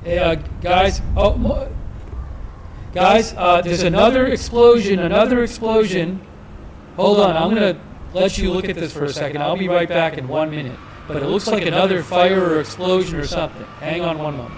Hey, guys. Guys, there's another explosion. Another explosion. Hold on. I'm gonna let you look at this for a second. I'll be right back in 1 minute. But it looks like another fire or explosion or something. Hang on one moment.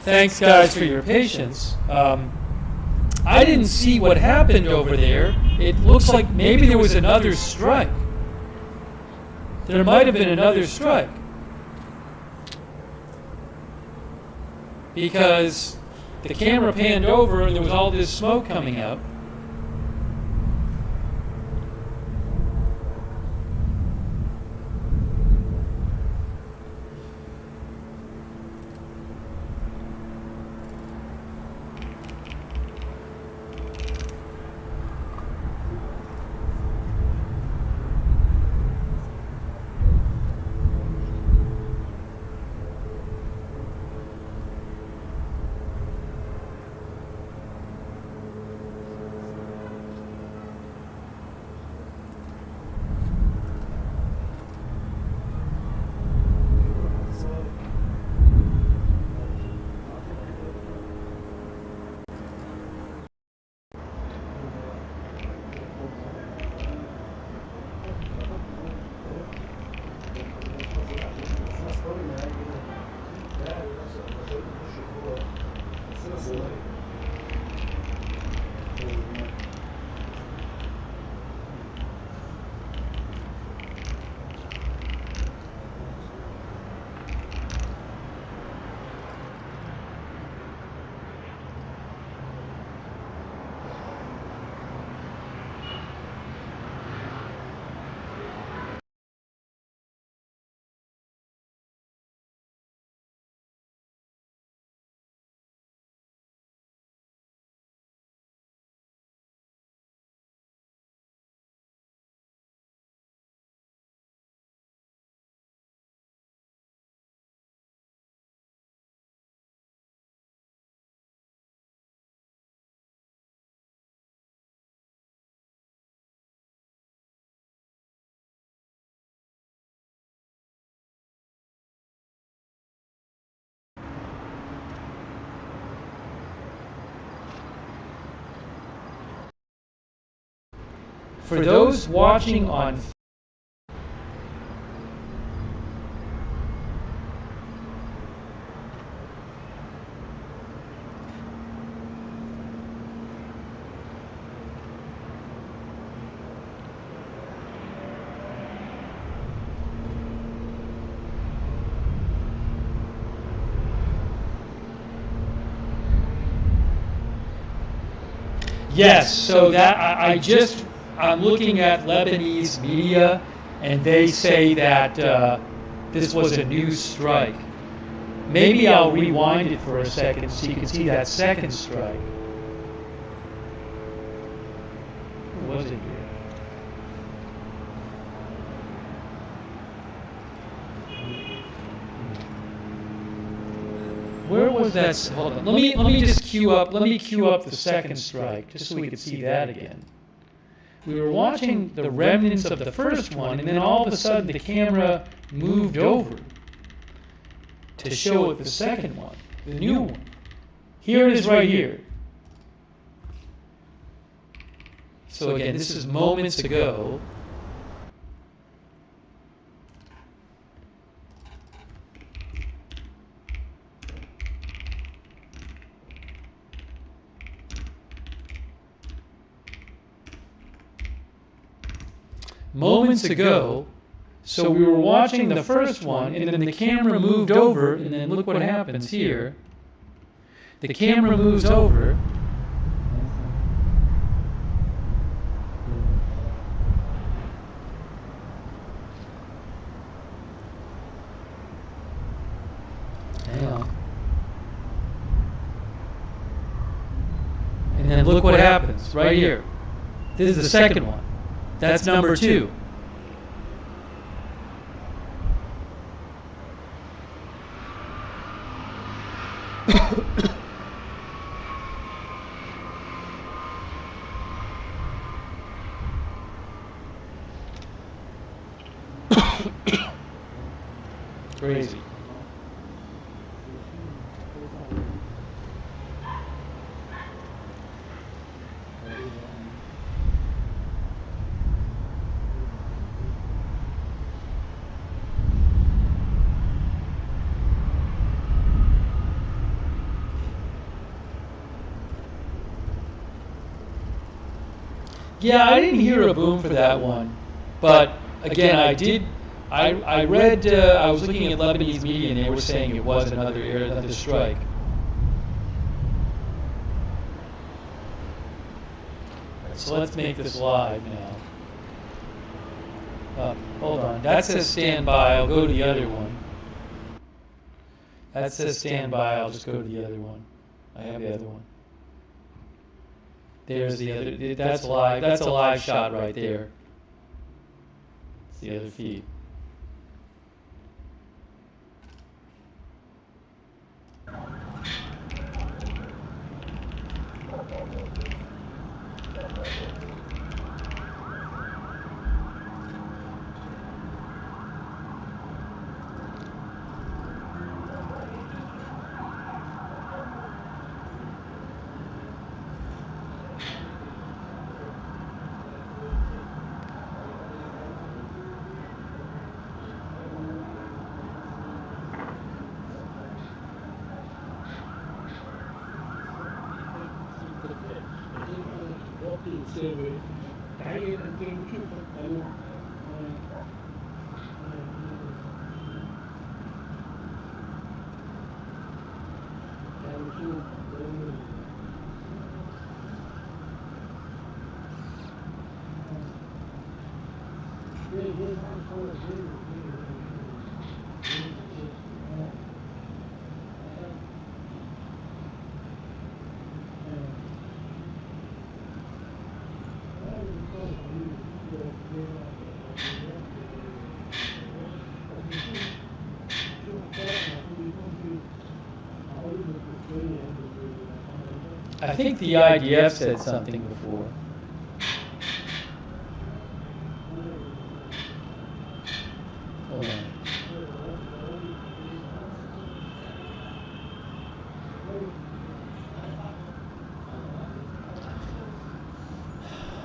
Thanks, guys, for your patience. I didn't see what happened over there. It looks like maybe there was another strike. There might have been another strike. Because the camera panned over and there was all this smoke coming up. For those watching on Yes, so that I'm looking at Lebanese media, and they say that this was a new strike. Maybe I'll rewind it for a second so you can see that second strike. Where was it here? Where was that? Hold on. Let me just queue up. Let me queue up the second strike just so we can see that again. We were watching the remnants of the first one, and then all of a sudden the camera moved over to show it the second one, the new one. Here it is right here. So again, this is moments ago. Moments ago, so we were watching the first one, and then the camera moved over, and then look what happens here. The camera moves over. Hang on. And then look what happens right here. This is the second one. That's number 2. Crazy. Yeah, I didn't hear a boom for that one, but again, I did. I read. I was looking at Lebanese media, and they were saying it was another strike. So let's make this live now. Hold on. That says stand by. I'll go to the other one. That says stand by. I'll just go to the other one. I have the other one. There's the other. That's live. That's a live shot right there. It's the other feed. I think the IDF said something before. Hold on.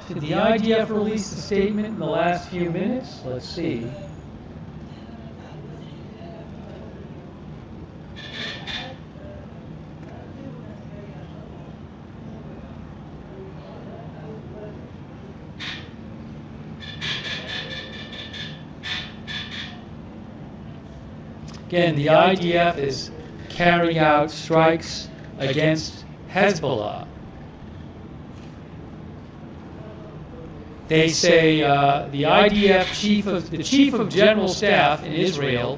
Did the IDF release a statement in the last few minutes? Let's see. Again, the IDF is carrying out strikes against Hezbollah. They say the IDF chief of general staff in Israel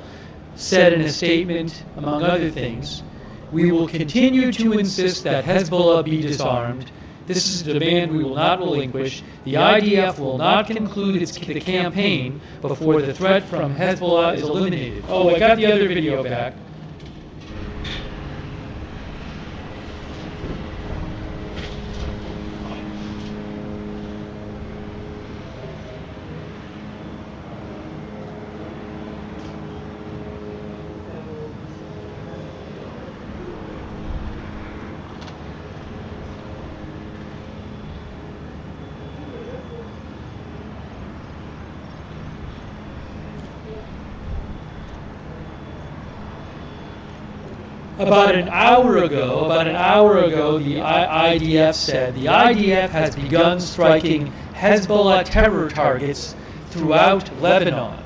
said in a statement, among other things, "We will continue to insist that Hezbollah be disarmed. This is a demand we will not relinquish. The IDF will not conclude the campaign before the threat from Hezbollah is eliminated." Oh, I got the other video back. About an hour ago, the IDF said the IDF has begun striking Hezbollah terror targets throughout Lebanon.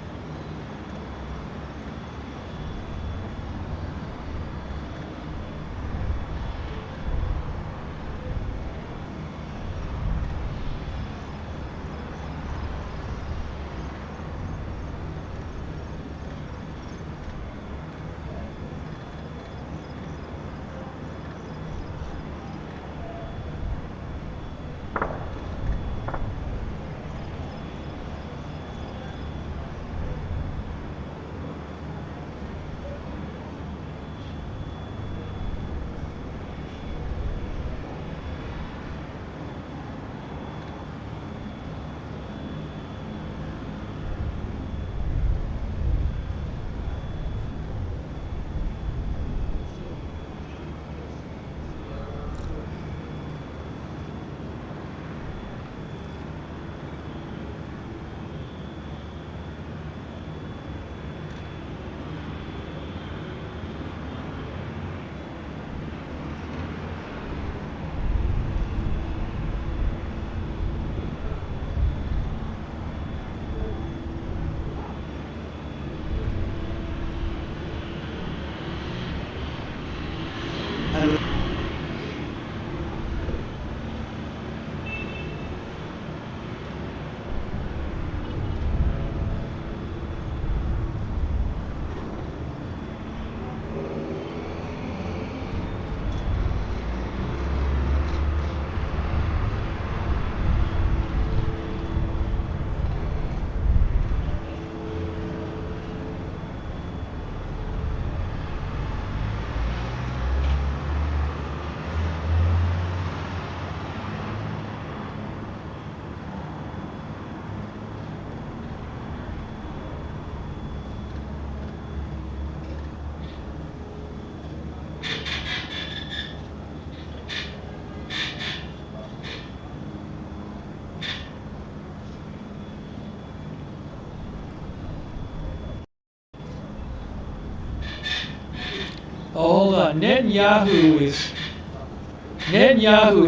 Oh, hold on. Netanyahu is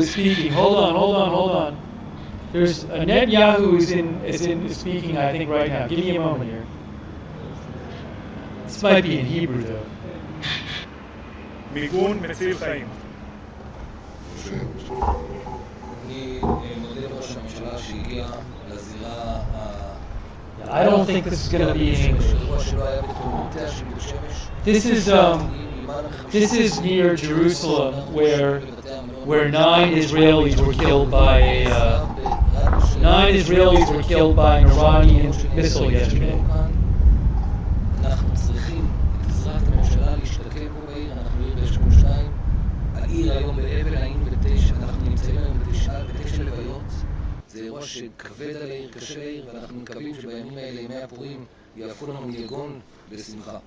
speaking. Hold on. There's Netanyahu is speaking, I think, right now. Give me a moment here. This might be in Hebrew, though. מיגון מציל חיים. אני מודה לראש הממשלה שהגיע לזירה I don't think this is going to be in English. This is near Jerusalem, where nine Israelis were killed by an Iranian missile yesterday. אנחנו צריכים את עזרת הממשלה להשתתף פה בעיר. אנחנו עיר ב-82. העיר היום באבל, היינו אנחנו נמצאים היום בתשע לוויות. זה אירוע שכבד על העיר, קשה לעיר, ואנחנו מקווים שבימים האלה, ימי הפורים, יהפכו לנו מיגון לשמחה.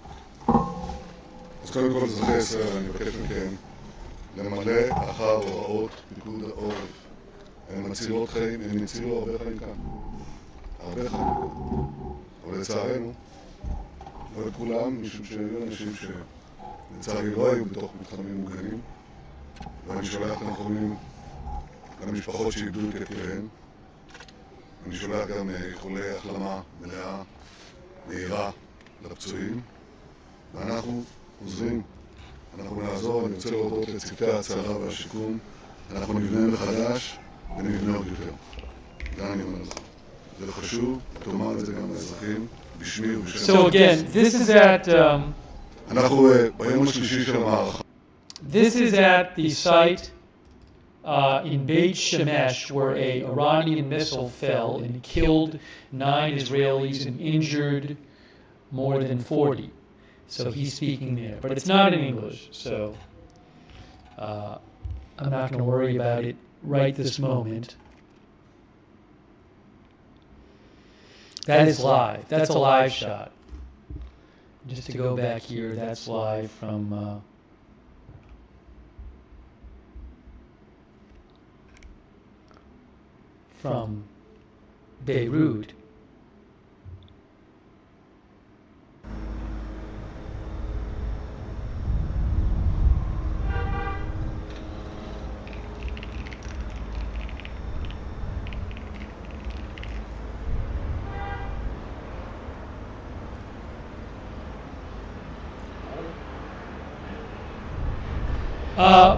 אז קודם כל, אזרחי ישראל, אני מבקש מכם למלא אחר הוראות פיקוד העורף. הן מצילות חיים, הן הצילו הרבה חיים כאן. הרבה חיים כאן. אבל לצערנו, לא את כולם, משום שהיו אנשים שלצערי לא היו בתוך מתחמים מוגנים, ואני שולח תנחומים למשפחות שאיבדו את יקיריהן. אני שולח גם איחולי החלמה מלאה, מהירה, לפצועים, ואנחנו עוזרים, אנחנו נעזור. אני רוצה להודות לצוותי ההצלה והשיקום. אנחנו נבנה מחדש ונבנה עוד יותר. זה אני אומר לך. זה חשוב, תאמר את זה גם לאזרחים, בשמי ובשם. So again, this is at אנחנו ביום השלישי של המערכה. this is at the site in Beit Shemesh where a Iranian missile fell and killed 9 Israelis and injured more than 40. So he's speaking there, but it's not in English, so I'm not going to worry about it right this moment. That is live. That's a live shot. Just to go back here, that's live from Beirut.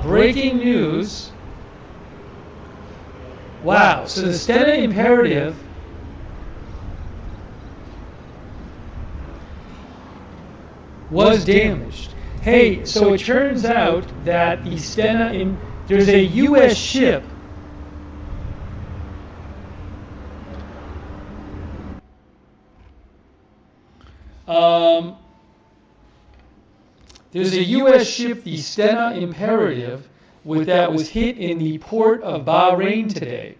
Breaking news. Wow, so the Stena Imperative was damaged. Hey, so it turns out that the Stena, there's a U.S. ship there's a U.S. ship, the Stena Imperative, that was hit in the port of Bahrain today.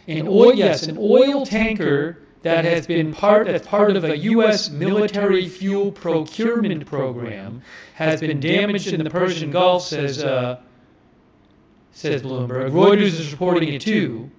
An oil tanker that has been part of a U.S. military fuel procurement program has been damaged in the Persian Gulf, says Bloomberg. Reuters is reporting it too.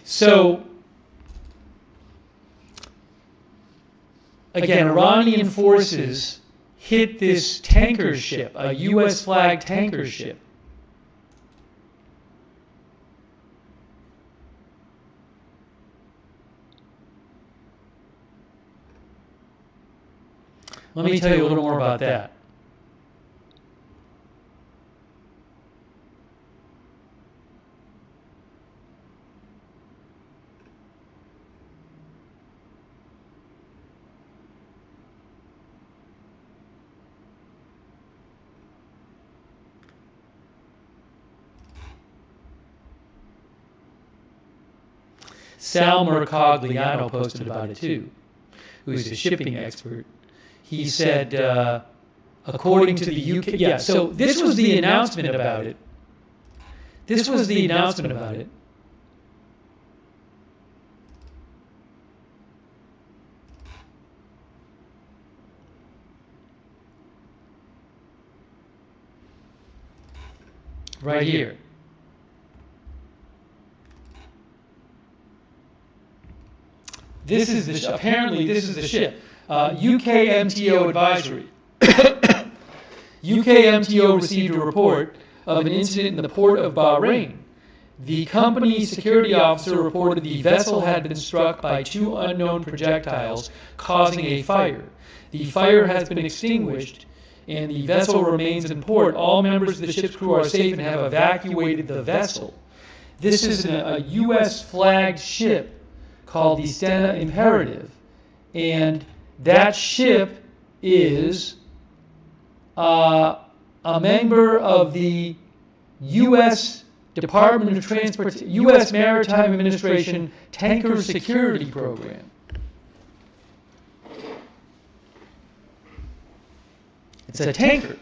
So, again, Iranian forces hit this tanker ship, a U.S. flagged tanker ship. Let me tell you a little more about that. Sal Mercogliano posted about it too, who's a shipping expert. He said, according to the UK, yeah, so this was the announcement about it. This was the announcement about it. Right here. This is the apparently this is the ship. UK MTO advisory. UK MTO received a report of an incident in the port of Bahrain. The company security officer reported the vessel had been struck by 2 unknown projectiles, causing a fire. The fire has been extinguished, and the vessel remains in port. All members of the ship's crew are safe and have evacuated the vessel. This is a U.S. flagged ship called the Stena Imperative, and that ship is a member of the U.S. Department of Transportation, U.S. Maritime Administration Tanker Security Program. It's a tanker.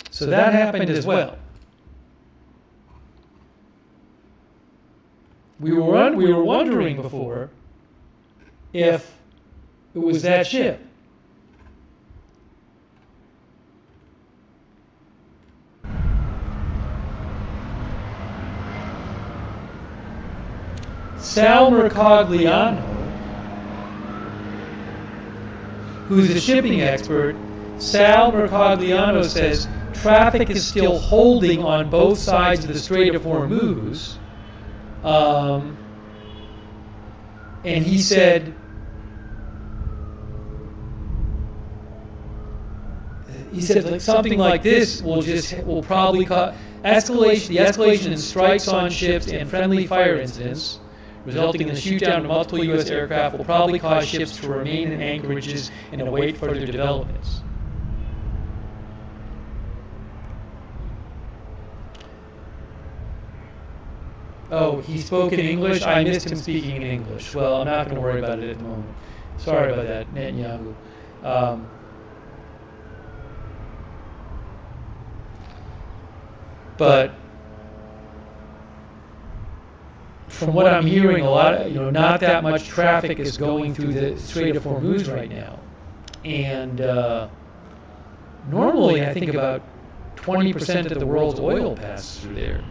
So that happened as well. We were wondering before if it was that ship. Sal Mercogliano, who's a shipping expert, Sal Mercogliano says traffic is still holding on both sides of the Strait of Hormuz. And he said like something like this will probably cause the escalation in strikes on ships and friendly fire incidents, resulting in the shoot down of multiple U.S. aircraft, will probably cause ships to remain in anchorages and await further developments. Oh, he spoke in English? I missed him speaking in English. Well, I'm not going to worry about it at the moment. Sorry about that, Netanyahu. But from what I'm hearing, not that much traffic is going through the Strait of Hormuz right now. And normally, I think about 20% of the world's oil passes through there.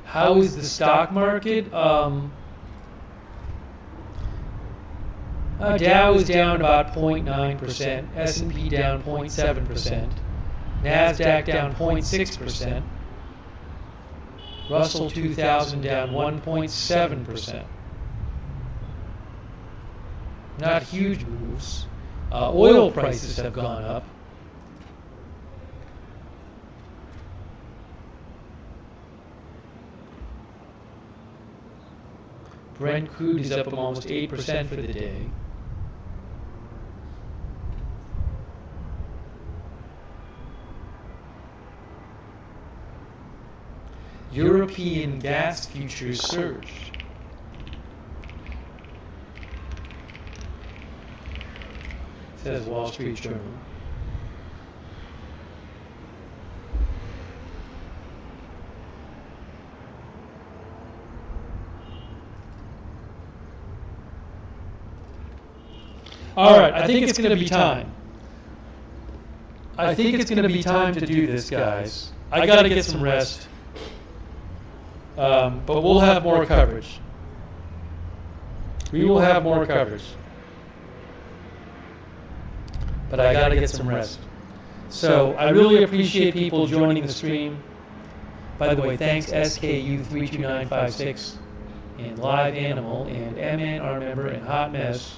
How is the stock market? Dow is down about 0.9%, S&P down 0.7%, NASDAQ down 0.6%, Russell 2000 down 1.7%. Not huge moves. Oil prices have gone up. Brent crude is up almost 8% for the day. European gas futures surged. Says Wall Street Journal. All right, I think it's going to be time. I think it's going to be time to do this, guys. I got to get some rest. But we'll have more coverage. We will have more coverage. But I got to get some rest. So I really appreciate people joining the stream. By the way, thanks SKU32956 and Live Animal and MN Our Member and Hot Mess.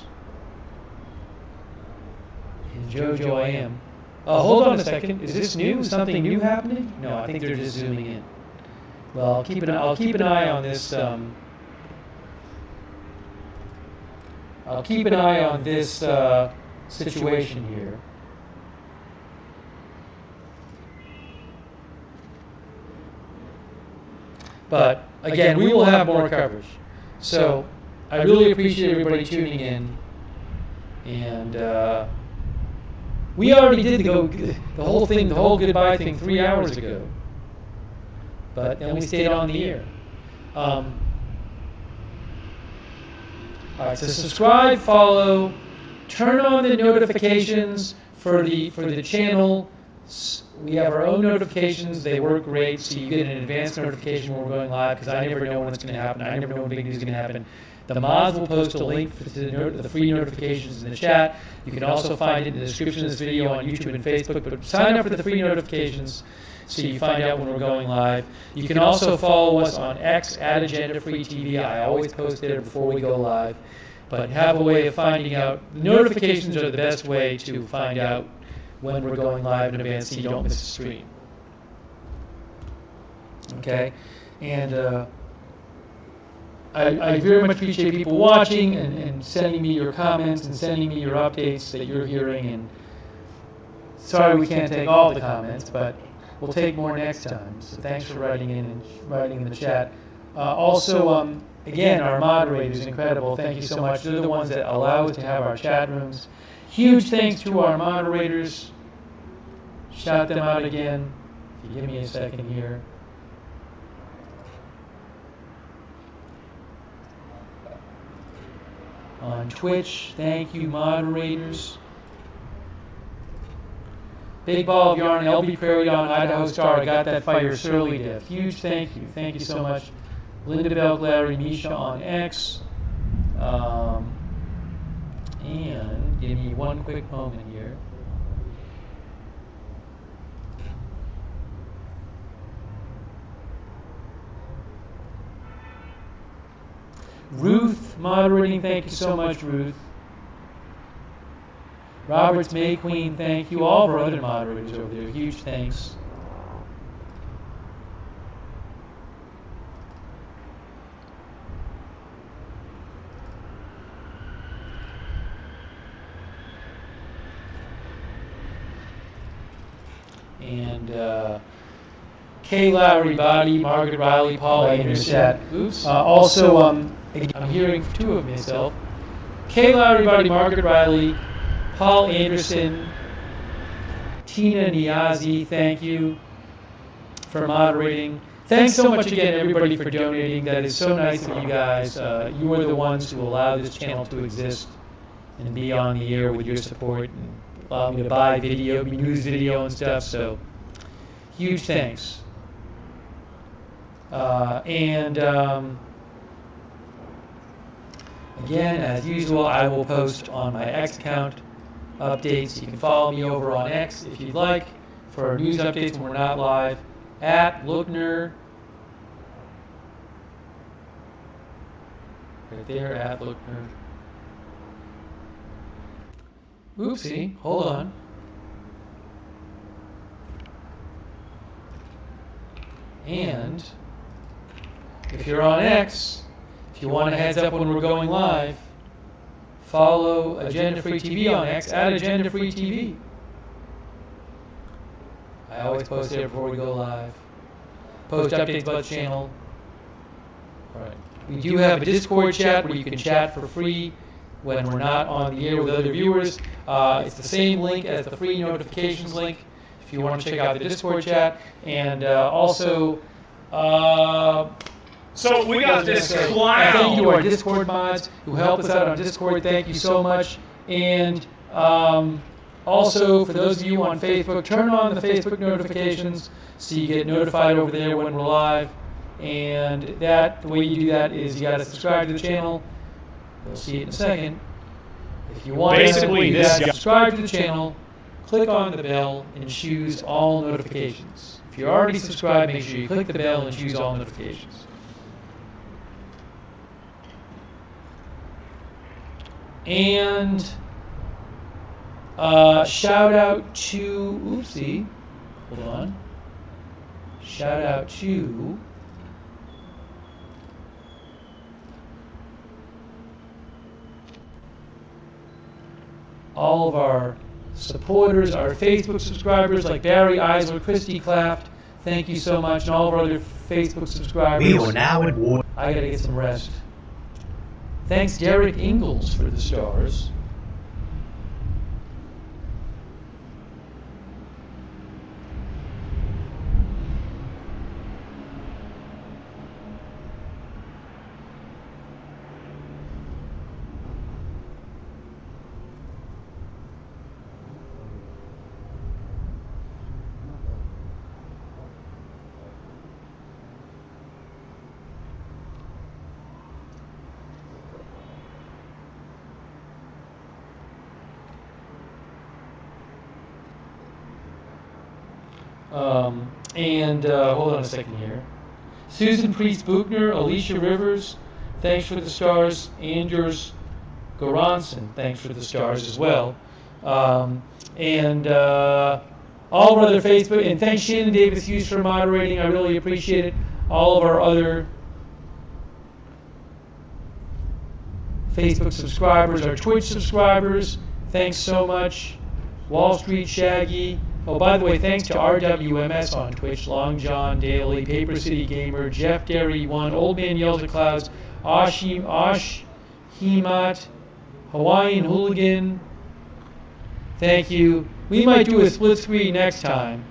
And Jojo I Am. Hold on a second. Is this new? Is something new happening? No, I think they're just zooming in. Well, I'll keep an eye on this. I'll keep an eye on this situation here. But again, we will have more coverage. So I really appreciate everybody tuning in. And we already did the whole thing, the whole goodbye thing 3 hours ago. But then we stayed on the air. All right, so subscribe, follow, turn on the notifications for the channel. We have our own notifications. They work great, so you get an advanced notification when we're going live, because I never know when it's going to happen. I never know when big news is going to happen. The mods will post a link to the free notifications in the chat. You can also find it in the description of this video on YouTube and Facebook, but sign up for the free notifications so you find out when we're going live. You can also follow us on X at Agenda Free TV. I always post there before we go live, but have a way of finding out. Notifications are the best way to find out when we're going live in advance so you don't miss a stream. Okay? And I very much appreciate people watching and sending me your comments and sending me your updates that you're hearing. And sorry we can't take all the comments, but we'll take more next time. So thanks for writing in and writing in the chat. Also, again, our moderators, incredible. Thank you so much. They're the ones that allow us to have our chat rooms. Huge thanks to our moderators. Shout them out again. If you give me a second here. On Twitch, thank you, moderators. Big Ball of Yarn, LB Prairie on Idaho Star, I got that fire, Surly Dev. Huge thank you. Thank you so much. Linda Bell, Larry, Misha on X. And give me one quick moment here. Ruth moderating, thank you so much, Ruth. Roberts, May Queen, thank you. All of our other moderators over there, huge thanks. And Kay Lowry, Body, Margaret Riley, Paul Anderson. Oops. Also, I'm hearing two of myself. Kay Lowry, Body, Margaret Riley, Paul Anderson, Tina Niazi, thank you for moderating. Thanks so much again, everybody, for donating. That is so nice of you guys. You are the ones who allow this channel to exist and be on the air with your support and allow me to buy video, news video and stuff. So, huge thanks. Again, as usual, I will post on my X account updates. You can follow me over on X if you'd like for news updates when we're not live. At Lookner. Right there, at Lookner. Oopsie, hold on. And if you're on X, if you want a heads up when we're going live, follow Agenda Free TV on X at Agenda Free TV. I always post there before we go live. Post updates about the channel. Alright. We do have a Discord chat where you can chat for free when we're not on the air with other viewers. It's the same link as the free notifications link if you want to check out the Discord chat. And also, so we got this clown. Thank you to our Discord mods who help us out on Discord. Thank you so much. And also, for those of you on Facebook, turn on the Facebook notifications so you get notified over there when we're live. And the way you do that is you got to subscribe to the channel. You'll see it in a second. If you want to subscribe to the channel, click on the bell and choose all notifications. If you're already subscribed, make sure you click the bell and choose all notifications. And shout out to, oopsie, hold on. Shout out to all of our supporters, our Facebook subscribers like Barry Eisler, Christy Claft, thank you so much, and all of our other Facebook subscribers. We are now at war. I gotta get some rest. Thanks Derek Ingalls for the stars. Hold on a second here. Susan Priest Buchner, Alicia Rivers, thanks for the stars. Anders Goranson, thanks for the stars as well. All of our other Facebook, and thanks Shannon Davis Hughes for moderating. I really appreciate it. All of our other Facebook subscribers, our Twitch subscribers, thanks so much. Wall Street Shaggy. Oh, by the way, thanks to RWMS on Twitch, Long John Daly, Paper City Gamer, Jeff Derry 1, Old Man Yells at Clouds, Osh Hemat, Hawaiian Hooligan. Thank you. We might do a split screen next time.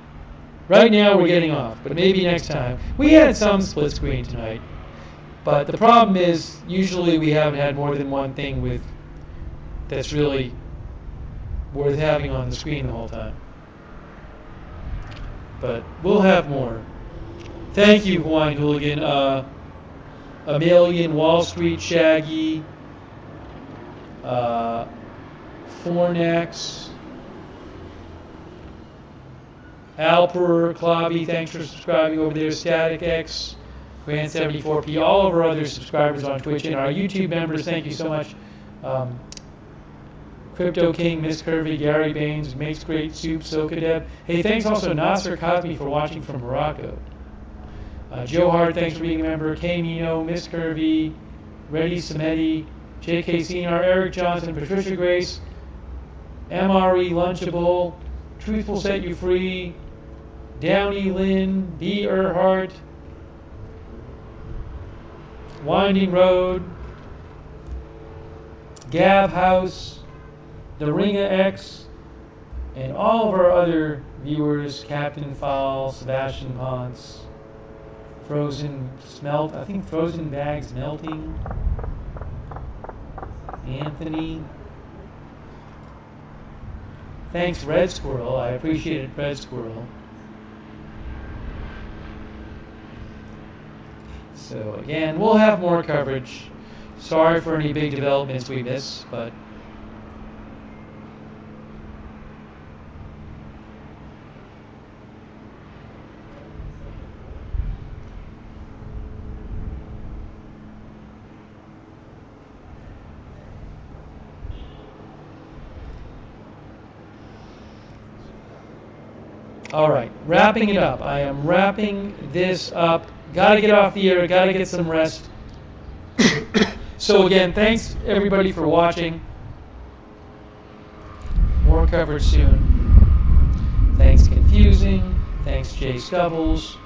Right now we're getting off, but maybe next time. We had some split screen tonight. But the problem is, usually we haven't had more than one thing that's really worth having on the screen the whole time. But we'll have more. Thank you, Hawaiian Hooligan. Amelian, Wall Street, Shaggy, Fornax, Alper, Klobby, thanks for subscribing over there. Static X, Grand 74P, all of our other subscribers on Twitch, and our YouTube members, thank you so much. Crypto King, Miss Curvy, Gary Baines, Makes Great Soup, Sokadeb. Hey, thanks also Nasser Kazmi for watching from Morocco. Joe Hart, thanks for being a member. Kay Nino, Miss Curvy, Reddy Samedi, J.K. Senar, Eric Johnson, Patricia Grace, MRE Lunchable, Truthful Set You Free, Downey Lynn, B. Earhart, Winding Road, Gab House, The Ringa X, and all of our other viewers, Captain Fowl, Sebastian Ponce, Frozen Bags Melting, Anthony. Thanks, Red Squirrel. I appreciate it, Red Squirrel. So again, we'll have more coverage. Sorry for any big developments we miss, but all right, wrapping it up. I am wrapping this up. Got to get off the air. Got to get some rest. So again, thanks everybody for watching. More coverage soon. Thanks Confusing. Thanks Jay Stubbles.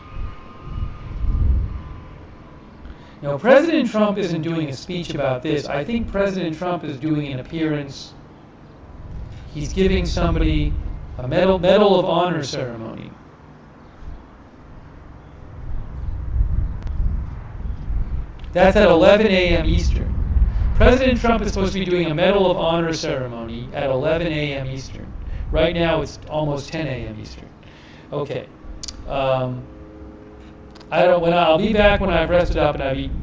No, President Trump isn't doing a speech about this. I think President Trump is doing an appearance. He's giving somebody a Medal of Honor ceremony. That's at 11 a.m. Eastern. President Trump is supposed to be doing a Medal of Honor ceremony at 11 a.m. Eastern. Right now it's almost 10 a.m. Eastern. Okay. I'll be back when I've rested up and I've eaten.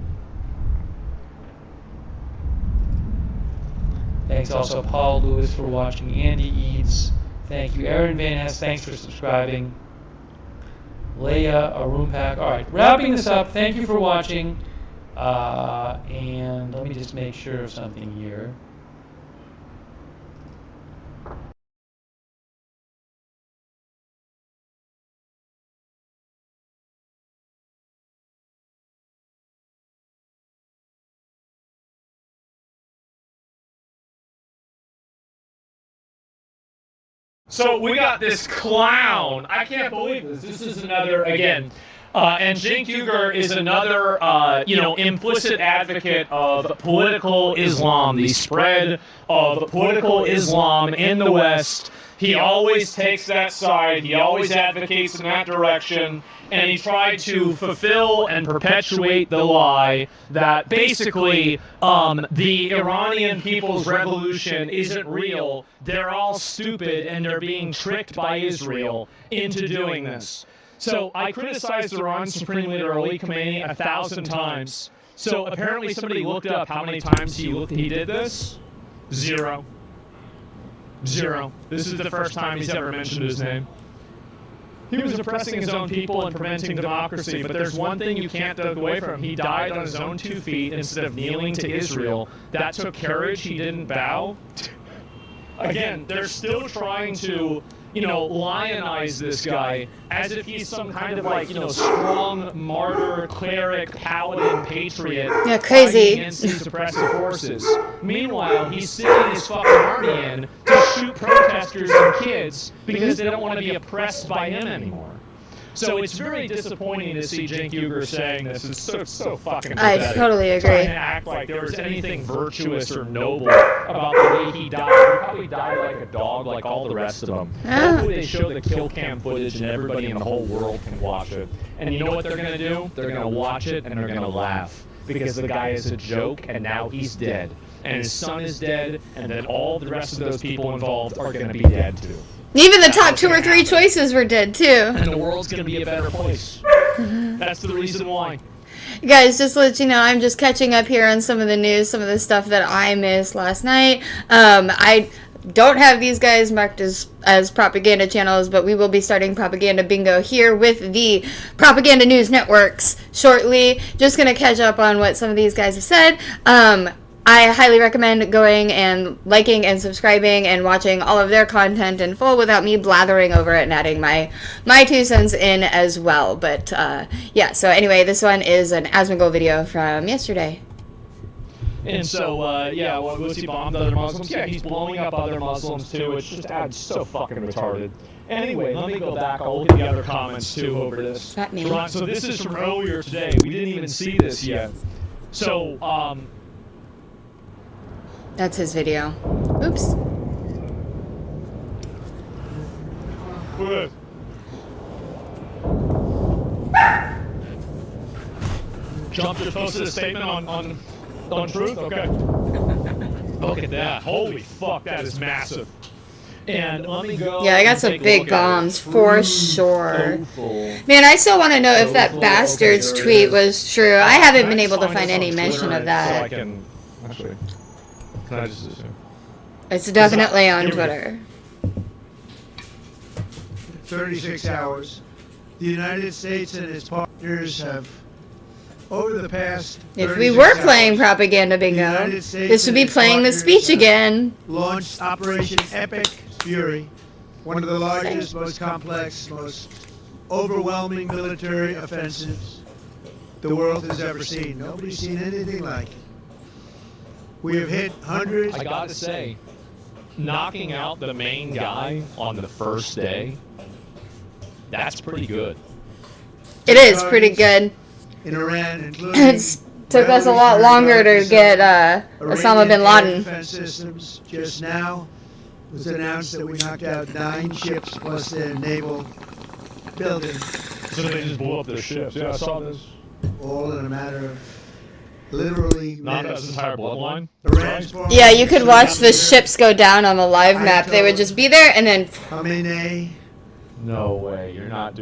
Thanks also Paul Lewis for watching. Andy Eads. Thank you. Aaron Van Hess, thanks for subscribing. Leia Arumpak. All right, wrapping this up. Thank you for watching. And let me just make sure of something here. So we got this clown. I can't believe this. This is another, again, and Cenk Uygur is another, implicit advocate of political Islam, the spread of political Islam in the West. He always takes that side. He always advocates in that direction. And he tried to fulfill and perpetuate the lie that basically the Iranian People's Revolution isn't real. They're all stupid and they're being tricked by Israel into doing this. So I criticized Iran Supreme Leader Ali Khamenei 1,000 times. So apparently somebody looked up how many times he did this. 0. This is the first time he's ever mentioned his name. He was oppressing his own people and preventing democracy, but there's one thing you can't take away from him. He died on his own 2 feet instead of kneeling to Israel. That took courage. He didn't bow. Again, they're still trying to, lionize this guy as if he's some kind of strong martyr, cleric, paladin, patriot. Yeah, crazy. Fighting against these oppressive forces. Meanwhile, he's sending his fucking army in to shoot protesters and kids because they don't want to be oppressed by him anymore. So it's very disappointing to see Cenk Uygur saying this. It's so fucking pathetic. I totally agree. Trying to act like there was anything virtuous or noble about the way he died. He probably died like a dog, like all the rest of them. Hopefully they show the kill cam footage and everybody in the whole world can watch it. And you know what they're going to do? They're going to watch it and they're going to laugh. Because the guy is a joke and now he's dead. And his son is dead, and then all the rest of those people involved are going to be dead too. Even the top 2 or 3 choices were dead too. And the world's gonna be a better place. That's the reason why. Guys, just to let you know, I'm just catching up here on some of the news, some of the stuff that I missed last night. I don't have these guys marked as propaganda channels, but we will be starting Propaganda Bingo here with the Propaganda News Networks shortly. Just gonna catch up on what some of these guys have said. I highly recommend going and liking and subscribing and watching all of their content in full without me blathering over it and adding my 2 cents in as well. But yeah, so anyway, this one is an Asmongold video from yesterday. And so, was he bombed other Muslims? Yeah, he's blowing up other Muslims too. It's just so fucking retarded. Anyway, let me go back. I'll look at the other comments too over this. Not me. Right, so this is from earlier today. We didn't even see this yet. So, That's his video. Oops. What? Trump just posted a statement on Truth? Okay. Look at that. Holy fuck, that is massive. And let me go. Yeah, I got some big bombs for sure. Man, I still want to know if that bastard's tweet was true. I haven't been able to find any mention of that. So I can actually. Can I just assume? It's definitely on Twitter. 36 hours. The United States and its partners have, over the past If we were playing Propaganda Bingo, this would be playing the speech again. Launched Operation Epic Fury, one of the largest, most complex, most overwhelming military offensives the world has ever seen. Nobody's seen anything like it. We have hit hundreds. I gotta say, knocking out the main guy on the first day, that's pretty good. It is pretty good. In Iran, including It took us a lot longer to get Osama bin Laden. Defense systems. Just now it was announced that we knocked out 9 ships plus their naval building, So they just blew up their ships. Yeah, I saw this. all in a matter of literally Not minutes. his entire bloodline. Iran's former Yeah, you could watch the leader, ships go down on the live map. They would just be there and then... Khamenei, No way. You're not.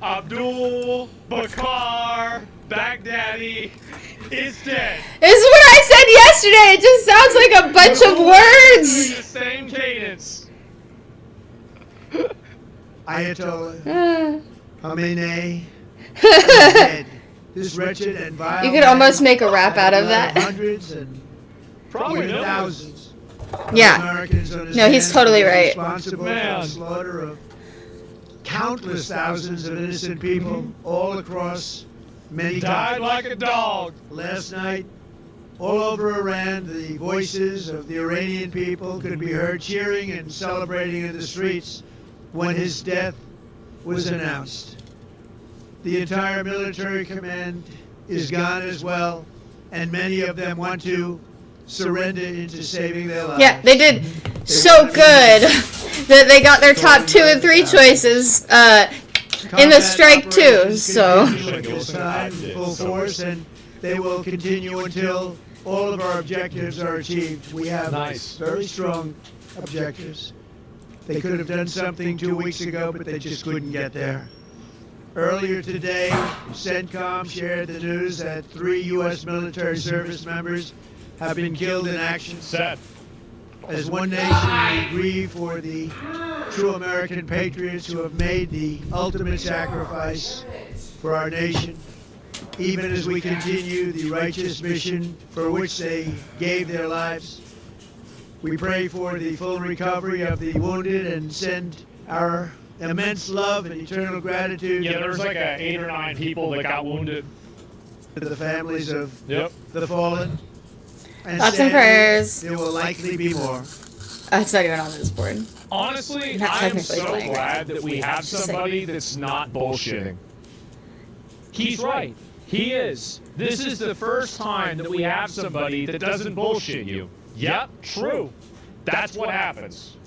Abdul Bakr Baghdadi is dead. This is what I said yesterday. It just sounds like a bunch of words. The same cadence. Ayatollah Khamenei is dead. This wretched and vile You could almost man make a rap out of that. Hundreds and Probably even millions. thousands. of Yeah. Americans on his No, he's hands totally was right. Responsible for Man. the slaughter of countless thousands of innocent people all across many Died countries. like a dog. Last night, all over Iran, the voices of the Iranian people could be heard cheering and celebrating in the streets when his death was announced. The entire military command is gone as well, and many of them want to surrender into saving their lives. Yeah, they did so good that they got their top 2 and 3 choices in the Combat strike too. operations So continue at this time in full force, and they will continue until all of our objectives are achieved. We have Nice. very strong objectives. They could have done something 2 weeks ago, but they just couldn't get there. Earlier today, CENTCOM shared the news that 3 U.S. military service members have been killed in action. Sad. As one nation, we grieve for the true American patriots who have made the ultimate sacrifice for our nation, even as we continue the righteous mission for which they gave their lives. We pray for the full recovery of the wounded and send our immense love and eternal gratitude Yeah, there's like 8 or 9 people that got wounded. to the families of Yep. the fallen. And Thoughts and sadly, prayers. there will likely be more. It's not even on this board. Honestly, Not I am technically so playing. glad that we have Just somebody that's not bullshitting. He's right. He is. This is the first time that we have somebody that doesn't bullshit you. Yep, true. That's what happens.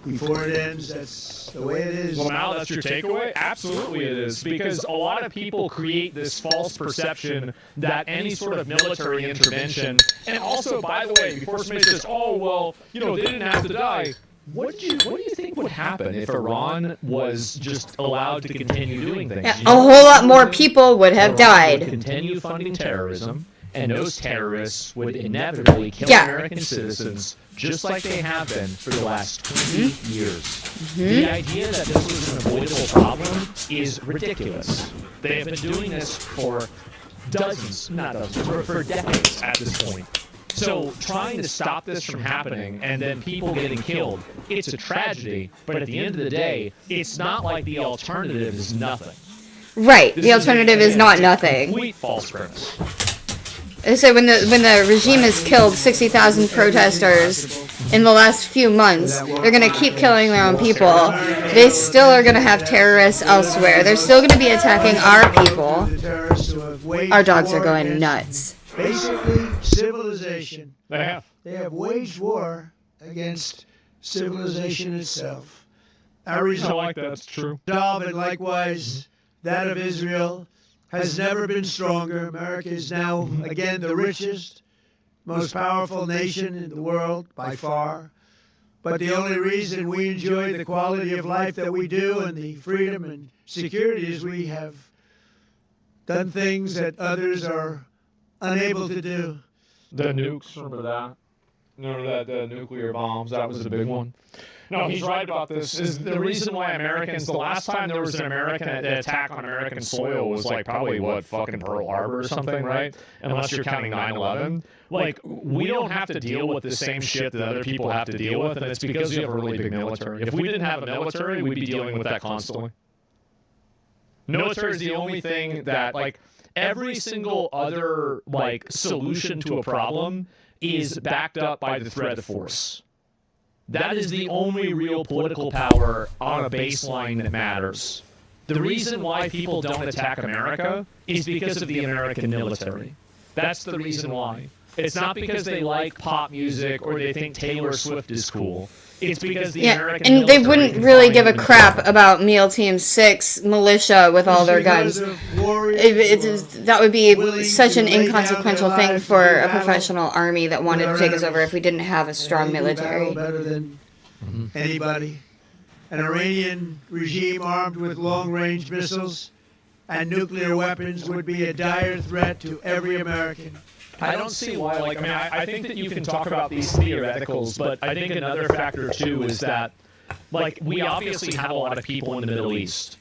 Before it ends, that's the way it is. Well, now that's your takeaway? Absolutely it is. Because a lot of people create this false perception that any sort of military intervention, and also, by the way, before somebody says, oh, well, you know, they didn't have to die. What do you think would happen if Iran was just allowed to continue doing things? Yeah, You a know whole what lot more would people would have Iran would died. continue funding terrorism, and those terrorists would inevitably kill Yeah. American citizens, just like they have been for the last 20 years. The idea that this was an avoidable problem is ridiculous. They have been doing this for dozens, not dozens, for decades at this point. So trying to stop this from happening and then people getting killed, it's a tragedy, but at the end of the day, it's not like the alternative is nothing. Right. This The alternative is not a nothing. complete false premise. So when the regime has killed 60,000 protesters in the last few months, they're gonna keep killing their own people. They still are gonna have terrorists elsewhere. They're still gonna be attacking our people. The terrorists who have waged Our dogs are war going against nuts. Basically, civilization. They have. They have waged war against civilization itself. Our I like that. It's true. resolve, and likewise that of Israel, has never been stronger. America is now, again, the richest, most powerful nation in the world by far. But the only reason we enjoy the quality of life that we do and the freedom and security is we have done things that others are unable to do. The nukes, remember that? Remember that the nuclear bombs? That was the big one. No, he's right about this. Is the reason why Americans, the last time there was an American attack on American soil was like probably what, fucking Pearl Harbor or something, right? Unless you're counting 9/11. Like, we don't have to deal with the same shit that other people have to deal with, and it's because we have a really big military. If we didn't have a military, we'd be dealing with that constantly. Military is the only thing that, like, every single other, like, solution to a problem is backed up by the threat of force. That is the only real political power on a baseline that matters. The reason why people don't attack America is because of the American military. That's the reason why. It's not because they like pop music or they think Taylor Swift is cool. It's because the Yeah, American and they military wouldn't can really find give a them crap themselves. about Meal Team 6 militia with all their guns. That would be such an inconsequential thing for a professional army that wanted to take us over if we didn't have a strong military. Better than anybody. An Iranian regime armed with long-range missiles and nuclear weapons would be a dire threat to every American. I don't see why. Like, I mean, I think that you can talk about these theoreticals, but I think another factor too is that, like, we obviously have a lot of people in the Middle East.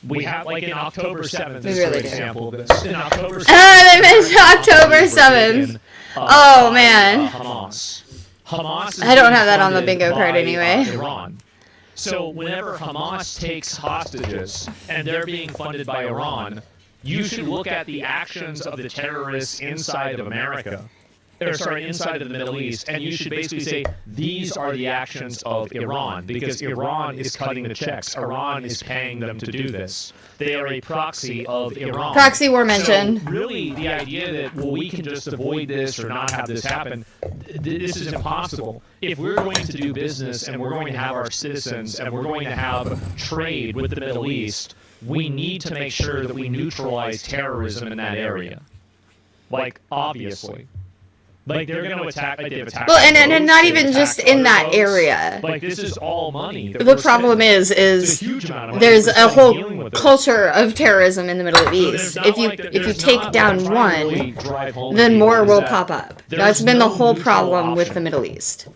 We have, like, in October 7th, We is really an do. example of this. In October 7th, They mentioned October were 7th. taken, Oh, by, man. Hamas. Hamas is I don't being have that on the funded bingo card by, anyway. Iran. So whenever Hamas takes hostages and they're being funded by Iran, you should look at the actions of the terrorists inside of America, or sorry, inside of the Middle East, and you should basically say these are the actions of Iran, because Iran is cutting the checks. Iran is paying them to do this. They are a proxy of Iran. Proxy war mentioned. So really, the idea that, well, we can just avoid this or not have this happen, this is impossible. If we're going to do business and we're going to have our citizens and we're going to have trade with the Middle East, we need to make sure that we neutralize terrorism in that area. Like, obviously. Like, they're going to attack, like, they've attacked... Well, and boats, not they've even just attacked in that other boats. area. Like, this is all money. that The we're problem spending. is It's a huge amount of money there's we're a spending whole dealing with this. culture of terrorism in the Middle So there's East. not If you like that- if you there's take not, down what I'm trying to really one, drive home to then people more is will that pop up. there's That's been the no whole neutral problem with option. the Middle East.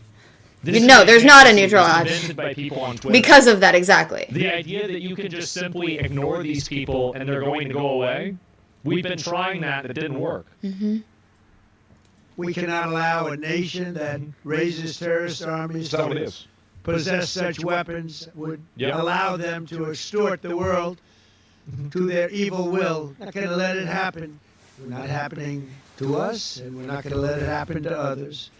This No, is there's not a fantasy neutral that's option. invented by people on Twitter. Because of that, exactly. The idea that you can just simply ignore these people and they're going to go away, we've been trying that, and it didn't work. We cannot allow a nation that raises terrorist armies That's how it to is. possess such weapons would Yep. allow them to extort the world to their evil will. Not going to let it happen. It's not happening to us, and we're not going to let it happen to others.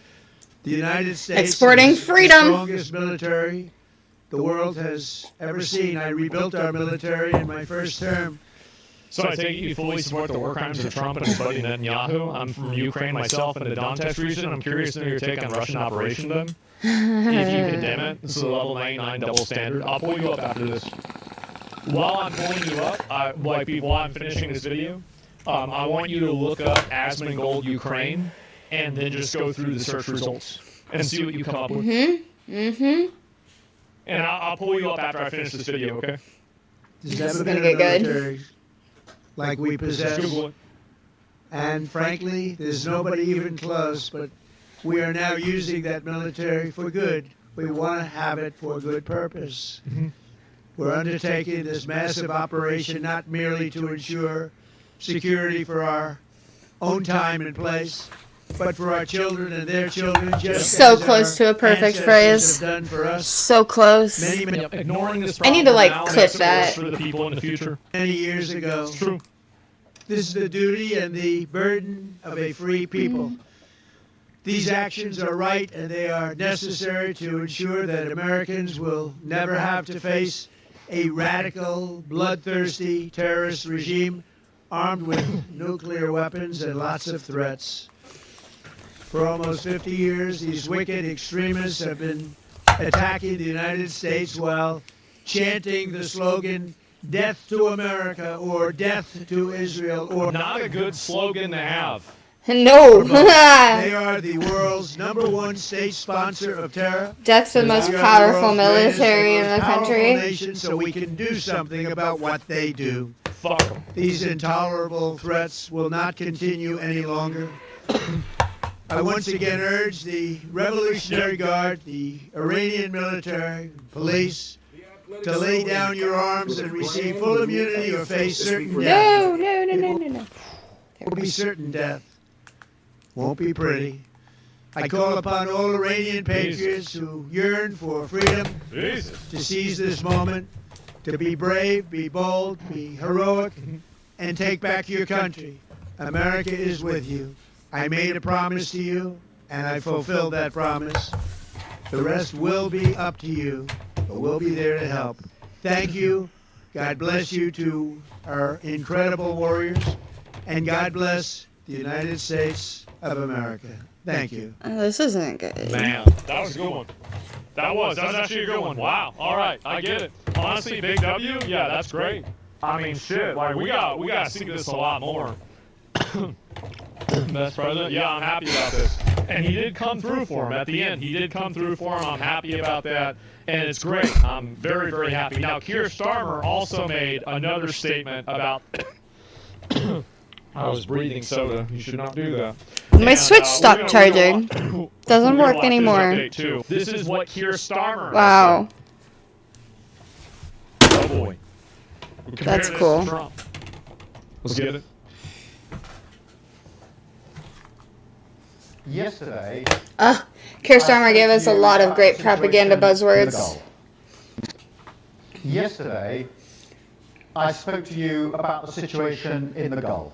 The United States Exporting is freedom. the strongest military the world has ever seen. I rebuilt our military in my first term. So I take it you fully support the war crimes of Trump and his buddy Netanyahu. I'm from Ukraine myself in the Donetsk region. I'm curious to know your take on Russian Operation then. If you condemn it, this is a level 99 double standard. I'll pull you up after this. While I'm pulling you up, while I'm finishing this video, I want you to look up Asmongold Ukraine and then just go through the search results and see what you come up with. And I'll pull you up after I finish this video, okay? There's This is never gonna been a get good. military like we possess. Just Google it. And frankly, there's nobody even close, but we are now using that military for good. We want to have it for a good purpose. We're undertaking this massive operation not merely to ensure security for our own time and place, but for our children and their children, just So as close our to a perfect ancestors phrase. have done for us So close. many Ignoring this I need to, problem like, now clip makes it worse that. for the people in the future. years ago. It's true. This is the duty and the burden of a free people. These actions are right and they are necessary to ensure that Americans will never have to face a radical, bloodthirsty terrorist regime armed with nuclear weapons and lots of threats. For almost 50 years, these wicked extremists have been attacking the United States while chanting the slogan, "Death to America," or "Death to Israel," or Not a good slogan to have. No. They are the world's #1 state sponsor of terror. Death's the most We are the powerful world's greatest military in and the most powerful country. nation, so we can do something about what they do. Fuck 'em. These intolerable threats will not continue any longer. I once again urge the Revolutionary Guard, the Iranian military, police, to lay down your arms and receive full immunity or face certain death. No. Will be certain death. Won't be pretty. I call upon all Iranian patriots who yearn for freedom Jesus. to seize this moment, to be brave, be bold, be heroic, and take back your country. America is with you. I made a promise to you, and I fulfilled that promise. The rest will be up to you, but we'll be there to help. Thank you. God bless you to our incredible warriors, and God bless the United States of America. Thank you. Oh, this isn't good. Man, that was a good one. That was actually a good one. Wow. All right, I get it. Honestly, Big W, yeah, that's great. I mean, shit, like we got to see this a lot more. Best president, yeah, I'm happy about this. And he did come through for him at the end. He did come through for him. I'm happy about that, and it's great. I'm very, very happy. Now, Keir Starmer also made another statement about. I was breathing soda. You should not do that. My And, Switch we're stopped gonna- charging. Doesn't we're work gonna watch anymore. This update, too. This is what Keir Starmer. Wow. said. Oh boy. Compare That's this to cool. Trump. Let's get it. Yesterday, Keir Starmer gave us a lot of great propaganda buzzwords. Yesterday, I spoke to you about the situation in the Gulf.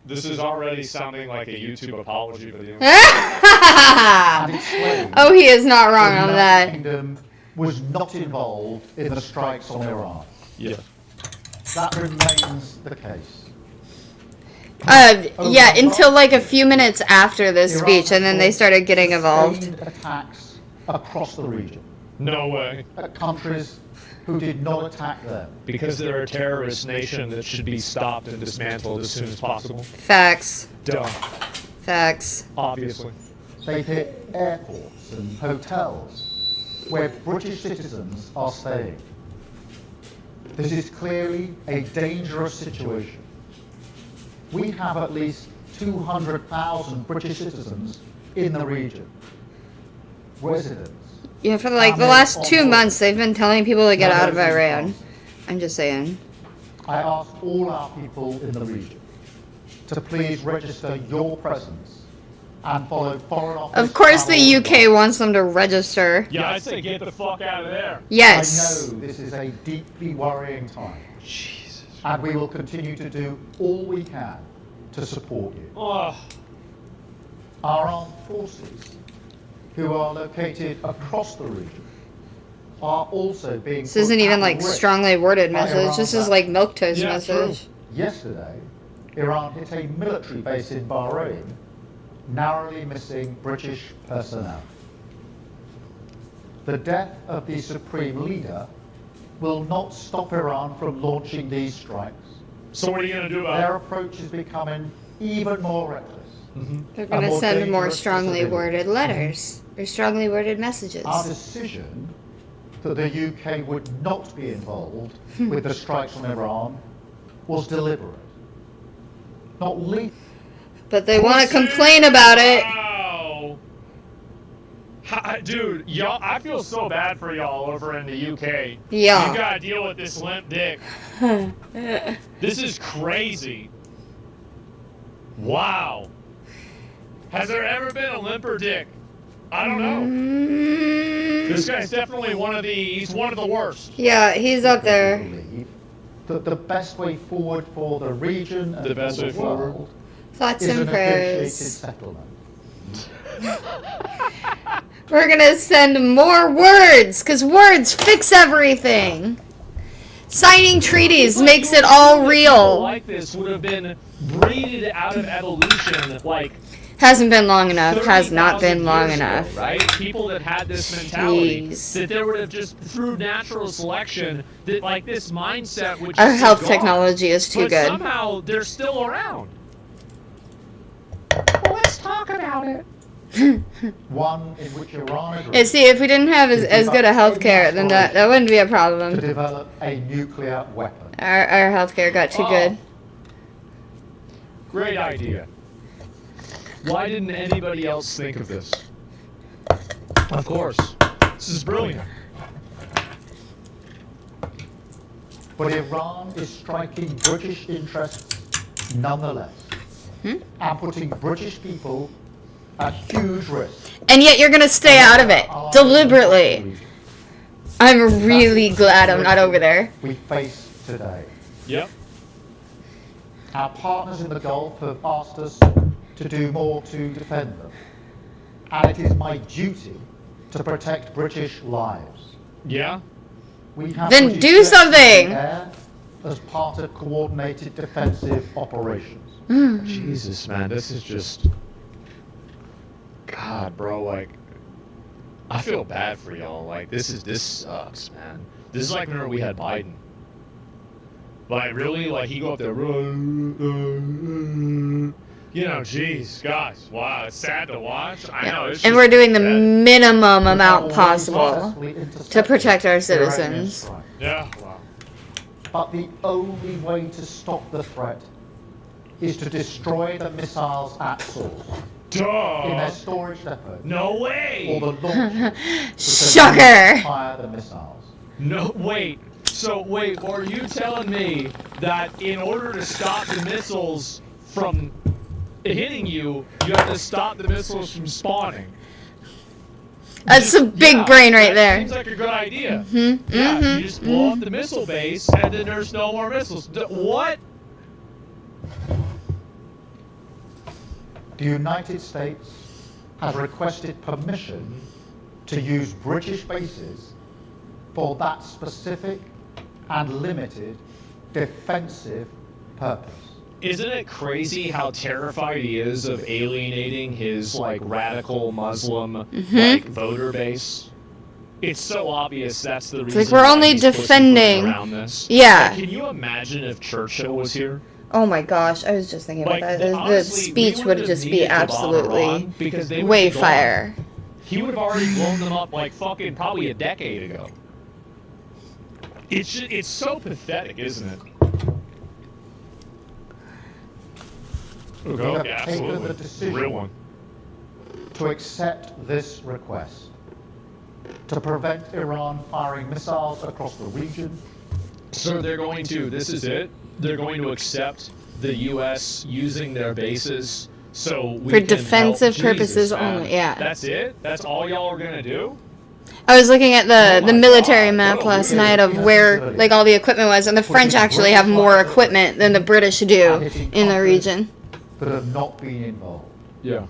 This is already sounding like a YouTube apology video. And explained Oh, he is not wrong the on United that. Kingdom was not involved in the strikes on Iran. Yeah. That remains the case. Yeah, until like a few minutes after this speech, and then they started getting involved. Sustained attacks across the region No way. at countries who did not attack them. Because they're a terrorist nation that should be stopped and dismantled as soon as possible. Facts. Duh. Facts. Obviously. They've hit airports and hotels where British citizens are staying. This is clearly a dangerous situation. We have at least 200,000 British citizens in the region. Residents. Yeah, for like the last 2 months, they've been telling people to get out of Iran. I'm just saying. I ask all our people in the region to please register your presence and follow Foreign Office. Of course, the travel UK advice. wants them to register. Yeah, I say get the fuck out of there. Yes. I know this is a deeply worrying time, Jesus. and we will continue to do all we can to support you. Oh, Our armed forces, who are located across the region, are also being. This isn't even like strongly worded by message. Iran's This is like milquetoast Yeah, message. Yesterday, Iran hit a military base in Bahrain, narrowly missing British personnel. The death of the supreme leader will not stop Iran from launching these strikes. so what are you gonna do about Their it? approach is becoming even more reckless. They're And gonna more send more dangerous to strongly civilians. worded letters or strongly worded messages. Our decision that the UK would not be involved with the strikes on Iran was deliberate. Not least. But they want to complain about it. Wow. Dude, y'all, I feel so bad for y'all over in the UK. Yeah. You gotta deal with this limp dick. This is crazy. Wow. Has there ever been a limper dick? I don't know. This guy's definitely he's one of the worst. Yeah, he's up there. Believe that the best way forward for the region and The best for way the forward? world Thoughts is a and negotiated prayers. settlement. We're gonna send more words, because words fix everything. Signing treaties makes it all People real. like this would have been breeded out of evolution, like Hasn't been long enough. Has 30,000 not been long years ago, enough. right? People that had this mentality, Jeez. that there would have just through natural selection, that like this mindset would just Our be health gone. technology is too But good. somehow they're still around. Well, let's talk about it. One in which Iran agreed Yeah, see, if we didn't have as good a healthcare, then that wouldn't be a to problem. develop a nuclear weapon. Our healthcare got too Oh. good. Great idea. Why didn't anybody else think of this? Of course. This is brilliant. But Iran is striking British interests nonetheless, and putting British people at huge risk. And yet you're gonna stay out of it deliberately. I'm really glad I'm not over there. We face today. Yep. Our partners in the Gulf have asked us to do more to defend them, and it is my duty to protect British lives. Yeah. We have Then British do jets in the something! air as part of coordinated defensive operations. Jesus, man, this is just. God, bro, like. I feel bad for y'all. Like, this sucks, man. This is like whenever we had Biden. Like, really? Like, he go up there. You know, jeez, guys, wow, it's sad to watch. I know. It's And just we're doing the sad. minimum amount Always possible successfully to intercepted protect our Iranian citizens. strike. Yeah. Wow. But the only way to stop the threat is to destroy the missiles at source in their Duh. storage depot No or way. the launch Shocker! fire the missiles. No, wait. So, wait, are you telling me that in order to stop the missiles from hitting you, you have to stop the missiles from spawning? That's some big Yeah, brain right that there. Seems like a good idea. Mhm, Yeah, mhm, you just blow up the missile base, and then there's no more missiles. What? The United States has requested permission to use British bases for that specific and limited defensive purpose. Isn't it crazy how terrified he is of alienating his like radical Muslim like voter base? It's so obvious that's the reason. like we're why only he's pushing defending- around this. Yeah. Like, can you imagine if Churchill was here? Oh my gosh, I was just thinking about that. The honestly, speech we would wouldn't just have be needed to bomb absolutely Iran because they would way be gone. fire. He would have already blown them up like fucking probably a decade ago. It's so pathetic, isn't it? We Go, have yeah, taken absolutely. the decision Real one. to accept this request, to prevent Iran firing missiles across the region. So they're going to, this is it, they're going to accept the U.S. using their bases so we For can defensive help. purposes Jesus, man. only, yeah. That's it? That's all y'all are going to do? I was looking at Oh the my military God, map what a last weird- night of where like all the equipment was, and the French actually have more equipment than the British do in the region. That have not been involved. Yeah.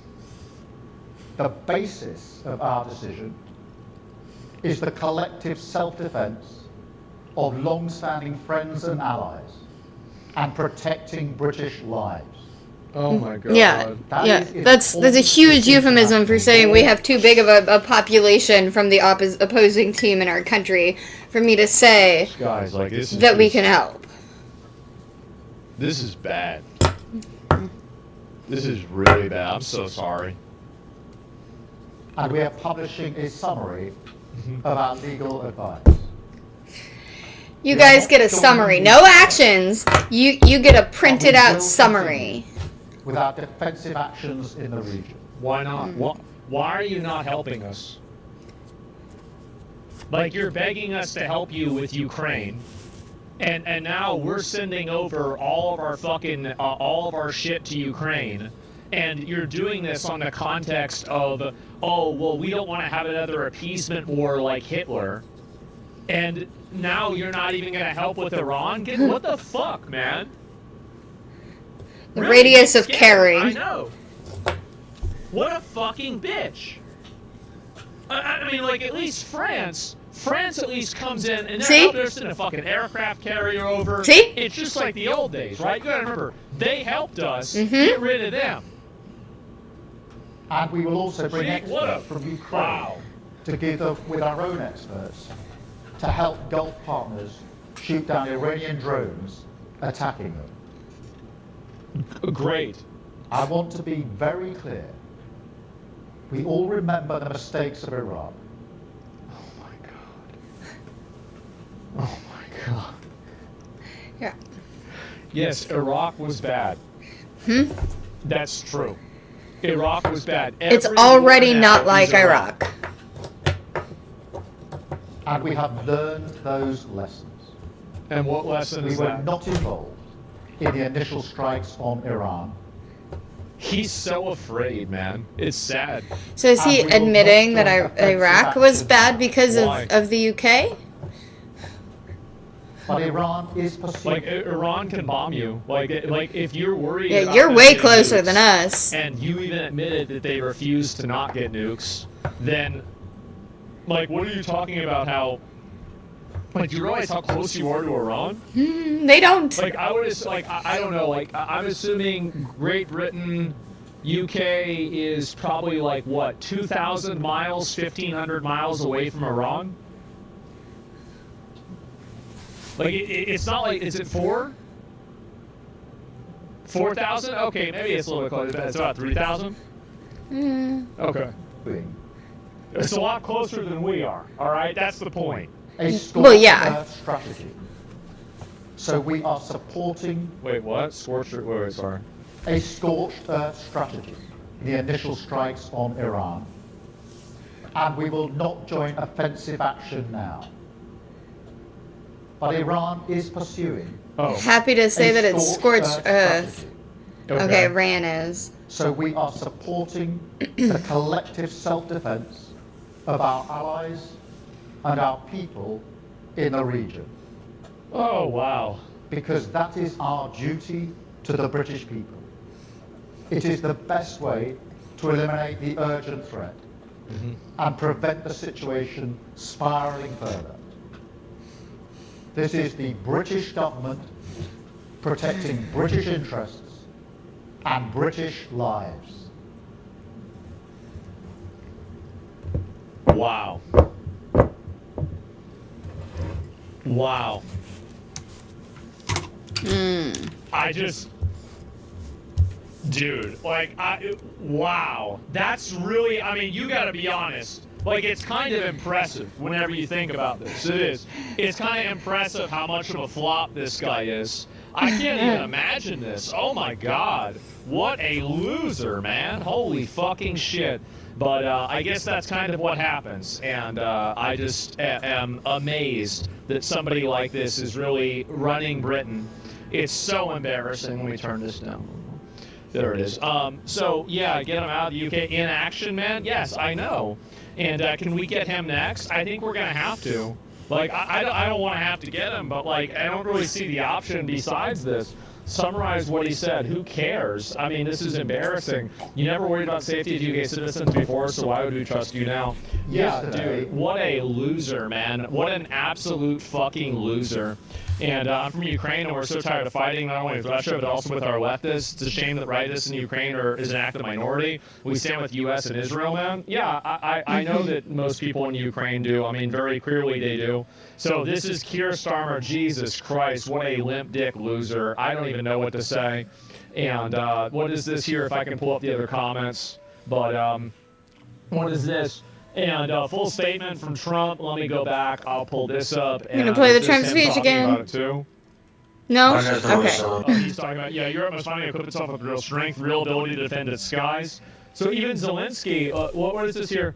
The basis of our decision is the collective self-defense of long-standing friends and allies and protecting British lives. Oh my God. Yeah, That yeah. is That's a important huge to euphemism for international saying we law. have too big of a population from the opposing team in our country for me to say Guys, like this is that we just- can help. This is bad. This is really bad. I'm so sorry. And we are publishing a summary of our legal advice. You Yeah, guys get a don't summary, need- no actions. You get a printed out summary. With our defensive actions in the region. Why not? Why are you not helping us? Like you're begging us to help you with Ukraine, and now we're sending over all of our fucking all of our shit to Ukraine, and you're doing this on the context of, oh well, we don't want to have another appeasement war like Hitler, and now you're not even going to help with Iran. What the fuck, man? The radius of Yeah, caring. I know. What a fucking bitch. I mean, like, at least France at least comes in and See? they're sending a fucking aircraft carrier over. See? It's just like the old days, right? You gotta remember, they helped us Mhm. get rid of them. And we will also bring See, what a- experts from Ukraine Wow. together with our own experts to help Gulf partners shoot down Iranian drones attacking them. Great. I want to be very clear. We all remember the mistakes of Iraq. Oh my god. Oh my god. Yeah. Yes, Iraq was bad. Hmm? That's true. Iraq was bad. It's Every already war not now like is Iraq. And we have learned those lessons. And what lesson We is were that? not involved in the initial strikes on Iran. He's so afraid, man. It's sad. So is he And we will admitting not that join offensive Iraq was action. bad because Why? of the UK? But Iran is pursuing. Like Iran can bomb you. Like if you're worried. Yeah, about you're them way getting closer nukes, than us. And you even admitted that they refused to not get nukes. Then, like, what are you talking about? How? Like, do you realize how close you are to Iran? They don't. Like, I would like I don't know. Like, I'm assuming Great Britain, UK is probably like what 2,000 miles, 1,500 miles away from Iran. Like it's not like, is it 4,000? Okay, maybe it's a little bit closer. It's about 3,000. Okay, it's a lot closer than we are. All right, that's the point. A Well, scorched yeah. earth strategy. So we are supporting Wait, what? Scorcher? Wait, sorry. a scorched earth strategy in the initial strikes on Iran. And we will not join offensive action now. But Iran is pursuing Oh, Happy to say a that it's scorched earth. strategy. Okay, Iran is. So we are supporting the collective self-defense of our allies and our people in the region. Oh, wow. Because that is our duty to the British people. It is the best way to eliminate the urgent threat and prevent the situation spiraling further. This is the British government protecting British interests and British lives. Wow. Wow. I just, Dude, like, wow. That's really, I mean, you gotta be honest. Like, it's kind of impressive whenever you think about this. It is. It's kind of impressive how much of a flop this guy is. I can't even imagine this. Oh my god. What a loser, man. Holy fucking shit. But I guess that's kind of what happens. And I just am amazed that somebody like this is really running Britain. It's so embarrassing. Let me turn this down. There it is. So, yeah, get him out of the UK in action, man. Yes, I know. And can we get him next? I think we're going to have to. Like, I don't want to have to get him, but, like, I don't really see the option besides this. Summarize what he said. Who cares? I mean, this is embarrassing. You never worried about safety of UK citizens before, so why would we trust you now? Yeah, dude, what a loser, man. What an absolute fucking loser. And I'm from Ukraine, and we're so tired of fighting, not only with Russia, but also with our leftists. It's a shame that rightists in Ukraine is an active minority. We stand with U.S. and Israel, man. Yeah, I know that most people in Ukraine do. I mean, very clearly they do. So this is Keir Starmer. Jesus Christ, what a limp dick loser. I don't even know what to say. And what is this here, if I can pull up the other comments? But what is this? And full statement from Trump. Let me go back. I'll pull this up. I'm going to play the Trump speech again. About it too. No? Okay. He's talking about, yeah, Europe must finally equip itself with real strength, real ability to defend its skies. So even Zelensky, what is this here?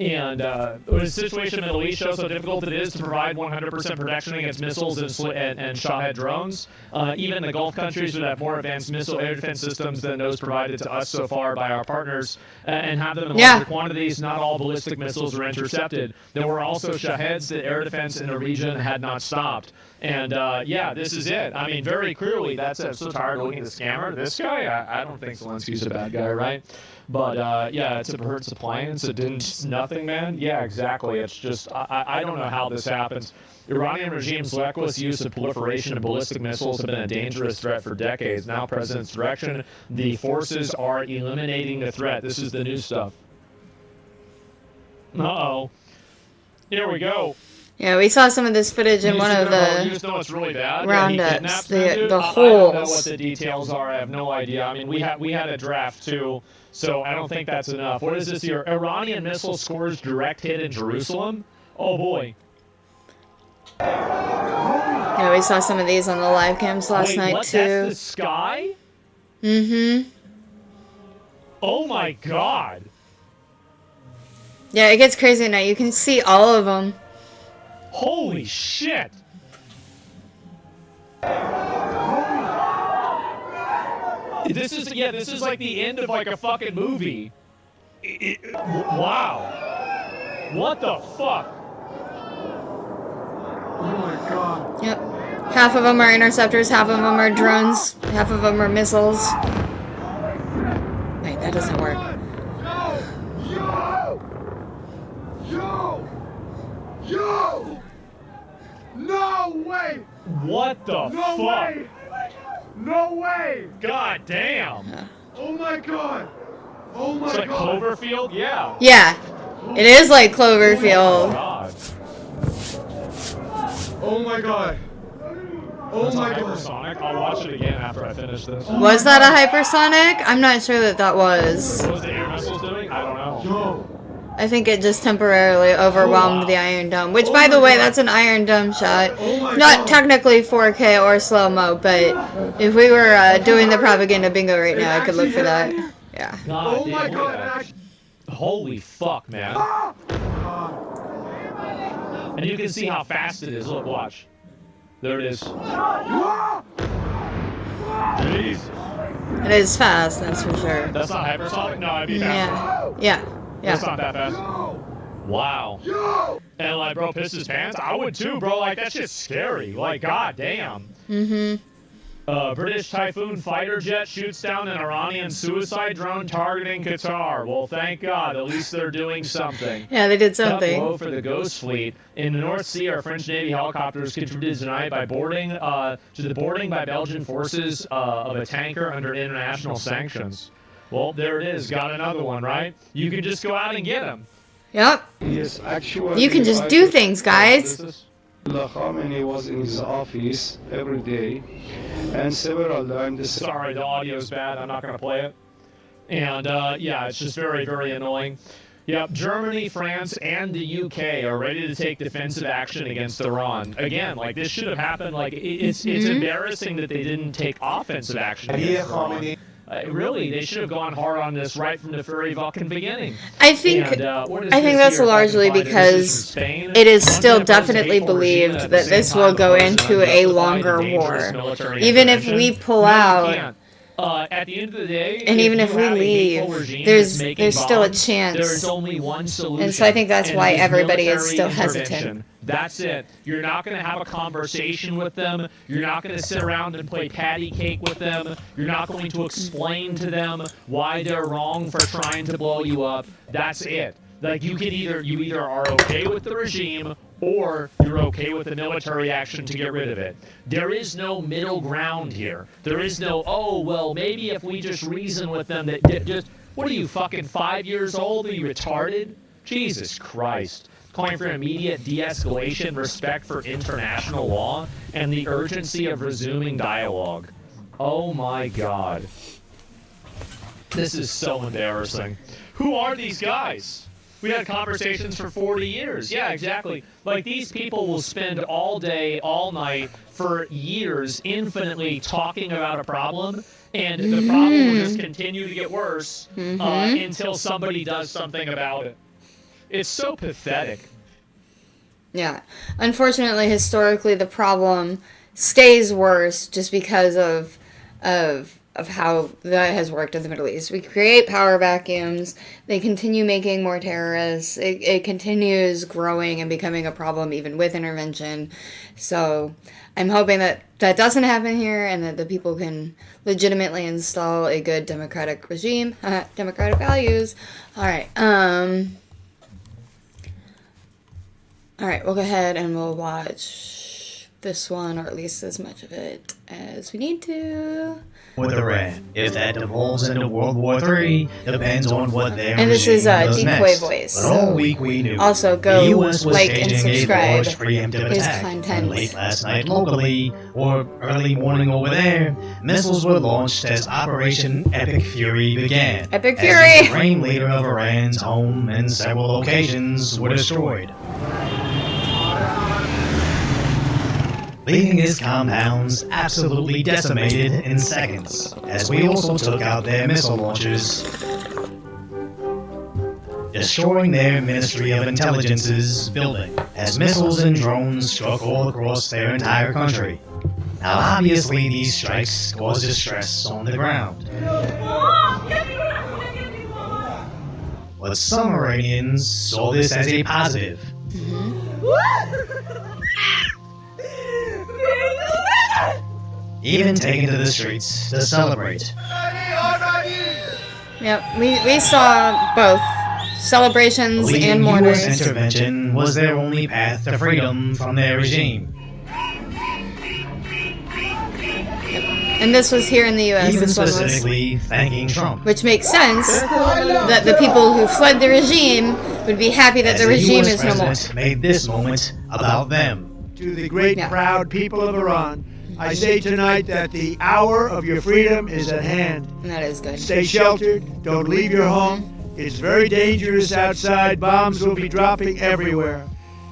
And when the situation in the Middle East shows how difficult it is to provide 100% protection against missiles and Shahed drones, even the Gulf countries would have more advanced missile air defense systems than those provided to us so far by our partners, and have them in larger quantities. Not all ballistic missiles were intercepted. There were also Shaheds that air defense in the region had not stopped. And yeah, this is it. I mean, very clearly, that's it. I'm so tired of looking at the scammer. This guy, I don't think Zelensky's a bad guy, right? But yeah, it's a Hertz appliance. It didn't nothing, man. Yeah, exactly. It's just I don't know how this happens. Iranian regime's reckless use of proliferation of ballistic missiles have been a dangerous threat for decades. Now, President's direction, the forces are eliminating the threat. This is the new stuff. Uh-oh. Here we go. Yeah, we saw some of this footage in one of the really roundups. The I don't know holes. what the details are. I have no idea. I mean, we had a draft too, so I don't think that's enough. What is this here? Iranian missile scores direct hit in Jerusalem? Oh boy. Yeah, we saw some of these on the live cams last night too. That's the sky? Mm-hmm. Oh my god. Yeah, it gets crazy now. You can see all of them. Holy shit! This is like the end of like a fucking movie. Wow. What the fuck? Oh my god. Yep. Half of them are interceptors, half of them are drones, half of them are missiles. Wait, that doesn't work. Yo! No way! What the fuck? Way! No way! God damn! Oh my god! Oh my It's like god! Cloverfield? Yeah. Yeah, it is like Cloverfield. God. Oh my god! Oh That's my a god! hypersonic. I'll watch it again after I finish this. Was that a hypersonic? I'm not sure that was. What was the air missiles doing? I don't know. Yo! I think it just temporarily overwhelmed the Iron Dome. Which, by the way, that's an Iron Dome shot. Not technically 4K or slow-mo, but if we were doing the propaganda bingo right now, I could look for that. Yeah. God, Oh my damn, god! Holy fuck, man. And you can see how fast it is. Look, watch. There it is. Jeez. It is fast, that's for sure. That's not hypersonic? No, it'd be faster. Yeah. That's Yeah. not that fast. Wow. And like, bro, piss his pants? I would too, bro. Like, that shit's scary. Like, god damn. Mm-hmm. British Typhoon fighter jet shoots down an Iranian suicide drone targeting Qatar. Well, thank God. At least they're doing something. Yeah, they did Tough something. blow for the Ghost Fleet. In the North Sea, our French Navy helicopters contributed tonight by boarding by Belgian forces of a tanker under international sanctions. Well, there it is. Got another one, right? You can just go out and get them. Yep. Yes, actually. You can just do things, guys. Khamenei was in his office every day, and several times. Sorry, the audio's bad. I'm not going to play it. And yeah, it's just very, very annoying. Yep, Germany, France, and the UK are ready to take defensive action against Iran. Again, like this should have happened. Like it's embarrassing that they didn't take offensive action against Iran. Really, they should have gone hard on this right from the very fucking beginning. I think that's largely because it is still definitely believed that this will go into a longer war. Even if we pull out, at the end of the day, and even if we leave, there's still a chance. There's only one solution. And so I think that's why everybody is still hesitant. That's it. You're not going to have a conversation with them. You're not going to sit around and play patty cake with them. You're not going to explain to them why they're wrong for trying to blow you up. That's it. Like you either are okay with the regime or you're okay with the military action to get rid of it. There is no middle ground here. There is no, oh, well, maybe if we just reason with them that just, what are you, fucking 5 years old? Are you retarded? Jesus Christ. Calling for immediate de-escalation, respect for international law, and the urgency of resuming dialogue. Oh my God. This is so embarrassing. Who are these guys? We had conversations for 40 years. Yeah, exactly. Like, these people will spend all day, all night, for years, infinitely talking about a problem, and the problem will just continue to get worse until somebody does something about it. It's so pathetic. Yeah. Unfortunately, historically, the problem stays worse just because of how that has worked in the Middle East. We create power vacuums. They continue making more terrorists. It continues growing and becoming a problem even with intervention. So I'm hoping that that doesn't happen here and that the people can legitimately install a good democratic regime, democratic values. All right. All right, we'll go ahead and we'll watch this one, or at least as much of it as we need to. With Iran, if that devolves into World War III, depends on what their and this is Decoy next. Voice. But all week we knew also go the US was like and staging subscribe. a large preemptive His attack. content. And late last night locally, or early morning over there, missiles were launched as Operation Epic Fury began. Epic as Fury! the supreme leader of Iran's home and several locations were destroyed, leaving his compounds absolutely decimated in seconds, as we also took out their missile launchers, destroying their Ministry of Intelligence's building, as missiles and drones struck all across their entire country. Now obviously these strikes caused distress on the ground, but some Iranians saw this as a positive. Even taken to the streets to celebrate. Yep, we saw both celebrations Believing and mourners. U.S. intervention was their only path to freedom from their regime. And this was here in the U.S. Even This one was, specifically thanking Trump. which makes sense that the people who fled the regime would be happy that As the regime US is no more. president made this moment about them. To the great proud people of Iran, I say tonight that the hour of your freedom is at hand. And that is good. Stay sheltered. Don't leave your home. It's very dangerous outside. Bombs will be dropping everywhere.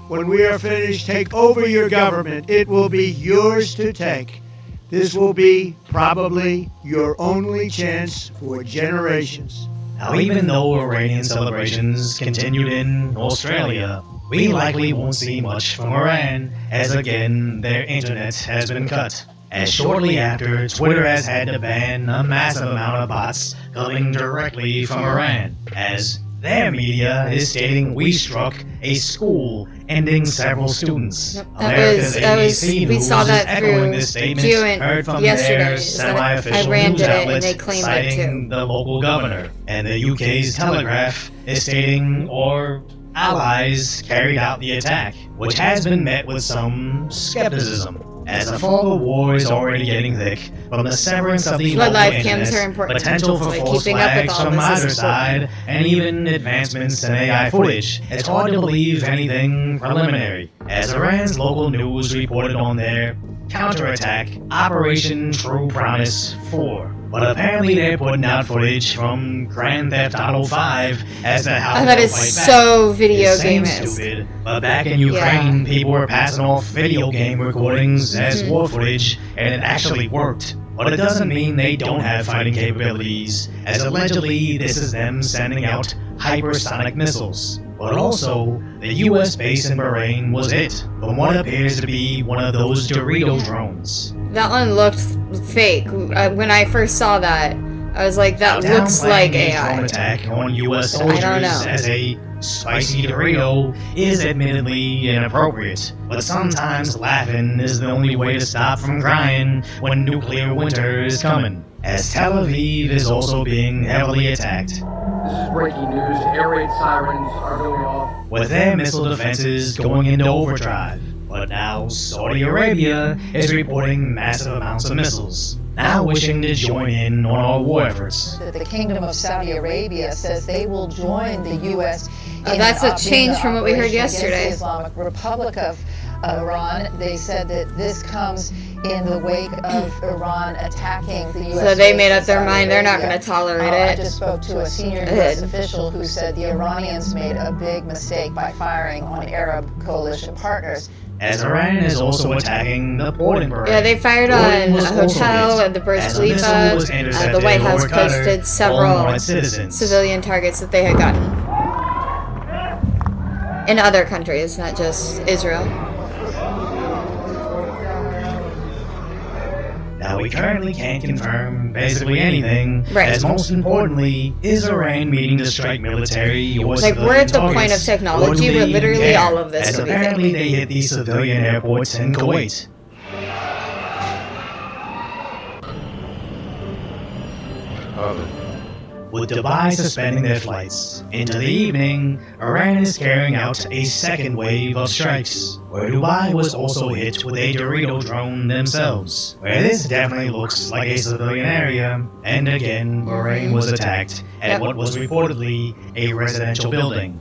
When we are finished, take over your government. It will be yours to take. This will be probably your only chance for generations. Now, even though Iranian celebrations continued in Australia, we likely won't see much from Iran, as again, their internet has been cut. As shortly after, Twitter has had to ban a massive amount of bots coming directly from Iran, as their media is stating we struck a school, ending several students. America's ABC we News saw is that echoing through this statement June heard from yesterday. their Is that semi-official Iran news did it, and outlet they claimed it citing too. the local governor. And the UK's Telegraph is stating our allies carried out the attack, which has been met with some skepticism. as the fog of war is already getting thick from the severance of the But local live cams internet, are important. potential for Like, false keeping up with flags all from this is either important. side, and even advancements in AI footage. It's hard to believe anything preliminary, as Iran's local news reported on their counterattack Operation True Promise 4. But apparently they're putting out footage from Grand Theft Auto 5 as to how Oh, that they'll is fight so back. video It seems game-esque. stupid, but back in Ukraine, people were passing off video game recordings as war footage, and it actually worked. But it doesn't mean they don't have fighting capabilities, as allegedly this is them sending out hypersonic missiles. But also, the US base in Bahrain was it, from what appears to be one of those Dorito drones. That one looked fake. When I first saw that, I was like, that Now, looks like downplaying a drone AI. attack on US I don't soldiers know. as a spicy Dorito is admittedly inappropriate, but sometimes laughing is the only way to stop from crying when nuclear winter is coming, as Tel Aviv is also being heavily attacked. This is breaking news. Air raid sirens are going off. With their missile defenses going into overdrive. But now Saudi Arabia is reporting massive amounts of missiles, now wishing to join in on our war efforts. The Kingdom of Saudi Arabia says they will join the U.S. in That's a being change the from what we heard operation against yesterday. the Islamic Republic of Iran. They said that this comes in the wake of Iran attacking the U.S. So they made base up their in Saudi mind they're not Arabia. going to tolerate I it. just spoke to a senior Good. U.S. official who said the Iranians made a big mistake by firing on Arab coalition partners. As Iran is also attacking the port in Bahrain. Yeah, they fired Bahrain on was a also hotel hit, at the Burj as a missile Khalifa. was The intercepted White House over Qatar posted on several its citizens. civilian targets that they had gotten. In other countries, not just Israel. Now we currently can't confirm basically anything, Right. as most importantly, is Iran meeting to strike military or Like, we're at the point targets, of technology or do where they literally care? all of this as will be apparently fake. they hit these civilian airports in Kuwait. With Dubai suspending their flights, into the evening, Iran is carrying out a second wave of strikes, where Dubai was also hit with a Dorito drone themselves, where this definitely looks like a civilian area, and again, Bahrain was attacked at what was reportedly a residential building.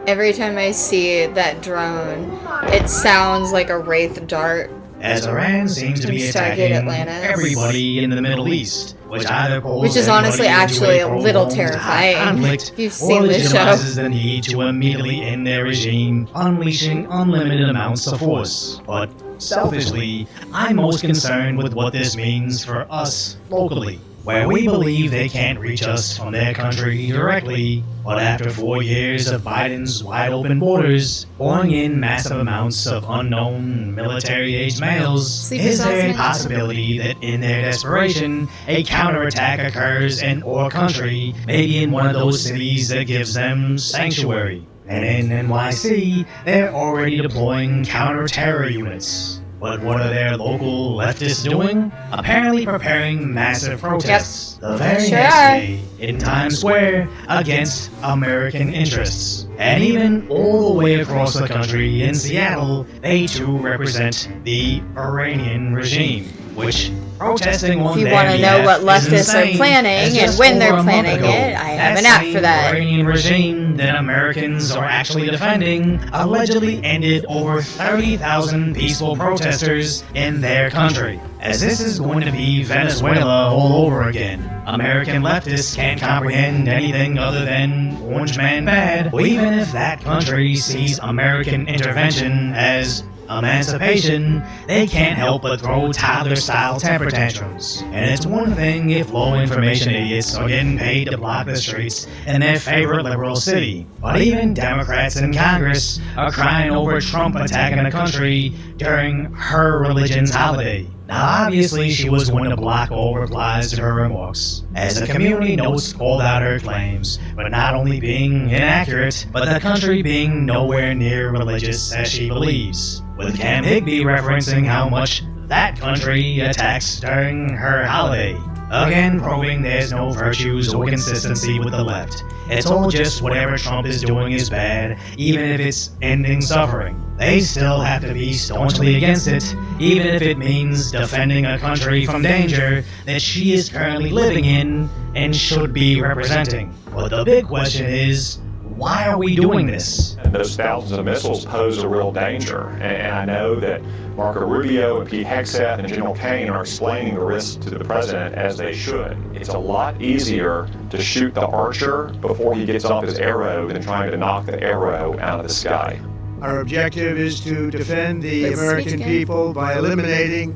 Every time I see that drone, it sounds like a Wraith dart. As Iran seems to be Stargate attacking Atlantis. everybody in the Middle East, which either pulls Which is honestly anybody into actually a little prolonged terrifying. conflict, If you've or seen this show. legitimizes the need to immediately end their regime, unleashing unlimited amounts of force. But selfishly, I'm most concerned with what this means for us locally, where we believe they can't reach us from their country directly, but after 4 years of Biden's wide-open borders, pouring in massive amounts of unknown military-aged males, Sleep is there a assessment. possibility that in their desperation, a counterattack occurs in our country, maybe in one of those cities that gives them sanctuary? And in NYC, they're already deploying counter-terror units. But what are their local leftists doing? Apparently preparing massive protests the very Sure next are. day in Times Square against American interests. And even all the way across the country in Seattle, they too represent the Iranian regime, which protesting on If you their want to know behalf what is leftists are insane, planning as and just when they're over a month planning ago, it, I have that an app same for that. Iranian regime that Americans are actually defending allegedly ended over 30,000 peaceful protesters in their country. As this is going to be Venezuela all over again. American leftists can't comprehend anything other than Orange Man bad, or even if that country sees American intervention as emancipation, they can't help but throw toddler-style temper tantrums. And it's one thing if low-information idiots are getting paid to block the streets in their favorite liberal city, but even Democrats in Congress are crying over Trump attacking the country during her religion's holiday. Now, obviously, she was going to block all replies to her remarks, as the community notes called out her claims, but not only being inaccurate, but the country being nowhere near religious as she believes, with Cam Higby referencing how much that country attacks during her holiday. Again, proving there's no virtues or consistency with the left. It's all just whatever Trump is doing is bad, even if it's ending suffering. They still have to be staunchly against it, even if it means defending a country from danger that she is currently living in and should be representing. But the big question is, why are we doing this? And those thousands of missiles pose a real danger. And I know that Marco Rubio and Pete Hegseth and General Kane are explaining the risks to the president as they should. It's a lot easier to shoot the archer before he gets off his arrow than trying to knock the arrow out of the sky. Our objective is to defend the American people by eliminating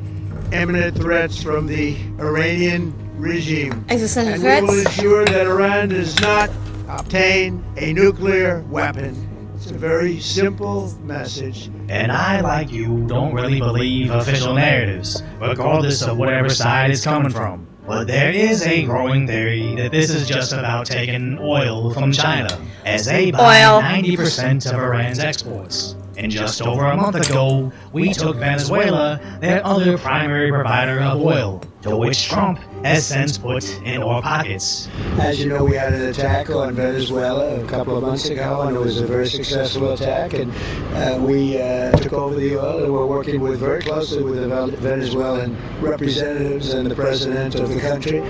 imminent threats from the Iranian regime. Existential And threats? we will ensure that Iran does not obtain a nuclear weapon. It's a very simple message. And I, like you, don't really believe official narratives, regardless of whatever side it's coming from. But there is a growing theory that this is just about taking oil from China, as they buy 90% of Iran's exports. And just over a month ago, we took Venezuela, their other primary provider of oil, to which Trump has since put in our pockets. As you know, we had an attack on Venezuela a couple of months ago, and it was a very successful attack, and we took over the oil, and we're working very closely with the Venezuelan representatives and the president of the country,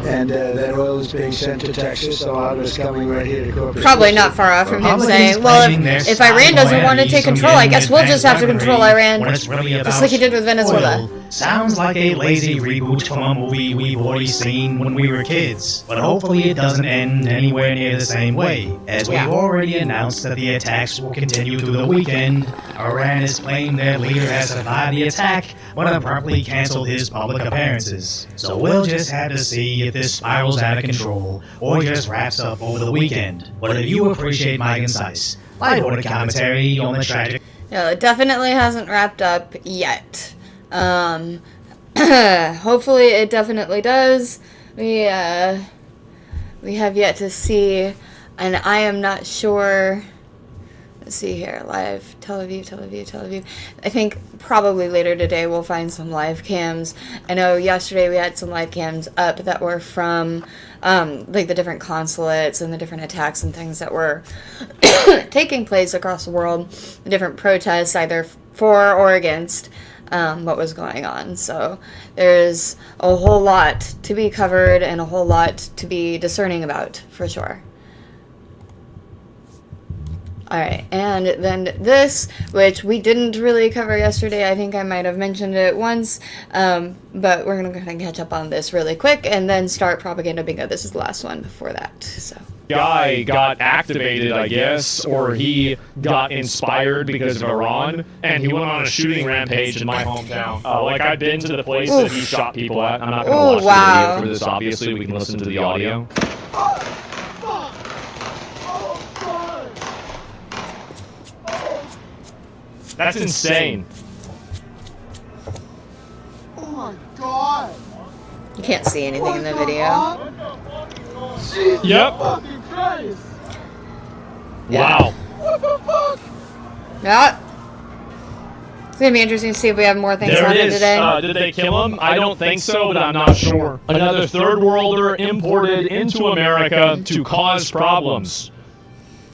and that oil is being sent to Texas. A lot of it's coming right here to Corpus Probably Christi. not far off from him saying, well, if Iran doesn't want to take control, I guess we'll just have to control Iran, just like he did with Venezuela. Sounds like a lazy reboot from a movie we've already seen when we were kids, but hopefully it doesn't end anywhere near the same way. As we've already announced that the attacks will continue through the weekend, Iran has claimed their leader has survived the attack, but abruptly canceled his public appearances. So we'll just have to see if this spirals out of control, or just wraps up over the weekend. But if you appreciate my insights, lighthearted commentary on the tragic... No, it definitely hasn't wrapped up yet. Hopefully it definitely does. We have yet to see, and I am not sure. Let's see here, live, Tel Aviv. I think probably later today we'll find some live cams. I know yesterday we had some live cams up that were from like the different consulates and the different attacks and things that were taking place across the world, the different protests either for or against what was going on. So there's a whole lot to be covered and a whole lot to be discerning about, for sure. Alright, and then this, which we didn't really cover yesterday. I think I might have mentioned it once, but we're going to kind of catch up on this really quick and then start Propaganda Bingo. This is the last one before that, so... Guy got activated, I guess, or he got inspired because of Iran, and he went on a shooting rampage in my hometown. Like, I've been to the place that he shot people at. I'm not going to watch the video for this, obviously. We can listen to the audio. That's insane. Oh my God! You can't see anything in the video. Yep. Wow. What the fuck? Yeah. It's going to be interesting to see if we have more things There on it it is. today. Did they kill him? I don't think so, but I'm not sure. Another third worlder imported into America to cause problems.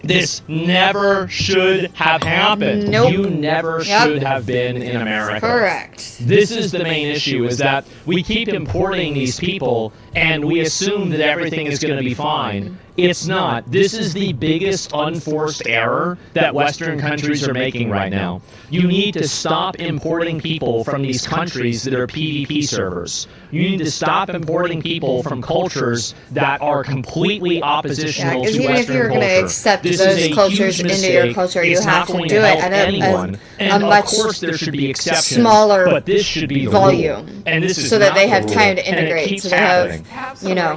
This never should have happened. Nope. You never should have been in America. Correct. This is the main issue, is that we keep importing these people and we assume that everything is going to be fine. It's not. This is the biggest unforced error that Western countries are making right now. You need to stop importing people from these countries that are PvP servers. You need to stop importing people from cultures that are completely oppositional to Western culture. Even if you're going to accept This those is a cultures huge into mistake. your culture, you It's have not to going do to it help at anyone. a And much of course there should be exceptions, smaller but this should be the volume, rule. And this is so that not they the have rule, time to and it integrate, keeps so they happening. have, you know,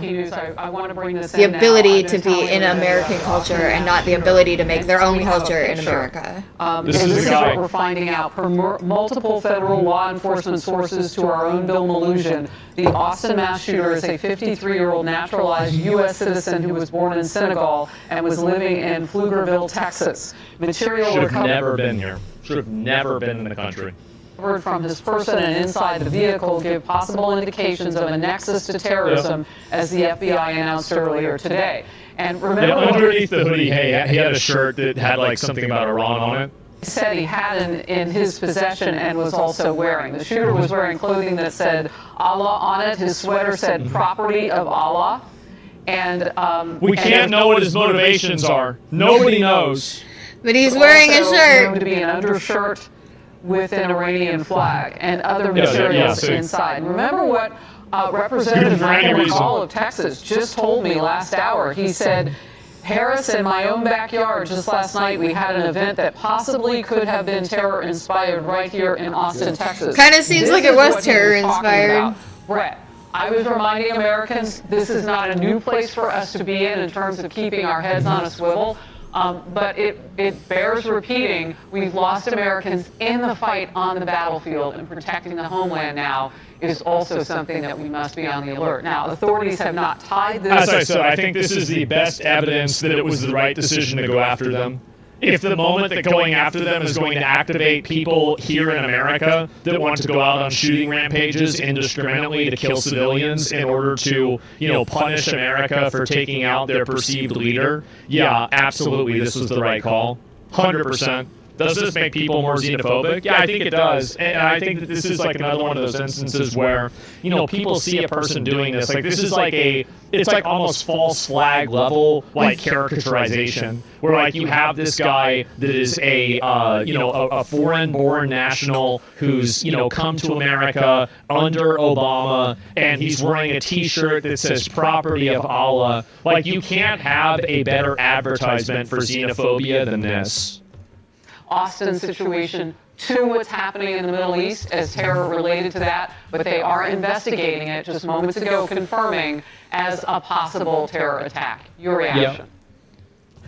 I want to bring this the in now. ability I'm to just be telling in you that, American culture and not the ability to make their own we have a culture in picture. America. This And is this the is guy. what we're finding out. Per multiple federal law enforcement sources to our own Bill Malhusian, the Austin mass shooter is a 53-year-old naturalized U.S. citizen who was born in Senegal and was living in Pflugerville, Texas. Material Should have recovered. never been here. Should have never been in the country. from his person and inside the vehicle give possible indications of a nexus to terrorism, as the FBI announced earlier today. And remember, underneath the hoodie, he had a shirt that had like something about Iran on it. He said he had in his possession and was also wearing. The shooter was wearing clothing that said Allah on it. His sweater said "Property of Allah." And we can't know what his motivations are. Nobody knows. But he's wearing a shirt. Known to be an undershirt with an Iranian flag and other materials inside. Remember what Representative Michael McCall of Texas just told me last hour. He said, Harris, in my own backyard just last night, we had an event that possibly could have been terror-inspired right here in Austin, Texas. Kind of seems like it was terror-inspired. Brett, I was reminding Americans this is not a new place for us to be in terms of keeping our heads on a swivel. But it bears repeating, we've lost Americans in the fight on the battlefield, and protecting the homeland now is also something that we must be on the alert. Now, authorities have not tied this. As I said, I think this is the best evidence that it was the right decision to go after them. If the moment that going after them is going to activate people here in America that want to go out on shooting rampages indiscriminately to kill civilians in order to, punish America for taking out their perceived leader, yeah, absolutely, this was the right call. 100%. Does this make people more xenophobic? Yeah, I think it does. And I think that this is like another one of those instances where, people see a person doing this. Like, this is like it's like almost false flag level, like, caricaturization, where, like, you have this guy that is a foreign-born national who's, come to America under Obama, and he's wearing a T-shirt that says "Property of Allah." Like, you can't have a better advertisement for xenophobia than this. Austin situation to what's happening in the Middle East as terror related to that, but they are investigating it just moments ago, confirming as a possible terror attack. Your reaction?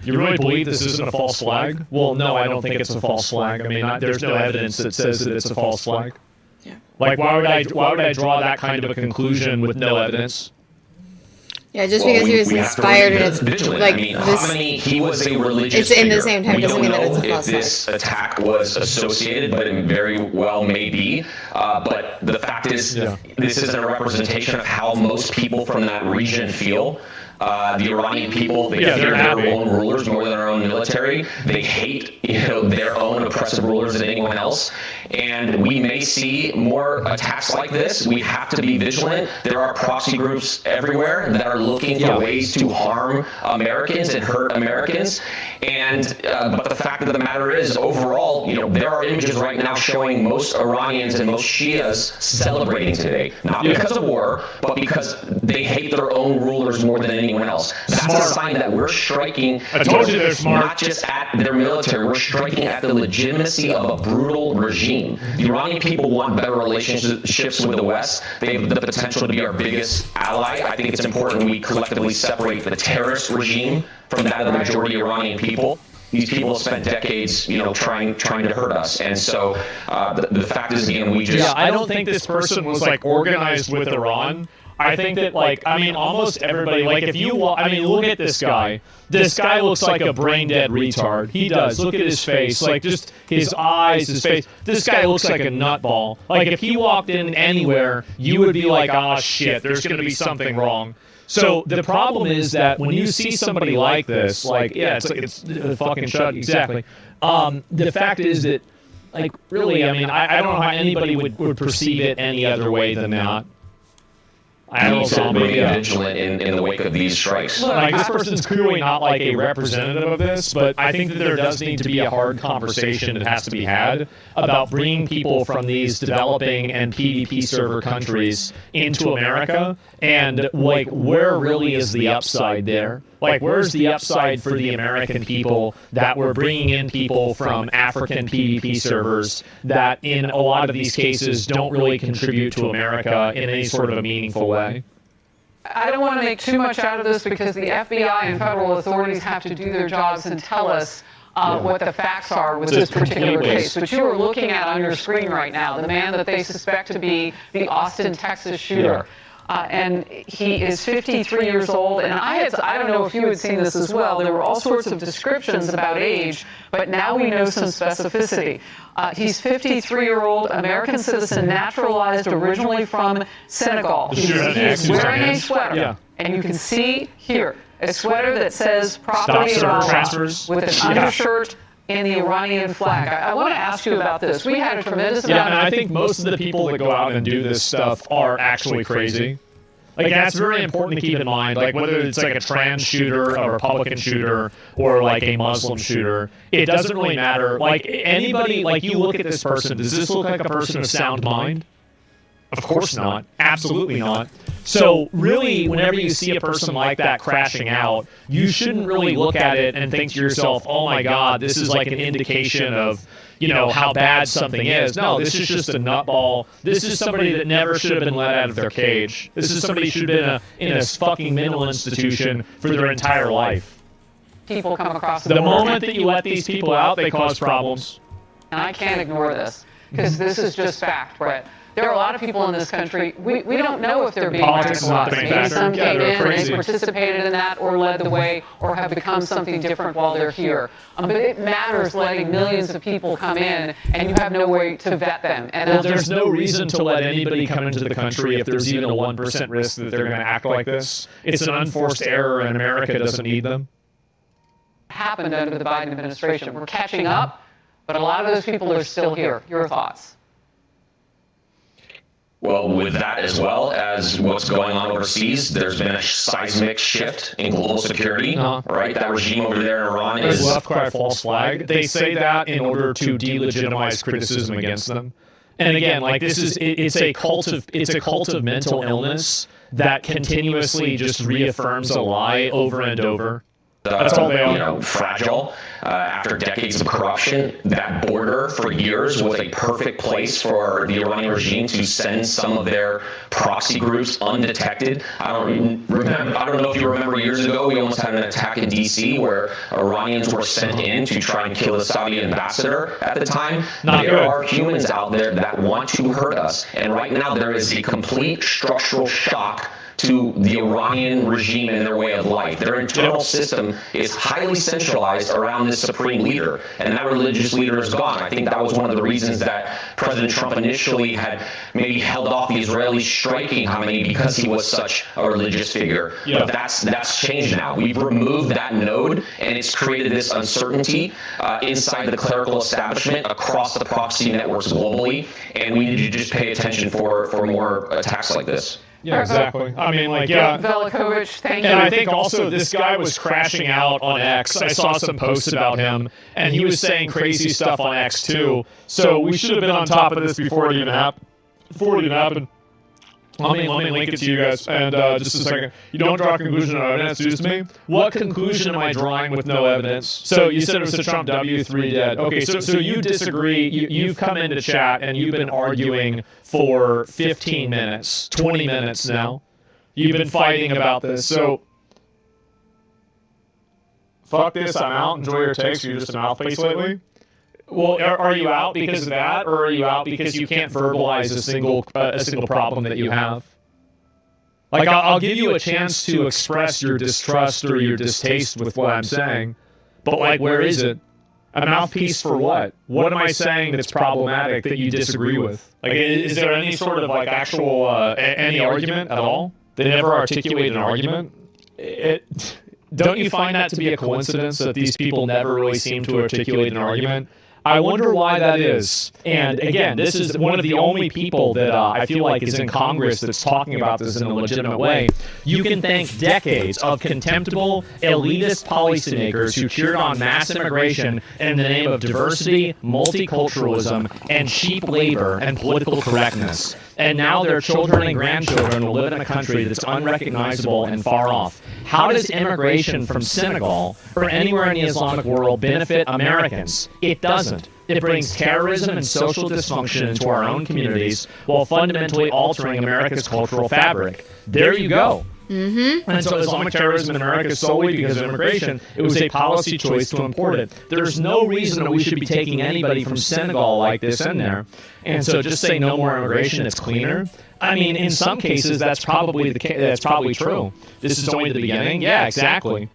You really believe this isn't a false flag? Well, no, I don't think it's a false flag. I mean, there's no evidence that says that it's a false flag. Yeah. Like, why would I draw that kind of a conclusion with no evidence? Yeah, just because he was inspired and it's vigilant. like I mean, this. He was a religious It's in the figure. same time, we doesn't don't mean that know it's a if false this attack was associated, but it very well may be. But the fact is, this isn't a representation of how most people from that region feel. The Iranian people, they fear their own rulers more than their own military. They hate, their own oppressive rulers than anyone else. And we may see more attacks like this. We have to be vigilant. There are proxy groups everywhere that are looking for ways to harm Americans and hurt Americans. And but the fact of the matter is, overall, there are images right now showing most Iranians and most Shias celebrating today, not because of war, but because they hate their own rulers more than anyone else. That's a sign that we're striking not just at their military, we're striking at the legitimacy of a brutal regime. The Iranian people want better relationships with the West. They have the potential to be our biggest ally. I think it's important we collectively separate the terrorist regime from that of the majority Iranian people. These people have spent decades, trying to hurt us, and so the fact is, again, we just. Yeah, I don't think this person was like organized with Iran. I think that, almost everybody, if you, look at this guy. This guy looks like a brain-dead retard. He does. Look at his face. Just his eyes, his face. This guy looks like a nutball. If he walked in anywhere, you would be like, ah, shit, there's going to be something wrong. So the problem is that when you see somebody like this, it's fucking shut, exactly. The fact is that, really, I don't know how anybody would perceive it any other way than that. I need to remain vigilant in the wake of these strikes. This person's clearly not a representative of this, but I think that there does need to be a hard conversation that has to be had about bringing people from these developing and PvP server countries into America, and where really is the upside there? Where's the upside for the American people that we're bringing in people from African PvP servers that in a lot of these cases don't really contribute to America in any sort of a meaningful way? I don't want to make too much out of this because the FBI and federal authorities have to do their jobs and tell us what the facts are with this particular case. But you are looking at on your screen right now the man that they suspect to be the Austin, Texas shooter. and he is 53 years old. And I don't know if you had seen this as well. There were all sorts of descriptions about age, but now we know some specificity. He's 53-year-old American citizen, naturalized originally from Senegal. He is wearing a sweater, and you can see here a sweater that says "Property of Allah" with an undershirt in the Iranian flag. I want to ask you about this. We had a tremendous amount of... and I think most of the people that go out and do this stuff are actually crazy. Like, that's very important to keep in mind. Like, whether it's like a trans shooter, a Republican shooter, or like a Muslim shooter, it doesn't really matter. Like, anybody, like, you look at this person, does this look like a person of sound mind? Of course not. Absolutely not. So really, whenever you see a person like that crashing out, you shouldn't really look at it and think to yourself, oh my God, this is like an indication of, you know, how bad something is. No, this is just a nutball. This is somebody that never should have been let out of their cage. This is somebody who should have been in a fucking mental institution for their entire life. People come across the moment that you let these people out, they cause problems. And I can't ignore this, because this is just fact, Brett. There are a lot of people in this country, we don't know if they're being radicalized. Maybe some came in and they participated in that or led the way or have become something different while they're here. But it matters letting millions of people come in and you have no way to vet them. And well, there's no reason to let anybody come into the country if there's even a 1% risk that they're going to act like this. It's an unforced error and America doesn't need them. Happened under the Biden administration. We're catching up, but a lot of those people are still here. Your thoughts? Well, with that as well as what's going on overseas, there's been a seismic shift in global security, right? That regime over there in Iran is... left cry false flag. They say that in order to delegitimize criticism against them. And again, like, this is, it's a cult of mental illness that continuously just reaffirms a lie over and over. That's all they are. You know, fragile. After decades of corruption, that border for years was a perfect place for the Iranian regime to send some of their proxy groups undetected. I don't know if you remember years ago, we almost had an attack in D.C. where Iranians were sent in to try and kill the Saudi ambassador at the time. There are humans out there that want to hurt us. And right now there is a complete structural shock to the Iranian regime and their way of life. Their internal system is highly centralized around this supreme leader, and that religious leader is gone. I think that was one of the reasons that President Trump initially had maybe held off the Israelis striking Khamenei because he was such a religious figure. But that's changed now. We've removed that node, and it's created this uncertainty inside the clerical establishment across the proxy networks globally, and we need to just pay attention for more attacks like this. Yeah, exactly. I mean, like, yeah. Velikovich, thank you. And I think also this guy was crashing out on X. I saw some posts about him, and he was saying crazy stuff on X too. So we should have been on top of this before it even happened. Let me link it to you guys. And just a second. You don't draw a conclusion on evidence. Excuse me. What conclusion am I drawing with no evidence? So you said it was a Trump W3 dead. Okay, so you disagree. You've come into chat and you've been arguing for 15 minutes, 20 minutes now. You've been fighting about this. So fuck this. I'm out. Enjoy your takes. You're just a mouthpiece lately. Well, are you out because of that, or are you out because you can't verbalize a single problem that you have? Like, I'll give you a chance to express your distrust or your distaste with what I'm saying, but, like, where is it? A mouthpiece for what? What am I saying that's problematic that you disagree with? Like, is there any sort of, like, actual, any argument at all? They never articulate an argument? Don't you find that to be a coincidence that these people never really seem to articulate an argument? I wonder why that is. And again, this is one of the only people that I feel like is in Congress that's talking about this in a legitimate way. You can thank decades of contemptible, elitist policymakers who cheered on mass immigration in the name of diversity, multiculturalism, and cheap labor and political correctness. And now their children and grandchildren will live in a country that's unrecognizable and far off. How does immigration from Senegal or anywhere in the Islamic world benefit Americans? It doesn't. It brings terrorism and social dysfunction into our own communities while fundamentally altering America's cultural fabric. There you go. Mm-hmm. And so Islamic terrorism in America is solely because of immigration. It was a policy choice to import it. There's no reason that we should be taking anybody from Senegal like this in there. And so just say no more immigration, it's cleaner. I mean, in some cases, that's probably that's probably true. This is only the beginning. Yeah, exactly.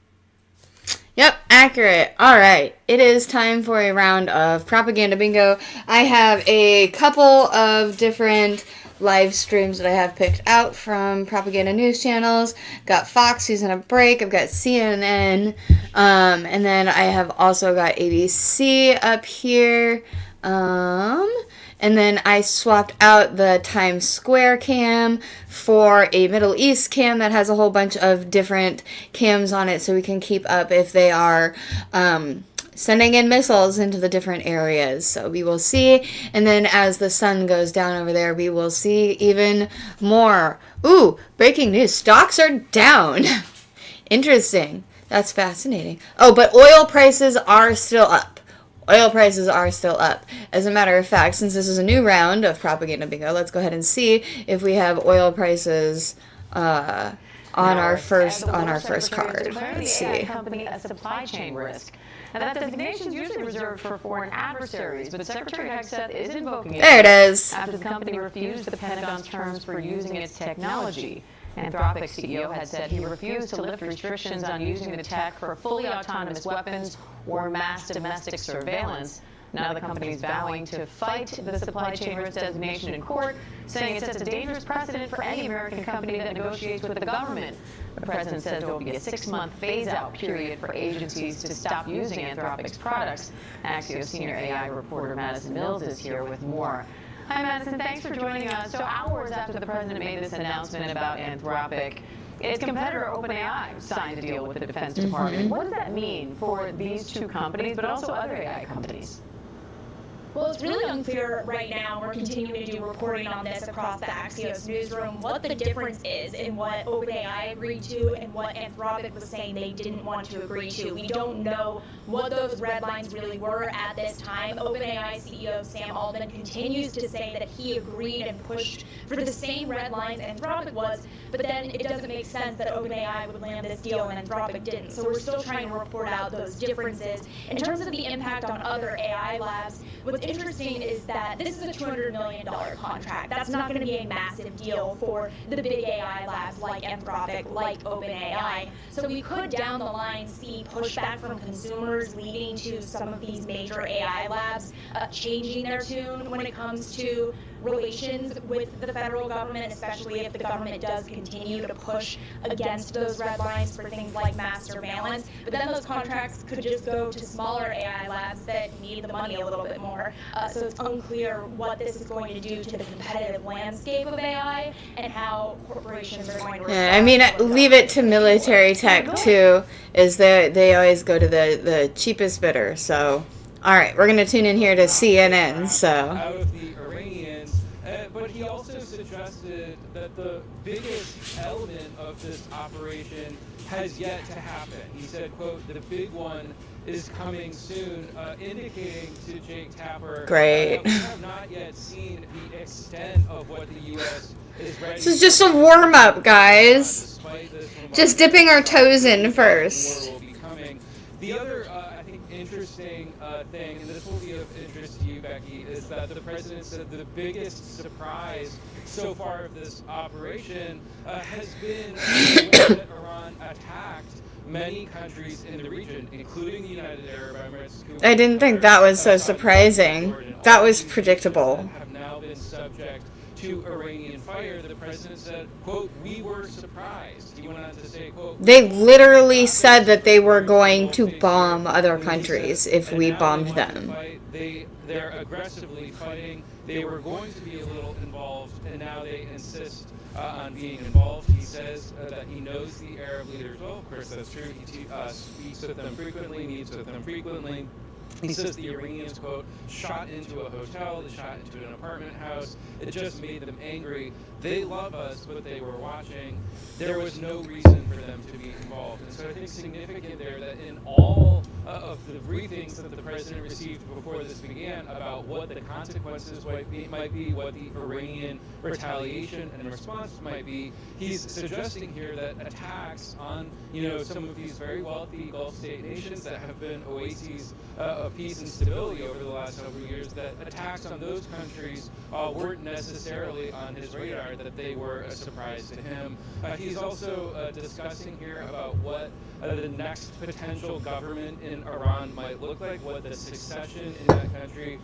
Yep, accurate. All right, it is time for a round of Propaganda Bingo. I have a couple of different live streams that I have picked out from propaganda news channels. Got Fox using a break. I've got CNN, and then I have also got ABC up here. And then I swapped out the Times Square cam for a Middle East cam that has a whole bunch of different cams on it so we can keep up if they are sending in missiles into the different areas. So we will see. And then as the sun goes down over there, we will see even more. Ooh, breaking news. Stocks are down. Interesting. That's fascinating. Oh, but oil prices are still up. Oil prices are still up. As a matter of fact, since this is a new round of Propaganda Bingo, let's go ahead and see if we have oil prices on our first card. Let's see. Company a supply chain risk. Now, that designation is usually reserved for foreign adversaries, but Secretary Hegseth is invoking it. There it is. After the company refused the Pentagon's terms for using its technology. Anthropic's CEO had said he refused to lift restrictions on using the tech for fully autonomous weapons or mass domestic surveillance. Now the company is vowing to fight the supply chain risk designation in court, saying it sets a dangerous precedent for any American company that negotiates with the government. The president says there will be a 6-month phase-out period for agencies to stop using Anthropic's products. Axios senior AI reporter Madison Mills is here with more. Hi, Madison. Thanks for joining us. So hours after the president made this announcement about Anthropic, its competitor OpenAI signed a deal with the Defense Department. What does that mean for these two companies, but also other AI companies? Well, it's really unclear right now. We're continuing to do reporting on this across the Axios newsroom, what the difference is in what OpenAI agreed to and what Anthropic was saying they didn't want to agree to. We don't know what those red lines really were at this time. OpenAI CEO Sam Altman continues to say that he agreed and pushed for the same red lines Anthropic was, but then it doesn't make sense that OpenAI would land this deal and Anthropic didn't. So we're still trying to report out those differences. In terms of the impact on other AI labs, what's interesting is that this is a $200 million contract. That's not going to be a massive deal for the big AI labs like Anthropic, like OpenAI. So we could down the line see pushback from consumers leading to some of these major AI labs changing their tune when it comes to relations with the federal government, especially if the government does continue to push against those red lines for things like mass surveillance. But then those contracts could just go to smaller AI labs that need the money a little bit more. So it's unclear what this is going to do to the competitive landscape of AI and how corporations are going to respond. Yeah, I mean, leave it to military tech too, is they always go to the cheapest bidder. So, all right, we're gonna tune in here to CNN. So. But he also suggested that the biggest element of this operation has yet to happen. He said, quote, the big one is coming soon, indicating to Jake Tapper that we have not yet seen the extent of what the U.S. is ready. This is just a warm-up, guys. Just dipping our toes in first. The other, I think, interesting thing, and this will be of interest to you, Becky, is that the president said the biggest surprise so far of this operation has been the way that Iran attacked many countries in the region, including the United Arab Emirates. I didn't think that was so surprising. That was predictable. Have now been subject to Iranian fire. The president said, quote, we were surprised. He went on to say, quote, they literally said that they were going to bomb other countries if we bombed them. They're aggressively fighting. They were going to be a little involved, and now they insist on being involved. He says that he knows the Arab leaders well. Of course, that's true. He speaks with them frequently, meets with them frequently. He says the Iranians, quote, shot into a hotel, they shot into an apartment house. It just made them angry. They love us, but they were watching. There was no reason for them to be involved. And so I think significant there that in all of the briefings that the president received before this began about what the consequences might be, what the Iranian retaliation and response might be, he's suggesting here that attacks on, some of these very wealthy Gulf state nations that have been oases of peace and stability over the last several years, that attacks on those countries weren't necessarily on his radar, that they were a surprise to him. He's also discussing here about what the next potential government in Iran might look like, what the succession in that country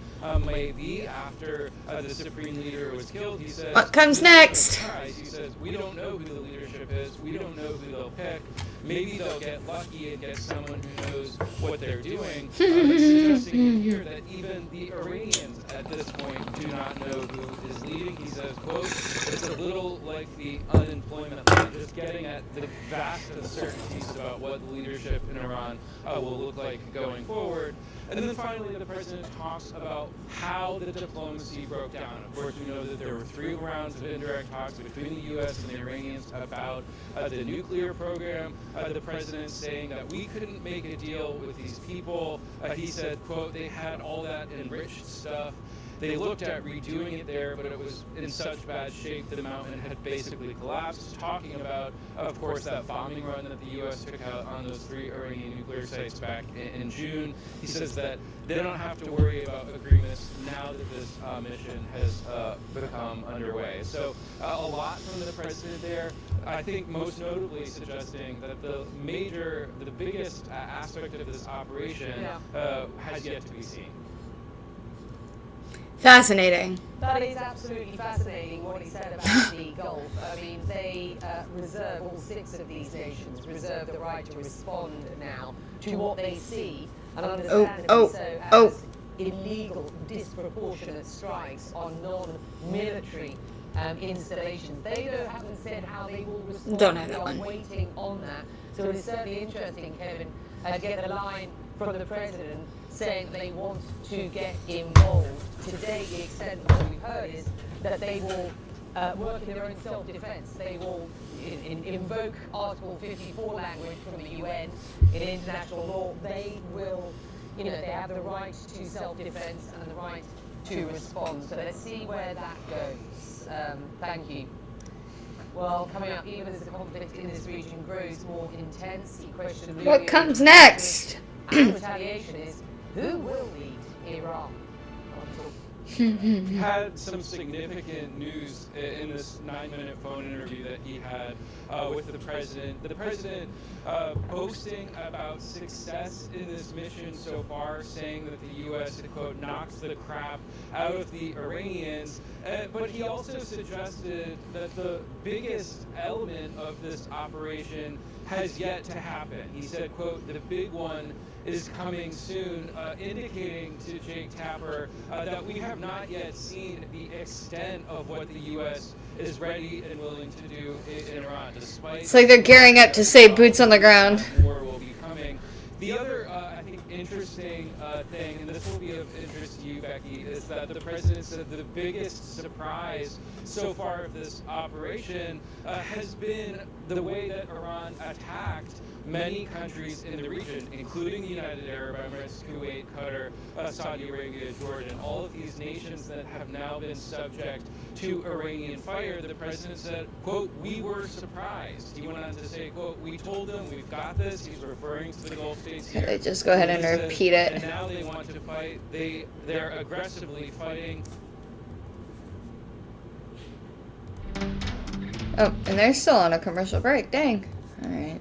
may be after the supreme leader was killed. He says, what comes next? He says, we don't know who the leadership is, we don't know who they'll pick. Maybe they'll get lucky and get someone who knows what they're doing. But suggesting here that even the Iranians at this point do not know who is leading. He says, quote, it's a little like the unemployment line, just getting at the vast uncertainties about what the leadership in Iran will look like going forward. And then finally, the president talks about how the diplomacy broke down. Of course, we know that there were 3 rounds of indirect talks between the U.S. and the Iranians about the nuclear program. The president saying that we couldn't make a deal with these people. He said, quote, they had all that enriched stuff. They looked at redoing it there, but it was in such bad shape that the mountain had basically collapsed. Talking about, of course, that bombing run that the U.S. took out on those 3 Iranian nuclear sites back in June. He says that they don't have to worry about agreements now that this mission has become underway. So a lot from the president there. I think most notably suggesting that the biggest aspect of this operation has yet to be seen. Fascinating. That is absolutely fascinating what he said about the Gulf. I mean, they reserve, all 6 of these nations reserve the right to respond now to what they see, and understandably so, as illegal, disproportionate strikes on non-military installations. They haven't said how they will respond. Don't have we that are one. waiting on that. So it is certainly interesting, Kevin, to get a line from the president saying they want to get involved. Today, the extent of what we've heard is that they will work in their own self-defense. They will invoke Article 54 language from the UN in international law. They will, they have the right to self-defense and the right to respond. So let's see where that goes. Thank you. Well, coming up, even as the conflict in this region grows more intense, he questioned what comes next? And retaliation is, who will lead Iran? Had some significant news in this 9-minute phone interview that he had with the president. The president boasting about success in this mission so far, saying that the U.S. had, quote, knocked the crap out of the Iranians. But he also suggested that the biggest element of this operation has yet to happen. He said, quote, the big one is coming soon, indicating to Jake Tapper that we have not yet seen the extent of what the U.S. is ready and willing to do in Iran, despite... It's like they're gearing up to say boots on the ground. War will be coming. The other, I think, interesting thing, and this will be of interest to you, Becky, is that the president said the biggest surprise so far of this operation has been the way that Iran attacked many countries in the region, including the United Arab Emirates, Kuwait, Qatar, Saudi Arabia, Jordan, all of these nations that have now been subject to Iranian fire. The president said, quote, we were surprised. He went on to say, quote, we told them we've got this. He's referring to the Gulf states here. They just go ahead and repeat it. And now they want to fight. They're aggressively fighting. Oh, and they're still on a commercial break. Dang. All right.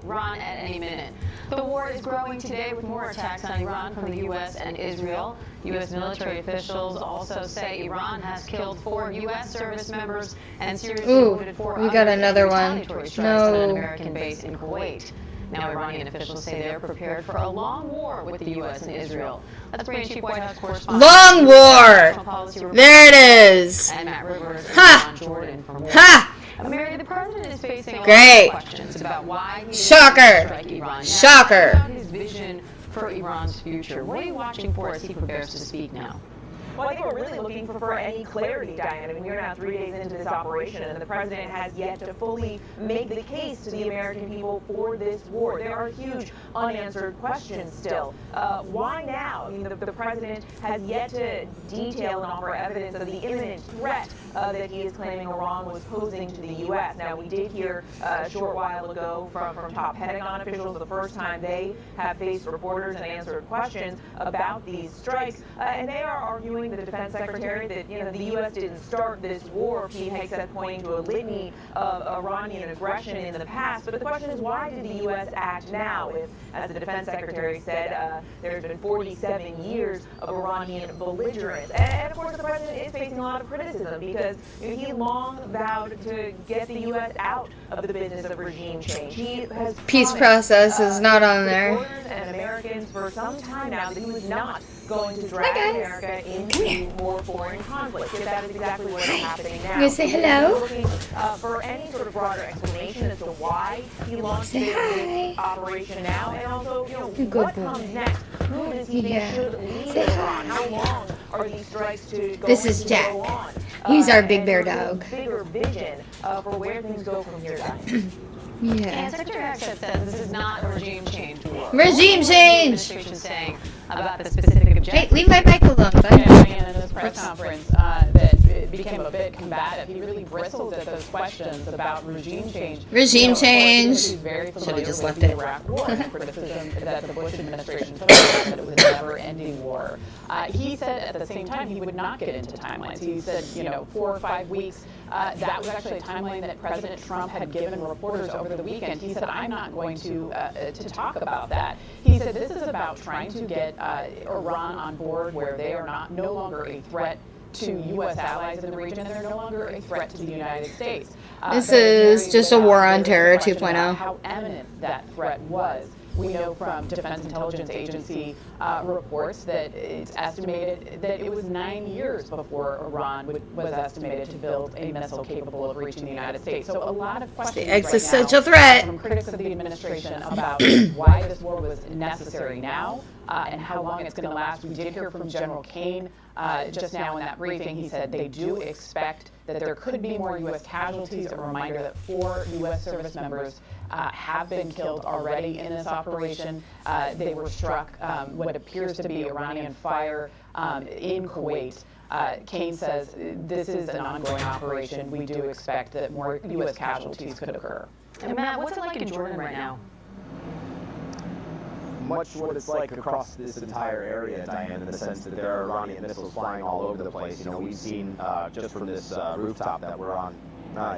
Iran at any minute. The war is growing today with more attacks on Iran from the U.S. and Israel. U.S. military officials also say Iran has killed 4 U.S. service members and seriously wounded 4 we got another one. strikes on an American base in Kuwait. Now Iranian officials say they're prepared for a long war with the U.S. and Israel. Let's bring in Chief White House correspondent. Long war! There it is! And Matt Rivers Ha! and Jordan from war. Ha! Mary, the president is facing a Great. lot of questions about why he Shocker. didn't strike Iran. Shocker. About his vision for Iran's future. What are you watching for as he prepares to speak now? Well, I think we're really looking for any clarity, Diane. I mean, we're now 3 days into this operation, and the president has yet to fully make the case to the American people for this war. There are huge unanswered questions still. Why now? I mean, the president has yet to detail and offer evidence of the imminent threat that he is claiming Iran was posing to the U.S. Now, we did hear a short while ago from top Pentagon officials the first time they have faced reporters and answered questions about these strikes, and they are arguing, the defense secretary, that the U.S. didn't start this war. Pete Hegseth pointing to a litany of Iranian aggression in the past. But the question is, why did the U.S. act now? If, as the defense secretary said, there's been 47 years of Iranian belligerence. And of course, the president is facing a lot of criticism because he long vowed to get the U.S. out of the business of regime change. He has Peace promised, process is not on there. supporters and Americans for some time now that he was not going to drag America into more foreign conflict. If that is exactly what is happening now. You say hello? We're looking for any sort of broader explanation as to why he launched this operation now, and also, what comes next? Who does he think should lead Iran? How long are these strikes to go This is to Jack. go on? He's our big And bear sort of dog. Bigger vision for where things go from here, Diane. Yeah. And Secretary Hegseth says this is not a regime change war. Regime What was the change! administration saying about the specific objectives? Hey, leave my mic alone, bud. In this press conference that it became a bit combative. He really bristled at those questions about regime change. Regime change. He's very familiar Should've just with left the it. Iraq War and criticism that the Bush administration put on it, that it was a never-ending war. He said at the same time he would not get into timelines. He said, 4 or 5 weeks. That was actually a timeline that President Trump had given reporters over the weekend. He said, I'm not going to talk about that. He said, this is about trying to get Iran on board where they are no longer a threat to U.S. allies in the region, and they're no longer a threat to the United States. This is just a war on terror 2.0. How imminent that threat was. We know from Defense Intelligence Agency reports that it's estimated that it was 9 years before Iran was estimated to build a missile capable of reaching the United States. So a lot of questions The existential right now threat. from critics of the administration about why this war was necessary now and how long it's going to last. We did hear from General Kane just now in that briefing. He said they do expect that there could be more U.S. casualties. A reminder that 4 U.S. service members have been killed already in this operation. They were struck what appears to be Iranian fire in Kuwait. Kane says this is an ongoing operation. We do expect that more U.S. casualties could occur. And Matt, what's it like in Jordan right now? Much what it's like across this entire area, Diane, in the sense that there are Iranian missiles flying all over the place. We've seen just from this rooftop that we're on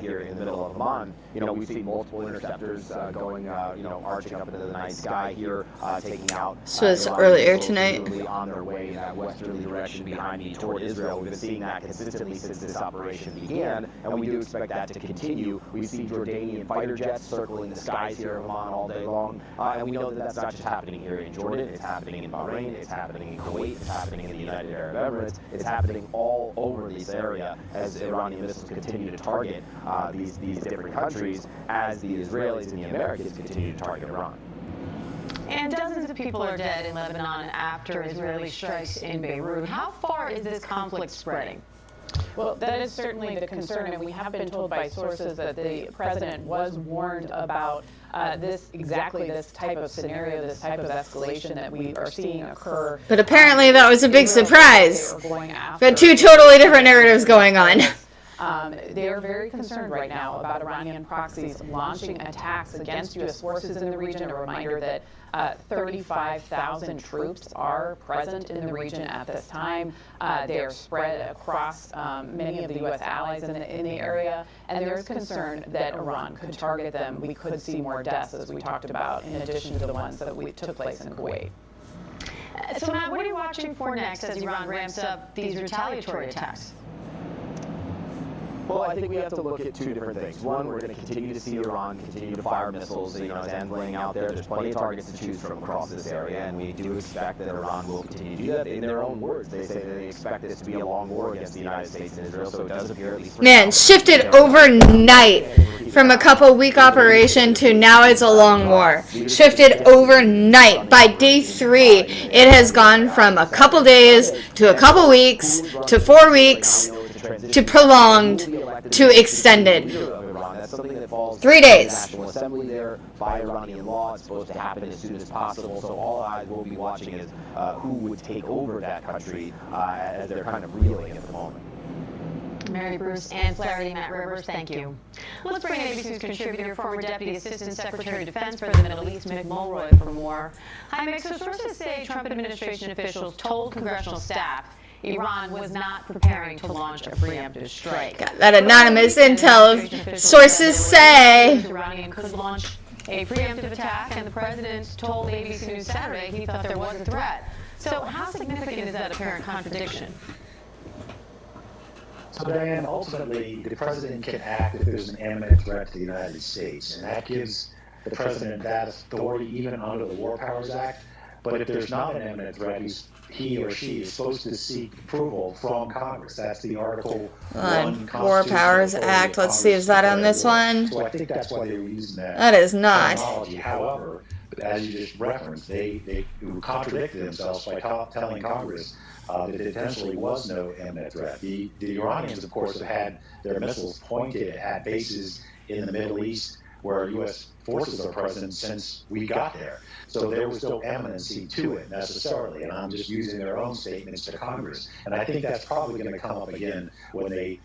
here in the middle of Amman, we've seen multiple interceptors going, arching up into the night sky here, taking out. This was Iranian earlier missiles tonight. literally on their way in that westerly direction behind me toward Israel. We've been seeing that consistently since this operation began, and we do expect that to continue. We see Jordanian fighter jets circling the skies here of Amman all day long, and we know that that's not just happening here in Jordan. It's happening in Bahrain. It's happening in Kuwait. It's happening in the United Arab Emirates. It's happening all over this area as Iranian missiles continue to target these different countries, as the Israelis and the Americans continue to target Iran. And dozens of people are dead in Lebanon after Israeli strikes in Beirut. How far is this conflict spreading? Well, that is certainly the concern, and we have been told by sources that the president was warned about exactly this type of scenario, this type of escalation that we are seeing occur. But apparently that was a big surprise. Got 2 totally different narratives going on. They are very concerned right now about Iranian proxies launching attacks against U.S. forces in the region. A reminder that 35,000 troops are present in the region at this time. They are spread across many of the U.S. allies in the area, and there is concern that Iran could target them. We could see more deaths, as we talked about, in addition to the ones that took place in Kuwait. So, Matt, what are you watching? watching for next as Iran ramps up these retaliatory attacks? Well, I think we have to look at two different things. One, we're going to continue to see Iran continue to fire missiles. You know, as Anne's laying out there, there's plenty of targets to choose from across this area, and we do expect that Iran will continue to do that. In their own words, they say that they expect this to be a long war against the United States and Israel, so it does appear at least... Man, shifted overnight from a couple week operation to now it's a long war. Shifted overnight. By day 3, it has gone from a couple days to a couple weeks to 4 weeks to prolonged to extended. 3 days. National Assembly there by Iranian law. It's supposed to happen as soon as possible. So all eyes will be watching is who would take over that country as they're kind of reeling at the moment. Mary Bruce, Ann Flaherty, Matt Rivers, thank you. Let's bring ABC's contributor, former Deputy Assistant Secretary of Defense for the Middle East, Mick Mulroy, for more. Hi, Mick. So sources say Trump administration officials told congressional staff Iran was not preparing to launch a preemptive strike. Got that anonymous intel. Sources say Iranian could launch a preemptive attack, and the president told ABC News Saturday he thought there was a threat. So how significant is that apparent contradiction? So, Diane, ultimately, the president can act if there's an imminent threat to the United States, and that gives the president that authority even under the War Powers Act. But if there's not an imminent threat, he or she is supposed to seek approval from Congress. That's the Article 1 War Powers Act. Let's see, is that on this one? So I think that's why they were using that. That is not. Terminology. However, as you just referenced, they contradicted themselves by telling Congress that there potentially was no imminent threat. The Iranians, of course, have had their missiles pointed at bases in the Middle East where U.S. forces are present since we got there. So there was no imminency to it necessarily, and I'm just using their own statements to Congress. And I think that's probably going to come up again when they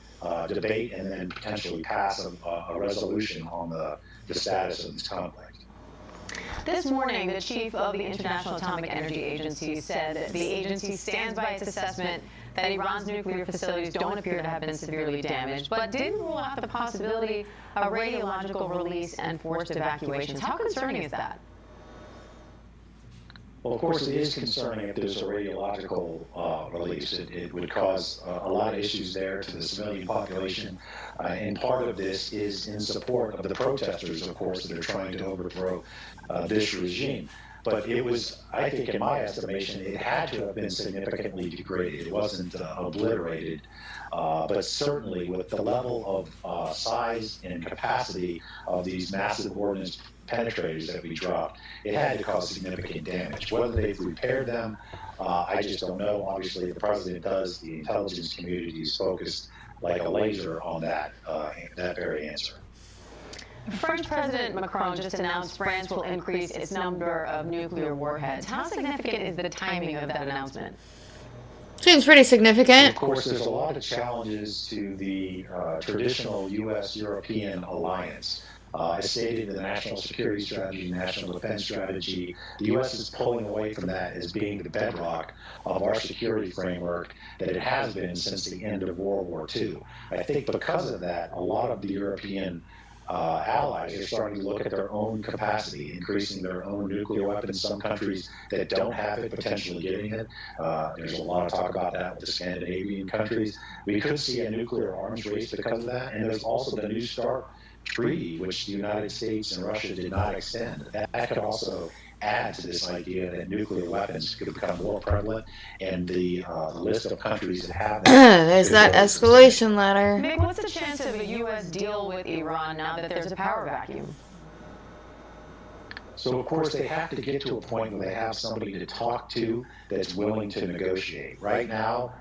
debate and then potentially pass a resolution on the status of this conflict. This morning, the chief of the International Atomic Energy Agency said the agency stands by its assessment that Iran's nuclear facilities don't appear to have been severely damaged, but didn't rule out the possibility of radiological release and forced evacuations. How concerning is that? Well, of course, it is concerning if there's a radiological release. It would cause a lot of issues there to the civilian population. And part of this is in support of the protesters, of course, that are trying to overthrow this regime. But it was, I think, in my estimation, it had to have been significantly degraded. It wasn't obliterated. But certainly with the level of size and capacity of these massive ordnance penetrators that we dropped, it had to cause significant damage. Whether they've repaired them, I just don't know. Obviously, the president does. The intelligence community is focused like a laser on that very answer. French President Macron just announced France will increase its number of nuclear warheads. How significant is the timing of that announcement? Seems pretty significant. Of course, there's a lot of challenges to the traditional U.S.-European alliance. As stated in the National Security Strategy, National Defense Strategy, the U.S. is pulling away from that as being the bedrock of our security framework that it has been since the end of World War II. I think because of that, a lot of the European allies are starting to look at their own capacity, increasing their own nuclear weapons. Some countries that don't have it potentially getting it. There's a lot of talk about that with the Scandinavian countries. We could see a nuclear arms race because of that, and there's also the New START treaty, which the United States and Russia did not extend. That could also add to this idea that nuclear weapons could become more prevalent, and the list of countries that have them. There's that escalation ladder. Mick, what's the chance of a U.S. deal with Iran now that there's a power vacuum? So, of course, they have to get to a point where they have somebody to talk to that's willing to negotiate. Right now,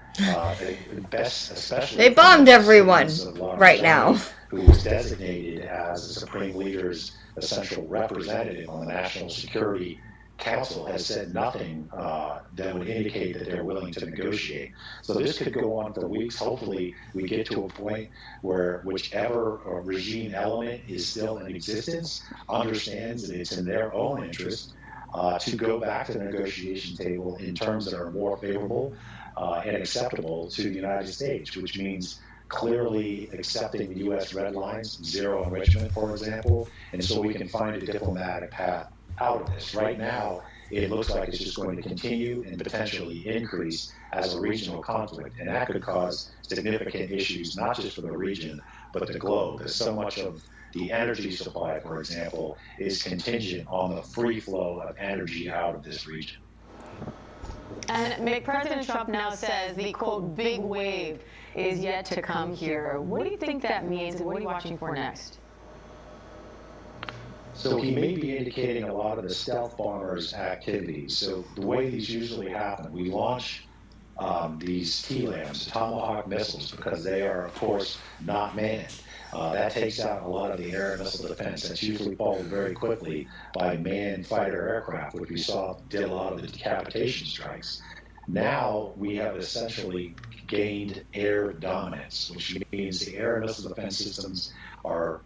especially they bombed everyone right now. Who was designated as the Supreme Leader's essential representative on the National Security Council, has said nothing that would indicate that they're willing to negotiate. So this could go on for weeks. Hopefully we get to a point where whichever regime element is still in existence understands that it's in their own interest to go back to the negotiation table in terms that are more favorable and acceptable to the United States, which means clearly accepting the U.S. red lines, zero enrichment, for example, and so we can find a diplomatic path out of this. Right now, it looks like it's just going to continue and potentially increase as a regional conflict. And that could cause significant issues, not just for the region, but the globe. There's so much of the energy supply, for example, is contingent on the free flow of energy out of this region. And President Trump now says the, quote, big wave is yet to come here. What do you think that means, and what are you watching for next? So he may be indicating a lot of the stealth bombers' activities. So the way these usually happen, we launch these TLAMs, Tomahawk missiles, because they are, of course, not manned. That takes out a lot of the air and missile defense. That's usually followed very quickly by manned fighter aircraft, which we saw did a lot of the decapitation strikes. Now we have essentially gained air dominance, which means the air and missile defense systems are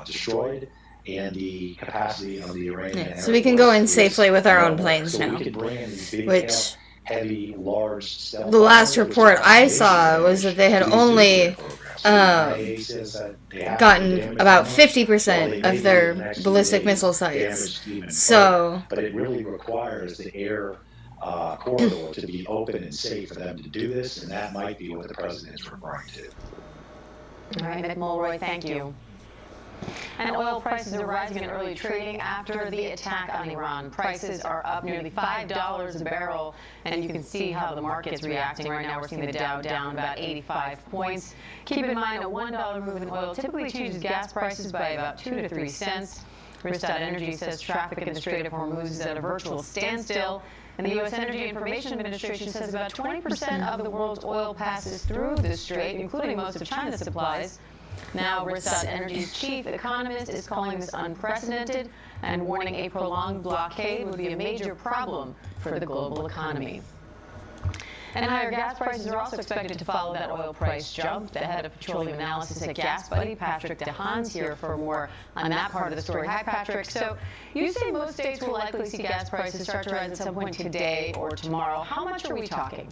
destroyed, and the capacity of the Iranian Air So we can go in Force safely with our own low. planes So now. we could bring in these big, Which, heavy, large stealth the last bombers, which report cause I major saw was that they had damage to these only nuclear programs. So the IAEA says that they have to gotten damage about them. 50% Well, of their the next ballistic few days missile damaged sites. even So, further. But it really requires the air corridor to be open and safe for them to do this, and that might be what the president is referring to. All right, Mick Mulroy, thank you. And oil prices are rising in early trading after the attack on Iran. Prices are up nearly $5 a barrel, and you can see how the market's reacting right now. We're seeing the Dow down about 85 points. Keep in mind, a $1 move in oil typically changes gas prices by about 2 to 3 cents. Rystad Energy says traffic in the Strait of Hormuz is at a virtual standstill. And the U.S. Energy Information Administration says about 20% of the world's oil passes through the strait, including most of China's supplies. Now, Rystad Energy's chief economist is calling this unprecedented and warning a prolonged blockade would be a major problem for the global economy. And higher gas prices are also expected to follow that oil price jump. The head of petroleum analysis at Gas Buddy, Patrick DeHaan's here for more on that part of the story. Hi, Patrick. So you say most states will likely see gas prices start to rise at some point today or tomorrow. How much are we talking?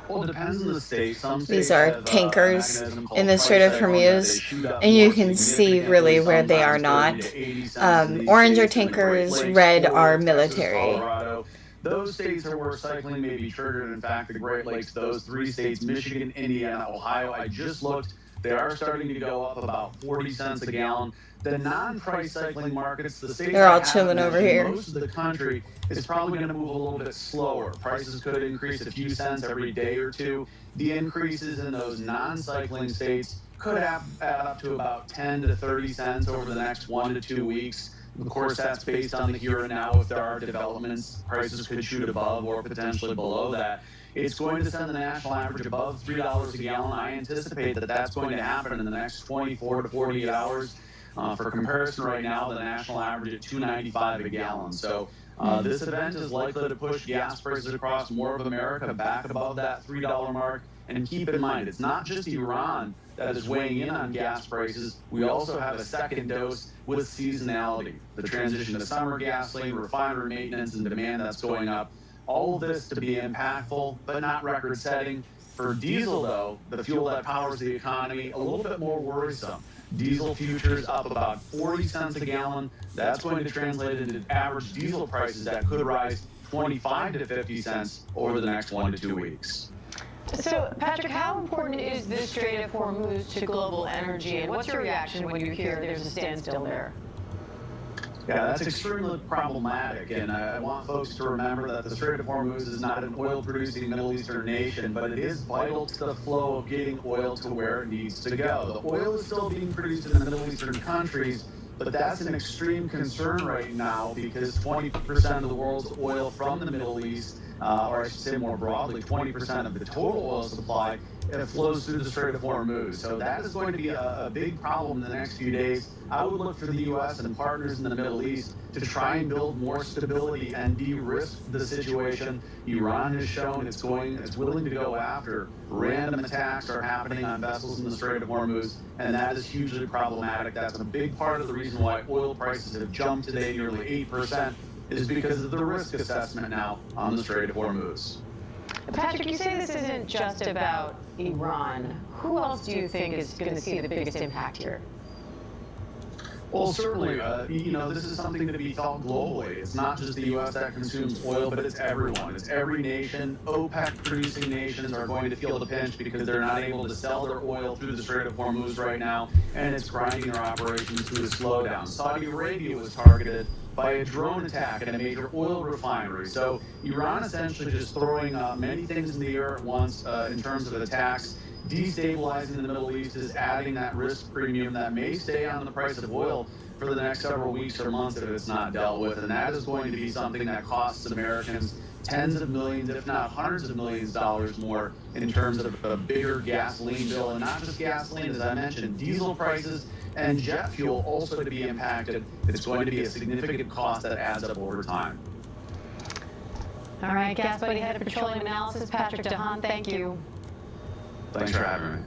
Well, it depends on the state. Some states these are have, tankers mechanism called in the Strait of price cycling that they Hormuz, shoot up and you more can see significantly, really where they are sometimes not. 30 to 80 cents in these Orange are states in the Great tankers, Lakes, red Florida, are Texas, military. Colorado. Those states are where cycling may be triggered. In fact, the Great Lakes, those 3 states, Michigan, Indiana, Ohio, I just looked, they are starting to go up about 40 cents a gallon. The non-price cycling markets, the states They're all that chilling haven't over mentioned, here. most of the country is probably going to move a little bit slower. Prices could increase a few cents every day or two. The increases in those non-cycling states could add up to about 10 to 30 cents over the next 1 to 2 weeks. Of course, that's based on the here and now. If there are developments, prices could shoot above or potentially below that. It's going to send the national average above $3 a gallon. I anticipate that that's going to happen in the next 24 to 48 hours. For comparison, right now, the national average at $2.95 a gallon. So this event is likely to push gas prices across more of America back above that $3 mark. And keep in mind, it's not just Iran that is weighing in on gas prices. We also have a second dose with seasonality, the transition to summer gasoline, refinery maintenance, and demand that's going up. All of this to be impactful, but not record-setting. For diesel, though, the fuel that powers the economy, a little bit more worrisome. Diesel futures up about 40 cents a gallon. That's going to translate into average diesel prices that could rise 25 to 50 cents over the next 1 to 2 weeks. So, Patrick, how important is this Strait of Hormuz to global energy, and what's your reaction when you hear there's a standstill there? Yeah, that's extremely problematic, and I want folks to remember that the Strait of Hormuz is not an oil-producing Middle Eastern nation, but it is vital to the flow of getting oil to where it needs to go. The oil is still being produced in the Middle Eastern countries, but that's an extreme concern right now because 20% of the world's oil from the Middle East, or I should say more broadly, 20% of the total oil supply flows through the Strait of Hormuz. So that is going to be a big problem in the next few days. I would look for the U.S. and partners in the Middle East to try and build more stability and de-risk the situation. Iran has shown it's willing to go after. Random attacks are happening on vessels in the Strait of Hormuz, and that is hugely problematic. That's a big part of the reason why oil prices have jumped today nearly 8%, is because of the risk assessment now on the Strait of Hormuz. Patrick, you say this isn't just about Iran. Who else do you think is going to see the biggest impact here? Well, certainly, this is something to be felt globally. It's not just the U.S. that consumes oil, but it's everyone. It's every nation. OPEC-producing nations are going to feel the pinch because they're not able to sell their oil through the Strait of Hormuz right now, and it's grinding their operations to a slowdown. Saudi Arabia was targeted by a drone attack at a major oil refinery. So Iran essentially just throwing many things in the air at once in terms of attacks. Destabilizing the Middle East is adding that risk premium that may stay on the price of oil for the next several weeks or months if it's not dealt with. And that is going to be something that costs Americans tens of millions, if not hundreds of millions of dollars more in terms of a bigger gasoline bill. And not just gasoline, as I mentioned, diesel prices and jet fuel also to be impacted. It's going to be a significant cost that adds up over time. All right, Gas Buddy Head of Petroleum Analysis, Patrick DeHaan, thank you. Thanks for having me.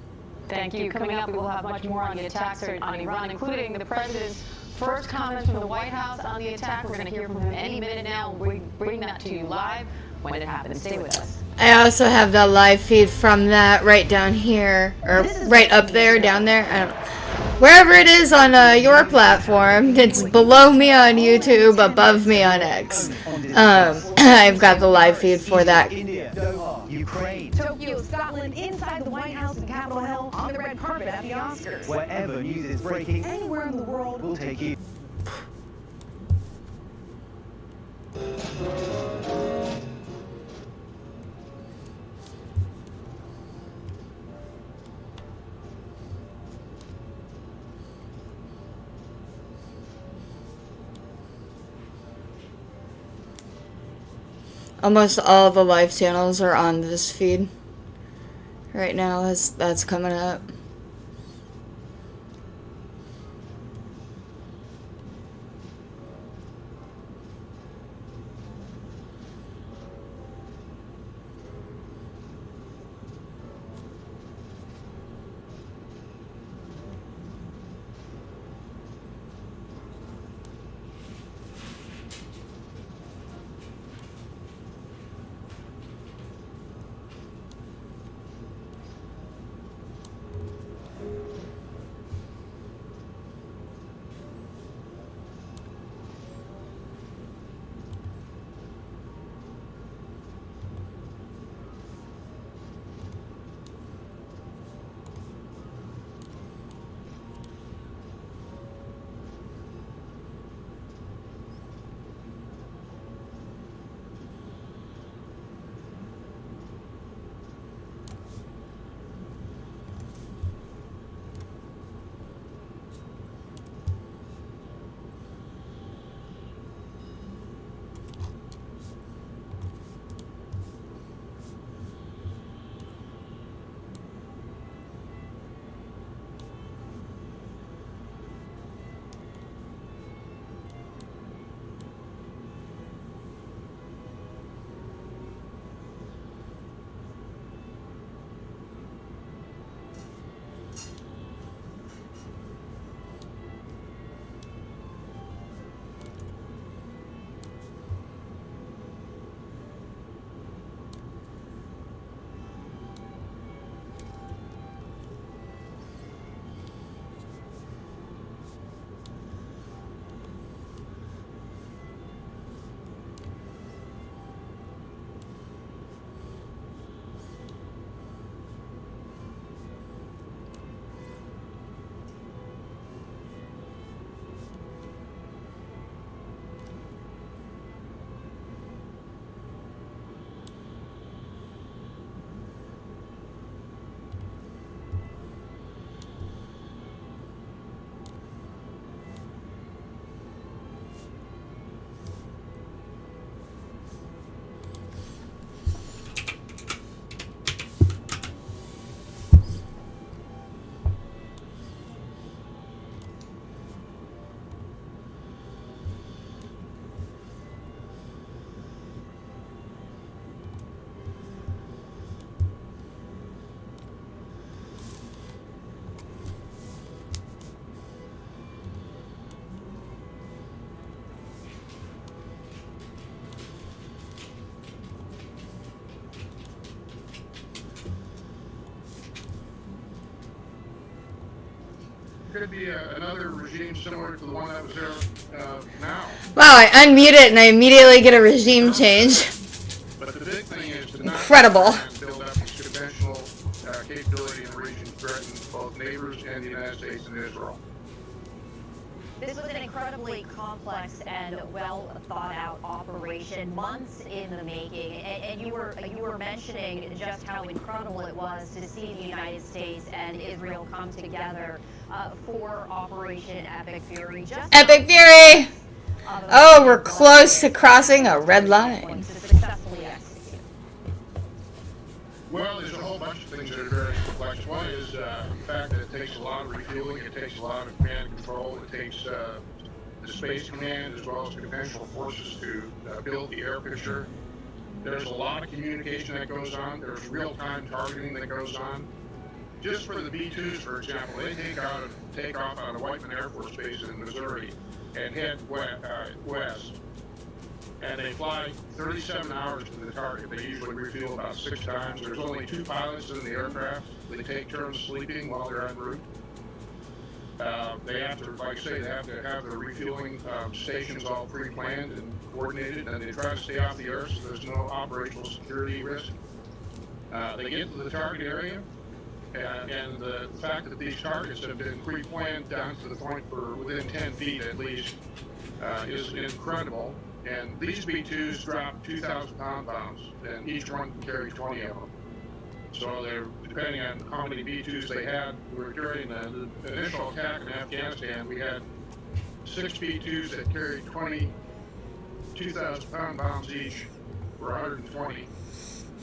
Thank you. Coming up, we will have much more on the attacks on Iran, including the president's first comments from the White House on the attack. We're going to hear from him any minute now. We bring that to you live when it happens. Stay with us. I also have the live feed from that right down here, or right up there, down there. I don't know. Wherever it is on your platform, it's below me on YouTube, above me on X. I've got the live feed for that. Ukraine, Tokyo, Scotland, inside the White House and Capitol Hill, on the red carpet at the Oscars. wherever news is breaking, Anywhere in the world, we'll take you. Almost all the live channels are on this feed right now. That's coming up. could be another regime similar to the one that was there now. Wow, I unmute it and I immediately get a regime change. But the big thing is to not Incredible. build up these conventional capability in the region threaten both neighbors and the United States and Israel. This was an incredibly complex and well thought out operation, months in the making. And you were mentioning just how incredible it was to see the United States and Israel come together for Operation Epic Fury. Epic Fury! Oh, we're close to crossing a red line. Well, there's a whole bunch of things that are very complex. One is the fact that it takes a lot of refueling, it takes a lot of command and control, it takes the Space Command as well as conventional forces to build the air picture. There's a lot of communication that goes on. There's real-time targeting that goes on. Just for the B-2s, for example, they take off out of Whiteman Air Force Base in Missouri and head west. And they fly 37 hours to the target. They usually refuel about 6 times. There's only 2 pilots in the aircraft. They take turns sleeping while they're en route. They have to, like I say, they have to have the refueling stations all pre-planned and coordinated, and they try to stay off the earth so there's no operational security risk. They get to the target area, and the fact that these targets have been pre-planned down to the point for within 10 feet at least is incredible. And these B-2s drop 2,000-pound bombs, and each one carries 20 of them. So they're, depending on how many B-2s they had, during the initial attack in Afghanistan, we had 6 B-2s that carried 20 2,000-pound bombs each for 120.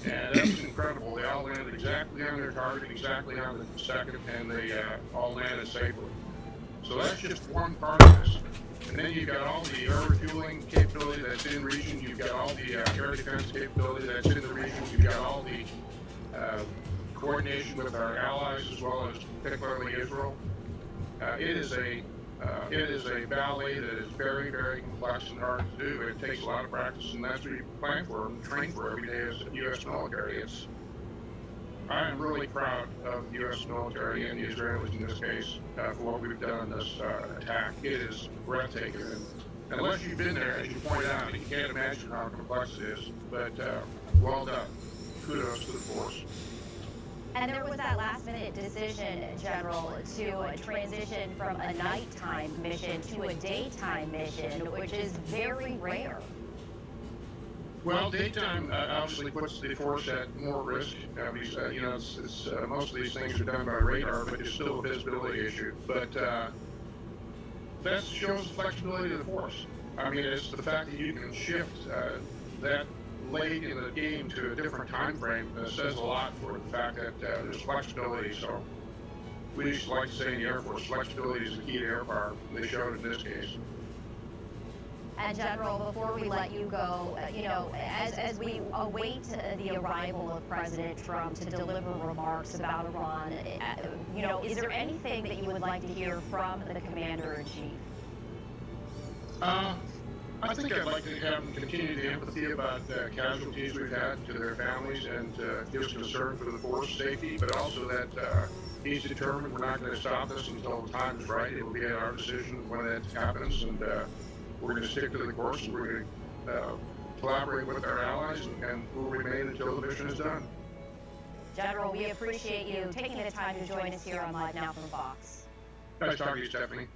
And that's incredible. They all landed exactly on their target, exactly on the second, and they all landed safely. So that's just one part of this. And then you've got all the air refueling capability that's in region. You've got all the air defense capability that's in the region. You've got all the coordination with our allies as well as particularly Israel. It is a ballet that is very, very complex and hard to do. It takes a lot of practice, and that's what you plan for and train for every day as a U.S. military. I am really proud of the U.S. military and the Israelis in this case for what we've done in this attack. It is breathtaking. And unless you've been there, as you point out, you can't imagine how complex it is. But well done. Kudos to the force. And there was that last-minute decision, General, to transition from a nighttime mission to a daytime mission, which is very rare. Well, daytime obviously puts the force at more risk. You know, most of these things are done by radar, but it's still a visibility issue. But that shows the flexibility of the force. I mean, it's the fact that you can shift that late in the game to a different time frame says a lot for the fact that there's flexibility. So we used to like to say in the Air Force, flexibility is the key to air power. They showed it in this case. And General, before we let you go, you know, as we await the arrival of President Trump to deliver remarks about Iran, you know, is there anything that you would like to hear from the Commander-in-Chief? I think I'd like to have them continue the empathy about casualties we've had to their families and his concern for the force safety, but also that he's determined we're not going to stop this until the time is right. It will be our decision when that happens, and we're going to stick to the course, and we're going to collaborate with our allies, and we'll remain until the mission is done. General, we appreciate you taking the time to join us here on Live Now from Fox. Nice talking to you, Stephanie.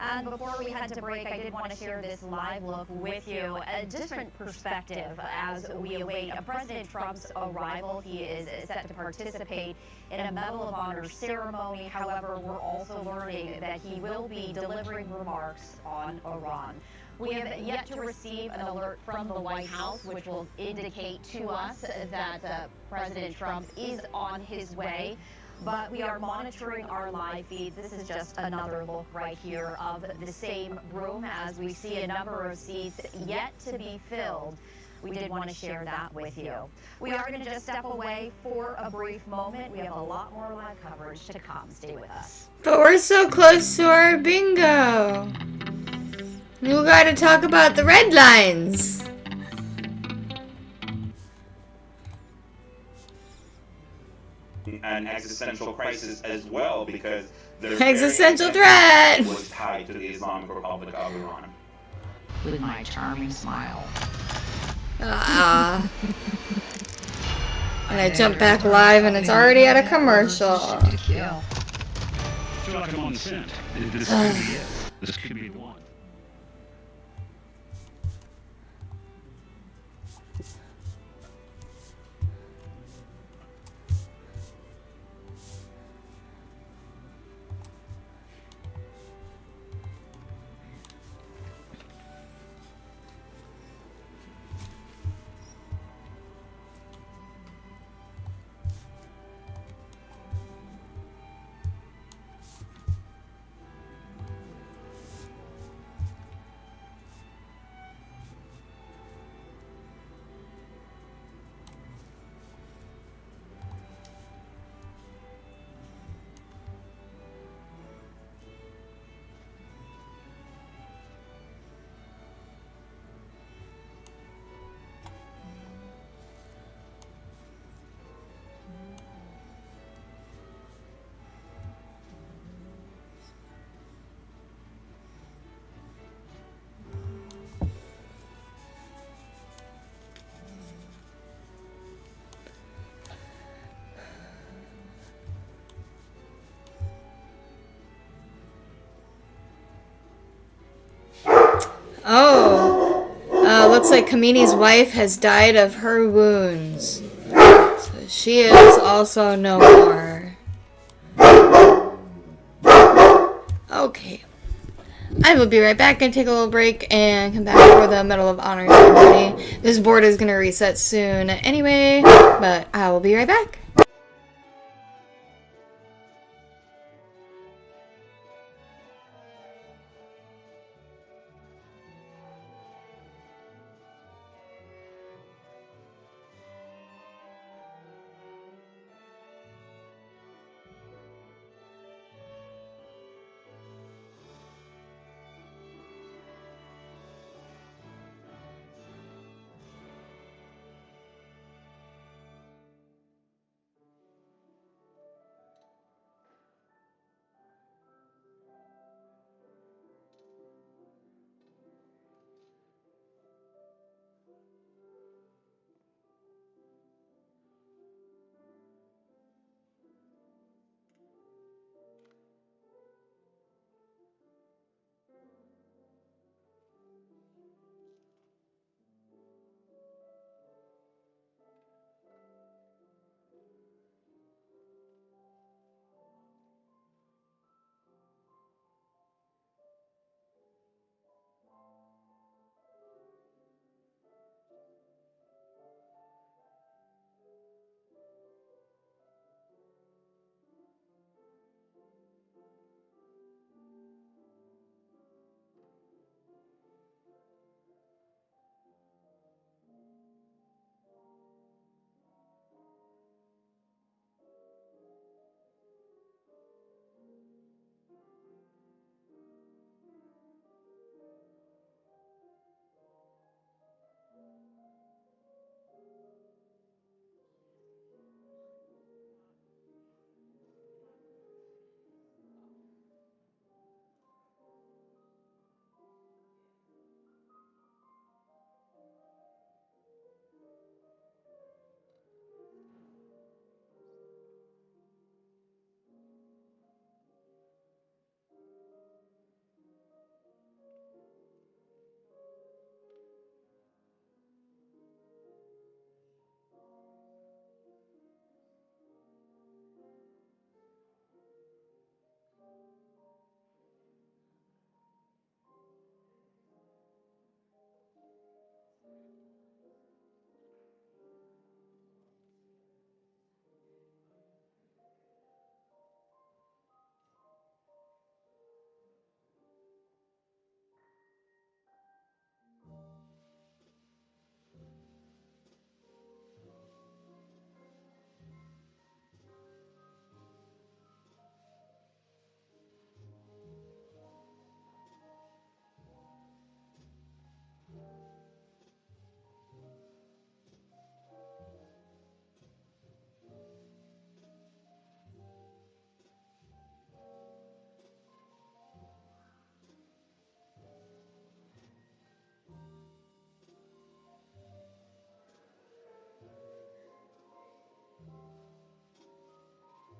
And before we head to break, I did want to share this live look with you, a different perspective as we await President Trump's arrival. He is set to participate in a Medal of Honor ceremony. However, we're also learning that he will be delivering remarks on Iran. We have yet to receive an alert from the White House, which will indicate to us that President Trump is on his way. But we are monitoring our live feeds. This is just another look right here of the same room as we see a number of seats yet to be filled. We did want to share that with you. We are going to just step away for a brief moment. We have a lot more live coverage to come. Stay with us. But we're so close to our bingo. We got to talk about the red lines. an existential crisis as well, because their Existential very threat! was tied to the Islamic Republic of Iran. With my charming smile. Ah. And I jump back live and it's already at a commercial. I feel like I'm on the scent. This could be it. This could be the one. Oh. Looks like Kamini's wife has died of her wounds. So she is also no more. Okay. I will be right back and take a little break and come back for the Medal of Honor ceremony. This board is going to reset soon anyway, but I will be right back.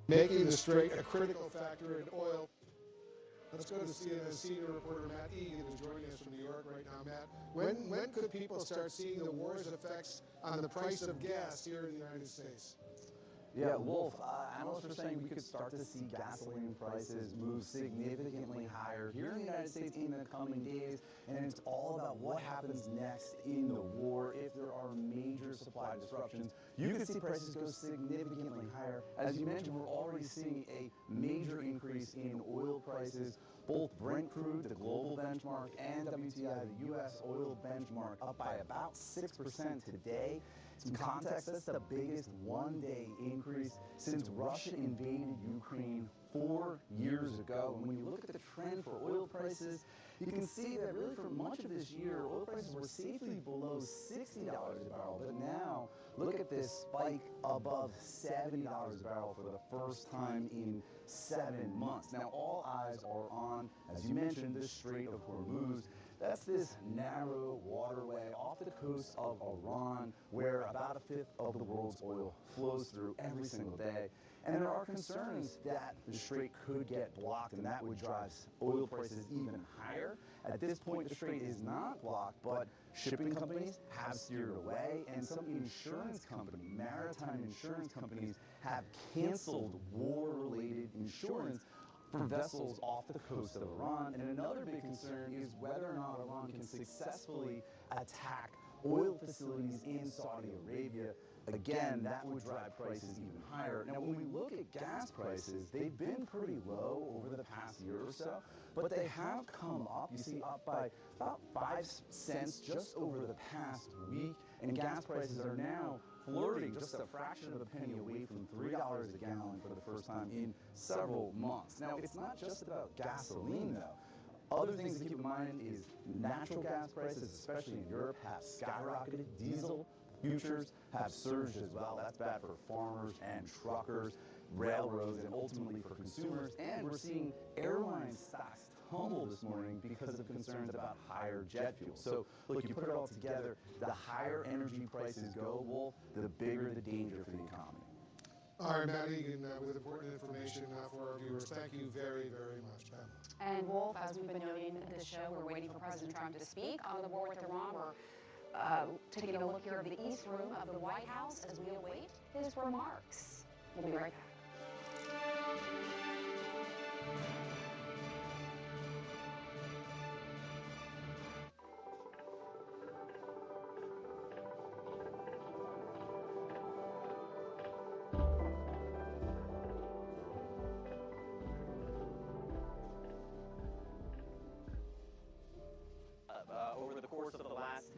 making the strait a critical factor in oil. Let's go to CNN senior reporter Matt Egan, who's joining us from New York right now. Matt, when could people start seeing the war's effects on the price of gas here in the United States? Yeah, Wolf, analysts are saying we could start to see gasoline prices move significantly higher here in the United States in the coming days, and it's all about what happens next in the war. If there are major supply disruptions, you could see prices go significantly higher. As you mentioned, we're already seeing a major increase in oil prices. Both Brent crude, the global benchmark, and WTI, the U.S. oil benchmark, up by about 6% today. Some context, that's the biggest one-day increase since Russia invaded Ukraine 4 years ago. And when you look at the trend for oil prices, you can see that really for much of this year, oil prices were safely below $60 a barrel. But now, look at this spike above $70 a barrel for the first time in 7 months. Now, all eyes are on, as you mentioned, the Strait of Hormuz. That's this narrow waterway off the coast of Iran, where about a fifth of the world's oil flows through every single day. And there are concerns that the strait could get blocked, and that would drive oil prices even higher. At this point, the strait is not blocked, but shipping companies have steered away, and some insurance companies, maritime insurance companies, have canceled war-related insurance for vessels off the coast of Iran. And another big concern is whether or not Iran can successfully attack oil facilities in Saudi Arabia. Again, that would drive prices even higher. Now, when we look at gas prices, they've been pretty low over the past year or so, but they have come up. You see, up by about 5 cents just over the past week, and gas prices are now flirting just a fraction of a penny away from $3 a gallon for the first time in several months. Now, it's not just about gasoline, though. Other things to keep in mind is natural gas prices, especially in Europe, have skyrocketed. Diesel futures have surged as well. That's bad for farmers and truckers, railroads, and ultimately for consumers. And we're seeing airline stocks tumble this morning because of concerns about higher jet fuel. So, look, you put it all together, the higher energy prices go, Wolf, the bigger the danger for the economy. All right, Matt Egan with important information for our viewers. Thank you very, very much, Pam. And Wolf, as we've been noting in the show, we're waiting for President Trump to speak on the war with Iran. We're taking a look here at the East Room of the White House as we await his remarks. We'll be right back. Over the course of the last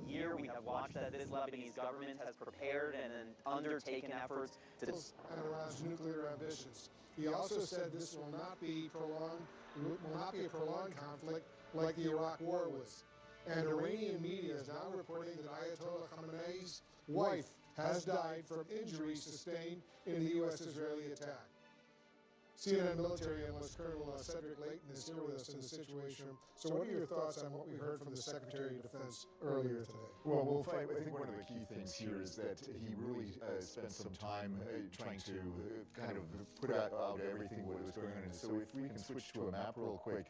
year, we have watched that this Lebanese government has prepared and undertaken efforts to and Iran's nuclear ambitions. He also said this will not be a prolonged conflict like the Iraq War was. And Iranian media is now reporting that Ayatollah Khamenei's wife has died from injuries sustained in the U.S.-Israeli attack. CNN military analyst Colonel Cedric Layton is here with us in the Situation Room. So what are your thoughts on what we heard from the Secretary of Defense earlier today? Well, Wolf, I think one of the key things here is that he really spent some time trying to kind of put out everything what was going on. And so if we can switch to a map real quick,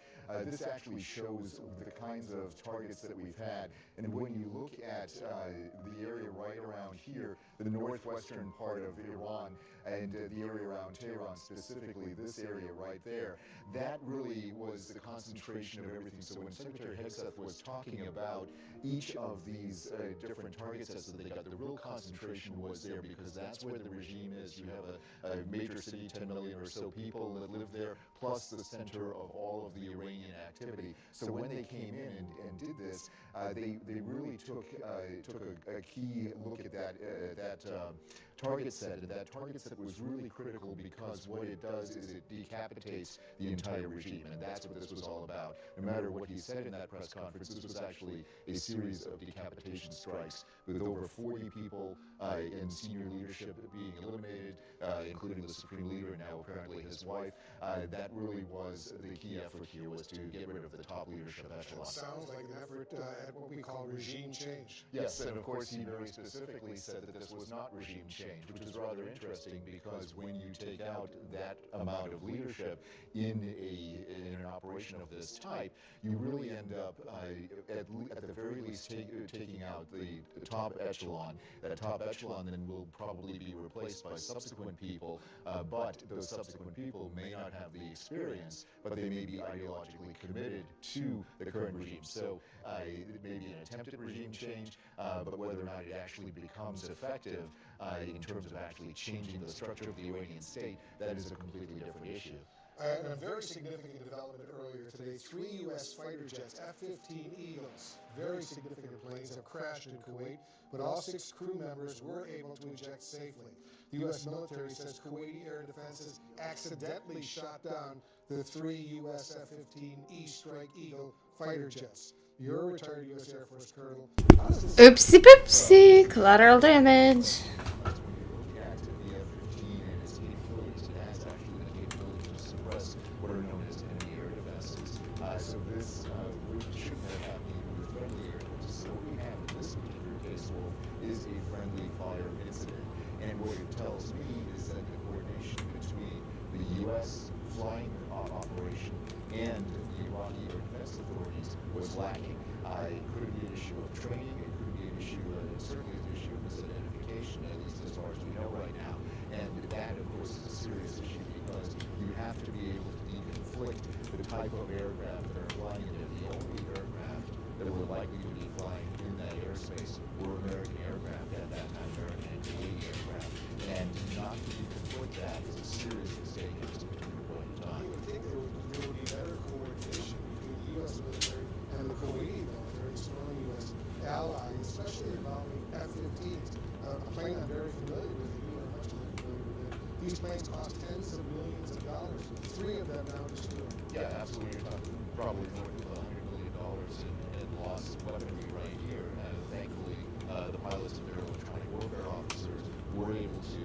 this actually shows the kinds of targets that we've had. And when you look at the area right around here, the northwestern part of Iran, and the area around Tehran specifically, this area right there, that really was the concentration of everything. So when Secretary Hegseth was talking about each of these different target sets that they got, the real concentration was there because that's where the regime is. You have a major city, 10 million or so people that live there, plus the center of all of the Iranian activity. So when they came in and did this, they really took a key look at that target set, and that target set was really critical because what it does is it decapitates the entire regime, and that's what this was all about. No matter what he said in that press conference, this was actually a series of decapitation strikes with over 40 people and senior leadership being eliminated, including the supreme leader and now apparently his wife. That really was the key effort here, was to get rid of the top leadership echelon. Sounds like an effort at what we call regime change. Yes, and of course he very specifically said that this was not regime change, which is rather interesting because when you take out that amount of leadership in an operation of this type, you really end up at the very least taking out the top echelon. That top echelon then will probably be replaced by subsequent people, but those subsequent people may not have the experience, but they may be ideologically committed to the current regime. So it may be an attempted regime change, but whether or not it actually becomes effective in terms of actually changing the structure of the Iranian state, that is a completely different issue. And a very significant development earlier today, 3 U.S. fighter jets, F-15 Eagles, very significant planes, have crashed in Kuwait, but all 6 crew members were able to eject safely. The U.S. military says Kuwaiti air defenses accidentally shot down the 3 U.S. F-15E Strike Eagle fighter jets. You're a retired U.S. Air Force colonel. Oopsie poopsie, collateral damage. What are known as enemy air defenses. So this shouldn't have happened even with friendly air defenses. So what we have in this particular case, Wolf, is a friendly fire incident. And what it tells me is that the coordination between the U.S. flying operation and the Iraqi air defense authorities was lacking. It could be an issue of training, it could be an issue, certainly an issue of misidentification, at least as far as we know right now. And that, of course, is a serious issue because you have to be able to deconflict the type of aircraft that are flying in it. The only aircraft that were likely to be flying in that airspace were American aircraft at that time, American and Canadian aircraft. And not to deconflict that is a serious mistake at this particular point in time. You would think there would be better coordination between the U.S. military and the Kuwaiti military, strong U.S. ally, especially involving F-15s. A plane I'm very familiar with, you are much more familiar with it. These planes cost tens of millions of dollars. 3 of them now destroyed. Yeah, absolutely. You're talking probably north of $100 million in lost weaponry right here. Thankfully, the pilots and their electronic warfare officers were able to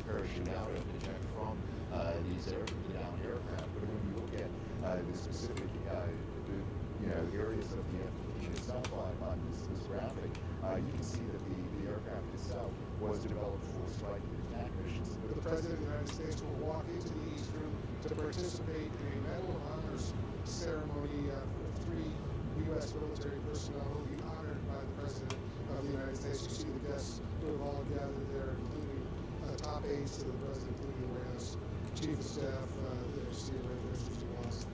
parachute out and eject from these down aircraft. But when you look at the specific areas of the F-15 itself on this graphic, you can see that the aircraft itself was developed for striking and attack missions. The President of the United States will walk into the East Room to participate in a Medal of Honors ceremony for 3 U.S. military personnel who will be honored by the President of the United States. You see the guests who have all gathered there, including top aides to the President, including the White House Chief of Staff, Senior Administrator Ross.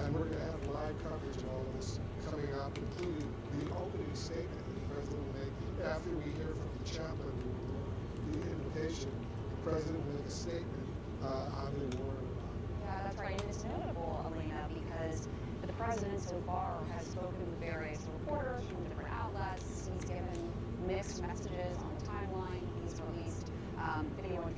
And we're going to have live coverage of all of this coming up, including the opening statement that the President will make after we hear from the chaplain who wrote the invitation. The President will make a statement on the war in Iran. Yeah, that's right. And it's notable, Alina, because the President so far has spoken with various reporters from different outlets. He's given mixed messages on the timeline. He's released video on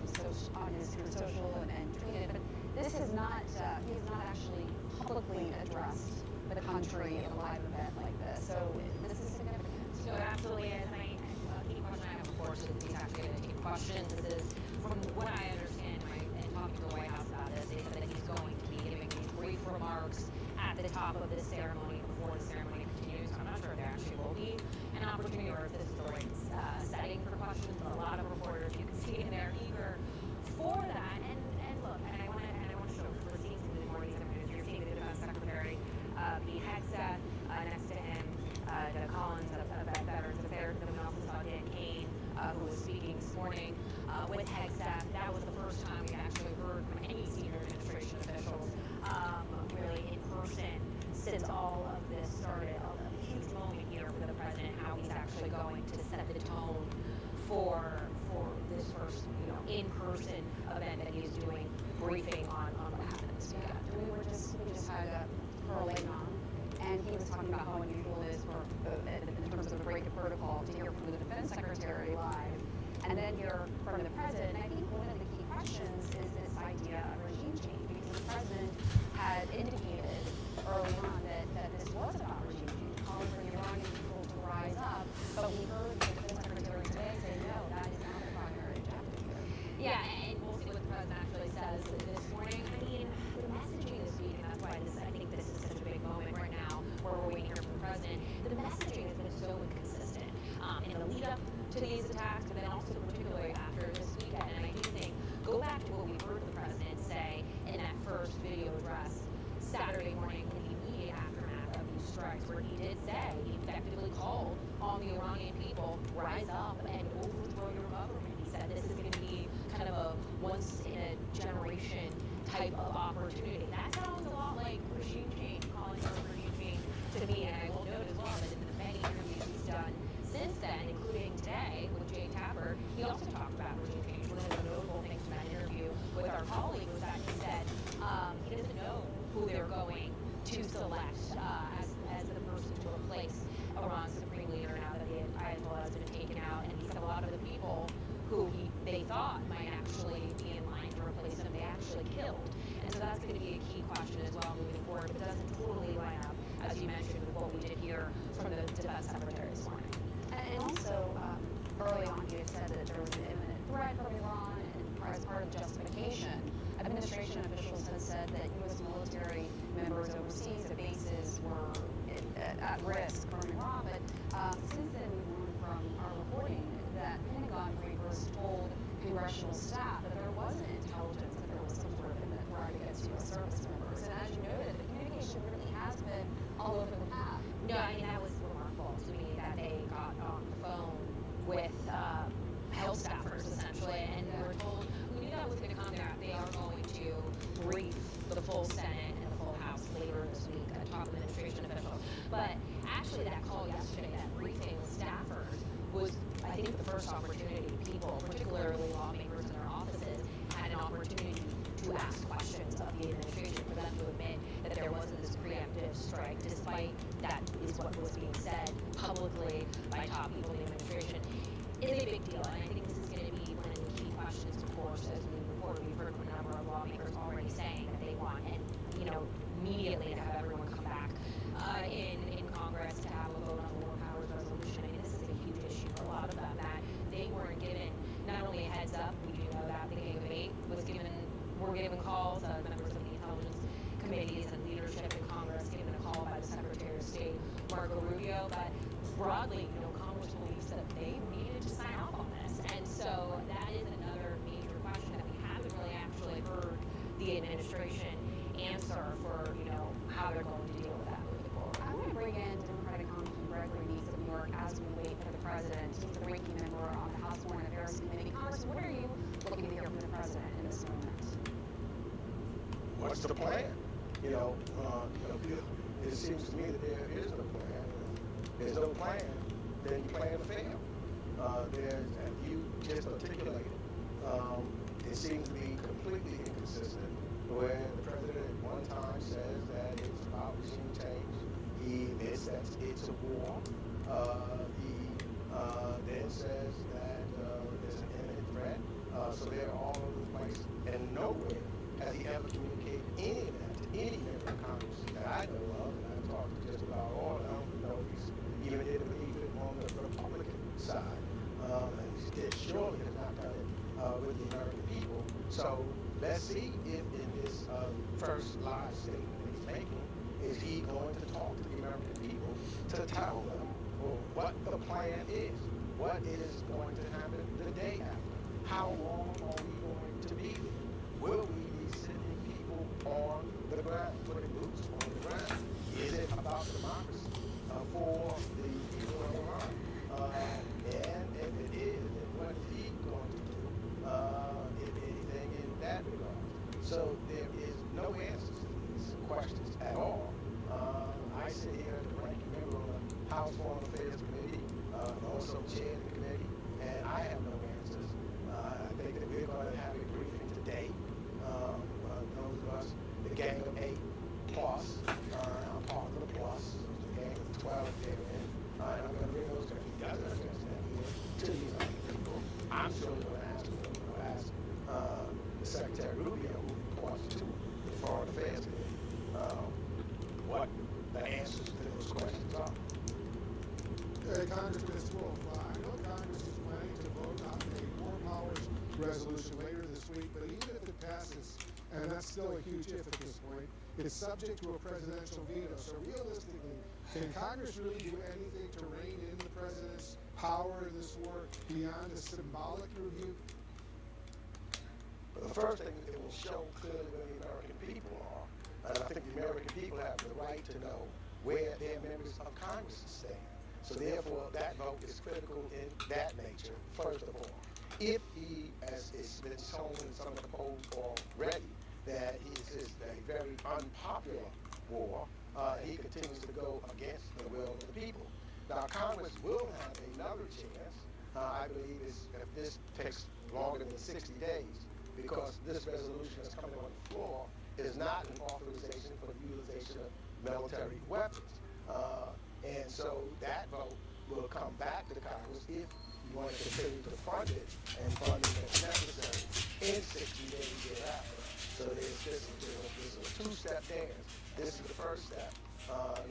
his social and tweeted. But this is not, he has not actually publicly addressed the country in a live event like this. So this is significant. So it absolutely is. And a key question I have, of course, is he's actually going to take questions. This is, from what I understand, and talking to the White House about this, is that he's going to be giving these brief remarks at the top of this ceremony before the ceremony continues. I'm not sure if there actually will be an opportunity or if this is the right setting for questions, but a lot of reporters, you can see in there, eager for that. And look, and I want to show receipts in the morning's interviews. You're seeing the Defense Secretary, Pete Hegseth, next to him, Doug Collins of Veterans Affairs. Then we also saw Dan Kane, who was speaking this morning with Hegseth. That was the first time we actually heard from any senior administration officials really in person since all of this started. A huge moment here for the President, how he's actually going to set the tone for this first, in-person event that he's doing, briefing on what happens. Yeah, we just had Pearl on, and he was talking about how unusual it is for, in terms of a break of protocol, to hear from the Defense Secretary live, and then hear from the President. And I think one of the key questions is this idea of regime change, because the President had indicated early on that this was about regime change, calling for the Iranian people to rise up, but we heard the Defense Secretary today say, no, that Yeah, and we'll see what the president actually says this morning. I mean, the messaging this week, and that's why I think this is such a big moment right now, where we're waiting here for the president. The messaging has been so inconsistent in the lead up to these attacks, but then also particularly after this weekend. And I do think, go back to what we heard the president say in that first video address Saturday morning in the immediate aftermath of these strikes, where he did say, he effectively called on the Iranian people, rise up and overthrow your government. He said this is going to be kind of a once-in-a-generation type of opportunity. That sounds a lot like regime change, calling for regime change to me. And I will note as well that in the many interviews he's done since then, including today with Jake Tapper, he also talked about regime change. One of the notable things from that interview with our colleague was that he said he doesn't know who they're going to select as the person to replace Iran's supreme leader now that the Ayatollah has been taken out. And he said a lot of the people who they thought might actually be in line to replace him, they actually killed. And so that's going to be a key question as well moving forward. But it doesn't totally line up, as you mentioned, with what we did hear from the defense secretary this morning. And also, early on, you had said that there was an imminent threat from Iran, and as part of justification, administration officials have said that U.S. military members overseas at bases were at risk from Iran. But since then, we learned from our reporting that Pentagon briefers told congressional staff that there wasn't intelligence that there was some sort of imminent threat against U.S. service members. And as you noted, the communication really has been all over the map. No, I mean, that was remarkable to me that they got on the phone with health staffers, essentially, and we were told, we knew that was going to come there. They are going to brief the full Senate and the full House later this week, top administration officials. But actually, that call yesterday, that briefing with staffers, was, I think, the first opportunity people, particularly lawmakers in their offices, had an opportunity to ask questions of the administration, for them to admit that there wasn't this preemptive strike, despite that is what was being said publicly by top people in the administration, is a big deal. And I think this is going to be one of the key questions, of course, as we report. We've heard from a number of lawmakers already saying that they want, and immediately to have everyone come back in Congress to have a vote on the War Powers Resolution. I mean, this is a huge issue for a lot of them, that they weren't given not only a heads up, we do know that the Gang of Eight were given calls, members of the intelligence committees and leadership in Congress given a call by the Secretary of State, Marco Rubio, but broadly, Congress believes that they needed to sign off on this. And so that is another major question that we haven't really actually heard the administration answer for, how they're going to deal with that moving forward. I want to bring in Democratic Congressman Gregory Meeks of New York as we wait for the president. He's the ranking member on the House Foreign Affairs Committee. Congressman, what are you looking to hear from the president in this moment? What's the plan? It seems to me that there is no plan. If there's no plan, then you plan to fail. As you just articulated, it seems to be completely inconsistent, where the president at one time says that it's about regime change. He admits that it's a war. He then says that there's an imminent threat. So they're all over the place. And nowhere has he ever communicated any of that to any member of Congress that I know of. And I've talked to just about all of them. He's even did believe it on the Republican side. And he surely has not done it with the American people. So let's see if in this first live statement that he's making, is he going to talk to the American people to tell them what the plan is, what is going to happen the day after, how long are we going to be there, will we be sending people on the ground, putting boots on the ground, is it about democracy for the people of Iran, and if it is, then what is he going to do, if anything in that regard? So there is no answers to these questions at all. I sit here as the ranking member on the House Foreign Affairs Committee, also chair the committee, and I have no answer resolution later this week, but even if it passes, and that's still a huge if at this point, it's subject to a presidential veto. So realistically, can Congress really do anything to rein in the president's power in this war beyond a symbolic review? But the first thing it will show clearly where the American people are. And I think the American people have the right to know where their members of Congress stand. So therefore, that vote is critical in that nature, first of all. If he, as it's been shown in some of the polls already, that he is a very unpopular war, he continues to go against the will of the people. Now, Congress will have another chance, I believe, if this takes longer than 60 days, because this resolution that's coming on the floor is not an authorization for the utilization of military weapons. And so that vote will come back to the Congress if you want to continue to fund it and fund it as necessary in 60 days thereafter. So this is a two-step dance. This is the first step.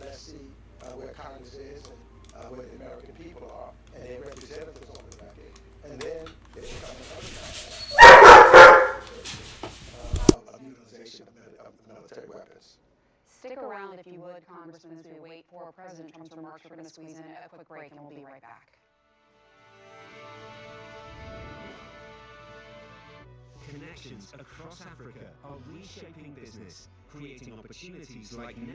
Let's see where Congress is and where the American people are and their representatives on the record. And then there will come another time of utilization of military weapons. Stick around if you would, Congressman, as we wait for President Trump's remarks. We're going to squeeze in a quick break and we'll be right back. Connections across Africa are reshaping business, creating opportunities like now.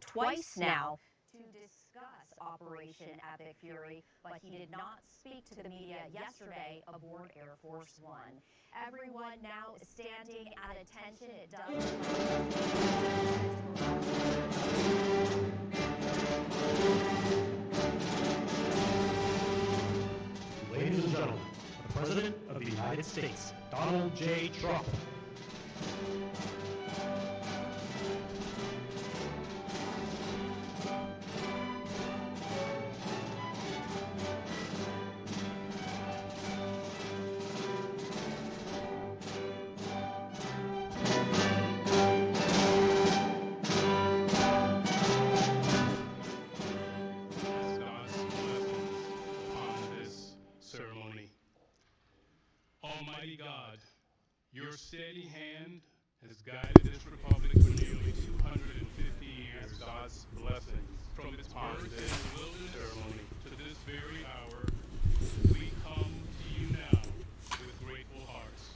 Twice now to discuss Operation Epic Fury, but he did not speak to the media yesterday aboard Air Force One. Everyone now is standing at attention. It does. Ladies and gentlemen, the President of the United States, Donald J. Trump. Almighty God, your steady hand has guided this republic for nearly 250 years. God's blessings from its birth and wilderness ceremony to this very hour, we come to you now with grateful hearts.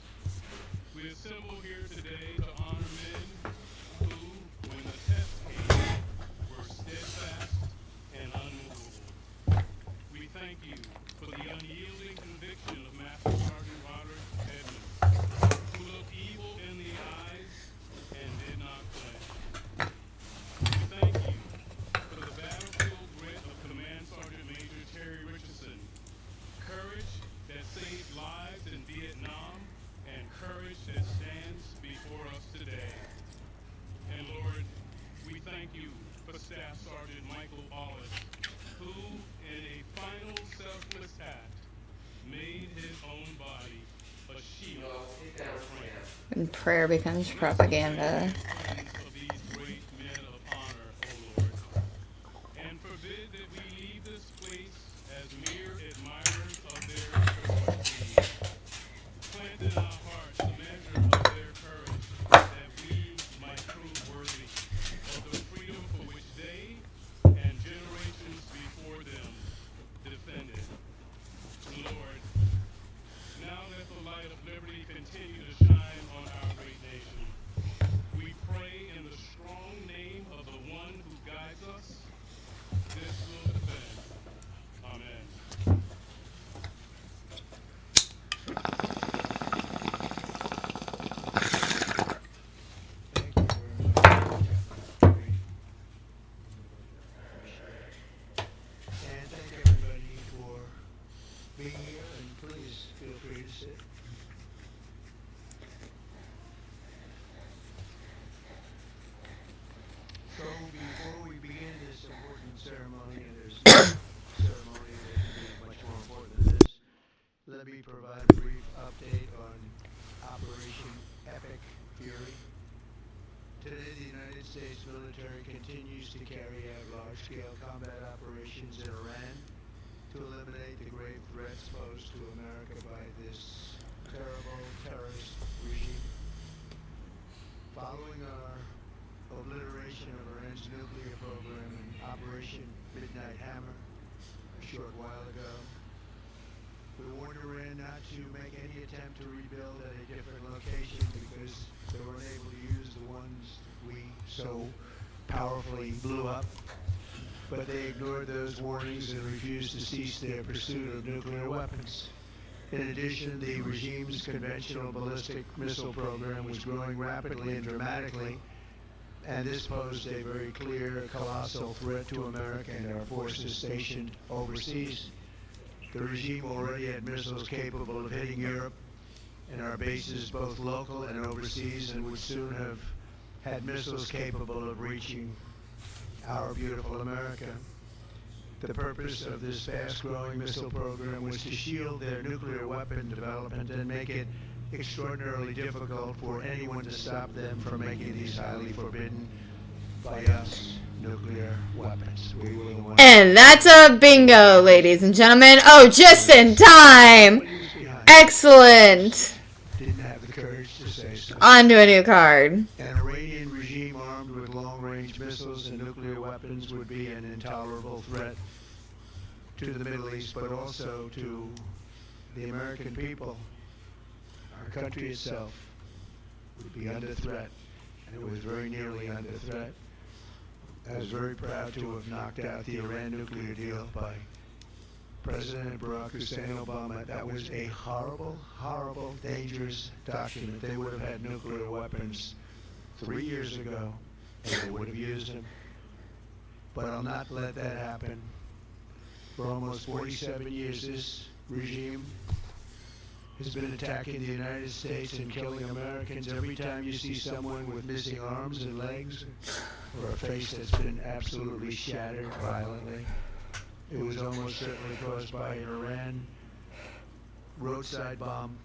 We assemble here today to honor men who, when the test came, were steadfast and unmovable. We thank you for the unyielding conviction of Master Sergeant Roderick Edmonds, who looked evil in the eyes and did not flinch. We thank you for the battlefield grit of Command Sergeant Major Terry Richardson, courage that saved lives in Vietnam and courage that stands before us today. And Lord, we thank you for Staff Sergeant Michael Wallace, who, in a final selfless act, made his own body a shield for France. When prayer becomes propaganda. Of these great men of honor, O Lord, and forbid that we leave this place as mere admirers of their heroic deeds. Plant in our hearts the measure of their courage, that we might prove worthy of the freedom for which they and generations before them defended. Lord, now let the light of liberty continue to shine on our great nation. We pray in the strong name of the one who guides us. This will defend. Amen. And thank everybody for being here, and please feel free to sit. So before we begin this important ceremony, and there's no ceremony that can be much more important than this, let me provide a brief update on Operation Epic Fury. States military continues to carry out large-scale combat operations in Iran to eliminate the grave threats posed to America by this terrible terrorist regime. Following our obliteration of Iran's nuclear program in Operation Midnight Hammer a short while ago, we warned Iran not to make any attempt to rebuild at a different location because they were unable to use the ones we so powerfully blew up. But they ignored those warnings and refused to cease their pursuit of nuclear weapons. In addition, the regime's conventional ballistic missile program was growing rapidly and dramatically, and this posed a very clear, colossal threat to America and our forces stationed overseas. The regime already had missiles capable of hitting Europe, and our bases, both local and overseas, and would soon have had missiles capable of reaching our beautiful America. The purpose of this fast-growing missile program was to shield their nuclear weapon development and make it extraordinarily difficult for anyone to stop them from making these highly forbidden by us nuclear weapons. We will want And that's a bingo, ladies and gentlemen. Oh, just in time. Excellent. didn't have the courage to say so. On to a new card. An Iranian regime armed with long-range missiles and nuclear weapons would be an intolerable threat to the Middle East, but also to the American people. Our country itself would be under threat, and it was very nearly under threat. I was very proud to have knocked out the Iran nuclear deal by President Barack Hussein Obama. That was a horrible, horrible, dangerous document. They would have had nuclear weapons 3 years ago, and they would have used them. But I'll not let that happen. For almost 47 years, this regime has been attacking the United States and killing Americans. Every time you see someone with missing arms and legs, or a face that's been absolutely shattered violently, it was almost certainly caused by an Iran roadside bomb.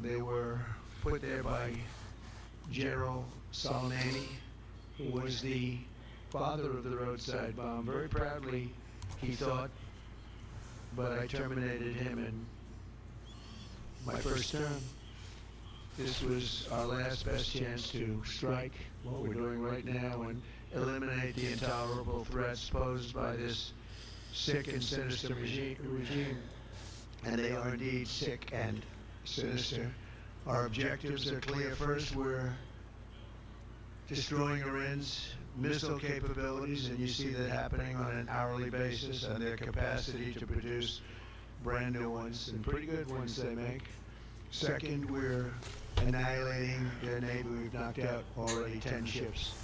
They were put there by General Soleimani, who was the father of the roadside bomb. Very proudly, he thought, but I terminated him in my first term. This was our last best chance to strike what we're doing right now and eliminate the intolerable threats posed by this sick and sinister regime. And they are indeed sick and sinister. Our objectives are clear. First, we're destroying Iran's missile capabilities, and you see that happening on an hourly basis, and their capacity to produce brand new ones, and pretty good ones they make. Second, we're annihilating their Navy. We've knocked out already 10 ships.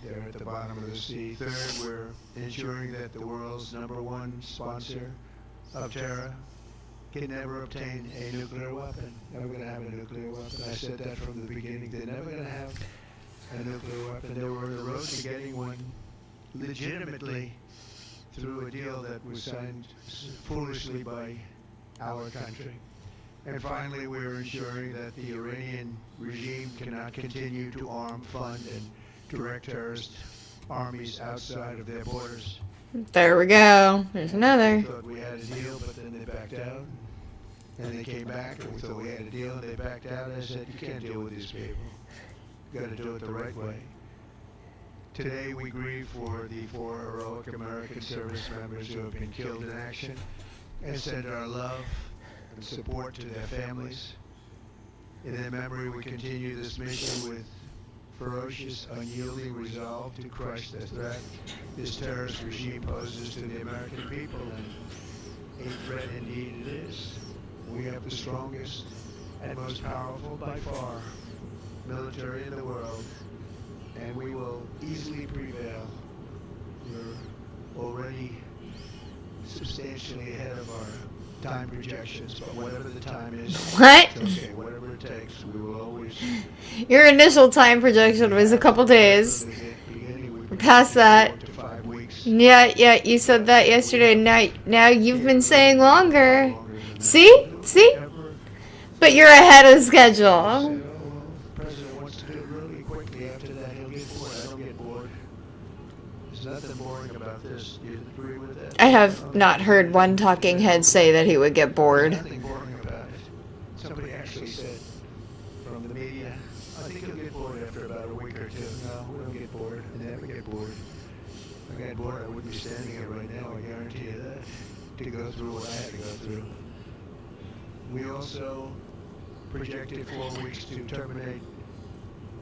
They're at the bottom of the sea. Third, we're ensuring that the world's #1 sponsor of terror can never obtain a nuclear weapon. Never going to have a nuclear weapon. I said that from the beginning. They're never going to have a nuclear weapon. They were on the road to getting one legitimately through a deal that was signed foolishly by our country. And finally, we're ensuring that the Iranian regime cannot continue to arm, fund, and direct terrorist armies outside of their borders. There we go. There's another. We thought we had a deal, but then they backed out. And they came back, and we thought we had a deal, and they backed out. I said, you can't deal with these people. You've got to do it the right way. Today, we grieve for the 4 heroic American service members who have been killed in action, and send our love and support to their families. In their memory, we continue this mission with ferocious, unyielding resolve to crush the threat this terrorist regime poses to the American people, and a threat indeed it is. We have the strongest and most powerful by far military in the world, and we will easily prevail. We're already substantially ahead of our time projections, but whatever the time is, What? it's okay. Whatever it takes, we will always. Your initial time projection was a couple days. We're past that. Yeah, you said that yesterday. Now you've been saying longer. See? But you're ahead of schedule. President wants to do it really quickly. After that, he'll get bored. I don't get bored. There's nothing boring about this. Do you agree with that? I have not heard one talking head say that he would get bored. Nothing boring about it. Somebody actually said from the media, I think you'll get bored after about a week or two. No, we don't get bored. I never get bored. If I got bored, I wouldn't be standing here right now, I guarantee you that, to go through what I had to go through. We also projected 4 weeks to terminate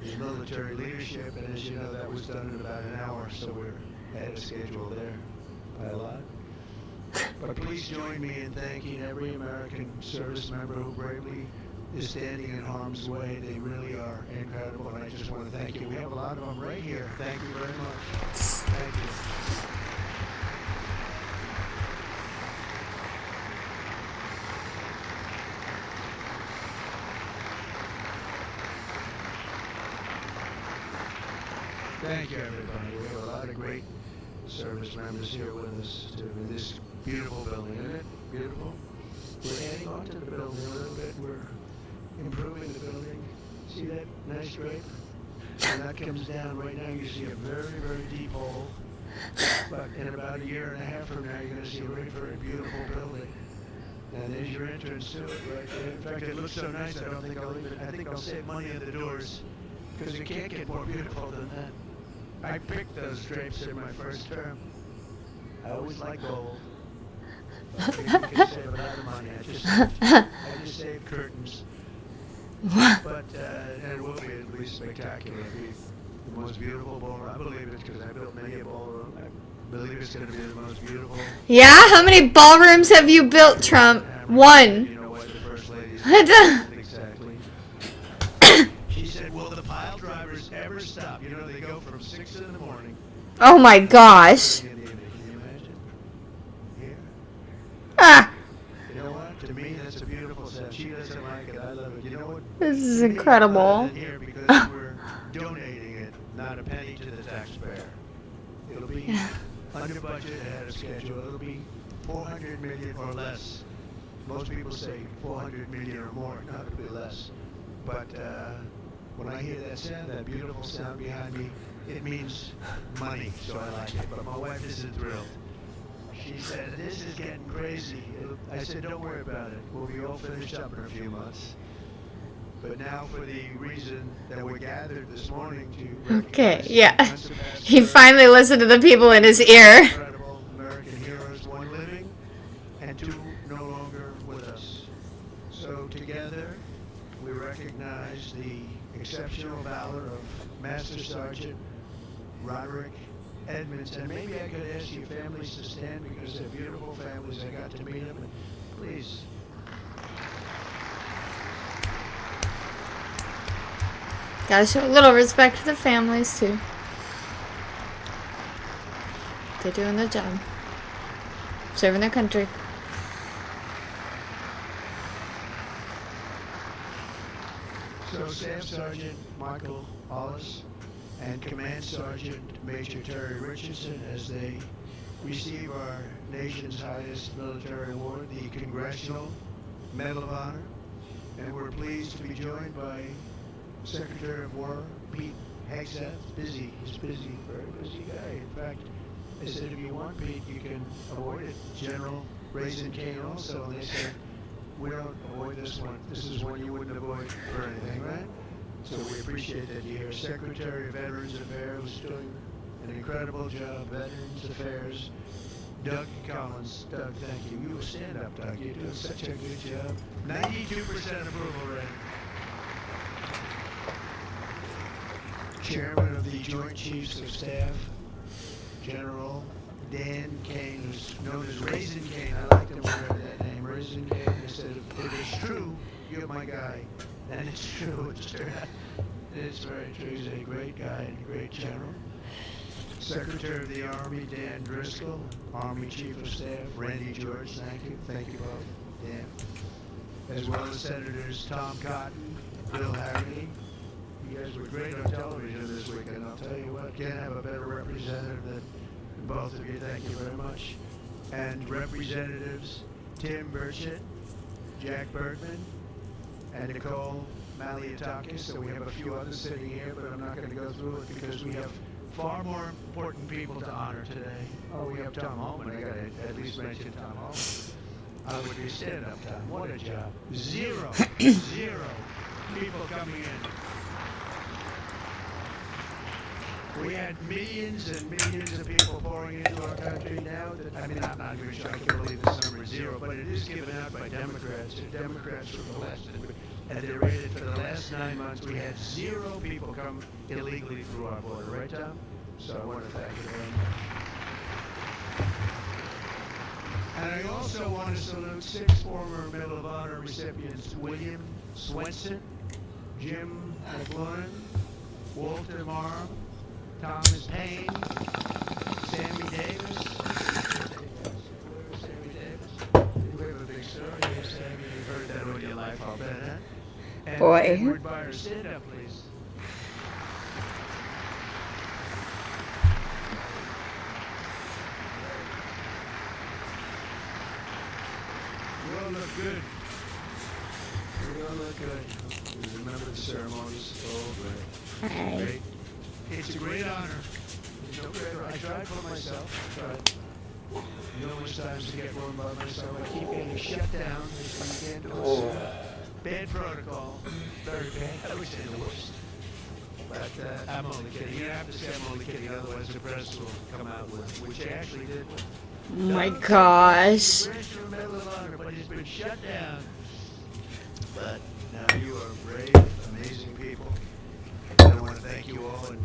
the military leadership, and as you know, that was done in about an hour, so we're ahead of schedule there by a lot. But please join me in thanking every American service member who bravely is standing in harm's way. They really are incredible, and I just want to thank you. We have a lot of them right here. Thank you very much. Thank you. Thank you, everybody. We have a lot of great service members here with us too, in this beautiful building, isn't it? Beautiful. We're adding on to the building a little bit. We're improving the building. See that nice drape? When that comes down right now, you see a very, very deep hole. But in about a year and a half from now, you're going to see a very, very beautiful building. And there's your entrance to it right there. In fact, it looks so nice, I don't think I'll even, I think I'll save money at the doors, because it can't get more beautiful than that. I picked those drapes in my first term. I always like gold. But you can save a lot of money. I just saved curtains. But and it will be at least spectacular. It'll be the most beautiful ballroom. I believe it because I built many a ballroom. I believe it's going to be the most beautiful. Yeah? How many ballrooms have you built, Trump? One. You know what the first lady said. Exactly. She said, will the pile drivers ever stop? You know, they go from 6 in the morning. Oh my gosh. Can you imagine? Here. Ah. You know what? To me, that's a beautiful set. She doesn't like it. I love it. You know what? This is incredible. Here because we're donating it, not a penny to the taxpayer. It'll be under budget, ahead of schedule. It'll be 400 million or less. Most people say 400 million or more, not a bit less. But when I hear that sound, that beautiful sound behind me, it means money, so I like it. But my wife isn't thrilled. She said, this is getting crazy. I said, don't worry about it. We'll be all finished up in a few months. But now for the reason that we're gathered this morning to Okay, yeah. He finally listened to the people in his ear. incredible American heroes, one living and two no longer with us. So together, we recognize the exceptional valor of Master Sergeant Roderick Edmonds. And maybe I could ask you families to stand because they're beautiful families. I got to meet them. Please. Gotta show a little respect to the families too. They're doing their job. Serving their country. So Staff Sergeant Michael Hollis and Command Sergeant Major Terry Richardson, as they receive our nation's highest military award, the Congressional Medal of Honor. And we're pleased to be joined by Secretary of War Pete Hegseth. Busy, he's busy, very busy guy. In fact, they said if you want Pete, you can avoid it. General Raisin Kane also, and they said, we don't avoid this one. This is one you wouldn't avoid for anything, right? So we appreciate that you're here. Secretary of Veterans Affairs, who's doing an incredible job, Veterans Affairs. Doug Collins. Doug, thank you. You stand up, Doug. You're doing such a good job. 92% approval rating. Chairman of the Joint Chiefs of Staff, General Dan Kane, who's known as Raisin Kane. I like to wear that name, Raisin Kane. They said, if it's true, you're my guy. And it's true. It's true. It's very true. He's a great guy and a great general. Secretary of the Army, Dan Driscoll. Army Chief of Staff, Randy George. Thank you. Thank you both, Dan. As well as Senators Tom Cotton, Bill Harry. You guys were great on television this weekend. I'll tell you what, can't have a better representative than both of you. Thank you very much. And Representatives Tim Burchett, Jack Bergman, and Nicole Maliatakis, so we have a few others sitting here, but I'm not going to go through it because we have far more important people to honor today. Oh, we have Tom Holman. I got to at least mention Tom Holman. I would be stand up, Tom. What a job. Zero people coming in. We had millions and millions of people pouring into our country now. I'm not even sure I can believe this number is zero, but it is given out by Democrats. Democrats from the left. At the rate for the last 9 months, we had 0 people come illegally through our border. Right, Tom? So I want to thank you very much. And I also want to salute 6 former Medal of Honor recipients: William Swenson, Jim McLaurin, Walter Marm, Thomas Payne, Sammy Davis. Sammy Davis. We have a big story here, Sammy. You've heard that all your life, I'll bet, huh? And Boy. Edward Byers, stand up, please. You all look good. You all look good. You remember the ceremonies? Oh, great. Great. It's a great honor. No greater. I tried for myself. I tried. Numerous times to get one by myself. I keep getting shut down. You can't do it. Bad protocol. Very bad. I wish they the worst. But I'm only kidding. You have to say I'm only kidding. Otherwise the press will come out with, which they actually did. Oh my gosh. Congressional Medal of Honor, but it's been shut down. But now you are brave, amazing people. I want to thank you all. In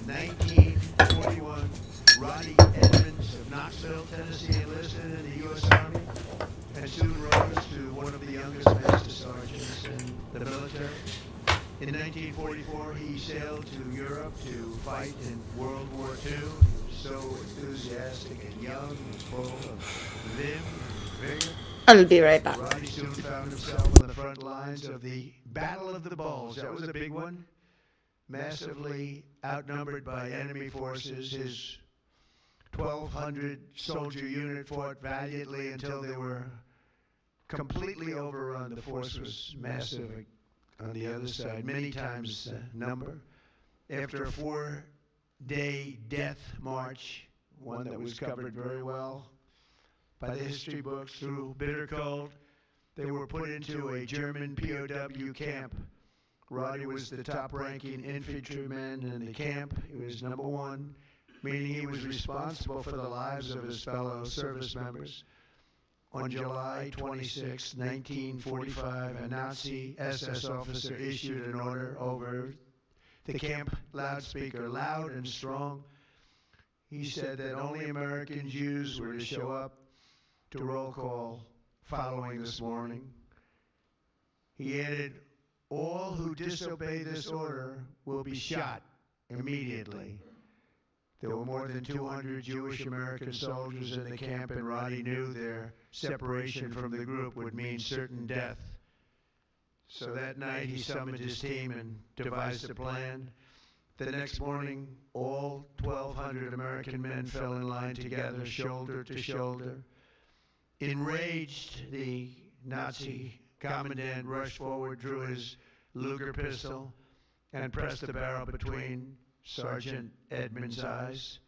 1941, Roddy Edmonds of Knoxville, Tennessee, enlisted in the U.S. Army and soon rose to one of the youngest master sergeants in the military. In 1944, he sailed to Europe to fight in World War II. He was so enthusiastic and young and full of vim and vigor. I'll be right back. Roddy soon found himself on the front lines of the Battle of the Bulge. That was a big one. Massively outnumbered by enemy forces, his 1,200 soldier unit fought valiantly until they were completely overrun. The force was massive on the other side, many times the number. After a 4-day death march, one that was covered very well by the history books through bitter cold, they were put into a German POW camp. Roddy was the top-ranking infantryman in the camp. He was number 1, meaning he was responsible for the lives of his fellow service members. On July 26, 1945, a Nazi SS officer issued an order over the camp loudspeaker, loud and strong. He said that only American Jews were to show up to roll call following this morning. He added, all who disobey this order will be shot immediately. There were more than 200 Jewish American soldiers in the camp, and Roddy knew their separation from the group would mean certain death. So that night he summoned his team and devised a plan. The next morning, all 1,200 American men fell in line together, shoulder to shoulder. Enraged, the Nazi commandant rushed forward, drew his Luger pistol, and pressed the barrel between Sergeant Edmonds' eyes.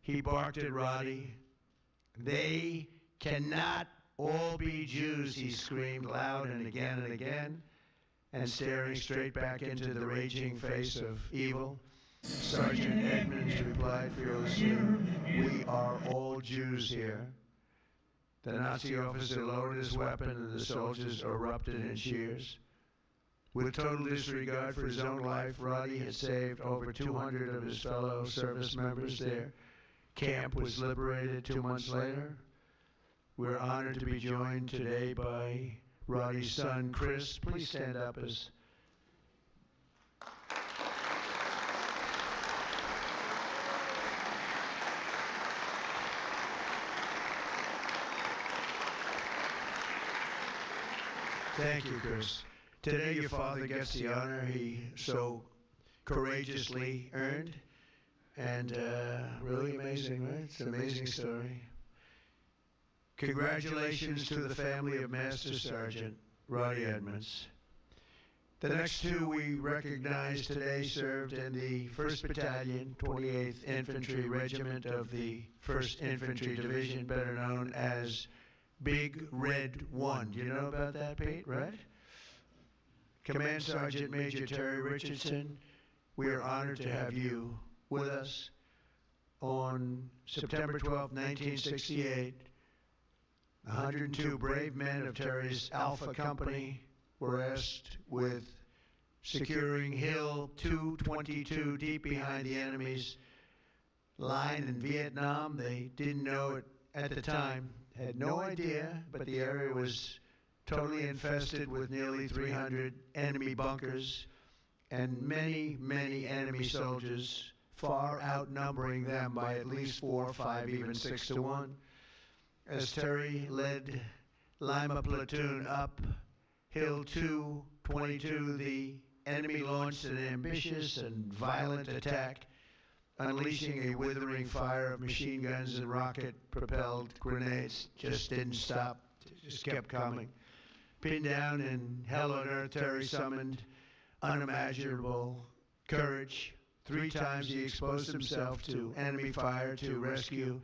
He barked at Roddy. They cannot all be Jews, he screamed loud and again, and staring straight back into the raging face of evil. Sergeant Edmonds replied fearlessly, we are all Jews here. The Nazi officer lowered his weapon and the soldiers erupted in cheers. With total disregard for his own life, Roddy had saved over 200 of his fellow service members. Their camp was liberated 2 months later. We're honored to be joined today by Roddy's son, Chris. Please stand up as Thank you, Chris. Today your father gets the honor he so courageously earned, and really amazing, right? It's an amazing story. Congratulations to the family of Master Sergeant Roddy Edmonds. The next two we recognize today served in the 1st Battalion, 28th Infantry Regiment of the 1st Infantry Division, better known as Big Red 1. Do you know about that, Pete? Right? Command Sergeant Major Terry Richardson, we are honored to have you with us. On September 12, 1968, 102 brave men of Terry's Alpha Company were asked with securing Hill 222 deep behind the enemy's line in Vietnam. They didn't know it at the time, had no idea, but the area was totally infested with nearly 300 enemy bunkers and many, many enemy soldiers, far outnumbering them by at least 4, 5, even 6 to 1. As Terry led Lima Platoon up Hill 222, the enemy launched an ambitious and violent attack, unleashing a withering fire of machine guns and rocket-propelled grenades. Just didn't stop, just kept coming. Pinned down in hell on earth, Terry summoned unimaginable courage. 3 times he exposed himself to enemy fire to rescue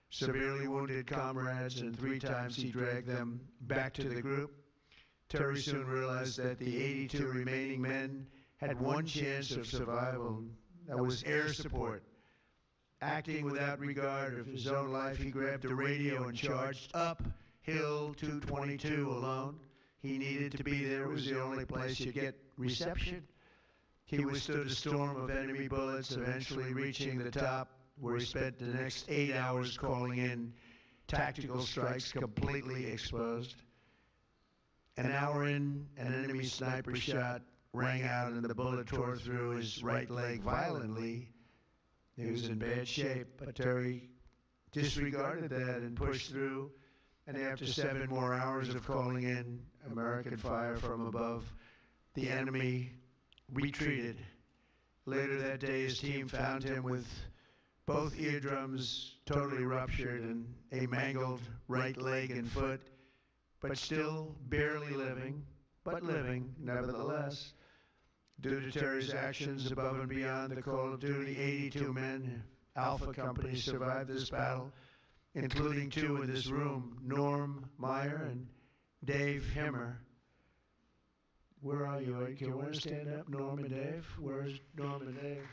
severely wounded comrades, and 3 times he dragged them back to the group. Terry soon realized that the 82 remaining men had one chance of survival. That was air support. Acting without regard of his own life, he grabbed a radio and charged up Hill 222 alone. He needed to be there. It was the only place you'd get reception. He withstood a storm of enemy bullets, eventually reaching the top, where he spent the next 8 hours calling in tactical strikes, completely exposed. An hour in, an enemy sniper shot rang out and the bullet tore through his right leg violently. He was in bad shape, but Terry disregarded that and pushed through. And after 7 more hours of calling in American fire from above, the enemy retreated. Later that day, his team found him with both eardrums totally ruptured and a mangled right leg and foot, but still barely living, but living nevertheless. Due to Terry's actions above and beyond the call of duty, 82 men, Alpha Company, survived this battle, including 2 in this room, Norm Meyer and Dave Himmer. Where are you? Do you want to stand up, Norm and Dave? Where's Norm and Dave?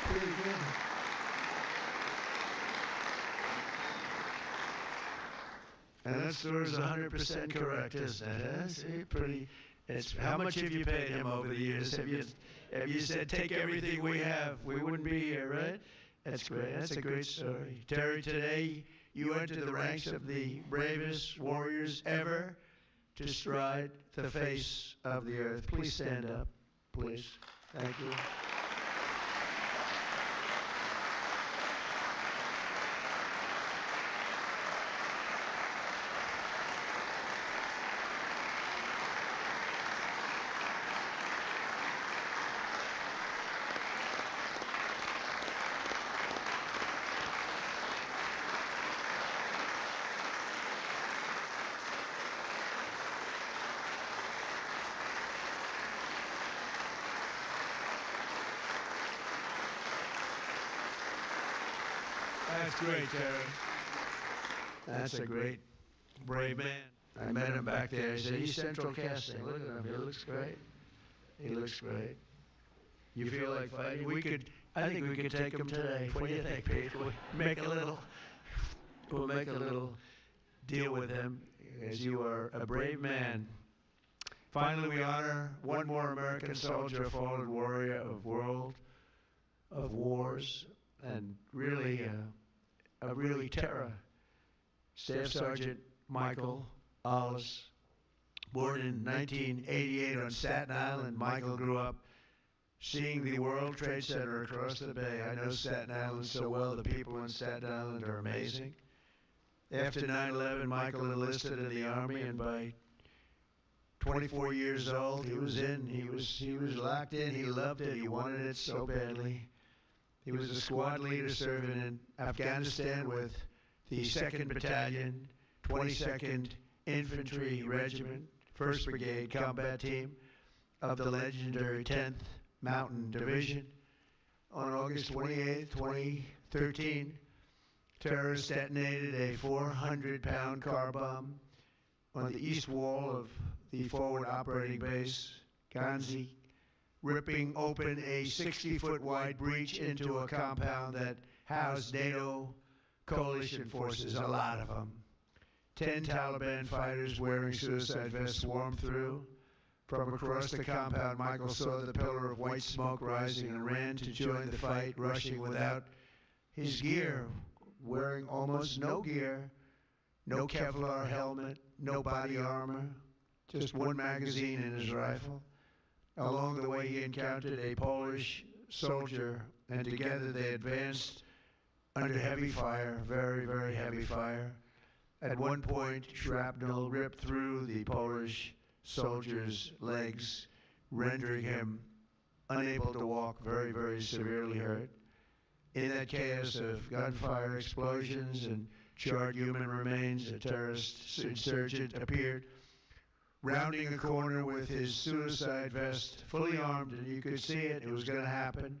Pretty good. And that story is 100% correct, isn't it? See, pretty. It's how much have you paid him over the years? Have you said take everything we have? We wouldn't be here, right? That's great. That's a great story. Terry, today you enter the ranks of the bravest warriors ever to stride the face of the earth. Please stand up, please. Thank you. That's great, Terry. That's a great, brave man. I met him back there. He said, he's Central Casting. Look at him. He looks great. He looks great. You feel like fighting? I think we could take him today. What do you think, Pete? We'll make a little deal with him, as you are a brave man. Finally, we honor one more American soldier, a fallen warrior of world, of wars, and really a really terror. Staff Sergeant Michael Ollis, born in 1988 on Staten Island. Michael grew up seeing the World Trade Center across the bay. I know Staten Island so well. The people in Staten Island are amazing. After 9/11, Michael enlisted in the Army, and by 24 years old, he was locked in. He loved it. He wanted it so badly. He was a squad leader serving in Afghanistan with the 2nd Battalion, 22nd Infantry Regiment, 1st Brigade Combat Team of the legendary 10th Mountain Division. On August 28, 2013, terrorists detonated a 400-pound car bomb on the east wall of the forward operating base, Ghazni, ripping open a 60-foot wide breach into a compound that housed NATO coalition forces, a lot of them. 10 Taliban fighters wearing suicide vests swarmed through. From across the compound, Michael saw the pillar of white smoke rising and ran to join the fight, rushing without his gear, wearing almost no gear, no Kevlar helmet, no body armor, just one magazine in his rifle. Along the way, he encountered a Polish soldier, and together they advanced under heavy fire, very, very heavy fire. At one point, shrapnel ripped through the Polish soldier's legs, rendering him unable to walk, very, very severely hurt. In that chaos of gunfire, explosions, and charred human remains, a terrorist insurgent appeared, rounding a corner with his suicide vest, fully armed, and you could see it, it was going to happen.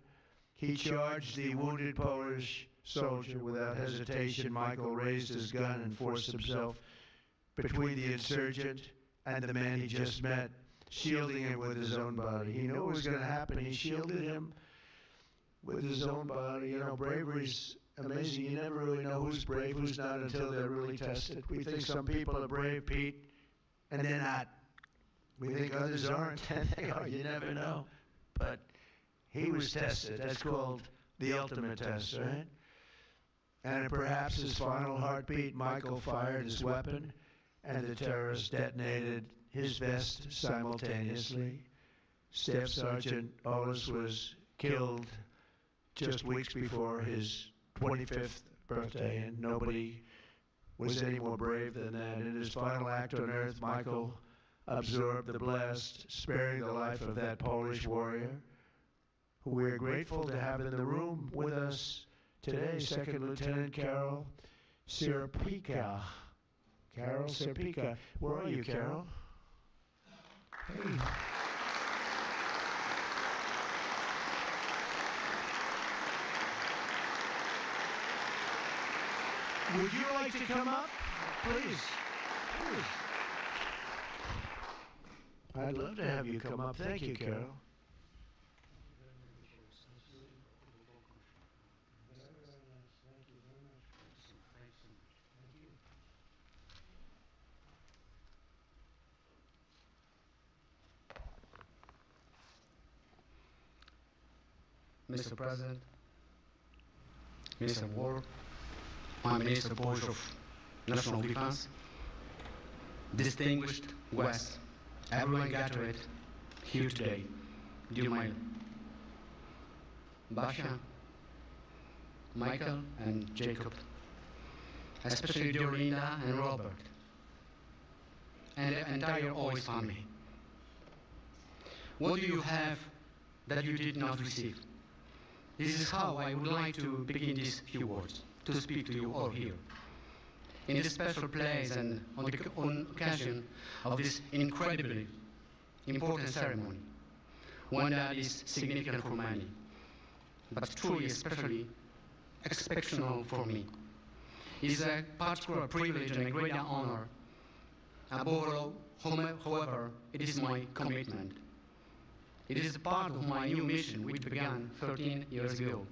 He charged the wounded Polish soldier without hesitation. Michael raised his gun and forced himself between the insurgent and the man he just met, shielding him with his own body. He knew it was going to happen. He shielded him with his own body. You know, bravery's amazing. You never really know who's brave, who's not until they're really tested. We think some people are brave, Pete, and they're not. We think others aren't, and they are. You never know. But he was tested. That's called the ultimate test, right? And perhaps his final heartbeat, Michael fired his weapon, and the terrorist detonated his vest simultaneously. Staff Sergeant Ollis was killed just weeks before his 25th birthday, and nobody was any more brave than that. In his final act on earth, Michael absorbed the blast, sparing the life of that Polish warrior, who we're grateful to have in the room with us today, Second Lieutenant Carol Sierpika. Carol Sierpika. Where are you, Carol? Hey. Would you like to come up? Please. Please. I'd love to have you come up. Thank you, Carol. Mr. President, Minister of War, Prime Minister Board of National Defense, distinguished guests, everyone gathered here today, dear my Basha, Michael, and Jacob, especially dear Linda and Robert, and the entire OIS family. What do you have that you did not receive? This is how I would like to begin these few words, to speak to you all here. In this special place and on the occasion of this incredibly important ceremony, one that is significant for many, but truly especially exceptional for me. It is a particular privilege and a great honor. Above all, however, it is my commitment. It is part of my new mission, which began 13 years ago.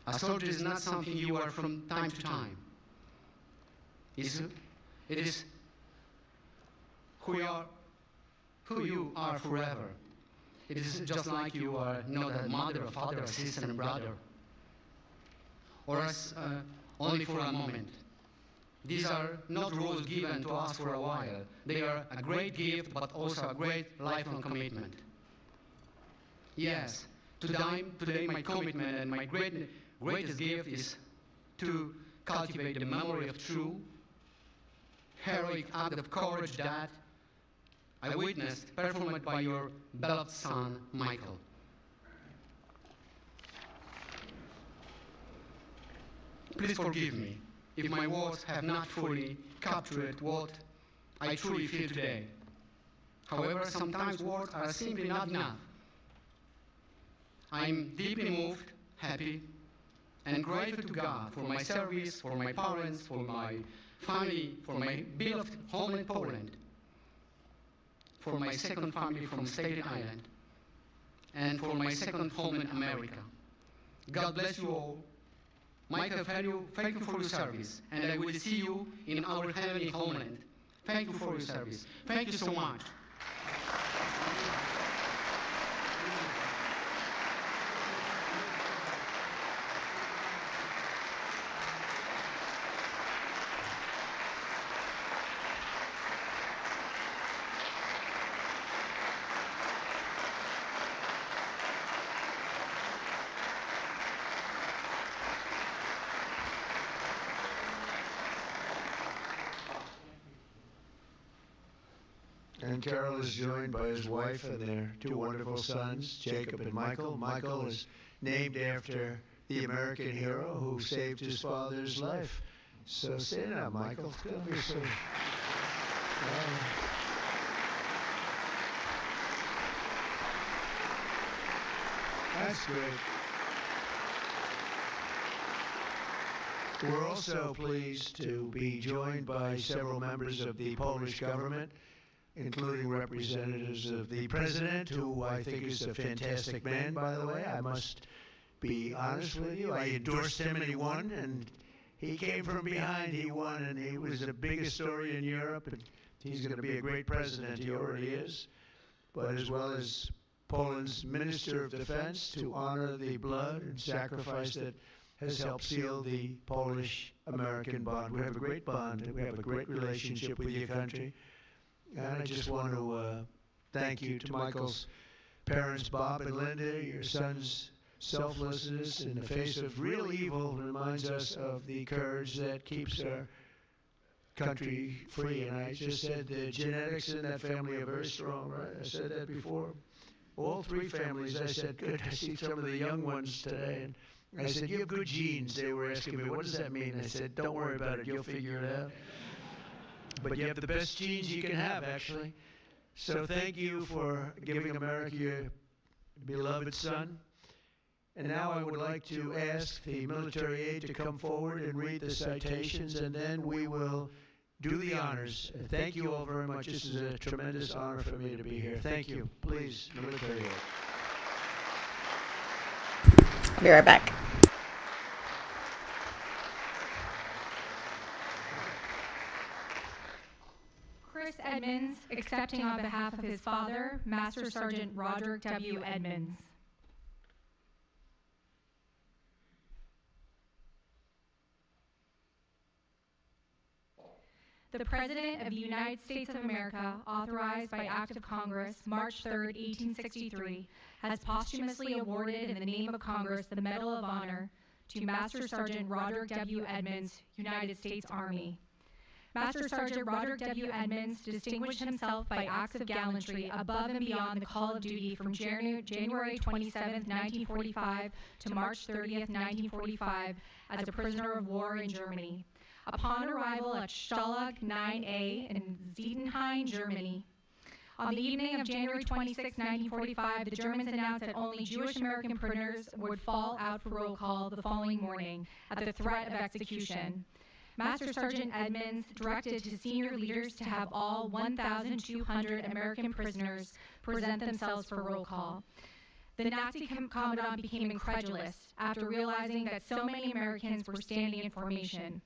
A soldier is not something you are from time to time. It is who you are forever. It is just like you are not a mother, a father, a sister, and a brother, or as only for a moment. These are not roles given to us for a while. They are a great gift, but also a great lifelong commitment. Yes, today my commitment and my greatest gift is to cultivate the memory of true, heroic act of courage that I witnessed performed by your beloved son, Michael. Please forgive me if my words have not fully captured what I truly feel today. However, sometimes words are simply not enough. I am deeply moved, happy, and grateful to God for my service, for my parents, for my family, for my beloved homeland Poland, for my second family from Staten Island, and for my second homeland America. God bless you all. Michael, thank you for your service, and I will see you in our heavenly homeland. Thank you for your service. Thank you so much. And Carol is joined by his wife and their two wonderful sons, Jacob and Michael. Michael is named after the American hero who saved his father's life. So stand up, Michael. It's going to be so... That's great. We're also pleased to be joined by several members of the Polish government, including representatives of the president, who I think is a fantastic man, by the way. I must be honest with you. I endorsed him and he won, and he came from behind. He won, and he was the biggest story in Europe, and he's going to be a great president. He already is. But as well as Poland's Minister of Defense, to honor the blood and sacrifice that has helped seal the Polish-American bond. We have a great bond. We have a great relationship with your country. And I just want to thank you to Michael's parents, Bob and Linda. Your son's selflessness in the face of real evil reminds us of the courage that keeps our country free. And I just said the genetics in that family are very strong, right? I said that before. All three families, I said, good. I see some of the young ones today. And I said, you have good genes. They were asking me, what does that mean? I said, don't worry about it. You'll figure it out. But you have the best genes you can have, actually. So thank you for giving America your beloved son. And now I would like to ask the military aide to come forward and read the citations, and then we will do the honors. Thank you all very much. This is a tremendous honor for me to be here. Thank you. Please, military aide. I'll be right back. Chris Edmonds, accepting on behalf of his father, Master Sergeant Roderick W. Edmonds. The President of the United States of America, authorized by Act of Congress, March 3, 1863, has posthumously awarded in the name of Congress the Medal of Honor to Master Sergeant Roderick W. Edmonds, United States Army. Master Sergeant Roderick W. Edmonds distinguished himself by acts of gallantry above and beyond the call of duty from January 27, 1945 to March 30, 1945 as a prisoner of war in Germany. Upon arrival at Stalag 9A in Zietenhain, Germany, on the evening of January 26, 1945, the Germans announced that only Jewish American prisoners would fall out for roll call the following morning at the threat of execution. Master Sergeant Edmonds directed his senior leaders to have all 1,200 American prisoners present themselves for roll call. The Nazi commandant became incredulous after realizing that so many Americans were standing in formation.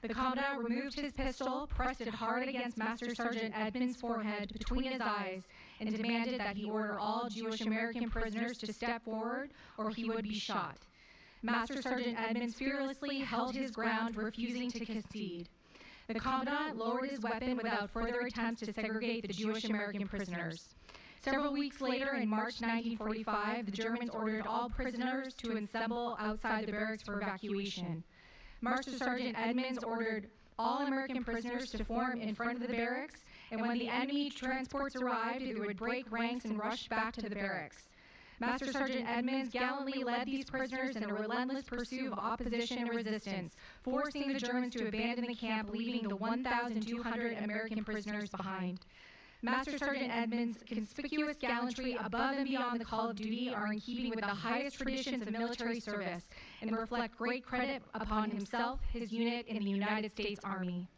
The commandant removed his pistol, pressed it hard against Master Sergeant Edmonds' forehead between his eyes, and demanded that he order all Jewish American prisoners to step forward or he would be shot. Master Sergeant Edmonds fearlessly held his ground, refusing to concede. The commandant lowered his weapon without further attempts to segregate the Jewish American prisoners. Several weeks later, in March 1945, the Germans ordered all prisoners to assemble outside the barracks for evacuation. Master Sergeant Edmonds ordered all American prisoners to form in front of the barracks, and when the enemy transports arrived, they would break ranks and rush back to the barracks. Master Sergeant Edmonds gallantly led these prisoners in a relentless pursuit of opposition and resistance, forcing the Germans to abandon the camp, leaving the 1,200 American prisoners behind. Master Sergeant Edmonds' conspicuous gallantry above and beyond the call of duty are in keeping with the highest traditions of military service and reflect great credit upon himself, his unit, and the United States Army.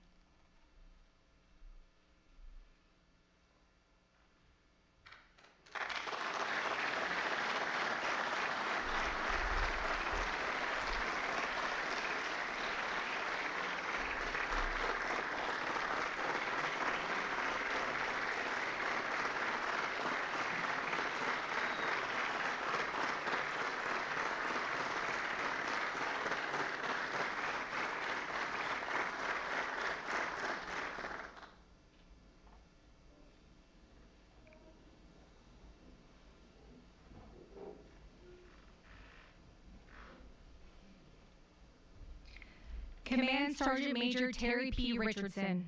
Command Sergeant Major Terry P. Richardson.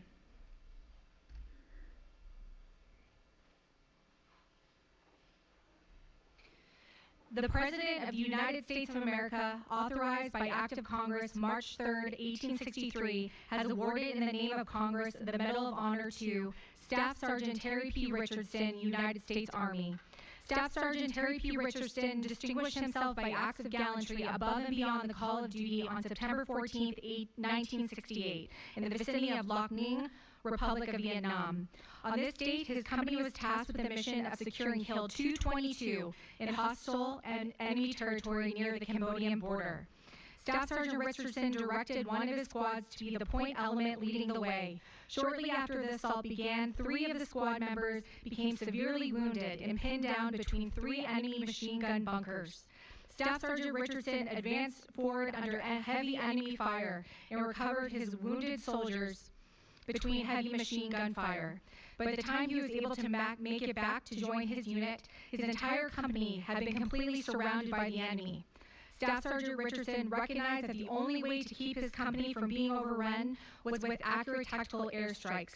The President of the United States of America, authorized by Act of Congress March 3, 1863, has awarded in the name of Congress the Medal of Honor to Staff Sergeant Terry P. Richardson, United States Army. Staff Sergeant Terry P. Richardson distinguished himself by acts of gallantry above and beyond the call of duty on September 14, 1968, in the vicinity of Loc Ninh, Republic of Vietnam. On this date, his company was tasked with the mission of securing Hill 222 in hostile and enemy territory near the Cambodian border. Staff Sergeant Richardson directed one of his squads to be the point element leading the way. Shortly after the assault began, 3 of the squad members became severely wounded and pinned down between 3 enemy machine gun bunkers. Staff Sergeant Richardson advanced forward under heavy enemy fire and recovered his wounded soldiers between heavy machine gun fire. By the time he was able to make it back to join his unit, his entire company had been completely surrounded by the enemy. Staff Sergeant Richardson recognized that the only way to keep his company from being overrun was with accurate tactical airstrikes.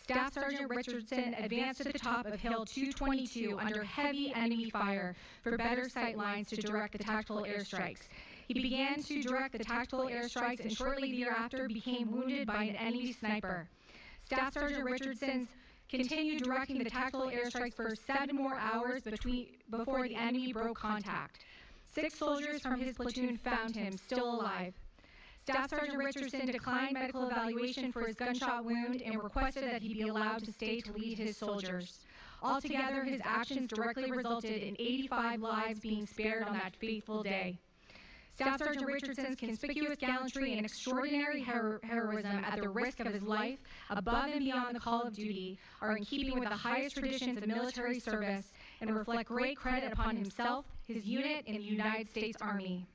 Staff Sergeant Richardson advanced to the top of Hill 222 under heavy enemy fire for better sight lines to direct the tactical airstrikes. He began to direct the tactical airstrikes and shortly thereafter became wounded by an enemy sniper. Staff Sergeant Richardson continued directing the tactical airstrikes for 7 more hours before the enemy broke contact. 6 soldiers from his platoon found him still alive. Staff Sergeant Richardson declined medical evaluation for his gunshot wound and requested that he be allowed to stay to lead his soldiers. Altogether, his actions directly resulted in 85 lives being spared on that fateful day. Staff Sergeant Richardson's conspicuous gallantry and extraordinary heroism at the risk of his life, above and beyond the call of duty, are in keeping with the highest traditions of military service and reflect great credit upon himself, his unit, and the United States Army.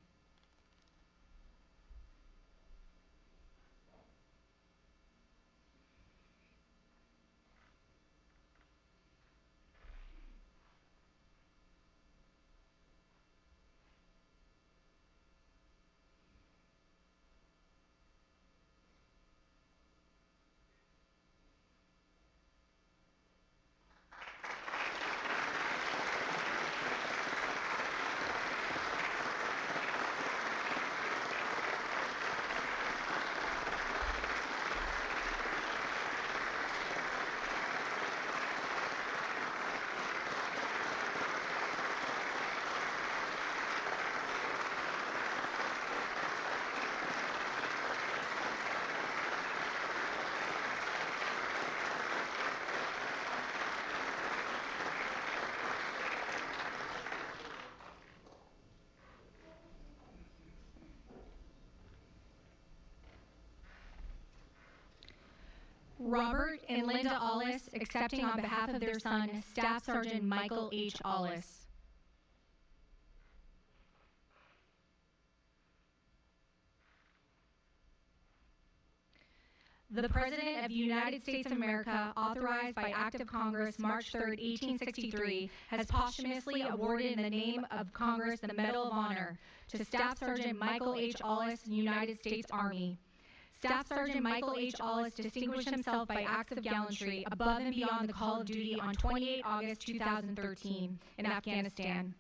Robert and Linda Ollis accepting on behalf of their son, Staff Sergeant Michael H. Ollis. The President of the United States of America, authorized by Act of Congress March 3, 1863, has posthumously awarded in the name of Congress the Medal of Honor to Staff Sergeant Michael H. Ollis, United States Army. Staff Sergeant Michael H. Ollis distinguished himself by acts of gallantry above and beyond the call of duty on 28 August 2013 in Afghanistan.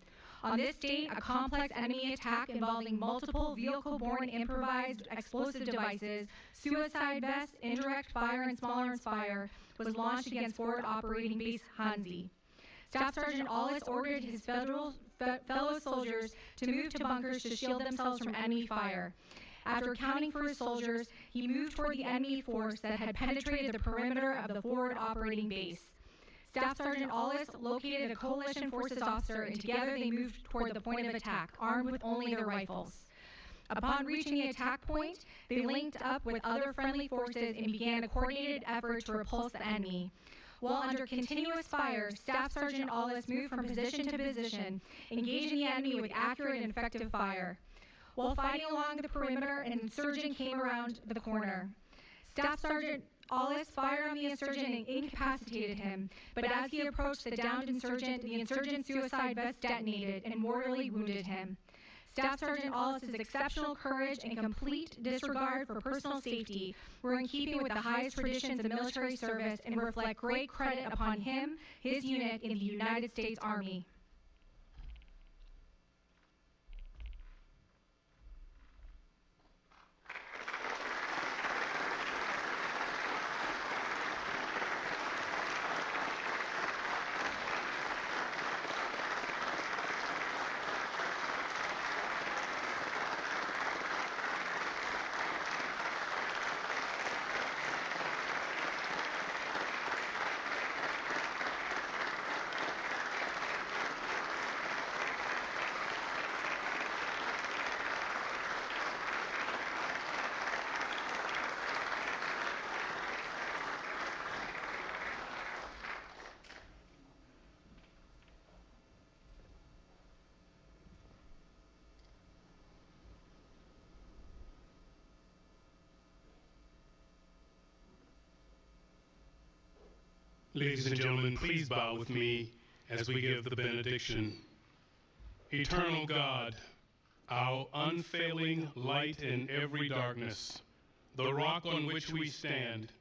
On this date, a complex enemy attack involving multiple vehicle-borne improvised explosive devices, suicide vests, indirect fire, and small arms fire was launched against Forward Operating Base Hanzi. Staff Sergeant Aulis ordered his fellow soldiers to move to bunkers to shield themselves from enemy fire. After accounting for his soldiers, he moved toward the enemy force that had penetrated the perimeter of the Forward Operating Base. Staff Sergeant Aulis located a coalition forces officer, and together they moved toward the point of attack, armed with only their rifles. Upon reaching the attack point, they linked up with other friendly forces and began a coordinated effort to repulse the enemy. While under continuous fire, Staff Sergeant Aulis moved from position to position, engaging the enemy with accurate and effective fire. While fighting along the perimeter, an insurgent came around the corner. Staff Sergeant Aulis fired on the insurgent and incapacitated him, but as he approached the downed insurgent, the insurgent's suicide vest detonated and mortally wounded him. Staff Sergeant Aulis' exceptional courage and complete disregard for personal safety were in keeping with the highest traditions of military service and reflect great credit upon him, his unit in the United States Army. Ladies and gentlemen, please bow with me as we give the benediction. Eternal God, our unfailing light in every darkness, the rock on which we stand,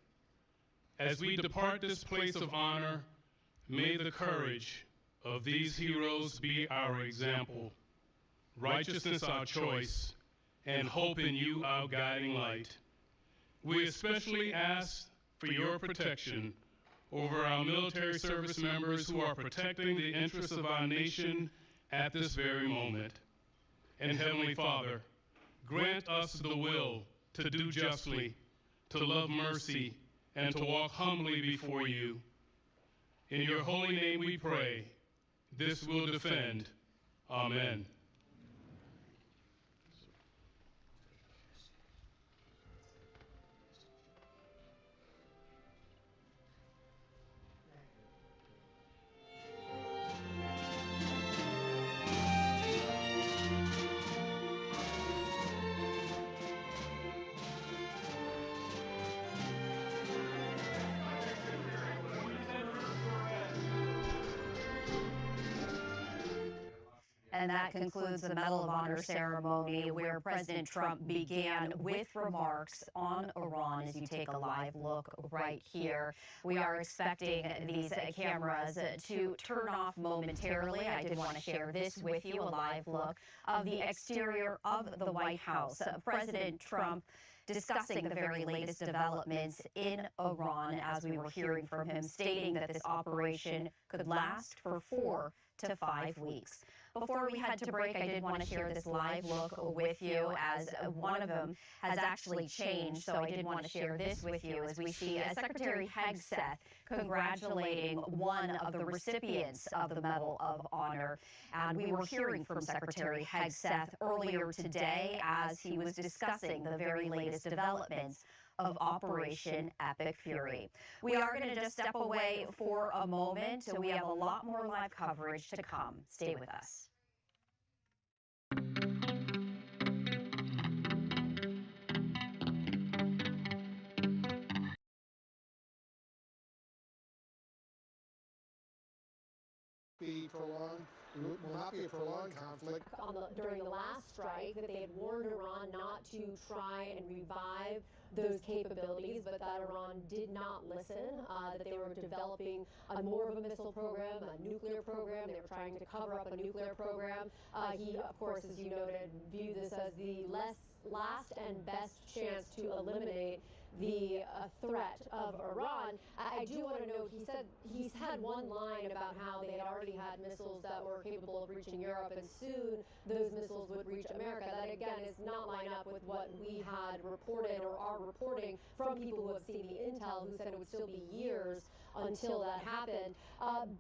as we depart this place of honor, may the courage of these heroes be our example, righteousness our choice, and hope in you our guiding light. We especially ask for your protection over our military service members who are protecting the interests of our nation at this very moment. And Heavenly Father, grant us the will to do justly, to love mercy, and to walk humbly before you. In your holy name we pray. This we'll defend. Amen. And that concludes the Medal of Honor ceremony, where President Trump began with remarks on Iran. As you take a live look right here, we are expecting these cameras to turn off momentarily. I did want to share this with you, a live look of the exterior of the White House. President Trump discussing the very latest developments in Iran, as we were hearing from him, stating that this operation could last for 4 to 5 weeks. Before we head to break, I did want to share this live look with you, as one of them has actually changed. So I did want to share this with you, as we see Secretary Hegseth congratulating one of the recipients of the Medal of Honor. And we were hearing from Secretary Hegseth earlier today as he was discussing the very latest developments of Operation Epic Fury. We are going to just step away for a moment. We have a lot more live coverage to come. Stay with us. Be prolonged will not be a prolonged conflict. During the last strike, that they had warned Iran not to try and revive those capabilities, but that Iran did not listen, that they were developing more of a missile program, a nuclear program. They were trying to cover up a nuclear program. He, of course, as you noted, viewed this as the last and best chance to eliminate the threat of Iran. I do want to note, he's had one line about how they had already had missiles that were capable of reaching Europe, and soon those missiles would reach America. That, again, is not line up with what we had reported or are reporting from people who have seen the intel, who said it would still be years until that happened.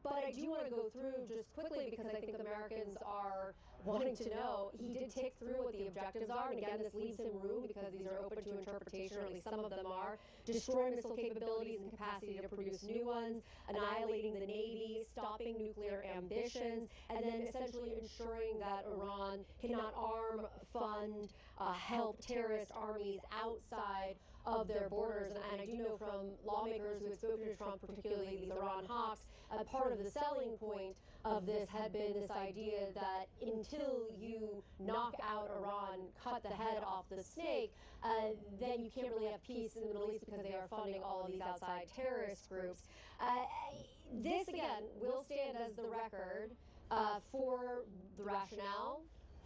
But I do want to go through just quickly, because I think Americans are wanting to know. He did tick through what the objectives are, and again, this leaves him room because these are open to interpretation, or at least some of them are. Destroy missile capabilities and capacity to produce new ones, annihilating the Navy, stopping nuclear ambitions, and then essentially ensuring that Iran cannot arm, fund, help terrorist armies outside of their borders. And I do know from lawmakers who had spoken to Trump, particularly these Iran hawks, part of the selling point of this had been this idea that until you knock out Iran, cut the head off the snake, then you can't really have peace in the Middle East, because they are funding all of these outside terrorist groups. This, again, will stand as the record for the rationale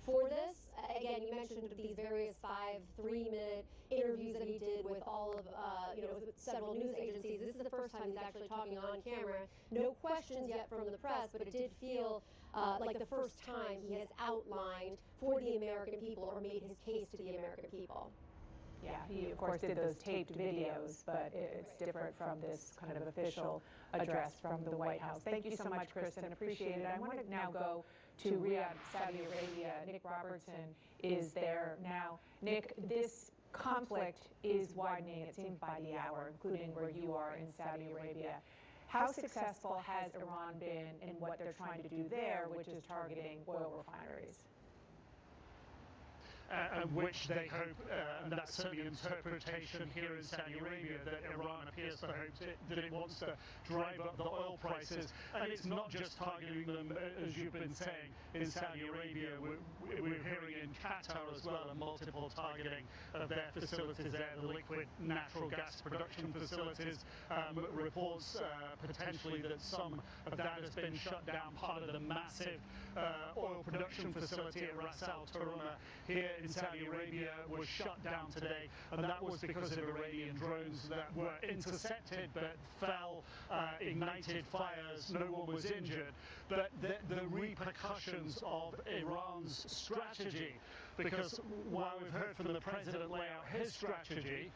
for this. Again, you mentioned these various 5 3-minute interviews that he did with all of, with several news agencies. This is the first time he's actually talking on camera. No questions yet from the press, but it did feel like the first time he has outlined for the American people, or made his case to the American people. Yeah, he of course did those taped videos, but it's different from this kind of official address from the White House. Thank you so much, Kristen. Appreciate it. I want to now go to Riyadh, Saudi Arabia. Nick Robertson is there now. Nick, this conflict is widening, it seems, by the hour, including where you are in Saudi Arabia. How successful has Iran been in what they're trying to do there, which is targeting oil refineries? And which they hope, and that's certainly the interpretation here in Saudi Arabia, that Iran appears to hope that it wants to drive up the oil prices. And it's not just targeting them, as you've been saying, in Saudi Arabia. We're hearing in Qatar as well, a multiple targeting of their facilities there, the liquid natural gas production facilities. Reports potentially that some of that has been shut down. Part of the massive oil production facility at Ras Al Taruna here in Saudi Arabia was shut down today, and that was because of Iranian drones that were intercepted but fell, ignited fires. No one was injured, but the repercussions of Iran's strategy, because while we've heard from the president lay out his strategy,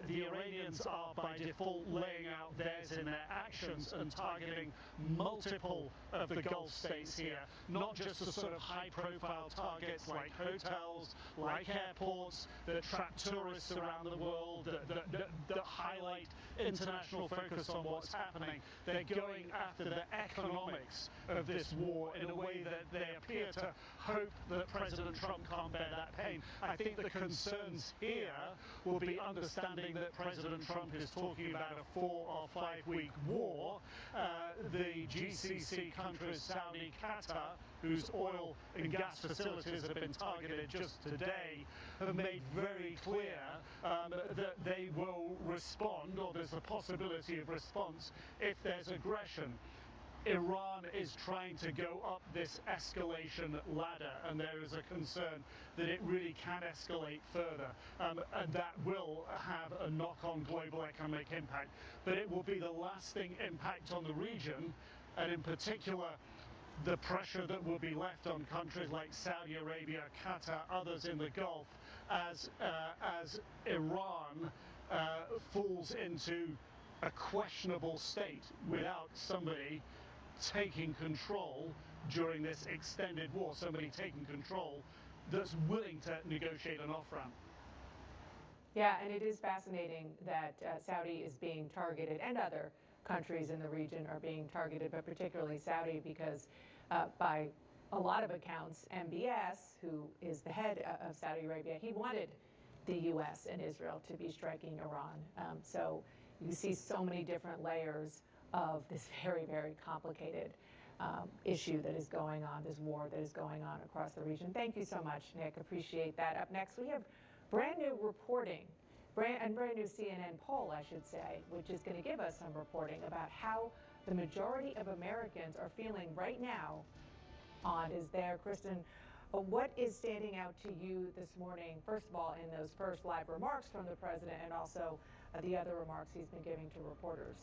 the Iranians are by default laying out theirs in their actions and targeting multiple of the Gulf states here, not just the sort of high-profile targets like hotels, like airports that trap tourists around the world, that highlight international focus on what's happening. They're going after the economics of this war in a way that they appear to hope that President Trump can't bear that pain. I think the concerns here will be understanding that President Trump is talking about a 4 or 5 week war. The GCC countries, Saudi, Qatar, whose oil and gas facilities have been targeted just today, have made very clear that they will respond, or there's a possibility of response, if there's aggression. Iran is trying to go up this escalation ladder, and there is a concern that it really can escalate further, and that will have a knock-on global economic impact. But it will be the lasting impact on the region, and in particular the pressure that will be left on countries like Saudi Arabia, Qatar, others in the Gulf, as Iran falls into a questionable state without somebody taking control during this extended war, somebody taking control that's willing to negotiate an off-ramp. Yeah, and it is fascinating that Saudi is being targeted, and other countries in the region are being targeted, but particularly Saudi, because by a lot of accounts, MBS, who is the head of Saudi Arabia, he wanted the U.S. and Israel to be striking Iran. So you see so many different layers of this very, very complicated issue that is going on, this war that is going on across the region. Thank you so much, Nick. Appreciate that. Up next, we have brand new reporting, brand new CNN poll, I should say, which is going to give us some reporting about how the majority of Americans are feeling right now on is there. Kristen, what is standing out to you this morning, first of all, in those first live remarks from the president and also the other remarks he's been giving to reporters?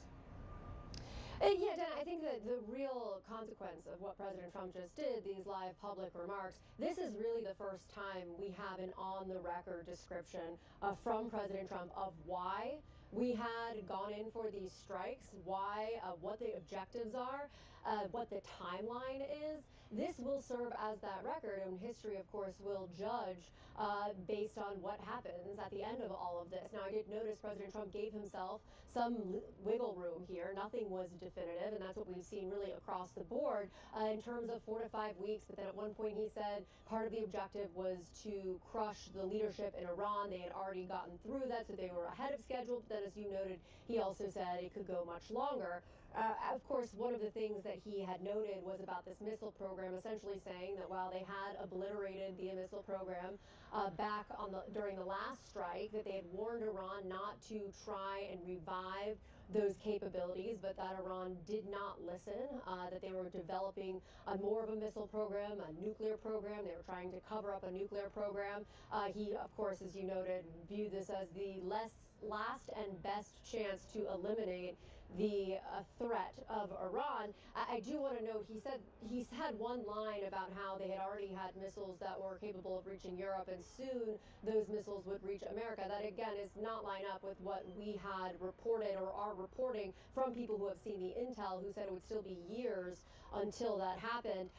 Yeah, Dan, I think that the real consequence of what President Trump just did, these live public remarks, this is really the first time we have an on-the-record description from President Trump of why we had gone in for these strikes, why, what the objectives are, what the timeline is. This will serve as that record, and history, of course, will judge based on what happens at the end of all of this. Now, I did notice President Trump gave himself some wiggle room here. Nothing was definitive, and that's what we've seen really across the board in terms of 4 to 5 weeks. But then at one point he said part of the objective was to crush the leadership in Iran. They had already gotten through that, so they were ahead of schedule. But then, as you noted, he also said it could go much longer. Of course, one of the things that he had noted was about this missile program, essentially saying that while they had obliterated the missile program back during the last strike, that they had warned Iran not to try and revive those capabilities, but that Iran did not listen, that they were developing more of a missile program, a nuclear program. They were trying to cover up a nuclear program. He, of course, as you noted, viewed this as the last and best chance to eliminate the threat of Iran. I do want to note, he had one line about how they had already had missiles that were capable of reaching Europe, and soon those missiles would reach America. That, again, is not line up with what we had reported or are reporting from people who have seen the intel, who said it would still be years until that happened.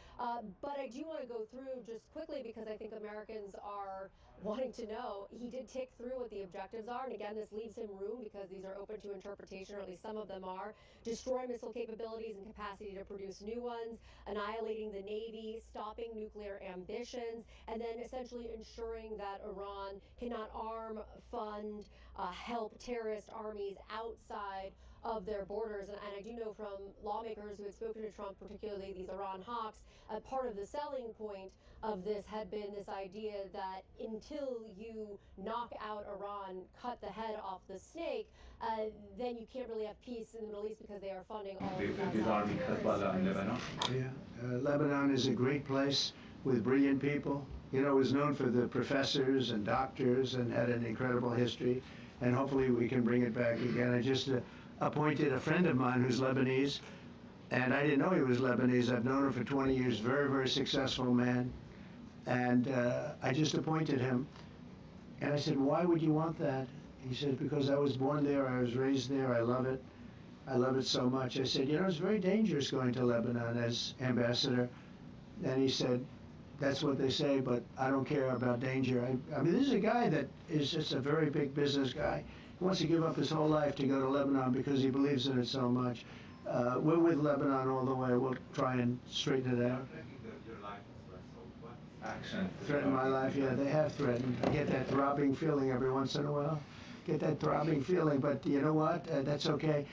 But I do want to go through just quickly, because I think Americans are wanting to know. He did tick through what the objectives are, and again, this leaves him room because these are open to interpretation, or at least some of them are. Destroy missile capabilities and capacity to produce new ones, annihilating the Navy, stopping nuclear ambitions, and then essentially ensuring that Iran cannot arm, fund, help terrorist armies outside of their borders. And I do know from lawmakers who had spoken to Trump, particularly these Iran hawks, part of the selling point of this had been this idea that until you knock out Iran, cut the head off the snake, then you can't really have peace in the Middle East because they are funding all of Yeah, Lebanon is a great place with brilliant people. You know, it was known for the professors and doctors and had an incredible history, and hopefully we can bring it back again. I just appointed a friend of mine who's Lebanese, and I didn't know he was Lebanese. I've known him for 20 years, very, very successful man, and I just appointed him. And I said, why would you want that? He said, because I was born there, I was raised there, I love it. I love it so much. I said, you know, it's very dangerous going to Lebanon as ambassador. And he said, that's what they say, but I don't care about danger. I mean, this is a guy that is just a very big business guy. He wants to give up his whole life to go to Lebanon because he believes in it so much. We're with Lebanon all the way. We'll try and straighten it out. Threaten my life? Yeah, they have threatened. I get that throbbing feeling every once in a while. Get that throbbing feeling, but you know what? That's okay.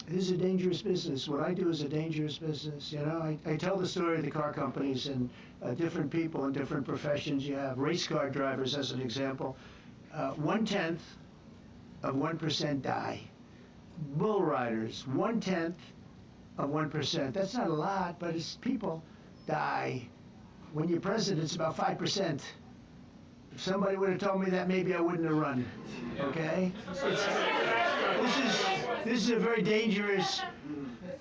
This is a dangerous business. What I do is a dangerous business. You know, I tell the story of the car companies and different people in different professions. You have race car drivers, as an example. 1/10 of 1% die. Bull riders, 1/10 of 1%. That's not a lot, but it's people die. When you're president, it's about 5%. If somebody would have told me that, maybe I wouldn't have run. Okay? This is a very dangerous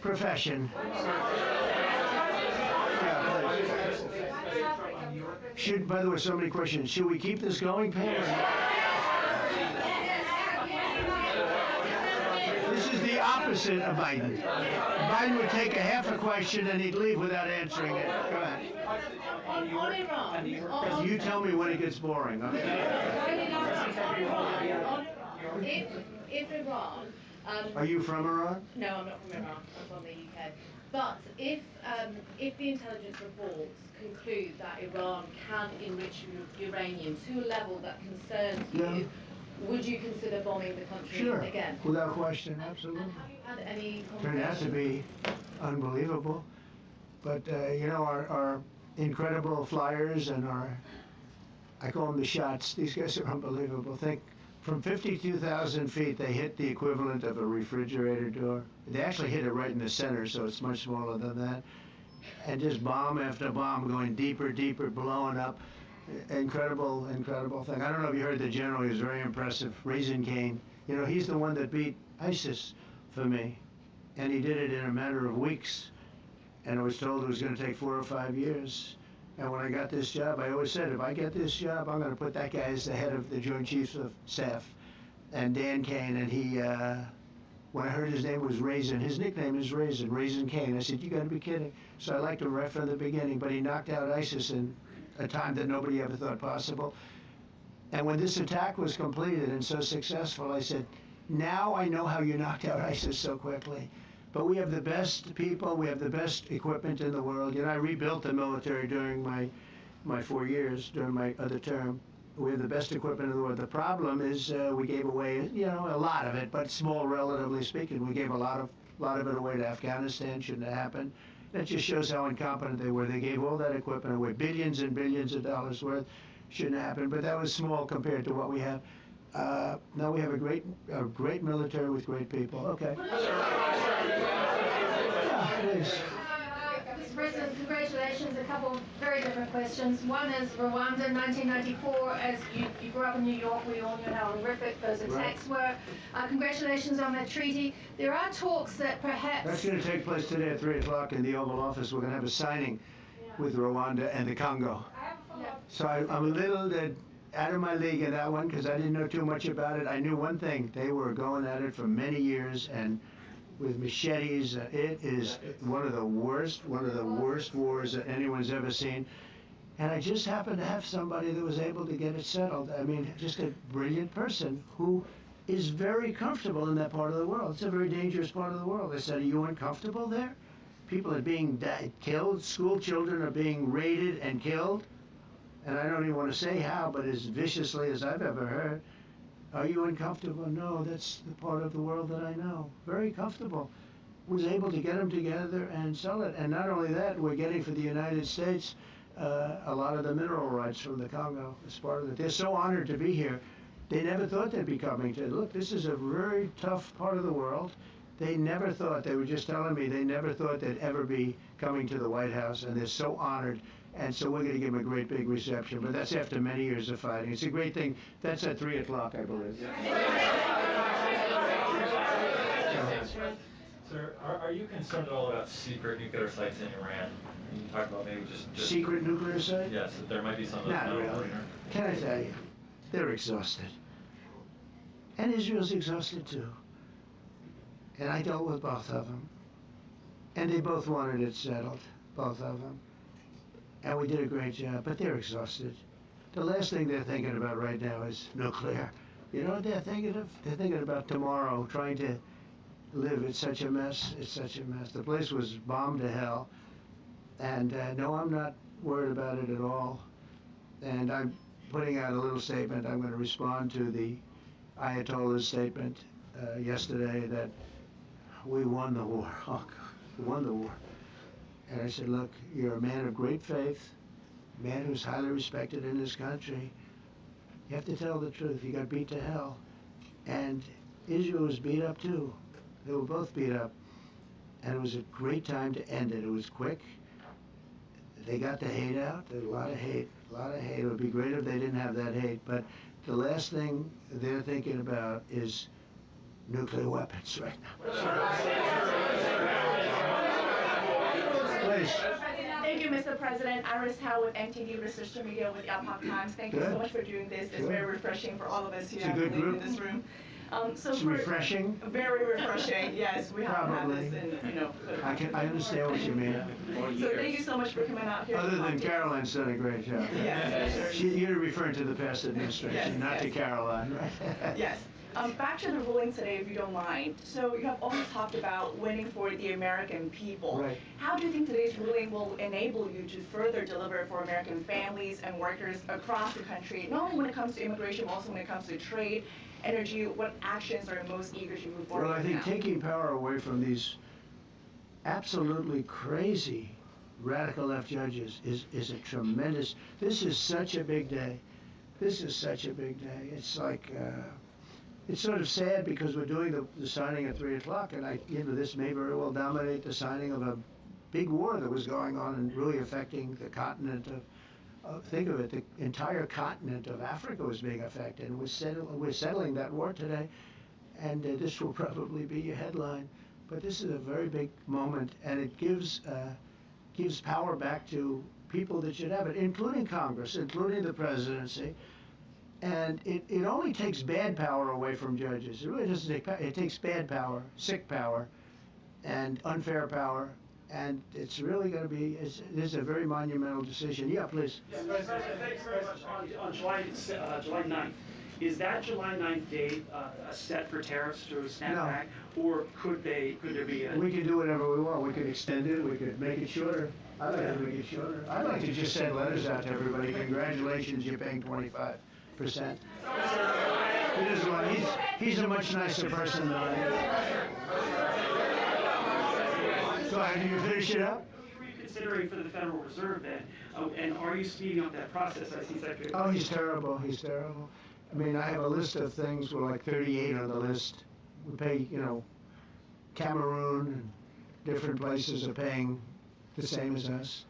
profession. By the way, so many questions. Should we keep this going, Pam? This is the opposite of Biden. Biden would take a half a question and he'd leave without answering it. Go ahead. On Iran. You tell me when it gets boring. Okay? If Iran. Are you from Iran? No, I'm not from Iran. I'm from the UK. But if the intelligence reports conclude that Iran can enrich uranium to a level that concerns you, would you consider bombing the country Sure, again? without question, absolutely. Have you had any Turned out to conversations? be unbelievable. But, you know, our incredible flyers and I call them the shots, these guys are unbelievable. Think, from 52,000 feet, they hit the equivalent of a refrigerator door. They actually hit it right in the center, so it's much smaller than that. And just bomb after bomb going deeper, deeper, blowing up. Incredible, incredible thing. I don't know if you heard the general, he was very impressive. Raisin Cain, you know, he's the one that beat ISIS for me. And he did it in a matter of weeks. And I was told it was going to take 4 or 5 years. And when I got this job, I always said, if I get this job, I'm going to put that guy as the head of the Joint Chiefs of Staff. And Dan Cain, and he, when I heard his name was Raisin, his nickname is Raisin Cain. I said, you got to be kidding. So I liked him right from the beginning, but he knocked out ISIS in a time that nobody ever thought possible. And when this attack was completed and so successful, I said, now I know how you knocked out ISIS so quickly. But we have the best people, we have the best equipment in the world. You know, I rebuilt the military during my 4 years, during my other term. We have the best equipment in the world. The problem is we gave away, you know, a lot of it, but small relatively speaking. We gave a lot of it away to Afghanistan. Shouldn't have happened. That just shows how incompetent they were. They gave all that equipment away, billions and billions of dollars worth. Shouldn't have happened, but that was small compared to what we have. Now we have a great military with great people. Okay. Yeah, please. Mr. President, congratulations. A couple of very different questions. One is Rwanda, 1994. As you grew up in New York, we all knew how horrific those attacks were. Congratulations on that treaty. There are talks that perhaps... That's going to take place today at 3 o'clock in the Oval Office. We're going to have a signing with Rwanda and the Congo. So I'm a little out of my league in that one because I didn't know too much about it. I knew one thing. They were going at it for many years and with machetes. It is one of the worst wars that anyone's ever seen. And I just happened to have somebody that was able to get it settled. I mean, just a brilliant person who is very comfortable in that part of the world. It's a very dangerous part of the world. I said, are you uncomfortable there? People are being killed. School children are being raided and killed. And I don't even want to say how, but as viciously as I've ever heard. Are you uncomfortable? No, that's the part of the world that I know. Very comfortable. Was able to get them together and sell it. And not only that, we're getting for the United States a lot of the mineral rights from the Congo as part of it. They're so honored to be here. They never thought they'd be coming to. Look, this is a very tough part of the world. They never thought, they were just telling me, they never thought they'd ever be coming to the White House, and they're so honored. And so we're going to give them a great big reception, but that's after many years of fighting. It's a great thing. That's at 3 o'clock, I believe. Sir, are you concerned at all about secret nuclear sites in Iran? You talked about maybe just secret nuclear sites? Yes, that there might be some of those. Not really. Can I tell you? They're exhausted. And Israel's exhausted too. And I dealt with both of them. And they both wanted it settled, both of them. And we did a great job, but they're exhausted. The last thing they're thinking about right now is nuclear. You know what they're thinking of? They're thinking about tomorrow, trying to live. It's such a mess. It's such a mess. The place was bombed to hell. And no, I'm not worried about it at all. And I'm putting out a little statement. I'm going to respond to the Ayatollah's statement yesterday that we won the war. Oh, God, we won the war. And I said, look, you're a man of great faith, a man who's highly respected in this country. You have to tell the truth. You got beat to hell. And Israel was beat up too. They were both beat up. And it was a great time to end it. It was quick. They got the hate out. There's a lot of hate, a lot of hate. It would be great if they didn't have that hate. But the last thing they're thinking about is nuclear weapons right now. Please. Thank you, Mr. President. Iris Howe with NTD Research Media with the Epoch Times. Thank you so much for doing this. It's very refreshing for all of us here in this room. It's refreshing? Very refreshing, yes. We haven't had this in, I understand what you mean. So thank you so much for coming out here. Other than Caroline's done a great job. Yes, sure. You're referring to the past administration, not to Caroline, right? Yes. Back to the ruling today, if you don't mind. So you have always talked about winning for the American people. Right. How do you think today's ruling will enable you to further deliver for American families and workers across the country, not only when it comes to immigration, but also when it comes to trade energy, what actions are you most eager to move forward Well, I with think now? taking power away from these absolutely crazy radical left judges is a tremendous, this is such a big day. This is such a big day. It's like, it's sort of sad because we're doing the signing at 3 o'clock, and this may very well dominate the signing of a big war that was going on and really affecting the continent of, think of it, the entire continent of Africa was being affected, and we're settling that war today, and this will probably be your headline. But this is a very big moment, and it gives power back to people that should have it, including Congress, including the presidency. And it only takes bad power away from judges. It really doesn't take power. It takes bad power, sick power, and unfair power. And it's really going to be, this is a very monumental decision. Yeah, please. Yes, President, thank you very much. On July 9th, is that July 9th date set for tariffs to snap No. back, or could there be a... We can do whatever we want. We could extend it. We could make it shorter. I'd like to make it shorter. I'd like to just send letters out to everybody. Congratulations, you're paying 25%. He doesn't want, he's a much nicer person than I am. So do you finish it up? Were you considering for the Federal Reserve then? And are you speeding up that process? I see Secretary... Oh, he's terrible. He's terrible. I mean, I have a list of things. We're like 38 on the list. We pay, Cameroon and different places are paying the same as us.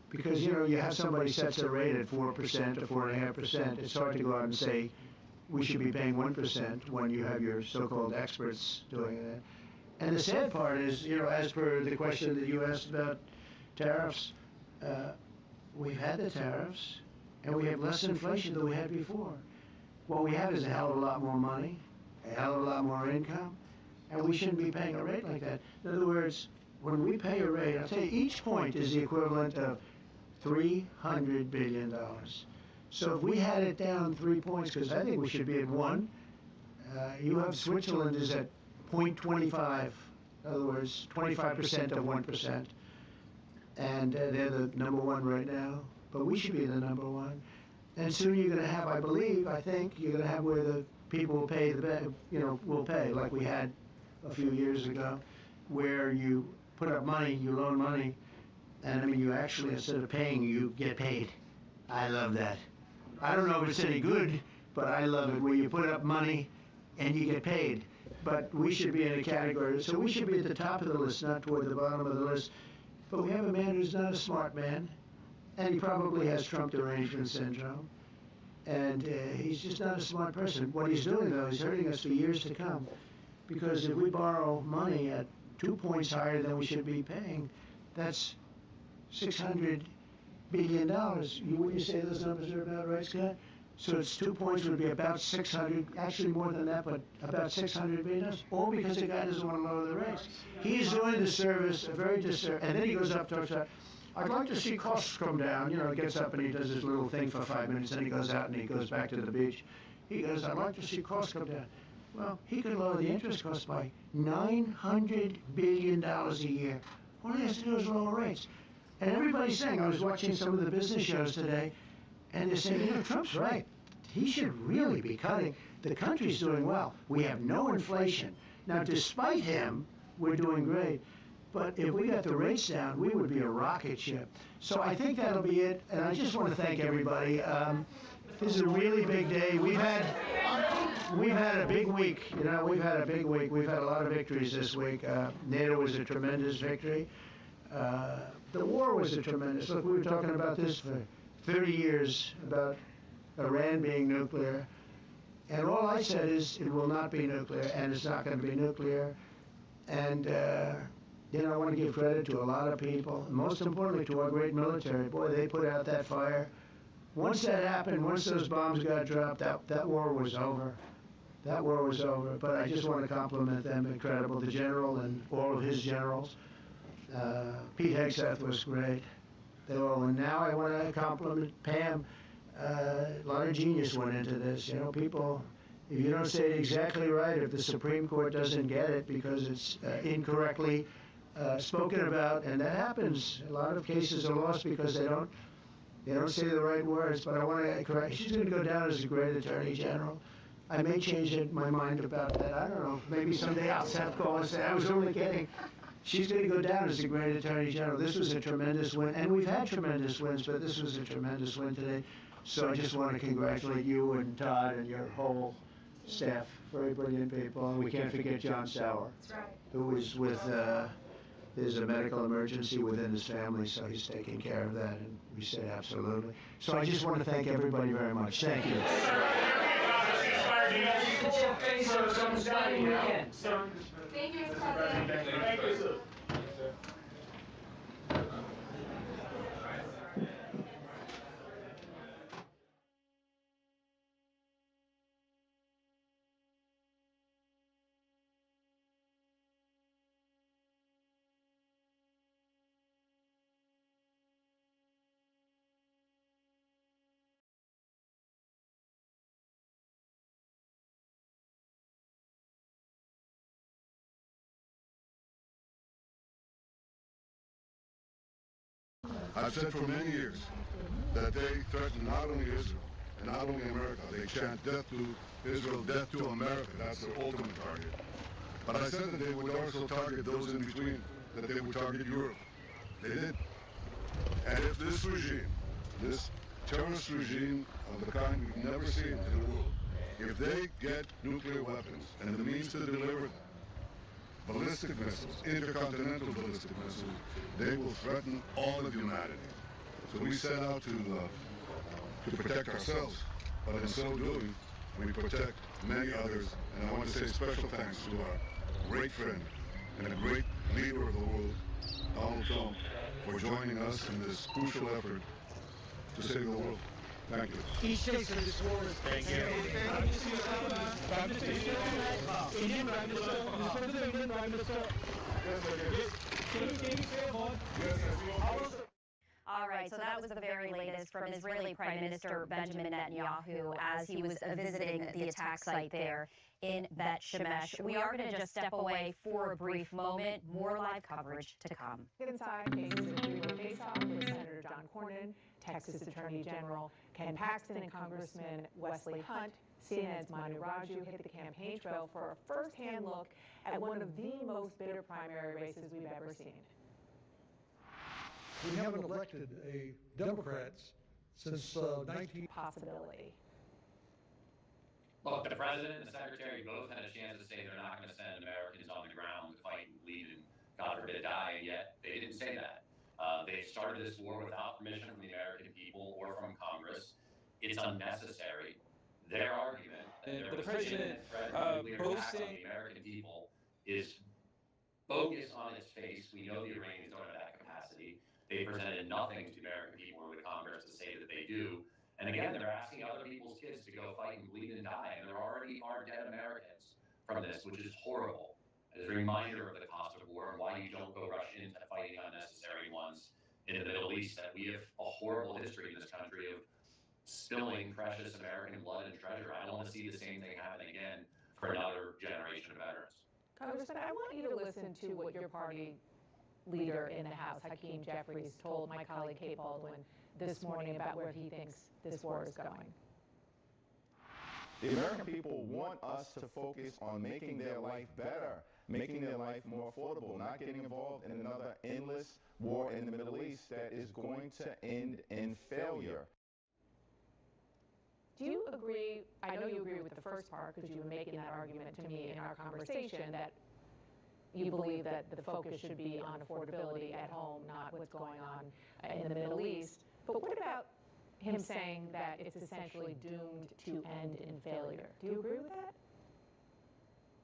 Because, you have somebody sets a rate at 4% or 4.5%. It's hard to go out and say we should be paying 1% when you have your so-called experts doing that. And the sad part is, as per the question that you asked about tariffs, we've had the tariffs, and we have less inflation than we had before. What we have is a hell of a lot more money, a hell of a lot more income, and we shouldn't be paying a rate like that. In other words, when we pay a rate, I'll tell you, each point is the equivalent of $300 billion. So if we had it down 3 points, because I think we should be at 1, you have Switzerland is at 0.25, in other words, 25% of 1%, and they're the number 1 right now, but we should be the number 1. And soon you're going to have, I think, you're going to have where the people will pay, will pay, like we had a few years ago, where you put up money, you loan money, and you actually, instead of paying, you get paid. I love that. I don't know if it's any good, but I love it, where you put up money and you get paid. But we should be in a category, so we should be at the top of the list, not toward the bottom of the list. But we have a man who's not a smart man, and he probably has Trump derangement syndrome. And he's just not a smart person. What he's doing, though, is hurting us for years to come. Because if we borrow money at 2 points higher than we should be paying, that's $600 billion. Wouldn't you say those numbers are about right, Scott? So it's 2 points would be about 600, actually more than that, but about $600 billion, all because the guy doesn't want to lower the rates. He's doing the service, a very disservice, and then he goes up, talks about, I'd like to see costs come down. He gets up and he does his little thing for 5 minutes, then he goes out and he goes back to the beach. He goes, I'd like to see costs come down. Well, he could lower the interest cost by $900 billion a year. All he has to do is lower rates. And everybody's saying, I was watching some of the business shows today, and they're saying, Trump's right. He should really be cutting. The country's doing well. We have no inflation. Now, despite him, we're doing great. But if we got the rates down, we would be a rocket ship. So I think that'll be it. And I just want to thank everybody. This is a really big day. We've had a big week. We've had a big week. We've had a lot of victories this week. NATO was a tremendous victory. The war was a tremendous. Look, we were talking about this for 30 years, about Iran being nuclear. And all I said is it will not be nuclear, and it's not going to be nuclear. And, I want to give credit to a lot of people, and most importantly to our great military. Boy, they put out that fire. Once that happened, once those bombs got dropped, that war was over. That war was over. But I just want to compliment them. Incredible. The general and all of his generals. Pete Hegseth was great. And now I want to compliment Pam. A lot of genius went into this. People, if you don't say it exactly right, if the Supreme Court doesn't get it because it's incorrectly spoken about, and that happens. A lot of cases are lost because they don't say the right words. But I want to correct. She's going to go down as a great attorney general. I may change my mind about that. I don't know. Maybe someday I'll have call and say, I was only kidding. She's going to go down as a great Attorney General. This was a tremendous win, and we've had tremendous wins, but this was a tremendous win today. So I just want to congratulate you and Todd and your whole staff. Very brilliant people. And we can't forget John Sauer, who was with, there's a medical emergency within his family, so he's taking care of that, and we said absolutely. So I just want to thank everybody very much. Thank you. Thank you, President. Thank you, sir. I've said for many years that they threaten not only Israel and not only America. They chant death to Israel, death to America. That's their ultimate target. But I said that they would also target those in between, that they would target Europe. They did. And if this regime, this terrorist regime of the kind we've never seen in the world, if they get nuclear weapons and the means to deliver them, ballistic missiles, intercontinental ballistic missiles, they will threaten all of humanity. So we set out to protect ourselves, but in so doing, we protect many others. And I want to say special thanks to our great friend and a great leader of the world, Donald Trump, for joining us in this crucial effort to save the world. Thank you. Each takes for this war is thank you. Prime Minister, Indian Prime Minister, Indian Prime Minister. Can you say what? All right, so that was the very latest from Israeli Prime Minister Benjamin Netanyahu as he was visiting the attack site there in Bet Shemesh. We are going to just step away for a brief moment. More live coverage to come. Inside cases of three-way face-off with Senator John Cornyn, Texas Attorney General Ken Paxton, and Congressman Wesley Hunt. CNN's Manu Raju hit the campaign trail for a first-hand look at one of the most bitter primary races we've ever seen. We haven't elected a Democrats since 19... Possibility. Look, the president and the secretary both had a chance to say they're not going to send Americans on the ground to fight and bleed and, God forbid, die, and yet they didn't say that. They started this war without permission from the American people or from Congress. It's unnecessary. Their argument, but the president boasting the American people is bogus on its face. We know the Iranians don't have that capacity. They presented nothing to the American people or the Congress to say that they do. And again, they're asking other people's kids to go fight and bleed and die. And there already are dead Americans from this, which is horrible. As a reminder of the cost of war and why you don't go rush into fighting unnecessary ones in the Middle East, that we have a horrible history in this country of spilling precious American blood and treasure. I don't want to see the same thing happen again for another generation of veterans. Congressman, I want you to listen to what your party leader in the House, Hakeem Jeffries, told my colleague Kate Baldwin this morning about where he thinks this war is going. The American people want us to focus on making their life better, making their life more affordable, not getting involved in another endless war in the Middle East that is going to end in failure. Do you agree, I know you agree with the first part because you were making that argument to me in our conversation, that you believe that the focus should be on affordability at home, not what's going on in the Middle East. But what about him saying that it's essentially doomed to end in failure? Do you agree with that?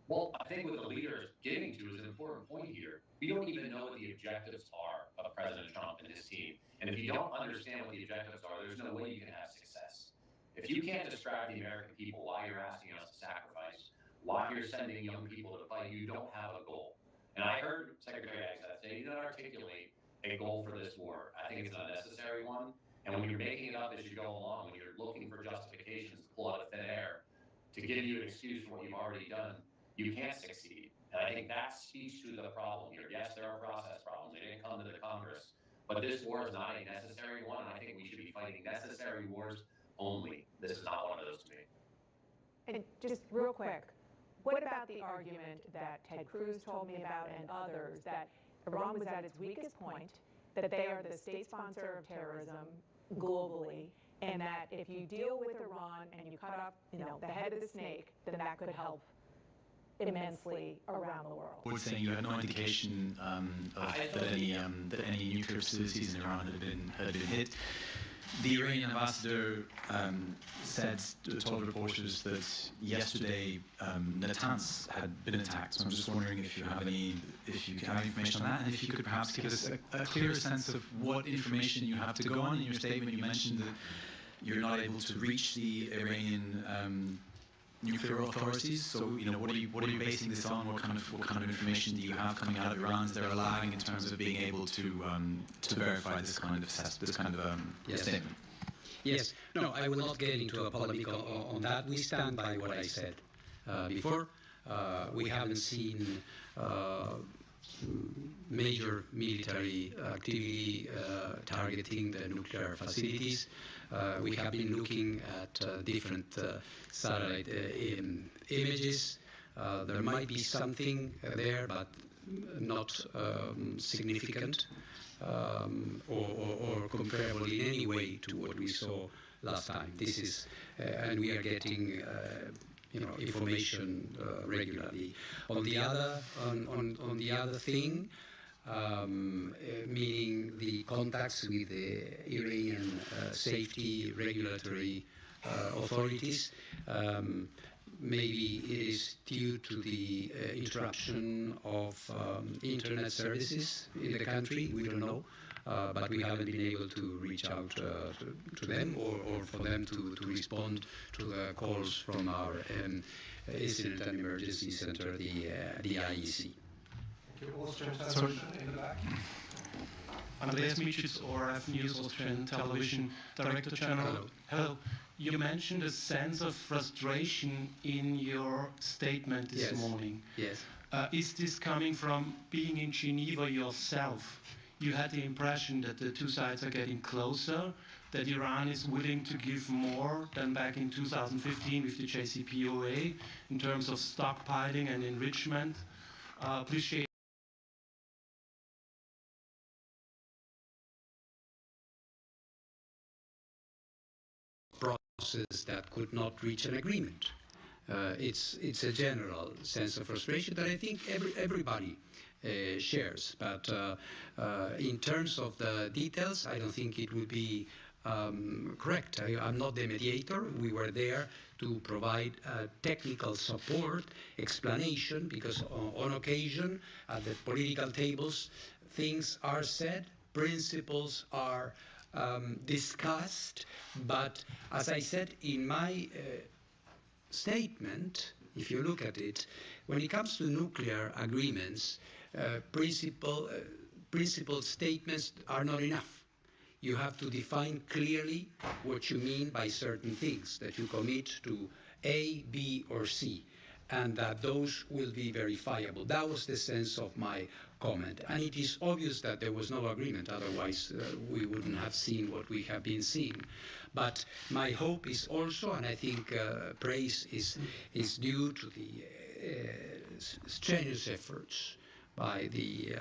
Well, I think what the leader is getting to is an important point here. We don't even know what the objectives are of President Trump and his team. And if you don't understand what the objectives are, there's no way you can have success. If you can't describe the American people why you're asking us to sacrifice, why you're sending young people to fight, you don't have a goal. And I heard Secretary Agnew say you don't articulate a goal for this war. I think it's an unnecessary one. And when you're making it up as you go along, when you're looking for justifications to pull out of thin air to give you an excuse for what you've already done, you can't succeed. And I think that speaks to the problem here. Yes, there are process problems. They didn't come to the Congress. But this war is not a necessary one. And I think we should be fighting necessary wars only. This is not one of those to me. And just real quick, what about the argument that Ted Cruz told me about and others, that Iran was at its weakest point, that they are the state sponsor of terrorism globally, and that if you deal with Iran and you cut off, the head of the snake, then that could help immensely around the world. We're saying you had no indication that any nuclear facilities in Iran had been hit. The Iranian ambassador told reporters that yesterday Natanz had been attacked. So I'm just wondering if you have any information on that, and if you could perhaps give us a clearer sense of what information you have to go on. In your statement, you mentioned that you're not able to reach the Iranian nuclear authorities. So what are you basing this on? What kind of information do you have coming out of Iran? Is there a lag in terms of being able to verify this kind of statement? Yes. No, I will not get into a polemic on that. We stand by what I said before. We haven't seen major military activity targeting the nuclear facilities. We have been looking at different satellite images. There might be something there, but not significant or comparable in any way to what we saw last time. This is, and we are getting information regularly. On the other thing, meaning the contacts with the Iranian safety regulatory authorities, maybe it is due to the interruption of internet services in the country. We don't know. But we haven't been able to reach out to them or for them to respond to the calls from our Incident and Emergency Center, the IEC. Sorry. In the back. Andreas Micic, ORF News Austrian Television Director General. Hello. You mentioned a sense of frustration in your statement this morning. Yes. Is this coming from being in Geneva yourself? You had the impression that the two sides are getting closer, that Iran is willing to give more than back in 2015 with the JCPOA in terms of stockpiling and enrichment. Please share. Process that could not reach an agreement. It's a general sense of frustration that I think everybody shares, but in terms of the details, I don't think it would be correct. I'm not the mediator. We were there to provide technical support, explanation, because on occasion at the political tables, things are said, principles are discussed, but as I said in my statement, if you look at it, when it comes to nuclear agreements, principle statements are not enough. You have to define clearly what you mean by certain things, that you commit to A, B, or C, and that those will be verifiable. That was the sense of my comment. And it is obvious that there was no agreement, otherwise we wouldn't have seen what we have been seeing. But my hope is also, and I think praise is due to the strenuous efforts by the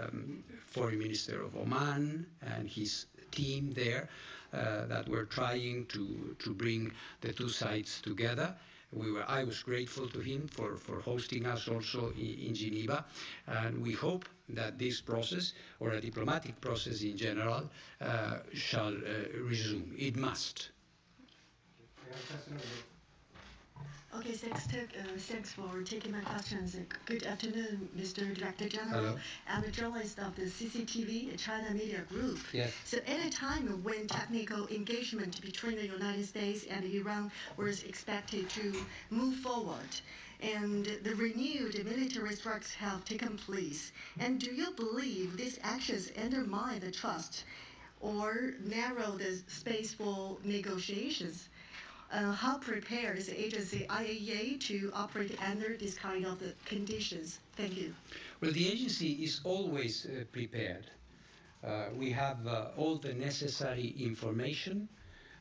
Foreign Minister of Oman and his team there that were trying to bring the two sides together. I was grateful to him for hosting us also in Geneva, and we hope that this process, or a diplomatic process in general, shall resume. It must. Okay, thanks for taking my questions. Good afternoon, Mr. Director General. Hello. I'm a journalist of the CCTV, China Media Group. Yes. So at a time when technical engagement between the United States and Iran was expected to move forward, and the renewed military strikes have taken place, and do you believe these actions undermine the trust or narrow the space for negotiations? How prepared is the agency IAEA to operate under this kind of conditions? Thank you. Well, the agency is always prepared. We have all the necessary information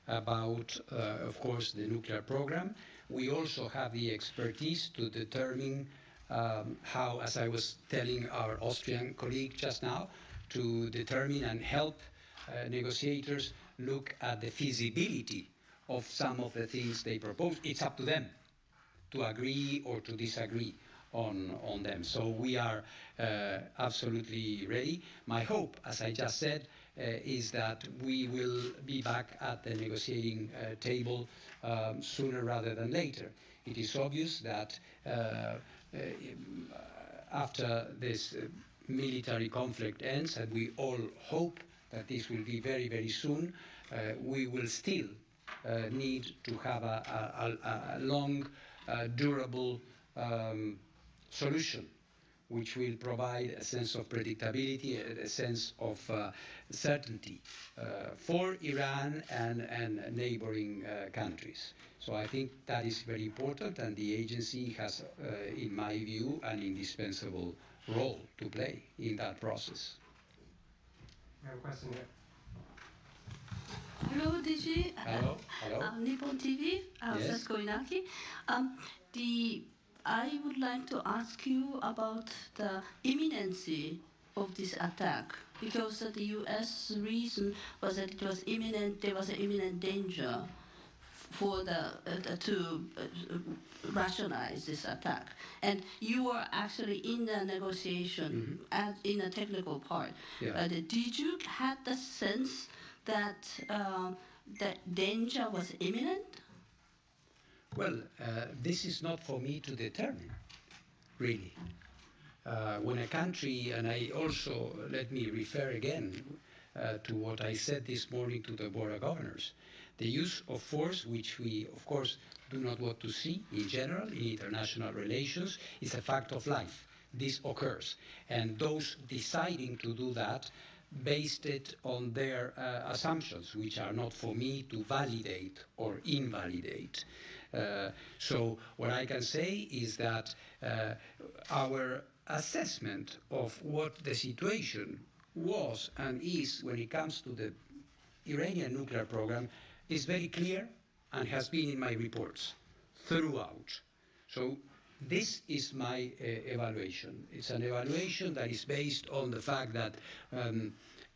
about, of course, the nuclear program. we also have the expertise to determine how, as I was telling our Austrian colleague just now, to determine and help negotiators look at the feasibility of some of the things they propose. It's up to them to agree or to disagree on them. So we are absolutely ready. My hope, as I just said, is that we will be back at the negotiating table sooner rather than later. It is obvious that after this military conflict ends, and we all hope that this will be very, very soon, we will still need to have a long, durable solution, which will provide a sense of predictability, a sense of certainty for Iran and neighboring countries. So I think that is very important, and the agency has, in my view, an indispensable role to play in that process. We have a question here. Hello, DG. Hello. Hello. Nippon TV. Yes. Sasco Inaki. I would like to ask you about the imminency of this attack, because the U.S. reason was that it was imminent. There was an imminent danger for to rationalize this attack, and you were actually in the negotiation in the technical part. Yeah. Did you have the sense that that danger was imminent? Well, this is not for me to determine, really. When a country, and I also, let me refer again to what I said this morning to the Board of Governors, the use of force, which we, of course, do not want to see in general in international relations, is a fact of life. This occurs. And those deciding to do that based it on their assumptions, which are not for me to validate or invalidate. So what I can say is that our assessment of what the situation was and is when it comes to the Iranian nuclear program is very clear and has been in my reports throughout. So this is my evaluation. It's an evaluation that is based on the fact that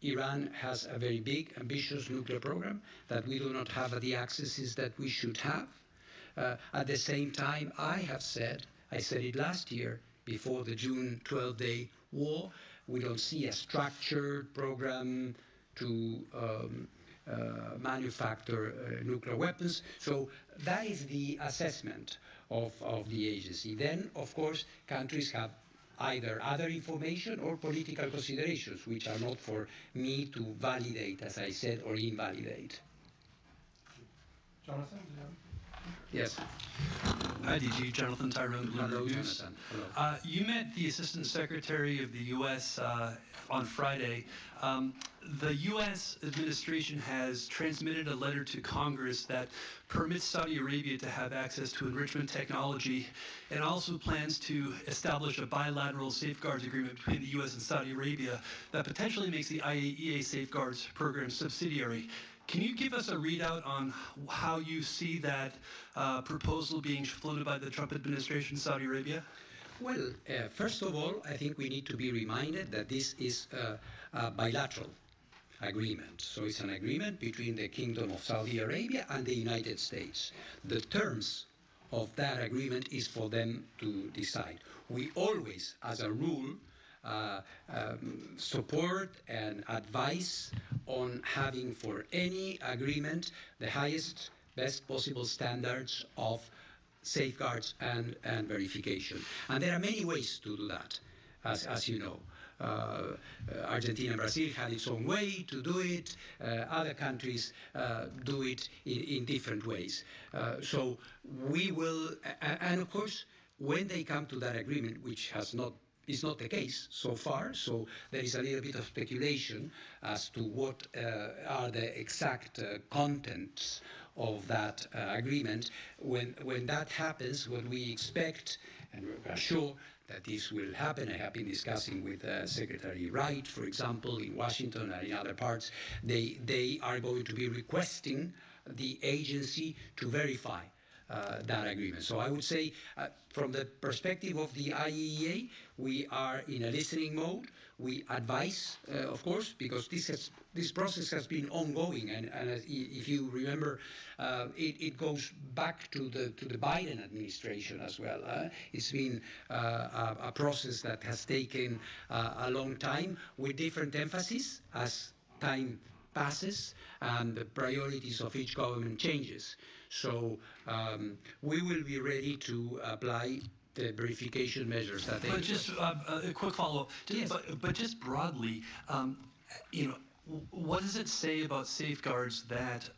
Iran has a very big, ambitious nuclear program, that we do not have the accesses that we should have. At the same time, I said it last year before the June 12-day war, we don't see a structured program to manufacture nuclear weapons. So that is the assessment of the agency. Then, of course, countries have either other information or political considerations, which are not for me to validate, as I said, or invalidate. Jonathan? Yes. Hi, DG. Jonathan Tyrone, Bloomberg Hello, News. Jonathan. Hello. You met the Assistant Secretary of the U.S. On Friday. The U.S. administration has transmitted a letter to Congress that permits Saudi Arabia to have access to enrichment technology, and also plans to establish a bilateral safeguards agreement between the U.S. and Saudi Arabia that potentially makes the IAEA safeguards program subsidiary. Can you give us a readout on how you see that proposal being floated by the Trump administration in Saudi Arabia? Well, first of all, I think we need to be reminded that this is a bilateral agreement. So it's an agreement between the Kingdom of Saudi Arabia and the United States. The terms of that agreement is for them to decide. We always, as a rule, support and advise on having for any agreement the highest, best possible standards of safeguards and verification. And there are many ways to do that, as you know. Argentina and Brazil had its own way to do it. Other countries do it in different ways. So we will, and of course, when they come to that agreement, which is not the case so far, so there is a little bit of speculation as to what are the exact contents of that agreement. When that happens, what we expect, and we're sure that this will happen, I have been discussing with Secretary Wright, for example, in Washington and in other parts, they are going to be requesting the agency to verify that agreement. So I would say, from the perspective of the IAEA, we are in a listening mode. We advise, of course, because this process has been ongoing, and if you remember, it goes back to the Biden administration as well. It's been a process that has taken a long time with different emphasis as time passes and the priorities of each government changes. So we will be ready to apply the verification measures that they. But just a quick follow-up. Yes. But just broadly, you know, what does it say about safeguards that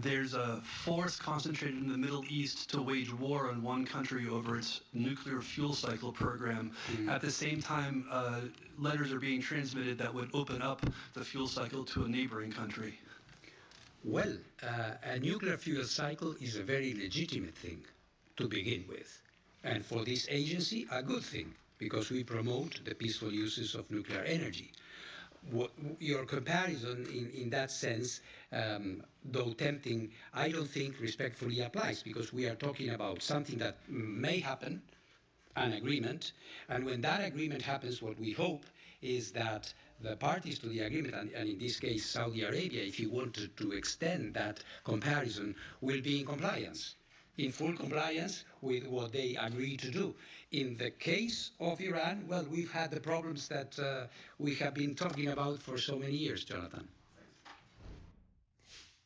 there's a force concentrated in the Middle East to wage war on one country over its nuclear fuel cycle program? At the same time, letters are being transmitted that would open up the fuel cycle to a neighboring country. Well, a nuclear fuel cycle is a very legitimate thing to begin with. And for this agency, a good thing, because we promote the peaceful uses of nuclear energy. Your comparison in that sense, though tempting, I don't think respectfully applies, because we are talking about something that may happen, an agreement, and when that agreement happens, what we hope is that the parties to the agreement, and in this case Saudi Arabia, if you wanted to extend that comparison, will be in compliance. In full compliance with what they agreed to do. In the case of Iran, well, we've had the problems that we have been talking about for so many years, Jonathan.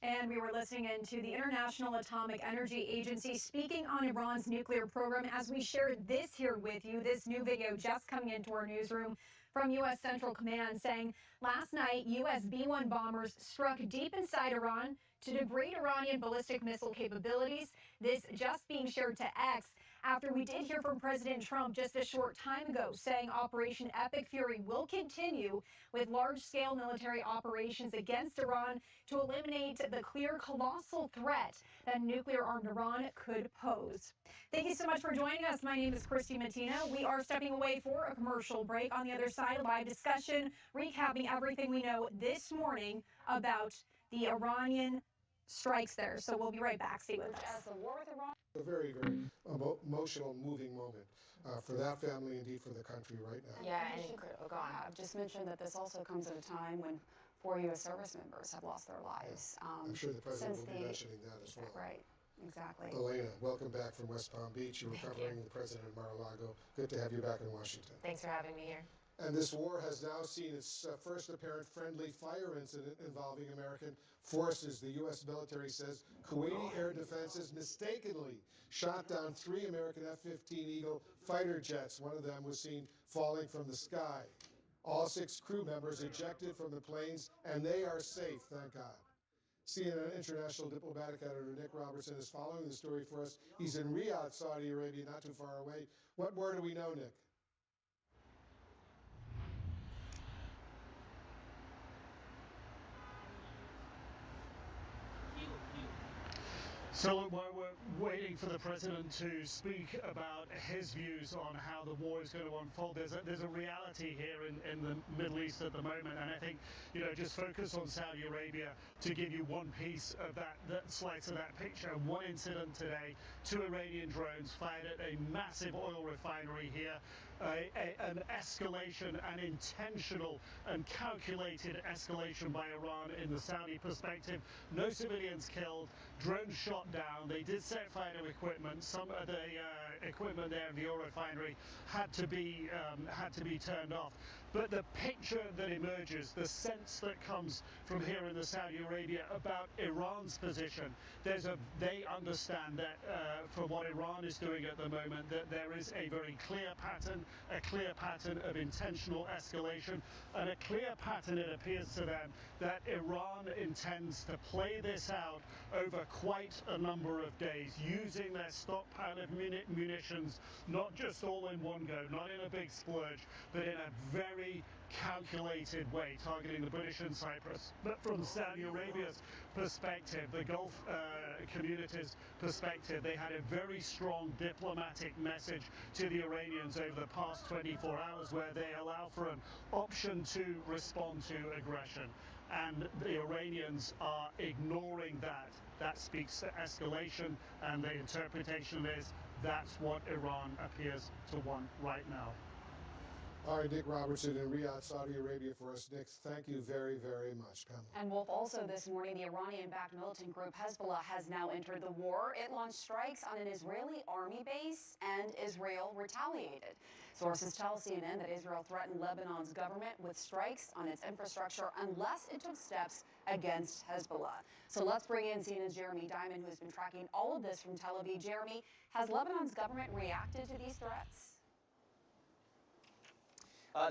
And we were listening into the International Atomic Energy Agency speaking on Iran's nuclear program as we shared this here with you, this new video just coming into our newsroom from U.S. Central Command saying last night U.S. B-1 bombers struck deep inside Iran to degrade Iranian ballistic missile capabilities. This just being shared to X after we did hear from President Trump just a short time ago saying Operation Epic Fury will continue with large-scale military operations against Iran to eliminate the clear colossal threat that nuclear-armed Iran could pose. Thank you so much for joining us. My name is Christy Mattina. We are stepping away for a commercial break. On the other side, a live discussion recapping everything we know this morning about the Iranian strikes there. So we'll be right back. Stay with us. As the war with Iran. A very, very emotional, moving moment for that family, indeed for the country right now. Yeah, and go on. I've just mentioned that this also comes at a time when 4 U.S. service members have lost their lives. I'm sure the president will be mentioning that as well. Right, exactly. Elena, welcome back from West Palm Beach. You were covering the president of Mar-a-Lago. Good to have you back in Washington. Thanks for having me here. And this war has now seen its first apparent friendly fire incident involving American forces. The U.S. military says Kuwaiti air defenses mistakenly shot down 3 American F-15 Eagle fighter jets. One of them was seen falling from the sky. All 6 crew members ejected from the planes, and they are safe, thank God. CNN International diplomatic editor Nick Robertson is following the story for us. He's in Riyadh, Saudi Arabia, not too far away. What more do we know, Nick? So while we're waiting for the president to speak about his views on how the war is going to unfold, there's a reality here in the Middle East at the moment, and I think, you know, just focus on Saudi Arabia to give you one piece of that slice of that picture. One incident today, 2 Iranian drones fired at a massive oil refinery here. An escalation, an intentional and calculated escalation by Iran in the Saudi perspective. No civilians killed, drones shot down. They did set fire to equipment. Some of the equipment there in the oil refinery had to be turned off. But the picture that emerges, the sense that comes from here in the Saudi Arabia about Iran's position, they understand that for what Iran is doing at the moment, that there is a very clear pattern of intentional escalation, and a clear pattern, it appears to them, that Iran intends to play this out over quite a number of days, using their stockpile of munitions, not just all in one go, not in a big splurge, but in a very calculated way, targeting the British and Cyprus. But from Saudi Arabia's perspective, the Gulf community's perspective, they had a very strong diplomatic message to the Iranians over the past 24 hours where they allow for an option to respond to aggression. and the Iranians are ignoring that. That speaks to escalation, and the interpretation is that's what Iran appears to want right now. All right, Nick Robertson in Riyadh, Saudi Arabia for us. Nick, thank you very, very much. Pamela. And Wolf, also this morning, the Iranian-backed militant group Hezbollah has now entered the war. It launched strikes on an Israeli army base, and Israel retaliated. Sources tell CNN that Israel threatened Lebanon's government with strikes on its infrastructure unless it took steps against Hezbollah. So let's bring in CNN's Jeremy Diamond, who's been tracking all of this from Tel Aviv. Jeremy, has Lebanon's government reacted to these threats?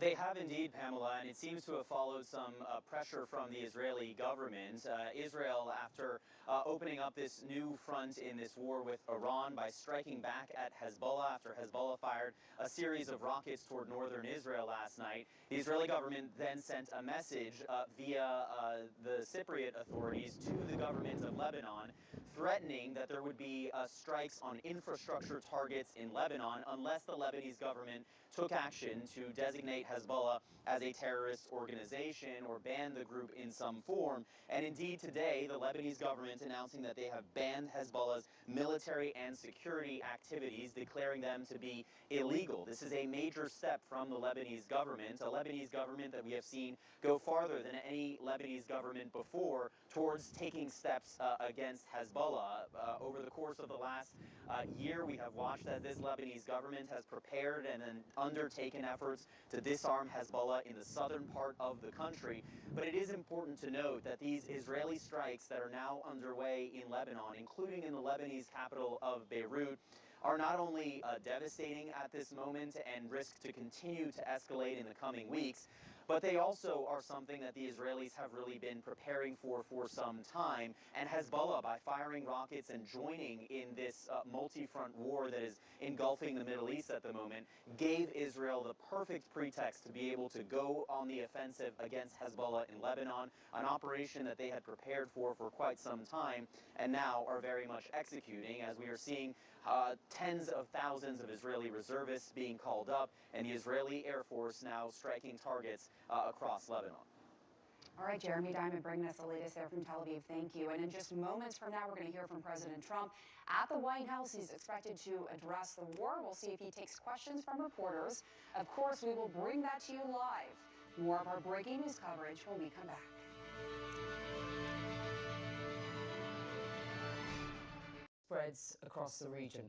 They have indeed, Pamela, and it seems to have followed some pressure from the Israeli government. Israel, after opening up this new front in this war with Iran by striking back at Hezbollah after Hezbollah fired a series of rockets toward northern Israel last night, the Israeli government then sent a message via the Cypriot authorities to the government of Lebanon, threatening that there would be strikes on infrastructure targets in Lebanon unless the Lebanese government took action to designate Hezbollah as a terrorist organization or ban the group in some form. And indeed today, the Lebanese government announcing that they have banned Hezbollah's military and security activities, declaring them to be illegal. This is a major step from the Lebanese government, a Lebanese government that we have seen go farther than any Lebanese government before towards taking steps against Hezbollah. Over the course of the last year, we have watched as this Lebanese government has prepared and then undertaken efforts to disarm Hezbollah in the southern part of the country. But it is important to note that these Israeli strikes that are now underway in Lebanon, including in the Lebanese capital of Beirut, are not only devastating at this moment and risk to continue to escalate in the coming weeks, but they also are something that the Israelis have really been preparing for some time. And Hezbollah, by firing rockets and joining in this multi-front war that is engulfing the Middle East at the moment, gave Israel the perfect pretext to be able to go on the offensive against Hezbollah in Lebanon, an operation that they had prepared for quite some time and now are very much executing, as we are seeing tens of thousands of Israeli reservists being called up and the Israeli Air Force now striking targets across Lebanon. All right, Jeremy Diamond bringing us the latest there from Tel Aviv. Thank you. And in just moments from now, we're going to hear from President Trump at the White House. He's expected to address the war. We'll see if he takes questions from reporters. Of course, we will bring that to you live. More of our breaking news coverage when we come back. Spreads across the region.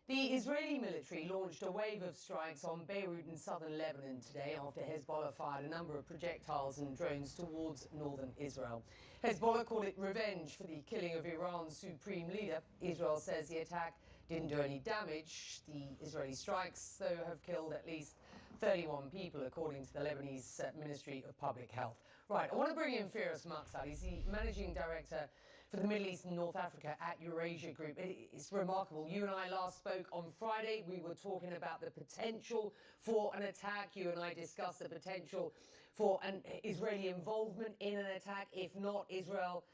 The Israeli military launched a wave of strikes on Beirut and southern Lebanon today after Hezbollah fired a number of projectiles and drones towards northern Israel. Hezbollah called it revenge for the killing of Iran's supreme leader. Israel says the attack didn't do any damage. The Israeli strikes, though, have killed at least 31 people, according to the Lebanese Ministry of Public Health. Right, I want to bring in Firas Maksad. He's the managing director for the Middle East and North Africa at Eurasia Group. It's remarkable. You and I last spoke on Friday. We were talking about the potential for an attack. You and I discussed the potential for an Israeli involvement in an attack, if not Israel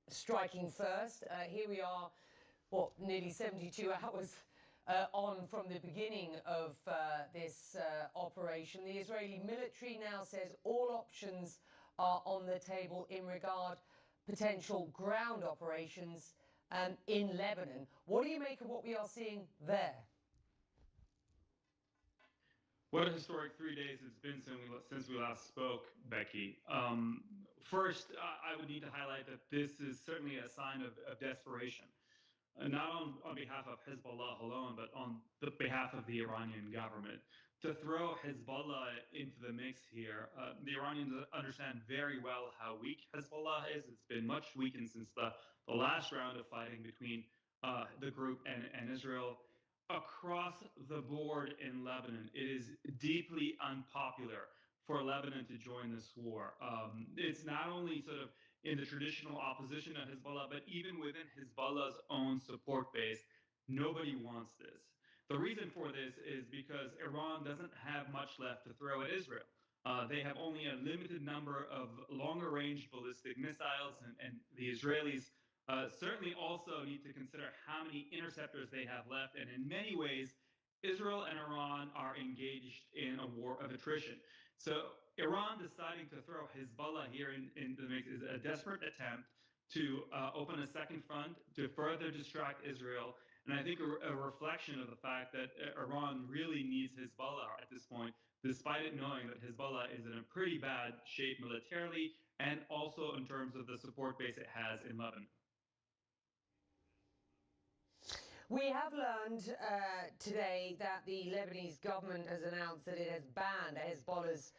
striking first. Here we are, what, nearly 72 hours on from the beginning of this operation. The Israeli military now says all options are on the table in regard potential ground operations in Lebanon. What do you make of what we are seeing there? What a historic 3 days it's been since we last spoke, Becky. First, I would need to highlight that this is certainly a sign of desperation, not on behalf of Hezbollah alone, but on the behalf of the Iranian government. To throw Hezbollah into the mix here, the Iranians understand very well how weak Hezbollah is. It's been much weakened since the last round of fighting between the group and Israel. Across the board in Lebanon, it is deeply unpopular for Lebanon to join this war. It's not only sort of in the traditional opposition of Hezbollah, but even within Hezbollah's own support base, nobody wants this. The reason for this is because Iran doesn't have much left to throw at Israel. They have only a limited number of longer-range ballistic missiles, and the Israelis certainly also need to consider how many interceptors they have left. And in many ways, Israel and Iran are engaged in a war of attrition. So Iran deciding to throw Hezbollah here in the mix is a desperate attempt to open a second front to further distract Israel. And I think a reflection of the fact that Iran really needs Hezbollah at this point, despite it knowing that Hezbollah is in a pretty bad shape militarily and also in terms of the support base it has in Lebanon. We have learned today that the Lebanese government has announced that it has banned Hezbollah's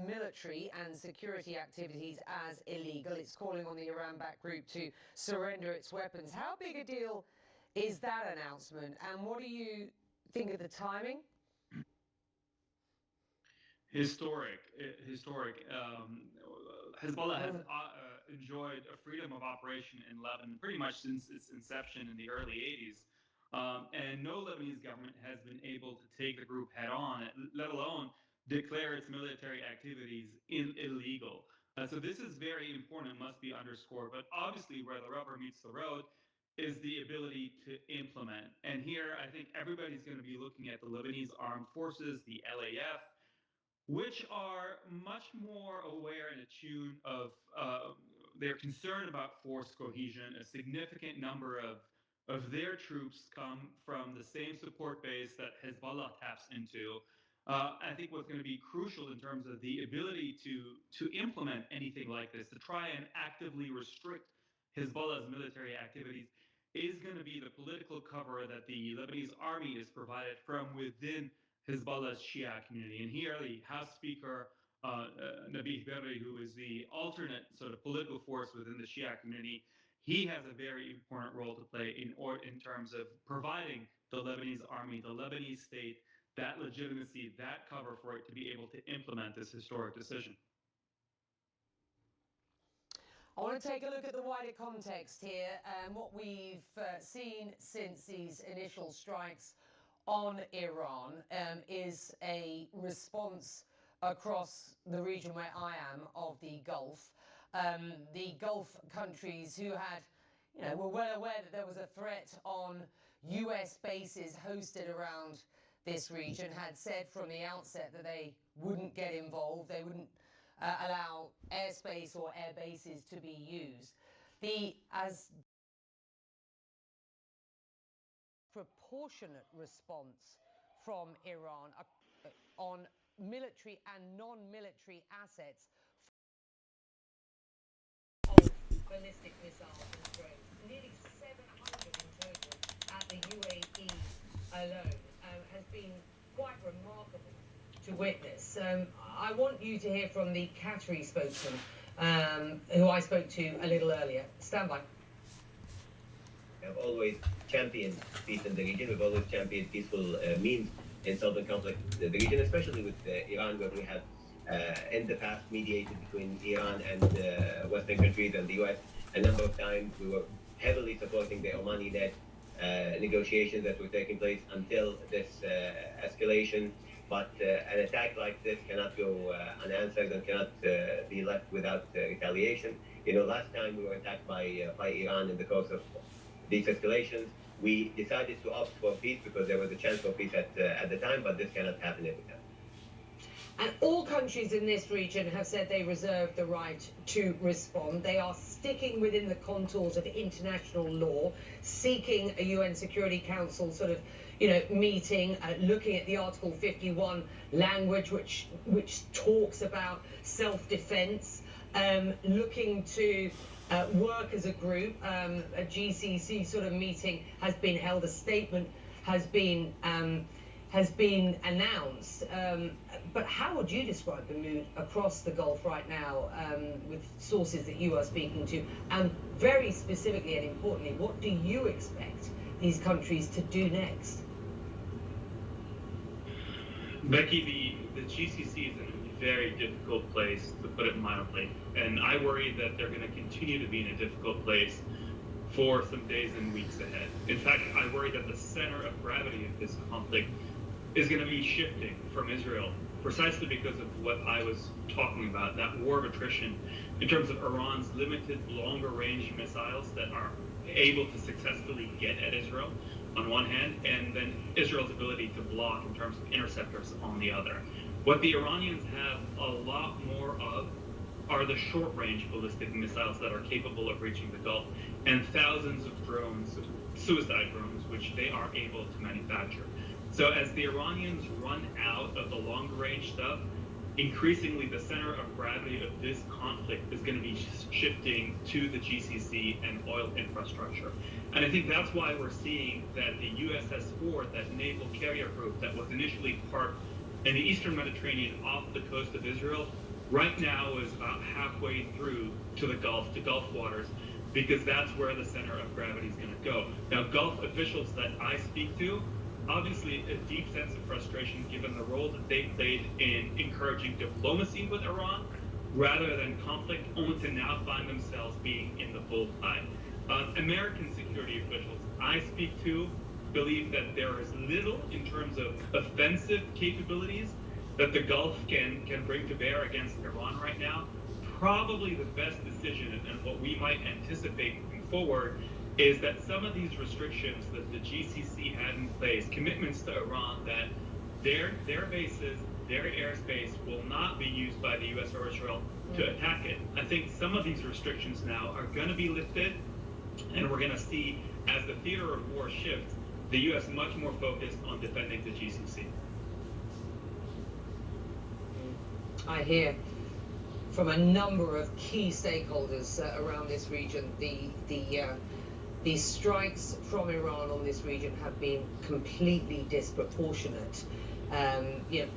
military and security activities as illegal. It's calling on the Iran-backed group to surrender its weapons. How big a deal is that announcement, and what do you think of the timing? Historic. Hezbollah has enjoyed a freedom of operation in Lebanon pretty much since its inception in the early 80s. And no Lebanese government has been able to take the group head on, let alone declare its military activities illegal. So this is very important and must be underscored. But obviously where the rubber meets the road is the ability to implement. And here I think everybody's going to be looking at the Lebanese armed forces, the LAF, which are much more aware and attuned of their concern about force cohesion. A significant number of their troops come from the same support base that Hezbollah taps into. I think what's going to be crucial in terms of the ability to implement anything like this, to try and actively restrict Hezbollah's military activities, is going to be the political cover that the Lebanese army is provided from within Hezbollah's Shia community. And here the House Speaker, Nabih Berri, who is the alternate sort of political force within the Shia community, he has a very important role to play in terms of providing the Lebanese army, the Lebanese state, that legitimacy, that cover for it to be able to implement this historic decision. I want to take a look at the wider context here and what we've seen since these initial strikes on Iran is a response across the region where I am of the Gulf. The Gulf countries who had, were well aware that there was a threat on US bases hosted around this region, had said from the outset that they wouldn't get involved, they wouldn't allow airspace or air bases to be used. As proportionate response from Iran on military and non-military assets of ballistic missiles and drones. Nearly 700 in total at the UAE alone has been quite remarkable to witness. I want you to hear from the Qatari spokesman, who I spoke to a little earlier. Stand by. Have always championed peace in the region. We've always championed peaceful means in solving conflict in the region, especially with Iran, where we have in the past mediated between Iran and Western countries and the US a number of times. We were heavily supporting the Omani-led negotiations that were taking place until this escalation. But an attack like this cannot go unanswered and cannot be left without retaliation. Last time we were attacked by Iran in the course of these escalations, we decided to opt for peace because there was a chance for peace at the time, but this cannot happen every time. And all countries in this region have said they reserve the right to respond. They are sticking within the contours of international law, seeking a UN Security Council sort of, meeting, looking at the Article 51 language, which talks about self-defense, looking to work as a group. A GCC sort of meeting has been held. A statement has been announced. But how would you describe the mood across the Gulf right now with sources that you are speaking to? And very specifically and importantly, what do you expect these countries to do next? Becky, the GCC is in a very difficult place, to put it mildly. And I worry that they're going to continue to be in a difficult place for some days and weeks ahead. In fact, I worry that the center of gravity of this conflict is going to be shifting from Israel, precisely because of what I was talking about, that war of attrition, in terms of Iran's limited longer range missiles that are able to successfully get at Israel. on one hand, and then Israel's ability to block in terms of interceptors on the other. What the Iranians have a lot more of are the short-range ballistic missiles that are capable of reaching the Gulf, and thousands of drones, suicide drones, which they are able to manufacture. So as the Iranians run out of the longer-range stuff, increasingly the center of gravity of this conflict is going to be shifting to the GCC and oil infrastructure. And I think that's why we're seeing that the USS Ford, that naval carrier group that was initially parked in the Eastern Mediterranean off the coast of Israel, right now is about halfway through to the Gulf waters, because that's where the center of gravity is going to go. Now, Gulf officials that I speak to, obviously a deep sense of frustration given the role that they played in encouraging diplomacy with Iran rather than conflict, only to now find themselves being in the bullseye. American security officials I speak to believe that there is little in terms of offensive capabilities that the Gulf can bring to bear against Iran right now. Probably the best decision and what we might anticipate moving forward is that some of these restrictions that the GCC had in place, commitments to Iran that their bases, their airspace will not be used by the US or Israel to attack it. I think some of these restrictions now are going to be lifted, and we're going to see, as the theater of war shifts, the US much more focused on defending the GCC. I hear from a number of key stakeholders around this region, the strikes from Iran on this region have been completely disproportionate.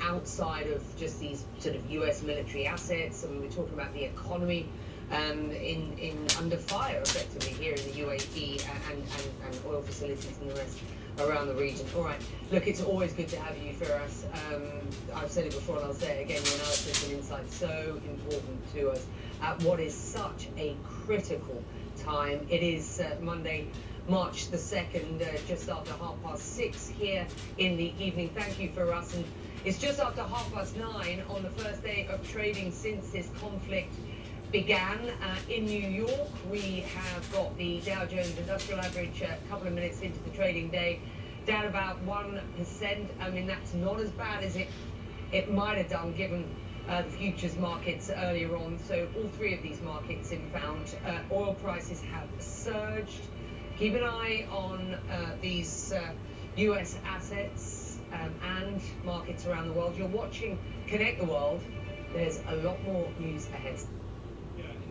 Outside of just these sort of US military assets, I mean, we're talking about the economy in under fire effectively here in the UAE and oil facilities and the rest around the region. All right, look, it's always good to have you, Firas. I've said it before and I'll say it again, your analysis and insight so important to us at what is such a critical time. It is Monday, March the 2nd, just after 6:30 here in the evening. Thank you, Firas. And it's just after 9:30 on the first day of trading since this conflict began. In New York, we have got the Dow Jones Industrial Average a couple of minutes into the trading day, down about 1%. I mean, that's not as bad as it might have done given the futures markets earlier on. So all three of these markets inbound. Oil prices have surged. Keep an eye on these US assets and markets around the world. You're watching Connect the World. There's a lot more news ahead.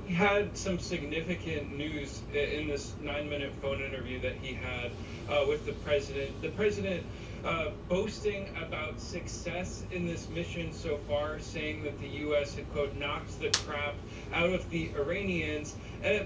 He had some significant news in this 9-minute phone interview that he had with the president. The president boasting about success in this mission so far, saying that the U.S. had, quote, knocked the crap out of the Iranians.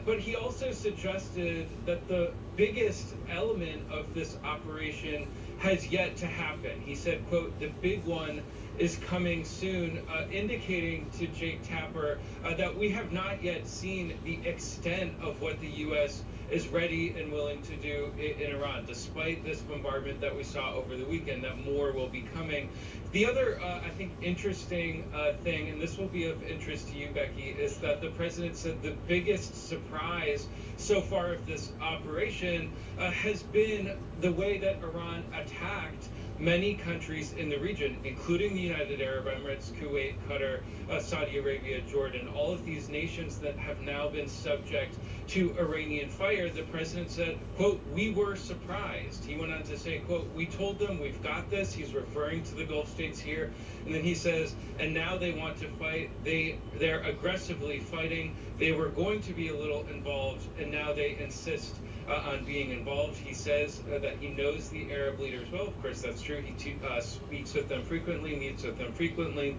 But he also suggested that the biggest element of this operation has yet to happen. He said, quote, the big one is coming soon, indicating to Jake Tapper that we have not yet seen the extent of what the U.S. is ready and willing to do in Iran, despite this bombardment that we saw over the weekend, that more will be coming. The other, I think, interesting thing, and this will be of interest to you, Becky, is that the president said the biggest surprise so far of this operation has been the way that Iran attacked many countries in the region, including the United Arab Emirates, Kuwait, Qatar, Saudi Arabia, Jordan, all of these nations that have now been subject to Iranian fire. The president said, quote, we were surprised. He went on to say, quote, we told them we've got this. He's referring to the Gulf states here. And then he says, and now they want to fight. They're aggressively fighting. They were going to be a little involved, and now they insist on being involved. He says that he knows the Arab leaders well. Of course, that's true. He speaks with them frequently, meets with them frequently.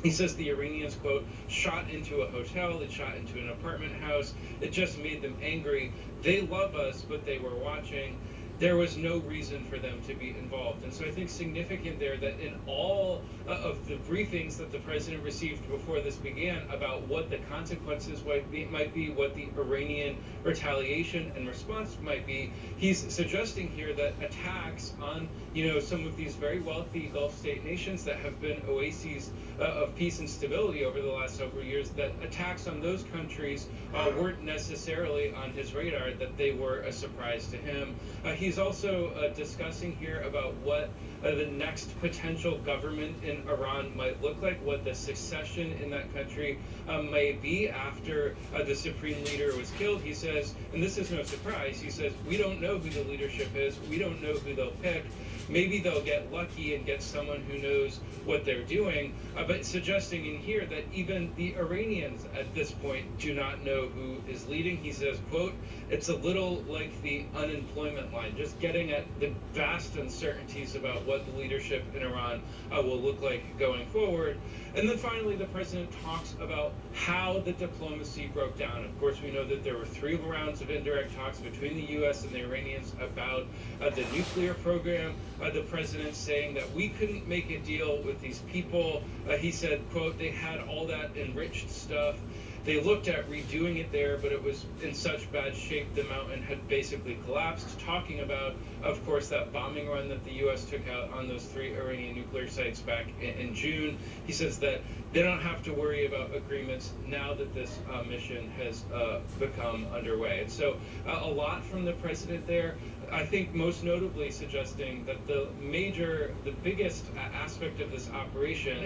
He says the Iranians, quote, shot into a hotel, they shot into an apartment house. It just made them angry. They love us, but they were watching. There was no reason for them to be involved. And so I think significant there that in all of the briefings that the president received before this began about what the consequences might be, what the Iranian retaliation and response might be, he's suggesting here that attacks on, some of these very wealthy Gulf state nations that have been oases of peace and stability over the last several years, that attacks on those countries weren't necessarily on his radar, that they were a surprise to him. He's also discussing here about what the next potential government in Iran might look like, what the succession in that country may be after the supreme leader was killed. He says, and this is no surprise, he says, we don't know who the leadership is, we don't know who they'll pick. Maybe they'll get lucky and get someone who knows what they're doing, but suggesting in here that even the Iranians at this point do not know who is leading. He says, quote, it's a little like the unemployment line, just getting at the vast uncertainties about what the leadership in Iran will look like going forward. And then finally, the president talks about how the diplomacy broke down. Of course, we know that there were 3 rounds of indirect talks between the U.S. and the Iranians about the nuclear program. The president saying that we couldn't make a deal with these people. He said, quote, they had all that enriched stuff. They looked at redoing it there, but it was in such bad shape the mountain had basically collapsed. Talking about, of course, that bombing run that the U.S. took out on those 3 Iranian nuclear sites back in June. He says that they don't have to worry about agreements now that this mission has become underway. And so a lot from the president there. I think most notably suggesting that the biggest aspect of this operation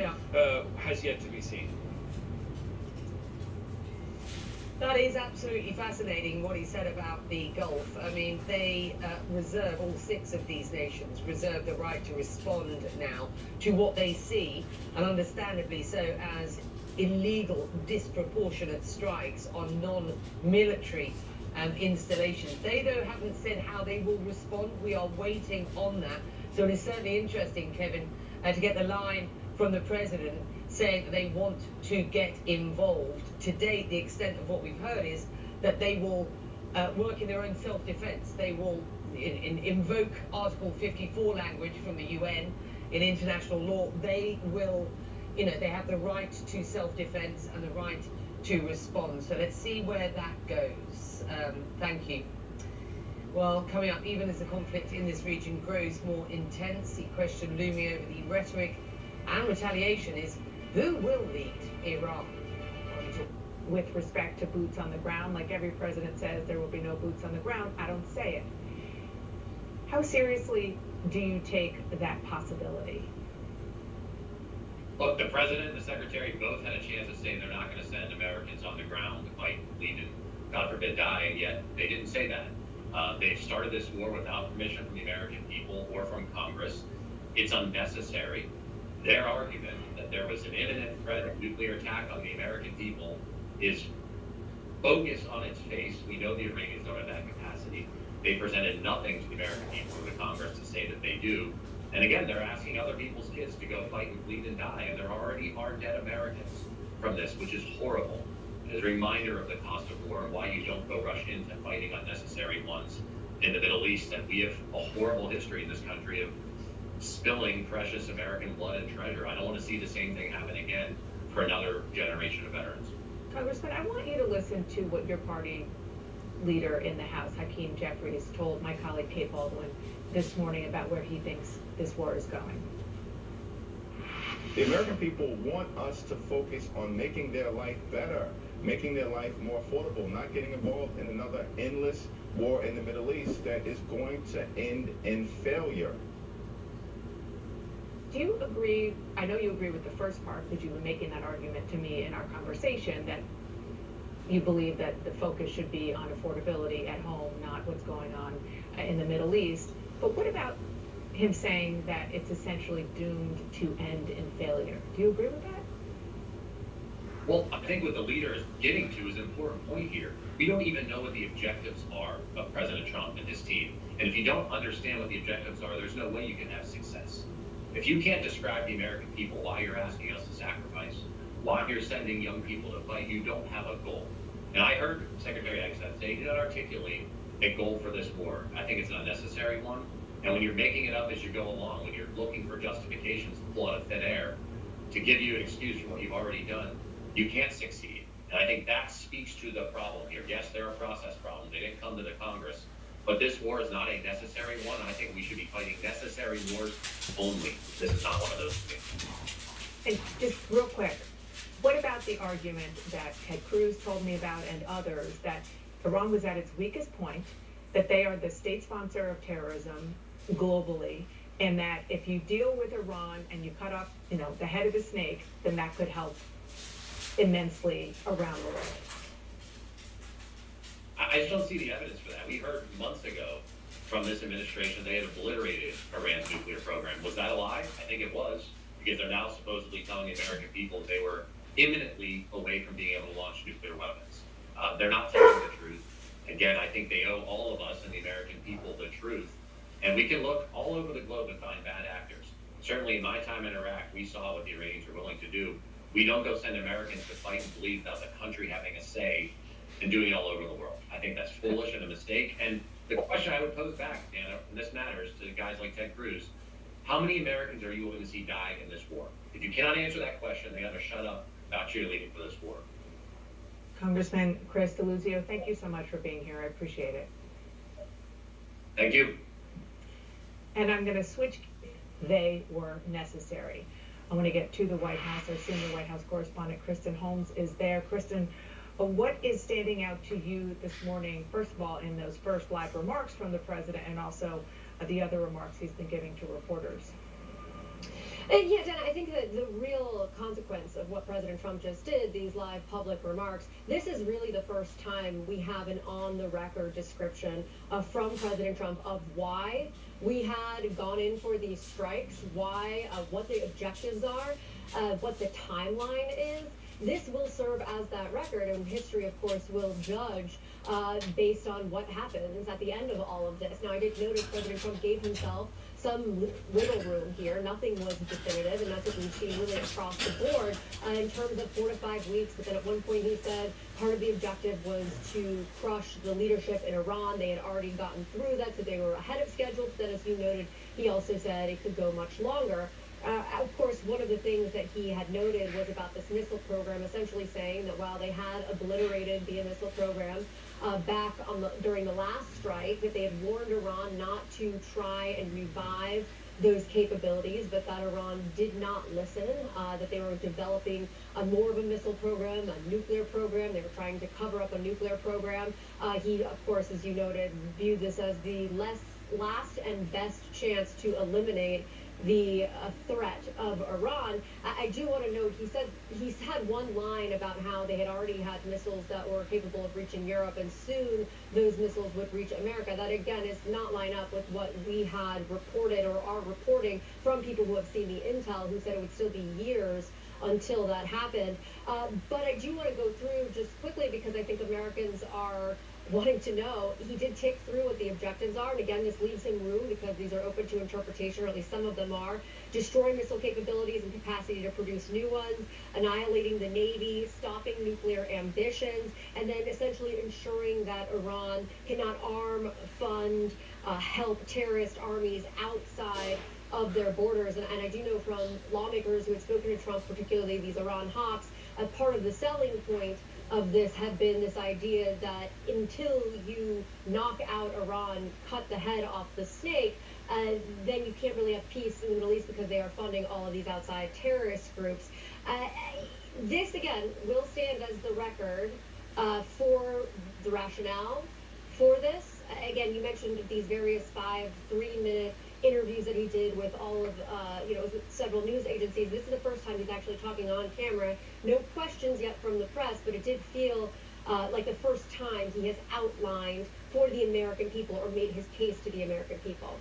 has yet to be seen. That is absolutely fascinating what he said about the Gulf. I mean, they reserve, all 6 of these nations reserve the right to respond now to what they see, and understandably so, as illegal, disproportionate strikes on non-military installations. They, though, haven't said how they will respond. We are waiting on that. So it is certainly interesting, Kevin, to get the line from the president saying that they want to get involved. To date, the extent of what we've heard is that they will work in their own self-defense. They will invoke Article 54 language from the UN in international law. They will, they have the right to self-defense and the right to respond. So let's see where that goes. Thank you. Well, coming up, even as the conflict in this region grows more intense, the question looming over the rhetoric and retaliation is, who will lead Iran? With respect to boots on the ground, like every president says, there will be no boots on the ground. I don't say it. How seriously do you take that possibility? Look, the president and the secretary both had a chance of saying they're not going to send Americans on the ground to fight, bleed, and God forbid die, and yet they didn't say that. They've started this war without permission from the American people or from Congress. It's unnecessary. Their argument that there was an imminent threat of nuclear attack on the American people is bogus on its face. We know the Iranians don't have that capacity. They presented nothing to the American people or the Congress to say that they do. And again, they're asking other people's kids to go fight and bleed and die, and there already are dead Americans from this, which is horrible. As a reminder of the cost of war and why you don't go rush into fighting unnecessary ones in the Middle East. And we have a horrible history in this country of spilling precious American blood and treasure. I don't want to see the same thing happen again for another generation of veterans. Congressman, I want you to listen to what your party leader in the House, Hakeem Jeffries, told my colleague Kate Baldwin this morning about where he thinks this war is going. The American people want us to focus on making their life better, making their life more affordable, not getting involved in another endless war in the Middle East that is going to end in failure. Do you agree, I know you agree with the first part, because you were making that argument to me in our conversation, that you believe that the focus should be on affordability at home, not what's going on in the Middle East. But what about him saying that it's essentially doomed to end in failure? Do you agree with that? Well, I think what the leader is getting to is an important point here. We don't even know what the objectives are of President Trump and his team. And if you don't understand what the objectives are, there's no way you can have success. If you can't describe the American people why you're asking us to sacrifice, why you're sending young people to fight, you don't have a goal. And I heard Secretary Eggstein say he did not articulate a goal for this war. I think it's an unnecessary one. And when you're making it up as you go along, when you're looking for justifications to pull out of thin air to give you an excuse for what you've already done, you can't succeed. And I think that speaks to the problem here. Yes, there are process problems. They didn't come to the Congress. But this war is not a necessary one. I think we should be fighting necessary wars only. This is not one of those things. And just real quick, what about the argument that Ted Cruz told me about and others that Iran was at its weakest point, that they are the state sponsor of terrorism globally, and that if you deal with Iran and you cut off, the head of the snake, then that could help immensely around the world? I just don't see the evidence for that. We heard months ago from this administration they had obliterated Iran's nuclear program. Was that a lie? I think it was, because they're now supposedly telling the American people they were imminently away from being able to launch nuclear weapons. They're not telling the truth. Again, I think they owe all of us and the American people the truth. And we can look all over the globe and find bad actors. Certainly in my time in Iraq, we saw what the Iranians were willing to do. We don't go send Americans to fight and bleed without the country having a say and doing it all over the world. I think that's foolish and a mistake. And the question I would pose back, Dana, and this matters to guys like Ted Cruz, how many Americans are you willing to see die in this war? If you cannot answer that question, they ought to shut up about cheerleading for this war. Congressman Chris Deluzio, thank you so much for being here. I appreciate it. Thank you. And I'm going to switch. They were necessary. I want to get to the White House. Our senior White House correspondent, Kristen Holmes, is there. Kristen, what is standing out to you this morning, first of all, in those first live remarks from the president, and also the other remarks he's been giving to reporters? Yeah, Dana, I think that the real consequence of what President Trump just did, these live public remarks, this is really the first time we have an on-the-record description from President Trump of why we had gone in for these strikes, why, what the objectives are, what the timeline is. This will serve as that record, and history, of course, will judge based on what happens at the end of all of this. Now, I did notice President Trump gave himself some wiggle room here. Nothing was definitive, and that's what we've seen really across the board in terms of 4 to 5 weeks. But then at one point he said part of the objective was to crush the leadership in Iran. They had already gotten through that, so they were ahead of schedule. But then, as you noted, he also said it could go much longer. Of course, one of the things that he had noted was about this missile program, essentially saying that while they had obliterated the missile program back during the last strike, that they had warned Iran not to try and revive those capabilities, but that Iran did not listen, that they were developing more of a missile program, a nuclear program. They were trying to cover up a nuclear program. He, of course, as you noted, viewed this as the last and best chance to eliminate the threat of Iran. I do want to note, he's had one line about how they had already had missiles that were capable of reaching Europe, and soon those missiles would reach America. That, again, is not line up with what we had reported or are reporting from people who have seen the intel, who said it would still be years until that happened. But I do want to go through just quickly, because I think Americans are wanting to know. He did tick through what the objectives are, and again, this leaves him room because these are open to interpretation, or at least some of them are. Destroying missile capabilities and capacity to produce new ones, annihilating the Navy, stopping nuclear ambitions, and then essentially ensuring that Iran cannot arm, fund, help terrorist armies outside of their borders. And I do know from lawmakers who had spoken to Trump, particularly these Iran hawks, a part of the selling point of this had been this idea that until you knock out Iran, cut the head off the snake, then you can't really have peace in the Middle East because they are funding all of these outside terrorist groups. This, again, will stand as the record for the rationale for this. Again, you mentioned these various 3-minute interviews that he did with all of, several news agencies. This is the first time he's actually talking on camera. No questions yet from the press, but it did feel like the first time he has outlined for the American people or made his case to the American people.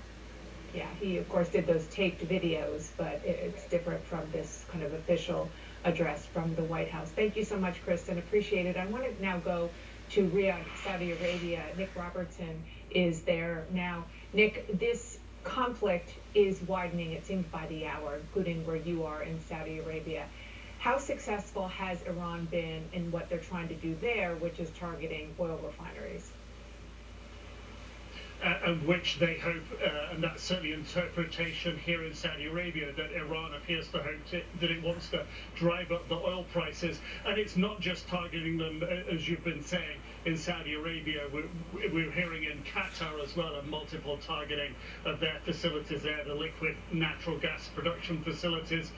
Yeah, he, of course, did those taped videos, but it's different from this kind of official address from the White House. Thank you so much, Kristen. Appreciate it. I want to now go to Riyadh, Saudi Arabia. Nick Robertson is there now. Nick, this conflict is widening, it seems, by the hour, including where you are in Saudi Arabia. How successful has Iran been in what they're trying to do there, which is targeting oil refineries? which they hope, and that's certainly interpretation here in Saudi Arabia, that Iran appears to hope that it wants to drive up the oil prices. And it's not just targeting them, as you've been saying, in Saudi Arabia. We're hearing in Qatar as well, a multiple targeting of their facilities there, the liquid natural gas production facilities.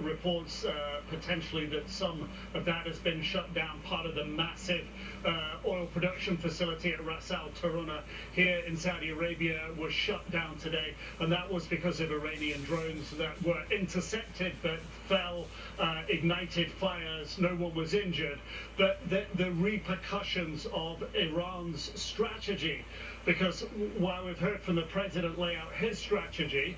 Reports potentially that some of that has been shut down. Part of the massive oil production facility at Ras Al Taruna here in Saudi Arabia was shut down today, and that was because of Iranian drones that were intercepted but fell, ignited fires. No one was injured, but the repercussions of Iran's strategy, because while we've heard from the president lay out his strategy,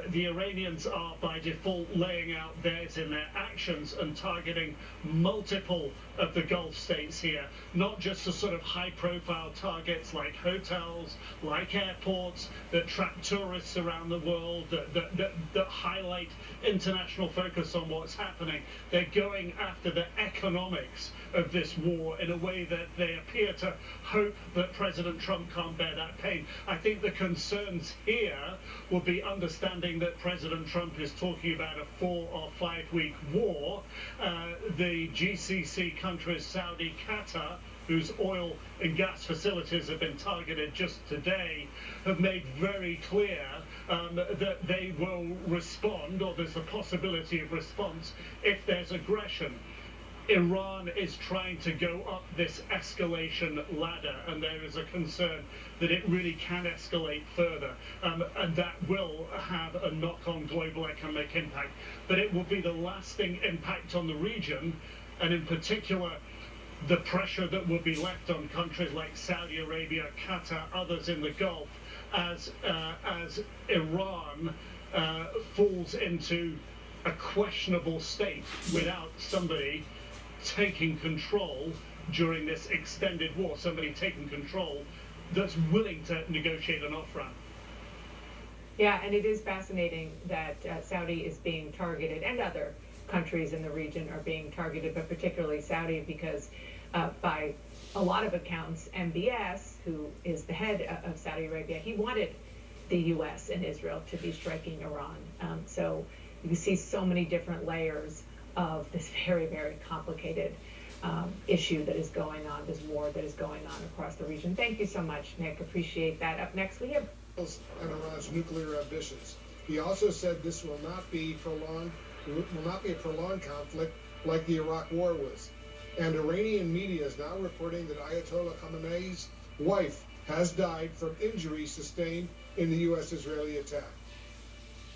the Iranians are by default laying out theirs in their actions and targeting multiple of the Gulf states here, not just the sort of high-profile targets like hotels, like airports that trap tourists around the world, that highlight international focus on what's happening. They're going after the economics of this war in a way that they appear to hope that President Trump can't bear that pain. I think the concerns here will be understanding that President Trump is talking about a 4 or 5 week war. The GCC countries, Saudi, Qatar, whose oil and gas facilities have been targeted just today, have made very clear that they will respond, or there's a possibility of response, if there's aggression. Iran is trying to go up this escalation ladder, and there is a concern that it really can escalate further, and that will have a knock-on global economic impact. But it will be the lasting impact on the region, and in particular the pressure that will be left on countries like Saudi Arabia, Qatar, others in the Gulf, as Iran falls into a questionable state without somebody taking control during this extended war, somebody taking control that's willing to negotiate an off-ramp. Yeah, and it is fascinating that Saudi is being targeted, and other countries in the region are being targeted, but particularly Saudi, because by a lot of accounts, MBS, who is the head of Saudi Arabia, he wanted the U.S. and Israel to be striking Iran. So you can see so many different layers of this very, very complicated issue that is going on, this war that is going on across the region. Thank you so much, Nick. Appreciate that. Up next, we have and Iran's nuclear ambitions. He also said this will not be a prolonged conflict like the Iraq War was. And Iranian media is now reporting that Ayatollah Khamenei's wife has died from injuries sustained in the U.S.-Israeli attack.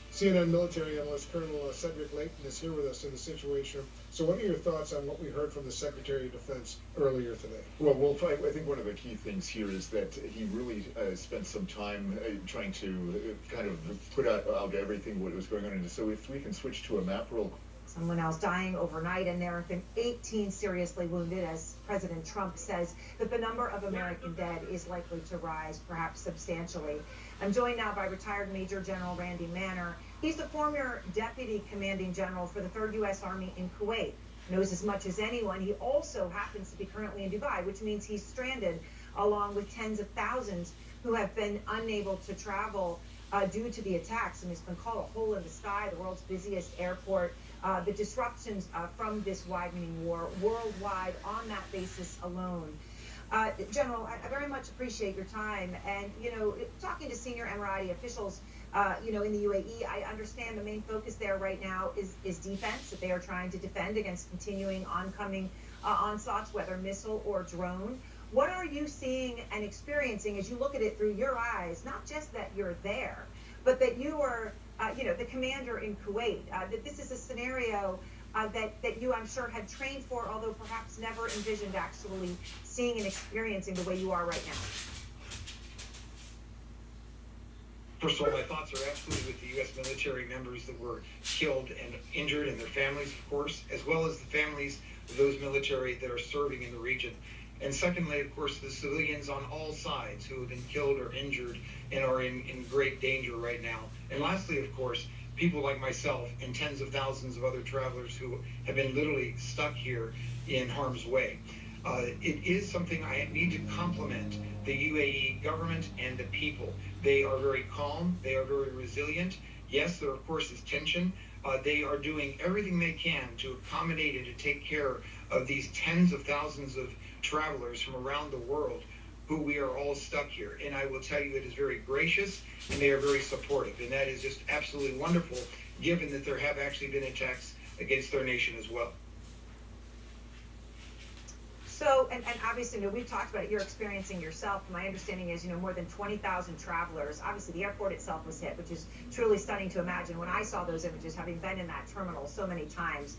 CNN military analyst Colonel Cedric Layton is here with us in the Situation Room. So what are your thoughts on what we heard from the Secretary of Defense earlier today? Well, Wolf, I think one of the key things here is that he really spent some time trying to kind of put out everything what was going on. And so if we can switch to a map real quick. Someone else dying overnight, and there have been 18 seriously wounded, as President Trump says that the number of American dead is likely to rise, perhaps substantially. I'm joined now by retired Major General Randy Manner. He's the former Deputy Commanding General for the 3rd U.S. Army in Kuwait. Knows as much as anyone. He also happens to be currently in Dubai, which means he's stranded along with tens of thousands who have been unable to travel due to the attacks. And it's been called a hole in the sky, the world's busiest airport. The disruptions from this widening war worldwide on that basis alone. General, I very much appreciate your time. And, talking to senior Emirati officials, in the UAE, I understand the main focus there right now is defense, that they are trying to defend against continuing oncoming onslaughts, whether missile or drone. What are you seeing and experiencing as you look at it through your eyes, not just that you're there, but that you are the commander in Kuwait, that this is a scenario that you, I'm sure, had trained for, although perhaps never envisioned actually seeing and experiencing the way you are right now? First of all, my thoughts are absolutely with the U.S. military members that were killed and injured, and their families, of course, as well as the families of those military that are serving in the region. And secondly, of course, the civilians on all sides who have been killed or injured and are in great danger right now. And lastly, of course, people like myself and tens of thousands of other travelers who have been literally stuck here in harm's way. it is something I need to compliment the UAE government and the people. They are very calm. They are very resilient. Yes, there, of course, is tension. They are doing everything they can to accommodate and to take care of these tens of thousands of travelers from around the world who we are all stuck here. And I will tell you, it is very gracious, and they are very supportive. And that is just absolutely wonderful, given that there have actually been attacks against their nation as well. So, and obviously, we've talked about it, you're experiencing yourself. My understanding is, more than 20,000 travelers. Obviously, the airport itself was hit, which is truly stunning to imagine. When I saw those images, having been in that terminal so many times,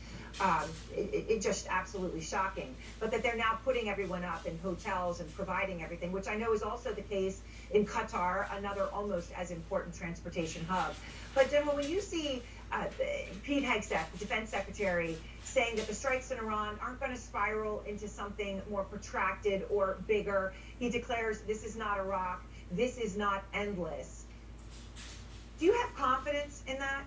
it just absolutely shocking. But that they're now putting everyone up in hotels and providing everything, which I know is also the case in Qatar, another almost as important transportation hub. But General, when you see Pete Hegseth, the defense secretary, saying that the strikes in Iran aren't going to spiral into something more protracted or bigger. He declares this is not Iraq, this is not endless. Do you have confidence in that?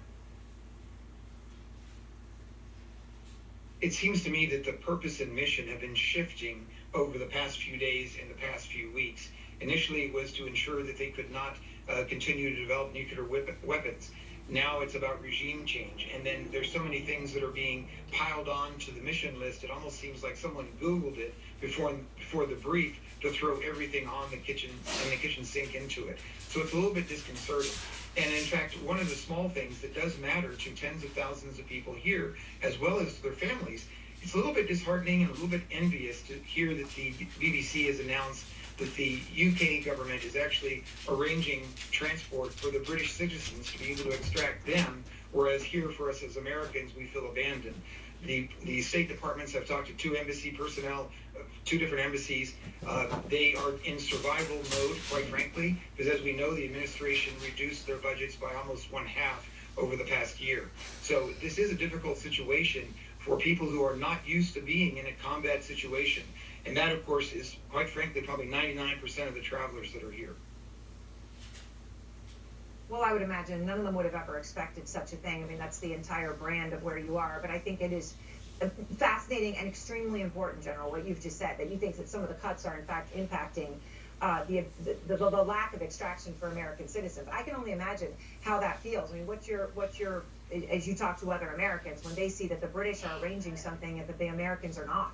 It seems to me that the purpose and mission have been shifting over the past few days and the past few weeks. Initially, it was to ensure that they could not continue to develop nuclear weapons. Now it's about regime change, and then there's so many things that are being piled on to the mission list. It almost seems like someone Googled it before the brief to throw everything on the kitchen sink into it. So it's a little bit disconcerting. And in fact, one of the small things that does matter to tens of thousands of people here, as well as to their families, it's a little bit disheartening and a little bit envious to hear that the BBC has announced that the UK government is actually arranging transport for the British citizens to be able to extract them, whereas here for us as Americans, we feel abandoned. The State Departments have talked to two embassy personnel, two different embassies. They are in survival mode, quite frankly, because as we know, the administration reduced their budgets by almost 1/2 over the past year. So this is a difficult situation for people who are not used to being in a combat situation. And that, of course, is, quite frankly, probably 99% of the travelers that are here. Well, I would imagine none of them would have ever expected such a thing. I mean, that's the entire brand of where you are. But I think it is fascinating and extremely important, General, what you've just said, that you think that some of the cuts are, in fact, impacting the lack of extraction for American citizens. I can only imagine how that feels. I mean, what's your as you talk to other Americans, when they see that the British are arranging something and that the Americans are not?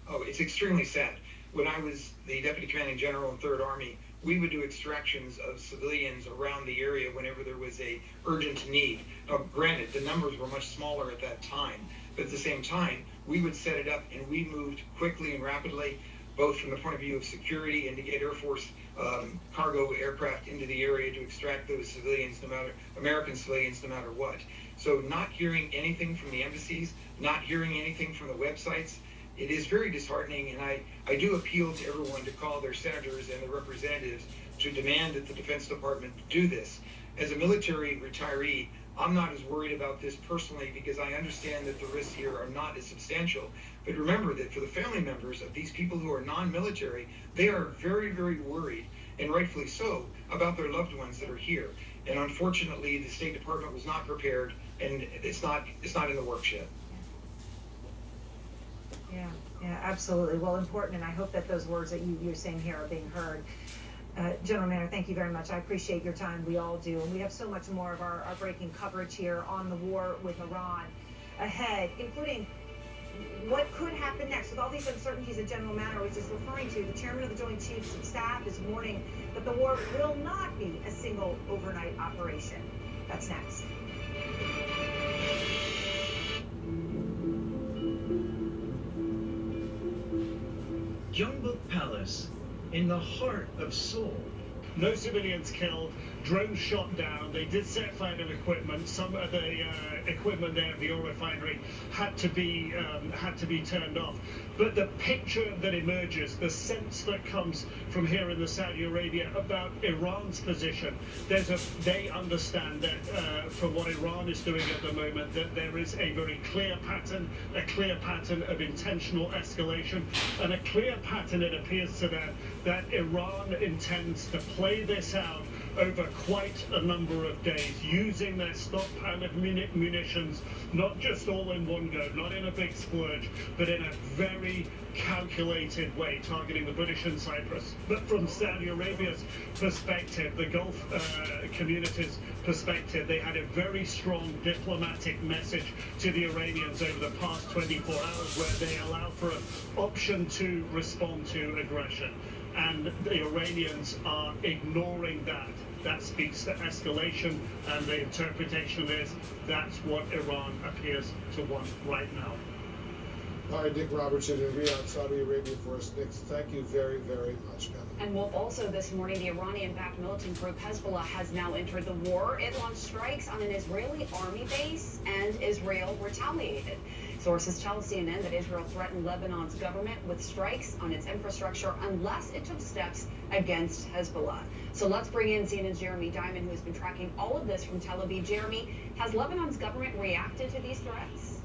Oh, it's extremely sad. When I was the Deputy Commanding General in 3rd Army, we would do extractions of civilians around the area whenever there was a urgent need. Now, granted, the numbers were much smaller at that time, but at the same time, we would set it up and we moved quickly and rapidly, both from the point of view of security and to get Air Force cargo aircraft into the area to extract those civilians, American civilians, no matter what. So not hearing anything from the embassies, not hearing anything from the websites, it is very disheartening, and I do appeal to everyone to call their senators and their representatives to demand that the Defense Department do this. As a military retiree, I'm not as worried about this personally because I understand that the risks here are not as substantial. But remember that for the family members of these people who are non-military, they are very, very worried, and rightfully so, about their loved ones that are here. And unfortunately, the State Department was not prepared, and it's not in the works yet. Yeah, absolutely. Well, important, and I hope that those words that you're saying here are being heard. General Manner, thank you very much. I appreciate your time. We all do. And we have so much more of our breaking coverage here on the war with Iran ahead, including what could happen next. With all these uncertainties that General Manner was just referring to, the chairman of the Joint Chiefs of Staff is warning that the war will not be a single overnight operation. That's next. Jeonbuk Palace, in the heart of Seoul. No civilians killed, drones shot down. They did set fire to equipment. Some of the equipment there at the oil refinery had to be turned off. But the picture that emerges, the sense that comes from here in the Saudi Arabia about Iran's position, they understand that from what Iran is doing at the moment, that there is a very clear pattern of intentional escalation, and a clear pattern, it appears to them, that Iran intends to play this out over quite a number of days, using their stockpile of munitions, not just all in one go, not in a big splurge, but in a very calculated way, targeting the British and Cyprus. But from Saudi Arabia's perspective, the Gulf community's perspective, they had a very strong diplomatic message to the Iranians over the past 24 hours where they allow for an option to respond to aggression. And the Iranians are ignoring that. That speaks to escalation, and the interpretation is that's what Iran appears to want right now. Hi, Dick Robertson in Riyadh, Saudi Arabia for us. Nick, thank you very, very much, Kevin. And Wolf, also this morning, the Iranian-backed militant group Hezbollah has now entered the war. It launched strikes on an Israeli army base, and Israel retaliated. Sources tell CNN that Israel threatened Lebanon's government with strikes on its infrastructure unless it took steps against Hezbollah. So let's bring in CNN's Jeremy Diamond, who has been tracking all of this from Tel Aviv. Jeremy, has Lebanon's government reacted to these threats?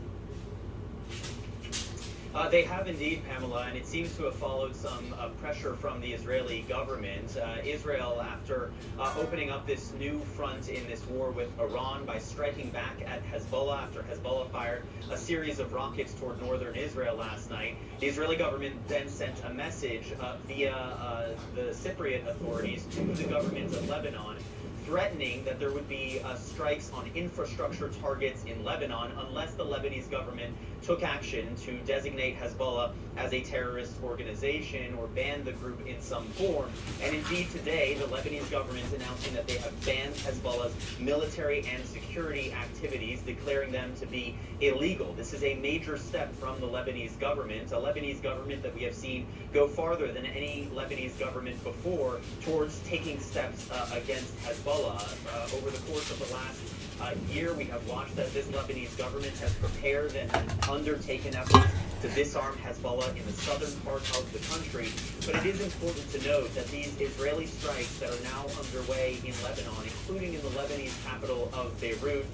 They have indeed, Pamela, and it seems to have followed some pressure from the Israeli government. Israel, after opening up this new front in this war with Iran by striking back at Hezbollah after Hezbollah fired a series of rockets toward northern Israel last night, the Israeli government then sent a message via the Cypriot authorities to the government of Lebanon, threatening that there would be strikes on infrastructure targets in Lebanon unless the Lebanese government took action to designate Hezbollah as a terrorist organization or ban the group in some form. And indeed today, the Lebanese government is announcing that they have banned Hezbollah's military and security activities, declaring them to be illegal. This is a major step from the Lebanese government, a Lebanese government that we have seen go farther than any Lebanese government before towards taking steps against Hezbollah. Over the course of the last year, we have watched that this Lebanese government has prepared and undertaken efforts to disarm Hezbollah in the southern part of the country. But it is important to note that these Israeli strikes that are now underway in Lebanon, including in the Lebanese capital of Beirut,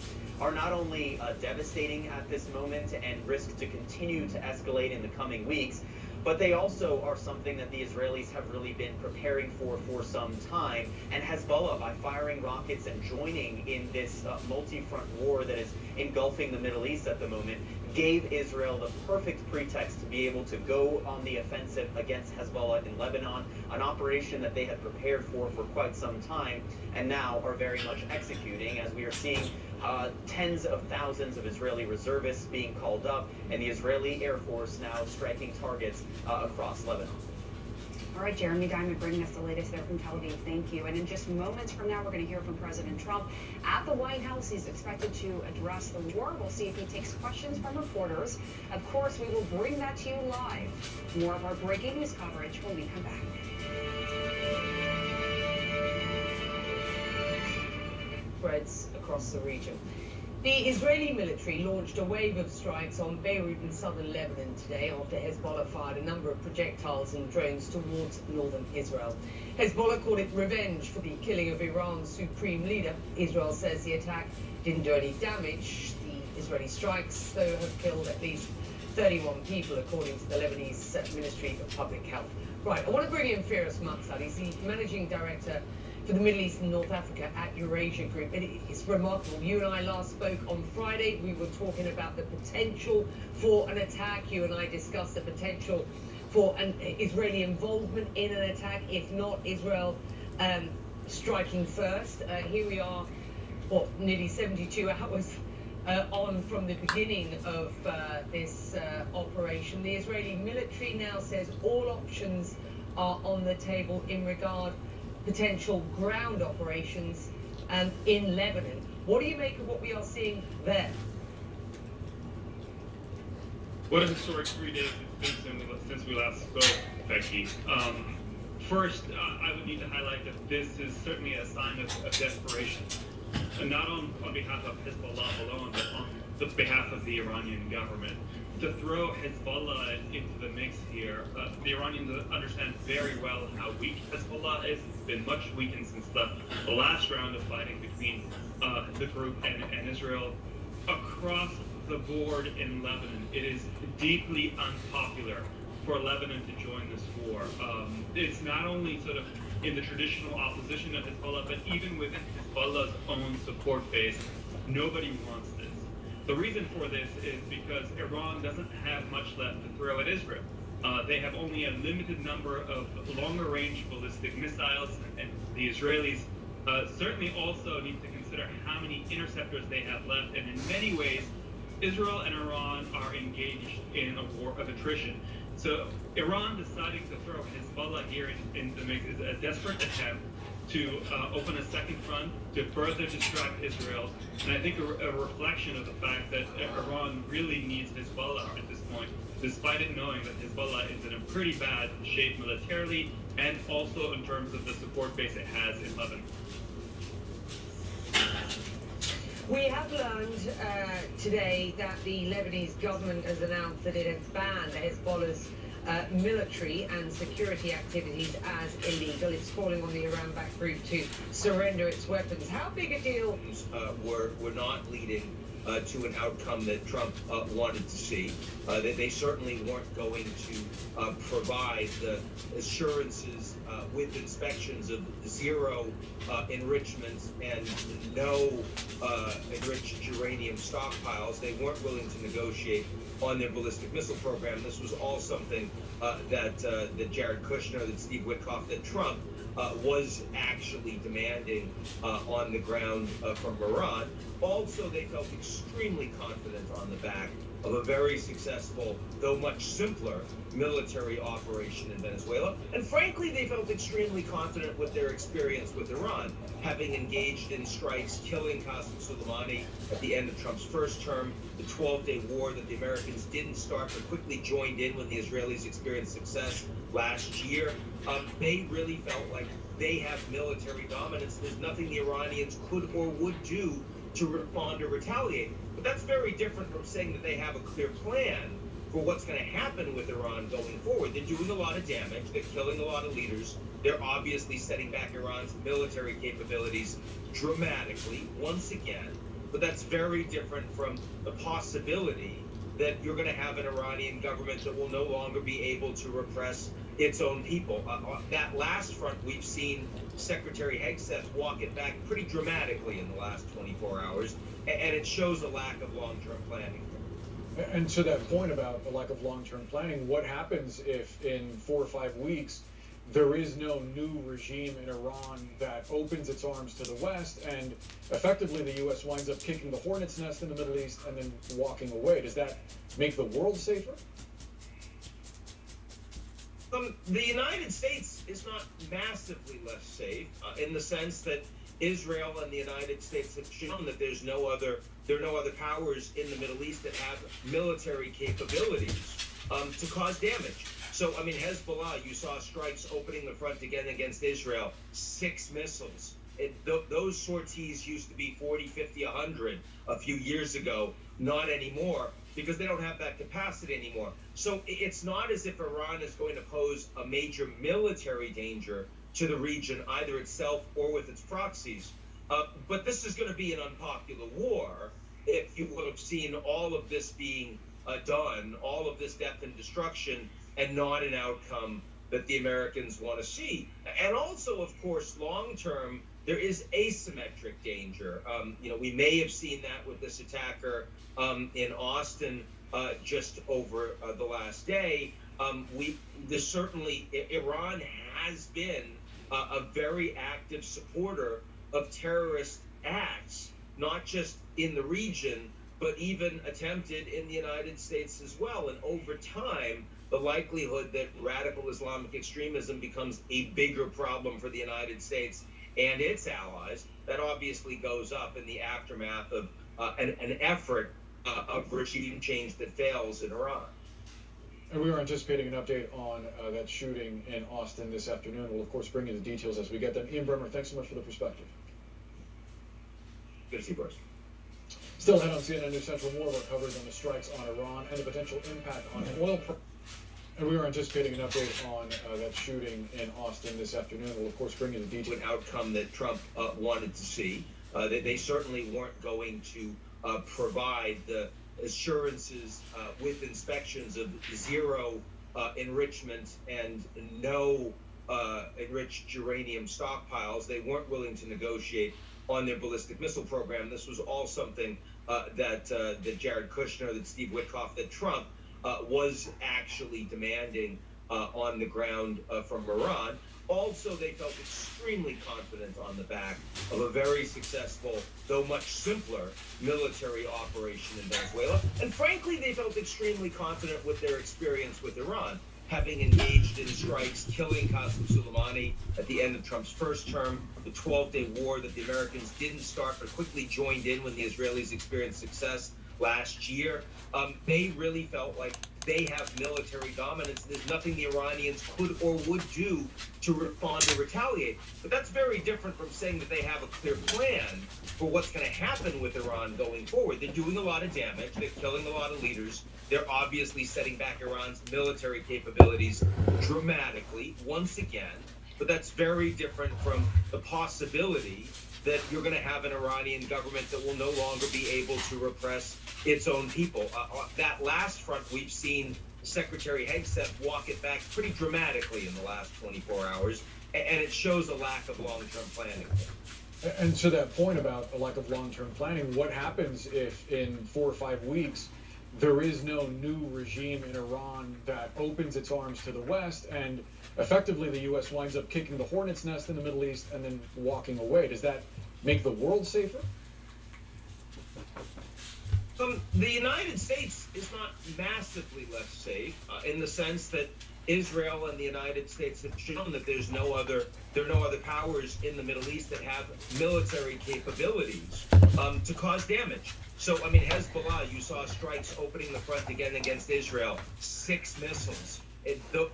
are not only devastating at this moment and risk to continue to escalate in the coming weeks, but they also are something that the Israelis have really been preparing for some time. And Hezbollah, by firing rockets and joining in this multi-front war that is engulfing the Middle East at the moment, gave Israel the perfect pretext to be able to go on the offensive against Hezbollah in Lebanon, an operation that they had prepared for quite some time and now are very much executing, as we are seeing tens of thousands of Israeli reservists being called up and the Israeli Air Force now striking targets across Lebanon. All right, Jeremy Diamond bringing us the latest there from Tel Aviv. Thank you. And in just moments from now, we're going to hear from President Trump at the White House. He's expected to address the war. We'll see if he takes questions from reporters. Of course, we will bring that to you live. More of our breaking news coverage when we come back. Spreads across the region. The Israeli military launched a wave of strikes on Beirut and southern Lebanon today after Hezbollah fired a number of projectiles and drones towards northern Israel. Hezbollah called it revenge for the killing of Iran's supreme leader. Israel says the attack didn't do any damage. The Israeli strikes, though, have killed at least 31 people, according to the Lebanese Ministry of Public Health. Right, I want to bring in Firas Maksad. He's the managing director for the Middle East and North Africa at Eurasia Group. It's remarkable. You and I last spoke on Friday. We were talking about the potential for an attack. You and I discussed the potential for an Israeli involvement in an attack, if not Israel striking first. Here we are, nearly 72 hours on from the beginning of this operation. The Israeli military now says all options are on the table in regard potential ground operations in Lebanon. What do you make of what we are seeing there? What a historic 3 days it's been since we last spoke, Becky. First, I would need to highlight that this is certainly a sign of desperation, and not on behalf of Hezbollah alone, but on the behalf of the Iranian government. To throw Hezbollah into the mix here, the Iranians understand very well how weak Hezbollah is. It's been much weakened since the last round of fighting between the group and Israel. Across the board in Lebanon, it is deeply unpopular for Lebanon to join this war. It's not only sort of in the traditional opposition of Hezbollah, but even within Hezbollah's own support base, nobody wants this. The reason for this is because Iran doesn't have much left to throw at Israel. They have only a limited number of longer-range ballistic missiles, and the Israelis certainly also need to consider how many interceptors they have left, and in many ways, Israel and Iran are engaged in a war of attrition. So Iran deciding to throw Hezbollah here in the mix is a desperate attempt to open a second front, to further distract Israel, and I think a reflection of the fact that Iran really needs Hezbollah at this point, despite it knowing that Hezbollah is in a pretty bad shape militarily and also in terms of the support base it has in Lebanon. We have learned today that the Lebanese government has announced that it has banned Hezbollah's military and security activities as illegal. It's calling on the Iran-backed group to surrender its weapons. How big a deal? Were not leading to an outcome that Trump wanted to see. They certainly weren't going to provide the assurances with inspections of zero enrichment and no enriched uranium stockpiles. They weren't willing to negotiate on their ballistic missile program. This was all something that Jared Kushner, that Steve Witkoff, that Trump was actually demanding on the ground from Iran. Also, they felt extremely confident on the back of a very successful, though much simpler, military operation in Venezuela. And frankly, they felt extremely confident with their experience with Iran, having engaged in strikes, killing Qasem Soleimani at the end of Trump's first term, the 12-day war that the Americans didn't start but quickly joined in when the Israelis experienced success last year. They really felt like they have military dominance. There's nothing the Iranians could or would do to respond or retaliate. But that's very different from saying that they have a clear plan for what's going to happen with Iran going forward. They're doing a lot of damage. They're killing a lot of leaders. They're obviously setting back Iran's military capabilities dramatically once again. But that's very different from the possibility that you're going to have an Iranian government that will no longer be able to repress its own people. That last front, we've seen Secretary Hegseth walk it back pretty dramatically in the last 24 hours, and it shows a lack of long-term planning. And to that point about the lack of long-term planning, what happens if in 4 or 5 weeks there is no new regime in Iran that opens its arms to the West, and effectively the U.S. winds up kicking the hornet's nest in the Middle East and then walking away? Does that make the world safer? The United States is not massively less safe in the sense that Israel and the United States have shown that there are no other powers in the Middle East that have military capabilities to cause damage. So, I mean, Hezbollah, you saw strikes opening the front again against Israel, 6 missiles. Those sorties used to be 40, 50, 100 a few years ago, not anymore, because they don't have that capacity anymore. So it's not as if Iran is going to pose a major military danger to the region, either itself or with its proxies. But this is going to be an unpopular war if you would have seen all of this being done, all of this death and destruction, and not an outcome that the Americans want to see. And also, of course, long-term, there is asymmetric danger. We may have seen that with this attacker in Austin just over the last day. Certainly, Iran has been a very active supporter of terrorist acts, not just in the region, but even attempted in the United States as well. And over time, the likelihood that radical Islamic extremism becomes a bigger problem for the United States and its allies, that obviously goes up in the aftermath of an effort of regime change that fails in Iran. And we are anticipating an update on that shooting in Austin this afternoon. We'll, of course, bring you the details as we get them. Ian Bremmer, thanks so much for the perspective. Good to see you, Bruce. Still ahead on CNN News Central, more of our coverage on the strikes on Iran and the potential impact on oil prices. And we are anticipating an update on that shooting in Austin this afternoon. We'll, of course, bring you the details. An outcome that Trump wanted to see. They certainly weren't going to provide the assurances with inspections of zero enrichment and no enriched uranium stockpiles. They weren't willing to negotiate on their ballistic missile program. This was all something that Jared Kushner, that Steve Witkoff, that Trump was actually demanding on the ground from Iran. Also, they felt extremely confident on the back of a very successful, though much simpler, military operation in Venezuela. And frankly, they felt extremely confident with their experience with Iran, having engaged in strikes, killing Qasem Soleimani at the end of Trump's first term, the 12-day war that the Americans didn't start but quickly joined in when the Israelis experienced success last year. They really felt like they have military dominance. There's nothing the Iranians could or would do to respond or retaliate. But that's very different from saying that they have a clear plan for what's going to happen with Iran going forward. They're doing a lot of damage. They're killing a lot of leaders. They're obviously setting back Iran's military capabilities dramatically once again. But that's very different from the possibility that you're going to have an Iranian government that will no longer be able to repress its own people. That last front, we've seen Secretary Hegseth walk it back pretty dramatically in the last 24 hours, and it shows a lack of long-term planning. And to that point about a lack of long-term planning, what happens if in 4 or 5 weeks there is no new regime in Iran that opens its arms to the West, and effectively the U.S. winds up kicking the hornet's nest in the Middle East and then walking away? Does that make the world safer? The United States is not massively less safe in the sense that Israel and the United States have shown that there are no other powers in the Middle East that have military capabilities to cause damage. So, I mean, Hezbollah, you saw strikes opening the front again against Israel, 6 missiles.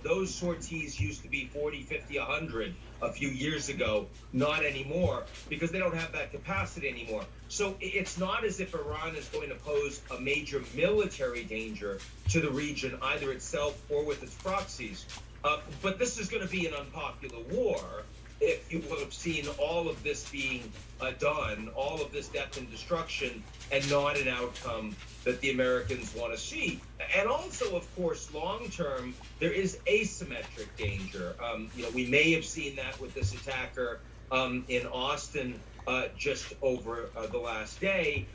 Those sorties used to be 40, 50, 100 a few years ago, not anymore, because they don't have that capacity anymore. So it's not as if Iran is going to pose a major military danger to the region, either itself or with its proxies. But this is going to be an unpopular war. If you would have seen all of this being done, all of this death and destruction, and not an outcome that the Americans want to see. And also, of course, long-term, there is asymmetric danger. We may have seen that with this attacker in Austin just over the last day.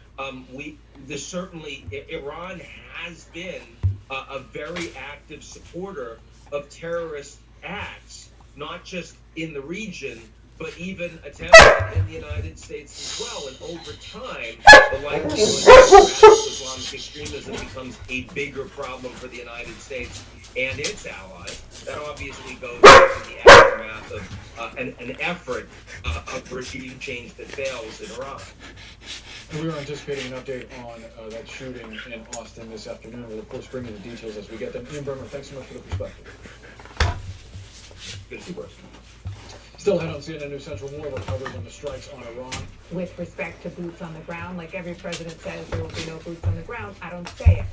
Certainly, Iran has been a very active supporter of terrorist acts, not just in the region, but even attempted in the United States as well. And over time, the likelihood that Islamic extremism becomes a bigger problem for the United States and its allies. That obviously goes into the aftermath of an effort of regime change that fails in Iran. And we were anticipating an update on that shooting in Austin this afternoon. We'll, of course, bring you the details as we get them. Ian Bremmer, thanks so much for the perspective. Good to see you. Still ahead on CNN News Central, more of our coverage on the strikes on Iran. With respect to boots on the ground, like every president says there will be no boots on the ground, I don't say it.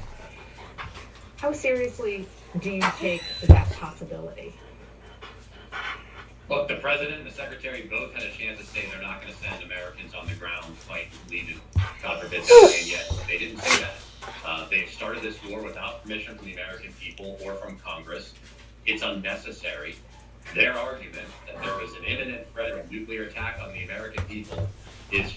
How seriously do you take that possibility? Look, the president and the secretary both had a chance to say they're not going to send Americans on the ground to fight and bleed, God forbid that, and yet they didn't say that. They've started this war without permission from the American people or from Congress. It's unnecessary. Their argument that there was an imminent threat of nuclear attack on the American people is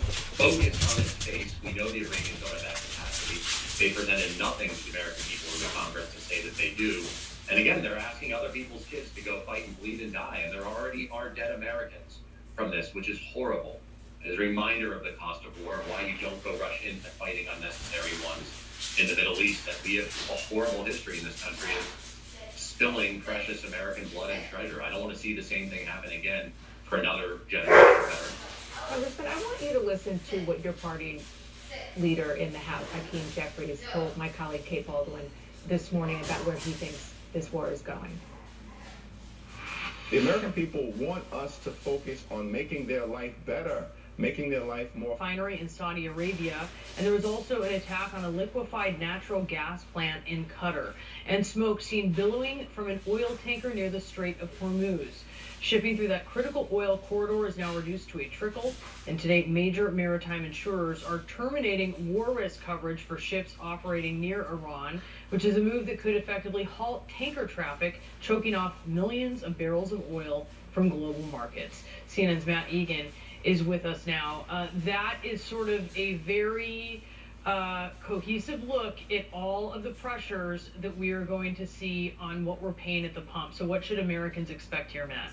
focused on its face. We know the Iranians don't have that capacity. They presented nothing to the American people or the Congress to say that they do. And again, they're asking other people's kids to go fight and bleed and die. And there already are dead Americans from this, which is horrible. As a reminder of the cost of war and why you don't go rush into fighting unnecessary ones in the Middle East, that we have a horrible history in this country of spilling precious American blood and treasure. I don't want to see the same thing happen again for another generation better. Congressman, I want you to listen to what your party leader in the House, Hakeem Jeffries, told my colleague Kate Baldwin this morning about where he thinks this war is going. The American people want us to focus on making their life better, making their life more refinery in Saudi Arabia, and there was also an attack on a liquefied natural gas plant in Qatar, and smoke seen billowing from an oil tanker near the Strait of Hormuz. Shipping through that critical oil corridor is now reduced to a trickle, and today major maritime insurers are terminating war risk coverage for ships operating near Iran, which is a move that could effectively halt tanker traffic, choking off millions of barrels of oil from global markets. CNN's Matt Egan is with us now. That is sort of a very cohesive look at all of the pressures that we are going to see on what we're paying at the pump. So what should Americans expect here, Matt?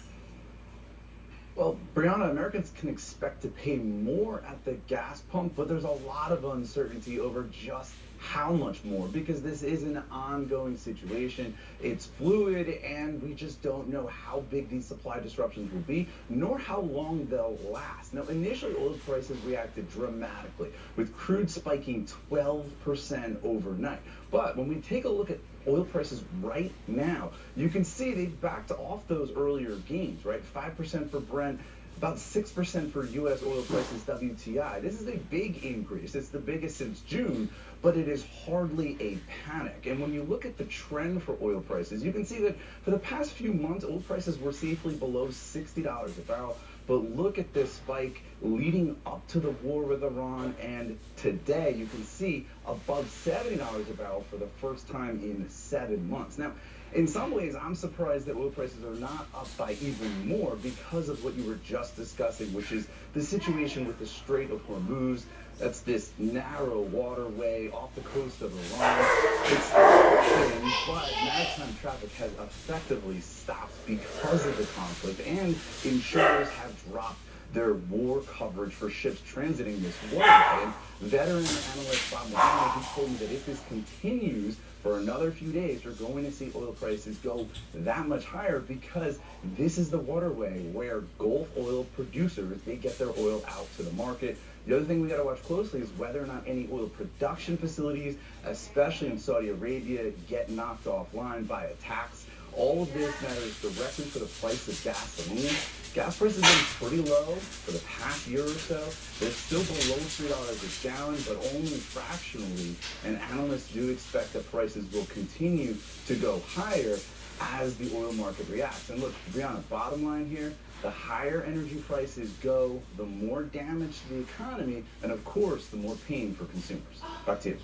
Well, Brianna, Americans can expect to pay more at the gas pump, but there's a lot of uncertainty over just how much more, because this is an ongoing situation. It's fluid, and we just don't know how big these supply disruptions will be, nor how long they'll last. Now, initially, oil prices reacted dramatically, with crude spiking 12% overnight. But when we take a look at oil prices right now, you can see they've backed off those earlier gains, right? 5% for Brent, about 6% for U.S. oil prices WTI. This is a big increase. It's the biggest since June, but it is hardly a panic. And when you look at the trend for oil prices, you can see that for the past few months, oil prices were safely below $60 a barrel. But look at this spike leading up to the war with Iran, and today you can see above $70 a barrel for the first time in 7 months. Now, in some ways, I'm surprised that oil prices are not up by even more because of what you were just discussing, which is the situation with the Strait of Hormuz. That's this narrow waterway off the coast of Iran. It's open, but maritime traffic has effectively stopped because of the conflict, and insurers have dropped their war coverage for ships transiting this waterway. And veteran analyst Bob McDonald, he told me that if this continues for another few days, you're going to see oil prices go that much higher, because this is the waterway where Gulf oil producers, they get their oil out to the market. The other thing we got to watch closely is whether or not any oil production facilities, especially in Saudi Arabia, get knocked offline by attacks. All of this matters directly for the price of gasoline. Gas prices have been pretty low for the past year or so. They're still below $3 a gallon, but only fractionally. And analysts do expect that prices will continue to go higher as the oil market reacts. And look, Brianna, bottom line here, the higher energy prices go, the more damage to the economy, and of course, the more pain for consumers. Back to you.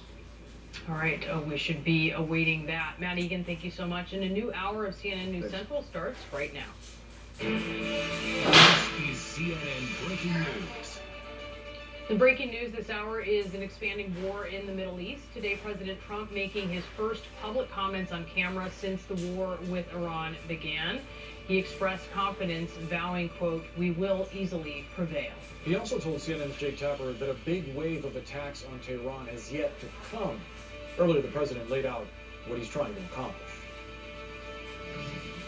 All right, we should be awaiting that. Matt Egan, thank you so much. And a new hour of CNN News Central starts right now. This is CNN Breaking News. The breaking news this hour is an expanding war in the Middle East. Today, President Trump making his first public comments on camera since the war with Iran began. He expressed confidence, vowing, quote, "We will easily prevail." He also told CNN's Jake Tapper that a big wave of attacks on Tehran has yet to come. Earlier, the president laid out what he's trying to accomplish.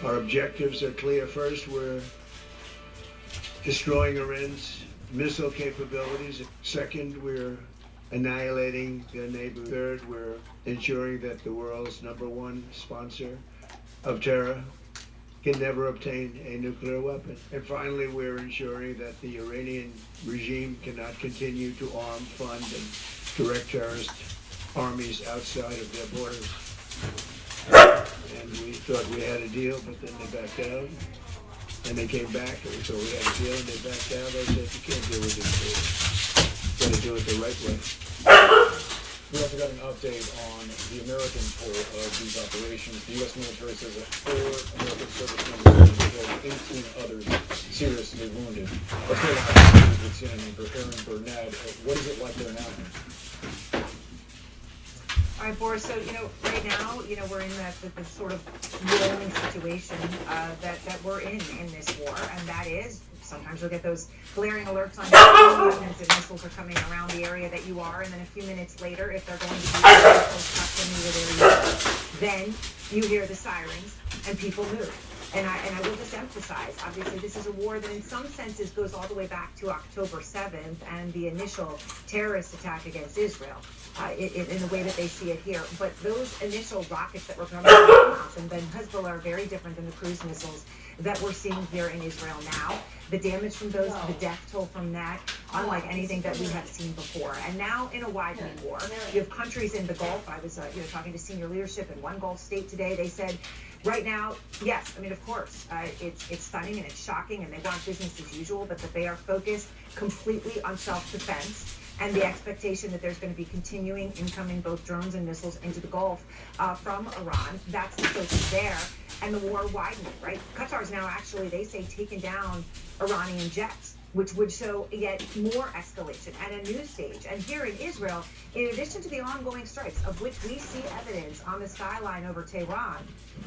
Our objectives are clear. First, we're destroying Iran's missile capabilities. Second, we're annihilating their neighbor. Third, we're ensuring that the world's #1 sponsor of terror can never obtain a nuclear weapon. And finally, we're ensuring that the Iranian regime cannot continue to arm, fund, and direct terrorist armies outside of their borders. And we thought we had a deal, but then they backed out. And they came back, and we thought we had a deal, and they backed out. They said, you can't deal with this deal. You've got to do it the right way. We also got an update on the American toll of these operations. The U.S. military says that 4 American service members were killed, 18 others seriously wounded. Let's go live with CNN anchor Erin Burnett. What is it like there now? All right, Boris, so, right now, we're in the sort of rolling situation that we're in this war, and that is sometimes you'll get those glaring alerts on your phone as missiles are coming around the area that you are, and then a few minutes later, if they're going to be close proximity to where you are, then you hear the sirens and people move. And I will just emphasize, obviously, this is a war that in some senses goes all the way back to October 7th and the initial terrorist attack against Israel. in the way that they see it here. But those initial rockets that were coming from Hamas and then Hezbollah are very different than the cruise missiles that we're seeing here in Israel now. The damage from those, the death toll from that, unlike anything that we have seen before. And now in a widening war, you have countries in the Gulf. I was talking to senior leadership in one Gulf state today. They said, right now, yes, I mean, of course, it's stunning and it's shocking and they want business as usual, but that they are focused completely on self-defense and the expectation that there's going to be continuing incoming both drones and missiles into the Gulf from Iran. That's the focus there. And the war widening, right? Qatar's now actually, they say, taken down Iranian jets, which would show yet more escalation at a new stage. And here in Israel, in addition to the ongoing strikes, of which we see evidence on the skyline over Tehran,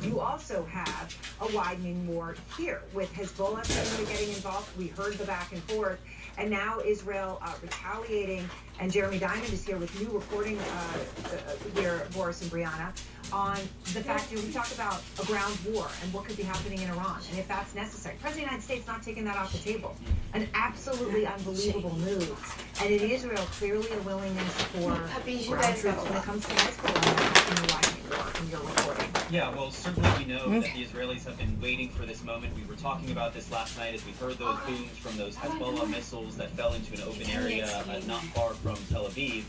you also have a widening war here with Hezbollah suddenly getting involved. We heard the back and forth. And now Israel retaliating. And Jeremy Diamond is here with new reporting here, Boris and Brianna, on the fact that we talk about a ground war and what could be happening in Iran, and if that's necessary. President of the United States not taking that off the table. An absolutely unbelievable move. And in Israel, clearly a willingness for ground troops when it comes to Hezbollah in the widening war, in your reporting. Yeah, well, certainly we know that the Israelis have been waiting for this moment. We were talking about this last night as we heard those booms from those Hezbollah missiles that fell into an open area not far from Tel Aviv.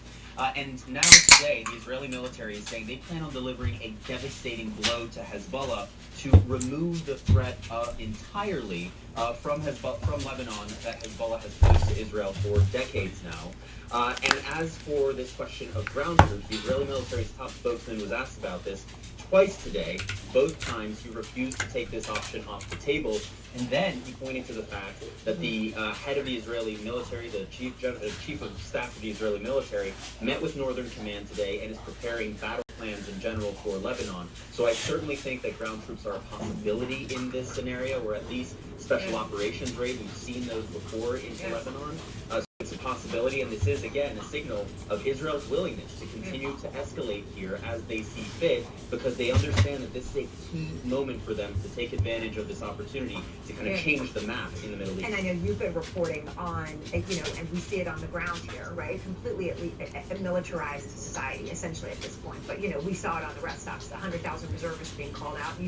And now today, the Israeli military is saying they plan on delivering a devastating blow to Hezbollah to remove the threat entirely from Lebanon that Hezbollah has posed to Israel for decades now. And as for this question of ground troops, the Israeli military's top spokesman was asked about this twice today. Both times he refused to take this option off the table. And then he pointed to the fact that the head of the Israeli military, the chief of staff of the Israeli military, met with Northern Command today and is preparing battle plans in general for Lebanon. So I certainly think that ground troops are a possibility in this scenario, or at least special operations raid. We've seen those before into Lebanon. So it's a possibility, and this is, again, a signal of Israel's willingness to continue to escalate here as they see fit, because they understand that this is a key moment for them to take advantage of this opportunity to kind of change the map in the Middle East. And I know you've been reporting on, and we see it on the ground here, right? Completely a militarized society, essentially, at this point. But, we saw it on the rest stops, the 100,000 reservists being called off, and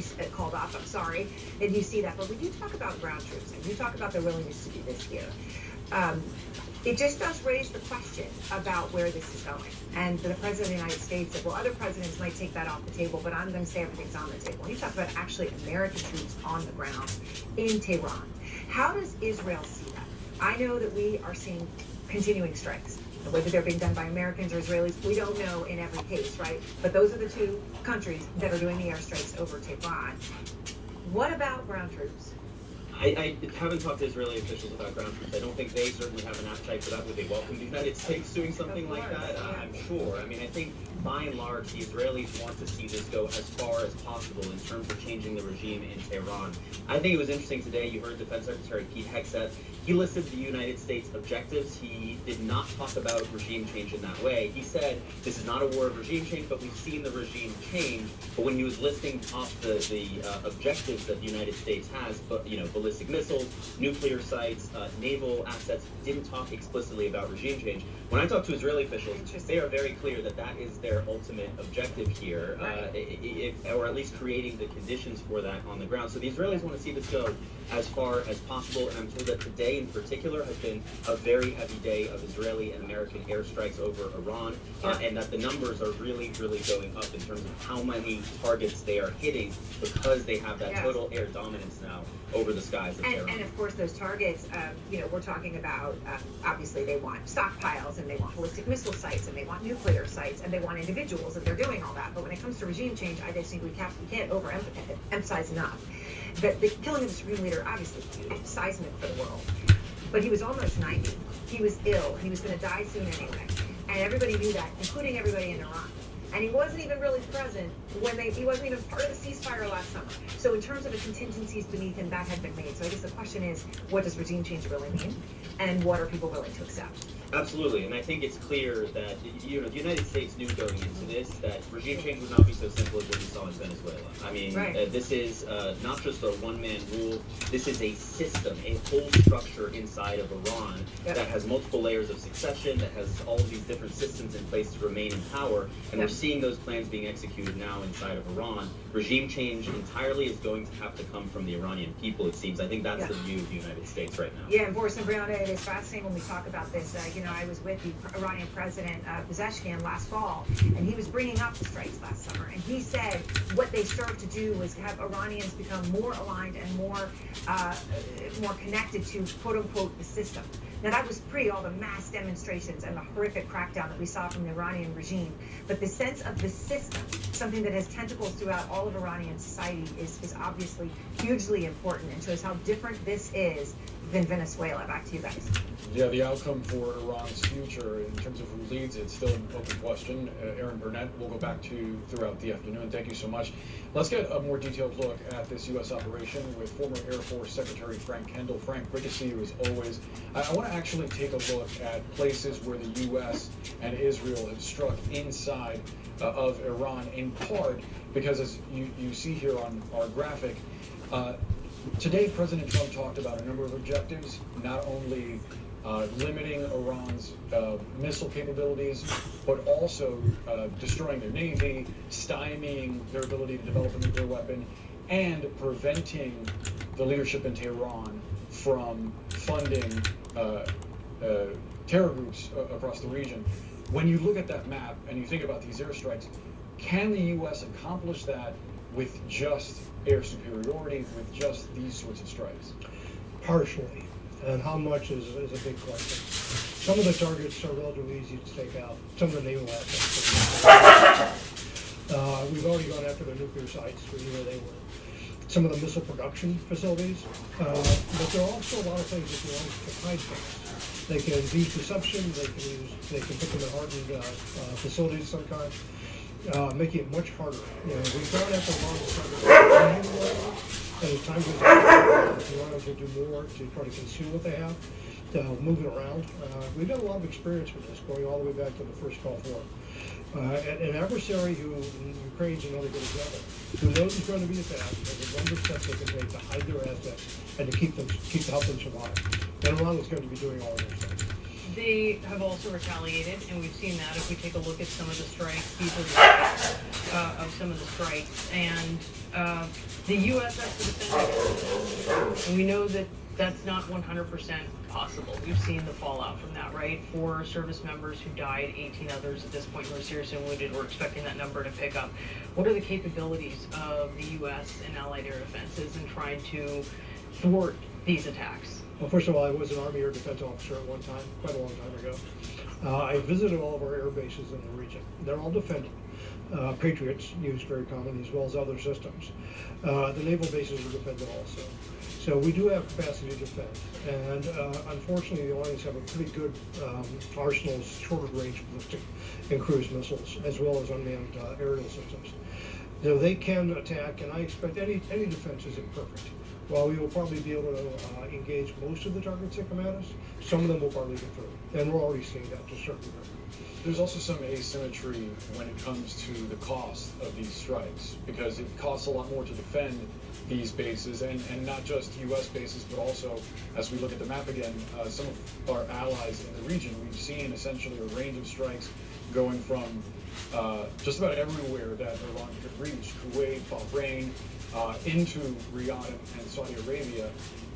you see that. But when you talk about ground troops, and you talk about their willingness to do this here, it just does raise the question about where this is going. And the President of the United States said, well, other presidents might take that off the table, but I'm going to say everything's on the table. And you talk about actually American troops on the ground in Tehran. How does Israel see that? I know that we are seeing continuing strikes. Whether they're being done by Americans or Israelis, we don't know in every case, right? But those are the two countries that are doing the airstrikes over Tehran. What about ground troops? I haven't talked to Israeli officials about ground troops. I don't think they certainly have an appetite for that. Would they welcome the United States doing something like that? I'm sure. I mean, I think by and large, the Israelis want to see this go as far as possible in terms of changing the regime in Tehran. I think it was interesting today, you heard Defense Secretary Pete Hegseth. He listed the United States objectives. He did not talk about regime change in that way. He said, this is not a war of regime change, but we've seen the regime change. But when he was listing off the objectives that the United States has, but ballistic missiles, nuclear sites, naval assets, didn't talk explicitly about regime change. When I talk to Israeli officials, they are very clear that that is their ultimate objective here, or at least creating the conditions for that on the ground. So the Israelis want to see this go as far as possible, and I'm told that today in particular has been a very heavy day of Israeli and American airstrikes over Iran, and that the numbers are really, really going up in terms of how many targets they are hitting because they have that total air dominance now over the skies of Tehran. And of course, those targets, we're talking about, obviously they want stockpiles, and they want ballistic missile sites, and they want nuclear sites, and they want individuals, and they're doing all that. But when it comes to regime change, I just think we can't overemphasize enough that the killing of the Supreme Leader, obviously, is seismic for the world. But he was almost 90. He was ill, and he was going to die soon anyway. And everybody knew that, including everybody in Iran. And he wasn't even really present when he wasn't even part of the ceasefire last summer. So in terms of the contingencies beneath him, that had been made. So I guess the question is, what does regime change really mean? And what are people willing to accept? Absolutely, and I think it's clear that the United States knew going into this that regime change would not be so simple as what we saw in Venezuela. I mean, this is not just a one-man rule. This is a system, a whole structure inside of Iran that has multiple layers of succession, that has all of these different systems in place to remain in power, and we're seeing those plans being executed now inside of Iran. Regime change entirely is going to have to come from the Iranian people, it seems. I think that's the view of the United States right now. Yeah, and Boris and Brianna, it is fascinating when we talk about this. I was with the Iranian president, Pezeshkian, last fall, and he was bringing up the strikes last summer. And he said what they served to do was have Iranians become more aligned and more connected to, quote unquote, the system. Now, that was pre all the mass demonstrations and the horrific crackdown that we saw from the Iranian regime. But the sense of the system, something that has tentacles throughout all of Iranian society, is obviously hugely important and shows how different this is than Venezuela. Back to you guys. Yeah, the outcome for Iran's future in terms of who leads, it's still an open question. Aaron Burnett, we'll go back to throughout the afternoon. Thank you so much. Let's get a more detailed look at this U.S. operation with former Air Force Secretary Frank Kendall. Frank, great to see you as always. I want to actually take a look at places where the U.S. and Israel have struck inside of Iran, in part because, as you see here on our graphic, today President Trump talked about a number of objectives, not only limiting Iran's missile capabilities, but also destroying their navy, stymieing their ability to develop a nuclear weapon, and preventing the leadership in Tehran from funding terror groups across the region. When you look at that map and you think about these airstrikes, can the U.S. accomplish that with just air superiority, with just these sorts of strikes? Partially. And how much is a big question. Some of the targets are relatively easy to take out. Some of the naval assets. We've already gone after the nuclear sites. We knew where they were. Some of the missile production facilities. But there are also a lot of things that you want to hide things. They can use deception. They can put them in hardened facilities sometimes, making it much harder. We've gone after a lot of targets. And as time goes on, the Iranians will do more to try to conceal what they have, to move it around. We've got a lot of experience with this, going all the way back to the first Gulf War. An adversary who, Ukraine's another good example, who knows is going to be attacked, has a number of steps they can take to hide their assets and to help them survive. And Iran is going to be doing all of those things. They have also retaliated, and we've seen that if we take a look at some of the strikes. These are the strikes of some of the strikes. And the U.S. has to defend it. And we know that that's not 100% possible. We've seen the fallout from that, right? 4 service members who died, 18 others at this point who are seriously wounded. We're expecting that number to pick up. What are the capabilities of the U.S. and allied air defenses in trying to thwart these attacks? Well, first of all, I was an Army Air Defense officer at one time, quite a long time ago. I visited all of our air bases in the region. They're all defended. Patriots used very commonly, as well as other systems. The naval bases are defended also. So we do have capacity to defend. And unfortunately, the Iranians have a pretty good arsenal of shorter range ballistic and cruise missiles, as well as unmanned aerial systems. So they can attack, and I expect any defense isn't perfect. While we will probably be able to engage most of the targets that come at us, some of them will probably get through. And we're already seeing that to a certain degree. There's also some asymmetry when it comes to the cost of these strikes, because it costs a lot more to defend these bases, and not just U.S. bases, but also, as we look at the map again, some of our allies in the region. We've seen essentially a range of strikes going from just about everywhere that Iran could reach, Kuwait, Bahrain, into Riyadh and Saudi Arabia.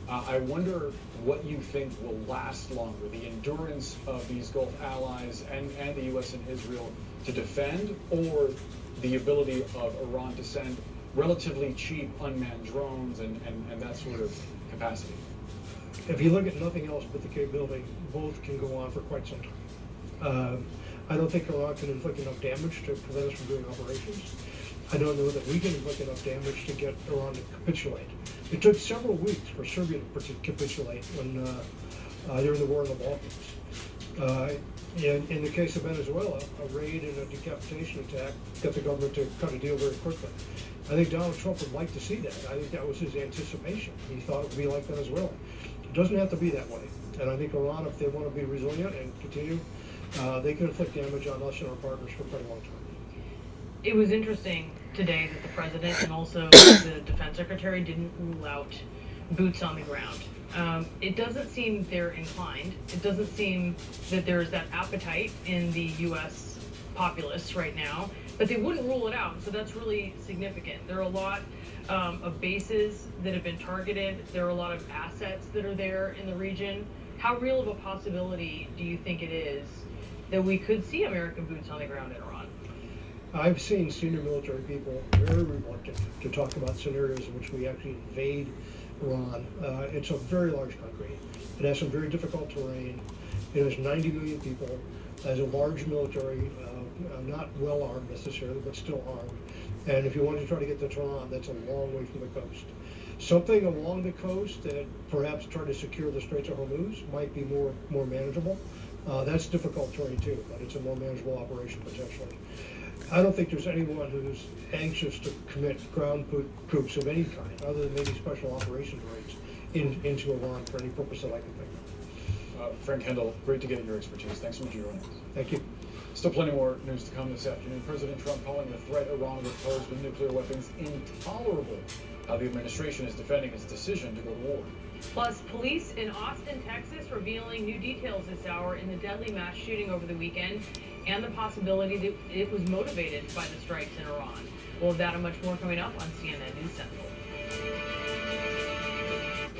I wonder what you think will last longer, the endurance of these Gulf allies and the U.S. and Israel to defend, or the ability of Iran to send relatively cheap unmanned drones and that sort of capacity. If you look at nothing else but the capability, both can go on for quite some time. I don't think Iran can inflict enough damage to prevent us from doing operations. I don't know that we can inflict enough damage to get Iran to capitulate. It took several weeks for Serbia to capitulate when during the war in the Balkans. In the case of Venezuela, a raid and a decapitation attack got the government to cut a deal very quickly. I think Donald Trump would like to see that. I think that was his anticipation. He thought it would be like Venezuela. It doesn't have to be that way. And I think Iran, if they want to be resilient and continue, they can inflict damage on us and our partners for quite a long time. It was interesting today that the president and also the defense secretary didn't rule out boots on the ground. It doesn't seem they're inclined. It doesn't seem that there's that appetite in the U.S. populace right now, but they wouldn't rule it out. So that's really significant. There are a lot of bases that have been targeted. There are a lot of assets that are there in the region. How real of a possibility do you think it is that we could see American boots on the ground in Iran? I've seen senior military people very reluctant to talk about scenarios in which we actually invade Iran. It's a very large country. It has some very difficult terrain. It has 90 million people, has a large military, not well armed necessarily, but still armed. And if you want to try to get to Tehran, that's a long way from the coast. Something along the coast that perhaps try to secure the Straits of Hormuz might be more manageable. That's difficult terrain too, but it's a more manageable operation potentially. I don't think there's anyone who's anxious to commit ground troops of any kind, other than maybe special operations raids into Iran for any purpose that I can think of. Frank Hendel, great to get your expertise. Thanks so much for joining us. Thank you. Still plenty more news to come this afternoon. President Trump calling the threat Iran would pose with nuclear weapons intolerable. How the administration is defending its decision to go to war. Plus, police in Austin, Texas, revealing new details this hour in the deadly mass shooting over the weekend and the possibility that it was motivated by the strikes in Iran. We'll have that and much more coming up on CNN News Central.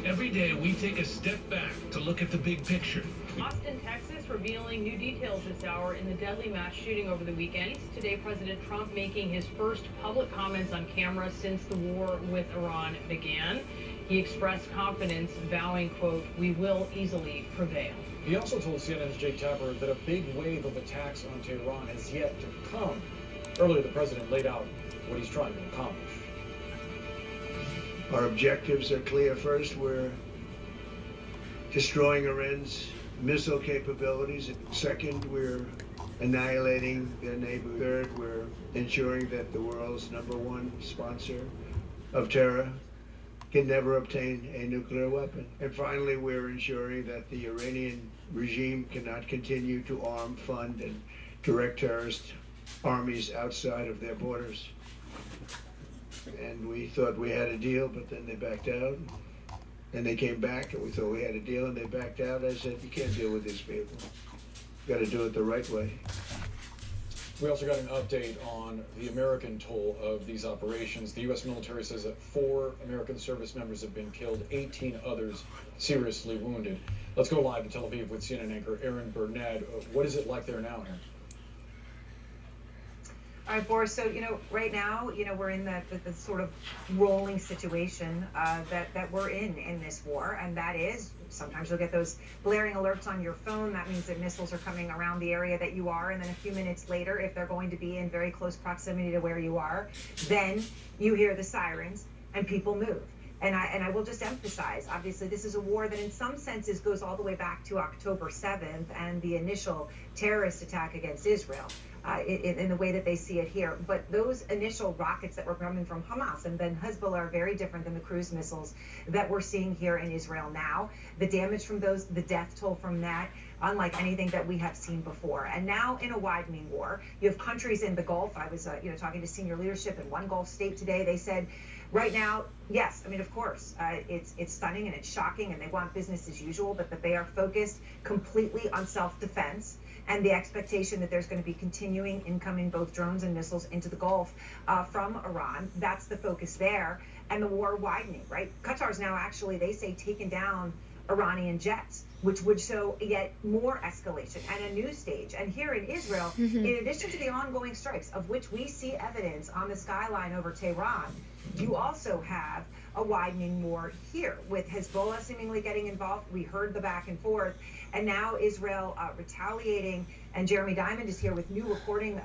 Every day we take a step back to look at the big picture. Austin, Texas, revealing new details this hour in the deadly mass shooting over the weekend. Today, President Trump making his first public comments on camera since the war with Iran began. He expressed confidence, vowing, quote, "We will easily prevail." He also told CNN's Jake Tapper that a big wave of attacks on Tehran has yet to come. Earlier, the president laid out what he's trying to accomplish. Our objectives are clear. First, we're destroying Iran's missile capabilities. Second, we're annihilating their neighbor. Third, we're ensuring that the world's #1 sponsor of terror can never obtain a nuclear weapon. And finally, we're ensuring that the Iranian regime cannot continue to arm, fund, and direct terrorist armies outside of their borders. And we thought we had a deal, but then they backed out. And they came back, and we thought we had a deal, and they backed out. I said, you can't deal with these people. You got to do it the right way. We also got an update on the American toll of these operations. The U.S. military says that 4 American service members have been killed, 18 others seriously wounded. Let's go live to Tel Aviv with CNN anchor Erin Burnett. What is it like there now, Erin? All right, Boris, so, right now, we're in the sort of rolling situation that we're in this war, and that is sometimes you'll get those blaring alerts on your phone. That means that missiles are coming around the area that you are, and then a few minutes later, if they're going to be in very close proximity to where you are, then you hear the sirens and people move. And I will just emphasize, obviously, this is a war that in some senses goes all the way back to October 7th and the initial terrorist attack against Israel. In the way that they see it here. But those initial rockets that were coming from Hamas and then Hezbollah are very different than the cruise missiles that we're seeing here in Israel now. The damage from those, the death toll from that, unlike anything that we have seen before. And now in a widening war, you have countries in the Gulf. I was talking to senior leadership in one Gulf state today. They said, right now, yes, I mean, of course, it's stunning and it's shocking and they want business as usual, but that they are focused completely on self-defense and the expectation that there's going to be continuing incoming both drones and missiles into the Gulf from Iran. That's the focus there. And the war widening, right? Qatar's now actually, they say, taken down Iranian jets, which would show yet more escalation and a new stage. And here in Israel, in addition to the ongoing strikes, of which we see evidence on the skyline over Tehran, you also have a widening war here with Hezbollah seemingly getting involved. We heard the back and forth. And now Israel retaliating. And Jeremy Diamond is here with new reporting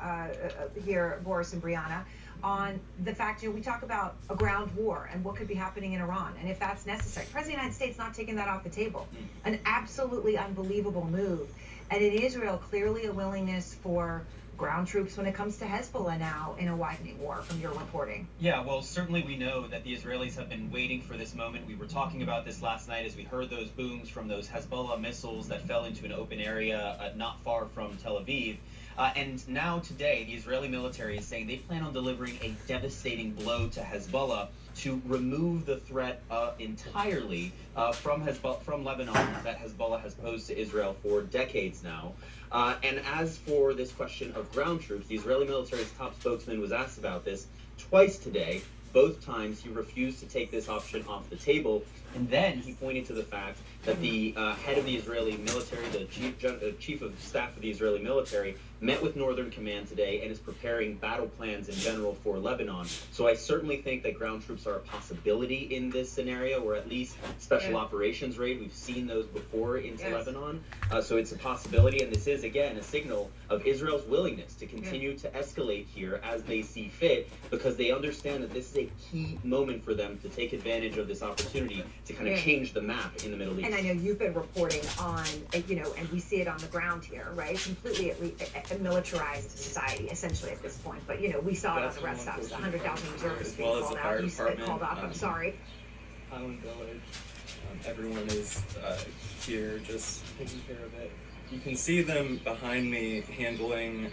here, Boris and Brianna, on the fact, we talk about a ground war and what could be happening in Iran. And if that's necessary, President of the United States not taking that off the table. An absolutely unbelievable move. And in Israel, clearly a willingness for ground troops when it comes to Hezbollah now in a widening war from your reporting? Yeah, well, certainly we know that the Israelis have been waiting for this moment. We were talking about this last night as we heard those booms from those Hezbollah missiles that fell into an open area not far from Tel Aviv. And now today, the Israeli military is saying they plan on delivering a devastating blow to Hezbollah to remove the threat entirely from Lebanon that Hezbollah has posed to Israel for decades now. And as for this question of ground troops, the Israeli military's top spokesman was asked about this twice today. Both times he refused to take this option off the table. And then he pointed to the fact that the head of the Israeli military, the chief of staff of the Israeli military, met with Northern Command today and is preparing battle plans in general for Lebanon. So I certainly think that ground troops are a possibility in this scenario, or at least special operations raid. We've seen those before into Lebanon. So it's a possibility, and this is, again, a signal of Israel's willingness to continue to escalate here as they see fit, because they understand that this is a key moment for them to take advantage of this opportunity to kind of change the map in the Middle East. And I know you've been reporting on, and we see it on the ground here, right? Completely a militarized society, essentially, at this point. But, we saw it on the rest stops, 100,000 reservists being called out. You said called off, I'm sorry. Island Village, everyone is here just taking care of it. You can see them behind me handling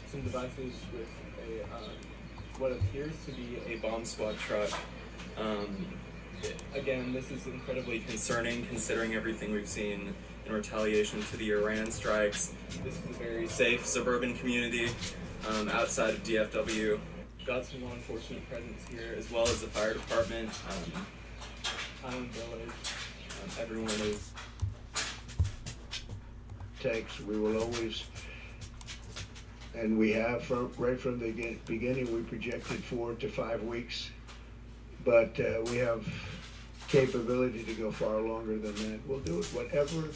some devices with what appears to be a bomb squad truck. Again, this is incredibly concerning considering everything we've seen in retaliation to the Iran strikes. This is a very safe suburban community outside of DFW. Got some law enforcement presence here, as well as the fire department, Island Village. Everyone is. We will always, and we have right from the beginning, we projected 4 to 5 weeks, but we have capability to go far longer than that. We'll do it. Whatever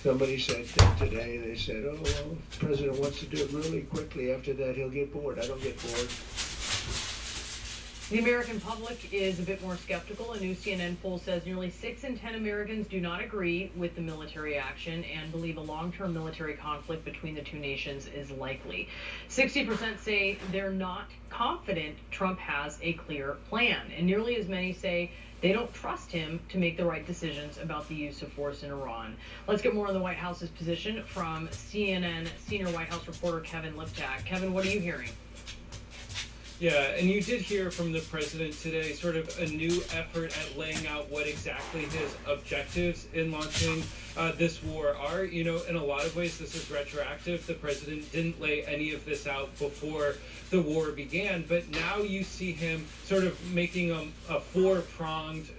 somebody said today, they said, oh, well, the president wants to do it really quickly. After that, he'll get bored. I don't get bored. The American public is a bit more skeptical. A new CNN poll says nearly 6 in 10 Americans do not agree with the military action and believe a long-term military conflict between the two nations is likely. 60% say they're not confident Trump has a clear plan, and nearly as many say they don't trust him to make the right decisions about the use of force in Iran. Let's get more on the White House's position from CNN senior White House reporter Kevin Liptak. Kevin, what are you hearing? Yeah, and you did hear from the president today sort of a new effort at laying out what exactly his objectives in launching this war are. In a lot of ways, this is retroactive. The president didn't lay any of this out before the war began, but now you see him sort of making a four-pronged,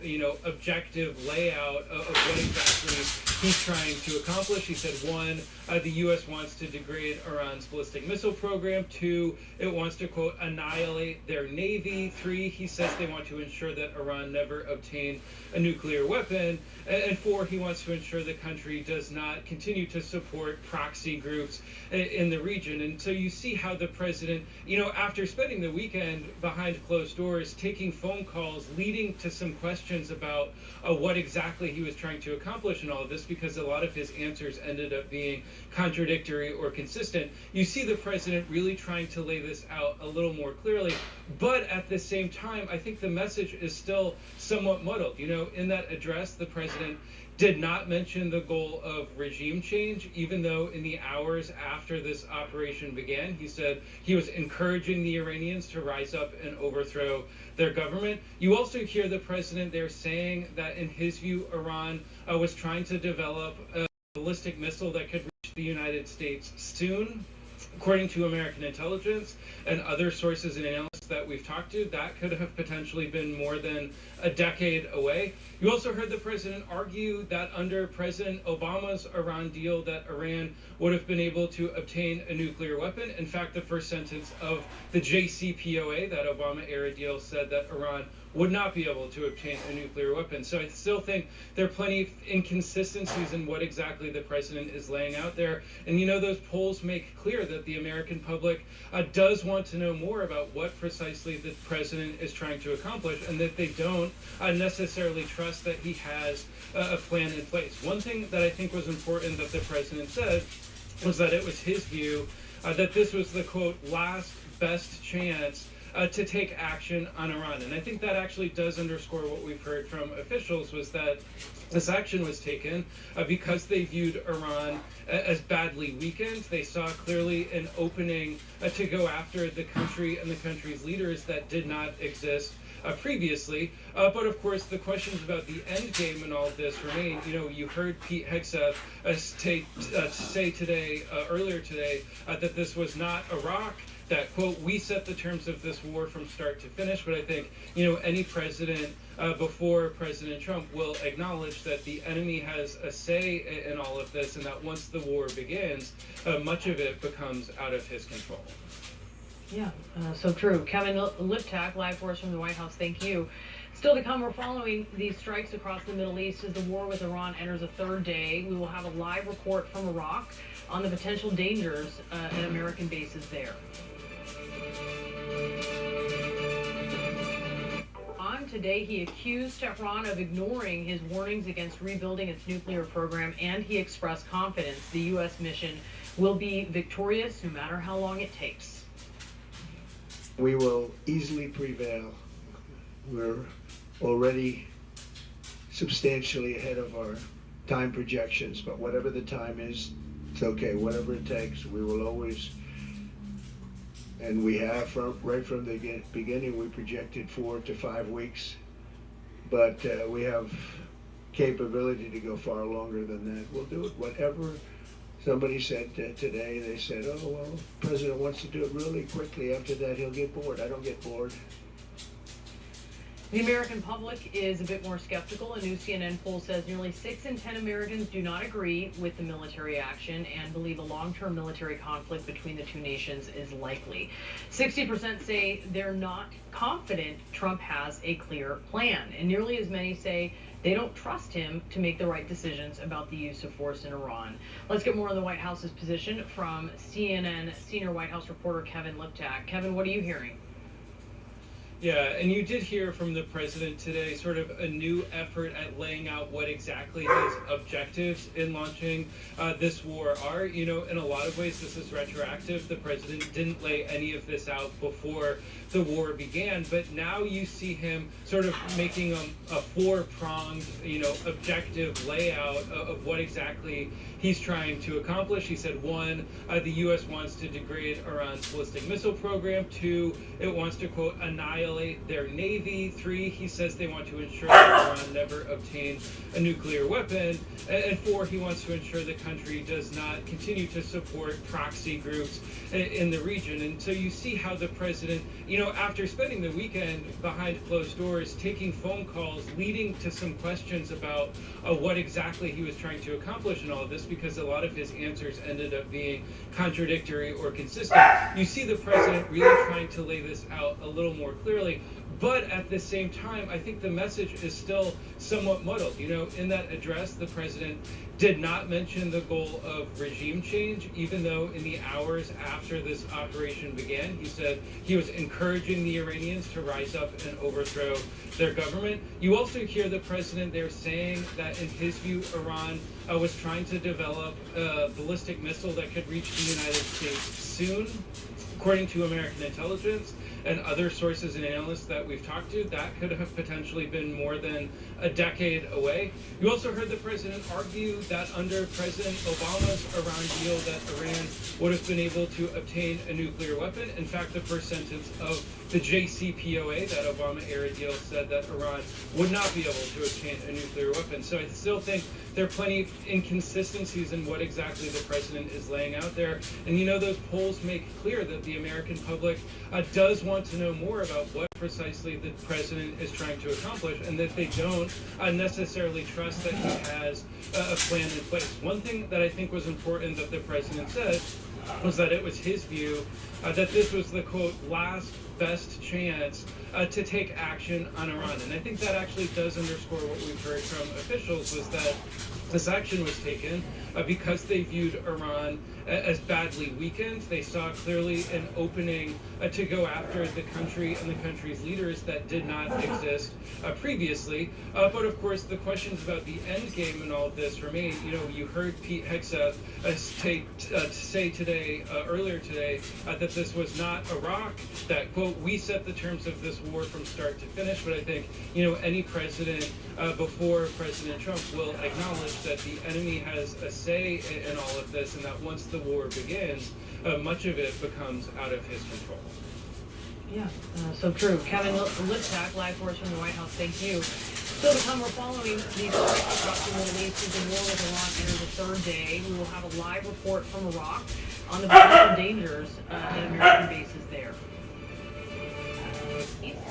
objective layout of what exactly he's trying to accomplish. He said, 1, the U.S. wants to degrade Iran's ballistic missile program. 2, it wants to, quote, annihilate their navy. 3, he says they want to ensure that Iran never obtain a nuclear weapon. And 4, he wants to ensure the country does not continue to support proxy groups in the region. And so you see how the president, after spending the weekend behind closed doors, taking phone calls, leading to some questions about what exactly he was trying to accomplish in all of this, because a lot of his answers ended up being contradictory or consistent. You see the president really trying to lay this out a little more clearly, but at the same time, I think the message is still somewhat muddled. In that address, the president did not mention the goal of regime change, even though in the hours after this operation began, he said he was encouraging the Iranians to rise up and overthrow their government. You also hear the president there saying that, in his view, Iran was trying to develop a ballistic missile that could reach the United States soon. According to American intelligence and other sources and analysts that we've talked to, that could have potentially been more than a decade away. You also heard the president argue that under President Obama's Iran deal, that Iran would have been able to obtain a nuclear weapon. In fact, the first sentence of the JCPOA, that Obama-era deal, said that Iran would not be able to obtain a nuclear weapon. So I still think there are plenty of inconsistencies in what exactly the president is laying out there. And those polls make clear that the American public does want to know more about what precisely the president is trying to accomplish, and that they don't necessarily trust that he has a plan in place. One thing that I think was important that the president said was that it was his view that this was the, quote, last best chance to take action on Iran. And I think that actually does underscore what we've heard from officials, was that this action was taken because they viewed Iran as badly weakened. They saw clearly an opening to go after the country and the country's leaders that did not exist previously. But of course, the questions about the end game in all of this remain. You know, you heard Pete Hegseth say today, earlier today, that this was not Iraq, that, quote, we set the terms of this war from start to finish. But I think, you know, any president before President Trump will acknowledge that the enemy has a say in all of this, and that once the war begins, much of it becomes out of his control. Yeah, so true. Kevin Liptak, live for us from the White House. Thank you. Still to come, we're following these strikes across the Middle East as the war with Iran enters a third day. We will have a live report from Iraq on the potential dangers at American bases there. Today, he accused Tehran of ignoring his warnings against rebuilding its nuclear program, and he expressed confidence the U.S. mission will be victorious no matter how long it takes. We will easily prevail. We're already substantially ahead of our time projections, but whatever the time is, it's okay. Whatever it takes, we will always. And we have, right from the beginning, we projected 4 to 5 weeks, but we have capability to go far longer than that. We'll do it. Whatever somebody said today, they said, oh, well, the president wants to do it really quickly. After that, he'll get bored. I don't get bored. The American public is a bit more skeptical. A new CNN poll says nearly 6 in 10 Americans do not agree with the military action and believe a long-term military conflict between the two nations is likely. 60% say they're not confident Trump has a clear plan, and nearly as many say they don't trust him to make the right decisions about the use of force in Iran. Let's get more on the White House's position from CNN senior White House reporter Kevin Liptak. Kevin, what are you hearing? Yeah, and you did hear from the president today sort of a new effort at laying out what exactly his objectives in launching this war are. You know, in a lot of ways, this is retroactive. The president didn't lay any of this out before the war began, but now you see him sort of making a four-pronged, you know, objective layout of what exactly he's trying to accomplish. He said, 1, the U.S. wants to degrade Iran's ballistic missile program. 2, it wants to, quote, annihilate their navy. 3, he says they want to ensure that Iran never obtains a nuclear weapon. And 4, he wants to ensure the country does not continue to support proxy groups in the region. And so you see how the president, you know, after spending the weekend behind closed doors, taking phone calls, leading to some questions about what exactly he was trying to accomplish in all of this, because a lot of his answers ended up being contradictory or consistent. You see the president really trying to lay this out a little more clearly, but at the same time, I think the message is still somewhat muddled. You know, in that address, the president did not mention the goal of regime change, even though in the hours after this operation began, he said he was encouraging the Iranians to rise up and overthrow their government. You also hear the president there saying that in his view, Iran was trying to develop a ballistic missile that could reach the United States soon. According to American intelligence and other sources and analysts that we've talked to, that could have potentially been more than a decade away. You also heard the president argue that under President Obama's Iran deal that Iran would have been able to obtain a nuclear weapon. In fact, the first sentence of the JCPOA, that Obama-era deal, said that Iran would not be able to obtain a nuclear weapon. So I still think there are plenty of inconsistencies in what exactly the president is laying out there. And you know, those polls make clear that the American public does want to know more about what precisely the president is trying to accomplish, and that they don't necessarily trust that he has a plan in place. One thing that I think was important that the president said was that it was his view that this was the, quote, last best chance to take action on Iran. And I think that actually does underscore what we've heard from officials, was that this action was taken because they viewed Iran as badly weakened. They saw clearly an opening to go after the country and the country's leaders that did not exist previously. But of course, the questions about the end game in all of this remain. You know, you heard Pete Hegseth say today, earlier today, that this was not Iraq, that, quote, we set the terms of this war from start to finish. But I think, you know, any president before President Trump will acknowledge that the enemy has a say in all of this, and that once the war begins, much of it becomes out of his control. Yeah, so true. Kevin Liptak, live for us from the White House. Thank you. Still to come, we're following these strikes across the Middle East as the war with Iran enters the third day. We will have a live report from Iraq on the potential dangers in American bases there.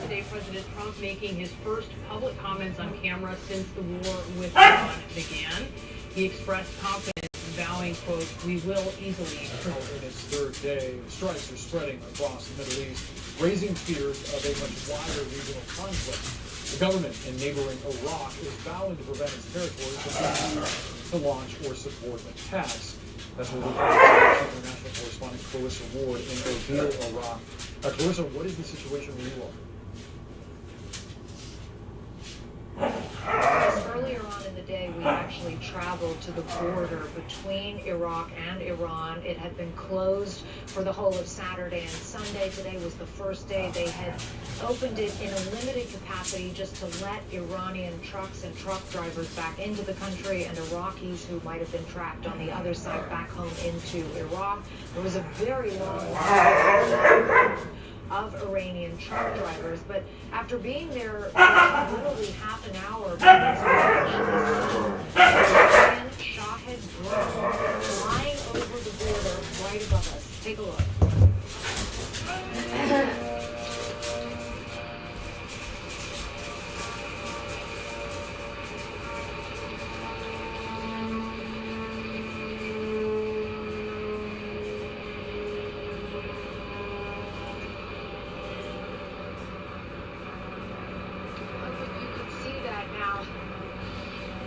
Today, President Trump making his first public comments on camera since the war with Iran began. He expressed confidence, vowing, quote, we will easily. In its third day, strikes are spreading across the Middle East, raising fears of a much wider regional conflict. The government in neighboring Iraq is vowing to prevent its territory from being used to launch or support attacks. That's what we're hearing from international correspondent Clarissa Ward in Erbil, Iraq. Clarissa, what is the situation where you are? Earlier on in the day, we actually traveled to the border between Iraq and Iran. It had been closed for the whole of Saturday and Sunday. Today was the first day they had opened it in a limited capacity just to let Iranian trucks and truck drivers back into the country and Iraqis who might have been trapped on the other side back home into Iraq. There was a very long line of Iranian truck drivers, but after being there literally half an hour, Iranian Shahed drone flying over the border right above us. Take a look.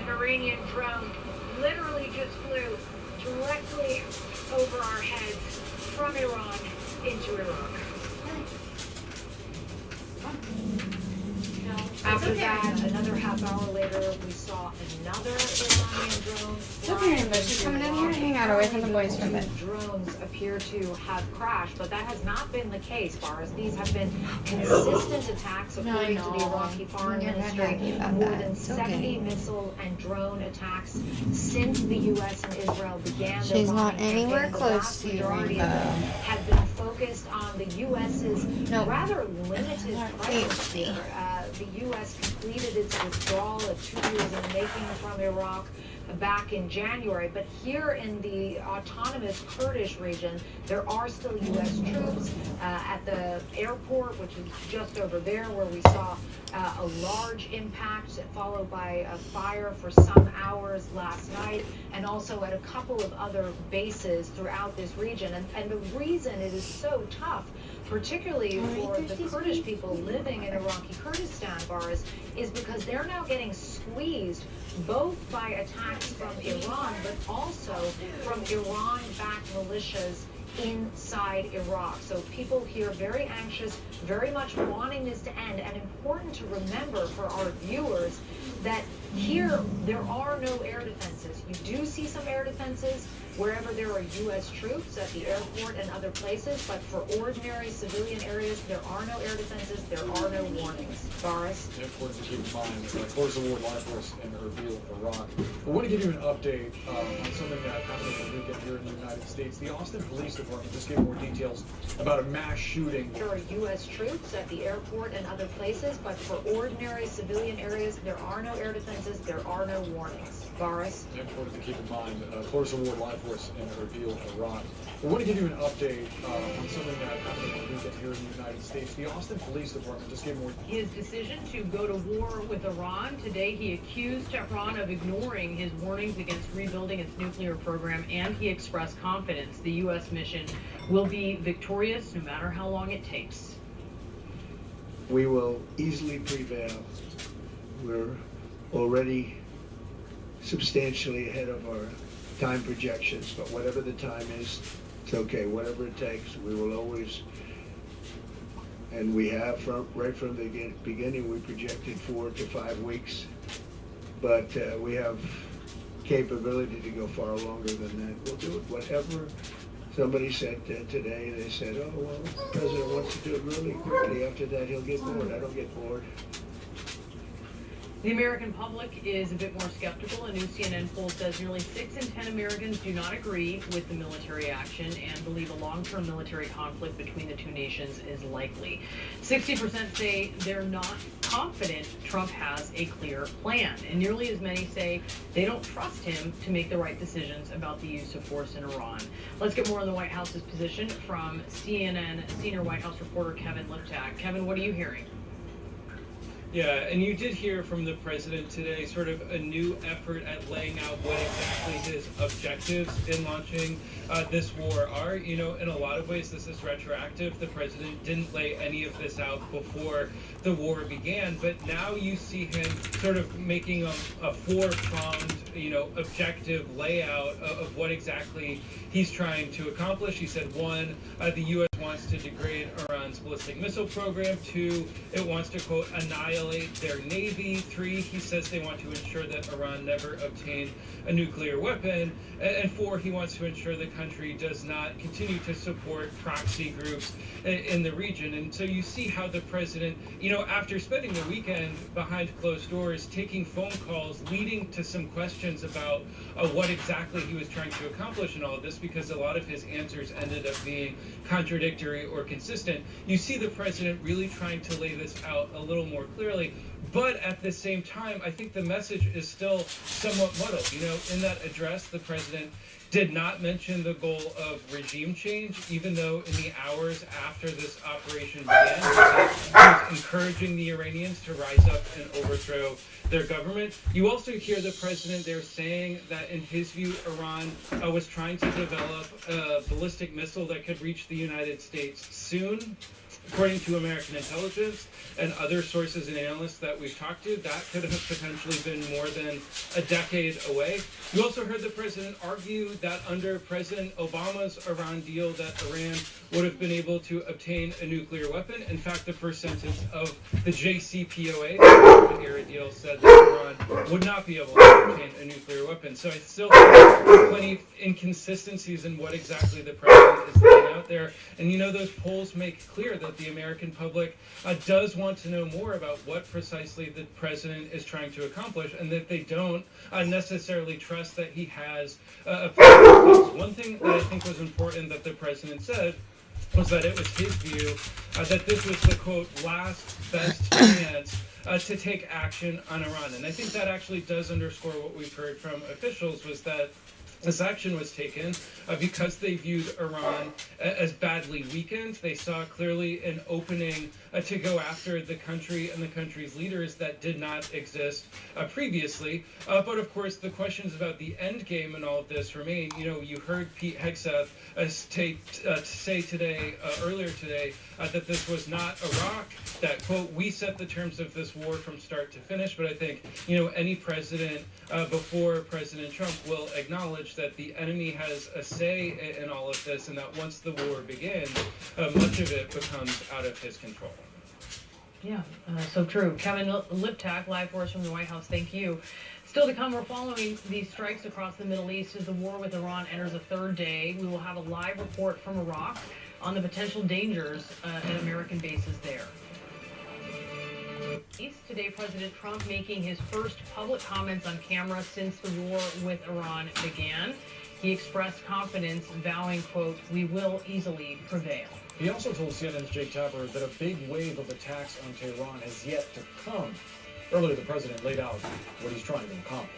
Iranian drone literally just flew directly over our heads from Iran into Iraq. After that, another half hour later, we saw another Iranian drone. It's okay, but she's coming in here. Hang out away from the boys for a bit. Drones appear to have crashed, but that has not been the case, Boris. These have been consistent attacks, according to the Iraqi Foreign Ministry. More than 70 missile and drone attacks since the U.S. and Israel began their She's not anywhere close to you, Rainbow. Have been focused on the U.S.'s rather limited presence here. The U.S. completed its withdrawal of 2 years in the making from Iraq back in January, but here in the autonomous Kurdish region, there are still U.S. troops at the airport, which is just over there, where we saw a large impact followed by a fire for some hours last night, and also at a couple of other bases throughout this region. And the reason it is so tough, particularly for the Kurdish people living in Iraqi Kurdistan, Boris, is because they're now getting squeezed both by attacks from Iran, but also from Iran-backed militias inside Iraq. So people here very anxious, very much wanting this to end, and important to remember for our viewers that here there are no air defenses. You do see some air defenses wherever there are U.S. troops at the airport and other places, but for ordinary civilian areas, there are no air defenses, there are no warnings. Boris? Yeah, important to keep in mind. Clarissa Ward live for us in Erbil, Iraq. I want to give you an update on something that happened over the weekend here in the United States. The Austin Police Department just gave more details about a mass shooting. There are U.S. troops at the airport and other places, but for ordinary civilian areas, there are no air defenses, there are no warnings. Boris? Yeah, important to keep in mind. Clarissa Ward live for us in Erbil, Iraq. I want to give you an update on something that happened over the weekend here in the United States. The Austin Police Department just gave more. His decision to go to war with Iran. Today, he accused Tehran of ignoring his warnings against rebuilding its nuclear program, and he expressed confidence the U.S. mission will be victorious no matter how long it takes. we will easily prevail. We're already substantially ahead of our time projections, but whatever the time is, it's okay. Whatever it takes, we will always, and we have right from the beginning, we projected 4 to 5 weeks, but we have capability to go far longer than that. We'll do it. Whatever somebody said today, they said, oh, well, the president wants to do it really quickly. After that, he'll get bored. I don't get bored. The American public is a bit more skeptical. A new CNN poll says nearly 6 in 10 Americans do not agree with the military action and believe a long-term military conflict between the two nations is likely. 60% say they're not confident Trump has a clear plan, and nearly as many say they don't trust him to make the right decisions about the use of force in Iran. Let's get more on the White House's position from CNN senior White House reporter Kevin Liptak. Kevin, what are you hearing? Yeah, and you did hear from the president today sort of a new effort at laying out what exactly his objectives in launching this war are. You know, in a lot of ways, this is retroactive. The president didn't lay any of this out before the war began, but now you see him sort of making a four-pronged, objective layout of what exactly he's trying to accomplish. He said, 1, the U.S. wants to degrade Iran's ballistic missile program. 2, it wants to, quote, annihilate their navy. 3, he says they want to ensure that Iran never obtain a nuclear weapon. And 4, he wants to ensure the country does not continue to support proxy groups in the region. And so you see how the president, after spending the weekend behind closed doors, taking phone calls, leading to some questions about what exactly he was trying to accomplish in all of this, because a lot of his answers ended up being contradictory or consistent. You see the president really trying to lay this out a little more clearly, but at the same time, I think the message is still somewhat muddled. In that address, the president did not mention the goal of regime change, even though in the hours after this operation began, he was encouraging the Iranians to rise up and overthrow their government. You also hear the president there saying that, in his view, Iran was trying to develop a ballistic missile that could reach the United States soon. According to American intelligence and other sources and analysts that we've talked to, that could have potentially been more than a decade away. You also heard the president argue that under President Obama's Iran deal that Iran would have been able to obtain a nuclear weapon. In fact, the first sentence of the JCPOA, the era deal, said that Iran would not be able to obtain a nuclear weapon. So I still think there's plenty of inconsistencies in what exactly the president is laying out there. And those polls make clear that the American public does want to know more about what precisely the president is trying to accomplish, and that they don't necessarily trust that he has a plan. One thing that I think was important that the president said was that it was his view that this was the, quote, last best chance to take action on Iran. And I think that actually does underscore what we've heard from officials, was that this action was taken because they viewed Iran as badly weakened. They saw clearly an opening to go after the country and the country's leaders that did not exist previously. But of course, the questions about the end game and all of this remain. You heard Pete Hegseth say today, earlier today, that this was not Iraq, that, quote, we set the terms of this war from start to finish. But I think, any president before President Trump will acknowledge that the enemy has a say in all of this, and that once the war begins, much of it becomes out of his control. Yeah, so true. Kevin Liptak, live for us from the White House. Thank you. Still to come, we're following these strikes across the Middle East as the war with Iran enters a third day. We will have a live report from Iraq on the potential dangers at American bases there. Today, President Trump making his first public comments on camera since the war with Iran began. He expressed confidence, vowing, quote, we will easily prevail. He also told CNN's Jake Tapper that a big wave of attacks on Tehran has yet to come. Earlier, the president laid out what he's trying to accomplish.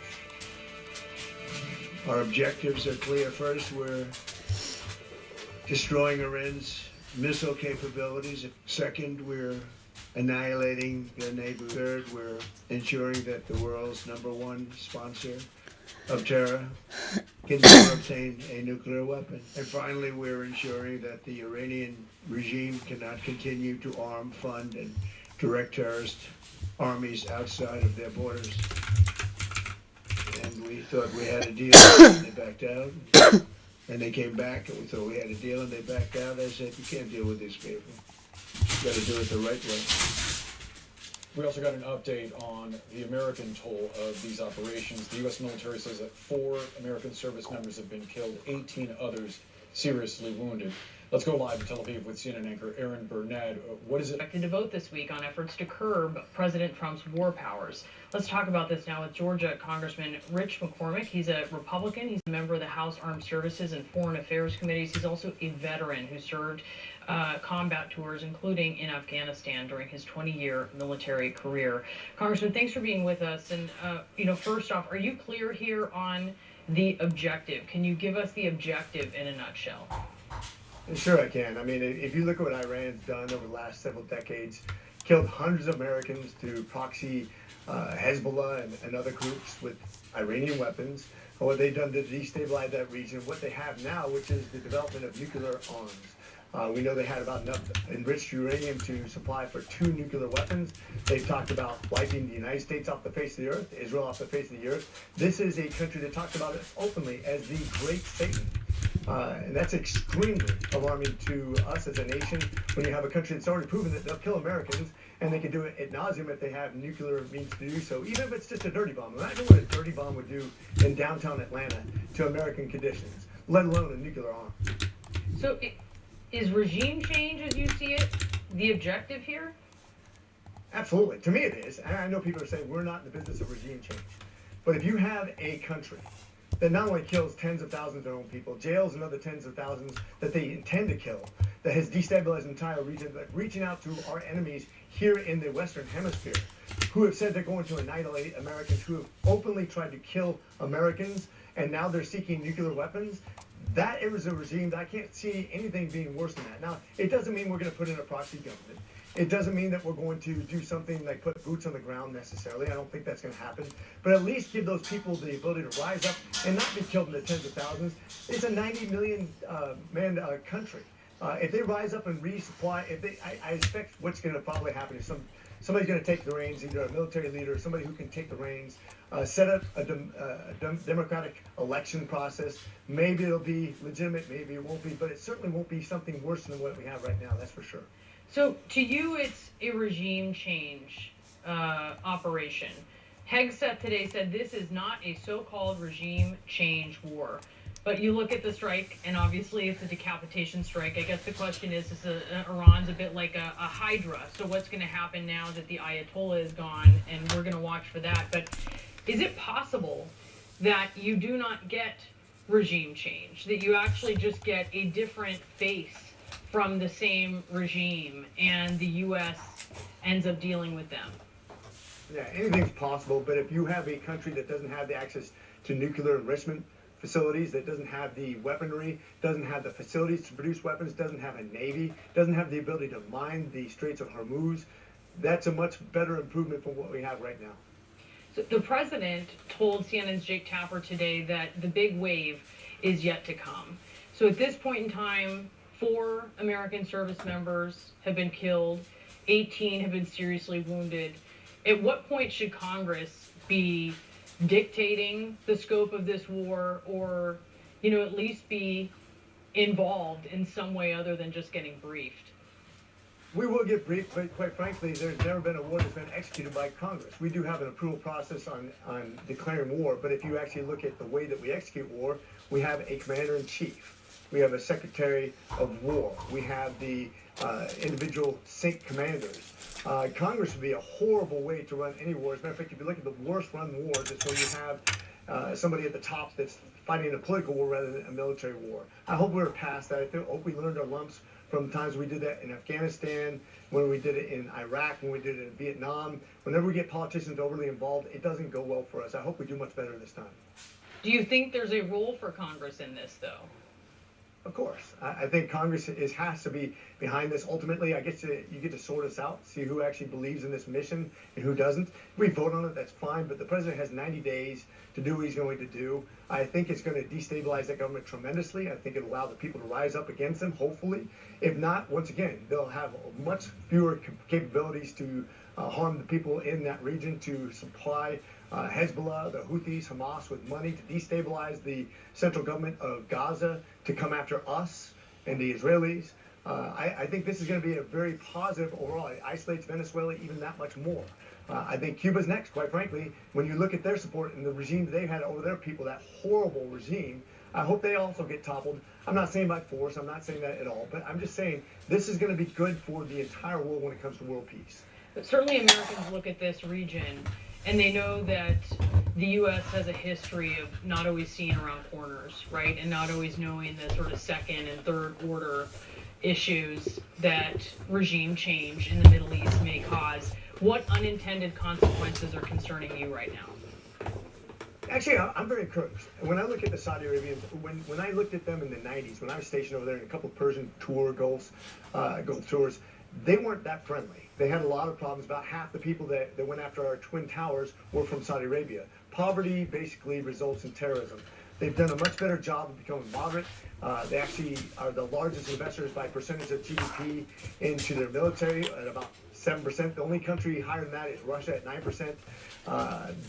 Our objectives are clear. First, we're destroying Iran's missile capabilities. Second, we're annihilating their neighbor. Third, we're ensuring that the world's #1 sponsor of terror can never obtain a nuclear weapon. And finally, we're ensuring that the Iranian regime cannot continue to arm, fund, and direct terrorist armies outside of their borders. And we thought we had a deal, and they backed out. And they came back, and we thought we had a deal, and they backed out. I said, you can't deal with these people. You got to do it the right way. We also got an update on the American toll of these operations. The U.S. military says that 4 American service members have been killed, 18 others seriously wounded. Let's go live to Tel Aviv with CNN anchor Aaron Burnett. What is it? Expected to vote this week on efforts to curb President Trump's war powers. Let's talk about this now with Georgia Congressman Rich McCormick. He's a Republican. He's a member of the House Armed Services and Foreign Affairs Committees. He's also a veteran who served combat tours, including in Afghanistan during his 20-year military career. Congressman, thanks for being with us. And, first off, are you clear here on the objective? Can you give us the objective in a nutshell? Sure I can. I mean, if you look at what Iran's done over the last several decades, killed hundreds of Americans through proxy Hezbollah and other groups with Iranian weapons, and what they've done to destabilize that region, what they have now, which is the development of nuclear arms. We know they had about enough enriched uranium to supply for 2 nuclear weapons. They've talked about wiping the United States off the face of the earth, Israel off the face of the earth. This is a country that talked about it openly as the Great Satan. And that's extremely alarming to us as a nation when you have a country that's already proven that they'll kill Americans and they can do it ad nauseum if they have nuclear means to do so, even if it's just a dirty bomb. Imagine what a dirty bomb would do in downtown Atlanta to American conditions, let alone a nuclear arm. So is regime change, as you see it, the objective here? Absolutely. To me it is. And I know people are saying we're not in the business of regime change. But if you have a country that not only kills tens of thousands of their own people, jails another tens of thousands that they intend to kill, that has destabilized the entire region, but reaching out to our enemies here in the Western Hemisphere, who have said they're going to annihilate Americans, who have openly tried to kill Americans, and now they're seeking nuclear weapons. That is a regime that I can't see anything being worse than that. Now, it doesn't mean we're going to put in a proxy government. It doesn't mean that we're going to do something like put boots on the ground necessarily. I don't think that's going to happen. But at least give those people the ability to rise up and not be killed in the tens of thousands. It's a 90 million man country. If they rise up and resupply, I expect what's going to probably happen is somebody's going to take the reins, either a military leader or somebody who can take the reins, set up a democratic election process. Maybe it'll be legitimate, maybe it won't be, but it certainly won't be something worse than what we have right now, that's for sure. So to you, it's a regime change operation. Hegseth today said this is not a so-called regime change war. But you look at the strike, and obviously it's a decapitation strike. I guess the question is Iran's a bit like a hydra. So what's going to happen now that the Ayatollah is gone, and we're going to watch for that. But is it possible that you do not get regime change, that you actually just get a different face from the same regime, and the U.S. ends up dealing with them? Yeah, anything's possible, but if you have a country that doesn't have the access to nuclear enrichment facilities, that doesn't have the weaponry, doesn't have the facilities to produce weapons, doesn't have a navy, doesn't have the ability to mine the Straits of Hormuz, that's a much better improvement from what we have right now. So the president told CNN's Jake Tapper today that the big wave is yet to come. So at this point in time, 4 American service members have been killed, 18 have been seriously wounded. At what point should Congress be dictating the scope of this war, or, at least be involved in some way other than just getting briefed? We will get briefed, but quite frankly, there's never been a war that's been executed by Congress. We do have an approval process on declaring war, but if you actually look at the way that we execute war, we have a commander-in-chief. We have a secretary of war. We have the individual sync commanders. Congress would be a horrible way to run any war. As a matter of fact, if you look at the worst run wars, it's when you have somebody at the top that's fighting a political war rather than a military war. I hope we're past that. I hope we learned our lumps from the times we did that in Afghanistan, when we did it in Iraq, when we did it in Vietnam. Whenever we get politicians overly involved, it doesn't go well for us. I hope we do much better this time. Do you think there's a role for Congress in this, though? Of course. I think Congress has to be behind this. Ultimately, you get to sort us out, see who actually believes in this mission and who doesn't. If we vote on it, that's fine, but the president has 90 days to do what he's going to do. I think it's going to destabilize that government tremendously. I think it'll allow the people to rise up against them, hopefully. If not, once again, they'll have much fewer capabilities to harm the people in that region, to supply Hezbollah, the Houthis, Hamas with money to destabilize the central government of Gaza, to come after us and the Israelis. I think this is going to be a very positive overall. It isolates Venezuela even that much more. I think Cuba's next, quite frankly. When you look at their support and the regime they've had over their people, that horrible regime, I hope they also get toppled. I'm not saying by force, I'm not saying that at all, but I'm just saying this is going to be good for the entire world when it comes to world peace. But certainly Americans look at this region and they know that the U.S. has a history of not always seeing around corners, right? And not always knowing the sort of second and third order issues that regime change in the Middle East may cause. What unintended consequences are concerning you right now? Actually, I'm very encouraged. When I look at the Saudi Arabians, when I looked at them in the 90s, when I was stationed over there in a couple of Persian Gulf tours, they weren't that friendly. They had a lot of problems. About half the people that went after our Twin Towers were from Saudi Arabia. Poverty basically results in terrorism. They've done a much better job of becoming moderate. They actually are the largest investors by percentage of GDP into their military at about 7%. The only country higher than that is Russia at 9%.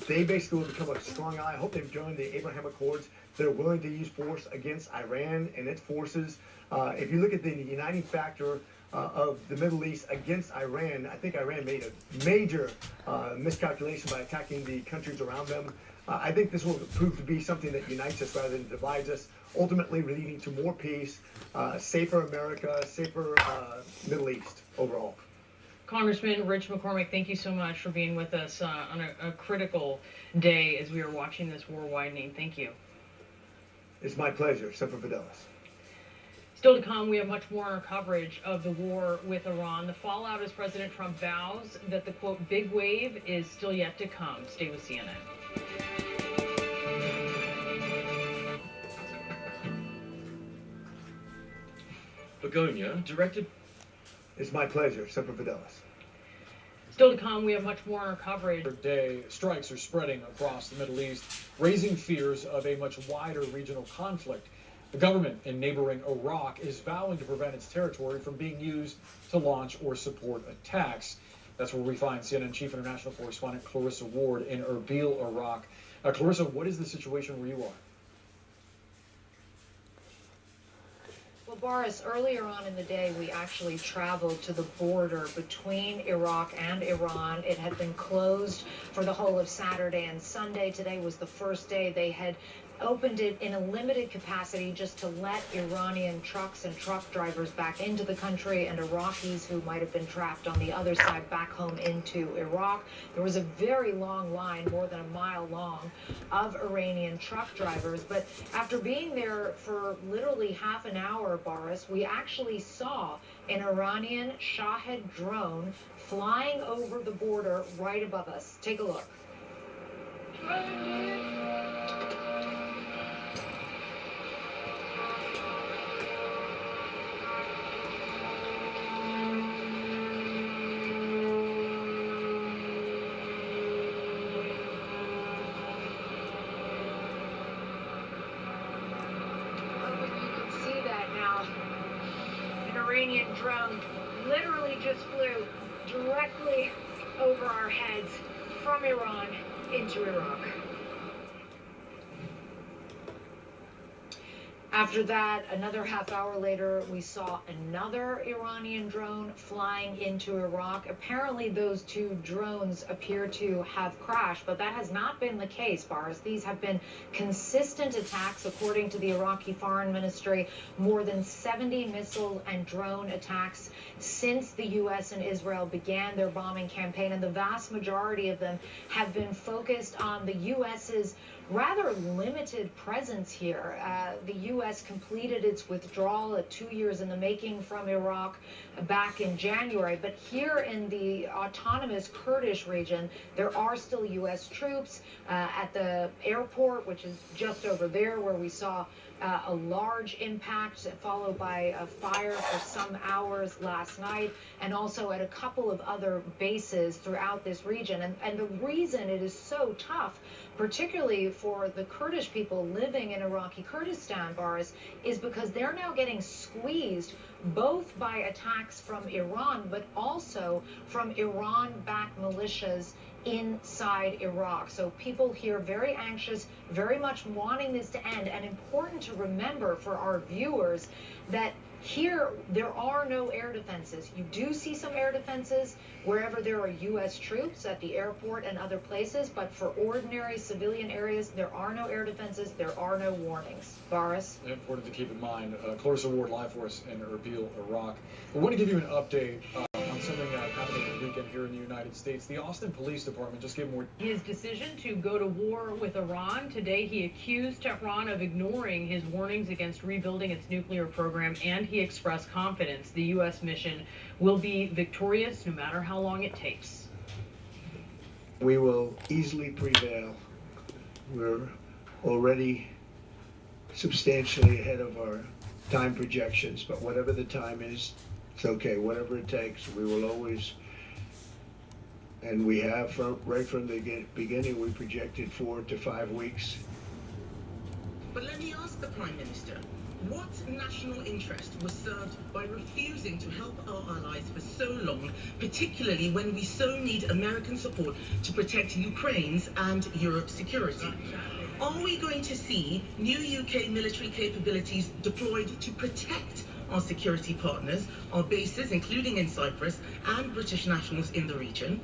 They basically will become a strong ally. I hope they've joined the Abraham Accords. They're willing to use force against Iran and its forces. If you look at the uniting factor of the Middle East against Iran, I think Iran made a major miscalculation by attacking the countries around them. I think this will prove to be something that unites us rather than divides us, ultimately leading to more peace, safer America, safer Middle East overall. Congressman Rich McCormick, thank you so much for being with us on a critical day as we are watching this war widening. Thank you. It's my pleasure. Semper Fidelis. Still to come, we have much more on our coverage of the war with Iran. The fallout as President Trump vows that the, quote, big wave is still yet to come. Stay with CNN. Begonia directed. It's my pleasure. Semper Fidelis. Still to come, we have much more on our coverage. Day, strikes are spreading across the Middle East, raising fears of a much wider regional conflict. The government in neighboring Iraq is vowing to prevent its territory from being used to launch or support attacks. That's where we find CNN Chief International Correspondent Clarissa Ward in Erbil, Iraq. Clarissa, what is the situation where you are? Well, Boris, earlier on in the day, we actually traveled to the border between Iraq and Iran. It had been closed for the whole of Saturday and Sunday. Today was the first day they had opened it in a limited capacity just to let Iranian trucks and truck drivers back into the country and Iraqis who might have been trapped on the other side back home into Iraq. There was a very long line, more than a mile long, of Iranian truck drivers. But after being there for literally half an hour, Boris, we actually saw an Iranian Shahed drone flying over the border right above us. Take a look. Iranian drone literally just flew directly over our heads from Iran into Iraq. After that, another half hour later, we saw another Iranian drone flying into Iraq. Apparently, those two drones appear to have crashed, but that has not been the case, Boris. These have been consistent attacks, according to the Iraqi Foreign Ministry. More than 70 missile and drone attacks since the U.S. and Israel began their bombing campaign, and the vast majority of them have been focused on the U.S.'s rather limited presence here. The U.S. completed its withdrawal at 2 years in the making from Iraq back in January. But here in the autonomous Kurdish region, there are still U.S. troops at the airport, which is just over there, where we saw a large impact followed by a fire for some hours last night, and also at a couple of other bases throughout this region. And the reason it is so tough, particularly for the Kurdish people living in Iraqi Kurdistan, Boris, is because they're now getting squeezed both by attacks from Iran, but also from Iran-backed militias inside Iraq. So people here very anxious, very much wanting this to end, and important to remember for our viewers that here there are no air defenses. You do see some air defenses wherever there are U.S. troops at the airport and other places, but for ordinary civilian areas, there are no air defenses, there are no warnings. Boris? Important to keep in mind. Clarissa Ward, live for us in Erbil, Iraq. We want to give you an update on something that happened over the weekend here in the United States. The Austin Police Department just gave more. His decision to go to war with Iran. Today, he accused Tehran of ignoring his warnings against rebuilding its nuclear program, and he expressed confidence the U.S. mission will be victorious no matter how long it takes. We will easily prevail. We're already substantially ahead of our time projections, but whatever the time is, it's okay. Whatever it takes, we will always, and we have right from the beginning, we projected 4 to 5 weeks. But let me ask the Prime Minister, what national interest was served by refusing to help our allies for so long, particularly when we so need American support to protect Ukraine's and Europe's security? Are we going to see new UK military capabilities deployed to protect our security partners, our bases, including in Cyprus, and British nationals in the region?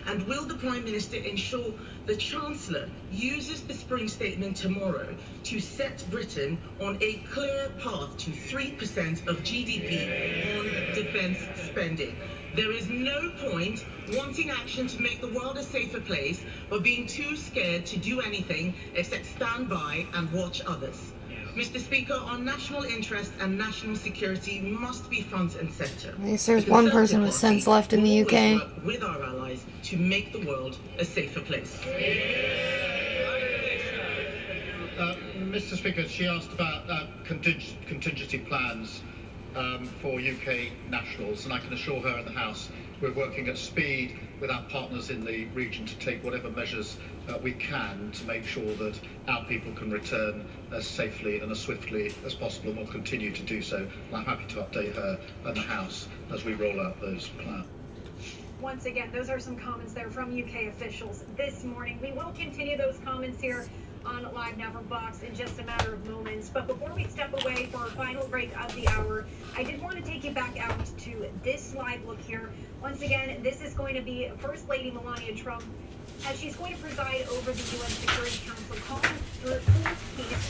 And will the Prime Minister ensure the Chancellor uses the Spring Statement tomorrow to set Britain on a clear path to 3% of GDP on defence spending? There is no point wanting action to make the world a safer place, but being too scared to do anything except stand by and watch others. Mr. Speaker, our national interest and national security must be front and centre. At least there's one person with sense left in the UK. Work with our allies to make the world a safer place. Mr. Speaker, she asked about contingency plans for UK nationals, and I can assure her and the House we're working at speed with our partners in the region to take whatever measures we can to make sure that our people can return as safely and as swiftly as possible, and will continue to do so. And I'm happy to update her and the House as we roll out those plans. Once again, those are some comments there from UK officials this morning. We will continue those comments here on Live Now from Fox in just a matter of moments. But before we step away for our final break of the hour, I did want to take you back out to this live look here. Once again, this is going to be First Lady Melania Trump as she's going to preside over the UN Security Council calling for peace.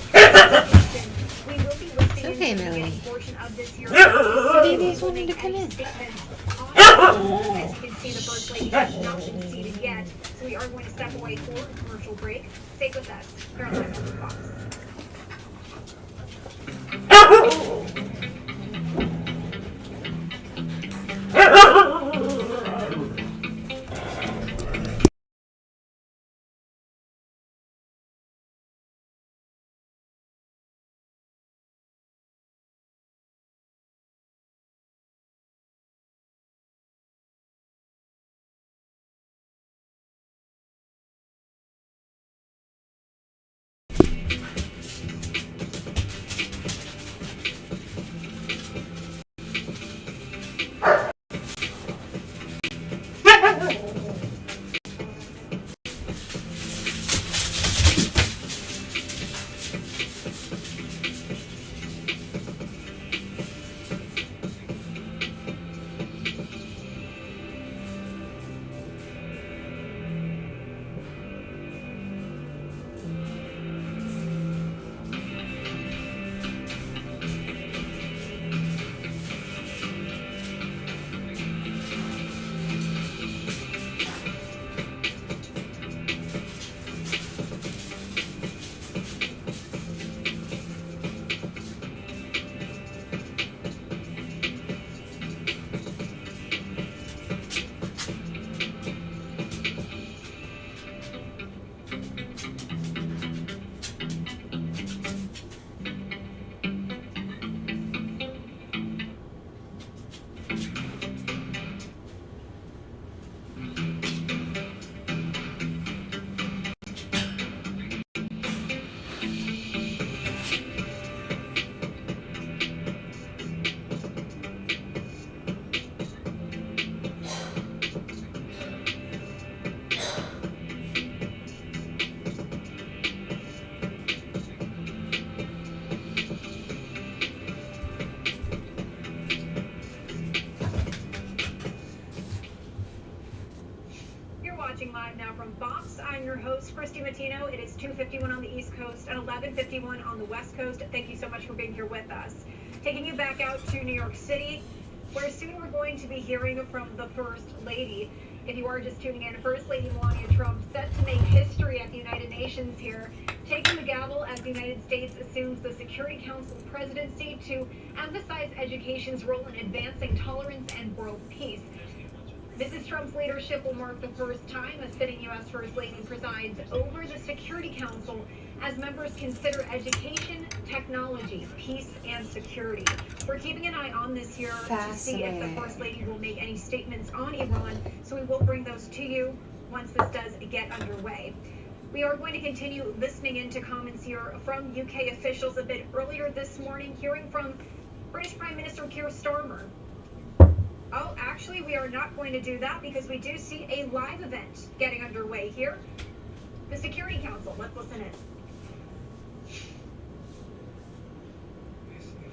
We will be listening to the portion of this here. Baby's wanting to come in. As you can see, the First Lady has not been seated yet, so we are going to step away for a commercial break. Stay with us. Here on Live on Fox. live now from Fox. I'm your host, Christy Matino. It is 2:51 on the East Coast and 11:51 on the West Coast. Thank you so much for being here with us. Taking you back out to New York City, where soon we're going to be hearing from the First Lady. If you are just tuning in, First Lady Melania Trump set to make history at the United Nations here, taking the gavel as the United States assumes the Security Council presidency to emphasize education's role in advancing tolerance and world peace. Mrs. Trump's leadership will mark the first time a sitting U.S. First Lady presides over the Security Council as members consider education, technology, peace, and security. We're keeping an eye on this here to see if the First Lady will make any statements on Iran, so we will bring those to you once this does get underway. We are going to continue listening into comments here from UK officials a bit earlier this morning, hearing from British Prime Minister Keir Starmer. Oh, actually, we are not going to do that because we do see a live event getting underway here. The Security Council. Let's listen in.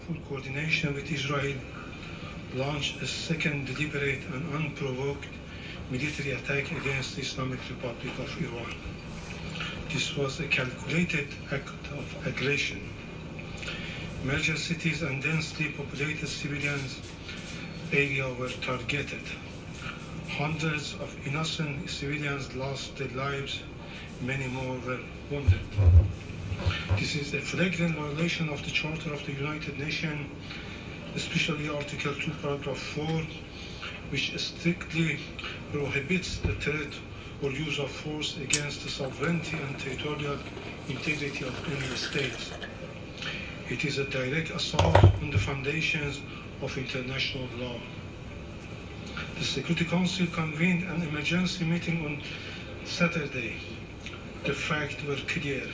Full coordination with Israel, launched a second deliberate and unprovoked military attack against the Islamic Republic of Iran. This was a calculated act of aggression. Major cities and densely populated civilians areas were targeted. Hundreds of innocent civilians lost their lives, many more were wounded. This is a flagrant violation of the Charter of the United Nations, especially Article 2, Paragraph 4, which strictly prohibits the threat or use of force against the sovereignty and territorial integrity of any state. It is a direct assault on the foundations of international law. The Security Council convened an emergency meeting on Saturday. The facts were clear.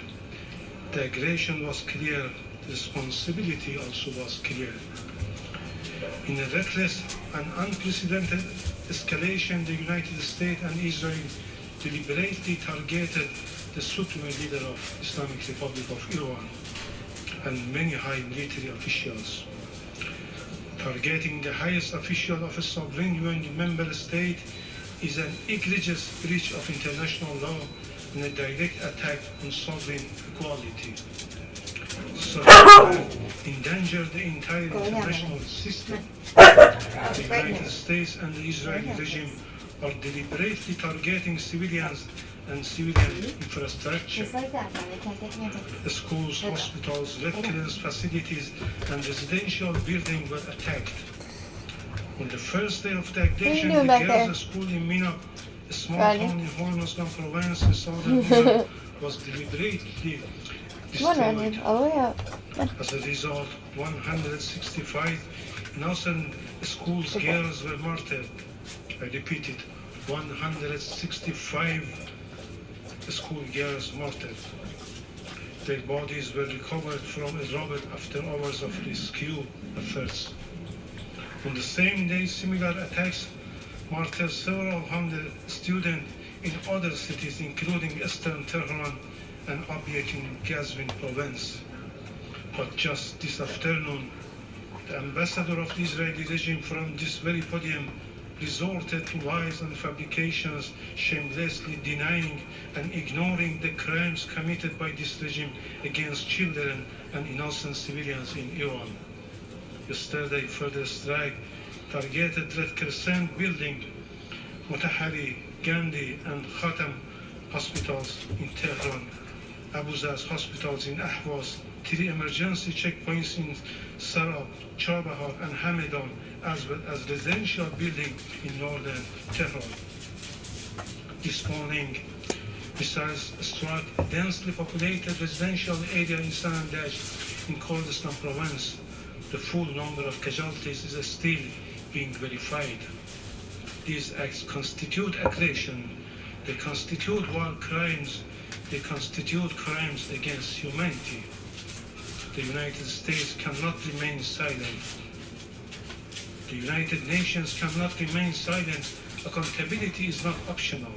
The aggression was clear. The responsibility also was clear. In a reckless and unprecedented escalation, the United States and Israel deliberately targeted the supreme leader of Islamic Republic of Iran and many high military officials. Targeting the highest official of a sovereign UN member state is an egregious breach of international law and a direct attack on sovereign equality. So endanger the entire international system. The United States and the Israeli regime are deliberately targeting civilians and civilian infrastructure. Schools, hospitals, Red Cross facilities, and residential buildings were attacked. On the first day of the aggression, the girls' school in Mina, a small town in Hormozgan province in southern Iran, was deliberately destroyed. As a result, 165 innocent school girls were martyred. I repeat it, 165 school girls martyred. Their bodies were recovered from a robot after hours of rescue efforts. On the same day, similar attacks martyred several hundred students in other cities, including eastern Tehran and Abyek in Gazvin province. But just this afternoon, the ambassador of the Israeli regime from this very podium resorted to lies and fabrications, shamelessly denying and ignoring the crimes committed by this regime against children and innocent civilians in Iran. Yesterday, further strike targeted Red Crescent building, Motahari, Gandhi, and Khatam hospitals in Tehran, Abu Zaz hospitals in Ahvaz, 3 emergency checkpoints in Sarab, Chabahar, and Hamadan, as well as residential building in northern Tehran. This morning, missiles struck densely populated residential area in Sanandaj in Kurdistan province. The full number of casualties is still being verified. These acts constitute aggression. They constitute war crimes. They constitute crimes against humanity. The United States cannot remain silent. The United Nations cannot remain silent. Accountability is not optional.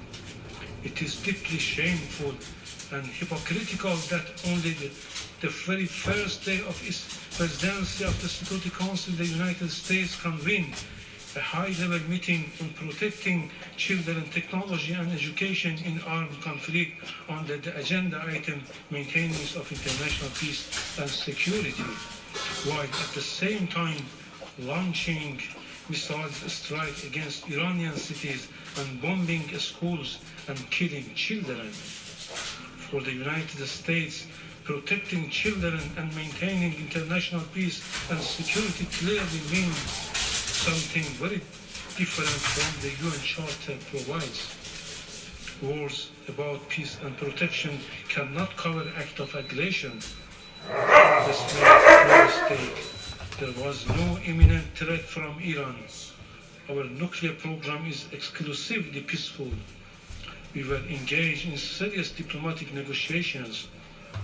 It is deeply shameful and hypocritical that only the very first day of its presidency of the Security Council, the United States convened a high-level meeting on protecting children, technology and education in armed conflict under the agenda item maintenance of international peace and security, while at the same time launching missile strike against Iranian cities and bombing schools and killing children. For the United States, protecting children and maintaining international peace and security clearly means something very different from the UN Charter provides. Words about peace and protection cannot cover act of aggression. This makes no mistake. There was no imminent threat from Iran. Our nuclear program is exclusively peaceful. We were engaged in serious diplomatic negotiations.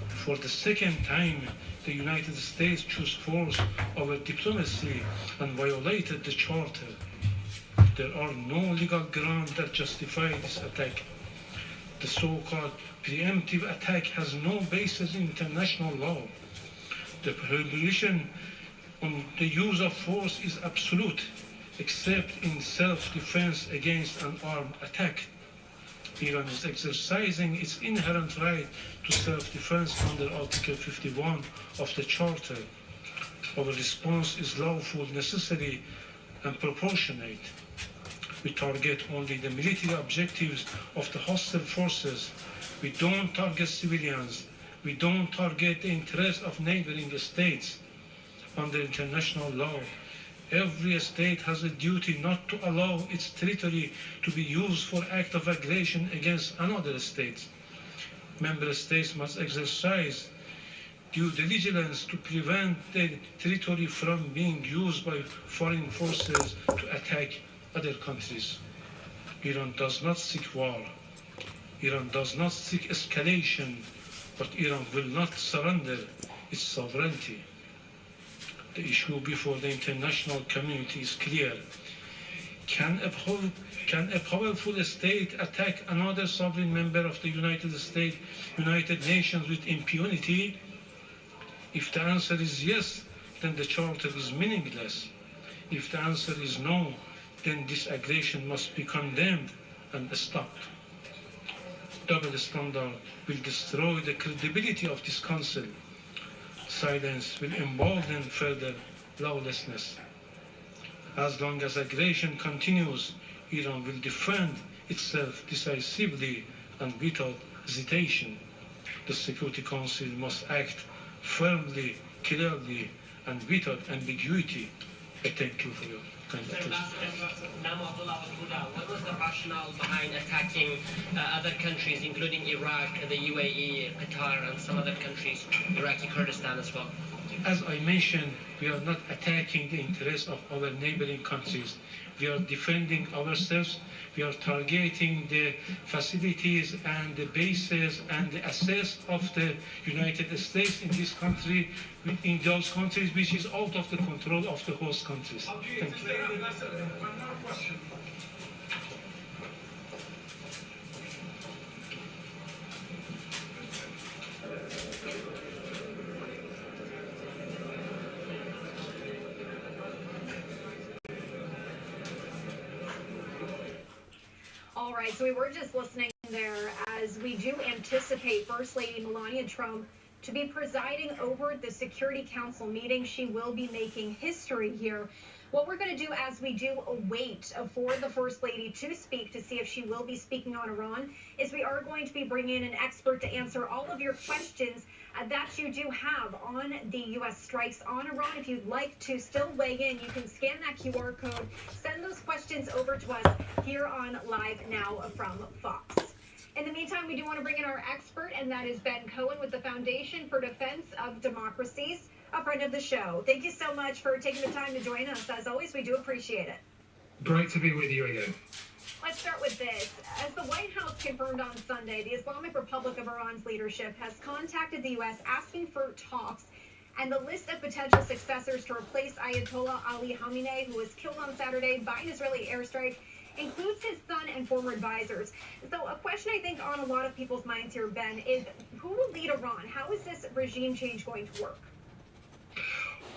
For the second time, the United States chose force over diplomacy and violated the Charter. There are no legal grounds that justify this attack. The so-called preemptive attack has no basis in international law. The prohibition on the use of force is absolute, except in self-defense against an armed attack. Iran is exercising its inherent right to self-defense under Article 51 of the Charter. Our response is lawful, necessary, and proportionate. We target only the military objectives of the hostile forces. We don't target civilians. We don't target the interests of neighboring states. Under international law, every state has a duty not to allow its territory to be used for act of aggression against another state. Member states must exercise due diligence to prevent their territory from being used by foreign forces to attack other countries. Iran does not seek war. Iran does not seek escalation, but Iran will not surrender its sovereignty. The issue before the international community is clear. Can a powerful state attack another sovereign member of the United Nations with impunity? If the answer is yes, then the Charter is meaningless. If the answer is no, then this aggression must be condemned and stopped. Double standard will destroy the credibility of this Council. Silence will embolden further lawlessness. As long as aggression continues, Iran will defend itself decisively and without hesitation. The Security Council must act firmly, clearly, and without ambiguity. I thank you for your kind attention. What was the rationale behind attacking other countries, including Iraq, the UAE, Qatar, and some other countries, Iraqi Kurdistan as well? As I mentioned, we are not attacking the interests of our neighboring countries. We are defending ourselves. We are targeting the facilities and the bases and the assets of the United States in this country, in those countries which is out of the control of the host countries. Thank you. All right, so we were just listening there as we do anticipate First Lady Melania Trump to be presiding over the Security Council meeting. She will be making history here. What we're going to do as we do await for the First Lady to speak to see if she will be speaking on Iran is we are going to be bringing in an expert to answer all of your questions that you do have on the U.S. strikes on Iran. If you'd like to still weigh in, you can scan that QR code, send those questions over to us here on Live Now from Fox. In the meantime, we do want to bring in our expert, and that is Ben Cohen with the Foundation for Defense of Democracies, a friend of the show. Thank you so much for taking the time to join us. As always, we do appreciate it. Great to be with you again. Let's start with this. As the White House confirmed on Sunday, the Islamic Republic of Iran's leadership has contacted the U.S. asking for talks, and the list of potential successors to replace Ayatollah Ali Khamenei, who was killed on Saturday by an Israeli airstrike, includes his son and former advisors. So a question I think on a lot of people's minds here, Ben, is who will lead Iran? How is this regime change going to work?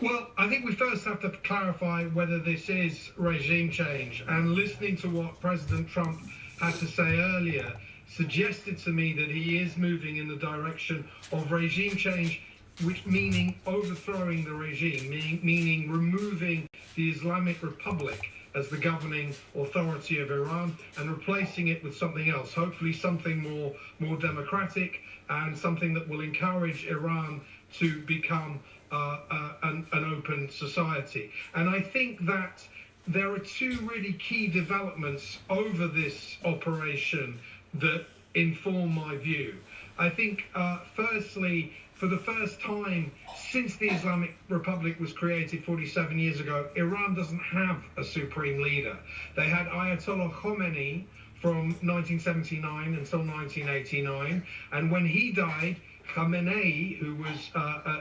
Well, I think we first have to clarify whether this is regime change. And listening to what President Trump had to say earlier suggested to me that he is moving in the direction of regime change, which meaning overthrowing the regime, meaning removing the Islamic Republic as the governing authority of Iran and replacing it with something else, hopefully something more democratic and something that will encourage Iran to become an open society. And I think that there are two really key developments over this operation that inform my view. I think, firstly, for the first time since the Islamic Republic was created 47 years ago, Iran doesn't have a supreme leader. They had Ayatollah Khomeini from 1979 until 1989, and when he died, Khamenei, who was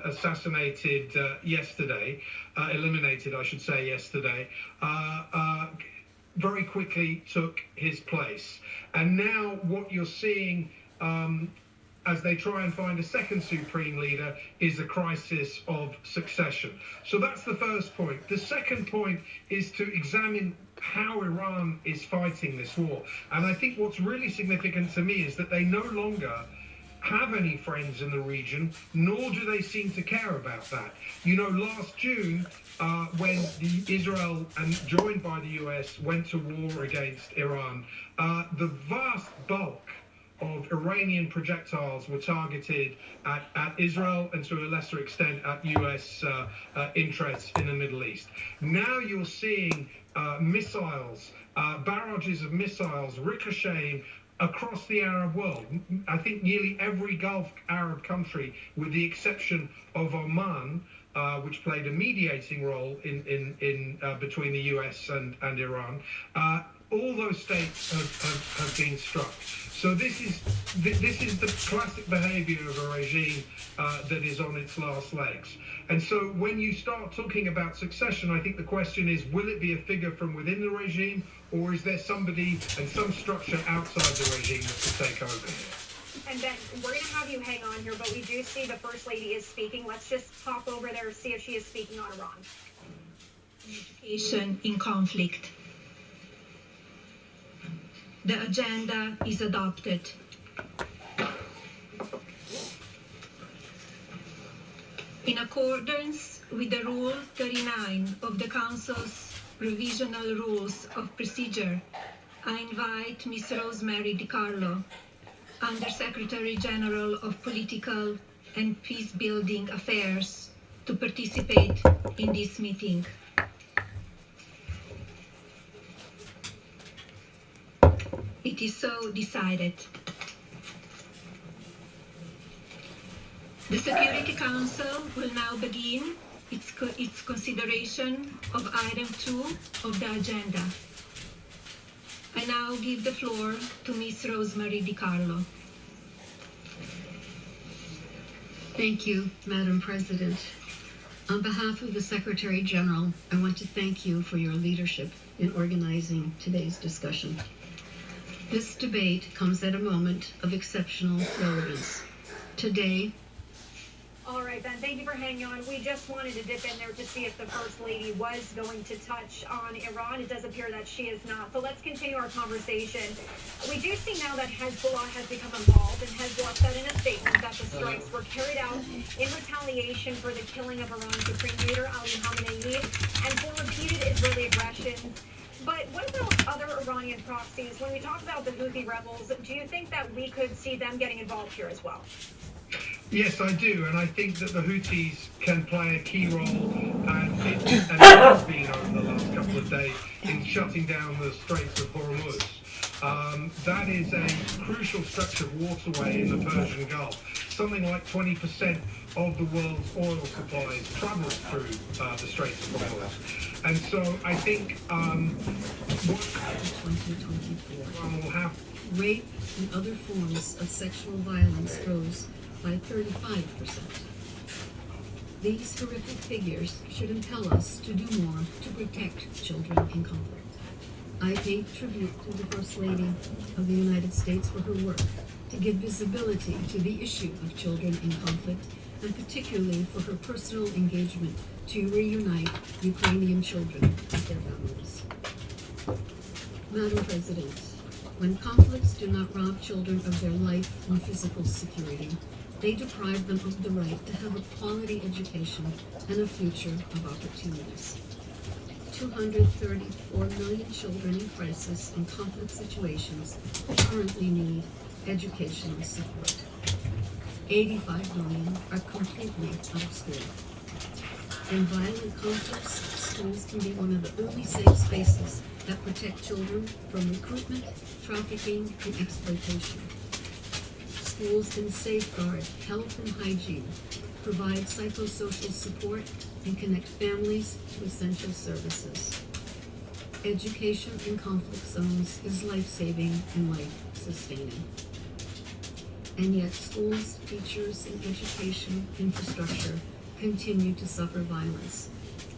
assassinated yesterday, eliminated, I should say, yesterday, very quickly took his place. And now what you're seeing as they try and find a second supreme leader is a crisis of succession. So that's the first point. The second point is to examine how Iran is fighting this war. And I think what's really significant to me is that they no longer have any friends in the region, nor do they seem to care about that. You know, last June, when Israel, and joined by the US, went to war against Iran, the vast bulk of Iranian projectiles were targeted at Israel and to a lesser extent at US interests in the Middle East. Now you're seeing missiles, barrages of missiles ricocheting across the Arab world. I think nearly every Gulf Arab country, with the exception of Oman, which played a mediating role in between the US and Iran, all those states have been struck. So this is the classic behavior of a regime that is on its last legs. And so when you start talking about succession, I think the question is, will it be a figure from within the regime, or is there somebody and some structure outside the regime that could take over? And Ben, we're going to have you hang on here, but we do see the First Lady is speaking. Let's just hop over there, see if she is speaking on Iran. Education in conflict. The agenda is adopted. In accordance with the Rule 39 of the Council's Provisional Rules of Procedure, I invite Ms. Rosemary DiCarlo, Under Secretary General of Political and Peacebuilding Affairs, to participate in this meeting. It is so decided. The Security Council will now begin its consideration of item 2 of the agenda. I now give the floor to Ms. Rosemary DiCarlo. Thank you, Madam President. On behalf of the Secretary General, I want to thank you for your leadership in organizing today's discussion. This debate comes at a moment of exceptional relevance. Today, all right, Ben, thank you for hanging on. We just wanted to dip in there to see if the First Lady was going to touch on Iran. It does appear that she is not. So let's continue our conversation. We do see now that Hezbollah has become involved, and Hezbollah said in a statement that the strikes were carried out in retaliation for the killing of Iran's Supreme Leader Ali Khamenei and for repeated Israeli aggression. But what about other Iranian proxies? When we talk about the Houthi rebels, do you think that we could see them getting involved here as well? Yes, I do, and I think that the Houthis can play a key role, and it has been over the last couple of days, in shutting down the Straits of Hormuz. That is a crucial structured waterway in the Persian Gulf. Something like 20% of the world's oil supplies travels through the Straits of Hormuz. And so I think what 2024 will have rape and other forms of sexual violence rose by 35%. These horrific figures should impel us to do more to protect children in conflict. I pay tribute to the First Lady of the United States for her work to give visibility to the issue of children in conflict and particularly for her personal engagement to reunite Ukrainian children with their families. Madam President, when conflicts do not rob children of their life and physical security, they deprive them of the right to have a quality education and a future of opportunities. 234 million children in crisis and conflict situations currently need educational support. 85 million are completely out of school. In violent conflicts, schools can be one of the only safe spaces that protect children from recruitment, trafficking, and exploitation. Schools can safeguard health and hygiene, provide psychosocial support, and connect families to essential services. Education in conflict zones is life-saving and life-sustaining. And yet schools, teachers, and education infrastructure continue to suffer violence.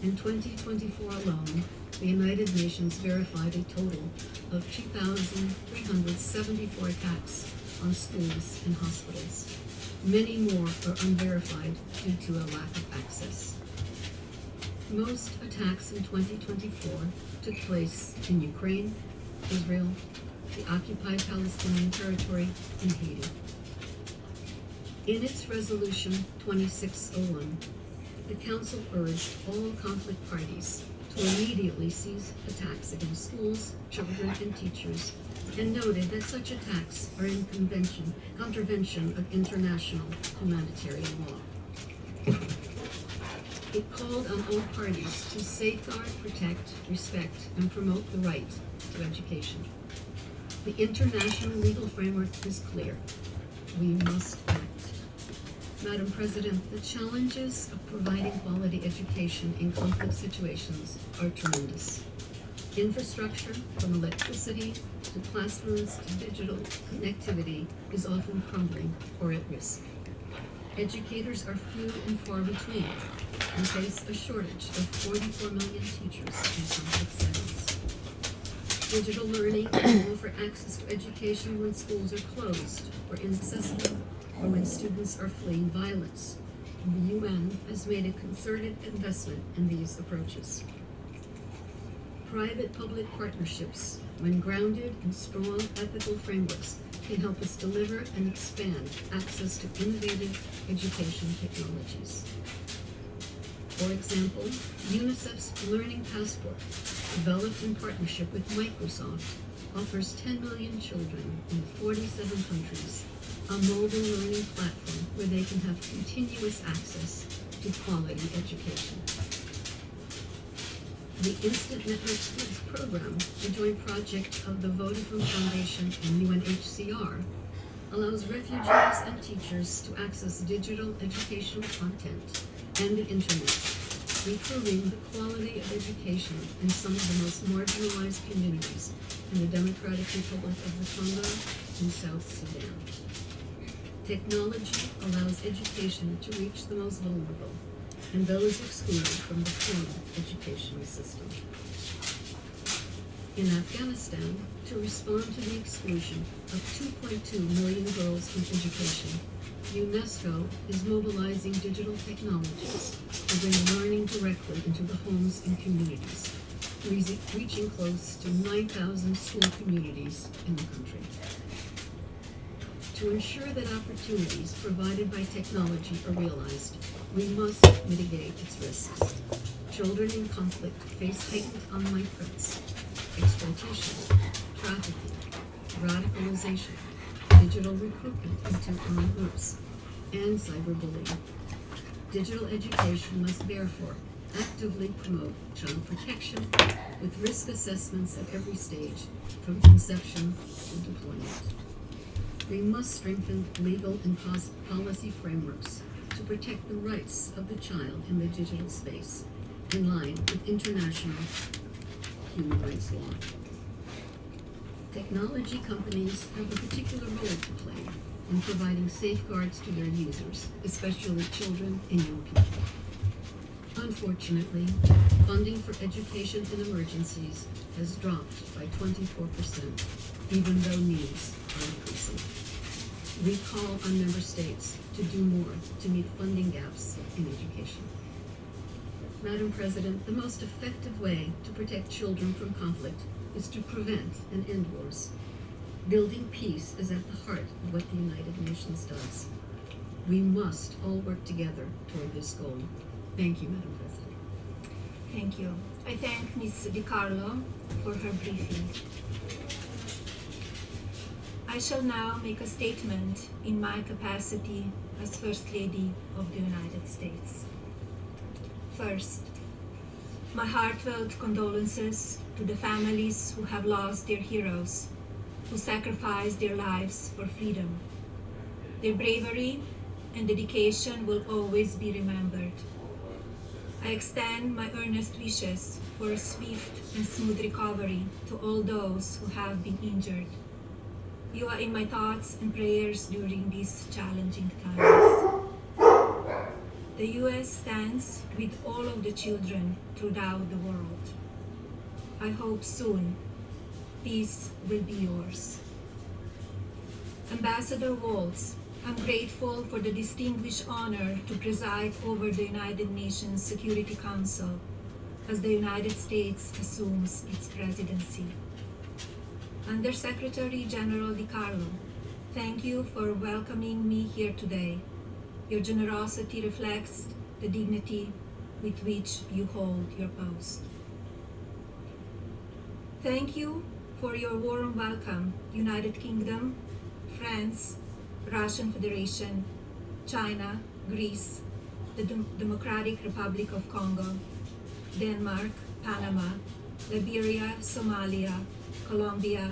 In 2024 alone, the United Nations verified a total of 2,374 attacks on schools and hospitals. Many more are unverified due to a lack of access. Most attacks in 2024 took place in Ukraine, Israel, the occupied Palestinian territory, and Haiti. In its resolution 2601, the Council urged all conflict parties to immediately cease attacks against schools, children, and teachers, and noted that such attacks are in contravention of international humanitarian law. It called on all parties to safeguard, protect, respect, and promote the right to education. The international legal framework is clear. We must act. Madam President, the challenges of providing quality education in conflict situations are tremendous. Infrastructure, from electricity to classrooms to digital connectivity, is often crumbling or at risk. Educators are few and far between and face a shortage of 44 million teachers in conflict settings. Digital learning can offer access to education when schools are closed or inaccessible, or when students are fleeing violence. The UN has made a concerted investment in these approaches. Private-public partnerships, when grounded in strong ethical frameworks, can help us deliver and expand access to innovative education technologies. For example, UNICEF's Learning Passport, developed in partnership with Microsoft, offers 10 million children in 47 countries a mobile learning platform where they can have continuous access to quality education. The Instant Network Schools program, a joint project of the Vodafone Foundation and UNHCR, allows refugees and teachers to access digital educational content and the internet, improving the quality of education in some of the most marginalized communities in the Democratic Republic of the Congo and South Sudan. Technology allows education to reach the most vulnerable and those excluded from the formal educational system. In Afghanistan, to respond to the exclusion of 2.2 million girls from education, UNESCO is mobilizing digital technologies to bring learning directly into the homes and communities, reaching close to 9,000 school communities in the country. To ensure that opportunities provided by technology are realized, we must mitigate its risks. Children in conflict face heightened online threats, exploitation, trafficking, radicalization, digital recruitment into armed groups, and cyberbullying. Digital education must therefore actively promote child protection with risk assessments at every stage, from conception to deployment. We must strengthen legal and policy frameworks to protect the rights of the child in the digital space, in line with international human rights law. Technology companies have a particular role to play in providing safeguards to their users, especially children and young people. Unfortunately, funding for education in emergencies has dropped by 24%, even though needs are increasing. We call on member states to do more to meet funding gaps in education. Madam President, the most effective way to protect children from conflict is to prevent and end wars. Building peace is at the heart of what the United Nations does. We must all work together toward this goal. Thank you, Madam President. Thank you. I thank Ms. DiCarlo for her briefing. I shall now make a statement in my capacity as First Lady of the United States. First, my heartfelt condolences to the families who have lost their heroes, who sacrificed their lives for freedom. Their bravery and dedication will always be remembered. I extend my earnest wishes for a swift and smooth recovery to all those who have been injured. You are in my thoughts and prayers during these challenging times. The U.S. stands with all of the children throughout the world. I hope soon peace will be yours. Ambassador Waltz, I'm grateful for the distinguished honor to preside over the United Nations Security Council as the United States assumes its presidency. Undersecretary General DiCarlo, thank you for welcoming me here today. Your generosity reflects the dignity with which you hold your post. Thank you for your warm welcome, United Kingdom, France, Russian Federation, China, Greece, the Democratic Republic of Congo, Denmark, Panama, Liberia, Somalia, Colombia,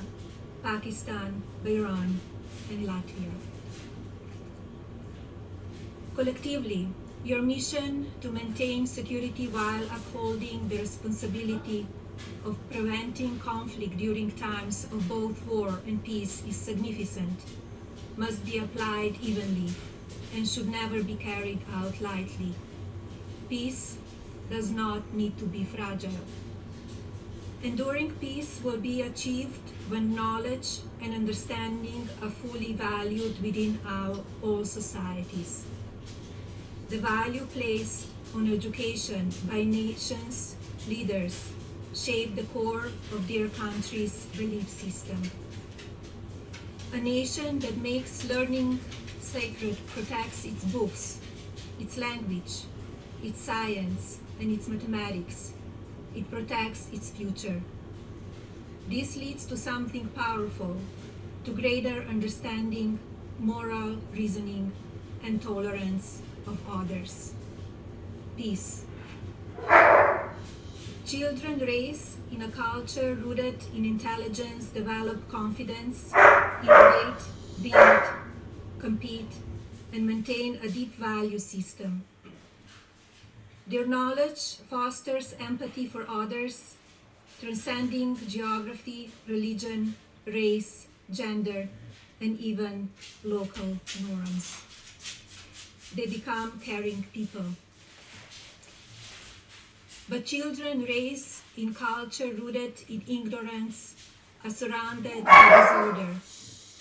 Pakistan, Bahrain, and Latvia. Collectively, your mission to maintain security while upholding the responsibility of preventing conflict during times of both war and peace is significant, must be applied evenly, and should never be carried out lightly. Peace does not need to be fragile. Enduring peace will be achieved when knowledge and understanding are fully valued within all societies. The value placed on education by nations' leaders shape the core of their country's belief system. A nation that makes learning sacred protects its books, its language, its science, and its mathematics. It protects its future. This leads to something powerful, to greater understanding, moral reasoning, and tolerance of others. Peace. Children raised in a culture rooted in intelligence develop confidence, innovate, build, compete, and maintain a deep value system. Their knowledge fosters empathy for others, transcending geography, religion, race, gender, and even local norms. They become caring people. But children raised in culture rooted in ignorance are surrounded by disorder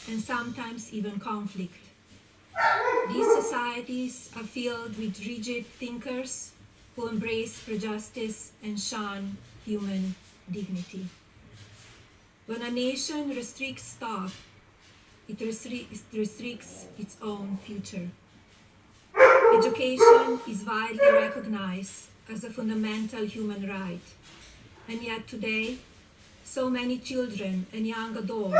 and sometimes even conflict. These societies are filled with rigid thinkers who embrace prejudice and shun human dignity. When a nation restricts thought, it restricts its own future. Education is widely recognized as a fundamental human right, and yet today, so many children and young adults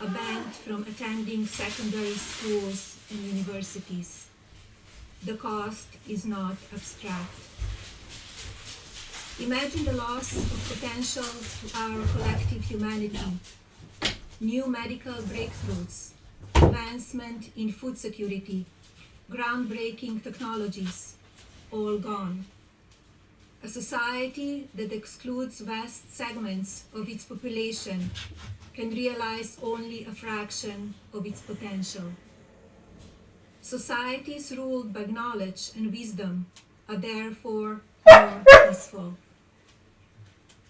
are banned from attending secondary schools and universities. The cost is not abstract. Imagine the loss of potential to our collective humanity, new medical breakthroughs, advancement in food security, groundbreaking technologies, all gone. A society that excludes vast segments of its population can realize only a fraction of its potential. Societies ruled by knowledge and wisdom are therefore more peaceful.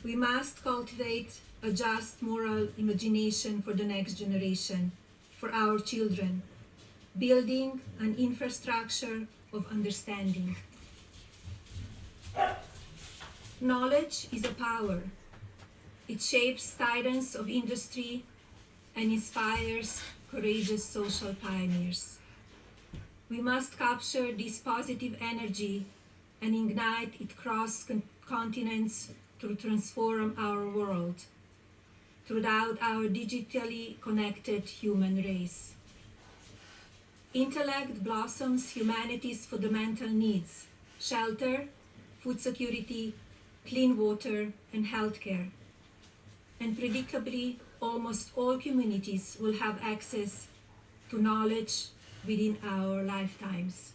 We must cultivate a just moral imagination for the next generation for our children, building an infrastructure of understanding. Knowledge is a power. It shapes titans of industry and inspires courageous social pioneers. We must capture this positive energy and ignite it across continents to transform our world throughout our digitally connected human race. Intellect blossoms humanity's fundamental needs: shelter, food security, clean water, and healthcare. And predictably, almost all communities will have access to knowledge within our lifetimes.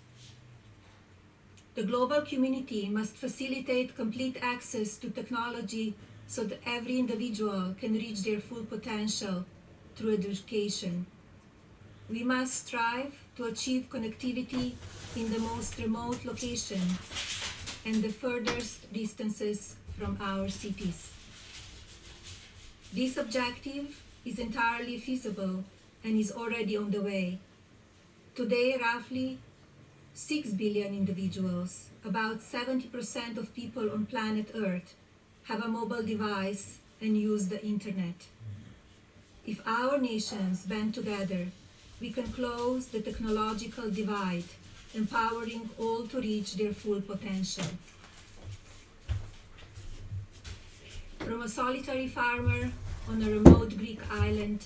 The global community must facilitate complete access to technology so that every individual can reach their full potential through education. We must strive to achieve connectivity in the most remote location and the furthest distances from our cities. This objective is entirely feasible and is already on the way. Today, roughly 6 billion individuals, about 70% of people on planet Earth, have a mobile device and use the internet. If our nations band together, we can close the technological divide, empowering all to reach their full potential. From a solitary farmer on a remote Greek island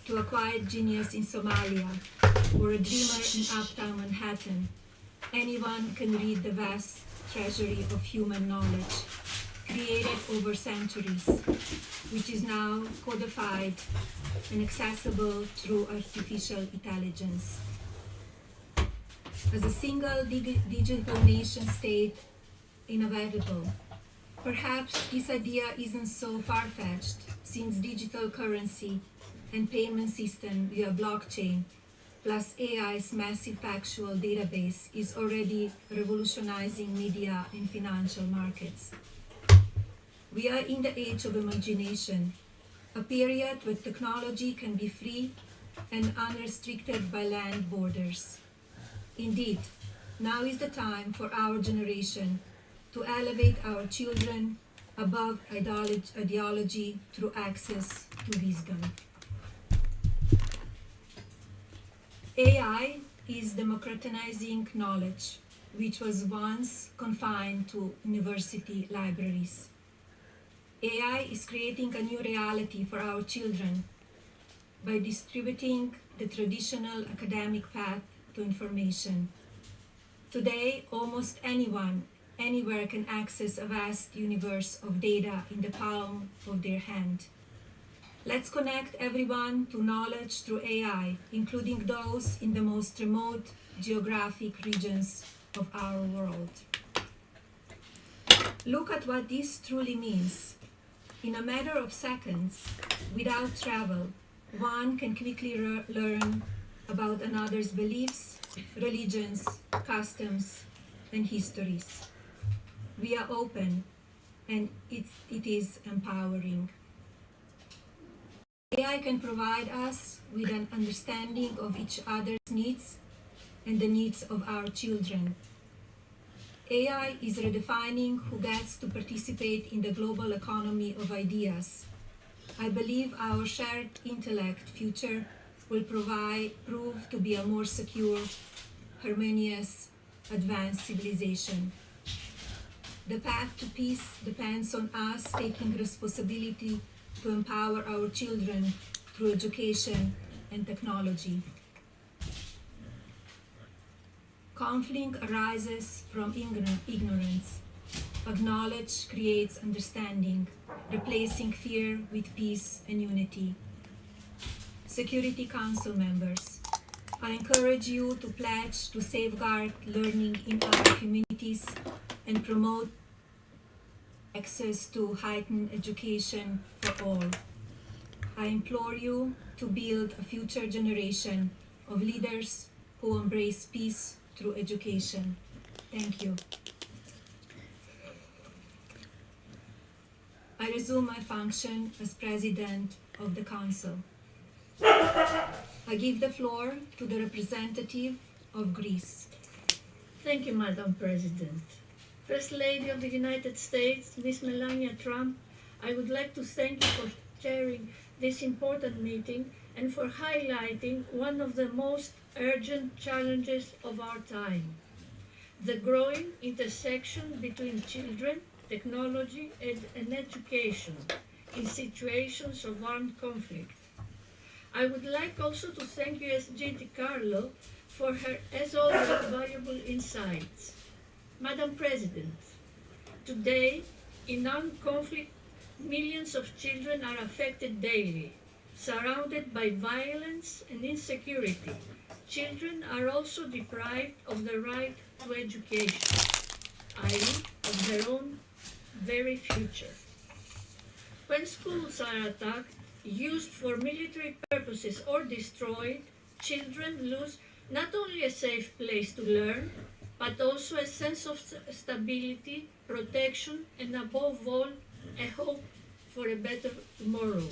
to a quiet genius in Somalia or a dreamer in uptown Manhattan, anyone can read the vast treasury of human knowledge created over centuries, which is now codified and accessible through artificial intelligence. As a single digital nation state inevitable, perhaps this idea isn't so far-fetched, since digital currency and payment system via blockchain plus AI's massive factual database is already revolutionizing media and financial markets. We are in the age of imagination, a period where technology can be free and unrestricted by land borders. Indeed, now is the time for our generation to elevate our children above ideology through access to wisdom. AI is democratizing knowledge, which was once confined to university libraries. AI is creating a new reality for our children by distributing the traditional academic path to information. Today, almost anyone, anywhere can access a vast universe of data in the palm of their hand. Let's connect everyone to knowledge through AI, including those in the most remote geographic regions of our world. Look at what this truly means. In a matter of seconds, without travel, one can quickly learn about another's beliefs, religions, customs, and histories. We are open, and it is empowering. AI can provide us with an understanding of each other's needs and the needs of our children. AI is redefining who gets to participate in the global economy of ideas. I believe our shared intellect future will prove to be a more secure, harmonious, advanced civilization. The path to peace depends on us taking responsibility to empower our children through education and technology. Conflict arises from ignorance, but knowledge creates understanding, replacing fear with peace and unity. Security Council members, I encourage you to pledge to safeguard learning in our communities and promote access to heightened education for all. I implore you to build a future generation of leaders who embrace peace through education. Thank you. I resume my function as President of the Council. I give the floor to the representative of Greece. Thank you, Madam President. First Lady of the United States, Ms. Melania Trump, I would like to thank you for chairing this important meeting and for highlighting one of the most urgent challenges of our time: the growing intersection between children, technology, and education in situations of armed conflict. I would like also to thank USG DiCarlo for her, as always, valuable insights. Madam President, today, in armed conflict, millions of children are affected daily, surrounded by violence and insecurity. Children are also deprived of the right to education, i.e., of their own very future. When schools are attacked, used for military purposes, or destroyed, children lose not only a safe place to learn, but also a sense of stability, protection, and above all, a hope for a better tomorrow.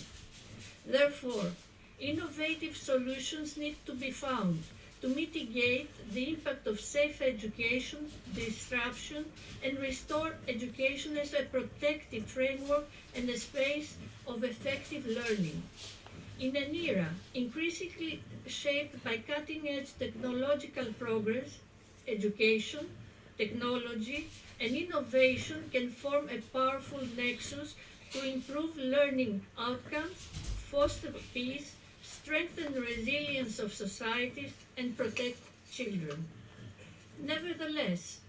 Therefore, innovative solutions need to be found to mitigate the impact of safe education, disruption, and restore education as a protective framework and a space of effective learning. In an era increasingly shaped by cutting-edge technological progress, education, technology, and innovation can form a powerful nexus to improve learning outcomes, foster peace, strengthen the resilience of societies, and protect children. Nevertheless,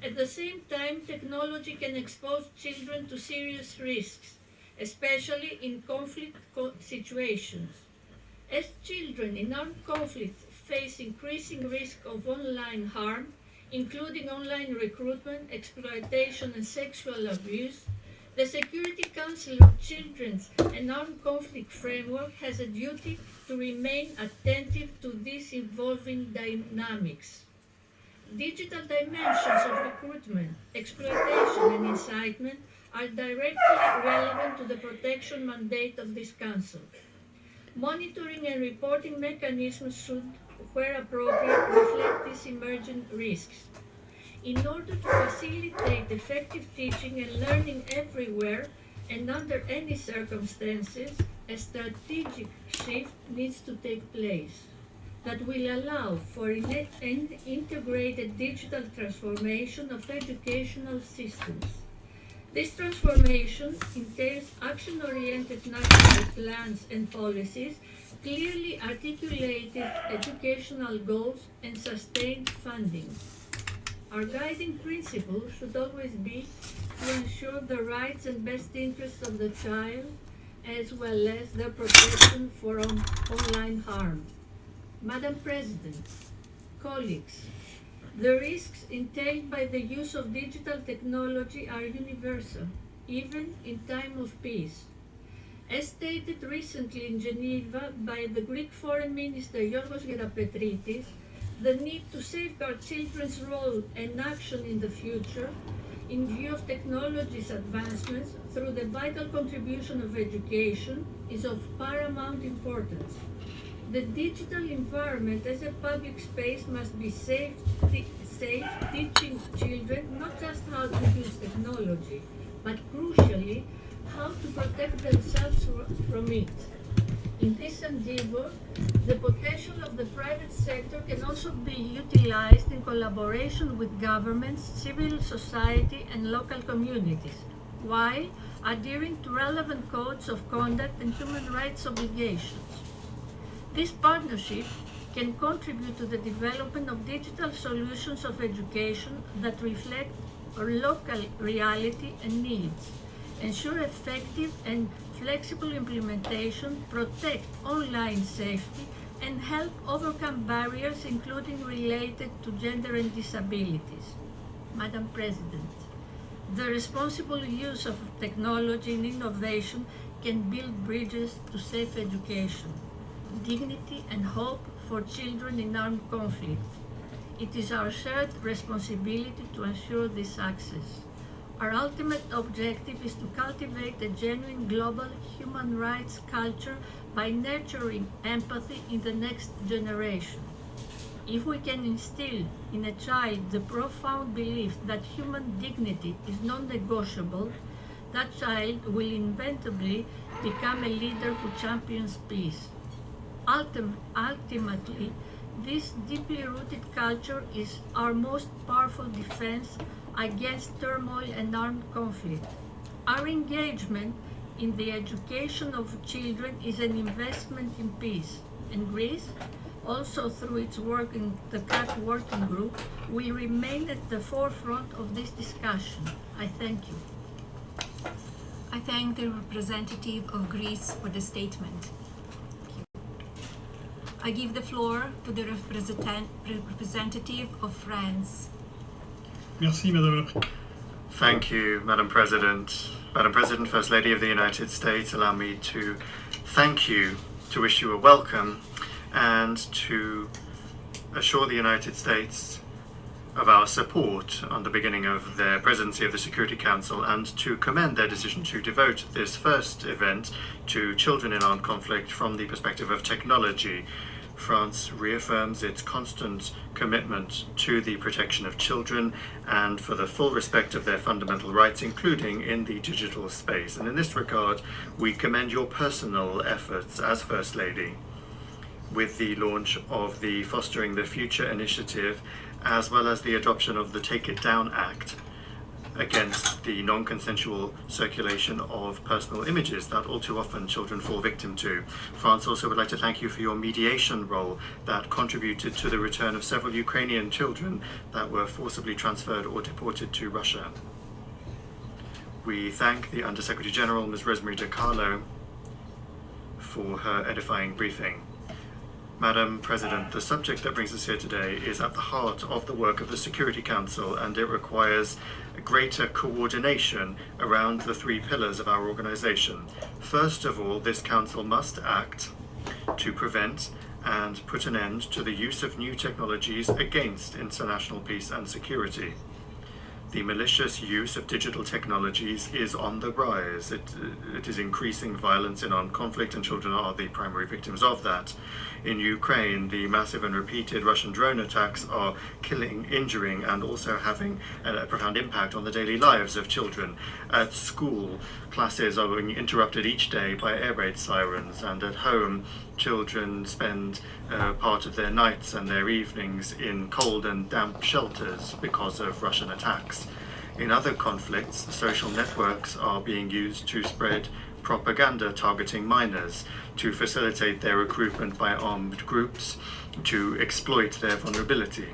at the same time, technology can expose children to serious risks, especially in conflict situations. As children in armed conflict face increasing risk of online harm, including online recruitment, exploitation, and sexual abuse, the Security Council of Children's and Armed Conflict Framework has a duty to remain attentive to these evolving dynamics. Digital dimensions of recruitment, exploitation, and incitement are directly relevant to the protection mandate of this Council. Monitoring and reporting mechanisms should, where appropriate, reflect these emerging risks. In order to facilitate effective teaching and learning everywhere and under any circumstances, a strategic shift needs to take place that will allow for an integrated digital transformation of educational systems. This transformation entails action-oriented national plans and policies, clearly articulated educational goals, and sustained funding. Our guiding principle should always be to ensure the rights and best interests of the child, as well as their protection from online harm. Madam President, colleagues, the risks entailed by the use of digital technology are universal, even in time of peace. As stated recently in Geneva by the Greek Foreign Minister Yorgos Gerapetritis, the need to safeguard children's role and action in the future, in view of technology's advancements through the vital contribution of education, is of paramount importance. The digital environment as a public space must be safe, teaching children not just how to use technology, but crucially, how to protect themselves from it. In this endeavor, the potential of the private sector can also be utilized in collaboration with governments, civil society, and local communities, while adhering to relevant codes of conduct and human rights obligations. This partnership can contribute to the development of digital solutions of education that reflect our local reality and needs, ensure effective and flexible implementation, protect online safety, and help overcome barriers, including related to gender and disabilities. Madam President, the responsible use of technology and innovation can build bridges to safe education, dignity, and hope for children in armed conflict. It is our shared responsibility to ensure this access. Our ultimate objective is to cultivate a genuine global human rights culture by nurturing empathy in the next generation. If we can instill in a child the profound belief that human dignity is non-negotiable, that child will inevitably become a leader who champions peace. Ultimately, this deeply rooted culture is our most powerful defense against turmoil and armed conflict. Our engagement in the education of children is an investment in peace, and Greece, also through its work in the CAT working group, will remain at the forefront of this discussion. I thank you. I thank the representative of Greece for the statement. I give the floor to the representative of France. Merci, Madame la Thank you, Madam President. Madam President, First Lady of the United States, allow me to thank you, to wish you a welcome, and to assure the United States of our support on the beginning of their presidency of the Security Council, and to commend their decision to devote this first event to children in armed conflict from the perspective of technology. France reaffirms its constant commitment to the protection of children and for the full respect of their fundamental rights, including in the digital space. And in this regard, we commend your personal efforts as First Lady with the launch of the Fostering the Future initiative, as well as the adoption of the Take It Down Act against the non-consensual circulation of personal images that all too often children fall victim to. France also would like to thank you for your mediation role that contributed to the return of several Ukrainian children that were forcibly transferred or deported to Russia. We thank the Undersecretary General, Ms. Rosemary DiCarlo, for her edifying briefing. Madam President, the subject that brings us here today is at the heart of the work of the Security Council, and it requires greater coordination around the three pillars of our organization. First of all, this council must act to prevent and put an end to the use of new technologies against international peace and security. The malicious use of digital technologies is on the rise. It is increasing violence in armed conflict, and children are the primary victims of that. In Ukraine, the massive and repeated Russian drone attacks are killing, injuring, and also having a profound impact on the daily lives of children. At school, classes are being interrupted each day by air raid sirens, and at home, children spend part of their nights and their evenings in cold and damp shelters because of Russian attacks. In other conflicts, social networks are being used to spread propaganda targeting minors, to facilitate their recruitment by armed groups, to exploit their vulnerability.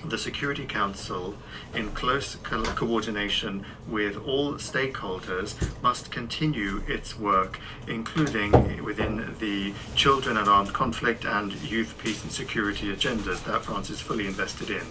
The Security Council, in close coordination with all stakeholders, must continue its work, including within the children and armed conflict and youth, peace and security agendas that France is fully invested in.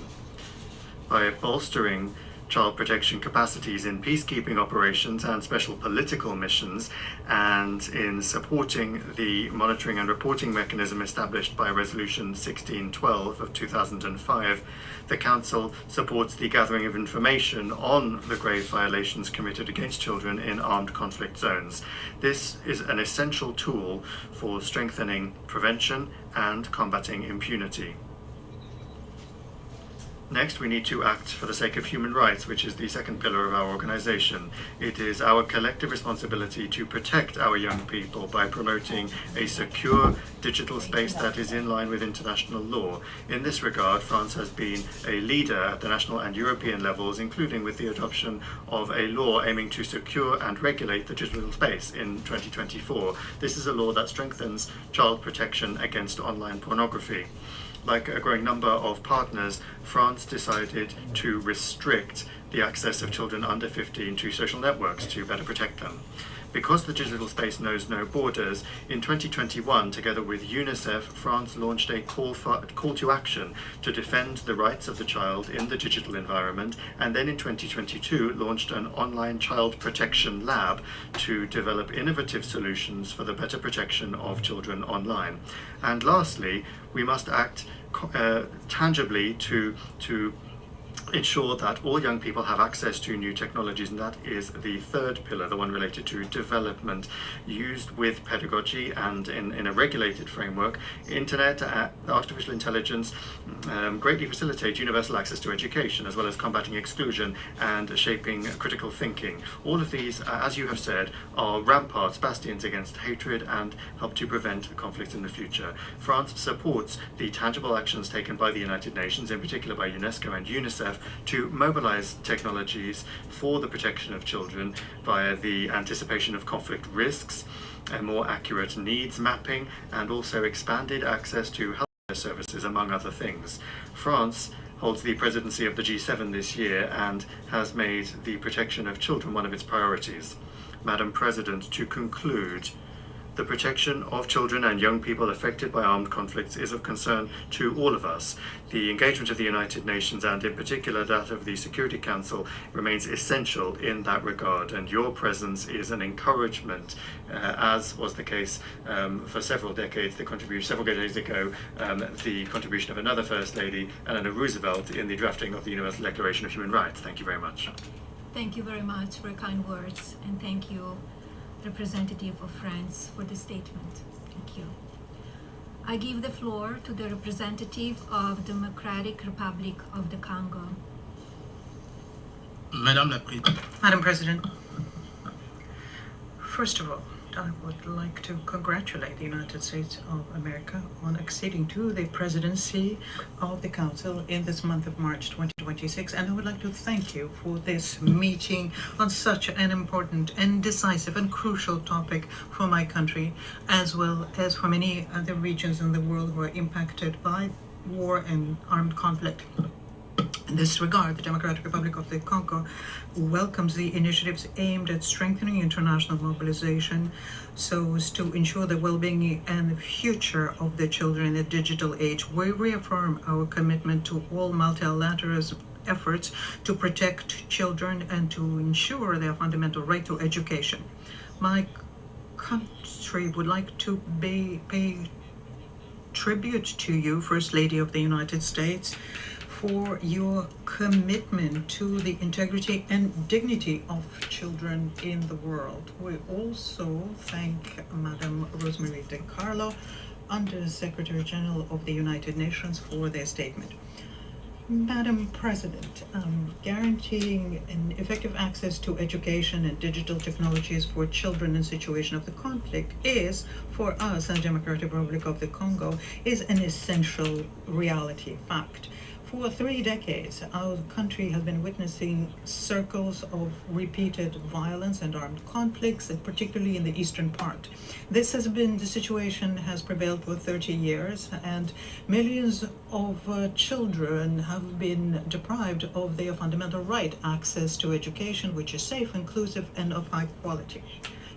By bolstering child protection capacities in peacekeeping operations and special political missions, and in supporting the monitoring and reporting mechanism established by Resolution 1612 of 2005, the Council supports the gathering of information on the grave violations committed against children in armed conflict zones. This is an essential tool for strengthening prevention and combating impunity. Next, we need to act for the sake of human rights, which is the second pillar of our organization. It is our collective responsibility to protect our young people by promoting a secure digital space that is in line with international law. In this regard, France has been a leader at the national and European levels, including with the adoption of a law aiming to secure and regulate the digital space in 2024. This is a law that strengthens child protection against online pornography. Like a growing number of partners, France decided to restrict the access of children under 15 to social networks to better protect them. Because the digital space knows no borders, in 2021, together with UNICEF, France launched a call to action to defend the rights of the child in the digital environment, and then in 2022 launched an online child protection lab to develop innovative solutions for the better protection of children online. And lastly, we must act tangibly to ensure that all young people have access to new technologies, and that is the third pillar, the one related to development, used with pedagogy and in a regulated framework. Internet, artificial intelligence greatly facilitate universal access to education, as well as combating exclusion and shaping critical thinking. All of these, as you have said, are ramparts, bastions against hatred, and help to prevent conflicts in the future. France supports the tangible actions taken by the United Nations, in particular by UNESCO and UNICEF, to mobilize technologies for the protection of children via the anticipation of conflict risks, a more accurate needs mapping, and also expanded access to healthcare services, among other things. France holds the presidency of the G7 this year and has made the protection of children one of its priorities. Madam President, to conclude, the protection of children and young people affected by armed conflicts is of concern to all of us. The engagement of the United Nations, and in particular that of the Security Council, remains essential in that regard, and your presence is an encouragement, as was the case for several decades. Several decades ago, the contribution of another First Lady, Eleanor Roosevelt, in the drafting of the Universal Declaration of Human Rights. Thank you very much. Thank you very much for kind words, and thank you, representative of France, for the statement. Thank you. I give the floor to the representative of Democratic Republic of the Congo. Madam President, first of all, I would like to congratulate the United States of America on acceding to the presidency of the Council in this month of March 2026, and I would like to thank you for this meeting on such an important and decisive and crucial topic for my country, as well as for many other regions in the world who are impacted by war and armed conflict. In this regard, the Democratic Republic of the Congo welcomes the initiatives aimed at strengthening international mobilization so as to ensure the well-being and future of the children in the digital age. We reaffirm our commitment to all multilateral efforts to protect children and to ensure their fundamental right to education. My country would like to pay tribute to you, First Lady of the United States, for your commitment to the integrity and dignity of children in the world. We also thank Madam Rosemary DiCarlo, Under Secretary General of the United Nations, for their statement. Madam President, guaranteeing an effective access to education and digital technologies for children in situation of the conflict is, for us, the Democratic Republic of the Congo, is an essential reality, fact. For 3 decades, our country has been witnessing circles of repeated violence and armed conflicts, and particularly in the eastern part. This has been the situation has prevailed for 30 years, and millions of children have been deprived of their fundamental right, access to education, which is safe, inclusive, and of high quality.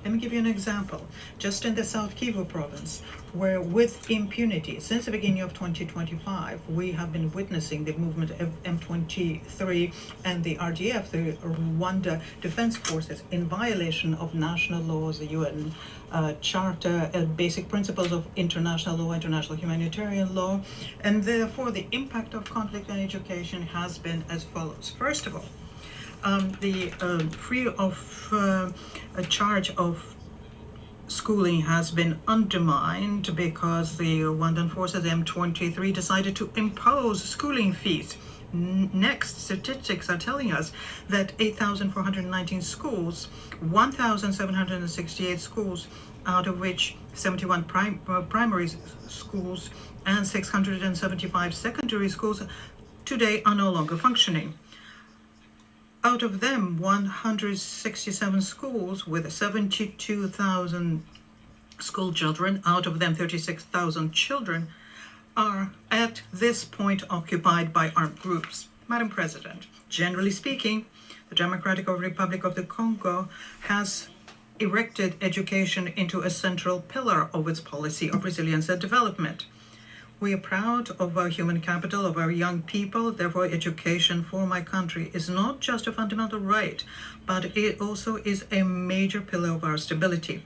Let me give you an example. Just in the South Kivu province, where with impunity, since the beginning of 2025, we have been witnessing the movement of M23 and the RDF, the Rwanda Defense Forces, in violation of national laws, the UN Charter, basic principles of international law, international humanitarian law, and therefore the impact of conflict on education has been as follows. First of all, the free of charge of schooling has been undermined because the Rwandan forces M23 decided to impose schooling fees. Next, statistics are telling us that 8,419 schools, 1,768 schools, out of which 71 primary schools and 675 secondary schools today are no longer functioning. Out of them, 167 schools with 72,000 school children, out of them 36,000 children, are at this point occupied by armed groups. Madam President, generally speaking, the Democratic Republic of the Congo has erected education into a central pillar of its policy of resilience and development. We are proud of our human capital, of our young people. Therefore, education for my country is not just a fundamental right, but it also is a major pillar of our stability.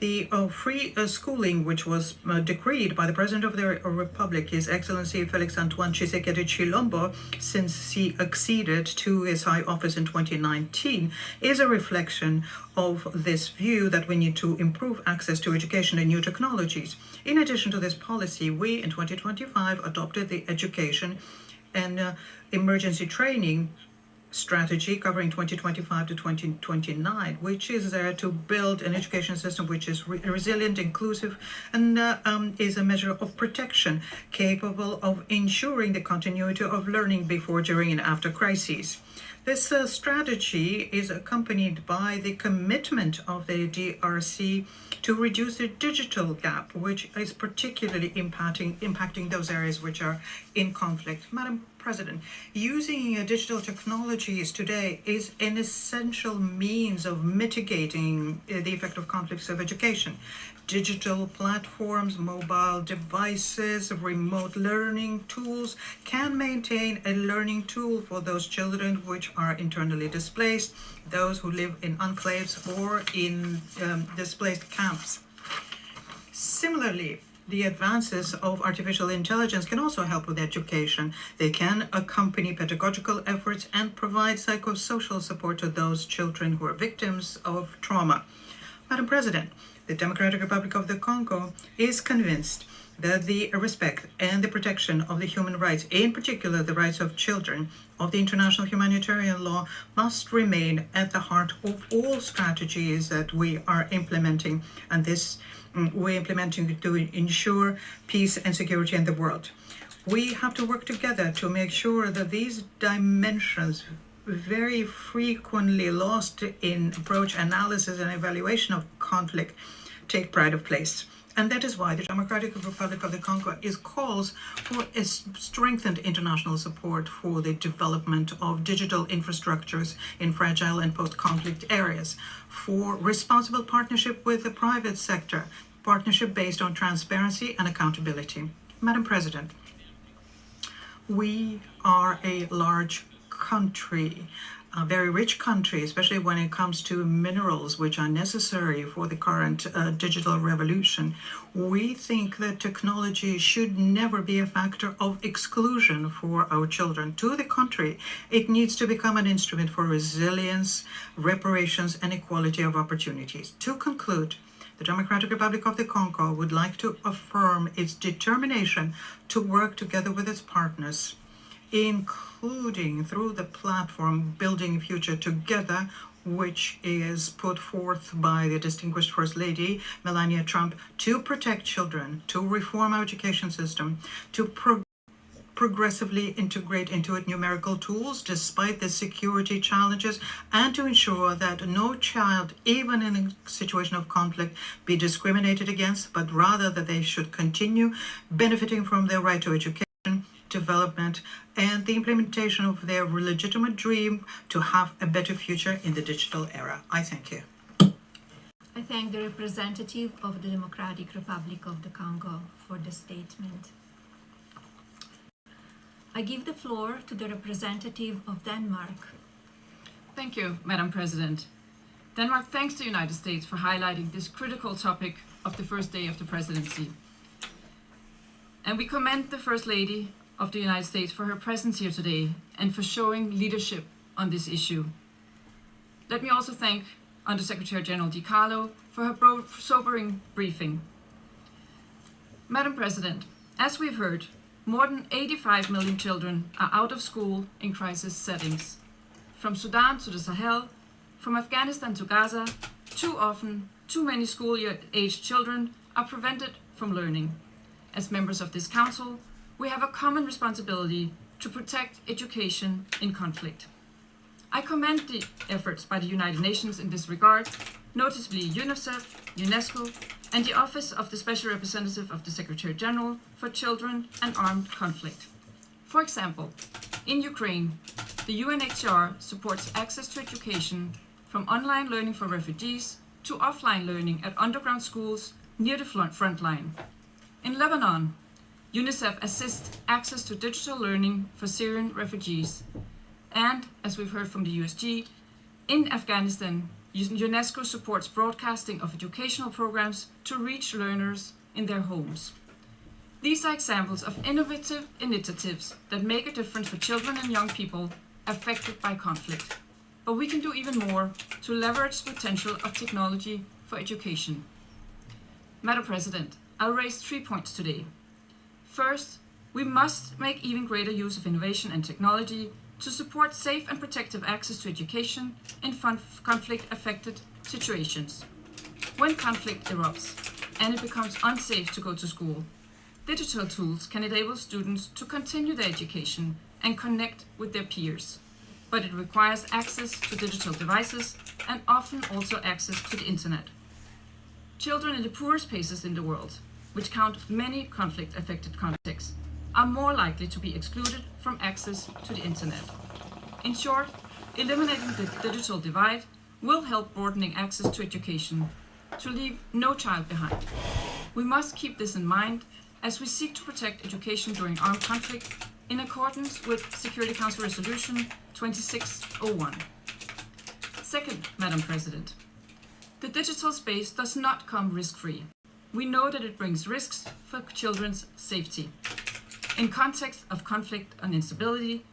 The free schooling, which was decreed by the President of the Republic, His Excellency Felix Antoine Tshisekedi Tshilombo, since he acceded to his high office in 2019, is a reflection of this view that we need to improve access to education and new technologies. In addition to this policy, we in 2025 adopted the education and emergency training strategy covering 2025 to 2029, which is there to build an education system which is resilient, inclusive, and is a measure of protection capable of ensuring the continuity of learning before, during, and after crises. This strategy is accompanied by the commitment of the DRC to reduce the digital gap, which is particularly impacting those areas which are in conflict. Madam President, using digital technologies today is an essential means of mitigating the effect of conflicts of education. Digital platforms, mobile devices, remote learning tools can maintain a learning tool for those children which are internally displaced, those who live in enclaves or in displaced camps. Similarly, the advances of artificial intelligence can also help with education. They can accompany pedagogical efforts and provide psychosocial support to those children who are victims of trauma. Madam President, the Democratic Republic of the Congo is convinced that the respect and the protection of the human rights, in particular the rights of children, of the international humanitarian law, must remain at the heart of all strategies that we are implementing, and this we're implementing to ensure peace and security in the world. We have to work together to make sure that these dimensions, very frequently lost in approach, analysis, and evaluation of conflict, take pride of place. And that is why the Democratic Republic of the Congo calls for a strengthened international support for the development of digital infrastructures in fragile and post-conflict areas, for responsible partnership with the private sector, partnership based on transparency and accountability. Madam President, we are a large country, a very rich country, especially when it comes to minerals, which are necessary for the current digital revolution. We think that technology should never be a factor of exclusion for our children. To the contrary, it needs to become an instrument for resilience, reparations, and equality of opportunities. To conclude, the Democratic Republic of the Congo would like to affirm its determination to work together with its partners, including through the platform Building Future Together, which is put forth by the distinguished First Lady, Melania Trump, to protect children, to reform our education system, to progressively integrate into it numerical tools despite the security challenges, and to ensure that no child, even in a situation of conflict, be discriminated against, but rather that they should continue benefiting from their right to education, development, and the implementation of their legitimate dream to have a better future in the digital era. I thank you. I thank the representative of the Democratic Republic of the Congo for the statement. I give the floor to the representative of Denmark. Thank you, Madam President. Denmark thanks the United States for highlighting this critical topic of the first day of the presidency. And we commend the First Lady of the United States for her presence here today and for showing leadership on this issue. Let me also thank Undersecretary General DiCarlo for her sobering briefing. Madam President, as we've heard, more than 85 million children are out of school in crisis settings. From Sudan to the Sahel, from Afghanistan to Gaza, too often, too many school-aged children are prevented from learning. As members of this Council, we have a common responsibility to protect education in conflict. I commend the efforts by the United Nations in this regard, notably UNICEF, UNESCO, and the Office of the Special Representative of the Secretary General for Children and Armed Conflict. For example, in Ukraine, the UNHCR supports access to education from online learning for refugees to offline learning at underground schools near the front line. In Lebanon, UNICEF assists access to digital learning for Syrian refugees. And, as we've heard from the USG, in Afghanistan, UNESCO supports broadcasting of educational programs to reach learners in their homes. These are examples of innovative initiatives that make a difference for children and young people affected by conflict. But we can do even more to leverage the potential of technology for education. Madam President, I'll raise 3 points today. First, we must make even greater use of innovation and technology to support safe and protective access to education in conflict-affected situations. When conflict erupts and it becomes unsafe to go to school, digital tools can enable students to continue their education and connect with their peers. But it requires access to digital devices and often also access to the internet. Children in the poorest places in the world, which count many conflict-affected contexts, are more likely to be excluded from access to the internet. In short, eliminating the digital divide will help broadening access to education, to leave no child behind. We must keep this in mind as we seek to protect education during armed conflict in accordance with Security Council Resolution 2601. Second, Madam President, the digital space does not come risk-free. We know that it brings risks for children's safety. In context of conflict and instability,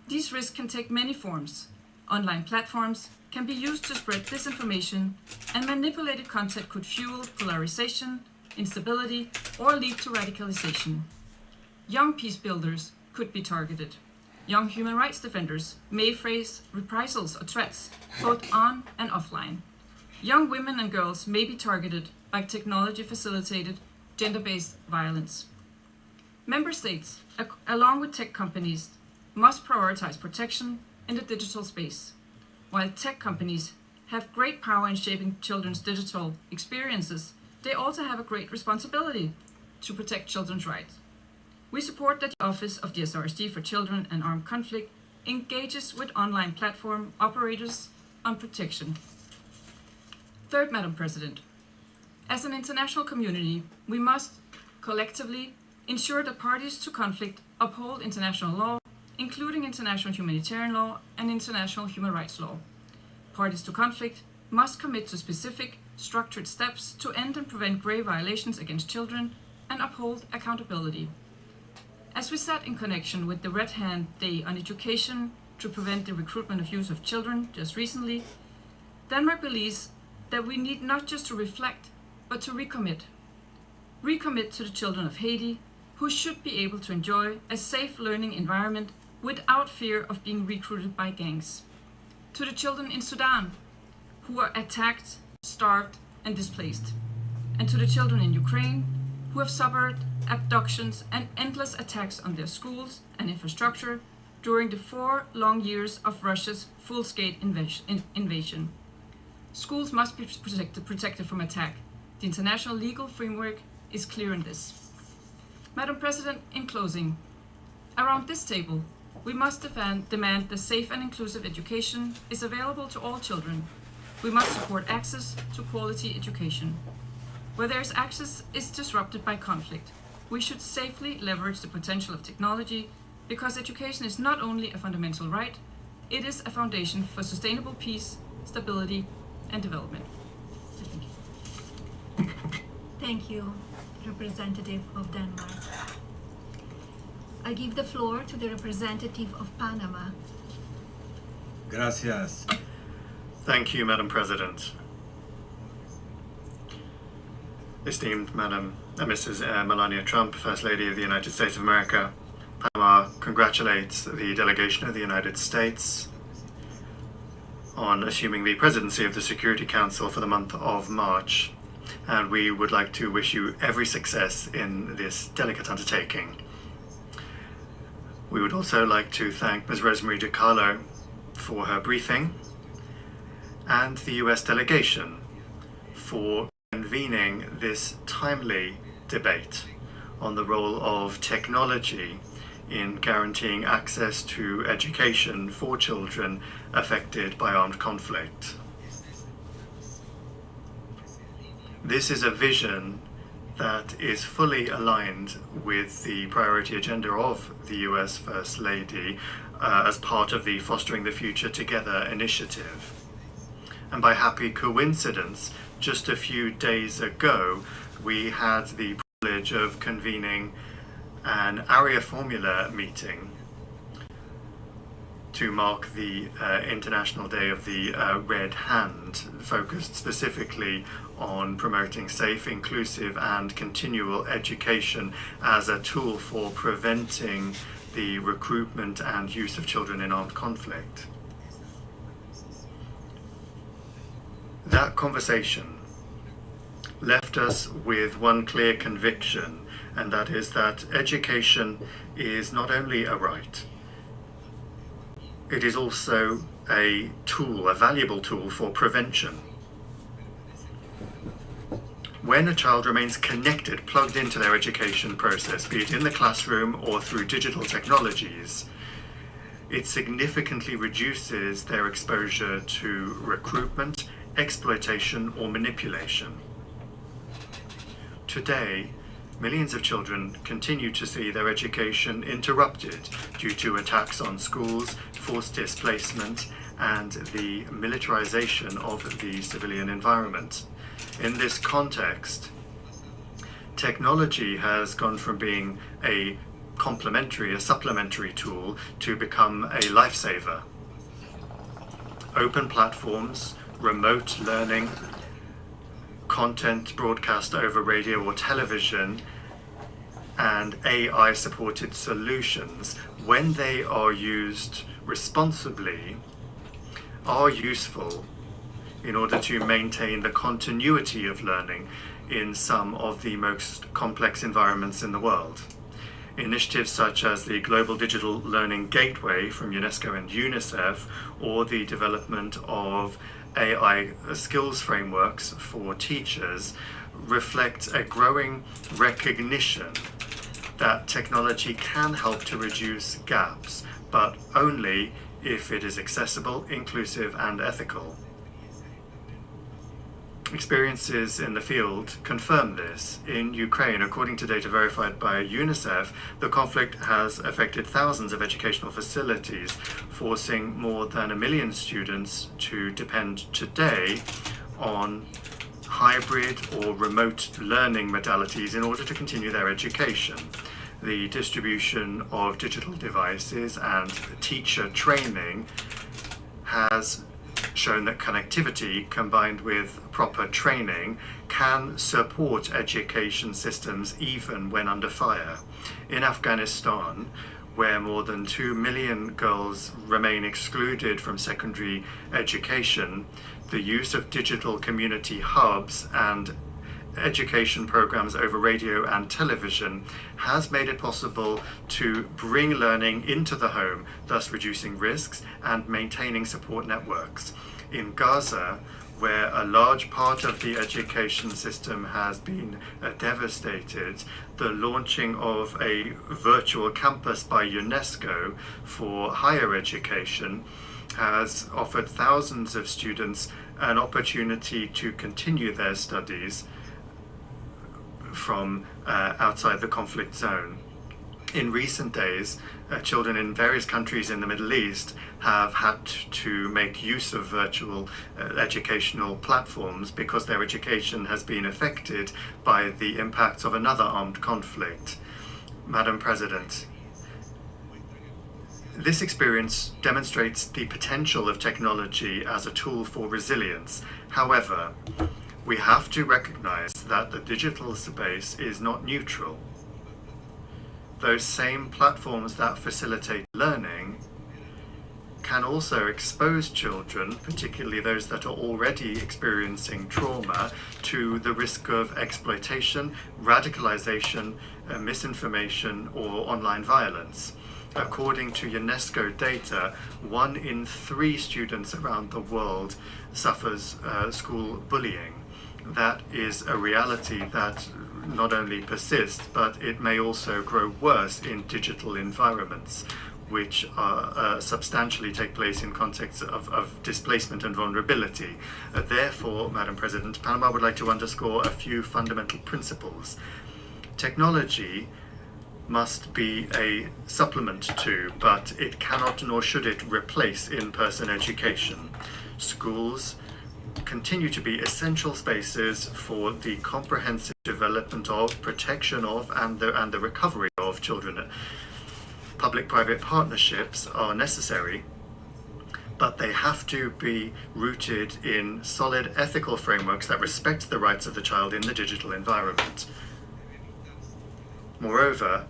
these risks can take many forms. Online platforms can be used to spread disinformation, and manipulated content could fuel polarization, instability, or lead to radicalization. Young peace builders could be targeted. Young human rights defenders may face reprisals or threats, both on and offline. Young women and girls may be targeted by technology-facilitated gender-based violence. Member states, along with tech companies, must prioritize protection in the digital space. While tech companies have great power in shaping children's digital experiences, they also have a great responsibility to protect children's rights. We support that the Office of the SRSG for Children and Armed Conflict engages with online platform operators on protection. Third, Madam President, as an international community, we must collectively ensure that parties to conflict uphold international law, including international humanitarian law and international human rights law. Parties to conflict must commit to specific, structured steps to end and prevent grave violations against children and uphold accountability. As we sat in connection with the Red Hand Day on Education to prevent the recruitment of youth of children just recently, Denmark believes that we need not just to reflect, but to recommit. Recommit to the children of Haiti, who should be able to enjoy a safe learning environment without fear of being recruited by gangs. To the children in Sudan, who are attacked, starved, and displaced. And to the children in Ukraine, who have suffered abductions and endless attacks on their schools and infrastructure during the 4 long years of Russia's full-scale invasion. Schools must be protected from attack. The international legal framework is clear in this. Madam President, in closing, around this table, we must demand that safe and inclusive education is available to all children. We must support access to quality education. Where there is access is disrupted by conflict, we should safely leverage the potential of technology, because education is not only a fundamental right, it is a foundation for sustainable peace, stability, and development. Thank you, representative of Denmark. I give the floor to the representative of Panama. Gracias. Thank you, Madam President. Esteemed Mrs. Melania Trump, First Lady of the United States of America, Panama congratulates the delegation of the United States on assuming the presidency of the Security Council for the month of March, and we would like to wish you every success in this delicate undertaking. We would also like to thank Ms. Rosemary DiCarlo for her briefing and the US delegation for convening this timely debate on the role of technology in guaranteeing access to education for children affected by armed conflict. This is a vision that is fully aligned with the priority agenda of the US First Lady as part of the Fostering the Future Together initiative. And by happy coincidence, just a few days ago, we had the privilege of convening an ARIA Formula meeting to mark the International Day of the Red Hand, focused specifically on promoting safe, inclusive and continual education as a tool for preventing the recruitment and use of children in armed conflict. That conversation left us with one clear conviction, and that is that education is not only a right, it is also a tool, a valuable tool for prevention. When a child remains connected, plugged into their education process, be it in the classroom or through digital technologies, it significantly reduces their exposure to recruitment, exploitation, or manipulation. Today, millions of children continue to see their education interrupted due to attacks on schools, forced displacement, and the militarization of the civilian environment. In this context, technology has gone from being a complementary, a supplementary tool to become a lifesaver. Open platforms, remote learning, content broadcast over radio or television, and AI-supported solutions, when they are used responsibly, are useful in order to maintain the continuity of learning in some of the most complex environments in the world. Initiatives such as the Global Digital Learning Gateway from UNESCO and UNICEF, or the development of AI skills frameworks for teachers, reflect a growing recognition that technology can help to reduce gaps, but only if it is accessible, inclusive, and ethical. Experiences in the field confirm this. In Ukraine, according to data verified by UNICEF, the conflict has affected thousands of educational facilities, forcing more than 1 million students to depend today on hybrid or remote learning modalities in order to continue their education. The distribution of digital devices and teacher training has shown that connectivity combined with proper training can support education systems even when under fire. In Afghanistan, where more than 2 million girls remain excluded from secondary education, the use of digital community hubs and education programs over radio and television has made it possible to bring learning into the home, thus reducing risks and maintaining support networks. In Gaza, where a large part of the education system has been devastated, the launching of a virtual campus by UNESCO for higher education has offered thousands of students an opportunity to continue their studies from outside the conflict zone. In recent days, children in various countries in the Middle East have had to make use of virtual educational platforms because their education has been affected by the impacts of another armed conflict. Madam President, this experience demonstrates the potential of technology as a tool for resilience. However, we have to recognize that the digital space is not neutral. Those same platforms that facilitate learning can also expose children, particularly those that are already experiencing trauma, to the risk of exploitation, radicalization, misinformation, or online violence. According to UNESCO data, 1 in 3 students around the world suffers school bullying. That is a reality that not only persists, but it may also grow worse in digital environments, which substantially take place in contexts of displacement and vulnerability. Therefore, Madam President, Panama would like to underscore a few fundamental principles. Technology must be a supplement to, but it cannot nor should it replace in-person education. Schools continue to be essential spaces for the comprehensive development of, protection of, and the recovery of children. Public-private partnerships are necessary, but they have to be rooted in solid ethical frameworks that respect the rights of the child in the digital environment. Moreover,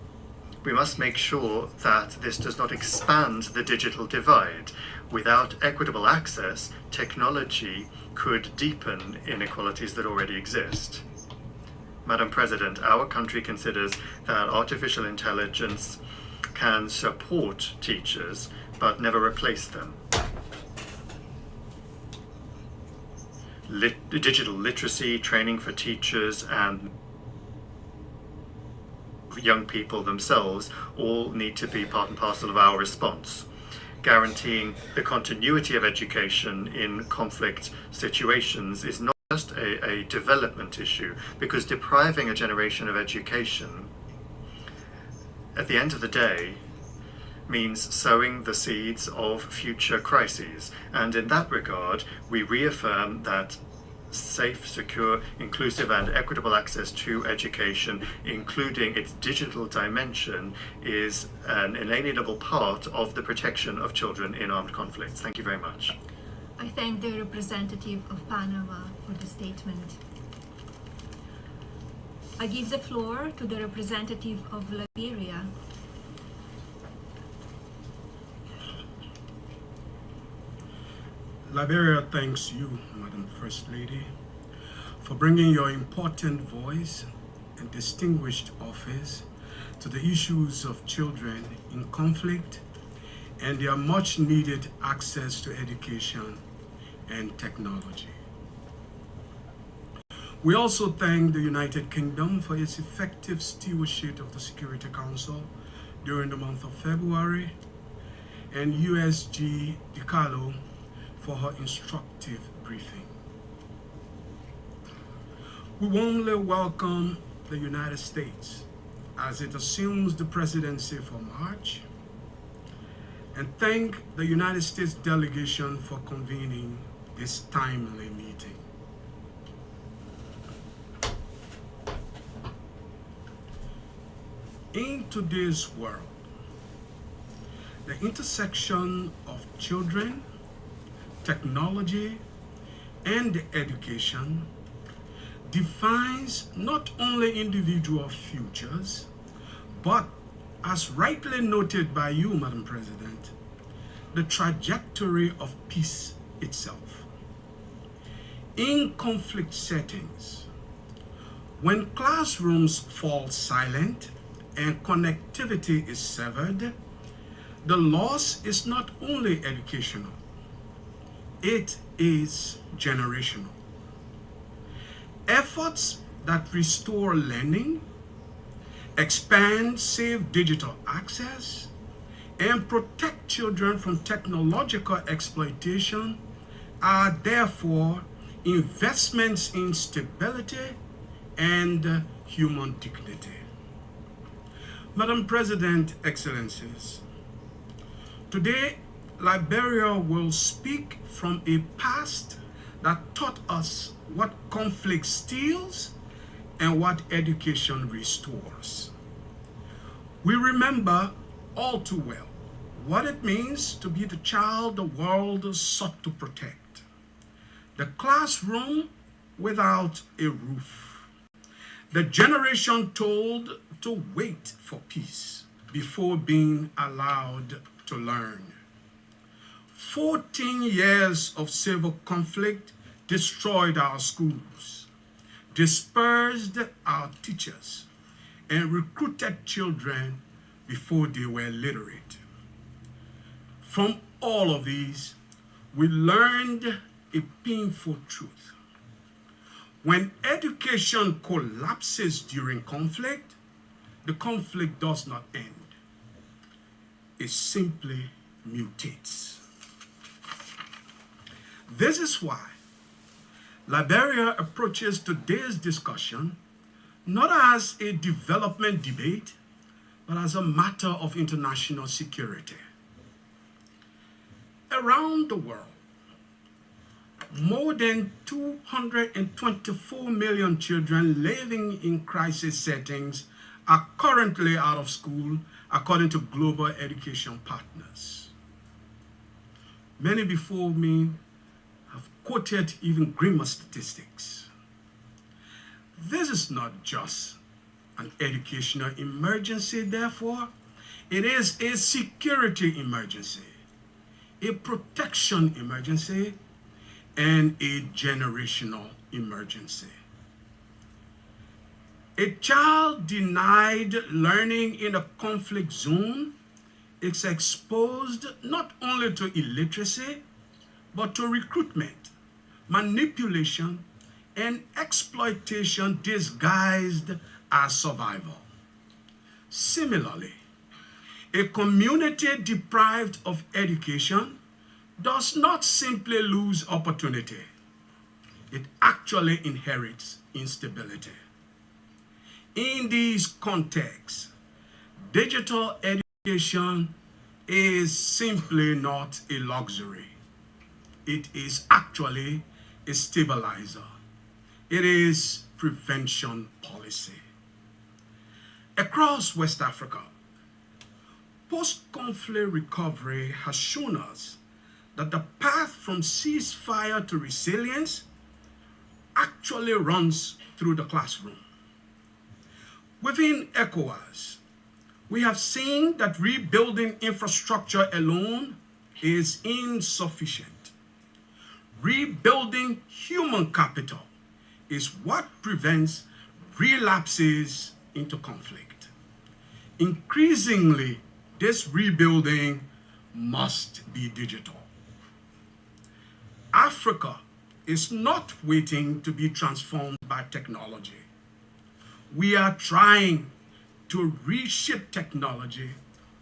we must make sure that this does not expand the digital divide. Without equitable access, technology could deepen inequalities that already exist. Madam President, our country considers that artificial intelligence can support teachers, but never replace them. Digital literacy, training for teachers, and young people themselves all need to be part and parcel of our response. Guaranteeing the continuity of education in conflict situations is not just a development issue, because depriving a generation of education, at the end of the day, means sowing the seeds of future crises. And in that regard, we reaffirm that safe, secure, inclusive and equitable access to education, including its digital dimension, is an inalienable part of the protection of children in armed conflicts. Thank you very much. I thank the representative of Panama for the statement. I give the floor to the representative of Liberia. Liberia thanks you, Madam First Lady, for bringing your important voice and distinguished office to the issues of children in conflict and their much needed access to education and technology. We also thank the United Kingdom for its effective stewardship of the Security Council during the month of February, and USG DiCarlo for her instructive briefing. We warmly welcome the United States as it assumes the presidency for March, and thank the United States delegation for convening this timely meeting. In today's world, the intersection of children, technology, and education defines not only individual futures, but, as rightly noted by you, Madam President, the trajectory of peace itself. In conflict settings, when classrooms fall silent and connectivity is severed, the loss is not only educational, it is generational. Efforts that restore learning, expand safe digital access, and protect children from technological exploitation are therefore investments in stability and human dignity. Madam President, Excellencies, today Liberia will speak from a past that taught us what conflict steals and what education restores. We remember all too well what it means to be the child the world sought to protect. The classroom without a roof. The generation told to wait for peace before being allowed to learn. 14 years of civil conflict destroyed our schools, dispersed our teachers, and recruited children before they were literate. From all of these, we learned a painful truth. When education collapses during conflict, the conflict does not end. It simply mutates. This is why Liberia approaches today's discussion not as a development debate, but as a matter of international security. Around the world, more than 224 million children living in crisis settings are currently out of school, according to Global Education Partners. Many before me have quoted even grimmer statistics. This is not just an educational emergency, therefore, it is a security emergency, a protection emergency, and a generational emergency. A child denied learning in a conflict zone is exposed not only to illiteracy, but to recruitment, manipulation, and exploitation disguised as survival. Similarly, a community deprived of education does not simply lose opportunity. It actually inherits instability. In these contexts, digital education is simply not a luxury. It is actually a stabilizer. It is prevention policy. Across West Africa, post-conflict recovery has shown us that the path from ceasefire to resilience actually runs through the classroom. Within ECOWAS, we have seen that rebuilding infrastructure alone is insufficient. Rebuilding human capital is what prevents relapses into conflict. Increasingly, this rebuilding must be digital. Africa is not waiting to be transformed by technology. We are trying to reshape technology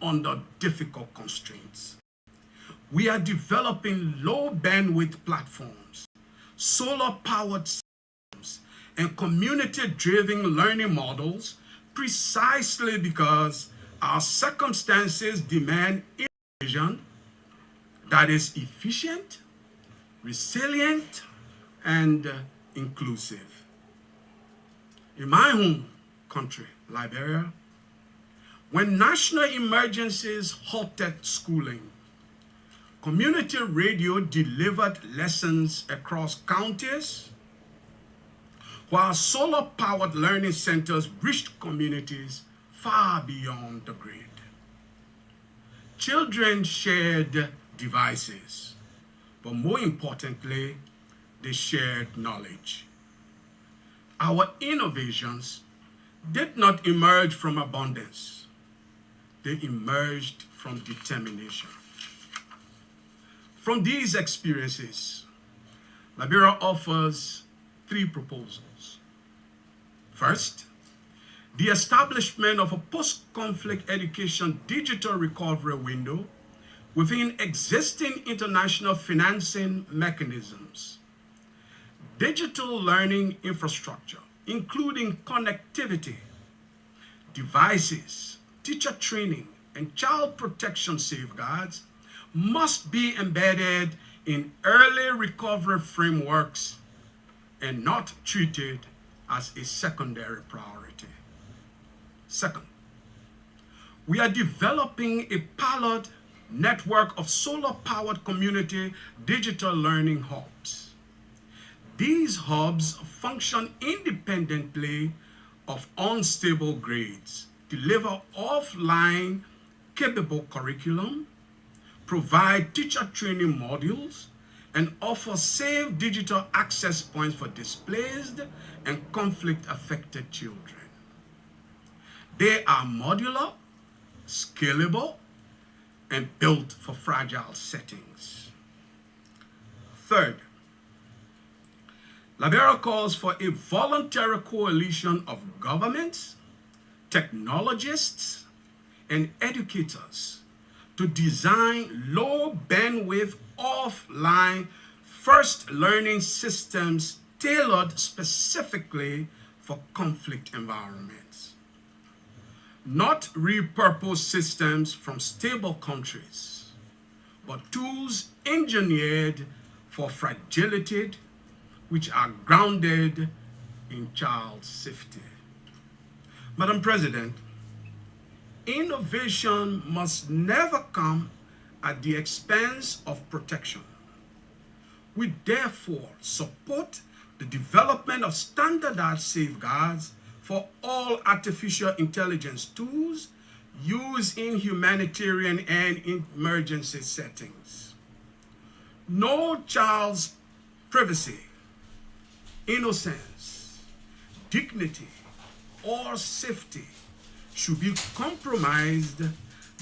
under difficult constraints. We are developing low bandwidth platforms, solar-powered systems, and community-driven learning models precisely because our circumstances demand innovation that is efficient, resilient, and inclusive. In my home country, Liberia, when national emergencies halted schooling, community radio delivered lessons across counties, while solar-powered learning centers reached communities far beyond the grid. Children shared devices, but more importantly, they shared knowledge. Our innovations did not emerge from abundance. They emerged from determination. From these experiences, Liberia offers 3 proposals. First, the establishment of a post-conflict education digital recovery window within existing international financing mechanisms. Digital learning infrastructure, including connectivity, devices, teacher training, and child protection safeguards, must be embedded in early recovery frameworks and not treated as a secondary priority. Second, we are developing a pilot network of solar-powered community digital learning hubs. These hubs function independently of unstable grades, deliver offline capable curriculum, provide teacher training modules, and offer safe digital access points for displaced and conflict-affected children. They are modular, scalable, and built for fragile settings. Third, Liberia calls for a voluntary coalition of governments, technologists, and educators to design low bandwidth offline first learning systems tailored specifically for conflict environments. Not repurposed systems from stable countries, but tools engineered for fragility which are grounded in child safety. Madam President, innovation must never come at the expense of protection. We therefore support the development of standardized safeguards for all artificial intelligence tools used in humanitarian and emergency settings. No child's privacy, innocence, dignity, or safety should be compromised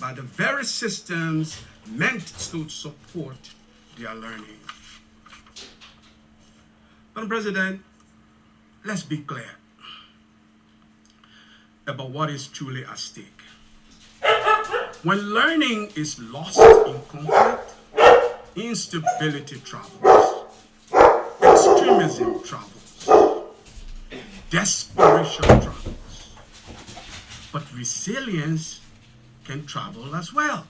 by the very systems meant to support their learning. Madam President, let's be clear about what is truly at stake. When learning is lost in conflict, instability travels, extremism travels, desperation travels, but resilience can travel as well.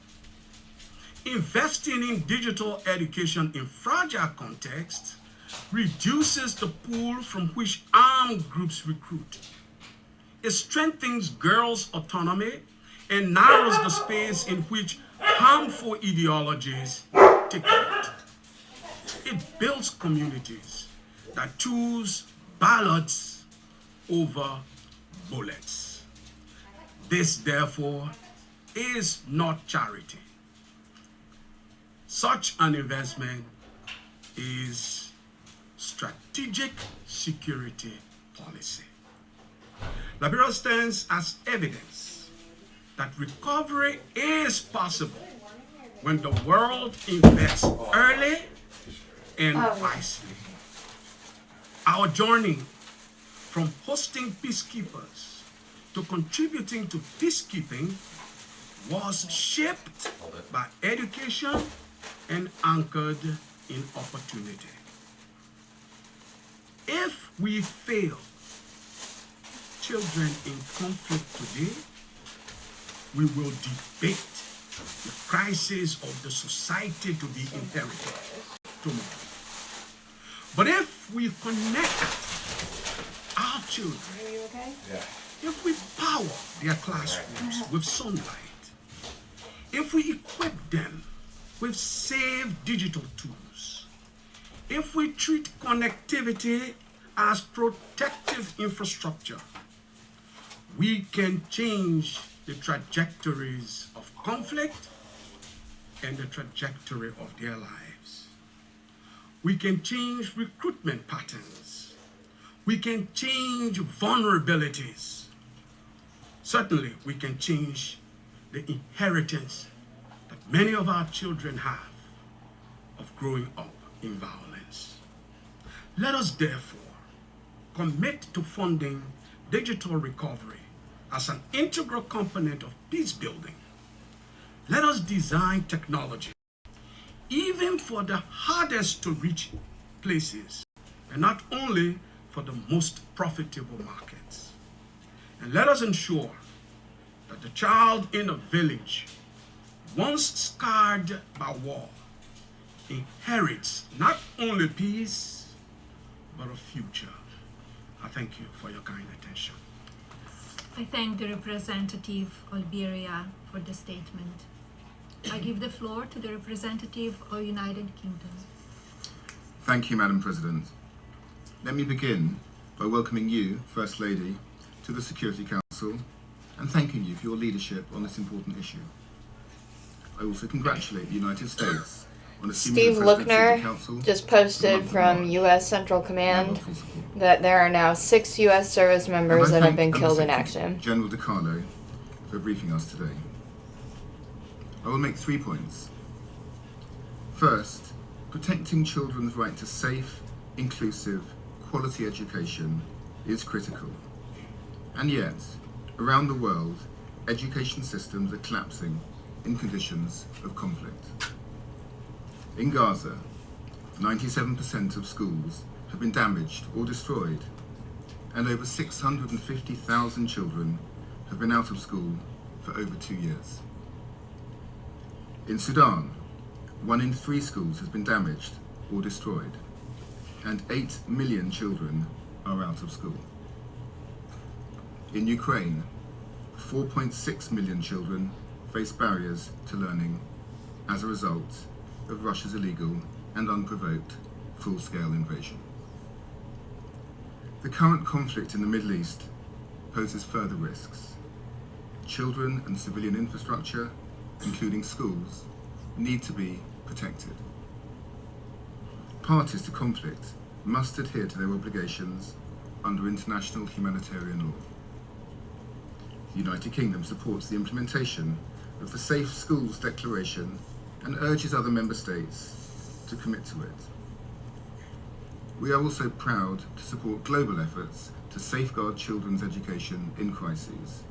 Investing in digital education in fragile contexts reduces the pool from which armed groups recruit. It strengthens girls' autonomy and narrows the space in which harmful ideologies take root. It builds communities that choose ballots over bullets. This, therefore, is not charity. Such an investment is strategic security policy. Liberia stands as evidence that recovery is possible when the world invests early and wisely. Our journey from hosting peacekeepers to contributing to peacekeeping was shaped by education and anchored in opportunity. If we fail children in conflict today, we will debate the crisis of the society to be inherited tomorrow. But if we connect our children, if we power their classrooms with sunlight, if we equip them with safe digital tools, if we treat connectivity as protective infrastructure, we can change the trajectories of conflict and the trajectory of their lives. We can change recruitment patterns. We can change vulnerabilities. Certainly, we can change the inheritance that many of our children have of growing up in violence. Let us therefore commit to funding digital recovery as an integral component of peace building. Let us design technology even for the hardest to reach places and not only for the most profitable markets. And let us ensure that the child in a village, once scarred by war, inherits not only peace, but a future. I thank you for your kind attention. I thank the representative Alberia for the statement. I give the floor to the representative of United Kingdom. Thank you, Madam President. Let me begin by welcoming you, First Lady, to the Security Council and thanking you for your leadership on this important issue. I also congratulate the United States on assuming Steve the presidency of the Lookner Council just posted from U.S. Central Command that there are now 6 U.S. service members that have been killed in action. General DiCarlo for briefing us today. I will make 3 points. First, protecting children's right to safe, inclusive, quality education is critical. And yet, around the world, education systems are collapsing in conditions of conflict. In Gaza, 97% of schools have been damaged or destroyed, and over 650,000 children have been out of school for over 2 years. In Sudan, 1 in 3 schools has been damaged, or destroyed, and 8 million children are out of school. In Ukraine, 4.6 million children face barriers to learning as a result of Russia's illegal and unprovoked full-scale invasion. The current conflict in the Middle East poses further risks. Children and civilian infrastructure, including schools, need to be protected. Parties to conflict must adhere to their obligations under international humanitarian law. The United Kingdom supports the implementation of the Safe Schools Declaration and urges other member states to commit to it. We are also proud to support global efforts to safeguard children's education in crises,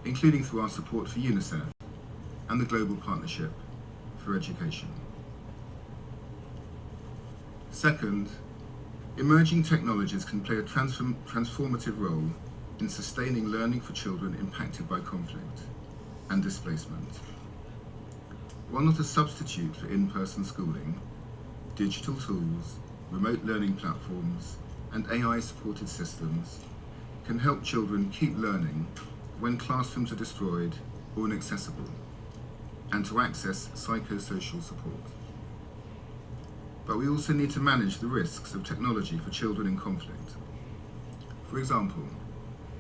including through our support for UNICEF and the Global Partnership for Education. Second, emerging technologies can play a transformative role in sustaining learning for children impacted by conflict and displacement. While not a substitute for in-person schooling, digital tools, remote learning platforms, and AI-supported systems can help children keep learning when classrooms are destroyed or inaccessible, and to access psychosocial support. But we also need to manage the risks of technology for children in conflict. For example,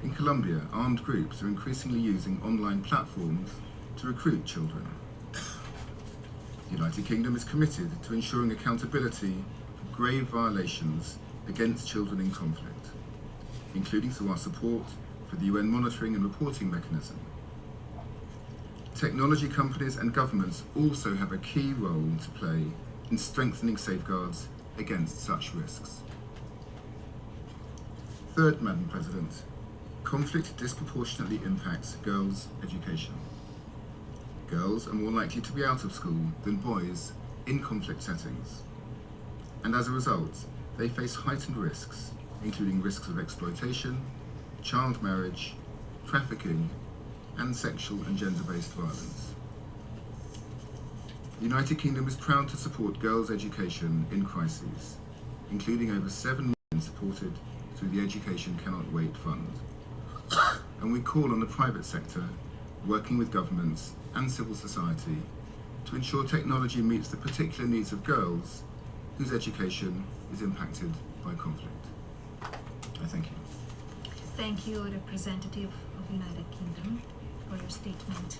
in Colombia, armed groups are increasingly using online platforms to recruit children. The United Kingdom is committed to ensuring accountability for grave violations against children in conflict, including through our support for the UN monitoring and reporting mechanism. Technology companies and governments also have a key role to play in strengthening safeguards against such risks. Third, Madam President, conflict disproportionately impacts girls' education. Girls are more likely to be out of school than boys in conflict settings, and as a result, they face heightened risks, including risks of exploitation, child marriage, trafficking, and sexual and gender-based violence. The United Kingdom is proud to support girls' education in crises, including over 7 million supported through the Education Cannot Wait Fund. And we call on the private sector, working with governments and civil society, to ensure technology meets the particular needs of girls whose education is impacted by conflict. I thank you. Thank you, Representative of United Kingdom, for your statement.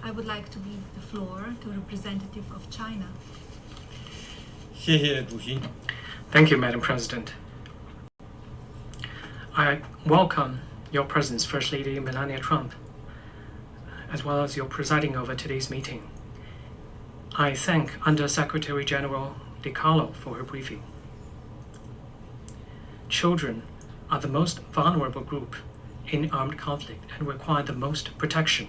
I would like to give the floor to Representative of China. 谢谢主席。 Thank you, Madam President. I welcome your presence, First Lady Melania Trump, as well as your presiding over today's meeting. I thank Under-Secretary General DiCarlo for her briefing. Children are the most vulnerable group in armed conflict and require the most protection.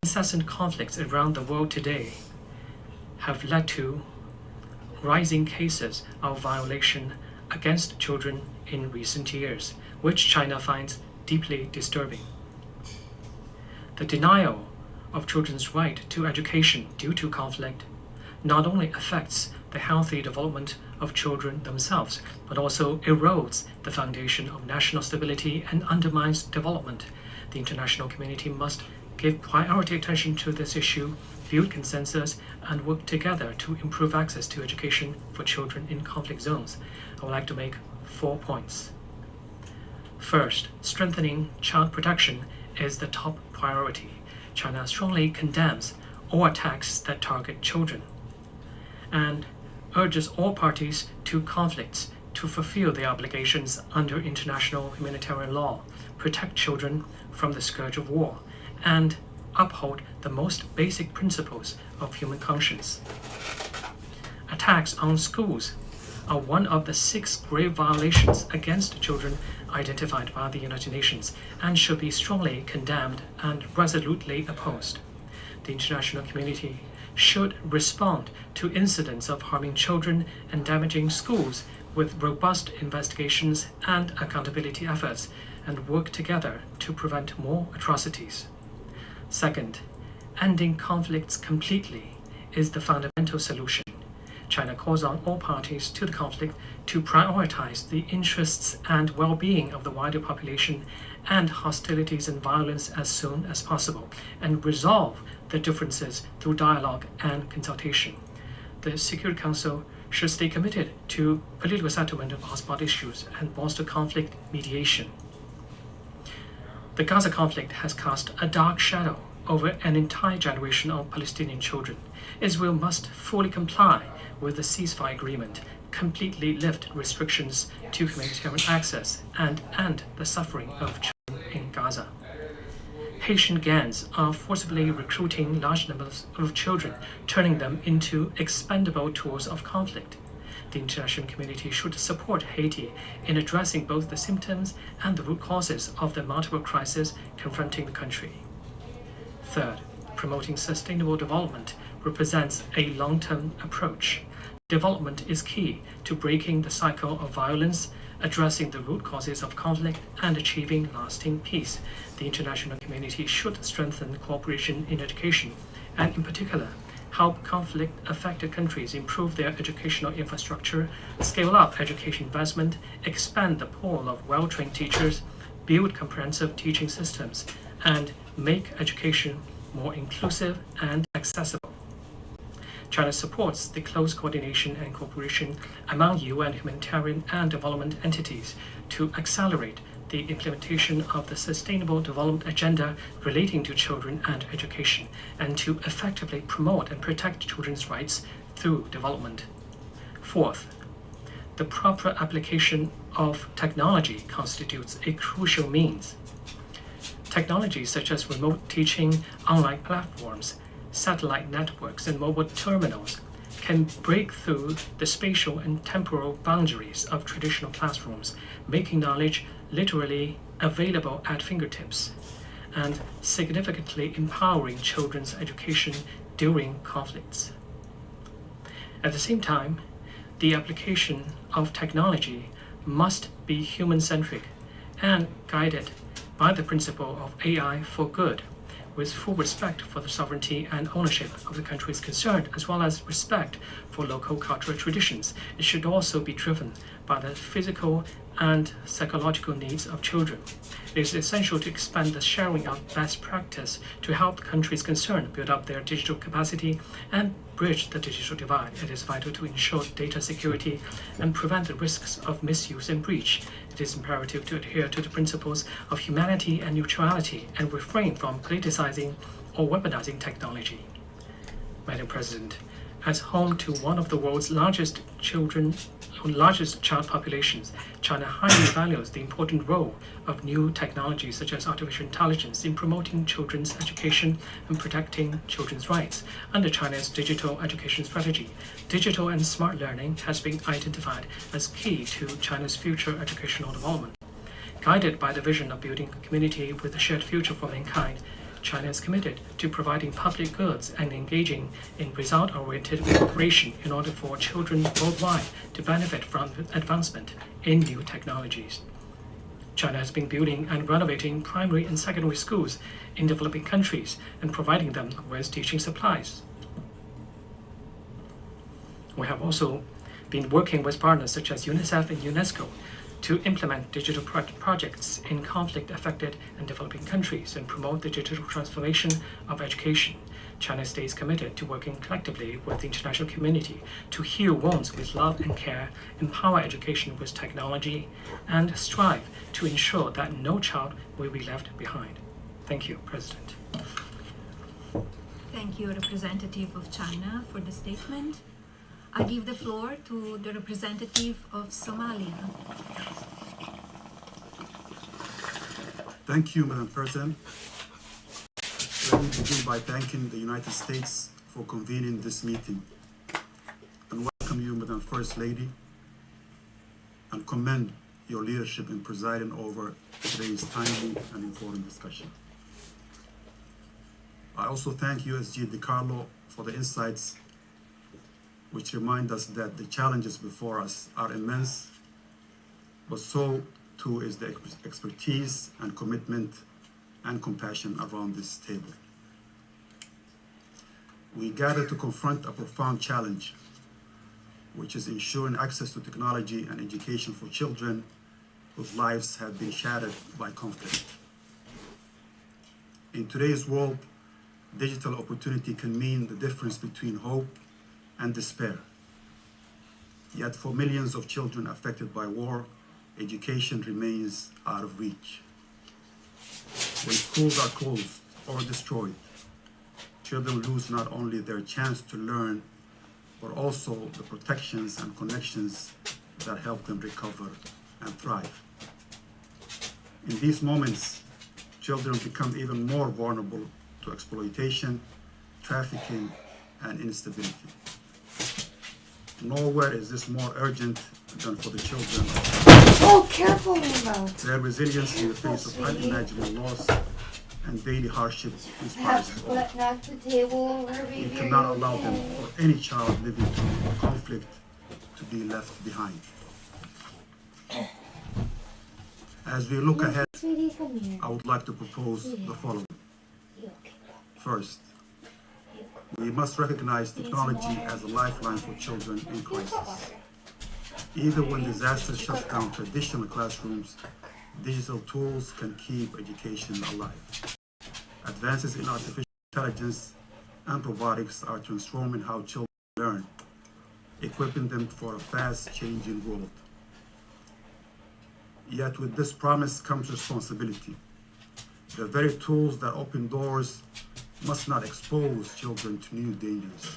Incessant conflicts around the world today have led to rising cases of violation against children in recent years, which China finds deeply disturbing. The denial of children's right to education due to conflict not only affects the healthy development of children themselves, but also erodes the foundation of national stability and undermines development. The international community must give priority attention to this issue, build consensus, and work together to improve access to education for children in conflict zones. I would like to make 4 points. First, strengthening child protection is the top priority. China strongly condemns all attacks that target children and urges all parties to conflicts to fulfill their obligations under international humanitarian law, protect children from the scourge of war, and uphold the most basic principles of human conscience. Attacks on schools are one of the 6 grave violations against children identified by the United Nations and should be strongly condemned and resolutely opposed. The international community should respond to incidents of harming children and damaging schools with robust investigations and accountability efforts and work together to prevent more atrocities. Second, ending conflicts completely is the fundamental solution. China calls on all parties to the conflict to prioritize the interests and well-being of the wider population and hostilities and violence as soon as possible, and resolve the differences through dialogue and consultation. The Security Council should stay committed to political settlement of hotspot issues and foster conflict mediation. The Gaza conflict has cast a dark shadow over an entire generation of Palestinian children. Israel must fully comply with the ceasefire agreement, completely lift restrictions to humanitarian access, and end the suffering of children in Gaza. Haitian gangs are forcibly recruiting large numbers of children, turning them into expendable tools of conflict. The international community should support Haiti in addressing both the symptoms and the root causes of the multiple crises confronting the country. Third, promoting sustainable development represents a long-term approach. Development is key to breaking the cycle of violence, addressing the root causes of conflict, and achieving lasting peace. The international community should strengthen cooperation in education, and in particular, help conflict-affected countries improve their educational infrastructure, scale up education investment, expand the pool of well-trained teachers, build comprehensive teaching systems, and make education more inclusive and accessible. China supports the close coordination and cooperation among UN humanitarian and development entities to accelerate the implementation of the Sustainable Development Agenda relating to children and education, and to effectively promote and protect children's rights through development. Fourth, the proper application of technology constitutes a crucial means. Technologies such as remote teaching, online platforms, satellite networks, and mobile terminals can break through the spatial and temporal boundaries of traditional classrooms, making knowledge literally available at fingertips, and significantly empowering children's education during conflicts. At the same time, the application of technology must be human-centric and guided by the principle of AI for good, with full respect for the sovereignty and ownership of the countries concerned, as well as respect for local cultural traditions. It should also be driven by the physical and psychological needs of children. It is essential to expand the sharing of best practice to help countries concerned build up their digital capacity and bridge the digital divide. It is vital to ensure data security and prevent the risks of misuse and breach. It is imperative to adhere to the principles of humanity and neutrality and refrain from politicizing or weaponizing technology. Madam President, as home to one of the world's largest child populations, China highly values the important role of new technologies such as artificial intelligence in promoting children's education and protecting children's rights. Under China's digital education strategy, digital and smart learning has been identified as key to China's future educational development. Guided by the vision of building a community with a shared future for mankind, China is committed to providing public goods and engaging in result-oriented cooperation in order for children worldwide to benefit from advancement in new technologies. China has been building and renovating primary and secondary schools in developing countries and providing them with teaching supplies. We have also been working with partners such as UNICEF and UNESCO to implement digital projects in conflict-affected and developing countries and promote the digital transformation of education. China stays committed to working collectively with the international community to heal wounds with love and care, empower education with technology, and strive to ensure that no child will be left behind. Thank you, President. Thank you, Representative of China, for the statement. I give the floor to the representative of Somalia. Thank you, Madam President. Let me begin by thanking the United States for convening this meeting, and welcome you, Madam First Lady, and commend your leadership in presiding over today's timely and important discussion. I also thank USG DiCarlo for the insights which remind us that the challenges before us are immense, but so too is the expertise and commitment and compassion around this table. We gather to confront a profound challenge, which is ensuring access to technology and education for children whose lives have been shattered by conflict. In today's world, digital opportunity can mean the difference between hope and despair. Yet for millions of children affected by war, education remains out of reach. When schools are closed or destroyed, children lose not only their chance to learn, but also the protections and connections that help them recover and thrive. In these moments, children become even more vulnerable to exploitation, trafficking, and instability. Nowhere is this more urgent than for the children. Oh, careful, Rainbow. Their resilience in the face of unimaginable loss and daily hardship inspires us all. Knock the table over, We baby. cannot allow them or any child living through conflict to be left behind. As we look ahead, Sweetie, come here. I would like to propose the following. First, we must recognize technology as a lifeline for children in crisis. Even when disaster shuts down traditional classrooms, digital tools can keep education alive. Advances in artificial intelligence and robotics are transforming how children learn, equipping them for a fast-changing world. Yet with this promise comes responsibility. The very tools that open doors must not expose children to new dangers.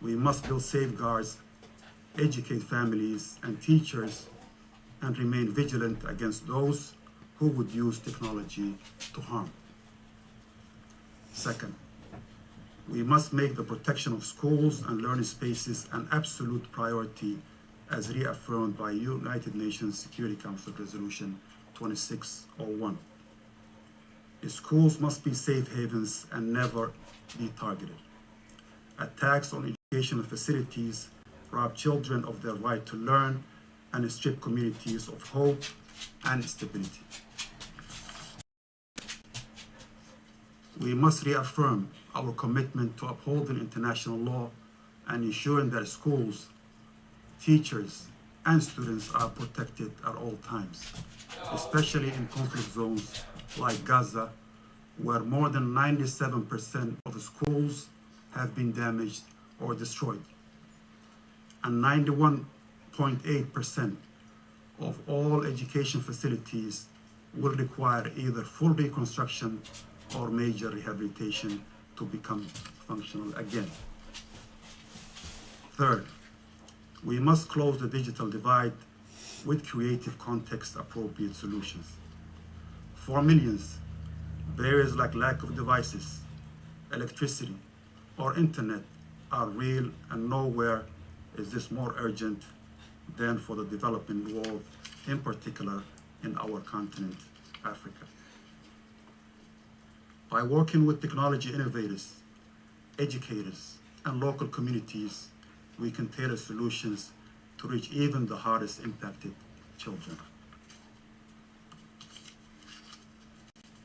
We must build safeguards, educate families and teachers, and remain vigilant against those who would use technology to harm. Second, we must make the protection of schools and learning spaces an absolute priority as reaffirmed by United Nations Security Council Resolution 2601. Schools must be safe havens and never be targeted. Attacks on educational facilities rob children of their right to learn and strip communities of hope and stability. We must reaffirm our commitment to upholding international law and ensuring that schools, teachers, and students are protected at all times, especially in conflict zones like Gaza, where more than 97% of the schools have been damaged or destroyed, and 91.8% of all education facilities will require either full reconstruction or major rehabilitation to become functional again. Third, we must close the digital divide with creative context-appropriate solutions. For millions, barriers like lack of devices, electricity, or internet are real, and nowhere is this more urgent than for the developing world, in particular in our continent, Africa. By working with technology innovators, educators, and local communities, we can tailor solutions to reach even the hardest impacted children.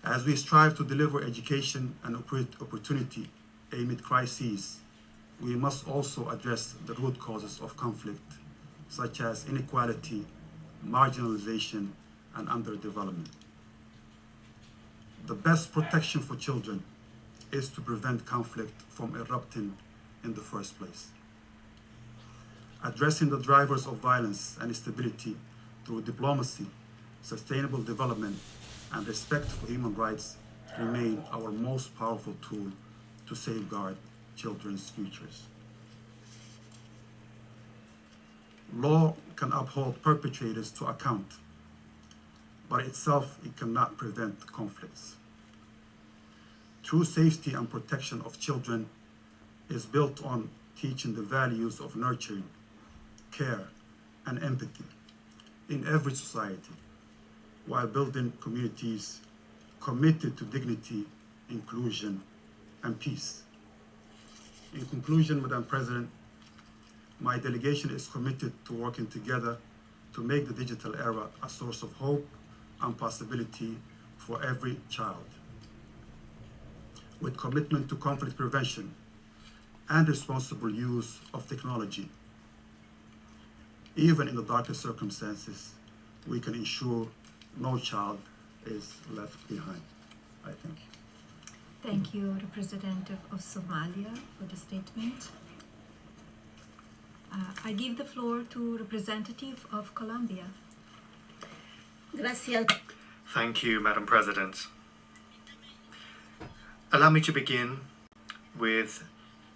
As we strive to deliver education and opportunity amid crises, we must also address the root causes of conflict, such as inequality, marginalization, and underdevelopment. The best protection for children is to prevent conflict from erupting in the first place. Addressing the drivers of violence and instability through diplomacy, sustainable development, and respect for human rights remain our most powerful tool to safeguard children's futures. Law can uphold perpetrators to account, but itself it cannot prevent conflicts. True safety and protection of children is built on teaching the values of nurturing, care, and empathy in every society, while building communities committed to dignity, inclusion, and peace. In conclusion, Madam President, my delegation is committed to working together to make the digital era a source of hope and possibility for every child. With commitment to conflict prevention and responsible use of technology, even in the darkest circumstances, we can ensure no child is left behind. I thank you. Thank you, Representative of Somalia, for the statement. I give the floor to Representative of Colombia. Gracias. Thank you, Madam President. Allow me to begin with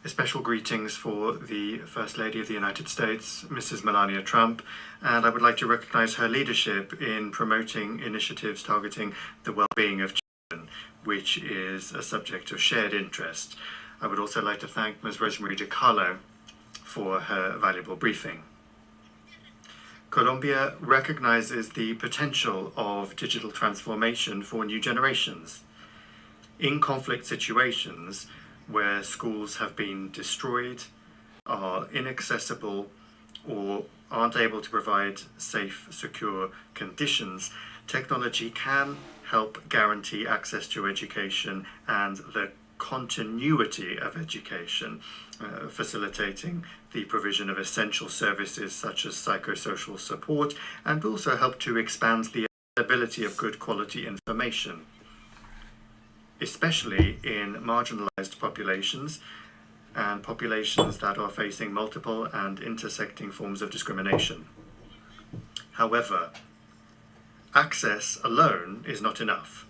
special greetings for the First Lady of the United States, Mrs. Melania Trump, and I would like to recognize her leadership in promoting initiatives targeting the well-being of children, which is a subject of shared interest. I would also like to thank Ms. Rosemary DiCarlo for her valuable briefing. Colombia recognizes the potential of digital transformation for new generations. In conflict situations where schools have been destroyed, are inaccessible, or aren't able to provide safe, secure conditions, technology can help guarantee access to education and the continuity of education, facilitating the provision of essential services such as psychosocial support, and also help to expand the availability of good quality information, especially in marginalized populations and populations that are facing multiple and intersecting forms of discrimination. However, access alone is not enough.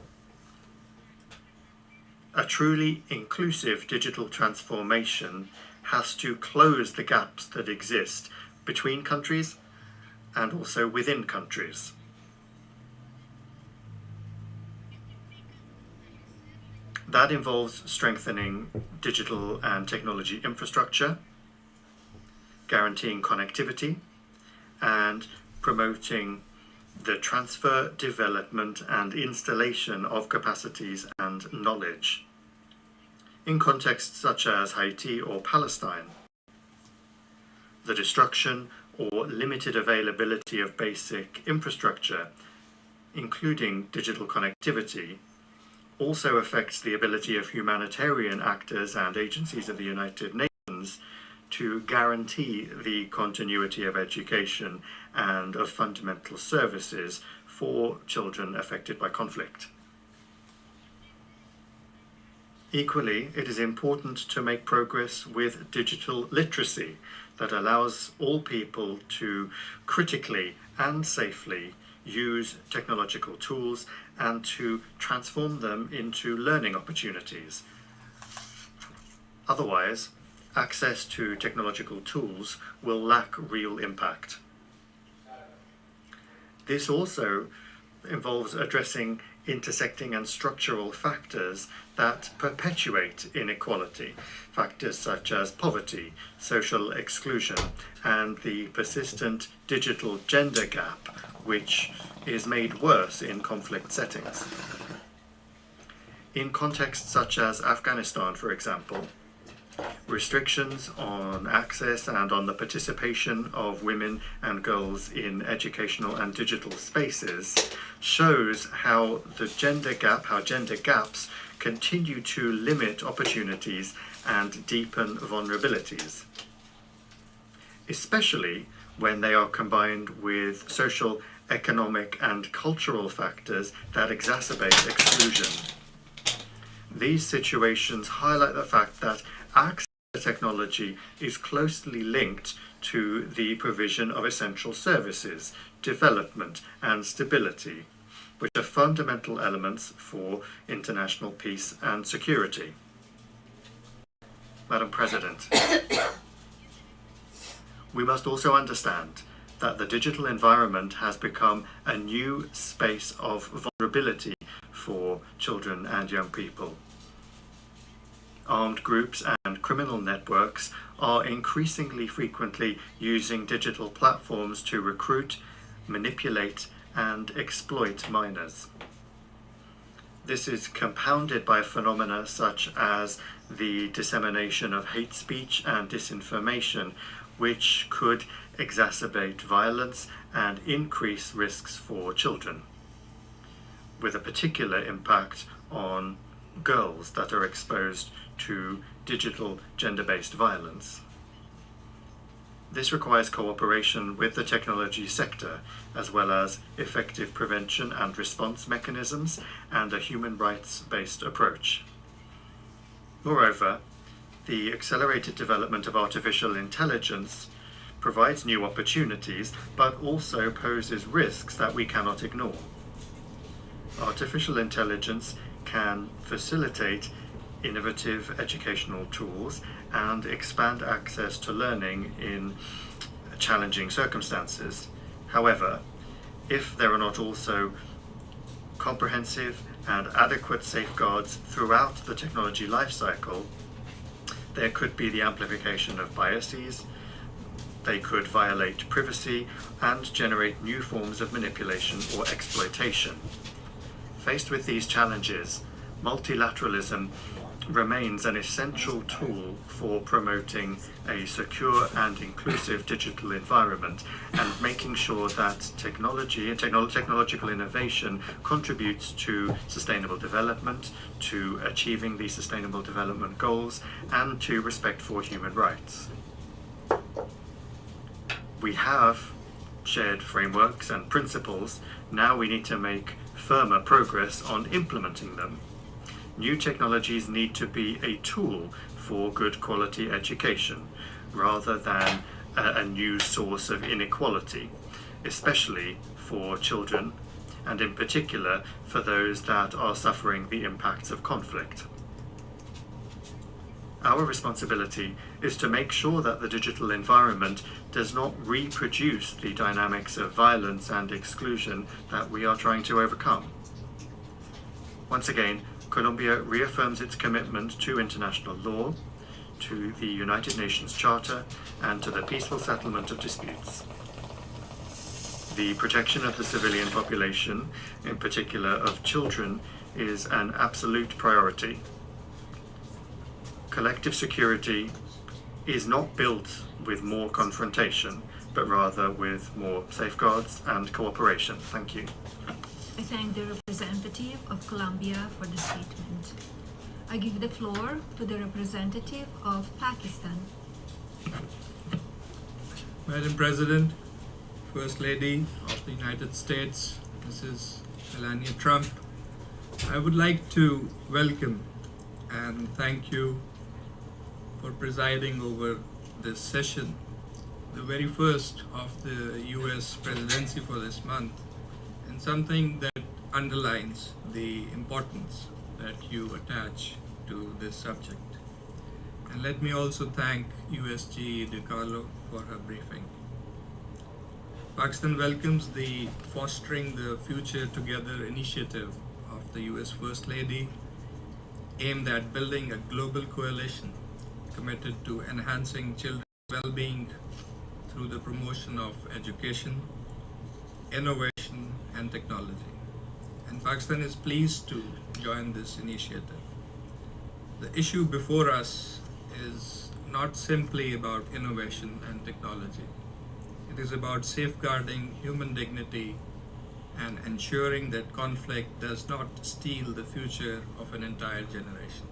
A truly inclusive digital transformation has to close the gaps that exist between countries and also within countries. That involves strengthening digital and technology infrastructure, guaranteeing connectivity, and promoting the transfer, development, and installation of capacities and knowledge. In contexts such as Haiti or Palestine, the destruction or limited availability of basic infrastructure, including digital connectivity, also affects the ability of humanitarian actors and agencies of the United Nations to guarantee the continuity of education and of fundamental services for children affected by conflict. Equally, it is important to make progress with digital literacy that allows all people to critically and safely use technological tools and to transform them into learning opportunities. Otherwise, access to technological tools will lack real impact. This also involves addressing intersecting and structural factors that perpetuate inequality, factors such as poverty, social exclusion, and the persistent digital gender gap, which is made worse in conflict settings. In contexts such as Afghanistan, for example, restrictions on access and on the participation of women and girls in educational and digital spaces shows how gender gaps continue to limit opportunities and deepen vulnerabilities, especially when they are combined with social, economic, and cultural factors that exacerbate exclusion. These situations highlight the fact that access to technology is closely linked to the provision of essential services, development, and stability, which are fundamental elements for international peace and security. Madam President, we must also understand that the digital environment has become a new space of vulnerability for children and young people. Armed groups and criminal networks are increasingly frequently using digital platforms to recruit, manipulate, and exploit minors. This is compounded by phenomena such as the dissemination of hate speech and disinformation, which could exacerbate violence and increase risks for children, with a particular impact on girls that are exposed to digital gender-based violence. This requires cooperation with the technology sector, as well as effective prevention and response mechanisms and a human rights-based approach. Moreover, the accelerated development of artificial intelligence provides new opportunities, but also poses risks that we cannot ignore. Artificial intelligence can facilitate innovative educational tools and expand access to learning in challenging circumstances. However, if there are not also comprehensive and adequate safeguards throughout the technology lifecycle, there could be the amplification of biases, they could violate privacy and generate new forms of manipulation or exploitation. Faced with these challenges, multilateralism remains an essential tool for promoting a secure and inclusive digital environment and making sure that technology and technological innovation contributes to sustainable development, to achieving the Sustainable Development Goals, and to respect for human rights. We have shared frameworks and principles. Now we need to make firmer progress on implementing them. New technologies need to be a tool for good quality education rather than a new source of inequality, especially for children and in particular for those that are suffering the impacts of conflict. Our responsibility is to make sure that the digital environment does not reproduce the dynamics of violence and exclusion that we are trying to overcome. Once again, Colombia reaffirms its commitment to international law, to the United Nations Charter, and to the peaceful settlement of disputes. The protection of the civilian population, in particular of children, is an absolute priority. Collective security is not built with more confrontation, but rather with more safeguards and cooperation. Thank you. I thank the representative of Colombia for the statement. I give the floor to the representative of Pakistan. Madam President, First Lady of the United States, Mrs. Melania Trump, I would like to welcome and thank you for presiding over this session, the very first of the US presidency for this month, and something that underlines the importance that you attach to this subject. And let me also thank USG DiCarlo for her briefing. Pakistan welcomes the Fostering the Future Together initiative of the US First Lady, aimed at building a global coalition committed to enhancing children's well-being through the promotion of education, innovation, and technology. And Pakistan is pleased to join this initiative. The issue before us is not simply about innovation and technology. It is about safeguarding human dignity and ensuring that conflict does not steal the future of an entire generation.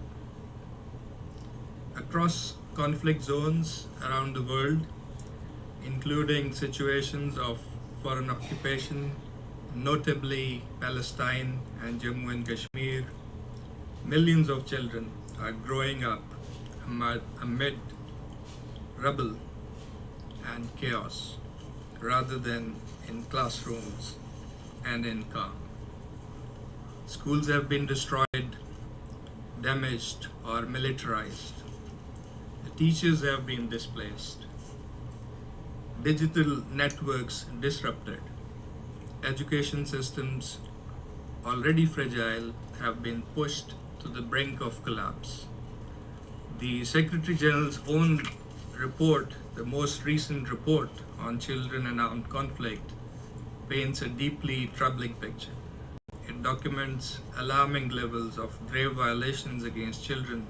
Across conflict zones around the world, including situations of foreign occupation, notably Palestine and Jammu and Kashmir, millions of children are growing up amid rubble and chaos rather than in classrooms and in calm. Schools have been destroyed, damaged, or militarized. The teachers have been displaced. Digital networks disrupted. Education systems, already fragile, have been pushed to the brink of collapse. The Secretary General's own report, the most recent report on children and armed conflict, paints a deeply troubling picture. It documents alarming levels of grave violations against children,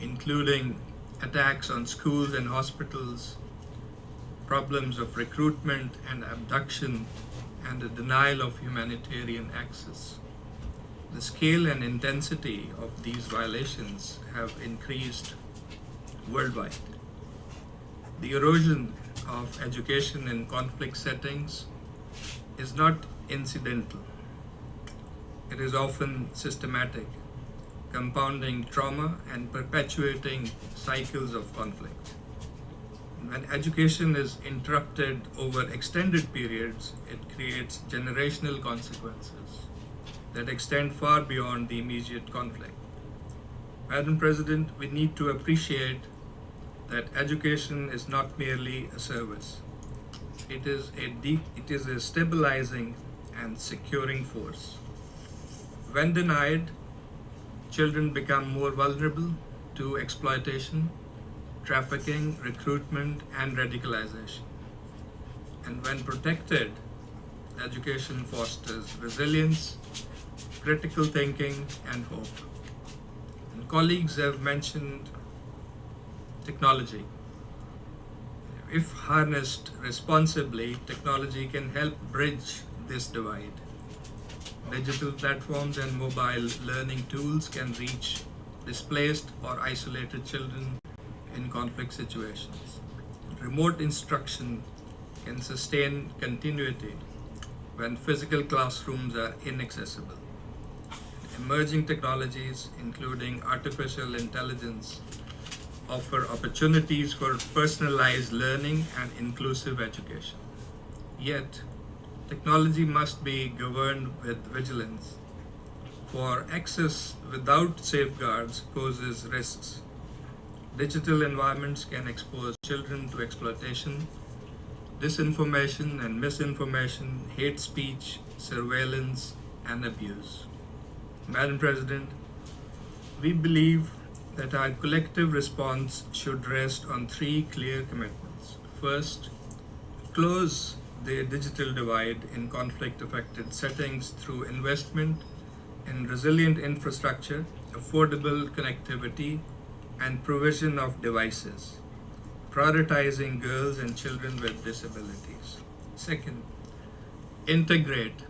including attacks on schools and hospitals, problems of recruitment and abduction, and the denial of humanitarian access. The scale and intensity of these violations have increased worldwide. The erosion of education in conflict settings is not incidental. It is often systematic, compounding trauma and perpetuating cycles of conflict. When education is interrupted over extended periods, it creates generational consequences that extend far beyond the immediate conflict. Madam President, we need to appreciate that education is not merely a service. It is a stabilizing and securing force. When denied, children become more vulnerable to exploitation, trafficking, recruitment, and radicalization. And when protected, education fosters resilience, critical thinking, and hope. And colleagues have mentioned technology. If harnessed responsibly, technology can help bridge this divide. Digital platforms and mobile learning tools can reach displaced or isolated children in conflict situations. Remote instruction can sustain continuity when physical classrooms are inaccessible. Emerging technologies, including artificial intelligence, offer opportunities for personalized learning and inclusive education. Yet, technology must be governed with vigilance, for access without safeguards poses risks. Digital environments can expose children to exploitation, disinformation and misinformation, hate speech, surveillance, and abuse. Madam President, we believe that our collective response should rest on three clear commitments. First, close the digital divide in conflict-affected settings through investment in resilient infrastructure, affordable connectivity, and provision of devices, prioritizing girls and children with disabilities. Second, integrate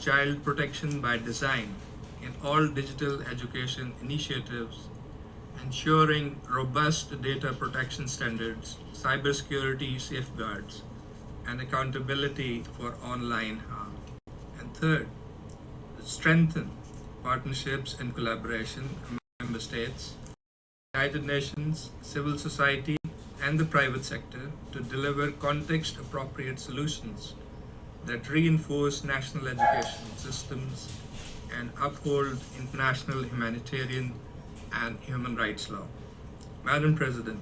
child protection by design in all digital education initiatives, ensuring robust data protection standards, cybersecurity safeguards, and accountability for online harm. And third, strengthen partnerships and collaboration among member states, United Nations, civil society, and the private sector to deliver context-appropriate solutions that reinforce national education systems and uphold international humanitarian and human rights law. Madam President,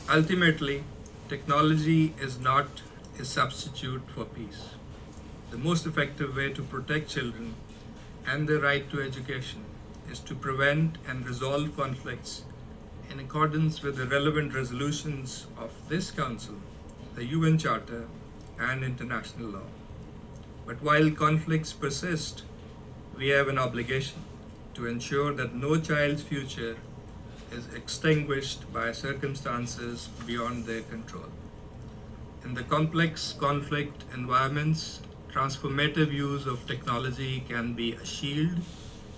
ultimately, technology is not a substitute for peace. The most effective way to protect children and their right to education is to prevent and resolve conflicts in accordance with the relevant resolutions of this Council, the UN Charter, and international law. But while conflicts persist, we have an obligation to ensure that no child's future is extinguished by circumstances beyond their control. In the complex conflict environments, transformative use of technology can be a shield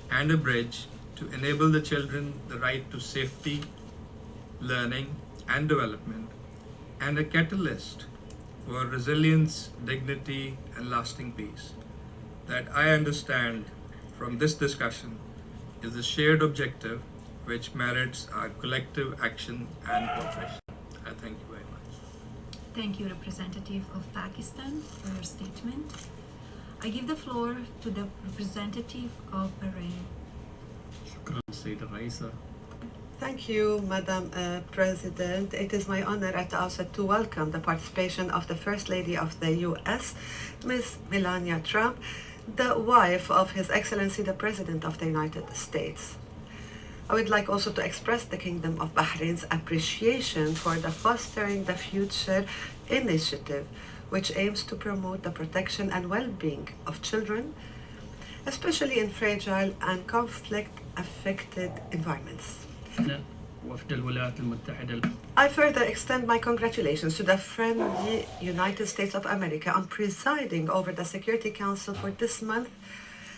and a bridge to enable the children the right to safety, learning, and development, and a catalyst for resilience, dignity, and lasting peace. That I understand from this discussion is a shared objective which merits our collective action and cooperation. I thank you very much. Thank you, Representative of Pakistan, for your statement. I give the floor to the representative of Bahrain. شكرا سيدة الرئيسة. Thank you, Madam President. It is my honor at the outset to welcome the participation of the First Lady of the U.S., Ms. Melania Trump, the wife of His Excellency the President of the United States. I would like also to express the Kingdom of Bahrain's appreciation for the Fostering the Future initiative, which aims to promote the protection and well-being of children, especially in fragile and conflict-affected environments. وفد الولايات المتحدة. I further extend my congratulations to the friendly United States of America on presiding over the Security Council for this month,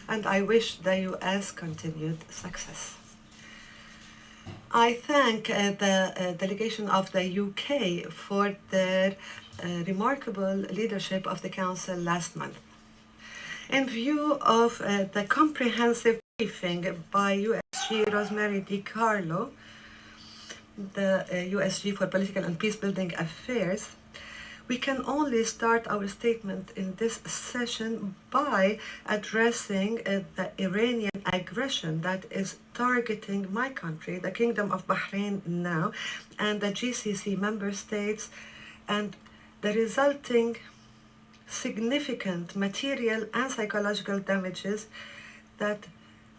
and I wish the U.S. continued success. I thank the delegation of the UK for their remarkable leadership of the Council last month. In view of the comprehensive briefing by USG Rosemary DiCarlo, the USG for Political and Peacebuilding Affairs, we can only start our statement in this session by addressing the Iranian aggression that is targeting my country, the Kingdom of Bahrain now, and the GCC member states, and the resulting significant material and psychological damages that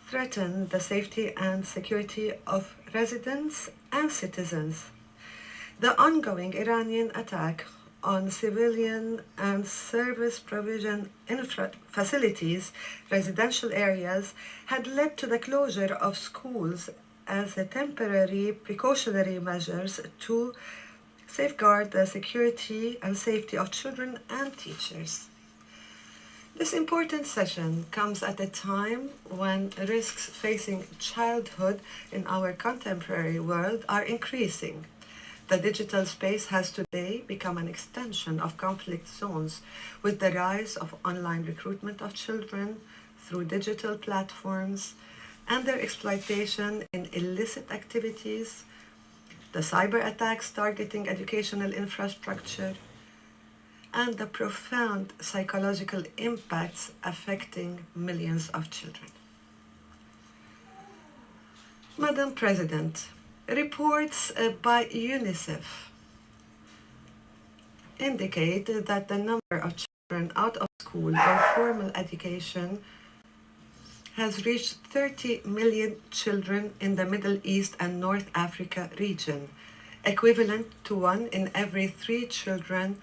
threaten the safety and security of residents and citizens. The ongoing Iranian attack on civilian and service provision facilities, residential areas, had led to the closure of schools as a temporary precautionary measures to safeguard the security and safety of children and teachers. This important session comes at a time when risks facing childhood in our contemporary world are increasing. The digital space has today become an extension of conflict zones, with the rise of online recruitment of children through digital platforms and their exploitation in illicit activities, the cyber attacks targeting educational infrastructure, and the profound psychological impacts affecting millions of children. Madam President, reports by UNICEF indicate that the number of children out of school or formal education has reached 30 million children in the Middle East and North Africa region, equivalent to 1 in every 3 children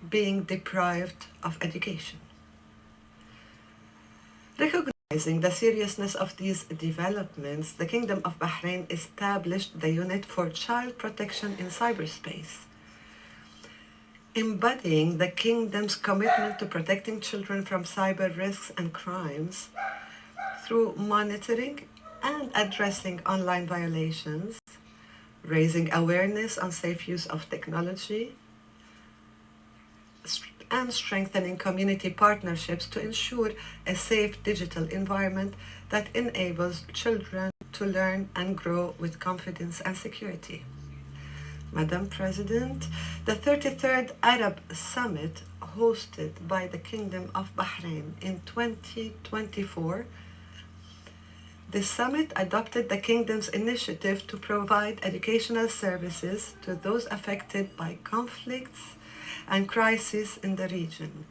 being deprived of education. Recognizing the seriousness of these developments, the Kingdom of Bahrain established the Unit for Child Protection in Cyberspace, embodying the Kingdom's commitment to protecting children from cyber risks and crimes through monitoring and addressing online violations, raising awareness on safe use of technology, and strengthening community partnerships to ensure a safe digital environment that enables children to learn and grow with confidence and security. Madam President, the 33rd Arab Summit hosted by the Kingdom of Bahrain in 2024, the summit adopted the Kingdom's initiative to provide educational services to those affected by conflicts and crises in the region.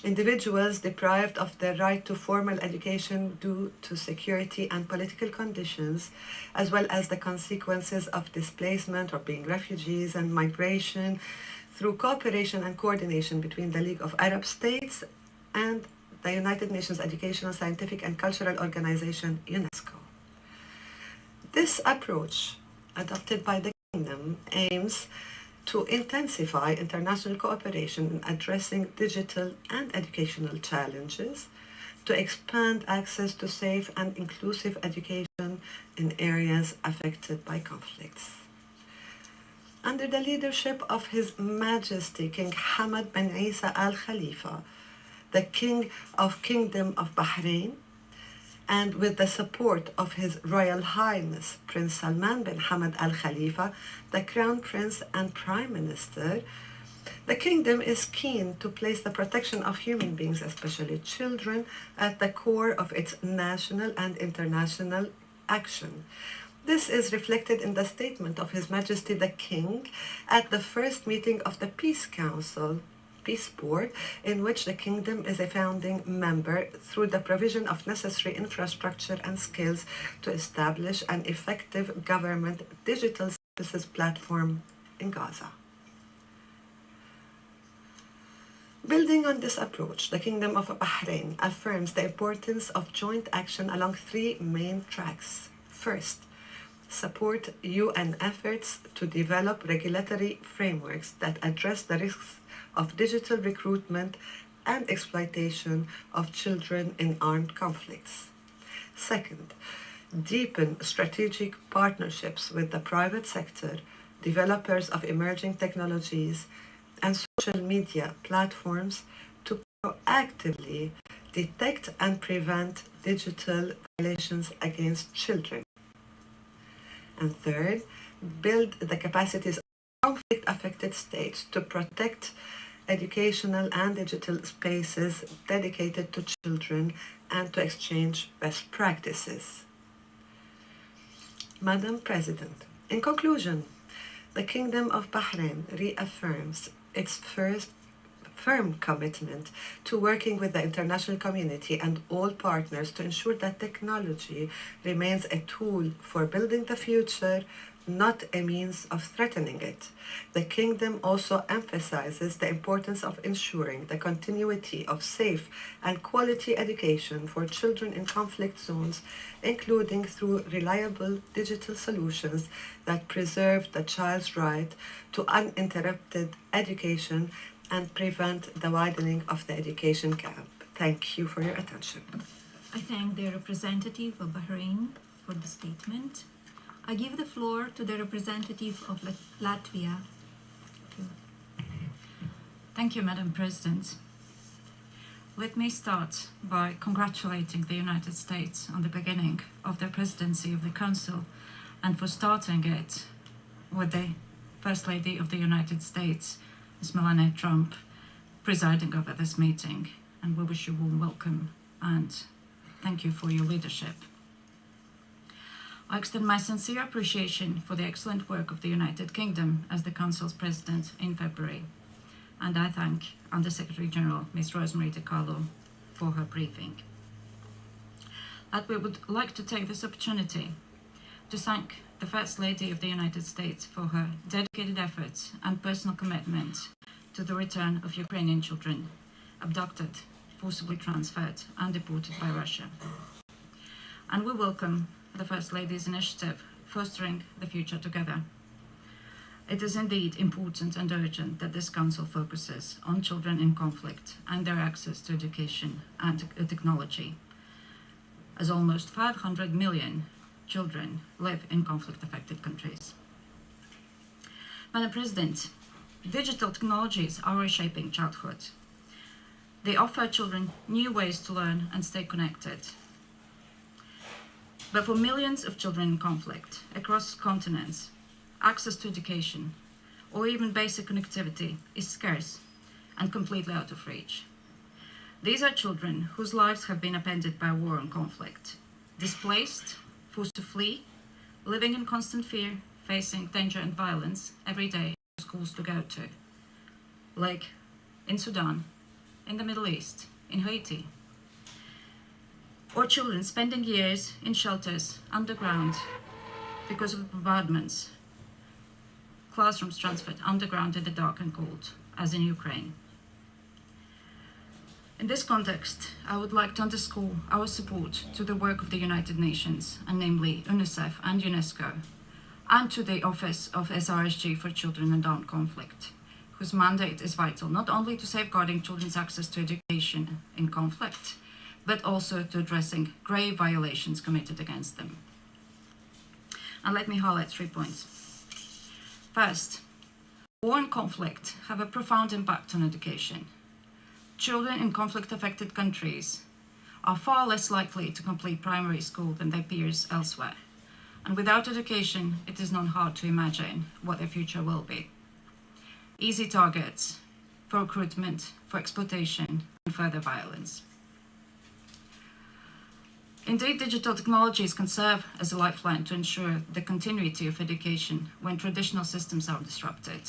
Individuals deprived of their right to formal education due to security and political conditions, as well as the consequences of displacement or being refugees and migration, through cooperation and coordination between the League of Arab States and the United Nations Educational, Scientific and Cultural Organization, UNESCO. This approach, adopted by the Kingdom, aims to intensify international cooperation in addressing digital and educational challenges, to expand access to safe and inclusive education in areas affected by conflicts. Under the leadership of His Majesty King Hamad bin Isa Al Khalifa, the King of Kingdom of Bahrain, and with the support of His Royal Highness Prince Salman bin Hamad Al Khalifa, the Crown Prince and Prime Minister, the Kingdom is keen to place the protection of human beings, especially children, at the core of its national and international action. This is reflected in the statement of His Majesty the King at the first meeting of the Peace Council, Peace Board, in which the Kingdom is a founding member, through the provision of necessary infrastructure and skills to establish an effective government digital services platform in Gaza. Building on this approach, the Kingdom of Bahrain affirms the importance of joint action along 3 main tracks. First, support UN efforts to develop regulatory frameworks that address the risks of digital recruitment and exploitation of children in armed conflicts. Second, deepen strategic partnerships with the private sector, developers of emerging technologies, and social media platforms to proactively detect and prevent digital violations against children. And third, build the capacities of conflict-affected states to protect educational and digital spaces dedicated to children and to exchange best practices. Madam President, in conclusion, the Kingdom of Bahrain reaffirms its firm commitment to working with the international community and all partners to ensure that technology remains a tool for building the future, not a means of threatening it. The Kingdom also emphasizes the importance of ensuring the continuity of safe and quality education for children in conflict zones, including through reliable digital solutions that preserve the child's right to uninterrupted education and prevent the widening of the education gap. Thank you for your attention. I thank the representative of Bahrain for the statement. I give the floor to the representative of Latvia. Thank you, Madam President. Let me start by congratulating the United States on the beginning of the presidency of the Council and for starting it with the First Lady of the United States, Ms. Melania Trump, presiding over this meeting. And we wish you a warm welcome and thank you for your leadership. I extend my sincere appreciation for the excellent work of the United Kingdom as the Council's President in February. And I thank Under-Secretary General Ms. Rosemary DiCarlo for her briefing. That we would like to take this opportunity to thank the First Lady of the United States for her dedicated efforts and personal commitment to the return of Ukrainian children abducted, forcibly transferred, and deported by Russia. And we welcome the First Lady's initiative, Fostering the Future Together. It is indeed important and urgent that this Council focuses on children in conflict and their access to education and technology, as almost 500 million children live in conflict-affected countries. Madam President, digital technologies are reshaping childhood. They offer children new ways to learn and stay connected. But for millions of children in conflict across continents, access to education or even basic connectivity is scarce and completely out of reach. These are children whose lives have been upended by war and conflict, displaced, forced to flee, living in constant fear, facing danger and violence every day, schools to go to, like in Sudan, in the Middle East, in Haiti. Or children spending years in shelters underground because of bombardments, classrooms transferred underground in the dark and cold, as in Ukraine. In this context, I would like to underscore our support to the work of the United Nations, and namely UNICEF and UNESCO, and to the Office of SRSG for Children and Armed Conflict, whose mandate is vital not only to safeguarding children's access to education in conflict, but also to addressing grave violations committed against them. And let me highlight 3 points. First, war and conflict have a profound impact on education. Children in conflict-affected countries are far less likely to complete primary school than their peers elsewhere. And without education, it is not hard to imagine what their future will be. Easy targets for recruitment, for exploitation, and further violence. Indeed, digital technologies can serve as a lifeline to ensure the continuity of education when traditional systems are disrupted.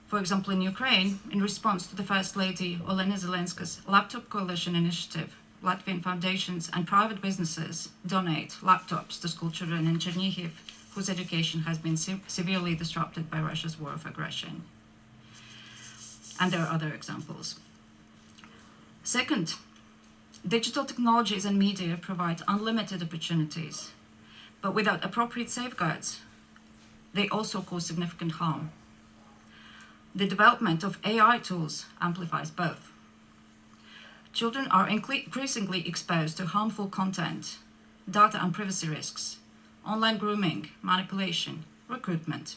For example, in Ukraine, in response to the First Lady Olena Zelenska's Laptop Coalition initiative, Latvian foundations and private businesses donate laptops to school children in Chernihiv, whose education has been severely disrupted by Russia's war of aggression. And there are other examples. Second, digital technologies and media provide unlimited opportunities, but without appropriate safeguards, they also cause significant harm. The development of AI tools amplifies both. Children are increasingly exposed to harmful content data and privacy risks, online grooming, manipulation, recruitment.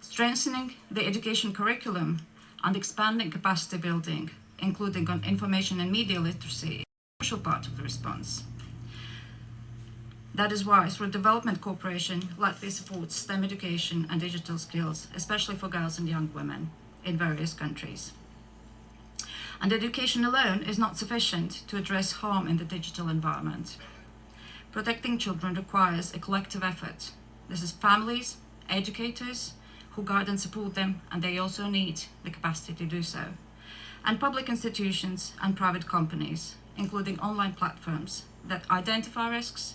Strengthening the education curriculum and expanding capacity building, including on information and media literacy, is a crucial part of the response. That is why, through development cooperation, Latvia supports STEM education and digital skills, especially for girls and young women in various countries. And education alone is not sufficient to address harm in the digital environment. Protecting children requires a collective effort. This is families, educators, who guide and support them, and they also need the capacity to do so. And public institutions and private companies, including online platforms that identify risks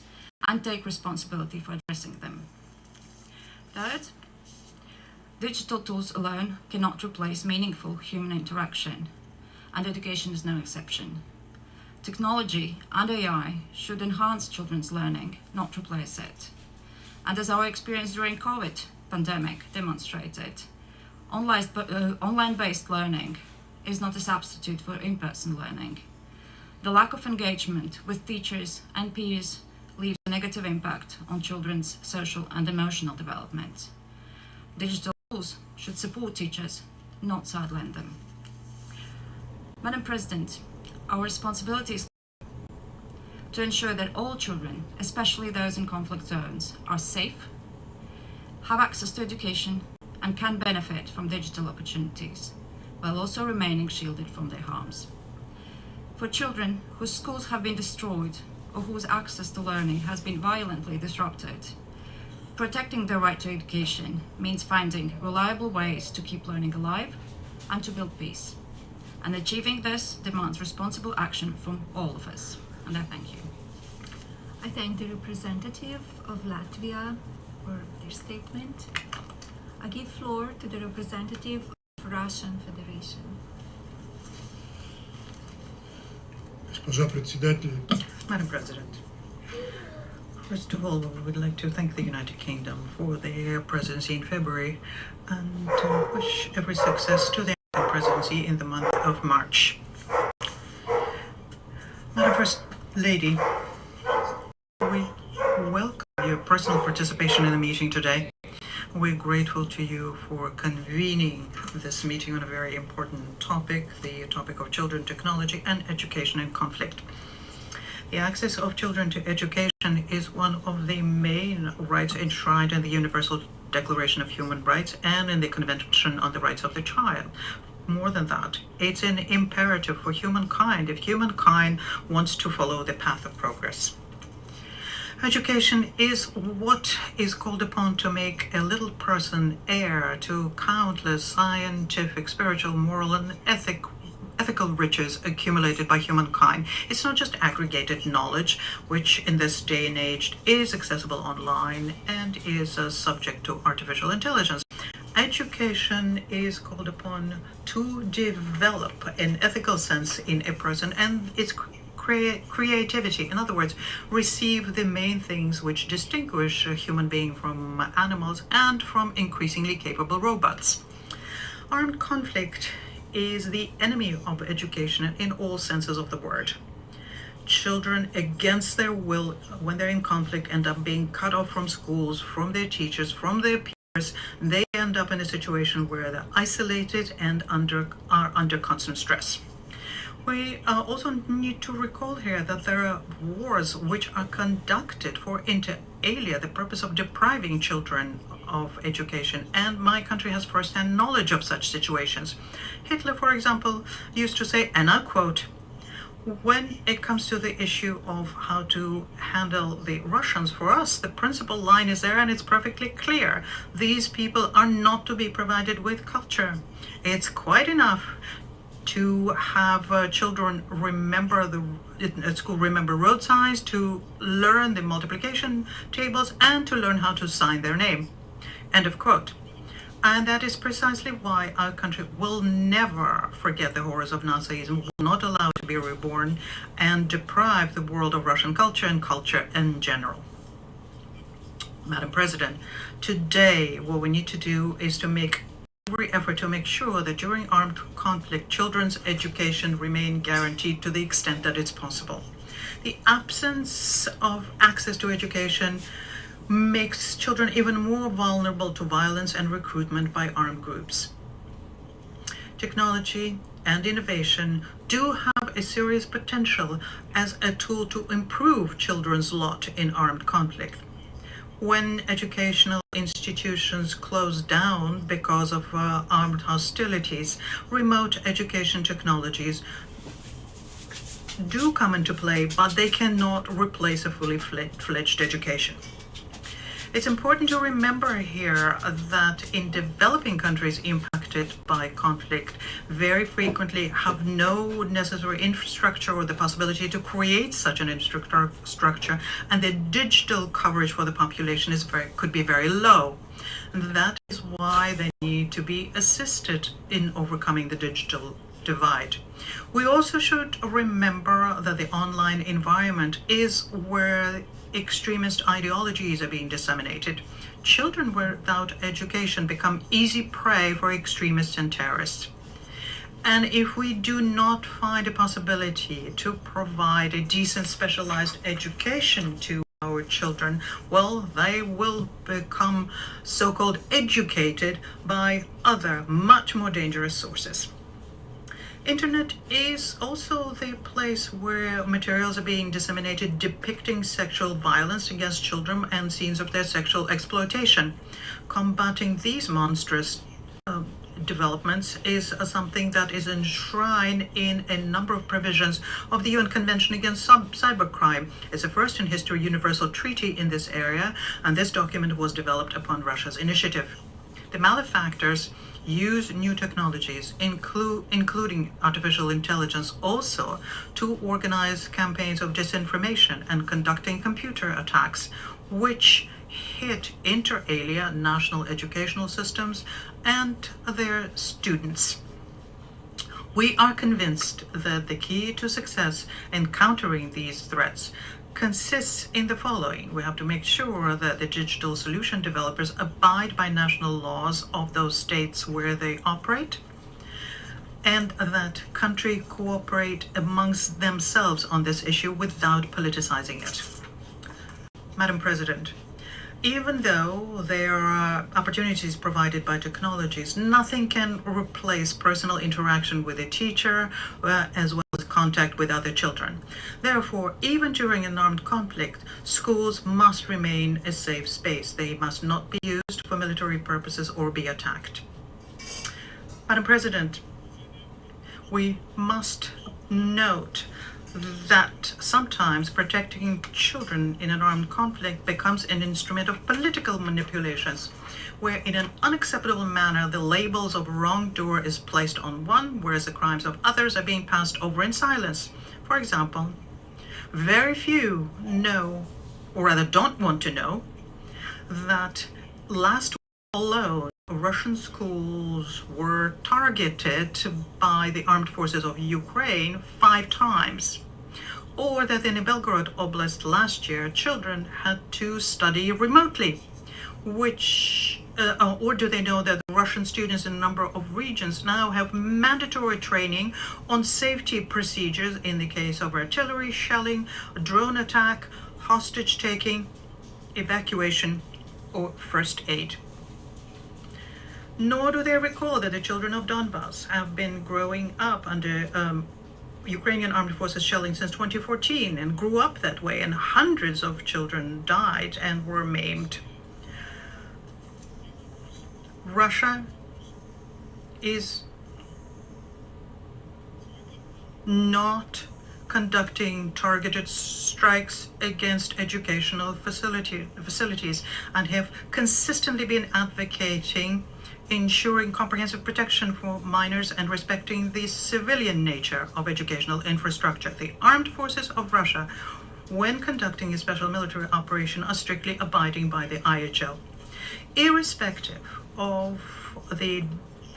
and take responsibility for addressing them. Third, digital tools alone cannot replace meaningful human interaction, and education is no exception. Technology and AI should enhance children's learning, not replace it. And as our experience during COVID pandemic demonstrated, online-based learning is not a substitute for in-person learning. The lack of engagement with teachers and peers leaves a negative impact on children's social and emotional development. Digital tools should support teachers, not sideline them. Madam President, our responsibility is to ensure that all children, especially those in conflict zones, are safe, have access to education, and can benefit from digital opportunities, while also remaining shielded from their harms. For children whose schools have been destroyed or whose access to learning has been violently disrupted, protecting their right to education means finding reliable ways to keep learning alive and to build peace. And achieving this demands responsible action from all of us. And I thank you. I thank the representative of Latvia for their statement. I give floor to the representative of Russian Federation. Madam President, first of all, we would like to thank the United Kingdom for their presidency in February and wish every success to the presidency in the month of March. Madam First Lady, we welcome your personal participation in the meeting today. We're grateful to you for convening this meeting on a very important topic, the topic of children, technology, and education in conflict. The access of children to education is one of the main rights enshrined in the Universal Declaration of Human Rights and in the Convention on the Rights of the Child. More than that, it's an imperative for humankind if humankind wants to follow the path of progress. Education is what is called upon to make a little person heir to countless scientific, spiritual, moral, and ethical riches accumulated by humankind. It's not just aggregated knowledge, which in this day and age is accessible online and is subject to artificial intelligence. Education is called upon to develop an ethical sense in a person and its creativity. In other words, receive the main things which distinguish a human being from animals and from increasingly capable robots. Armed conflict is the enemy of education in all senses of the word. Children, against their will, when they're in conflict, end up being cut off from schools, from their teachers, from their peers. They end up in a situation where they're isolated and are under constant stress. We also need to recall here that there are wars which are conducted for inter alia, the purpose of depriving children of education, and my country has first-hand knowledge of such situations. Hitler, for example, used to say, and I quote, "When it comes to the issue of how to handle the Russians, for us, the principal line is there and it's perfectly clear. These people are not to be provided with culture. It's quite enough to have children remember at school remember road signs, to learn the multiplication tables, and to learn how to sign their name." End of quote. And that is precisely why our country will never forget the horrors of Nazism, will not allow it to be reborn, and deprive the world of Russian culture and culture in general. Madam President, today what we need to do is to make every effort to make sure that during armed conflict, children's education remain guaranteed to the extent that it's possible. The absence of access to education makes children even more vulnerable to violence and recruitment by armed groups. Technology and innovation do have a serious potential as a tool to improve children's lot in armed conflict. When educational institutions close down because of armed hostilities, remote education technologies do come into play, but they cannot replace a fully fledged education. It's important to remember here that in developing countries impacted by conflict very frequently have no necessary infrastructure or the possibility to create such an infrastructure, and the digital coverage for the population could be very low. And that is why they need to be assisted in overcoming the digital divide. We also should remember that the online environment is where extremist ideologies are being disseminated. Children without education become easy prey for extremists and terrorists. And if we do not find a possibility to provide a decent specialized education to our children, well, they will become so-called educated by other much more dangerous sources. Internet is also the place where materials are being disseminated depicting sexual violence against children and scenes of their sexual exploitation. Combating these monstrous developments is something that is enshrined in a number of provisions of the UN Convention Against Cybercrime. It's a first in history universal treaty in this area, and this document was developed upon Russia's initiative. The malefactors use new technologies, including artificial intelligence, also to organize campaigns of disinformation and conducting computer attacks, which hit inter alia national educational systems and their students. We are convinced that the key to success in countering these threats consists in the following. We have to make sure that the digital solution developers abide by national laws of those states where they operate, and that countries cooperate amongst themselves on this issue without politicizing it. Madam President, even though there are opportunities provided by technologies, nothing can replace personal interaction with a teacher as well as contact with other children. Therefore, even during an armed conflict, schools must remain a safe space. They must not be used for military purposes or be attacked. Madam President, we must note that sometimes protecting children in an armed conflict becomes an instrument of political manipulations, where in an unacceptable manner the labels of wrongdoer is placed on one, whereas the crimes of others are being passed over in silence. For example, very few know, or rather don't want to know, that last week alone Russian schools were targeted by the armed forces of Ukraine 5 times, or that in Belgorod Oblast last year children had to study remotely, or do they know that the Russian students in a number of regions now have mandatory training on safety procedures in the case of artillery shelling, drone attack, hostage taking, evacuation, or first aid? Nor do they recall that the children of Donbass have been growing up under Ukrainian armed forces shelling since 2014 and grew up that way, and hundreds of children died and were maimed. Russia is not conducting targeted strikes against educational facilities and have consistently been advocating ensuring comprehensive protection for minors and respecting the civilian nature of educational infrastructure. The armed forces of Russia, when conducting a special military operation, are strictly abiding by the IHL. Irrespective of the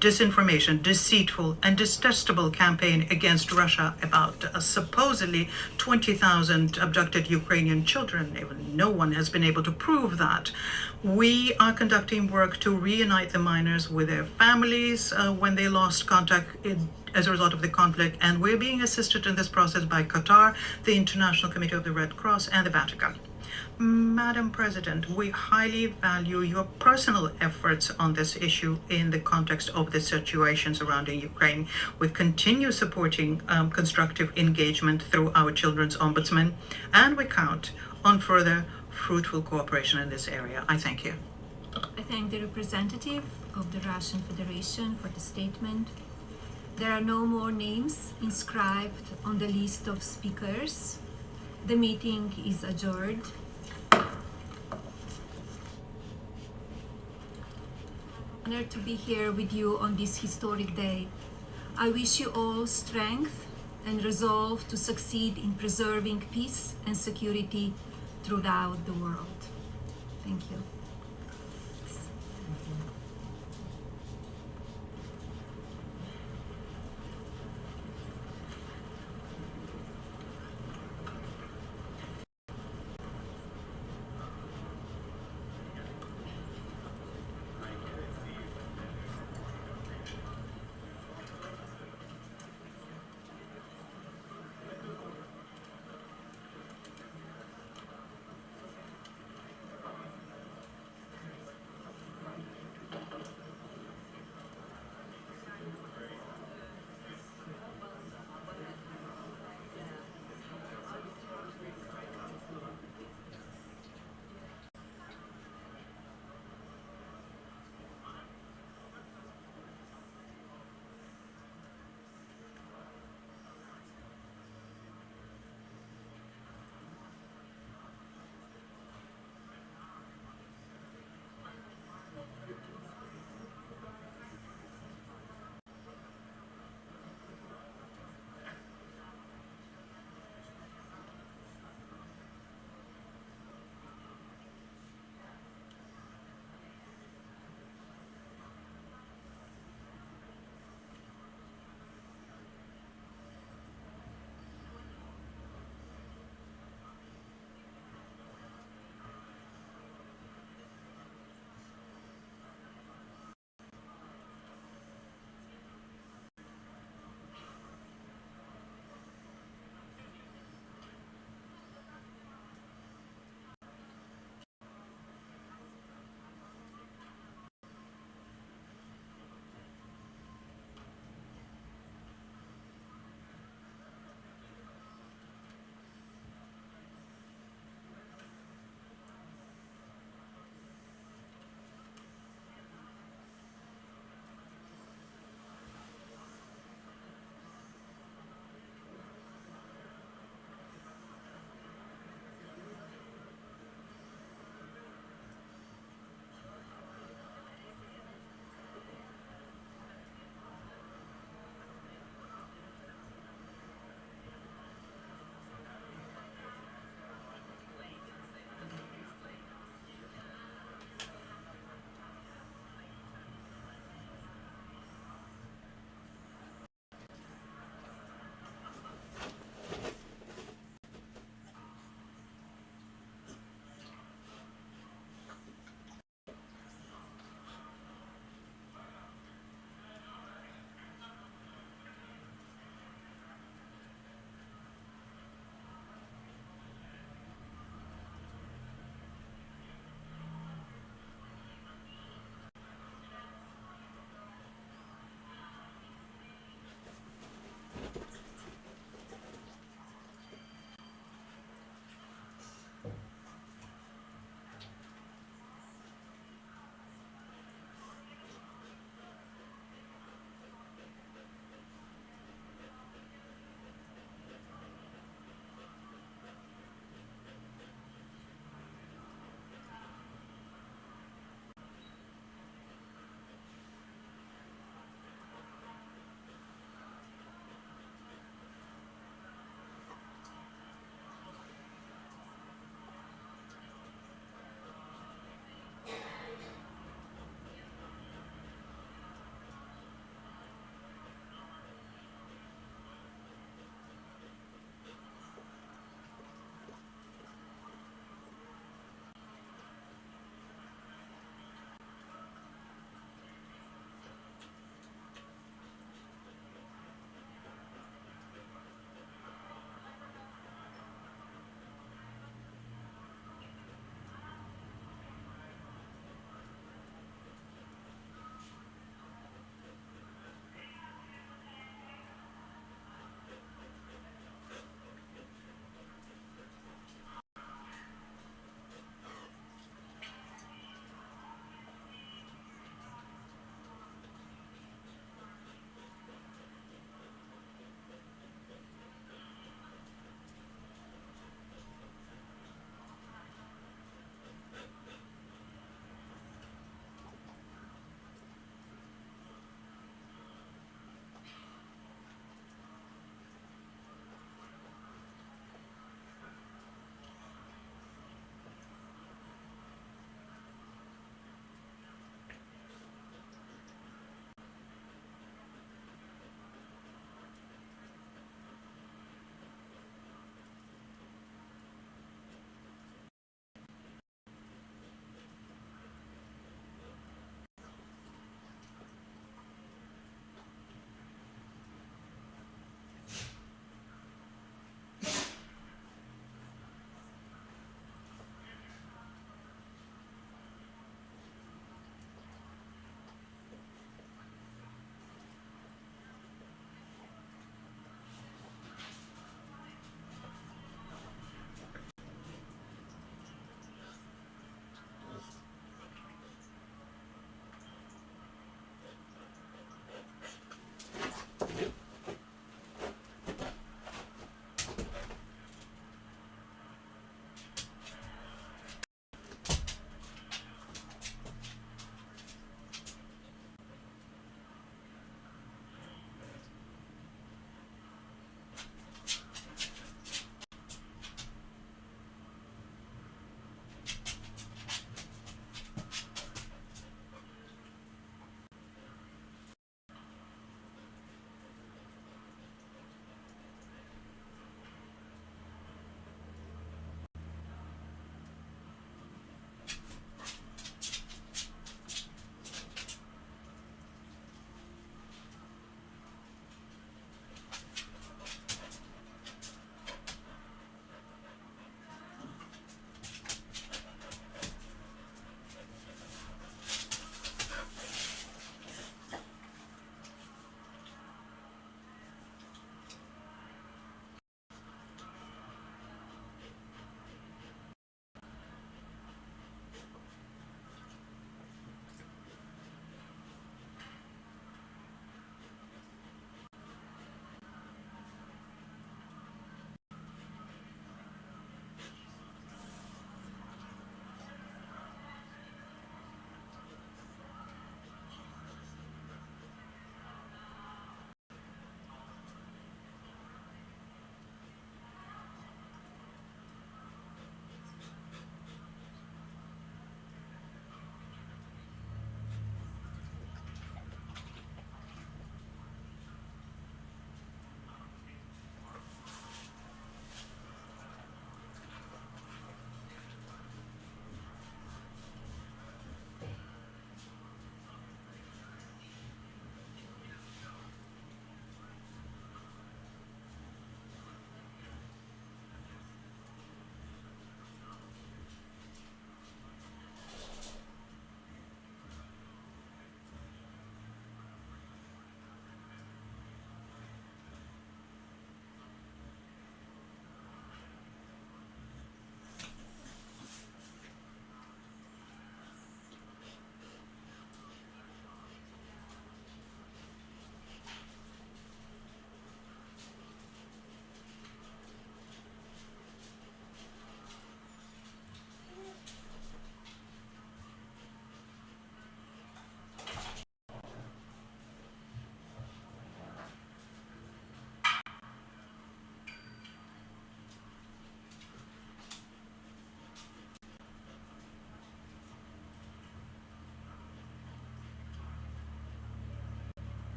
disinformation, deceitful, and detestable campaign against Russia about supposedly 20,000 abducted Ukrainian children. Even no one has been able to prove that. We are conducting work to reunite the minors with their families when they lost contact as a result of the conflict, and we're being assisted in this process by Qatar, the International Committee of the Red Cross, and the Vatican. Madam President, we highly value your personal efforts on this issue in the context of the situation surrounding Ukraine. We continue supporting constructive engagement through our Children's Ombudsman, and we count on further fruitful cooperation in this area. I thank you. I thank the representative of the Russian Federation for the statement. There are no more names inscribed on the list of speakers. The meeting is adjourned. Honored to be here with you on this historic day. I wish you all strength and resolve to succeed in preserving peace and security throughout the world. Thank you.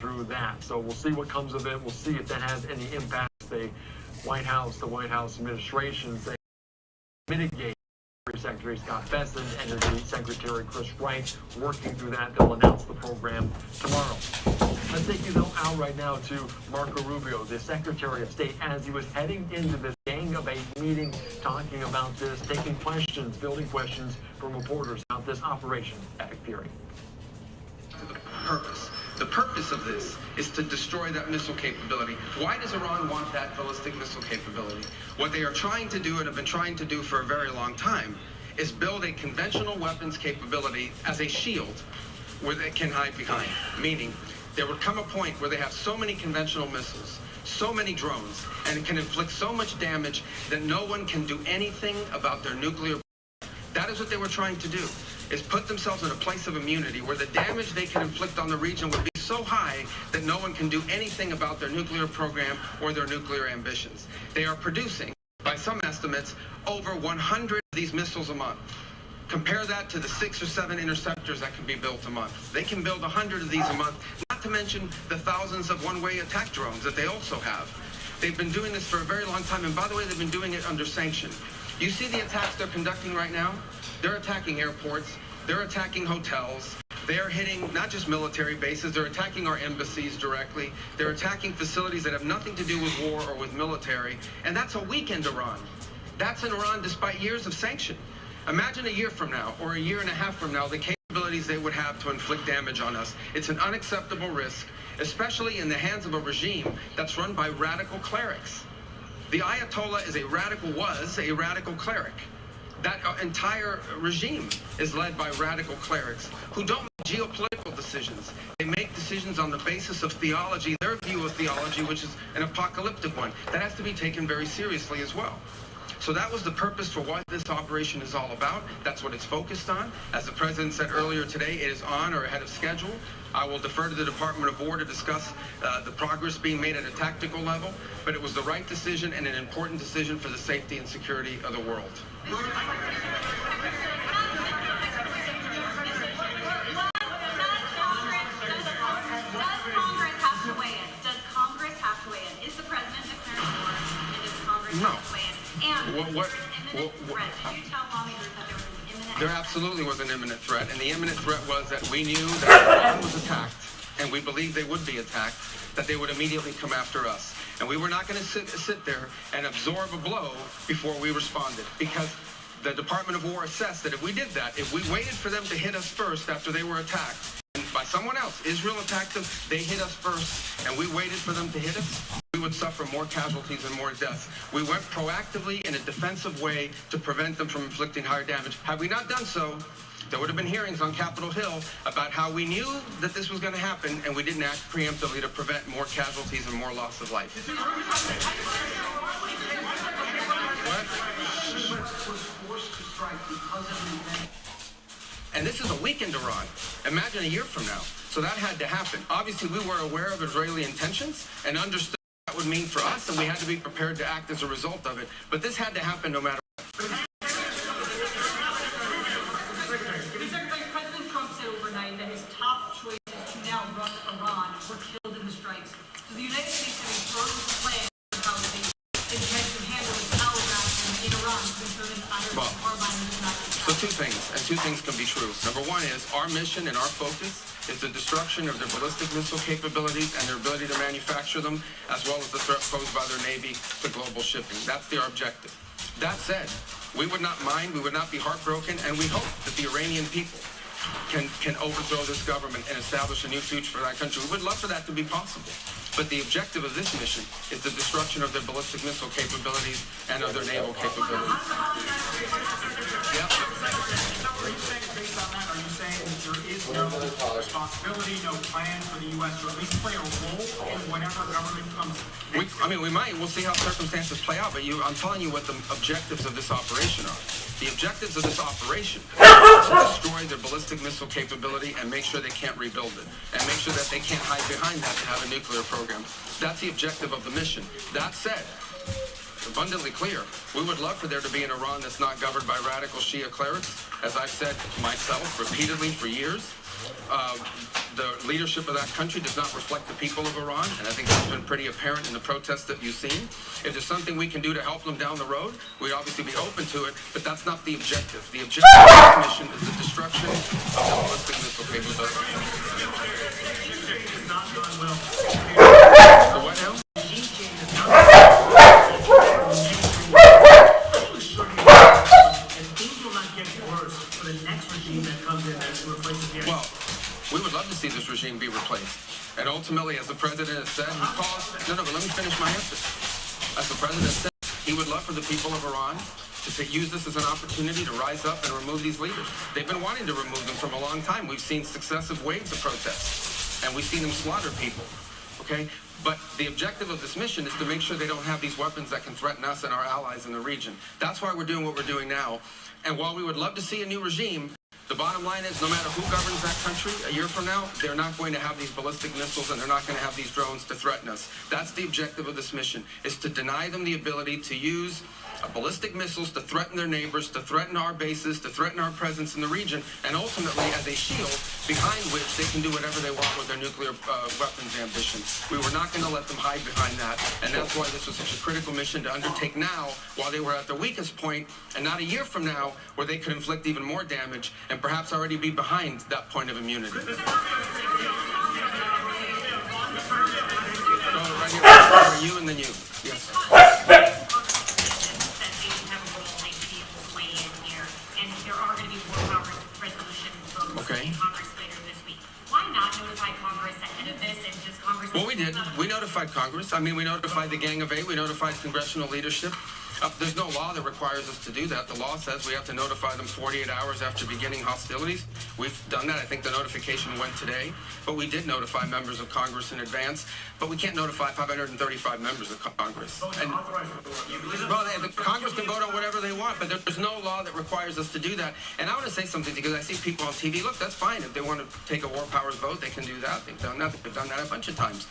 Through that, so we'll see what comes of it. We'll see if that has any impact. The White House administration, say, mitigate. Secretary Scott Bessent, Energy Secretary Chris Wright, working through that. They'll announce the program tomorrow. Let's take you though out right now to Marco Rubio, the Secretary of State, as he was heading into this Gang of 8 meeting, talking about this, taking questions, fielding questions from reporters about this operation at Fury. The purpose of this is to destroy that missile capability. Why does Iran want that ballistic missile capability? What they are trying to do, and have been trying to do for a very long time, is build a conventional weapons capability as a shield where they can hide behind. Meaning, there would come a point where they have so many conventional missiles, so many drones, and can inflict so much damage that no one can do anything about their nuclear. That is what they were trying to do, is put themselves in a place of immunity where the damage they can inflict on the region would be so high that no one can do anything about their nuclear program or their nuclear ambitions. They are producing, by some estimates, over 100 of these missiles a month. Compare that to the 6 or 7 interceptors that can be built a month. They can build 100 of these a month, not to mention the thousands of one-way attack drones that they also have. They've been doing this for a very long time, and by the way, they've been doing it under sanction. You see the attacks they're conducting right now? They're attacking airports, they're attacking hotels, they're hitting not just military bases, they're attacking our embassies directly, they're attacking facilities that have nothing to do with war or with military, and that's a weekend Iran. That's in Iran despite years of sanction. Imagine a year from now, or a year and a half from now, the capabilities they would have to inflict damage on us. It's an unacceptable risk, especially in the hands of a regime that's run by radical clerics. The Ayatollah was a radical cleric. That entire regime is led by radical clerics who don't make geopolitical decisions. They make decisions on the basis of theology, their view of theology, which is an apocalyptic one. That has to be taken very seriously as well. So that was the purpose for what this operation is all about. That's what it's focused on. As the President said earlier today, it is on or ahead of schedule. I will defer to the Department of War to discuss the progress being made at a tactical level, but it was the right decision and an important decision for the safety and security of the world. Is the President declaring war, and does Congress No. have to weigh in? And did you tell lawmakers that there was an imminent There absolutely was an imminent threat, and the imminent threat was that we knew that if Iran was attacked, and we believed they would be attacked, that they would immediately come after us. And we were not going to sit there and absorb a blow before we responded, because the Department of War assessed that if we did that, if we waited for them to hit us first after they were attacked, and by someone else, Israel attacked them, they hit us first, and we waited for them to hit us, we would suffer more casualties and more deaths. We went proactively in a defensive way to prevent them from inflicting higher damage. Had we not done so, there would have been hearings on Capitol Hill about how we knew that this was going to happen, and we didn't act preemptively to prevent more casualties and more loss of life. And this is a weekend Iran. Imagine a year from now. So that had to happen. Obviously, we were aware of Israeli intentions and understood what that would mean for us, and we had to be prepared to act as a result of it. But this had to happen no matter what. Secretary, President Trump said overnight that his top choice is to now run were killed in the strikes. So the United States have a frozen plan for how they intend to handle its harassment in Iran to ensure that Iran is not. So two things can be true. Number one is our mission and our focus is the destruction of their ballistic missile capabilities and their ability to manufacture them, as well as the threat posed by their Navy to global shipping. That's their objective. That said, we would not mind, we would not be heartbroken, and we hope that the Iranian people can overthrow this government and establish a new future for that country. We would love for that to be possible. But the objective of this mission is the destruction of their ballistic missile capabilities and of their naval capabilities. Yep. Are you saying, based on that, are you saying that there is no responsibility, no plan for the U.S. to at least play a role in whatever government comes? We might. We'll see how circumstances play out. But I'm telling you what the objectives of this operation are. The objectives of this operation are to destroy their ballistic missile capability and make sure they can't rebuild it, and make sure that they can't hide behind that to have a nuclear program. That's the objective of the mission. That said, abundantly clear, we would love for there to be an Iran that's not governed by radical Shia clerics. As I've said myself repeatedly for years, the leadership of that country does not reflect the people of Iran, and I think that's been pretty apparent in the protests that you've seen. If there's something we can do to help them down the road, we'd obviously be open to it, but that's not the objective. The objective of this mission is the destruction of the ballistic missile capability. The what now? Well, we would love to see this regime be replaced. And ultimately, as the president has said, he calls... No, but let me finish my answer. As the president said, he would love for the people of Iran to use this as an opportunity to rise up and remove these leaders. They've been wanting to remove them for a long time. We've seen successive waves of protests, and we've seen them slaughter people. Okay? But the objective of this mission is to make sure they don't have these weapons that can threaten us and our allies in the region. That's why we're doing what we're doing now. And while we would love to see a new regime, the bottom line is no matter who governs that country a year from now, they're not going to have these ballistic missiles and they're not going to have these drones to threaten us. That's the objective of this mission, is to deny them the ability to use ballistic missiles to threaten their neighbors, to threaten our bases, to threaten our presence in the region, and ultimately as a shield behind which they can do whatever they want with their nuclear weapons ambitions. We were not going to let them hide behind that, and that's why this was such a critical mission to undertake now while they were at their weakest point, and not a year from now where they could inflict even more damage and perhaps already be behind that point of immunity. Right here, you and then you. Yes. Okay. Congress later this week. Why not notify Congress ahead of this, and does Congress... Well, we did. We notified Congress. I mean, we notified the Gang of Eight. We notified congressional leadership. There's no law that requires us to do that. The law says we have to notify them 48 hours after beginning hostilities. We've done that. I think the notification went today. But we did notify members of Congress in advance. But we can't notify 535 members of Congress. And, well, the Congress can vote on whatever they want, but there's no law that requires us to do that. And I want to say something because I see people on TV. Look, that's fine. If they want to take a war powers vote, they can do that. They've done that. They've done that a bunch of times.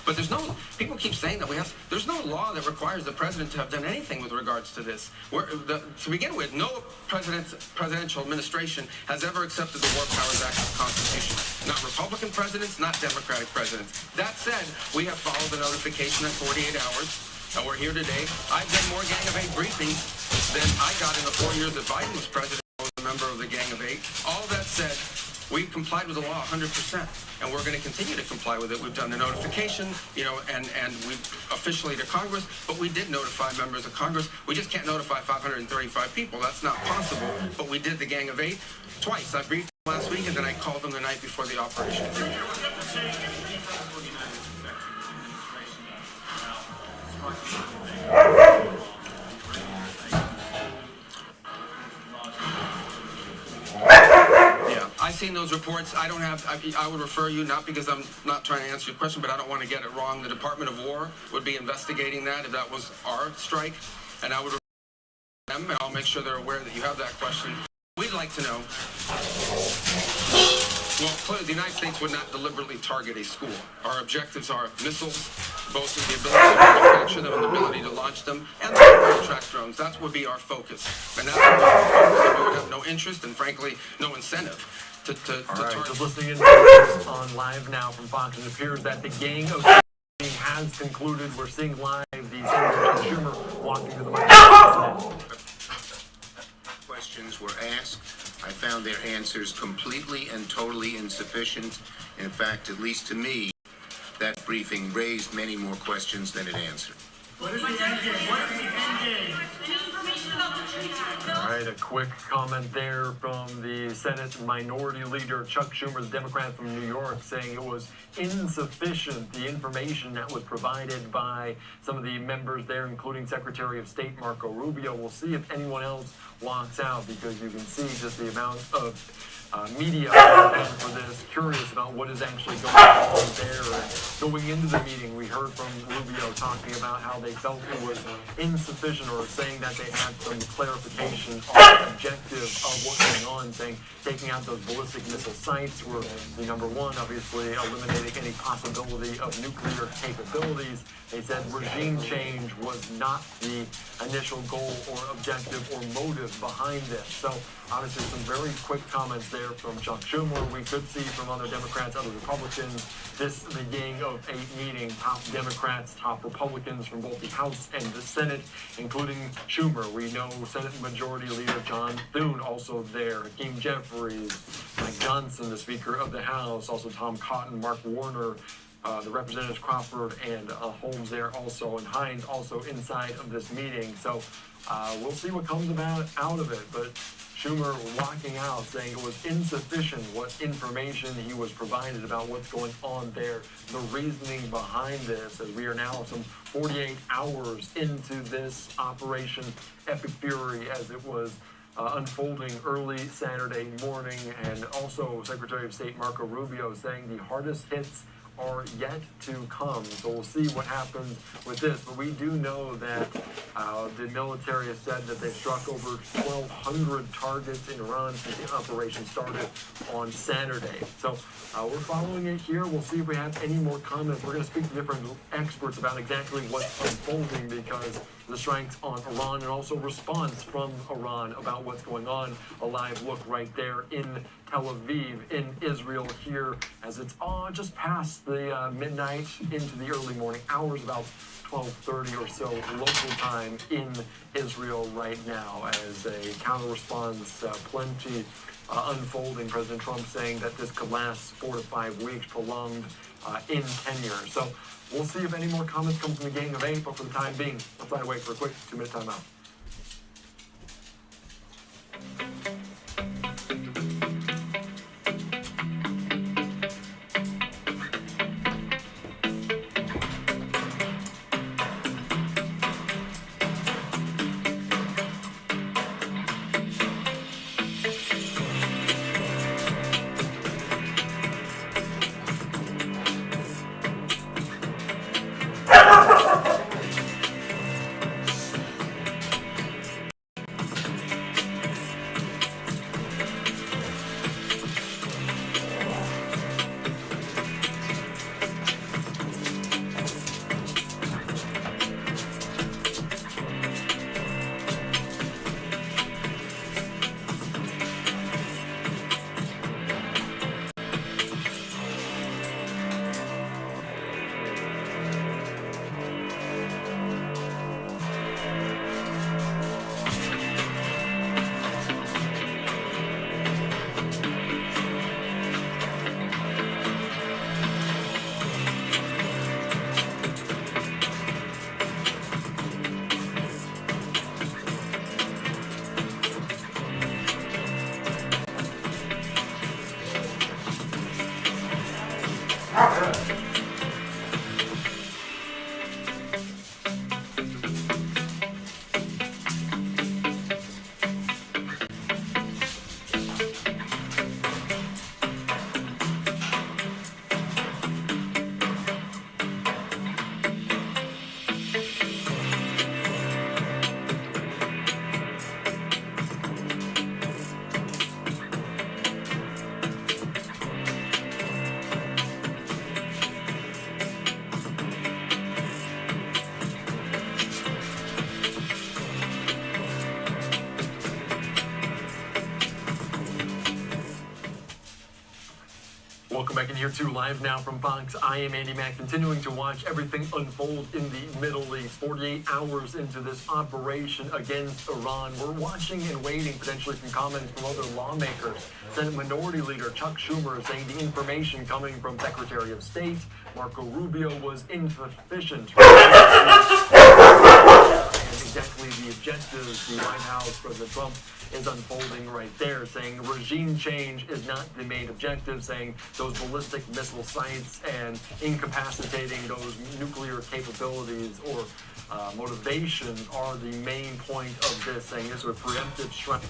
But there's no... People keep saying that there's no law that requires the president to have done anything with regards to this. To begin with, no presidential administration has ever accepted the War Powers Act of the Constitution. Not Republican presidents, not Democratic presidents. That said, we have followed the notification at 48 hours, and we're here today. I've done more Gang of Eight briefings than I got in the 4 years that Biden was president. I was a member of the Gang of Eight. All that said, we've complied with the law 100%, and we're going to continue to comply with it. We've done the notification, and we officially to Congress, but we did notify members of Congress. We just can't notify 535 people. That's not possible, but we did the Gang of Eight twice. I briefed them last week, and then I called them the night before the operation. I've seen those reports. I don't have, I would refer you, not because I'm not trying to answer your question, but I don't want to get it wrong. The Department of War would be investigating that if that was our strike, and I would refer them, and I'll make sure they're aware that you have that question. We'd like to know. Well, clearly, the United States would not deliberately target a school. Our objectives are missiles, both in the ability to manufacture them and the ability to launch them, and the ability to track drones. That would be our focus. And that's what we're focused on. We would have no interest and, frankly, no incentive to All right, target. just listening in on live now from Fox, it appears that the gang of has concluded. We're seeing live these Senator Schumer walking to the microphone. Questions were asked. I found their answers completely and totally insufficient. In fact, at least to me, that briefing raised many more questions than it answered. What is the end game? What is the end game? Any information about the treaty? All right, a quick comment there from the Senate Minority Leader Chuck Schumer, the Democrat from New York, saying it was insufficient, the information that was provided by some of the members there, including Secretary of State Marco Rubio. We'll see if anyone else walks out, because you can see just the amount of media for this, curious about what is actually going on there. And going into the meeting, we heard from Rubio talking about how they felt it was insufficient, or saying that they had some clarification on the objective of what's going on, saying taking out those ballistic missile sites were the number one, obviously eliminating any possibility of nuclear capabilities. They said regime change was not the initial goal or objective or motive behind this. So obviously some very quick comments there from Chuck Schumer. We could see from other Democrats, other Republicans, this beginning of a meeting, top Democrats, top Republicans from both the House and the Senate, including Schumer. We know Senate Majority Leader John Thune also there, Hakeem Jeffries, Mike Johnson, the Speaker of the House, also Tom Cotton, Mark Warner, the Representatives Crawford and Holmes there also, and Hines also inside of this meeting. So we'll see what comes out of it. But Schumer walking out saying it was insufficient what information he was provided about what's going on there, the reasoning behind this, as we are now some 48 hours into this Operation Epic Fury as it was unfolding early Saturday morning. And also Secretary of State Marco Rubio saying the hardest hits are yet to come. So we'll see what happens with this. But we do know that the military has said that they've struck over 1,200 targets in Iran since the operation started on Saturday. So we're following it here. We'll see if we have any more comments. We're going to speak to different experts about exactly what's unfolding, because the strikes on Iran and also response from Iran about what's going on. A live look right there in Tel Aviv in Israel here as it's just past the midnight into the early morning hours, about 12:30 or so local time in Israel right now, as a counter-response plenty unfolding. President Trump saying that this could last 4 to 5 weeks, prolonged in tenure. So we'll see if any more comments come from the Gang of Eight, but for the time being, let's try to wait for a quick 2-minute timeout. Welcome back in here too, live now from Fox. I am Andy Mack, continuing to watch everything unfold in the Middle East. 48 hours into this operation against Iran, we're watching and waiting potentially some comments from other lawmakers. Senate Minority Leader Chuck Schumer saying the information coming from Secretary of State Marco Rubio was insufficient. And exactly the objectives the White House, President Trump, is unfolding right there, saying regime change is not the main objective, saying those ballistic missile sites and incapacitating those nuclear capabilities or motivation are the main point of this, saying this is a preemptive strike.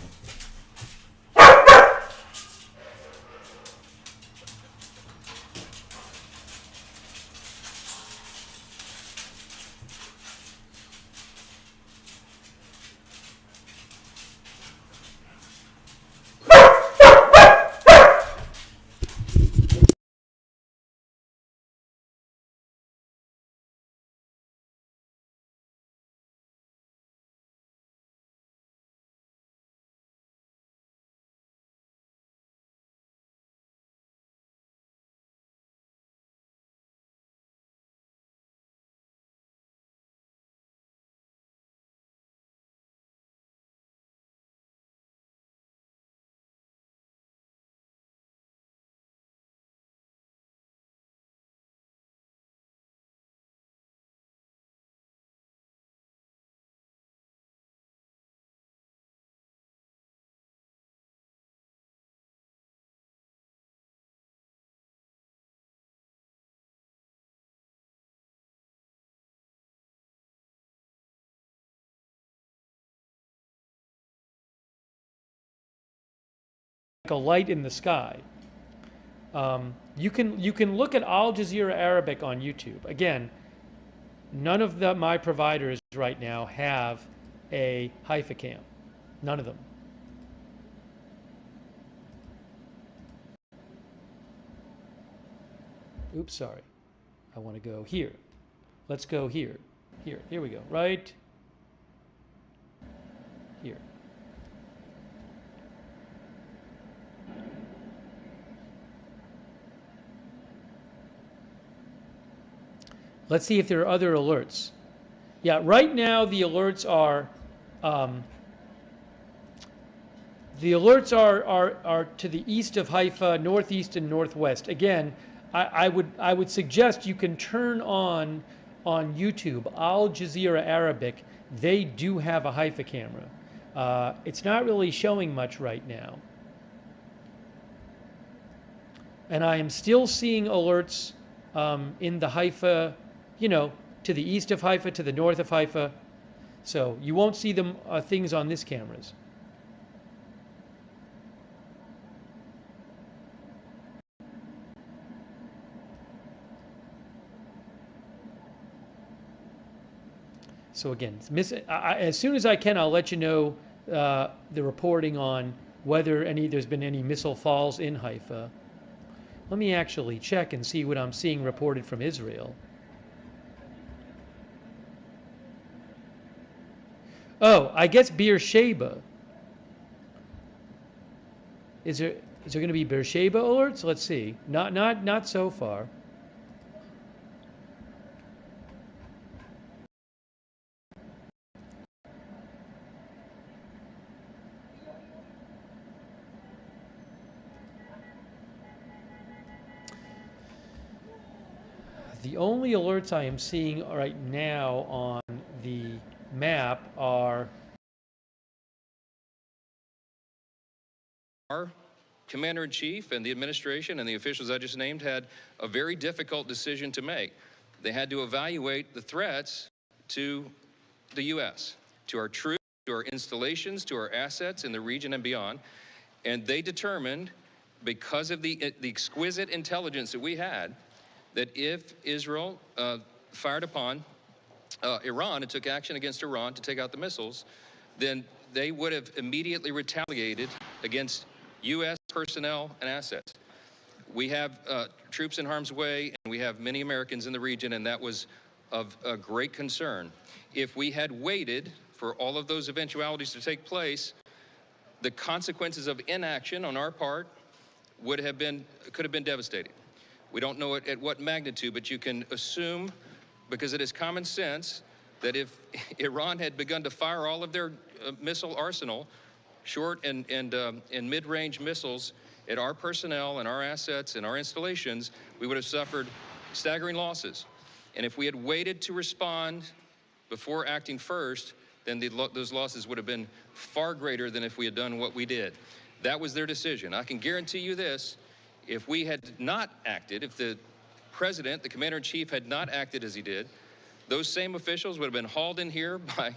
A light in the sky. You can look at Al Jazeera Arabic on YouTube. Again, none of my providers right now have a Haifa cam. None of them. Oops, sorry. I want to go here. Let's go here. Here we go. Right here. Let's see if there are other alerts. Yeah, right now the alerts are to the east of Haifa, northeast and northwest. Again, I would suggest you can turn on YouTube Al Jazeera Arabic. They do have a Haifa camera. It's not really showing much right now. And I am still seeing alerts in the Haifa, to the east of Haifa, to the north of Haifa. So you won't see them things on this cameras. So again, as soon as I can, I'll let you know the reporting on whether there's been any missile falls in Haifa. Let me actually check and see what I'm seeing reported from Israel. Oh, I guess Beersheba. Is there going to be Beersheba alerts? Let's see. Not so far. The only alerts I am seeing right now on the map are our commander-in-chief and the administration and the officials I just named had a very difficult decision to make. They had to evaluate the threats to the U.S., to our troops, to our installations, to our assets in the region and beyond. And they determined, because of the exquisite intelligence that we had, that if Israel fired upon Iran and took action against Iran to take out the missiles, then they would have immediately retaliated against U.S. personnel and assets. We have troops in harm's way, and we have many Americans in the region, and that was of great concern. If we had waited for all of those eventualities to take place, the consequences of inaction on our part could have been devastating. We don't know at what magnitude, but you can assume, because it is common sense, that if Iran had begun to fire all of their missile arsenal, short and mid-range missiles, at our personnel and our assets and our installations, we would have suffered staggering losses. And if we had waited to respond before acting first, then those losses would have been far greater than if we had done what we did. That was their decision. I can guarantee you this, if we had not acted, if the president, the commander-in-chief, had not acted as he did, those same officials would have been hauled in here by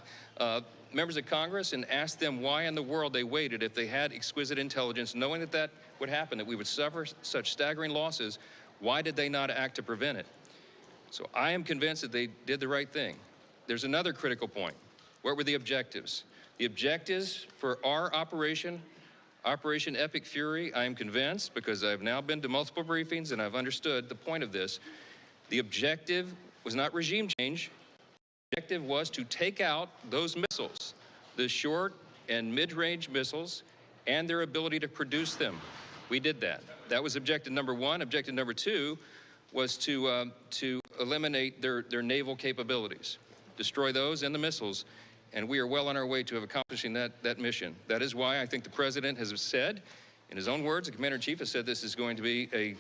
members of Congress and asked them why in the world they waited if they had exquisite intelligence, knowing that that would happen, that we would suffer such staggering losses. Why did they not act to prevent it? So I am convinced that they did the right thing. There's another critical point. What were the objectives? The objectives for our Operation Epic Fury, I am convinced, because I've now been to multiple briefings and I've understood the point of this, the objective was not regime change. The objective was to take out those missiles, the short and mid-range missiles, and their ability to produce them. We did that. That was objective number one. Objective number two was to eliminate their naval capabilities, destroy those and the missiles, and we are well on our way to accomplishing that mission. That is why I think the president has said, in his own words, the commander-in-chief has said this is going to be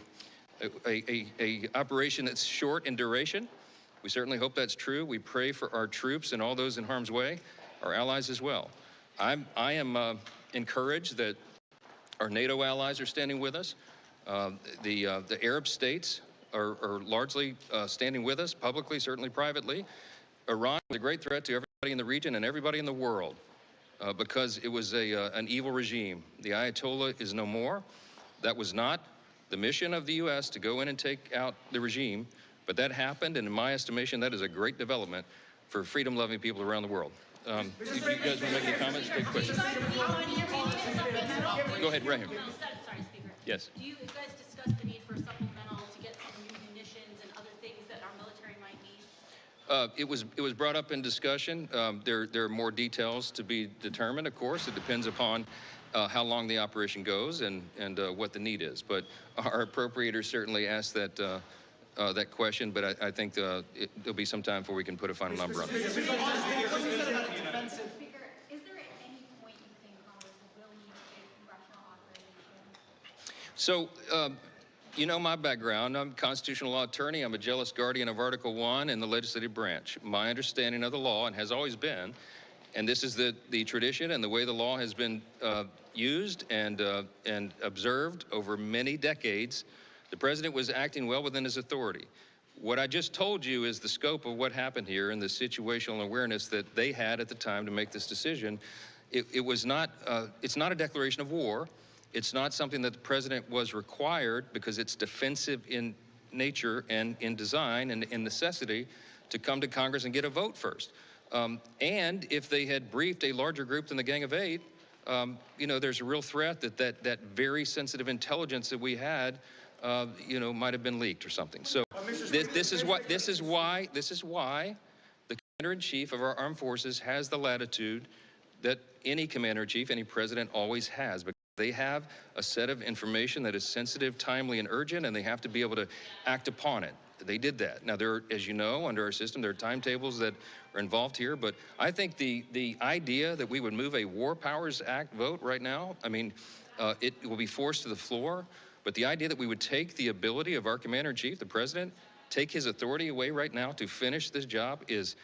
a operation that's short in duration. We certainly hope that's true. We pray for our troops and all those in harm's way, our allies as well. I am encouraged that our NATO allies are standing with us. The Arab states are largely standing with us, publicly, certainly privately. Iran is a great threat to everybody in the region and everybody in the world because it was an evil regime. The Ayatollah is no more. That was not the mission of the U.S. to go in and take out the regime, but that happened, and in my estimation, that is a great development for freedom-loving people around the world. You guys want to make any comments? Take questions. Go ahead, Rahim. Sorry, Speaker. Yes. Do you guys discuss the need for supplemental to get some new munitions and other things that our military might need? It was brought up in discussion. There are more details to be determined, of course. It depends upon how long the operation goes and what the need is. But our appropriators certainly asked that that question, but I think there'll be some time before we can put a final number on it. Speaker, is there any point you think Congress will need a congressional authorization? So, you know my background. I'm a constitutional law attorney. I'm a jealous guardian of Article 1 in the legislative branch. My understanding of the law, and has always been, and this is the tradition and the way the law has been used and observed over many decades, the president was acting well within his authority. What I just told you is the scope of what happened here and the situational awareness that they had at the time to make this decision. It was not, it's not a declaration of war. It's not something that the president was required, because it's defensive in nature and in design and in necessity, to come to Congress and get a vote first. And if they had briefed a larger group than the Gang of Eight, you know, there's a real threat that very sensitive intelligence that we had, you know, might have been leaked or something. So this is why the commander-in-chief of our armed forces has the latitude that any commander-in-chief, any president always has. Because they have a set of information that is sensitive, timely, and urgent, and they have to be able to act upon it. They did that. Now, there, as you know, under our system, there are timetables that are involved here, but I think the idea that we would move a War Powers Act vote right now, I mean, it will be forced to the floor, but the idea that we would take the ability of our commander-in-chief, the president, take his authority away right now to finish this job is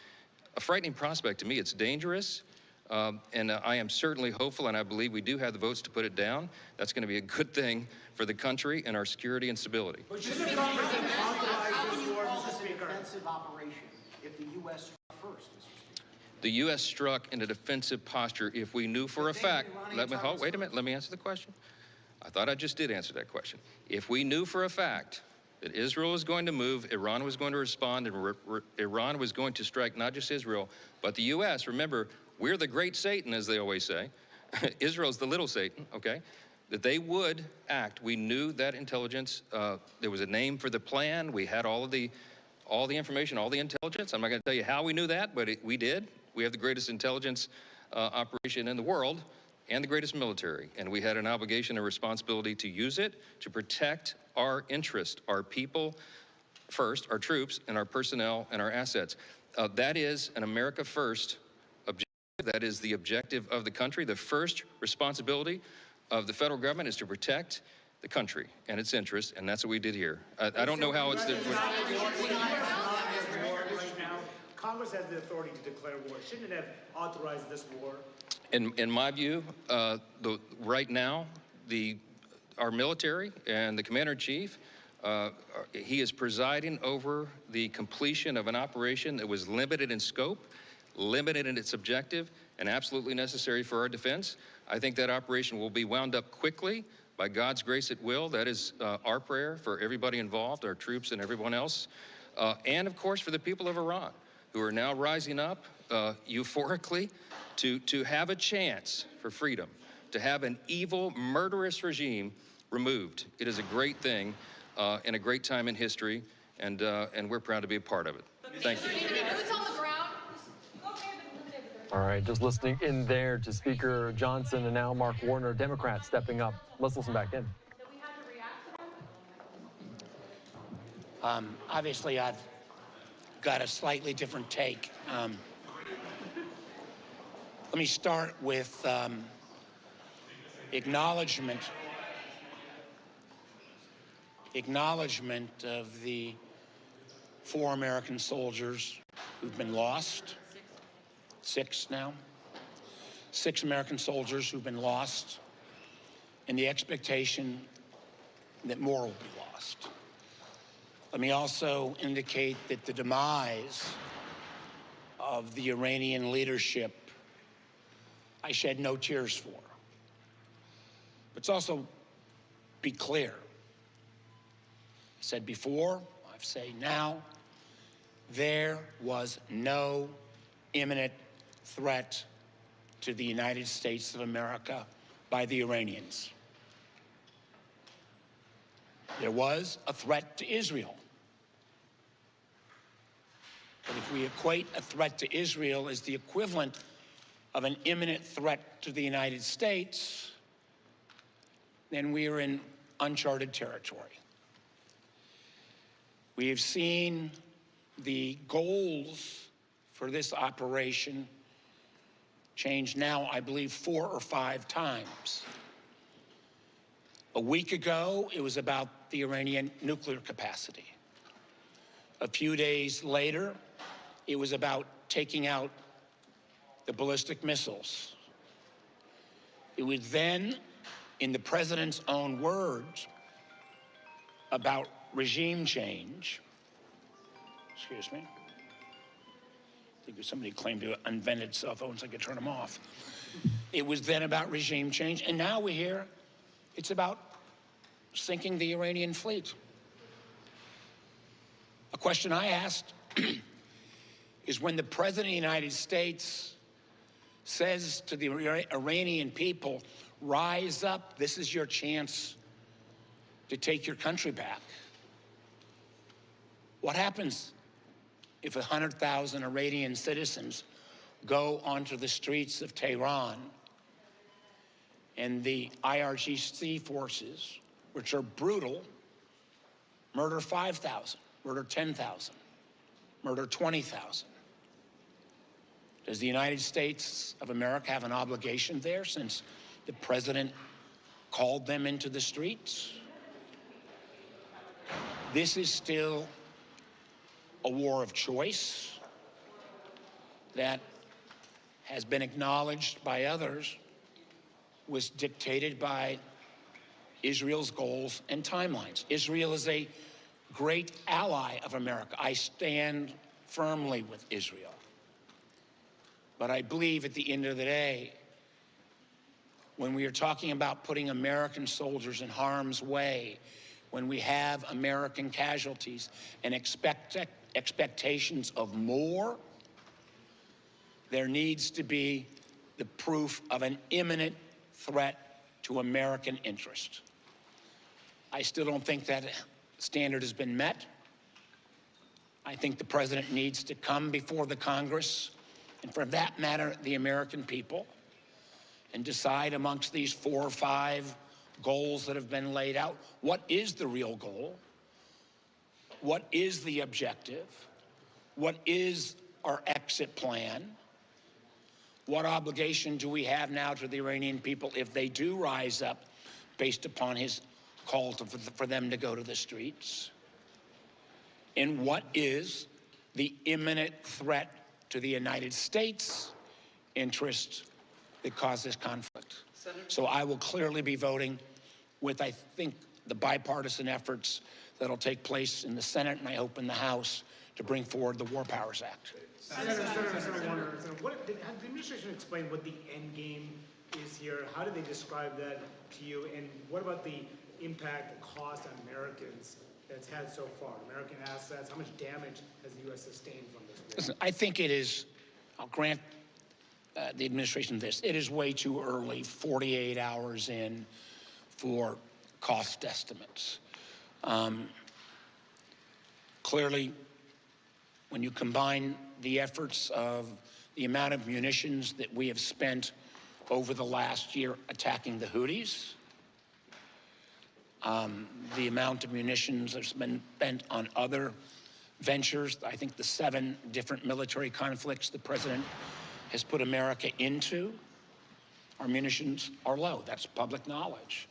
a frightening prospect to me. It's dangerous. And I am certainly hopeful, and I believe we do have the votes to put it down. That's going to be a good thing for the country and our security and stability. But should the Congress authorize this war, Mr. Speaker? Defensive operation if the U.S. struck first, Mr. Speaker. The U.S. struck in a defensive posture if we knew for a fact. Wait a minute. Let me answer the question. I thought I just did answer that question. If we knew for a fact that Israel was going to move, Iran was going to respond, and Iran was going to strike not just Israel, but the U.S. Remember, we're the great Satan, as they always say. Israel's the little Satan, okay? That they would act. We knew that intelligence. There was a name for the plan. We had all the information, all the intelligence. I'm not going to tell you how we knew that, but we did. We have the greatest intelligence operation in the world, and the greatest military, and we had an obligation and responsibility to use it to protect our interest, our people first, our troops, and our personnel and our assets. That is an America First objective. That is the objective of the country. The first responsibility of the federal government is to protect the country and its interests, and that's what we did here. I don't know how it's... Congress has the authority to declare war. Shouldn't it have authorized this war? In my view, right now, our military and the commander-in-chief, he is presiding over the completion of an operation that was limited in scope, limited in its objective, and absolutely necessary for our defense. I think that operation will be wound up quickly. By God's grace, it will. That is our prayer for everybody involved, our troops and everyone else. And, of course, for the people of Iran, who are now rising up euphorically to have a chance for freedom, to have an evil, murderous regime removed. It is a great thing and a great time in history, and we're proud to be a part of it. Thank you. All right, just listening in there to Speaker Johnson and now Mark Warner, Democrats stepping up. Let's listen back in. Obviously, I've got a slightly different take. Let me start with acknowledgement of the 4 American soldiers who've been lost. 6 now. 6 American soldiers who've been lost, and the expectation that more will be lost. Let me also indicate that the demise of the Iranian leadership, I shed no tears for. But let's also be clear. I said before, I say now, there was no imminent threat to the United States of America by the Iranians. There was a threat to Israel. But if we equate a threat to Israel as the equivalent of an imminent threat to the United States, then we are in uncharted territory. We have seen the goals for this operation change now, I believe, 4 or 5 times. A week ago, it was about the Iranian nuclear capacity. A few days later, it was about taking out the ballistic missiles. It was then, in the president's own words, about regime change. Excuse me. I think somebody claimed to have invented cell phones, I could turn them off. It was then about regime change, and now we hear it's about sinking the Iranian fleet. A question I asked is, when the President of the United States says to the Iranian people, rise up, this is your chance to take your country back. What happens if 100,000 Iranian citizens go onto the streets of Tehran and the IRGC forces, which are brutal, murder 5,000, murder 10,000, murder 20,000? Does the United States of America have an obligation there, since the president called them into the streets? This is still a war of choice that has been acknowledged by others, was dictated by Israel's goals and timelines. Israel is a great ally of America. I stand firmly with Israel. But I believe at the end of the day, when we are talking about putting American soldiers in harm's way, when we have American casualties and expectations of more, there needs to be the proof of an imminent threat to American interest. I still don't think that standard has been met. I think the president needs to come before the Congress, and for that matter, the American people, and decide amongst these 4 or 5 goals that have been laid out, what is the real goal? What is the objective? What is our exit plan? What obligation do we have now to the Iranian people if they do rise up based upon his call for them to go to the streets? And what is the imminent threat to the United States' interests that cause this conflict? So I will clearly be voting with, I think, the bipartisan efforts that'll take place in the Senate and I hope in the House to bring forward the War Powers Act. Senator Warner, did the administration explain what the end game is here? How do they describe that to you? And what about the impact, the cost on Americans that's had so far? American assets, how much damage has the U.S. sustained from this war? Listen, I think it is, I'll grant the administration this, it is way too early, 48 hours in, for cost estimates. Clearly, when you combine the efforts of the amount of munitions that we have spent over the last year attacking the Houthis, the amount of munitions that's been spent on other ventures, I think the 7 different military conflicts the president has put America into, our munitions are low. That's public knowledge.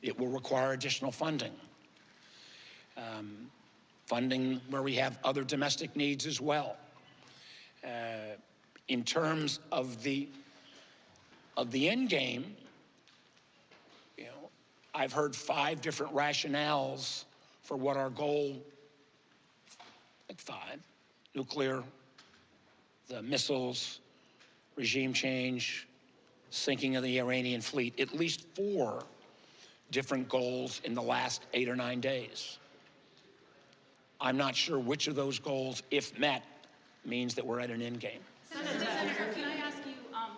It will require additional funding. Funding where we have other domestic needs as well. In terms of the end game, you know, I've heard 5 different rationales for what our goal, like 5, nuclear, the missiles, regime change, sinking of the Iranian fleet, at least 4 different goals in the last 8 or 9 days. I'm not sure which of those goals, if met, means that we're at an end game. Senator, can I ask you,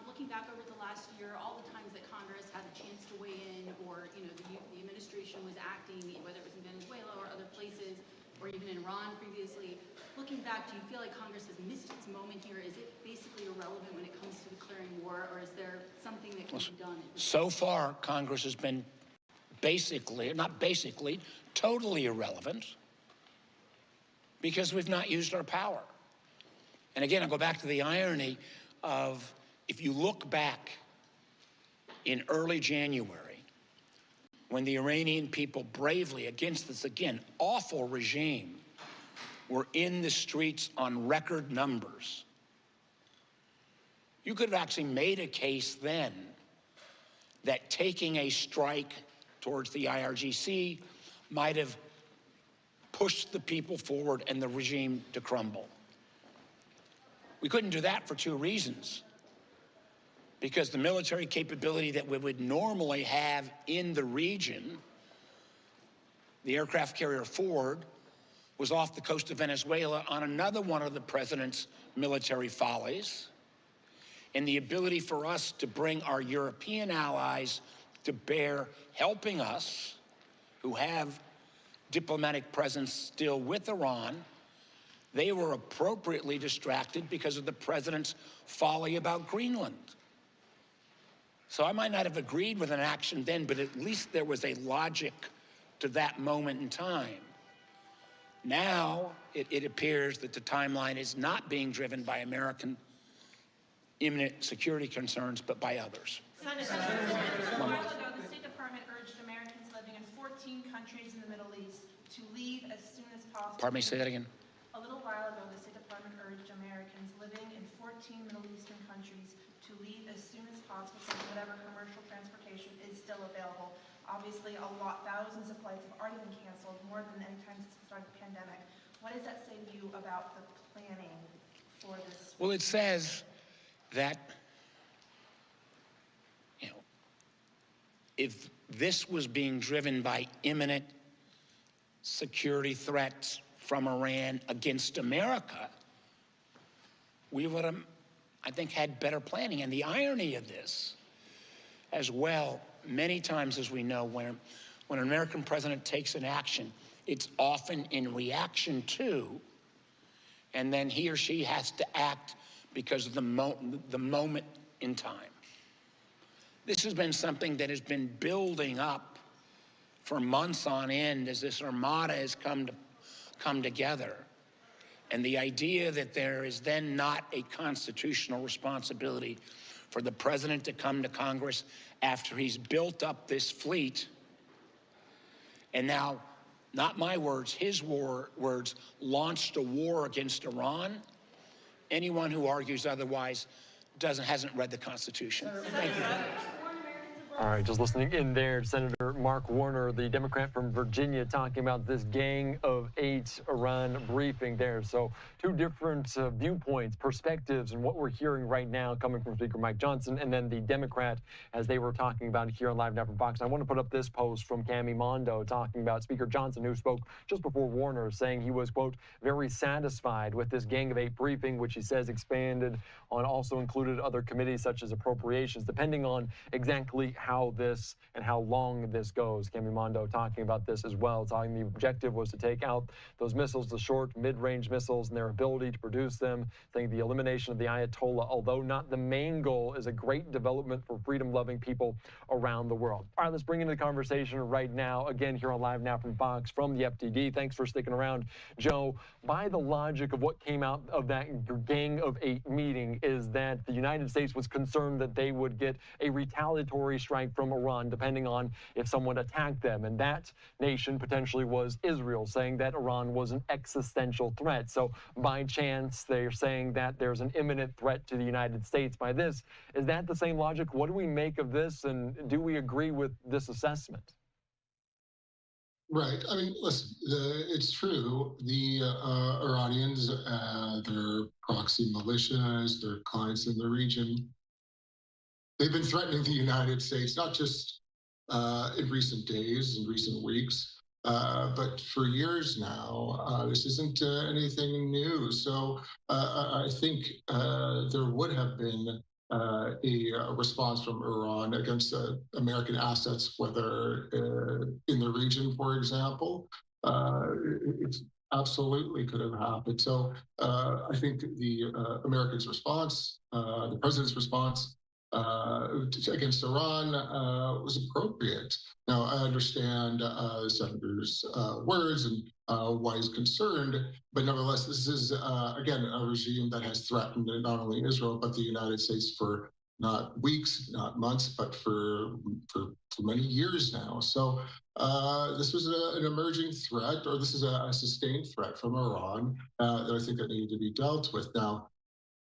looking back over the last year, all the times that Congress had a chance to weigh in, or the administration was acting, whether it was in Venezuela or other places, or even in Iran previously, looking back, do you feel like Congress has missed its moment here? Is it basically irrelevant when it comes to declaring war, or is there something that can be done? So far, Congress has been basically, not basically, totally irrelevant, because we've not used our power. And again, I'll go back to the irony of, if you look back in early January, when the Iranian people bravely, against this, again, awful regime, were in the streets on record numbers, you could have actually made a case then that taking a strike towards the IRGC might have pushed the people forward and the regime to crumble. We couldn't do that for 2 reasons. Because the military capability that we would normally have in the region, the aircraft carrier Ford, was off the coast of Venezuela on another one of the president's military follies. And the ability for us to bring our European allies to bear helping us, who have diplomatic presence still with Iran, they were appropriately distracted because of the president's folly about Greenland. So I might not have agreed with an action then, but at least there was a logic to that moment in time. Now, it appears that the timeline is not being driven by American imminent security concerns, but by others. Senator, a while ago, the State Department urged Americans living in 14 countries in the Middle East to leave as soon as possible. Pardon me, say that again. A little while ago, the State Department urged Americans living in 14 Middle Eastern countries to leave as soon as possible so whatever commercial transportation is still available. Obviously, thousands of flights have already been canceled, more than any time since the start of the pandemic. What does that say to you about the planning for this? Well, it says that, you know, if this was being driven by imminent security threats from Iran against America, we would have, I think, had better planning. And the irony of this, as well, many times, as we know, when an American president takes an action, it's often in reaction to, and then he or she has to act because of the moment in time. This has been something that has been building up for months on end as this armada has come together. And the idea that there is then not a constitutional responsibility for the president to come to Congress after he's built up this fleet, and now, not my words, his words, launched a war against Iran. Anyone who argues otherwise hasn't read the Constitution. Thank you. All right, just listening in there, Senator Mark Warner, the Democrat from Virginia, talking about this Gang of Eight Iran briefing there. So two different viewpoints, perspectives, and what we're hearing right now coming from Speaker Mike Johnson and then the Democrat as they were talking about it here on Live Now from Fox. I want to put up this post from Cami Mondo talking about Speaker Johnson, who spoke just before Warner, saying he was, quote, very satisfied with this Gang of Eight briefing, which he says expanded on, also included other committees such as appropriations, depending on exactly how this and how long this goes. Cami Mondo talking about this as well, talking the objective was to take out those missiles, the short, mid-range missiles, and their ability to produce them, saying the elimination of the Ayatollah, although not the main goal, is a great development for freedom-loving people around the world. All right, let's bring into the conversation right now, again here on Live Now from Fox, from the FTD. Thanks for sticking around. Joe, by the logic of what came out of that Gang of Eight meeting is that the United States was concerned that they would get a retaliatory strike from Iran, depending on if someone attacked them. And that nation potentially was Israel, saying that Iran was an existential threat. So by chance, they're saying that there's an imminent threat to the United States by this. Is that the same logic? What do we make of this? And do we agree with this assessment? Right. I mean, listen, it's true. The Iranians, their proxy militias, their clients in the region, they've been threatening the United States, not just in recent days, in recent weeks, but for years now. This isn't anything new. So I think there would have been a response from Iran against American assets, whether in the region, for example. It absolutely could have happened. So I think the Americans' response, the president's response, against Iran was appropriate. Now, I understand the senator's words and why he's concerned, but nevertheless, this is, again, a regime that has threatened not only Israel, but the United States for not weeks, not months, but for many years now. So this was an emerging threat, or this is a sustained threat from Iran that I think that needed to be dealt with. Now,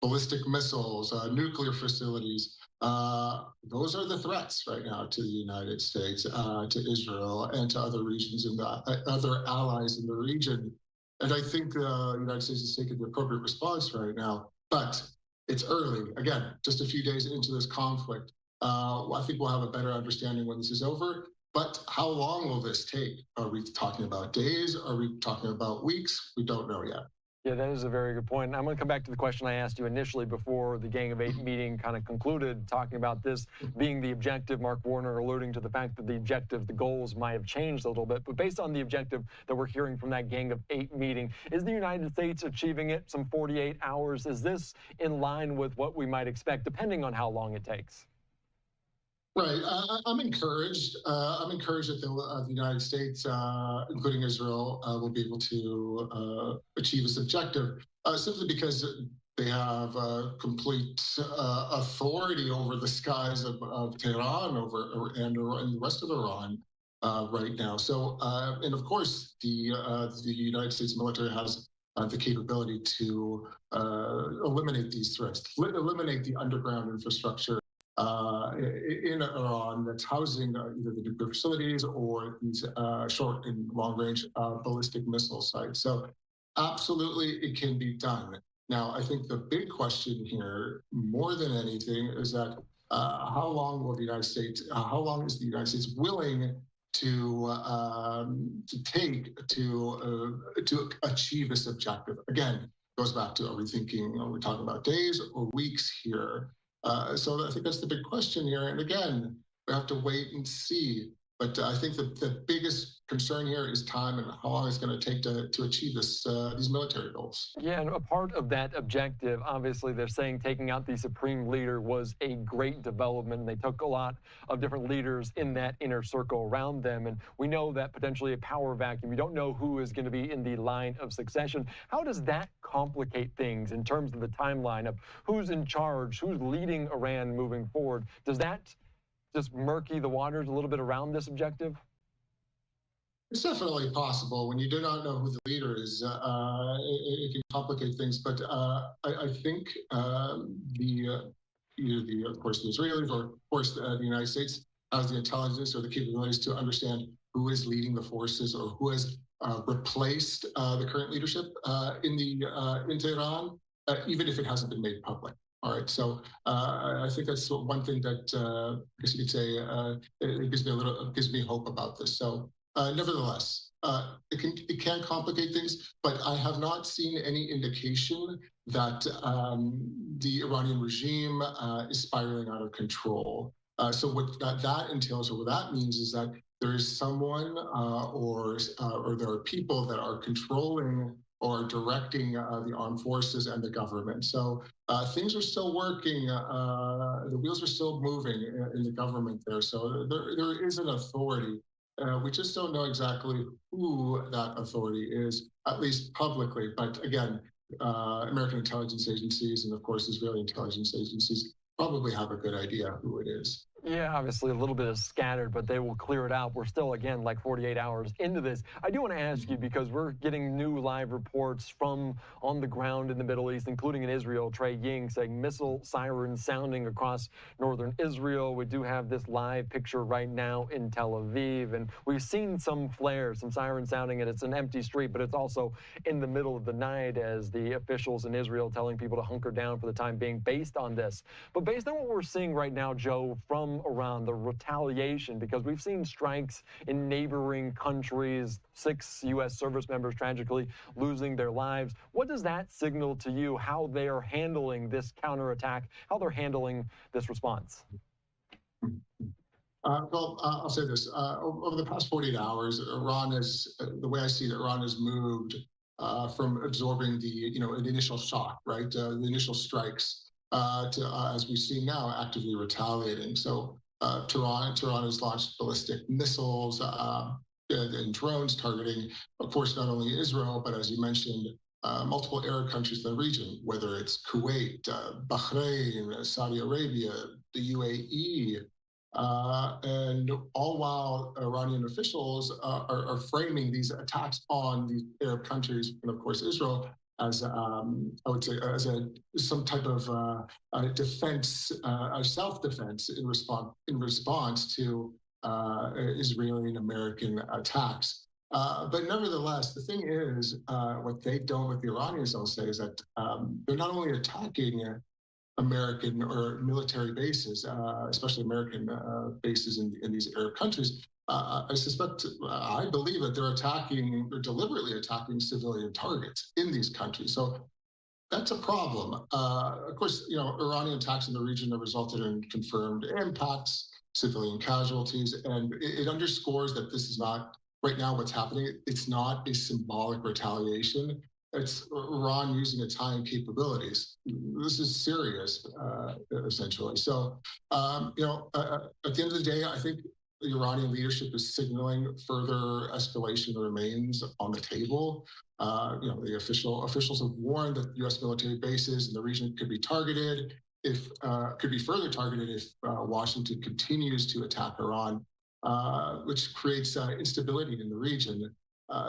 ballistic missiles, nuclear facilities, those are the threats right now to the United States, to Israel, and to other regions and other allies in the region. And I think the United States is taking the appropriate response right now, but it's early. Again, just a few days into this conflict. I think we'll have a better understanding when this is over. But how long will this take? Are we talking about days? Are we talking about weeks? We don't know yet. Yeah, that is a very good point. I'm going to come back to the question I asked you initially before the Gang of Eight meeting kind of concluded, talking about this being the objective. Mark Warner alluding to the fact that the objective, the goals might have changed a little bit. But based on the objective that we're hearing from that Gang of Eight meeting, is the United States achieving it some 48 hours? Is this in line with what we might expect, depending on how long it takes? Right. I'm encouraged. I'm encouraged that the United States, including Israel, will be able to achieve this objective simply because they have complete authority over the skies of Tehran and the rest of Iran right now. So, and of course, the United States military has the capability to eliminate these threats, eliminate the underground infrastructure in Iran that's housing either the nuclear facilities or these short and long-range ballistic missile sites. So absolutely, it can be done. Now, I think the big question here, more than anything, is that how long will the United States, how long is the United States willing to take to achieve this objective? Again, goes back to, are we talking about days or weeks here? So I think that's the big question here. And again, we have to wait and see. But I think that the biggest concern here is time and how long it's going to take to achieve these military goals. Yeah, and a part of that objective, obviously, they're saying taking out the supreme leader was a great development. They took a lot of different leaders in that inner circle around them. And we know that potentially a power vacuum, you don't know who is going to be in the line of succession. How does that complicate things in terms of the timeline of who's in charge, who's leading Iran moving forward? Does that just murky the waters a little bit around this objective? It's definitely possible. When you do not know who the leader is, it can complicate things. But I think either of course, the Israelis or, of course, the United States has the intelligence or the capabilities to understand who is leading the forces or who has replaced the current leadership in Tehran, even if it hasn't been made public. All right, so I think that's one thing that I guess you could say it gives me hope about this. So nevertheless, it can complicate things, but I have not seen any indication that the Iranian regime is spiraling out of control. So what that entails, or what that means, is that there is someone or there are people that are controlling or directing the armed forces and the government. So things are still working. The wheels are still moving in the government there. So there is an authority. We just don't know exactly who that authority is, at least publicly. But again, American intelligence agencies and, of course, Israeli intelligence agencies probably have a good idea who it is. Yeah, obviously a little bit is scattered, but they will clear it out. We're still, again, like 48 hours into this. I do want to ask you, because we're getting new live reports from on the ground in the Middle East, including in Israel, Trey Ying saying missile sirens sounding across northern Israel. We do have this live picture right now in Tel Aviv, and we've seen some flares, some sirens sounding, and it's an empty street, but it's also in the middle of the night as the officials in Israel telling people to hunker down for the time being based on this. But based on what we're seeing right now, Joe, from around the retaliation, because we've seen strikes in neighboring countries, 6 U.S. service members tragically losing their lives. What does that signal to you, how they are handling this counterattack, how they're handling this response? Well, I'll say this. Over the past 48 hours, Iran has, the way I see it, Iran has moved from absorbing the initial shock, right? The initial strikes to, as we see now, actively retaliating. So Tehran has launched ballistic missiles and drones targeting, of course, not only Israel, but as you mentioned, multiple Arab countries in the region, whether it's Kuwait, Bahrain, Saudi Arabia, the UAE, and all while Iranian officials are framing these attacks on the Arab countries and, of course, Israel as I would say as some type of defense, self-defense in response to Israeli and American attacks. But nevertheless, the thing is, what the Iranians don't say is that they're not only attacking American or military bases, especially American bases in these Arab countries. I believe that they're deliberately attacking civilian targets in these countries. So that's a problem. Of course, Iranian attacks in the region have resulted in confirmed impacts, civilian casualties, and it underscores that this is not, right now what's happening, it's not a symbolic retaliation. It's Iran using its high-end capabilities. This is serious, essentially. So, at the end of the day, I think the Iranian leadership is signaling further escalation remains on the table. The officials have warned that U.S. military bases in the region could be targeted, could be further targeted if Washington continues to attack Iran, which creates instability in the region.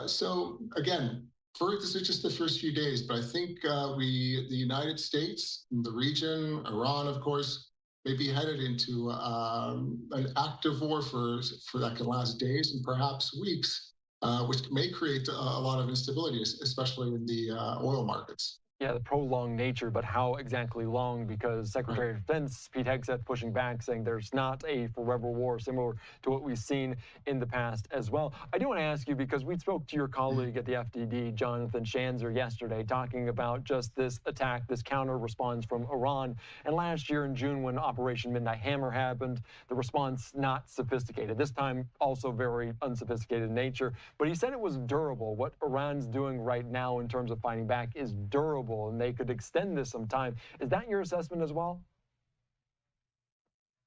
So again, this is just the first few days, but I think the United States, the region, Iran, of course, may be headed into an active war that can last days and perhaps weeks, which may create a lot of instability, especially in the oil markets. Yeah, the prolonged nature, but how exactly long? Because Secretary of Defense Pete Hegseth pushing back, saying there's not a forever war, similar to what we've seen in the past as well. I do want to ask you, because we spoke to your colleague at the FDD, Jonathan Schanzer, yesterday, talking about just this attack, this counter response from Iran. And last year in June, when Operation Midnight Hammer happened, the response not sophisticated. This time, also very unsophisticated in nature. But he said it was durable. What Iran's doing right now in terms of fighting back is durable, and they could extend this some time. Is that your assessment as well?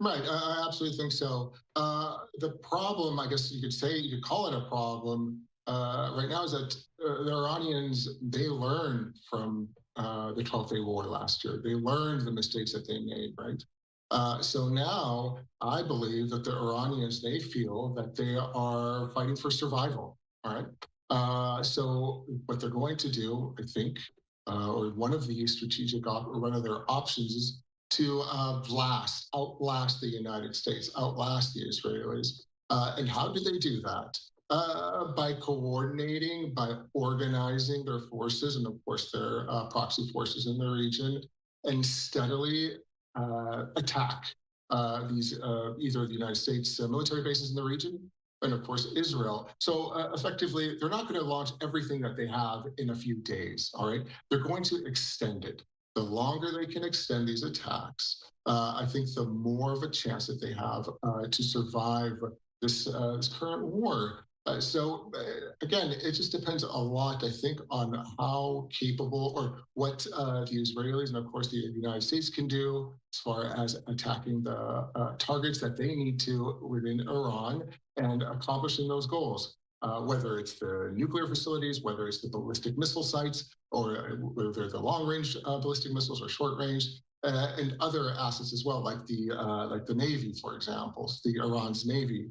Right, I absolutely think so. The problem, I guess you could say, you could call it a problem right now, is that the Iranians, they learned from the 12th Day War last year. They learned the mistakes that they made, right? So now I believe that the Iranians, they feel that they are fighting for survival, all right? So what they're going to do, I think, or one of the strategic, one of their options is to outlast the United States, outlast the Israelis. And how do they do that? By coordinating, by organizing their forces, and of course their proxy forces in the region, and steadily attack these either the United States military bases in the region, and of course Israel. So effectively, they're not going to launch everything that they have in a few days, all right? They're going to extend it. The longer they can extend these attacks, I think the more of a chance that they have to survive this current war. Again, it just depends a lot, I think, on how capable or what the Israelis and, of course, the United States can do as far as attacking the targets that they need to within Iran and accomplishing those goals. Whether it's the nuclear facilities, whether it's the ballistic missile sites, or whether the long-range ballistic missiles or short-range, and other assets as well, like the Navy, for example, the Iran's Navy.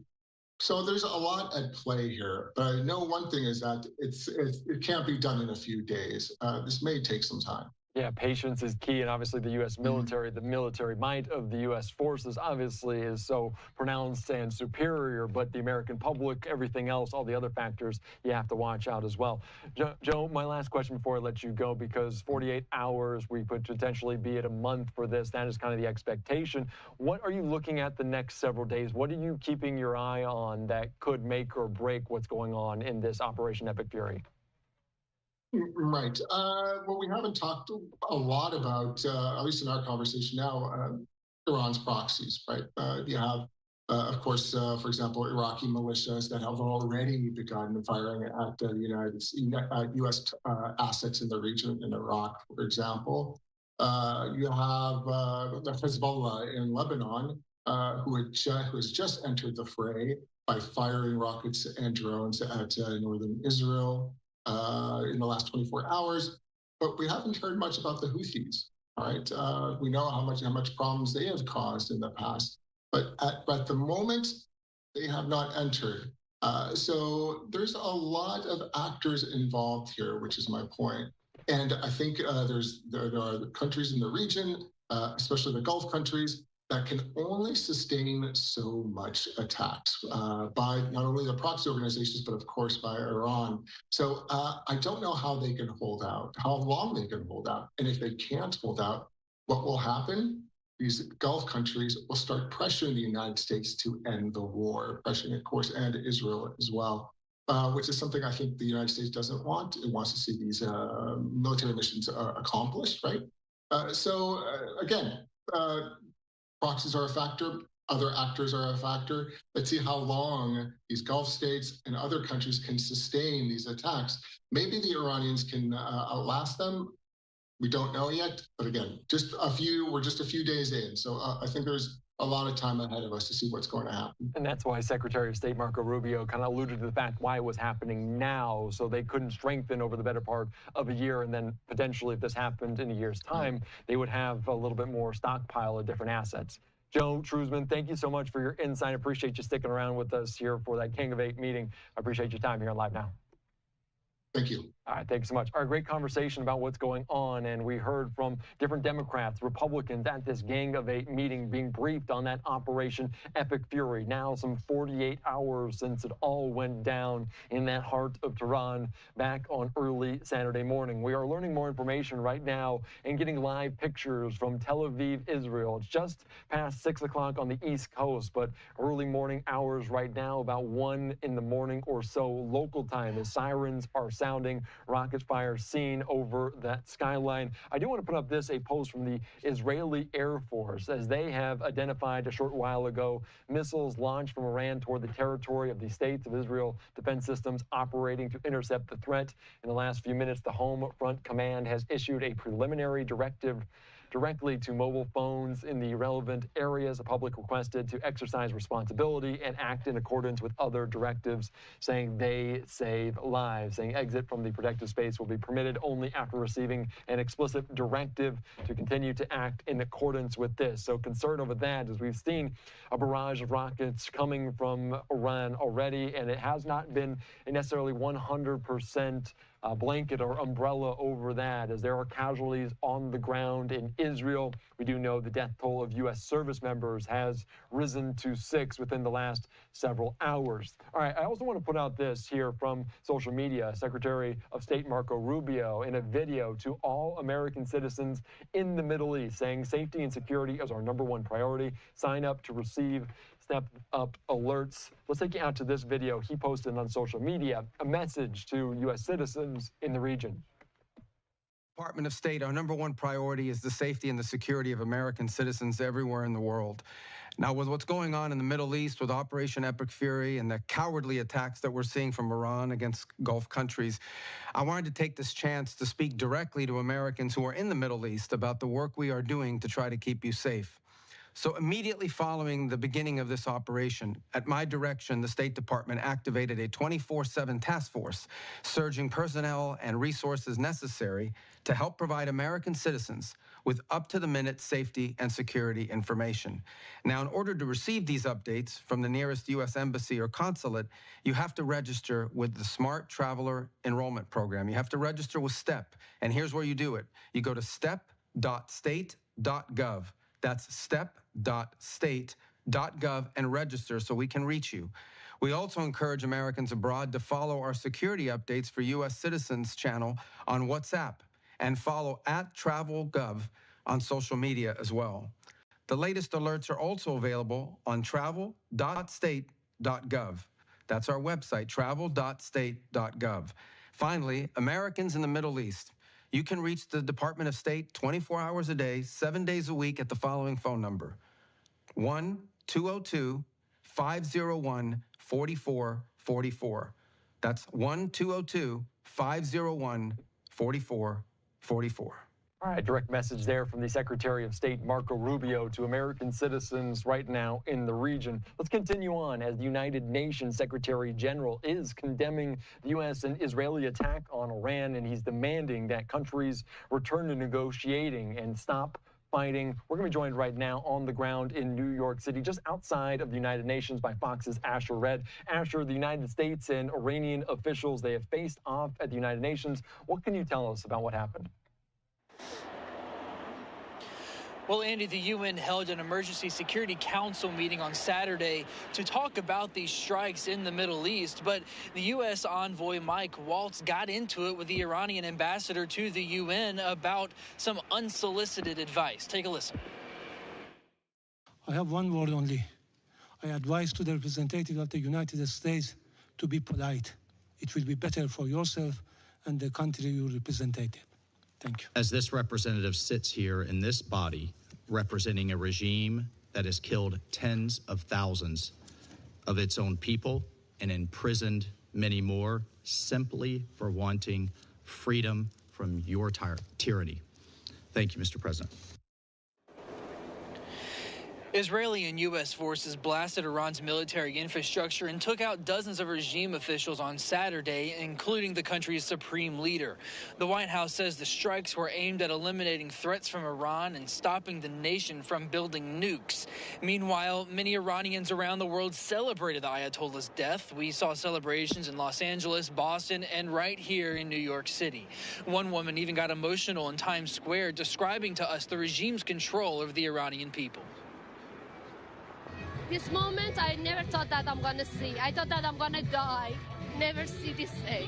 So there's a lot at play here, but I know one thing is that it can't be done in a few days. This may take some time. Yeah, patience is key, and obviously the U.S. military, the military might of the U.S. forces obviously is so pronounced and superior, but the American public, everything else, all the other factors, you have to watch out as well. Joe, my last question before I let you go, because 48 hours, we could potentially be at a month for this. That is kind of the expectation. What are you looking at the next several days? What are you keeping your eye on that could make or break what's going on in this Operation Epic Fury? Right. Well, we haven't talked a lot about, at least in our conversation now, Iran's proxies, right? You have, of course, for example, Iraqi militias that have already begun firing at the U.S. assets in the region, in Iraq, for example. You have the Hezbollah in Lebanon, who has just entered the fray by firing rockets and drones at northern Israel in the last 24 hours, but we haven't heard much about the Houthis. All right, we know how much problems they have caused in the past, but at the moment they have not entered. So there's a lot of actors involved here, which is my point. And I think there are countries in the region, especially the Gulf countries, that can only sustain so much attacks by not only the proxy organizations, but of course by Iran. So I don't know how they can hold out, how long they can hold out. And if they can't hold out, what will happen? These Gulf countries will start pressuring the United States to end the war, pressuring, of course, and Israel as well, which is something I think the United States doesn't want. It wants to see these military missions accomplished, right? Again, proxies are a factor, other actors are a factor. Let's see how long these Gulf states and other countries can sustain these attacks. Maybe the Iranians can outlast them. We don't know yet, but again, we're just a few days in. So I think there's a lot of time ahead of us to see what's going to happen. And that's why Secretary of State Marco Rubio kind of alluded to the fact why it was happening now, so they couldn't strengthen over the better part of a year, and then potentially if this happened in a year's time, they would have a little bit more stockpile of different assets. Joe Truzman, thank you so much for your insight. I appreciate you sticking around with us here for that King of 8 meeting. I appreciate your time here on Live Now. Thank you. All right, thank you so much. All right, great conversation about what's going on, and we heard from different Democrats, Republicans at this Gang of Eight meeting being briefed on that Operation Epic Fury. Now some 48 hours since it all went down in that heart of Tehran back on early Saturday morning. We are learning more information right now and getting live pictures from Tel Aviv, Israel. It's just past 6 o'clock on the East Coast, but early morning hours right now, about 1 in the morning or so local time, as sirens are sounding. Rocket fire seen over that skyline. I do want to put up a post from the Israeli Air Force, as they have identified a short while ago missiles launched from Iran toward the territory of the States of Israel Defense Systems operating to intercept the threat. In the last few minutes, the Home Front Command has issued a preliminary directive directly to mobile phones in the relevant areas. The public requested to exercise responsibility and act in accordance with other directives, saying they save lives, saying exit from the protected space will be permitted only after receiving an explicit directive to continue to act in accordance with this. So concern over that, as we've seen a barrage of rockets coming from Iran already, and it has not been necessarily 100% blanket or umbrella over that, as there are casualties on the ground in Israel. We do know the death toll of U.S. service members has risen to 6 within the last several hours. All right, I also want to put out this here from social media. Secretary of State Marco Rubio in a video to all American citizens in the Middle East, saying safety and security is our #1 priority. Sign up to receive Step Up alerts. Let's take you out to this video he posted on social media, a message to U.S. citizens in the region. Department of State, our #1 priority is the safety and the security of American citizens everywhere in the world. Now, with what's going on in the Middle East with Operation Epic Fury and the cowardly attacks that we're seeing from Iran against Gulf countries, I wanted to take this chance to speak directly to Americans who are in the Middle East about the work we are doing to try to keep you safe. So immediately following the beginning of this operation, at my direction, the State Department activated a 24/7 task force, surging personnel and resources necessary to help provide American citizens with up-to-the-minute safety and security information. Now, in order to receive these updates from the nearest U.S. embassy or consulate, you have to register with the Smart Traveler Enrollment Program. You have to register with STEP, and here's where you do it. You go to step.state.gov. That's step.state.gov and register so we can reach you. We also encourage Americans abroad to follow our security updates for U.S. citizens channel on WhatsApp and follow @TravelGov on social media as well. The latest alerts are also available on travel.state.gov. That's our website, travel.state.gov. Finally, Americans in the Middle East, you can reach the Department of State 24 hours a day, 7 days a week at the following phone number: 1-202-501-4444. That's 1-202-501-4444. All right, direct message there from the Secretary of State Marco Rubio to American citizens right now in the region. Let's continue on, as the United Nations Secretary General is condemning the U.S. and Israeli attack on Iran, and he's demanding that countries return to negotiating and stop fighting. We're going to be joined right now on the ground in New York City, just outside of the United Nations, by Fox's Asher Red. Asher, the United States and Iranian officials, they have faced off at the United Nations. What can you tell us about what happened? Well, Andy, the UN held an Emergency Security Council meeting on Saturday to talk about these strikes in the Middle East, but the U.S. envoy Mike Waltz got into it with the Iranian ambassador to the UN about some unsolicited advice. Take a listen. I have one word only. I advise to the representative of the United States to be polite. It will be better for yourself and the country you represented. Thank you. As this representative sits here in this body, representing a regime that has killed tens of thousands of its own people and imprisoned many more, simply for wanting freedom from your tyranny. Thank you, Mr. President. Israeli and U.S. forces blasted Iran's military infrastructure and took out dozens of regime officials on Saturday, including the country's supreme leader. The White House says the strikes were aimed at eliminating threats from Iran and stopping the nation from building nukes. Meanwhile, many Iranians around the world celebrated the Ayatollah's death. We saw celebrations in Los Angeles, Boston, and right here in New York City. One woman even got emotional in Times Square, describing to us the regime's control over the Iranian people. This moment, I never thought that I'm going to see. I thought that I'm going to die, never see this day.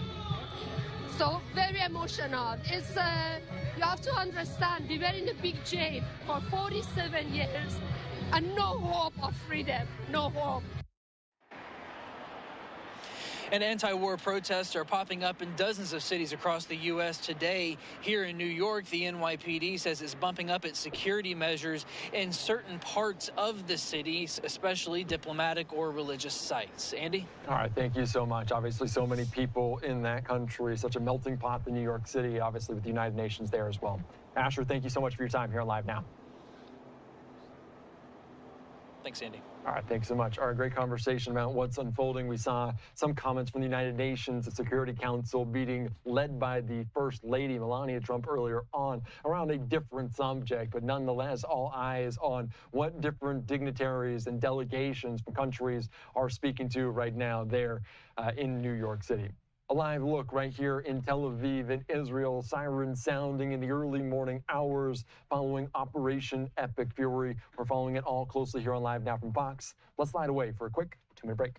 So very emotional. It's you have to understand, we were in a big jail for 47 years and no hope of freedom, no hope. And anti-war protests are popping up in dozens of cities across the U.S. today. Here in New York, the NYPD says it's bumping up its security measures in certain parts of the city, especially diplomatic or religious sites. Andy? All right, thank you so much. Obviously, so many people in that country, such a melting pot in New York City, obviously with the United Nations there as well. Asher, thank you so much for your time here on Live Now. Thanks, Andy. All right, thanks so much. All right, great conversation about what's unfolding. We saw some comments from the United Nations, the Security Council meeting led by the First Lady, Melania Trump, earlier on around a different subject, but nonetheless, all eyes on what different dignitaries and delegations from countries are speaking to right now there in New York City. A live look right here in Tel Aviv in Israel, sirens sounding in the early morning hours following Operation Epic Fury. We're following it all closely here on Live Now from Fox. Let's slide away for a quick 2-minute break.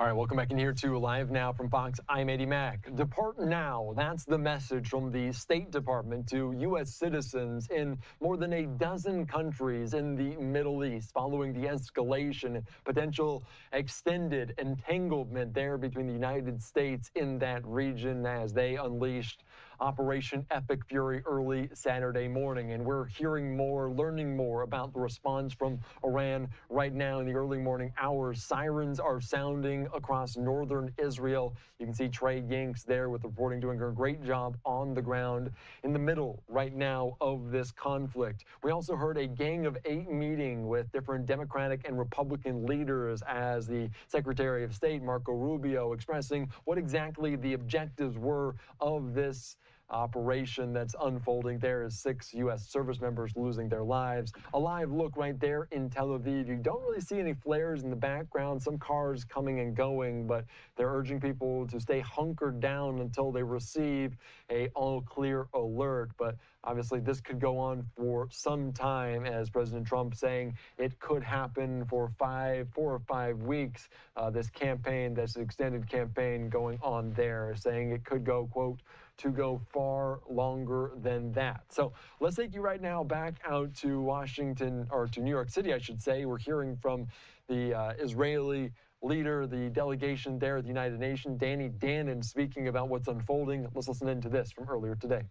All right, welcome back in here to Live Now from Fox. I'm Eddie Mack. Depart now. That's the message from the State Department to U.S. citizens in more than a dozen countries in the Middle East following the escalation and potential extended entanglement there between the United States in that region as they unleashed Operation Epic Fury early Saturday morning. And we're hearing more, learning more about the response from Iran right now in the early morning hours. Sirens are sounding across northern Israel. You can see Trey Yanks there with reporting, doing a great job on the ground in the middle right now of this conflict. We also heard a Gang of 8 meeting with different Democratic and Republican leaders as the Secretary of State, Marco Rubio, expressing what exactly the objectives were of this operation that's unfolding there as 6 U.S. service members losing their lives. A live look right there in Tel Aviv. You don't really see any flares in the background, some cars coming and going, but they're urging people to stay hunkered down until they receive a all-clear alert. But obviously this could go on for some time, as President Trump saying it could happen for 4 or 5 weeks. This campaign, this extended campaign going on there, saying it could go, quote, to go far longer than that. So let's take you right now back out to Washington, or to New York City, I should say. We're hearing from the Israeli leader, the delegation there at the United Nations, Danny Danon, speaking about what's unfolding. Let's listen into this from earlier today.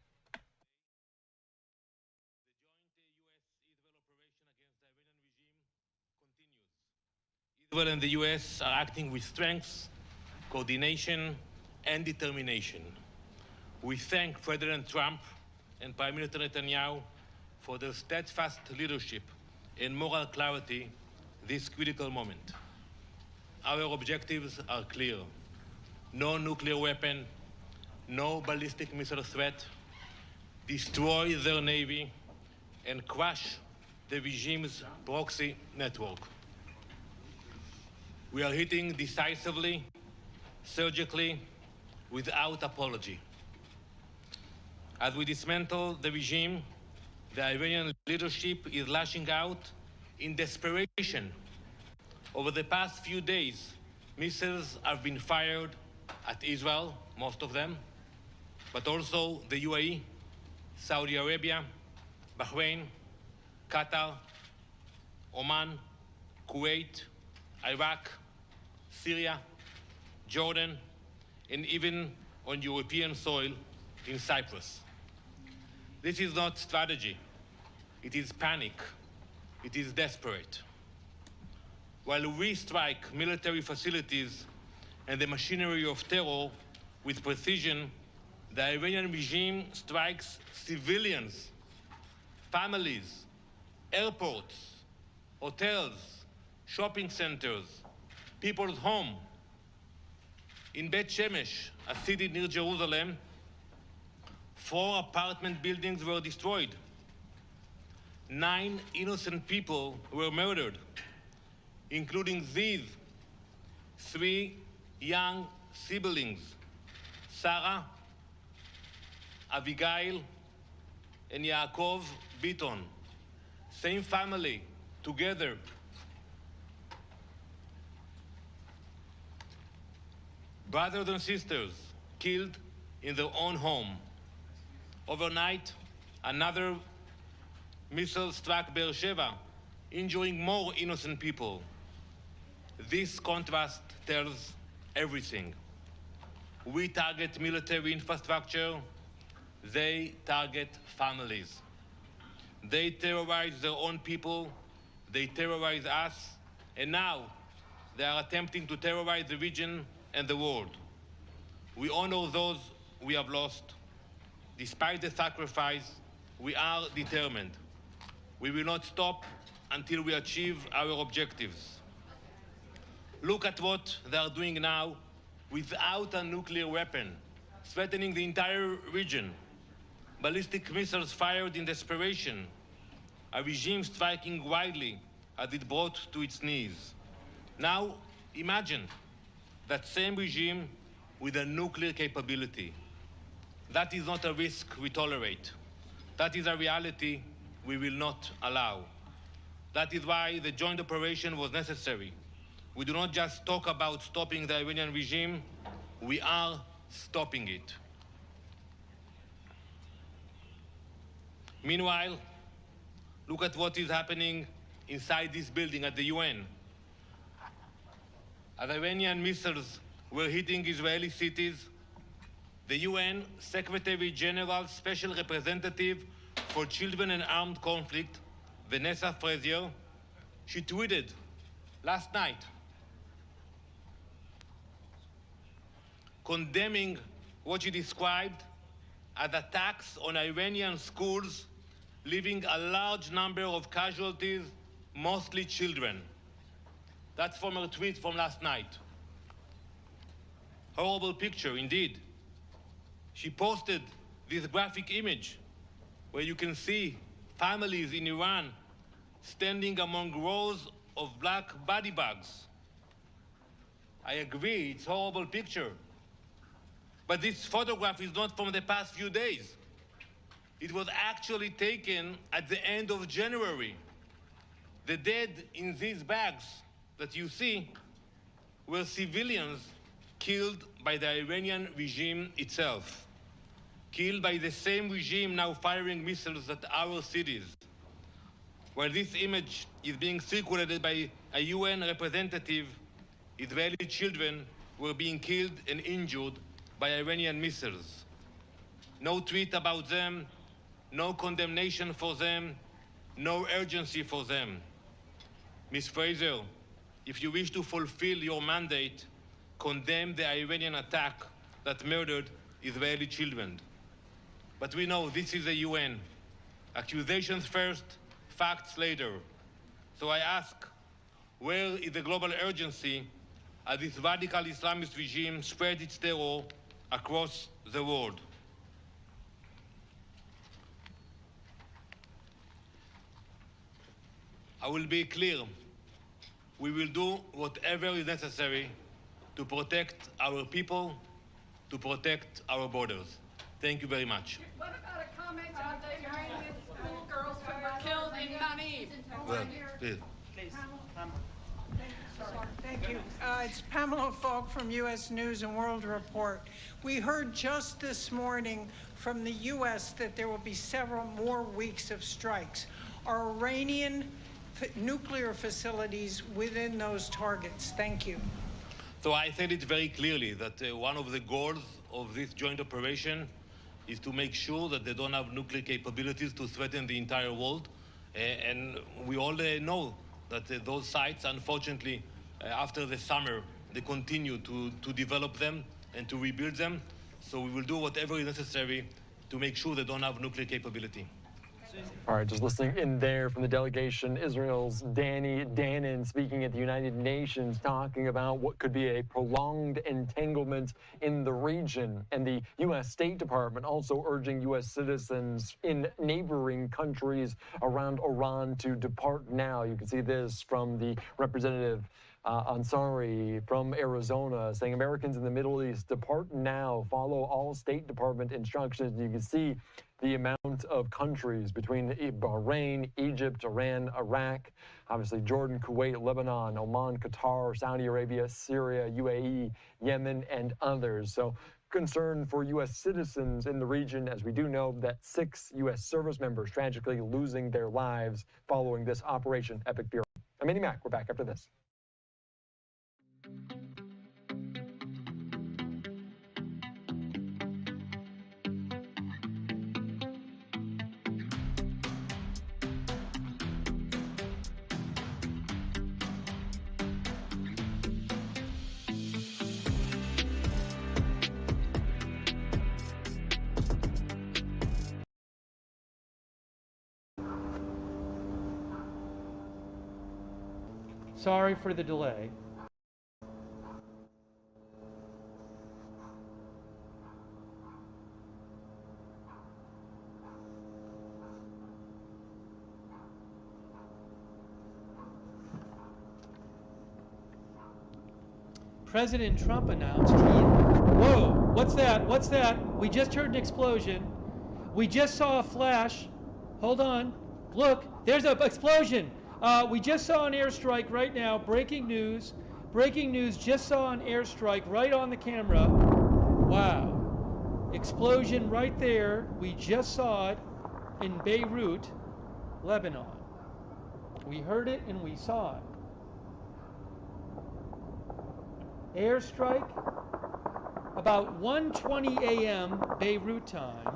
Israel and the U.S. are acting with strength, coordination, and determination. We thank President Trump and Prime Minister Netanyahu for their steadfast leadership and moral clarity this critical moment. Our objectives are clear: no nuclear weapon, no ballistic missile threat, destroy their navy, and crush the regime's proxy network. We are hitting decisively, surgically, without apology. As we dismantle the regime, the Iranian leadership is lashing out in desperation. Over the past few days, missiles have been fired at Israel, most of them, but also the UAE, Saudi Arabia, Bahrain, Qatar, Oman, Kuwait, Iraq, Syria, Jordan, and even on European soil in Cyprus. This is not strategy. It is panic. It is desperate. While we strike military facilities and the machinery of terror with precision, the Iranian regime strikes civilians, families, airports, hotels, shopping centers, people's home. In Beit Shemesh, a city near Jerusalem, 4 apartment buildings were destroyed. 9 innocent people were murdered, including these 3 young siblings, Sarah, Abigail, and Yaakov Biton. Same family, together. Brothers and sisters killed in their own home. Overnight, another missile struck Beersheba, injuring more innocent people. This contrast tells everything. We target military infrastructure, they target families. They terrorize their own people, they terrorize us, and now they are attempting to terrorize the region and the world. We honor those we have lost. Despite the sacrifice, we are determined. We will not stop until we achieve our objectives. Look at what they are doing now without a nuclear weapon, threatening the entire region. Ballistic missiles fired in desperation, a regime striking widely as it brought to its knees. Now, imagine that same regime with a nuclear capability. That is not a risk we tolerate. That is a reality we will not allow. That is why the joint operation was necessary. We do not just talk about stopping the Iranian regime, we are stopping it. Meanwhile, look at what is happening inside this building at the UN. As Iranian missiles were hitting Israeli cities, the UN Secretary General Special Representative for Children and Armed Conflict, Vanessa Frazier, she tweeted last night, condemning what she described as attacks on Iranian schools, leaving a large number of casualties, mostly children. That's from her tweet from last night. Horrible picture, indeed. She posted this graphic image where you can see families in Iran standing among rows of black body bags. I agree, it's a horrible picture. But this photograph is not from the past few days. It was actually taken at the end of January. The dead in these bags that you see were civilians killed by the Iranian regime itself, killed by the same regime now firing missiles at our cities. While this image is being circulated by a UN representative, Israeli children were being killed and injured by Iranian missiles. No tweet about them, no condemnation for them, no urgency for them. Ms. Fraser, if you wish to fulfill your mandate, condemn the Iranian attack that murdered Israeli children. But we know this is the UN. Accusations first, facts later. So I ask, where is the global urgency as this radical Islamist regime spreads its terror across the world? I will be clear. We will do whatever is necessary to protect our people, to protect our borders. Thank you very much. What about a comment on the Iranian schoolgirls who were killed in Nanif? Well, please. Thank you. It's Pamela Falk from U.S. News and World Report. We heard just this morning from the U.S. that there will be several more weeks of strikes. Are Iranian nuclear facilities within those targets? Thank you. So I said it very clearly that one of the goals of this joint operation is to make sure that they don't have nuclear capabilities to threaten the entire world. And we all know that those sites, unfortunately, after the summer, they continue to develop them and to rebuild them. So we will do whatever is necessary to make sure they don't have nuclear capability. All right, just listening in there from the delegation, Israel's Danny Danon speaking at the United Nations, talking about what could be a prolonged entanglement in the region. And the U.S. State Department also urging U.S. citizens in neighboring countries around Iran to depart now. You can see this from the representative Ansari from Arizona, saying Americans in the Middle East, depart now, follow all State Department instructions. You can see the amount of countries between Bahrain, Egypt, Iran, Iraq, obviously Jordan, Kuwait, Lebanon, Oman, Qatar, Saudi Arabia, Syria, UAE, Yemen, and others. So concern for U.S. citizens in the region, as we do know that 6 U.S. service members tragically losing their lives following this Operation Epic Fury. I'm Andy Mack. We're back after this. Sorry for the delay. President Trump announced whoa, what's that? What's that? We just heard an explosion. We just saw a flash. Hold on. Look, there's an explosion. We just saw an airstrike right now. Breaking news. Breaking news. Just saw an airstrike right on the camera. Wow. Explosion right there. We just saw it in Beirut, Lebanon. We heard it and we saw it. Airstrike about 1:20 a.m. Beirut time.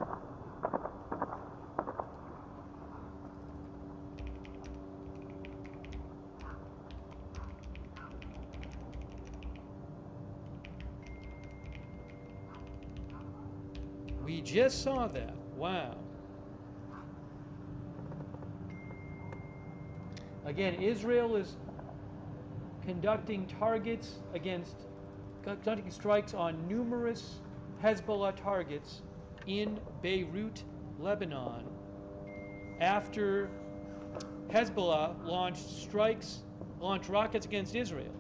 We just saw that. Wow. Again, Israel is conducting strikes on numerous Hezbollah targets in Beirut, Lebanon, after Hezbollah launched rockets against Israel.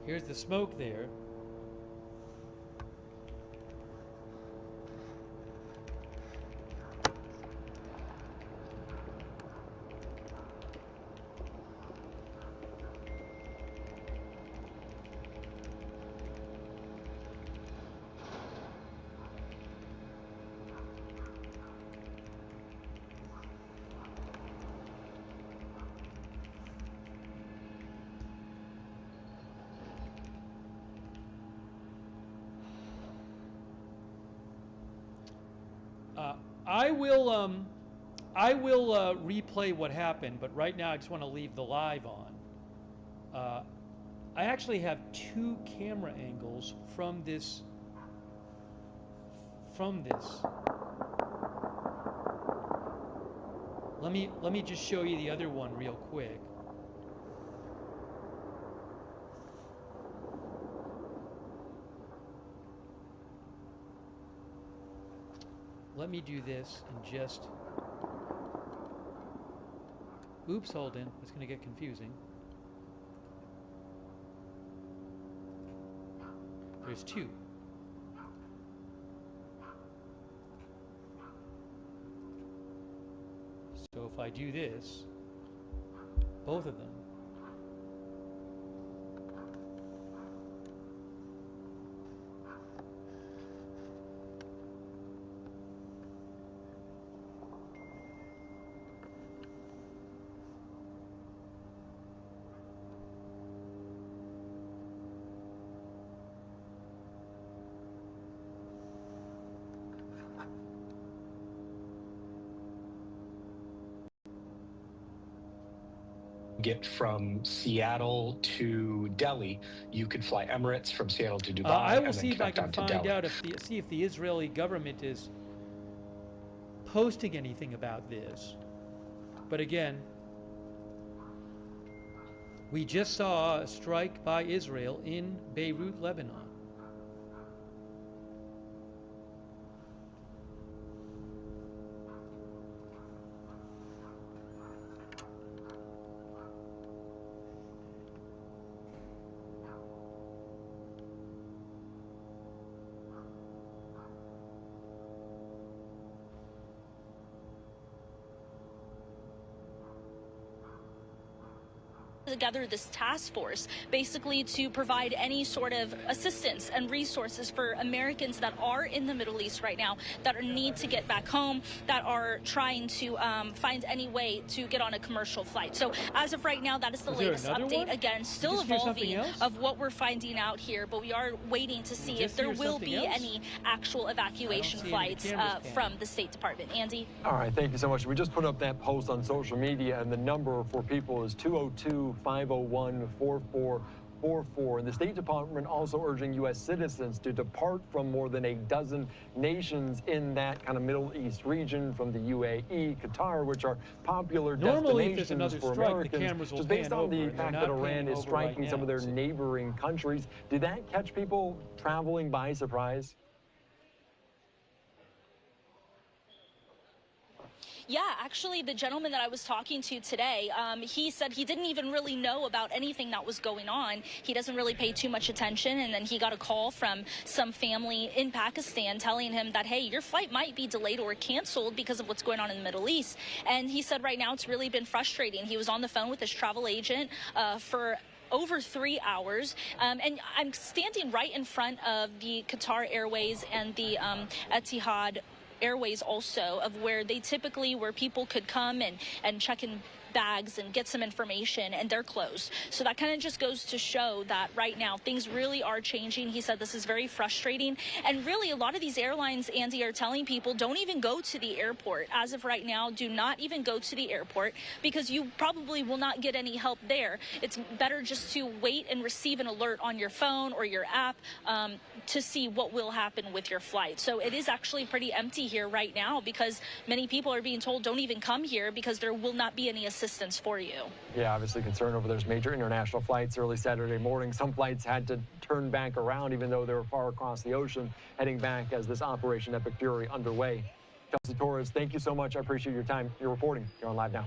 Here's the smoke there. I will replay what happened, but right now I just want to leave the live on. I actually have two camera angles from this. Let me just show you the other one real quick. Let me do this and just... Oops, hold in. It's going to get confusing. There's two. So if I do this, both of them. Get from Seattle to Delhi, you could fly Emirates from Seattle to Dubai. I will and see then if I can connect on to find Delhi. out if the Israeli government is posting anything about this. But again, we just saw a strike by Israel in Beirut, Lebanon. Together this task force basically to provide any sort of assistance and resources for Americans that are in the Middle East right now, that need to get back home, that are trying to find any way to get on a commercial flight. So as of right now, that is the latest update. One? Again, still evolving of what we're finding out here, but we are waiting to see if there will be any actual evacuation flights from the State Department. Andy? All right, thank you so much. We just put up that post on social media, and the number for people is 202-501-4444. And the State Department also urging U.S. citizens to depart from more than a dozen nations in that kind of Middle East region, from the UAE, Qatar, which are popular destinations for Americans. Just based on the fact that Iran is striking some of their neighboring countries, did that catch people traveling by surprise? Yeah, actually, the gentleman that I was talking to today, he said he didn't even really know about anything that was going on. He doesn't really pay too much attention, and then he got a call from some family in Pakistan telling him that, hey, your flight might be delayed or canceled because of what's going on in the Middle East. And he said right now it's really been frustrating. He was on the phone with his travel agent for over 3 hours, and I'm standing right in front of the Qatar Airways and the Etihad airways also of where people could come and check in bags and get some information, and they're closed. So that kind of just goes to show that right now things really are changing. He said this is very frustrating, and really a lot of these airlines, Andy, are telling people don't even go to the airport. As of right now, do not even go to the airport because you probably will not get any help there. It's better just to wait and receive an alert on your phone or your app to see what will happen with your flight. So it is actually pretty empty here right now because many people are being told don't even come here because there will not be any assistance for you. Yeah, obviously concern over those major international flights early Saturday morning. Some flights had to turn back around even though they were far across the ocean, heading back as this Operation Epic Fury underway. Chelsea Torres, thank you so much. I appreciate your time. Your reporting. You're on Live Now.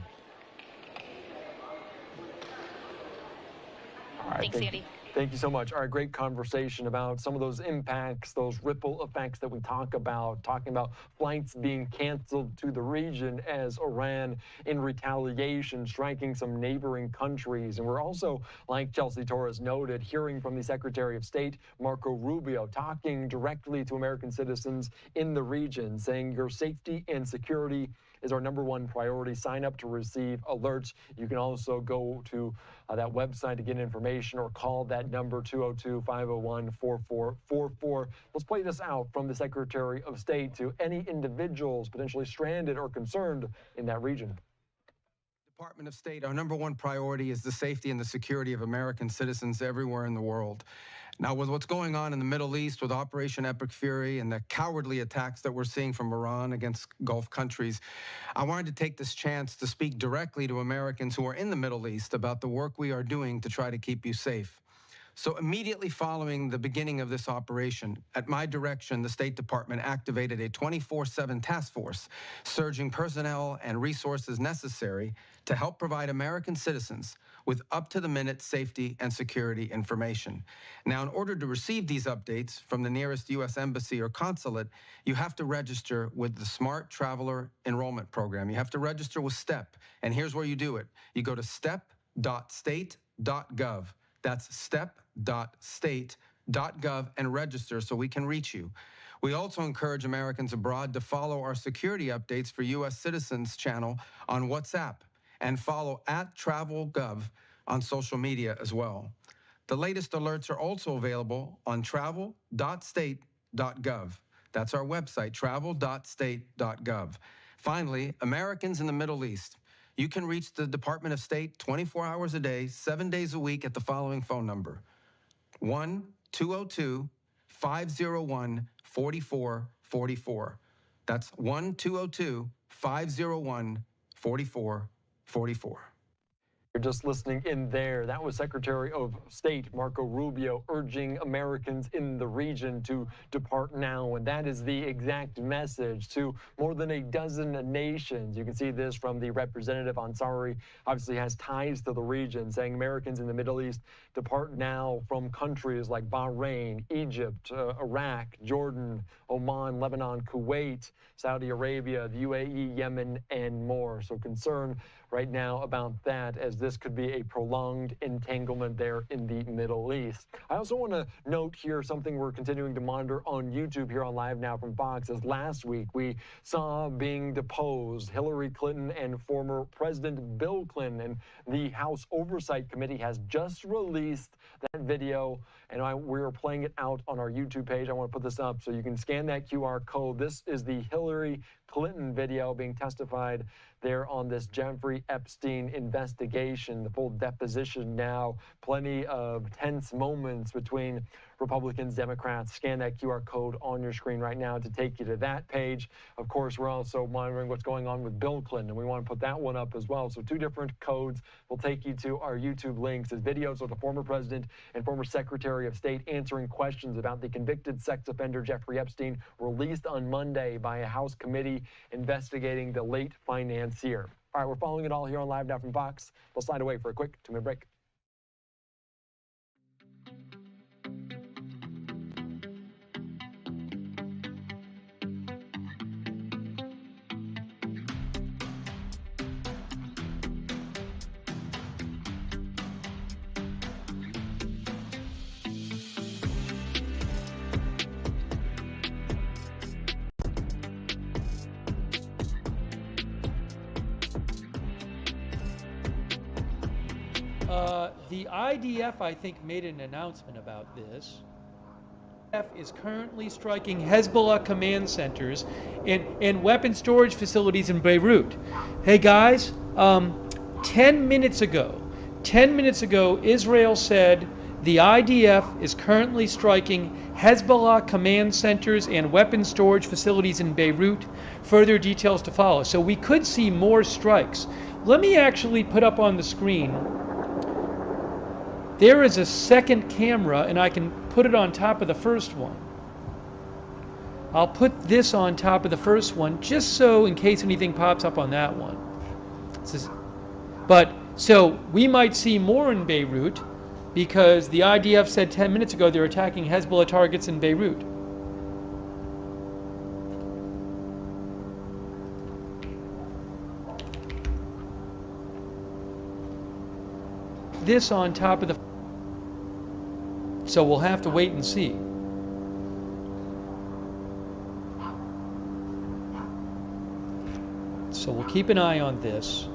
All right, Thanks, Andy. Thank you so much. All right, great conversation about some of those impacts, those ripple effects that we talk about, talking about flights being canceled to the region as Iran in retaliation striking some neighboring countries. And we're also, like Chelsea Torres noted, hearing from the Secretary of State, Marco Rubio, talking directly to American citizens in the region, saying your safety and security is our #1 priority. Sign up to receive alerts. You can also go to that website to get information or call that number 202-501-4444. Let's play this out from the Secretary of State to any individuals potentially stranded or concerned in that region. Department of State, our #1 priority is the safety and the security of American citizens everywhere in the world. Now, with what's going on in the Middle East with Operation Epic Fury and the cowardly attacks that we're seeing from Iran against Gulf countries, I wanted to take this chance to speak directly to Americans who are in the Middle East about the work we are doing to try to keep you safe. So immediately following the beginning of this operation, at my direction, the State Department activated a 24/7 task force, surging personnel and resources necessary to help provide American citizens with up-to-the-minute safety and security information. Now, in order to receive these updates from the nearest U.S. embassy or consulate, you have to register with the Smart Traveler Enrollment Program. You have to register with STEP, and here's where you do it. You go to step.state.gov. That's step.state.gov and register so we can reach you. We also encourage Americans abroad to follow our security updates for U.S. citizens channel on WhatsApp and follow @TravelGov on social media as well. The latest alerts are also available on travel.state.gov. That's our website, travel.state.gov. Finally, Americans in the Middle East, you can reach the Department of State 24 hours a day, 7 days a week at the following phone number: 1-202-501-4444. That's 1-202-501-4444. You're just listening in there. That was Secretary of State Marco Rubio urging Americans in the region to depart now. And that is the exact message to more than a dozen nations. You can see this from the Representative Ansari, obviously has ties to the region, saying Americans in the Middle East depart now from countries like Bahrain, Egypt, Iraq, Jordan, Oman, Lebanon, Kuwait, Saudi Arabia, the UAE, Yemen, and more. So concern right now about that, as this could be a prolonged entanglement there in the Middle East. I also want to note here something we're continuing to monitor on YouTube here on Live Now from Fox, as last week we saw being deposed Hillary Clinton and former President Bill Clinton, and the House Oversight Committee has just released that video, and we're playing it out on our YouTube page. I want to put this up so you can scan that QR code. This is the Hillary Clinton video being testified there on this Jeffrey Epstein investigation, the full deposition now. Plenty of tense moments between Republicans, Democrats. Scan that QR code on your screen right now to take you to that page. Of course, we're also monitoring what's going on with Bill Clinton, and we want to put that one up as well. So 2 different codes will take you to our YouTube links as videos of the former president and former Secretary of State answering questions about the convicted sex offender Jeffrey Epstein, released on Monday by a House committee investigating the late financier. All right, we're following it all here on Live Now from Fox. We'll slide away for a quick 2-minute break. The IDF, I think, made an announcement about this. Is currently striking Hezbollah command centers and weapon storage facilities in Beirut. Hey guys, 10 minutes ago, Israel said the IDF is currently striking Hezbollah command centers and weapon storage facilities in Beirut. Further details to follow. So we could see more strikes. Let me actually put up on the screen. There is a second camera, and I can put it on top of the first one. I'll put this on top of the first one, just so in case anything pops up on that one. So we might see more in Beirut, because the IDF said 10 minutes ago they're attacking Hezbollah targets in Beirut. This on top of the... So we'll have to wait and see. So we'll keep an eye on this.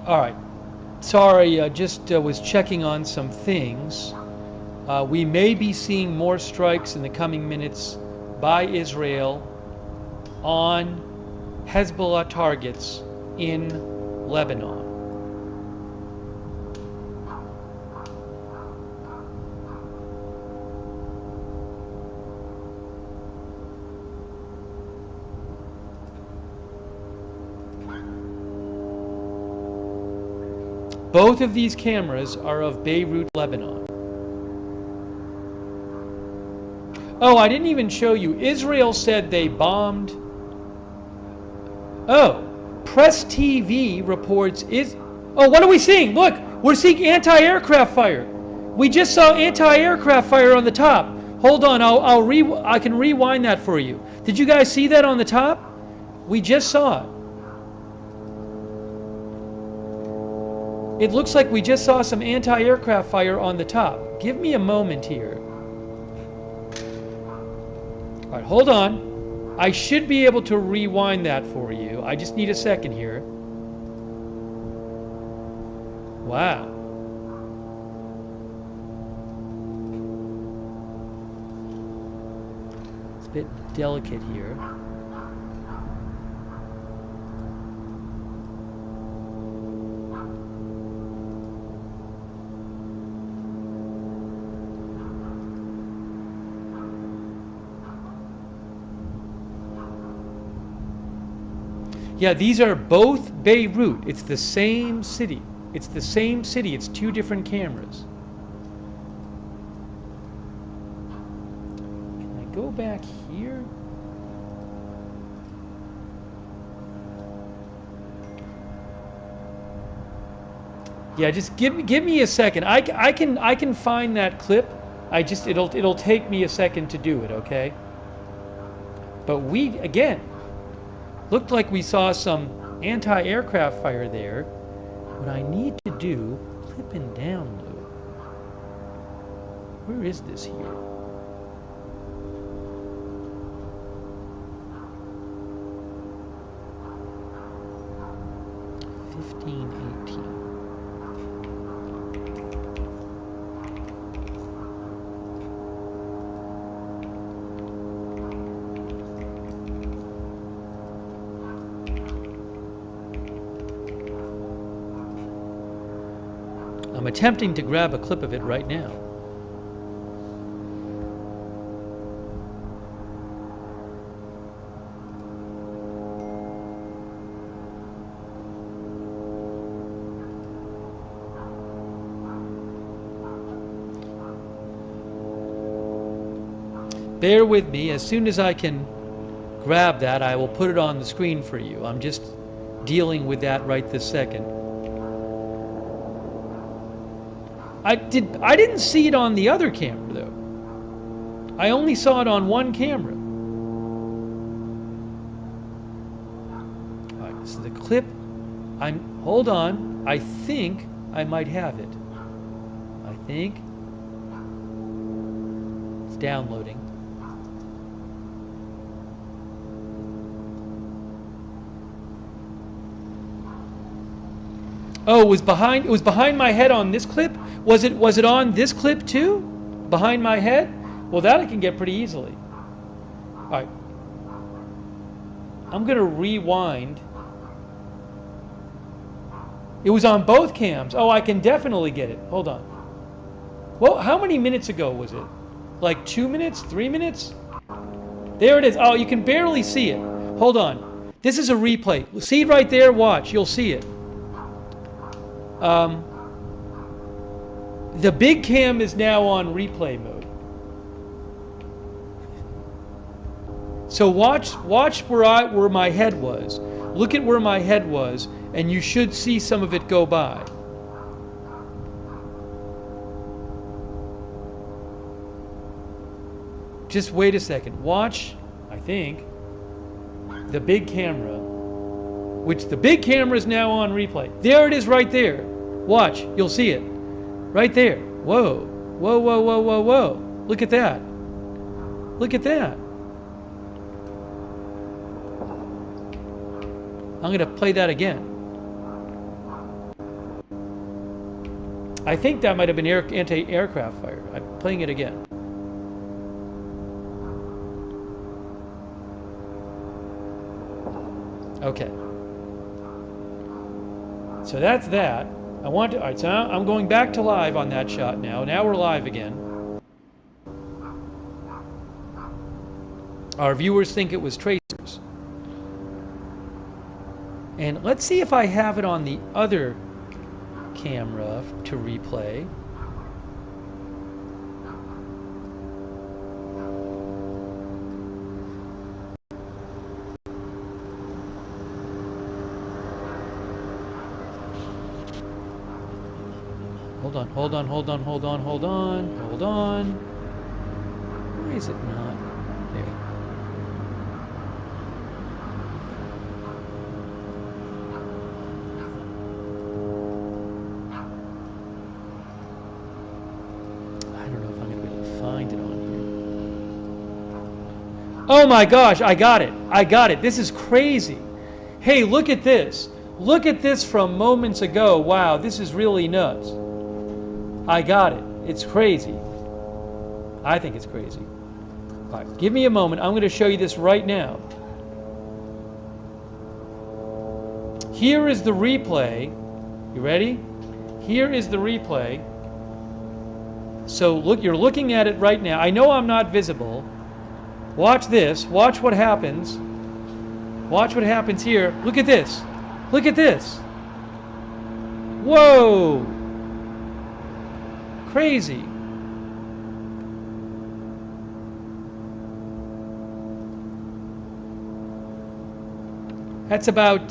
All right. Sorry, just was checking on some things. We may be seeing more strikes in the coming minutes by Israel on Hezbollah targets in Lebanon. Both of these cameras are of Beirut, Lebanon. Oh, I didn't even show you. Israel said they bombed. Oh, Press TV reports Oh, what are we seeing? Look, we're seeing anti-aircraft fire. We just saw anti-aircraft fire on the top. Hold on, I can rewind that for you. Did you guys see that on the top? We just saw it. It looks like we just saw some anti-aircraft fire on the top. Give me a moment here. All right, hold on. I should be able to rewind that for you. I just need a second here. Wow. It's a bit delicate here. Yeah, these are both Beirut. It's the same city. It's the same city. It's two different cameras. Can I go back here? Yeah, just give me a second. I can find that clip. It'll take me a second to do it, okay? But we again looked like we saw some anti-aircraft fire there. What I need to do, clip and download. Where is this here? I'm attempting to grab a clip of it right now. Bear with me. As soon as I can grab that, I will put it on the screen for you. I'm just dealing with that right this second. I didn't see it on the other camera though. I only saw it on one camera. All right, so the clip, hold on. I think I might have it. I think it's downloading. Oh, it was behind my head on this clip? Was it on this clip too? Behind my head? Well, that I can get pretty easily. All right. I'm going to rewind. It was on both cams. Oh, I can definitely get it. Hold on. Well, how many minutes ago was it? Like 2 minutes? 3 minutes? There it is. Oh, you can barely see it. Hold on. This is a replay. See it right there? Watch. You'll see it. The big cam is now on replay mode. So watch where my head was. Look at where my head was, and you should see some of it go by. Just wait a second. Watch, I think, the big camera, which the big camera is now on replay. There it is right there. Watch, you'll see it. Right there. Whoa. Whoa, whoa, whoa, whoa, whoa. Look at that. Look at that. I'm going to play that again. I think that might have been anti-aircraft fire. I'm playing it again. Okay. So that's that. All right, so now I'm going back to live on that shot now. Now we're live again. Our viewers think it was tracers. And let's see if I have it on the other camera to replay. Hold on. Why is it not there? I don't know if I'm going to be able to find it on here. Oh my gosh, I got it. This is crazy. Hey, look at this. Look at this from moments ago. Wow, this is really nuts. I got it. It's crazy. I think it's crazy. All right, give me a moment. I'm going to show you this right now. Here is the replay. You ready? Here is the replay. So look, you're looking at it right now. I know I'm not visible. Watch this. Watch what happens. Watch what happens here. Look at this. Look at this. Whoa. Crazy. That's about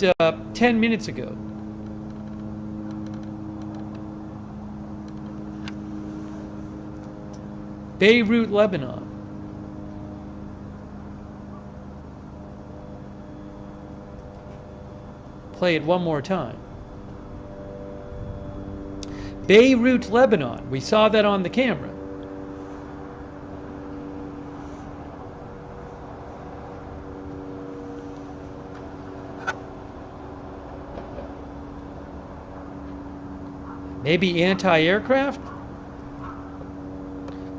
10 minutes ago. Beirut, Lebanon. Play it one more time. Beirut, Lebanon. We saw that on the camera. Maybe anti-aircraft?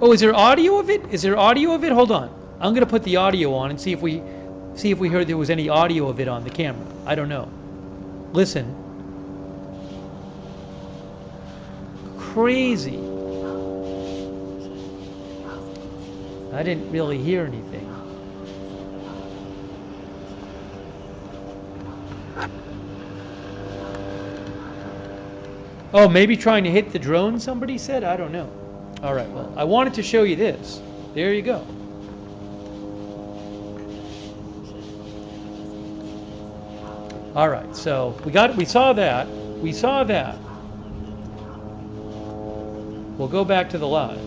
Oh, is there audio of it? Is there audio of it? Hold on. I'm going to put the audio on and see if we heard there was any audio of it on the camera. I don't know. Listen. Crazy. I didn't really hear anything. Oh, maybe trying to hit the drone, somebody said? I don't know. All right, well, I wanted to show you this. There you go. All right, so we saw that. We saw that. We'll go back to the live.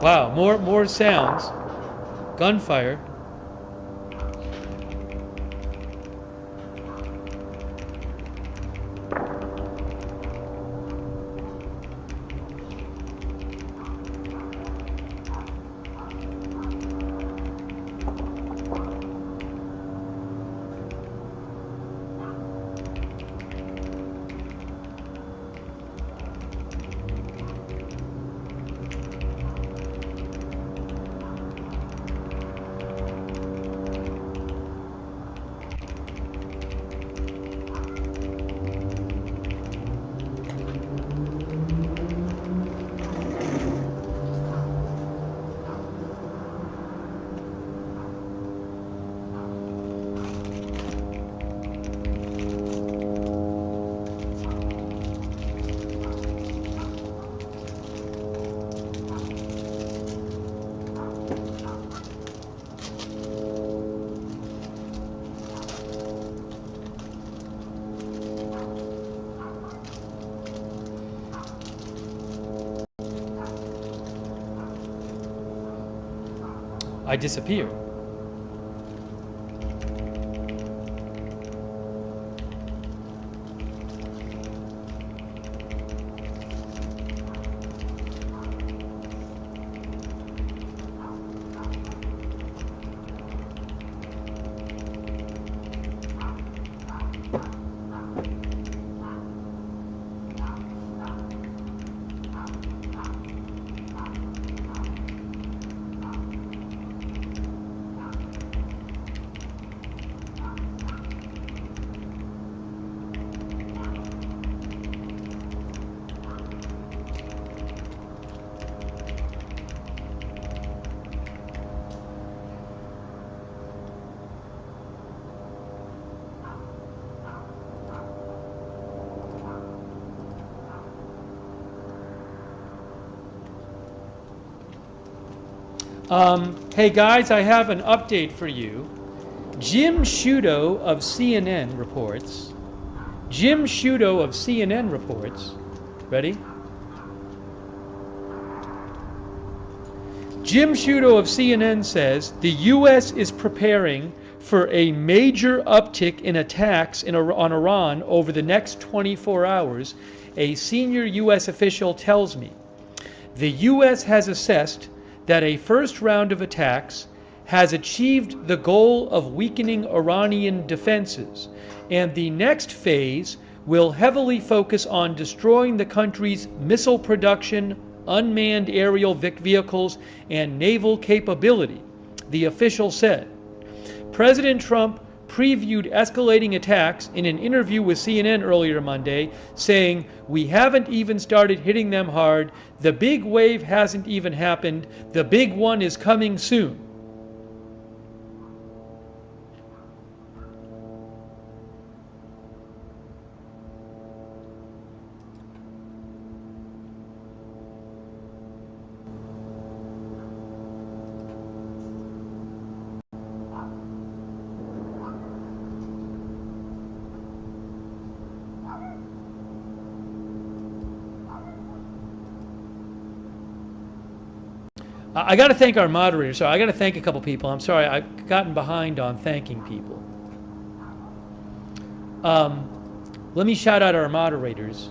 Wow, more sounds. Gunfire. I disappear. Hey guys, I have an update for you. Jim Sciutto of CNN reports. Jim Sciutto of CNN reports. Ready? Jim Sciutto of CNN says the U.S. is preparing for a major uptick in attacks on Iran over the next 24 hours. A senior U.S. official tells me the U.S. has assessed that a first round of attacks has achieved the goal of weakening Iranian defenses, and the next phase will heavily focus on destroying the country's missile production, unmanned aerial vehicles, and naval capability, the official said. President Trump previewed escalating attacks in an interview with CNN earlier Monday, saying, "We haven't even started hitting them hard. The big wave hasn't even happened. The big one is coming soon." I got to thank our moderator. So I got to thank a couple people. I'm sorry, I've gotten behind on thanking people. Let me shout out our moderators.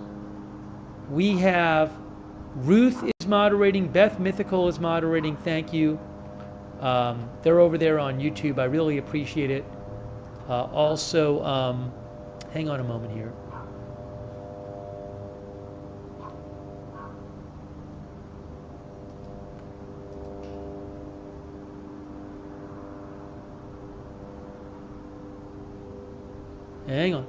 We have Ruth is moderating, Beth Mythical is moderating. Thank you. They're over there on YouTube. I really appreciate it. Also, hang on a moment here. Hang on.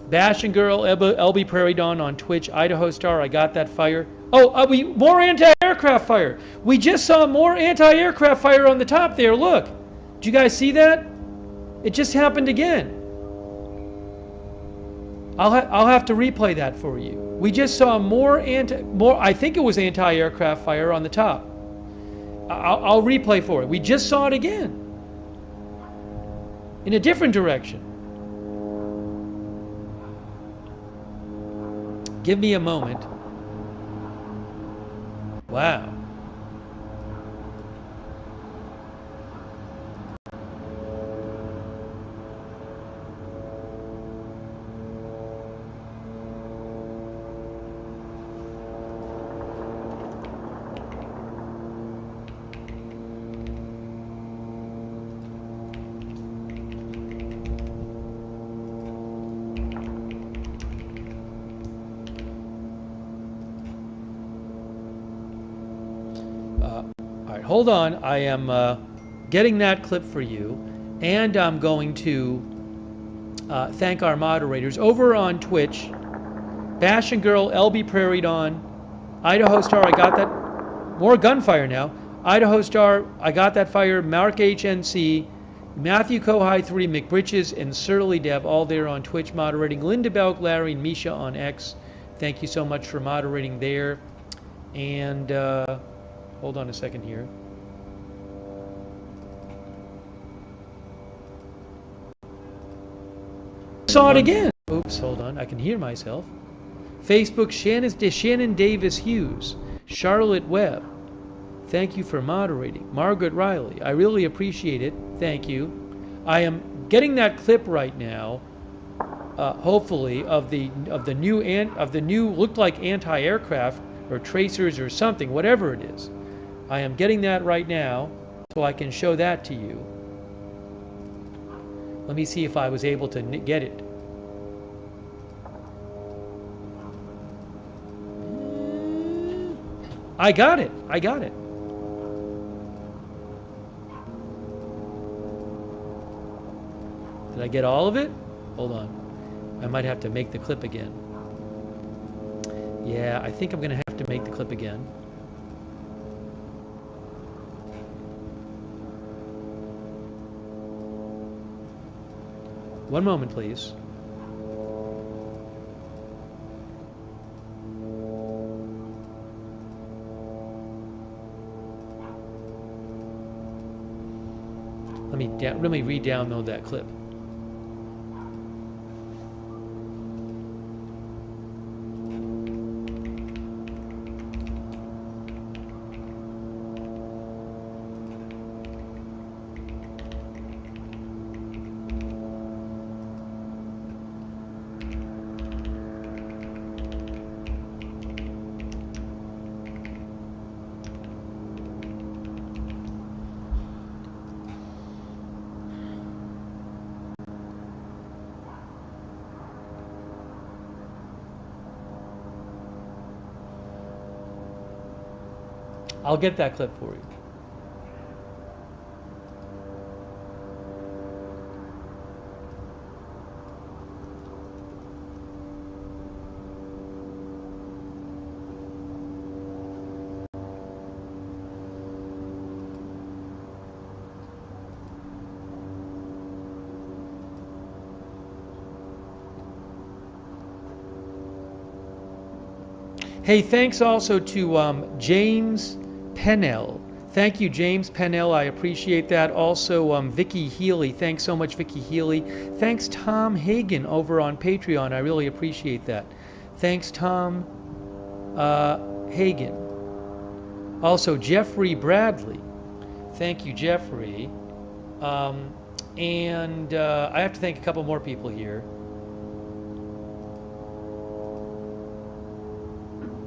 Bash and Girl, LB Prairie Dawn on Twitch, Idaho Star, I got that fire. Oh, more anti-aircraft fire. We just saw more anti-aircraft fire on the top there. Look. Did you guys see that? It just happened again. I'll have to replay that for you. We just saw more I think it was anti-aircraft fire on the top. I'll replay for it. We just saw it again. In a different direction. Give me a moment. Wow. Hold on, I am getting that clip for you, and I'm going to thank our moderators over on Twitch. Bash and Girl, LB Prairie Dawn, Idaho Star, I got that. More gunfire now. Idaho Star, I got that fire. Mark HNC, Matthew Kohai 3, McBritches, and Surly Dev, all there on Twitch moderating. Linda Belk, Larry, and Misha on X. Thank you so much for moderating there. And hold on a second here. Saw it again. Oops, hold on. I can hear myself. Facebook, Shannon Davis Hughes. Charlotte Webb. Thank you for moderating. Margaret Riley. I really appreciate it. Thank you. I am getting that clip right now. Hopefully of the new looked like anti-aircraft or tracers or something, whatever it is. I am getting that right now so I can show that to you. Let me see if I was able to get it. I got it. I got it. Did I get all of it? Hold on. I might have to make the clip again. Yeah, I think I'm going to have to make the clip again. One moment, please. Let me re-download that clip. I'll get that clip for you. Hey, thanks also to James Pennell. Thank you, James Pennell. I appreciate that. Also, Vicky Healy. Thanks so much, Vicky Healy. Thanks, Tom Hagen over on Patreon. I really appreciate that. Thanks, Tom Hagen. Also, Jeffrey Bradley. Thank you, Jeffrey. And I have to thank a couple more people here.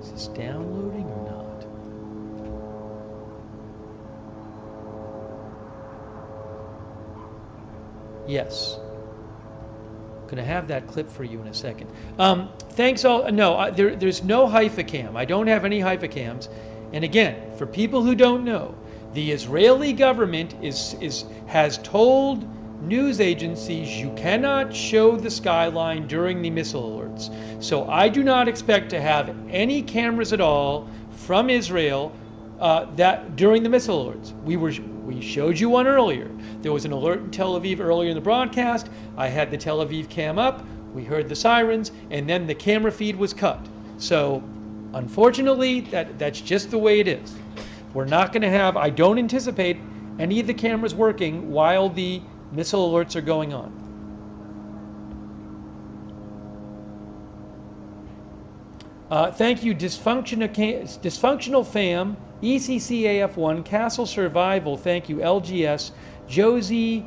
Is this downloading or not? Yes. Gonna have that clip for you in a second. Thanks all. No, there's no HaifaCam. I don't have any HaifaCams. And again, for people who don't know, the Israeli government has told news agencies you cannot show the skyline during the missile alerts. So I do not expect to have any cameras at all from Israel that during the missile alerts. We showed you one earlier. There was an alert in Tel Aviv earlier in the broadcast. I had the Tel Aviv cam up. We heard the sirens, and then the camera feed was cut. So unfortunately, that's just the way it is. We're not going to have, I don't anticipate any of the cameras working while the missile alerts are going on. Thank you, Dysfunctional Fam, ECCAF1, Castle Survival, thank you, LGS, Josie,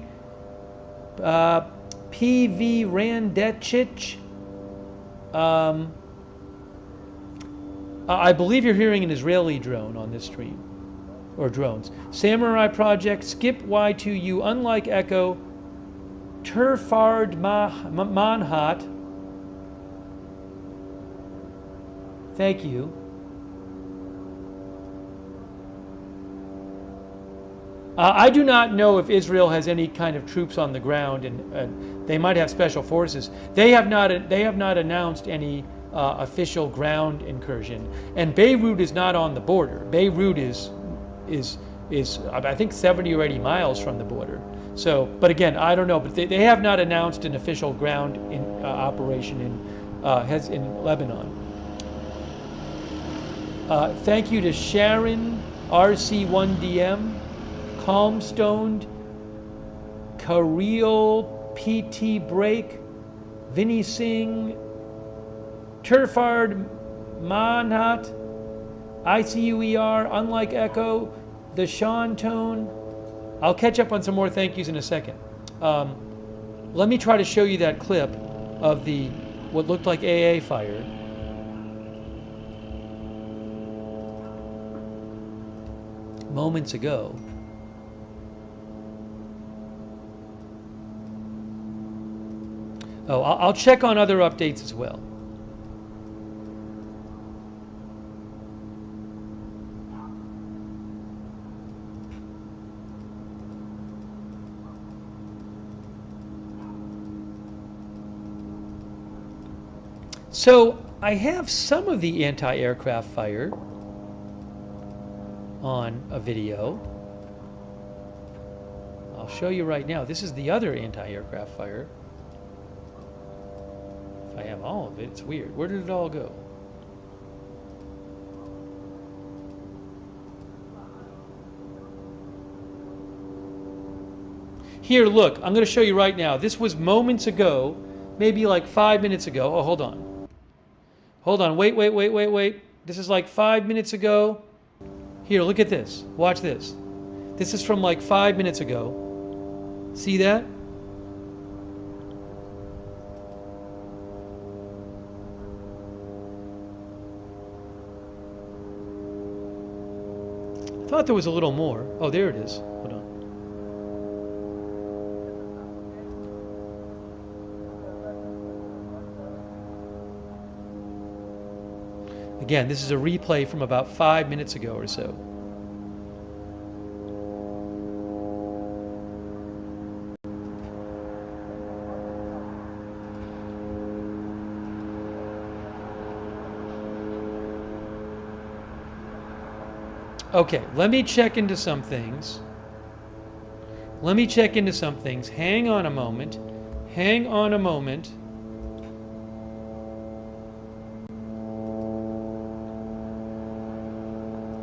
PV Randechich. I believe you're hearing an Israeli drone on this stream. Or drones. Samurai Project, Skip Y2U, Unlike Echo, Turfard Manhat. Thank you. I do not know if Israel has any kind of troops on the ground, and they might have special forces. They have not announced any official ground incursion, and Beirut is not on the border. Beirut is I think 70 or 80 miles from the border. So, but again, I don't know. But they have not announced an official ground operation in Lebanon. Thank you to Sharon, RC1DM, Calmstoned, Kareel, PT Break, Vinny Singh, Turfard Manhat, ICUER, Unlike Echo, the Sean Tone. I'll catch up on some more thank yous in a second. Let me try to show you that clip of what looked like AA fire. Moments ago. Oh, I'll check on other updates as well. So I have some of the anti-aircraft fire on a video. I'll show you right now. This is the other anti-aircraft fire. If I have all of it, it's weird. Where did it all go? Here, look, I'm going to show you right now. This was moments ago, maybe like 5 minutes ago. Oh, hold on. Hold on, wait. This is like 5 minutes ago. Here, look at this. Watch this. This is from like 5 minutes ago. See that? I thought there was a little more. Oh, there it is. Hold on. Again, this is a replay from about 5 minutes ago or so. Okay, let me check into some things. Hang on a moment.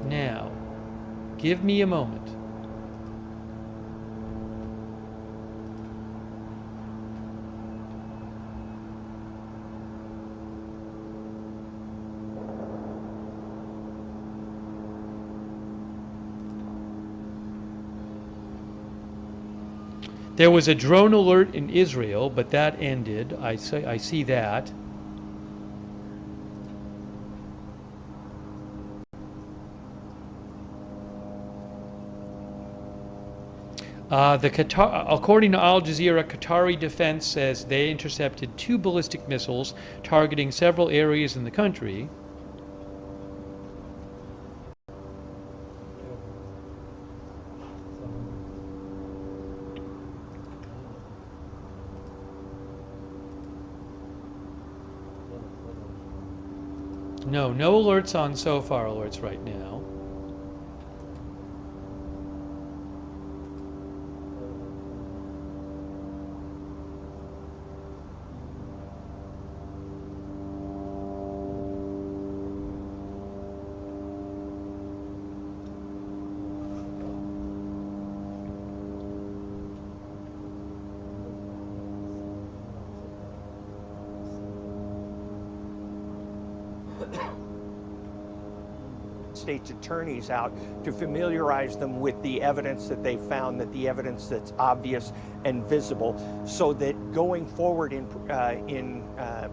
Now, give me a moment. There was a drone alert in Israel, but that ended. I see that. According to Al Jazeera, Qatari defense says they intercepted 2 ballistic missiles targeting several areas in the country. No alerts on SOFAR alerts right now. States attorneys out to familiarize them with the evidence that they found, that the evidence that's obvious and visible, so that going forward in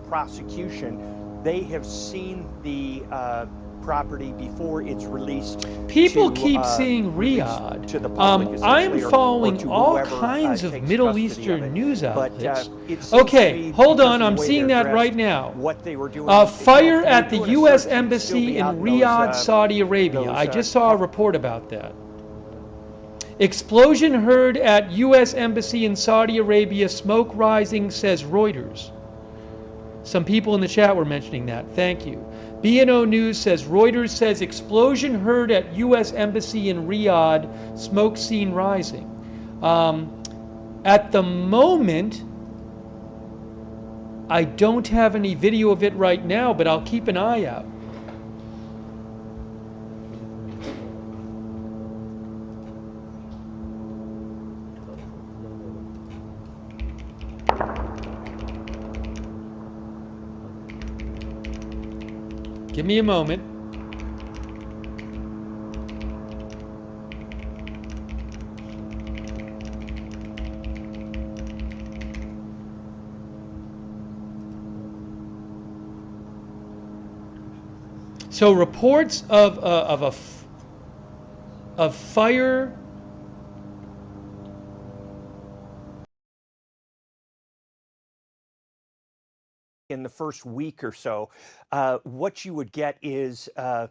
prosecution, they have seen the property before it's released. People keep saying Riyadh. To the public, I'm following all kinds of Middle Eastern news outlets. Okay, hold on. I'm seeing that right now. What they were doing. Fire at the U.S. Embassy in Riyadh, Saudi Arabia. I just saw a report about that. Explosion heard at U.S. Embassy in Saudi Arabia. Smoke rising, says Reuters. Some people in the chat were mentioning that. Thank you. BNO News says Reuters says explosion heard at U.S. Embassy in Riyadh, smoke seen rising. At the moment, I don't have any video of it right now, but I'll keep an eye out. Give me a moment. So reports of fire. In the first week or so, what you would get is a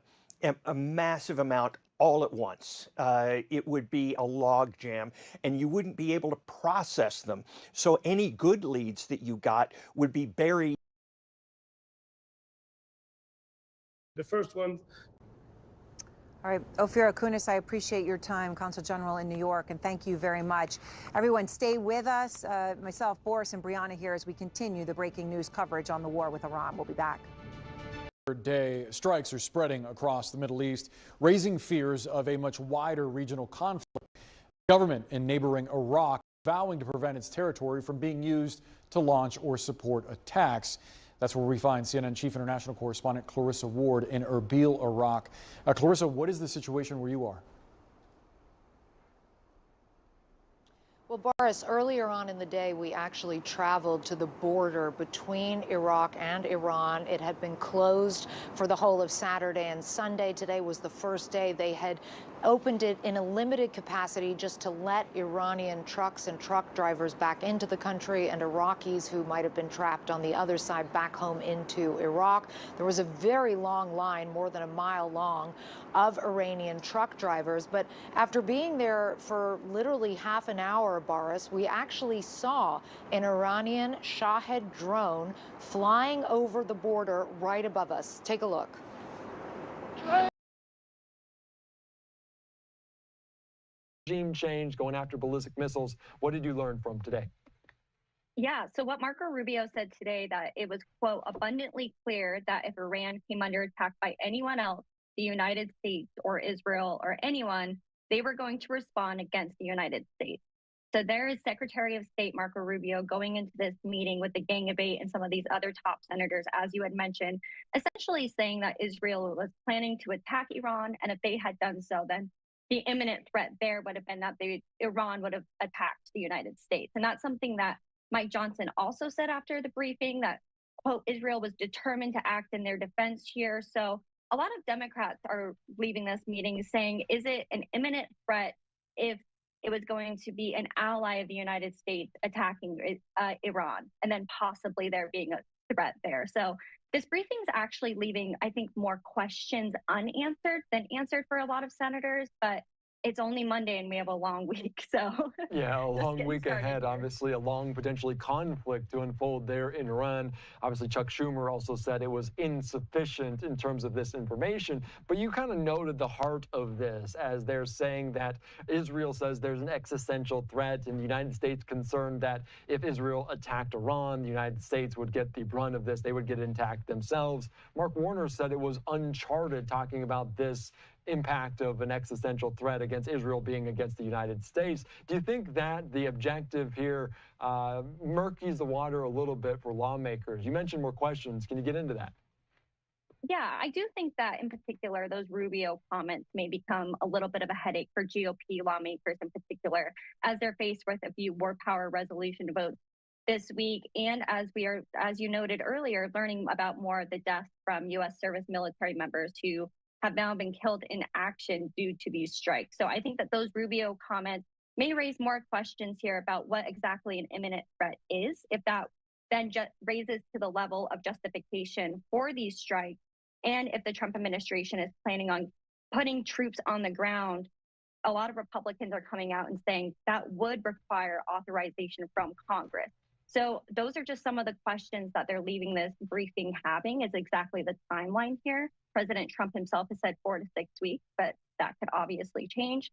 massive amount all at once. It would be a log jam, and you wouldn't be able to process them. So any good leads that you got would be buried. The first one. All right, Ophir Akunis, I appreciate your time, Consul General in New York, and thank you very much. Everyone, stay with us. Myself, Boris, and Brianna here as we continue the breaking news coverage on the war with Iran. We'll be back. Day, strikes are spreading across the Middle East, raising fears of a much wider regional conflict. The government in neighboring Iraq vowing to prevent its territory from being used to launch or support attacks. That's where we find CNN Chief International Correspondent Clarissa Ward in Erbil, Iraq. Clarissa, what is the situation where you are? Well, Boris, earlier on in the day, we actually traveled to the border between Iraq and Iran. It had been closed for the whole of Saturday and Sunday. Today was the first day they had opened it in a limited capacity just to let Iranian trucks and truck drivers back into the country and Iraqis who might have been trapped on the other side back home into Iraq. There was a very long line, more than a mile long, of Iranian truck drivers. But after being there for literally half an hour, Boris, we actually saw an Iranian Shahed drone flying over the border right above us. Take a look. regime change, going after ballistic missiles. What did you learn from today? Yeah, so what Marco Rubio said today, that it was, quote, abundantly clear that if Iran came under attack by anyone else, the United States or Israel or anyone, they were going to respond against the United States. So there is Secretary of State Marco Rubio going into this meeting with the Gang of Eight and some of these other top senators, as you had mentioned, essentially saying that Israel was planning to attack Iran. And if they had done so, then the imminent threat there would have been that Iran would have attacked the United States. And that's something that Mike Johnson also said after the briefing, that, quote, Israel was determined to act in their defense here. So a lot of Democrats are leaving this meeting saying, is it an imminent threat if it was going to be an ally of the United States attacking Iran, and then possibly there being a threat there? So this briefing is actually leaving, I think, more questions unanswered than answered for a lot of senators, but it's only Monday and we have a long week, so. Yeah, a long week ahead, obviously a long potentially conflict to unfold there in Iran. Obviously, Chuck Schumer also said it was insufficient in terms of this information, but you kind of noted the heart of this as they're saying that Israel says there's an existential threat, and the United States concerned that if Israel attacked Iran, the United States would get the brunt of this. They would get attacked themselves. Mark Warner said it was uncharted, talking about this impact of an existential threat against Israel being against the United States. Do you think that the objective here murkies the water a little bit for lawmakers? You mentioned more questions. Can you get into that? Yeah, I do think that in particular, those Rubio comments may become a little bit of a headache for GOP lawmakers in particular, as they're faced with a few war power resolution votes this week. And as you noted earlier, learning about more of the deaths from U.S. service military members who have now been killed in action due to these strikes. So I think that those Rubio comments may raise more questions here about what exactly an imminent threat is, if that then raises to the level of justification for these strikes, and if the Trump administration is planning on putting troops on the ground. A lot of Republicans are coming out and saying that would require authorization from Congress. So those are just some of the questions that they're leaving this briefing having, is exactly the timeline here. President Trump himself has said 4 to 6 weeks, but that could obviously change.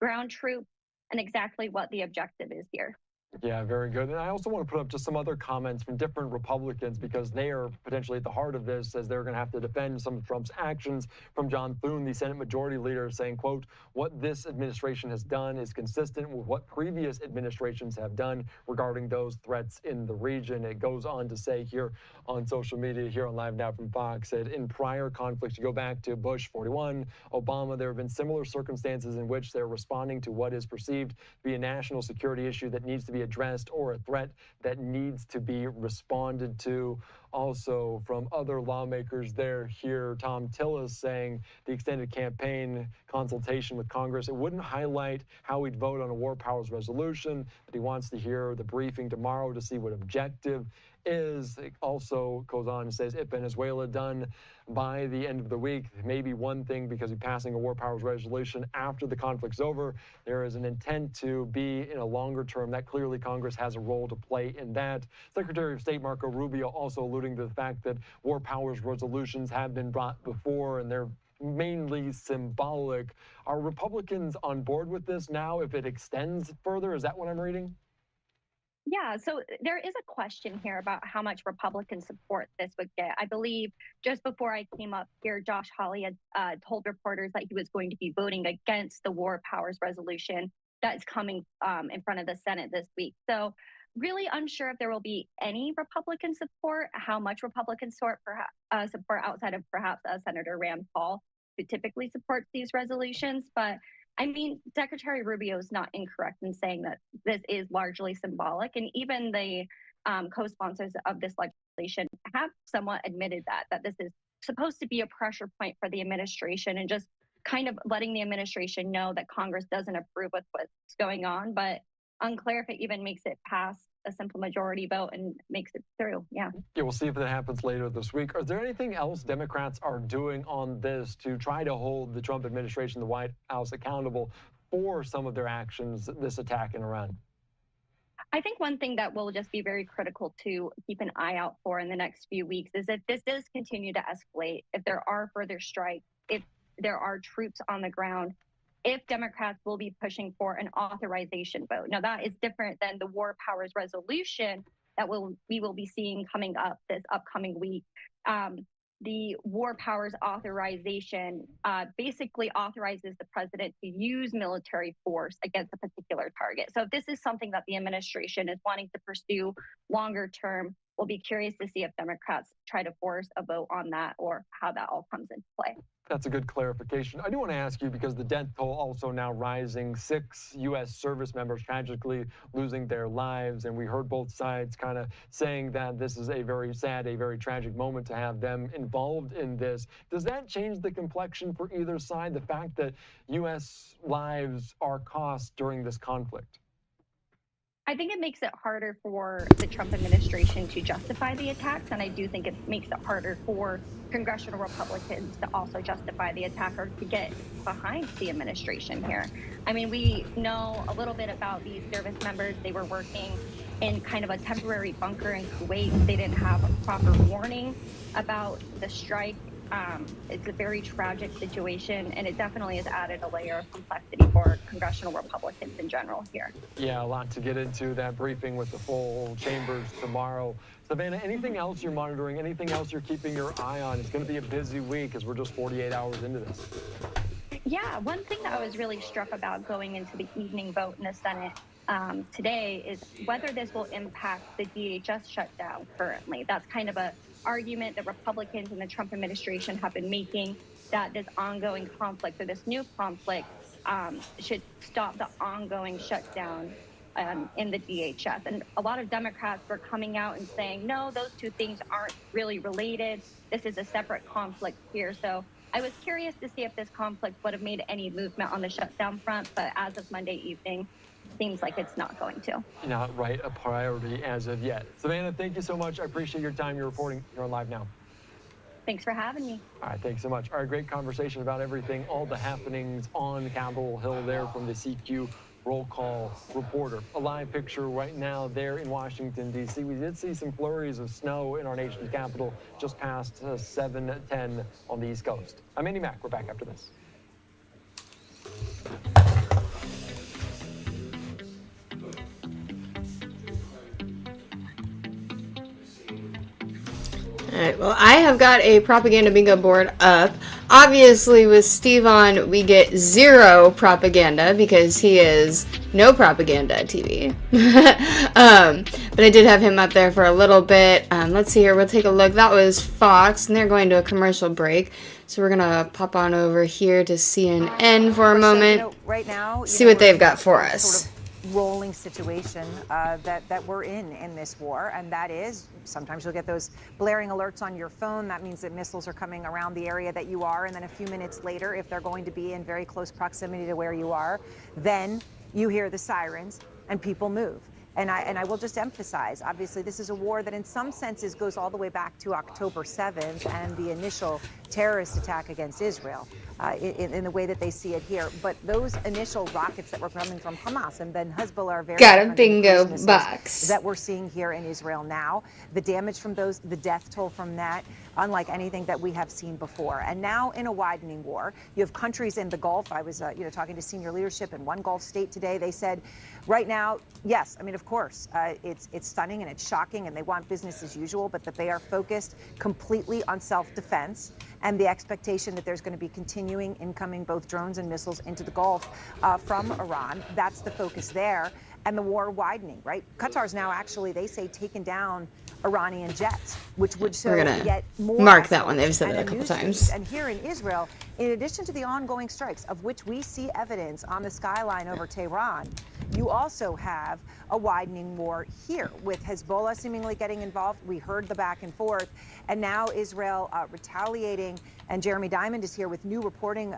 Ground troops, and exactly what the objective is here. Yeah, very good. And I also want to put up just some other comments from different Republicans, because they are potentially at the heart of this, as they're going to have to defend some of Trump's actions. From John Thune, the Senate Majority Leader, saying, quote, what this administration has done is consistent with what previous administrations have done regarding those threats in the region. It goes on to say here on social media, here on Live Now from Fox, that in prior conflicts, you go back to Bush 41, Obama, there have been similar circumstances in which they're responding to what is perceived to be a national security issue that needs to be addressed, or a threat that needs to be responded to. Also from other lawmakers there here, Tom Tillis saying the extended campaign consultation with Congress, it wouldn't highlight how we'd vote on a war powers resolution, but he wants to hear the briefing tomorrow to see what objective is. It also goes on and says, if Venezuela done by the end of the week, maybe one thing, because we're passing a war powers resolution after the conflict's over, there is an intent to be in a longer term. That clearly Congress has a role to play in that. Secretary of State Marco Rubio also alluding to the fact that war powers resolutions have been brought before, and they're mainly symbolic. Are Republicans on board with this now if it extends further? Is that what I'm reading? Yeah, so there is a question here about how much Republican support this would get. I believe just before I came up here, Josh Hawley had told reporters that he was going to be voting against the war powers resolution that's coming in front of the Senate this week. So really unsure if there will be any Republican support, how much Republican support outside of perhaps Senator Rand Paul, who typically supports these resolutions. But I mean, Secretary Rubio is not incorrect in saying that this is largely symbolic. And even the co-sponsors of this legislation have somewhat admitted that this is supposed to be a pressure point for the administration, and just kind of letting the administration know that Congress doesn't approve with what's going on. But unclear if it even makes it past a simple majority vote and makes it through. Yeah, we'll see if that happens later this week. Is there anything else Democrats are doing on this to try to hold the Trump administration, the White House, accountable for some of their actions, this attack in Iran? I think one thing that will just be very critical to keep an eye out for in the next few weeks is if this does continue to escalate, if there are further strikes, if there are troops on the ground, if Democrats will be pushing for an authorization vote. Now, that is different than the War Powers Resolution that we will be seeing coming up this upcoming week. The War Powers Authorization basically authorizes the president to use military force against a particular target. So if this is something that the administration is wanting to pursue longer term, we'll be curious to see if Democrats try to force a vote on that or how that all comes into play. That's a good clarification. I do want to ask you, because the death toll also now rising, 6 U.S. service members tragically losing their lives. And we heard both sides kind of saying that this is a very sad, a very tragic moment to have them involved in this. Does that change the complexion for either side, the fact that U.S. lives are cost during this conflict? I think it makes it harder for the Trump administration to justify the attacks, and I do think it makes it harder for congressional Republicans to also justify the attack or to get behind the administration here. I mean, we know a little bit about these service members. They were working in kind of a temporary bunker in Kuwait. They didn't have a proper warning about the strike. It's a very tragic situation, and it definitely has added a layer of complexity for congressional Republicans in general here. Yeah, a lot to get into. That briefing with the full chambers tomorrow. Savannah, anything else you're monitoring? Anything else you're keeping your eye on? It's going to be a busy week as we're just 48 hours into this. Yeah, one thing that I was really struck about going into the evening vote in the Senate today is whether this will impact the DHS shutdown currently. That's kind of a argument that Republicans and the Trump administration have been making, that this ongoing conflict or this new conflict should stop the ongoing shutdown in the DHS. And a lot of Democrats were coming out and saying, no, those two things aren't really related. This is a separate conflict here. So I was curious to see if this conflict would have made any movement on the shutdown front, but as of Monday evening, seems like it's not going to. Not a priority as of yet. Savannah, thank you so much. I appreciate your time. You're reporting. You're on live now. Thanks for having me. All right, thanks so much. All right, great conversation about everything, all the happenings on Capitol Hill there from the CQ roll call reporter. A live picture right now there in Washington, D.C. We did see some flurries of snow in our nation's capital just past 7:10 on the East Coast. I'm Andy Mack. We're back after this. All right, well, I have got a propaganda bingo board up. Obviously, with Steve on, we get 0 propaganda because he is no propaganda TV. But I did have him up there for a little bit. Let's see here. We'll take a look. That was Fox, and they're going to a commercial break. So we're going to pop on over here to CNN for a moment. Right now, see what they've got for us. Sort of rolling situation that we're in this war, and that is sometimes you'll get those blaring alerts on your phone. That means that missiles are coming around the area that you are, and then a few minutes later, if they're going to be in very close proximity to where you are, then you hear the sirens and people move. And I will just emphasize, obviously, this is a war that in some senses goes all the way back to October 7th and the initial terrorist attack against Israel. In the way that they see it here. But those initial rockets that were coming from Hamas and then Hezbollah are very got a bingo box that we're seeing here in Israel now. The damage from those, the death toll from that, unlike anything that we have seen before. And now in a widening war, you have countries in the Gulf. I was talking to senior leadership in one Gulf state today. They said right now, yes, I mean, of course, it's stunning and it's shocking and they want business as usual, but that they are focused completely on self-defense and the expectation that there's going to be continuing incoming both drones and missiles into the Gulf from Iran. That's the focus there. And the war widening, right? Qatar's now actually, they say, taken down Iranian jets, which would show yet more. Mark that one. They've said it a couple times. And here in Israel, in addition to the ongoing strikes, of which we see evidence on the skyline over Tehran, you also have a widening war here with Hezbollah seemingly getting involved. We heard the back and forth, and now Israel retaliating. And Jeremy Diamond is here with new reporting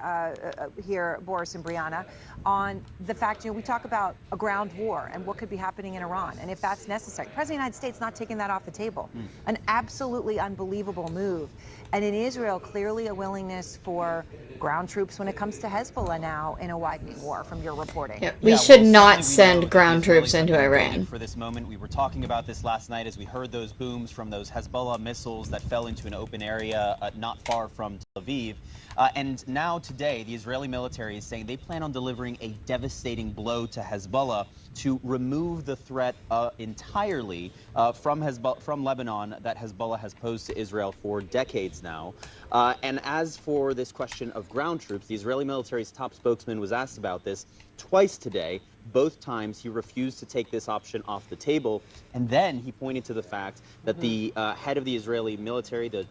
here, Boris and Brianna, on the fact, we talk about a ground war and what could be happening in Iran, and if that's necessary. President of the United States not taking that off the table. An absolutely unbelievable move. And in Israel, clearly a willingness for ground troops when it comes to Hezbollah now in a widening war from your reporting. Yeah, we should not send ground troops into Iran. For this moment, we were talking about this last night as we heard those booms from those Hezbollah missiles that fell into an open area not far from Tel Aviv. And now today, the Israeli military is saying they plan on delivering a devastating blow to Hezbollah to remove the threat entirely from Lebanon that Hezbollah has posed to Israel for decades now. And as for this question of ground troops, the Israeli military's top spokesman was asked about this twice today. Both times he refused to take this option off the table, and then he pointed to the fact that the head of the Israeli military, the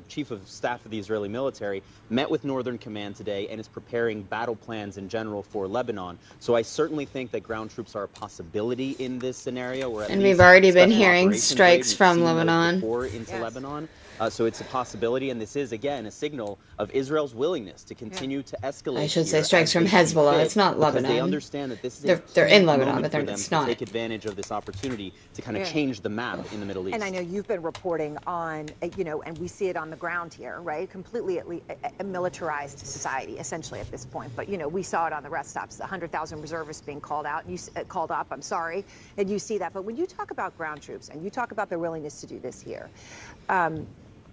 chief of staff of the Israeli military, met with Northern Command today and is preparing battle plans in general for Lebanon. So I certainly think that ground troops are a possibility in this scenario. Or at And least we've already been special hearing operations strikes grade. from We've seen those Lebanon. before into Lebanon. So it's a possibility, and this is, again, a signal of Israel's willingness to continue to escalate. I should say here strikes as from they see Hezbollah. fit, It's not because Lebanon. They understand that this is They're a in key Lebanon, moment but they're, for them it's to not. take advantage of this opportunity to kind of change the map in the Middle East. And I know you've been reporting on, and we see it on the ground here, right? Completely a militarized society, essentially, at this point. But, we saw it on the rest stops, the 100,000 reservists being called out, called up, and you see that. But when you talk about ground troops and you talk about their willingness to do this here,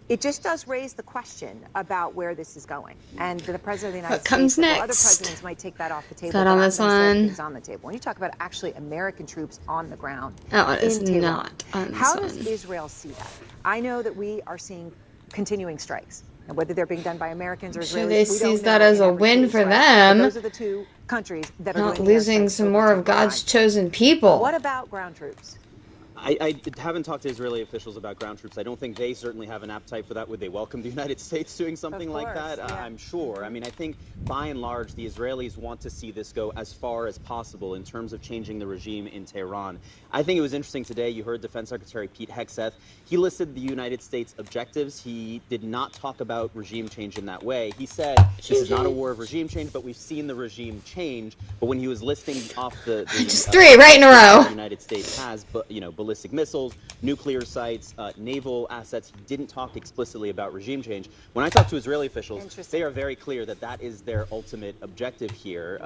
it just does raise the question about where this is going. And the President of the United What comes States, other next? presidents might take that off the table. that but on I'm this gonna say one? It's on the table. When you talk about actually American troops on the ground, That one is in Tehran, not on this how one. does Israel see that? I know that we are seeing continuing strikes. And whether they're being done by Americans or Sure, Israelis, they we don't sees that know as in a every win case, for right? But them. those are the two countries that are Not doing the losing airstrikes some over more of Tehran. God's chosen people. What about ground troops? I haven't talked to Israeli officials about ground troops. I don't think they certainly have an appetite for that. Would they welcome the United States doing something like that? I'm sure. I mean, I think by and large, the Israelis want to see this go as far as possible in terms of changing the regime in Tehran. I think it was interesting today. You heard Defense Secretary Pete Hegseth. He listed the United States objectives. He did not talk about regime change in that way. He said this is not a war of regime change, but we've seen the regime change. But when he was listing off the Just three right in a row. The United States has, ballistic missiles, nuclear sites, naval assets. He didn't talk explicitly about regime change. When I talk to Israeli officials, they are very clear that that is their ultimate objective here,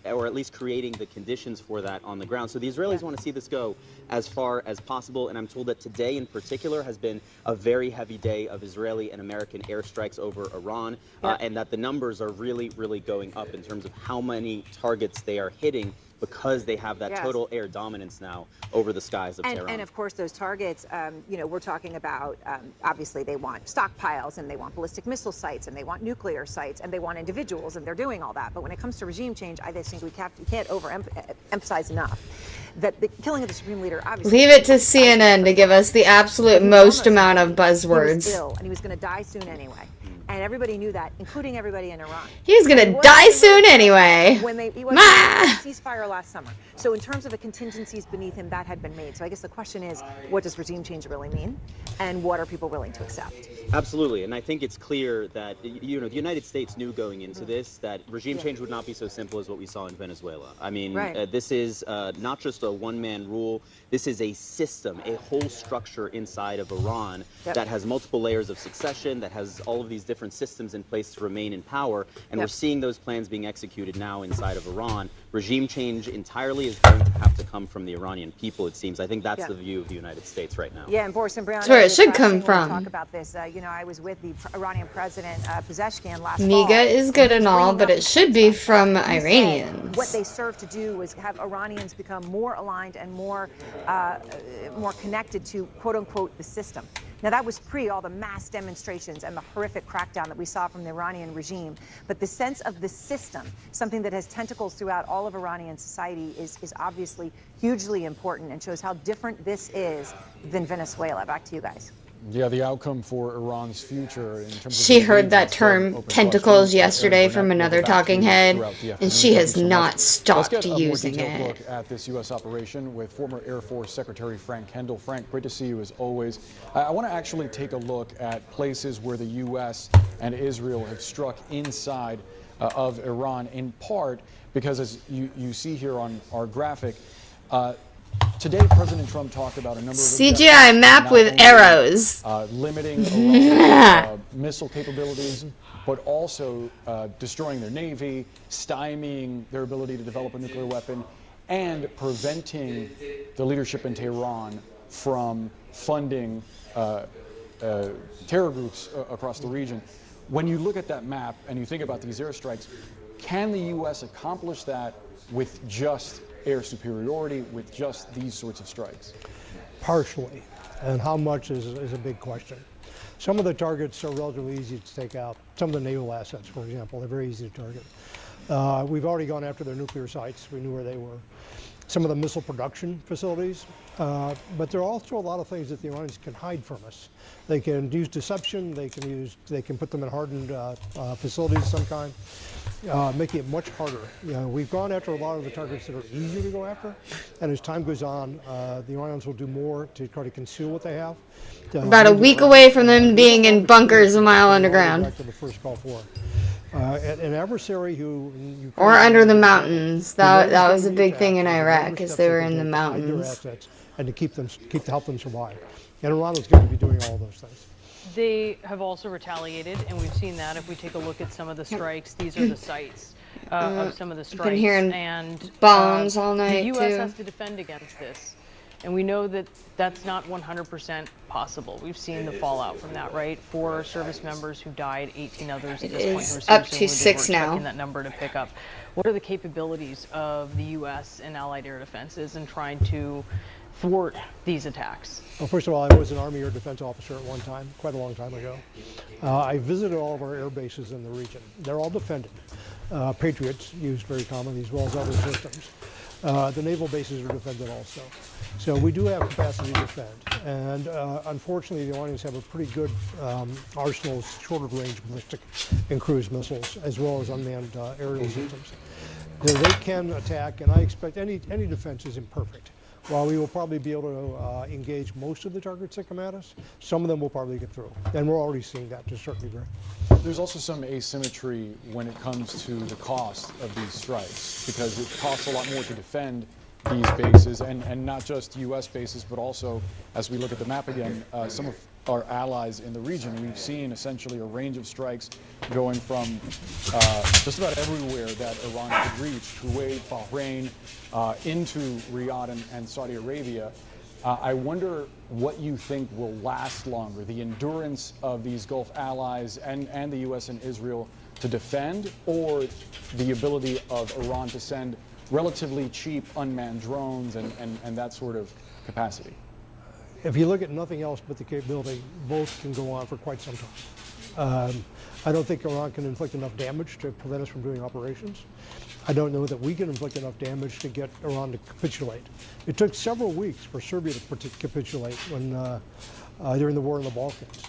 or at least creating the conditions for that on the ground. So the Israelis want to see this go as far as possible, and I'm told that today in particular has been a very heavy day of Israeli and American airstrikes over Iran, and that the numbers are really, really going up in terms of how many targets they are hitting, because they have that total air dominance now over the skies of Tehran. And of course, those targets, we're talking about, obviously they want stockpiles, and they want ballistic missile sites, and they want nuclear sites, and they want individuals, and they're doing all that. But when it comes to regime change, I just think we can't overemphasize enough that the killing of the supreme leader, obviously. Leave it to CNN to give us the absolute most amount of He was buzzwords. ill, and he was going to die soon anyway. And everybody knew that, including everybody in Iran. He's gonna die soon anyway. When he wasn't a ceasefire last summer. So in terms of the contingencies beneath him, that had been made. So I guess the question is, what does regime change really mean? And what are people willing to accept? Absolutely, and I think it's clear that the United States knew going into this that regime change would not be so simple as what we saw in Venezuela. I mean, this is not just a one-man rule. This is a system, a whole structure inside of Iran that has multiple layers of succession, that has all of these different systems in place to remain in power, and we're seeing those plans being executed now inside of Iran. Regime change entirely is going to have to come from the Iranian people, it seems. I think that's the view of the United States right now. Yeah, and Boris and Brianna, That's where it should come when we from. talk about this. I was with the Iranian president, Pezeshkian, last fall. MIGA is good and all, but it should be from Iranians. What they serve to do was have Iranians become more aligned and more connected to, quote unquote, the system. Now, that was pre all the mass demonstrations and the horrific crackdown that we saw from the Iranian regime. But the sense of the system, something that has tentacles throughout all of Iranian society, is obviously hugely important and shows how different this is than Venezuela. Back to you guys. Yeah, the outcome for Iran's future in terms of... She heard that term tentacles yesterday from another talking head, and she has not stopped using Let's get a more it. detailed look at this U.S. operation with former Air Force Secretary Frank Kendall. Frank, great to see you as always. I want to actually take a look at places where the U.S. and Israel have struck inside of Iran, in part because, as you see here on our graphic, today, President Trump talked about a number of CGI map with arrows. Limiting Iran's missile capabilities, but also destroying their navy, stymieing their ability to develop a nuclear weapon, and preventing the leadership in Tehran from funding terror groups across the region. when you look at that map and you think about these airstrikes, can the U.S. accomplish that with just air superiority, with just these sorts of strikes? Partially, and how much is a big question. Some of the targets are relatively easy to take out. Some of the naval assets, for example, they're very easy to target. We've already gone after their nuclear sites. We knew where they were. Some of the missile production facilities, but there are also a lot of things that the Iranians can hide from us. They can use deception. They can put them in hardened facilities of some kind, making it much harder. We've gone after a lot of the targets that are easier to go after, and as time goes on, the Iranians will do more to try to conceal what they have. About a week away from them being in bunkers a mile underground. Back to the first Gulf War. An adversary who or under the mountains. That was a big thing in Iraq, is they were in the mountains. And to help them survive. And Iran was going to be doing all those things. They have also retaliated, and we've seen that. If we take a look at some of the strikes, these are the sites of some of the strikes. Been hearing and bombs all night, the U.S. too. has to defend against this. And we know that that's not 100% possible. We've seen the fallout from that, right? 4 service members who died, 18 others at this point who are up to seriously 6 wounded. We're now. expecting that number to pick up. What are the capabilities of the U.S. and allied air defenses in trying to thwart these attacks? Well, first of all, I was an Army Air Defense officer at one time, quite a long time ago. I visited all of our air bases in the region. They're all defended. Patriots used very commonly, as well as other systems. The naval bases are defended also. So we do have capacity to defend. And unfortunately, the Iranians have a pretty good arsenal of shorter range ballistic and cruise missiles, as well as unmanned aerial systems. They can attack, and I expect any defense is imperfect. While we will probably be able to engage most of the targets that come at us, some of them will probably get through. And we're already seeing that to a certain degree. There's also some asymmetry when it comes to the cost of these strikes, because it costs a lot more to defend these bases, and not just U.S. bases, but also, as we look at the map again, some of our allies in the region. We've seen essentially a range of strikes going from just about everywhere that Iran could reach, Kuwait, Bahrain, into Riyadh and Saudi Arabia. I wonder what you think will last longer, the endurance of these Gulf allies and the U.S. and Israel to defend, or the ability of Iran to send relatively cheap unmanned drones and that sort of capacity. If you look at nothing else but the capability, both can go on for quite some time. I don't think Iran can inflict enough damage to prevent us from doing operations. I don't know that we can inflict enough damage to get Iran to capitulate. It took several weeks for Serbia to capitulate when during the war in the Balkans.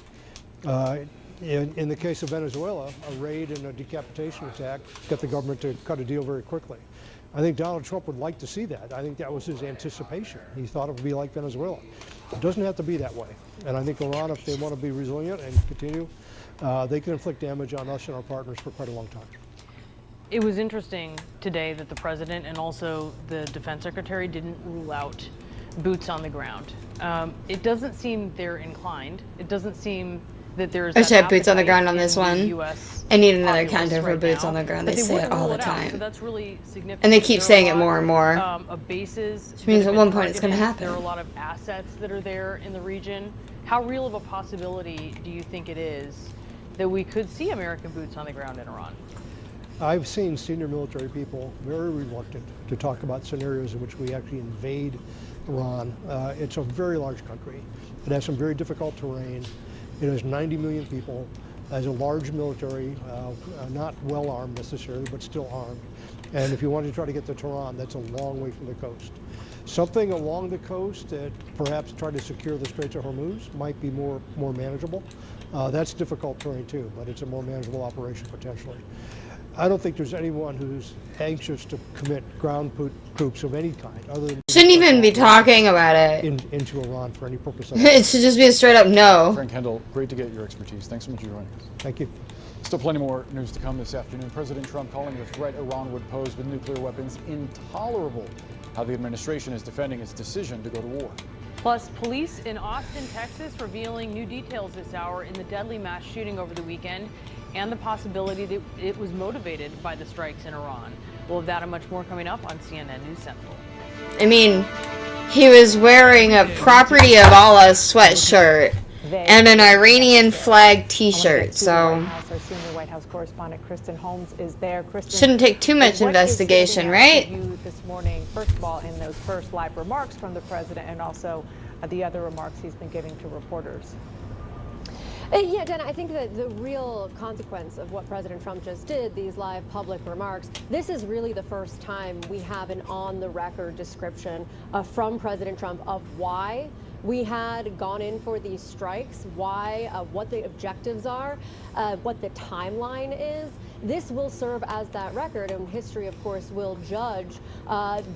In the case of Venezuela, a raid and a decapitation attack got the government to cut a deal very quickly. I think Donald Trump would like to see that. I think that was his anticipation. He thought it would be like Venezuela. It doesn't have to be that way. And I think Iran, if they want to be resilient and continue, they can inflict damage on us and our partners for quite a long time. It was interesting today that the president and also the defense secretary didn't rule out boots on the ground. It doesn't seem they're inclined. It doesn't seem that there's I should have boots on the ground on this one. I need another counter for right boots now, on the ground. but They say it wouldn't all rule the it out, time. so that's really significant. And they keep There are saying a it lot, more and more. Of bases. Which means that at have one been point it's going to targeted. happen. There are a lot of assets that are there in the region. How real of a possibility do you think it is that we could see American boots on the ground in Iran? I've seen senior military people very reluctant to talk about scenarios in which we actually invade Iran. It's a very large country. It has some very difficult terrain. It has 90 million people, has a large military, not well armed necessarily, but still armed. And if you want to try to get to Tehran, that's a long way from the coast. Something along the coast that perhaps try to secure the Straits of Hormuz might be more manageable. That's difficult terrain too, but it's a more manageable operation potentially. I don't think there's anyone who's anxious to commit ground troops of any kind, other than Shouldn't even be talking about it. into Iran for any purpose. It should just be a straight up no. Frank Kendall, great to get your expertise. Thanks so much for joining us. Thank you. Still plenty more news to come this afternoon. President Trump calling the threat Iran would pose with nuclear weapons intolerable. How the administration is defending its decision to go to war. Plus, police in Austin, Texas, revealing new details this hour in the deadly mass shooting over the weekend and the possibility that it was motivated by the strikes in Iran. We'll have that and much more coming up on CNN News Central. I mean, he was wearing a Property of Allah sweatshirt and an Iranian flag t-shirt, so White House correspondent Kristen Holmes is there. Kristen, shouldn't take too much investigation, right? You this morning, first of all, in those first live remarks from the president, and also the other remarks he's been giving to reporters. Yeah, Dana, I think that the real consequence of what President Trump just did, these live public remarks, this is really the first time we have an on-the-record description from President Trump of why we had gone in for these strikes, why, what the objectives are, what the timeline is. This will serve as that record, and history, of course, will judge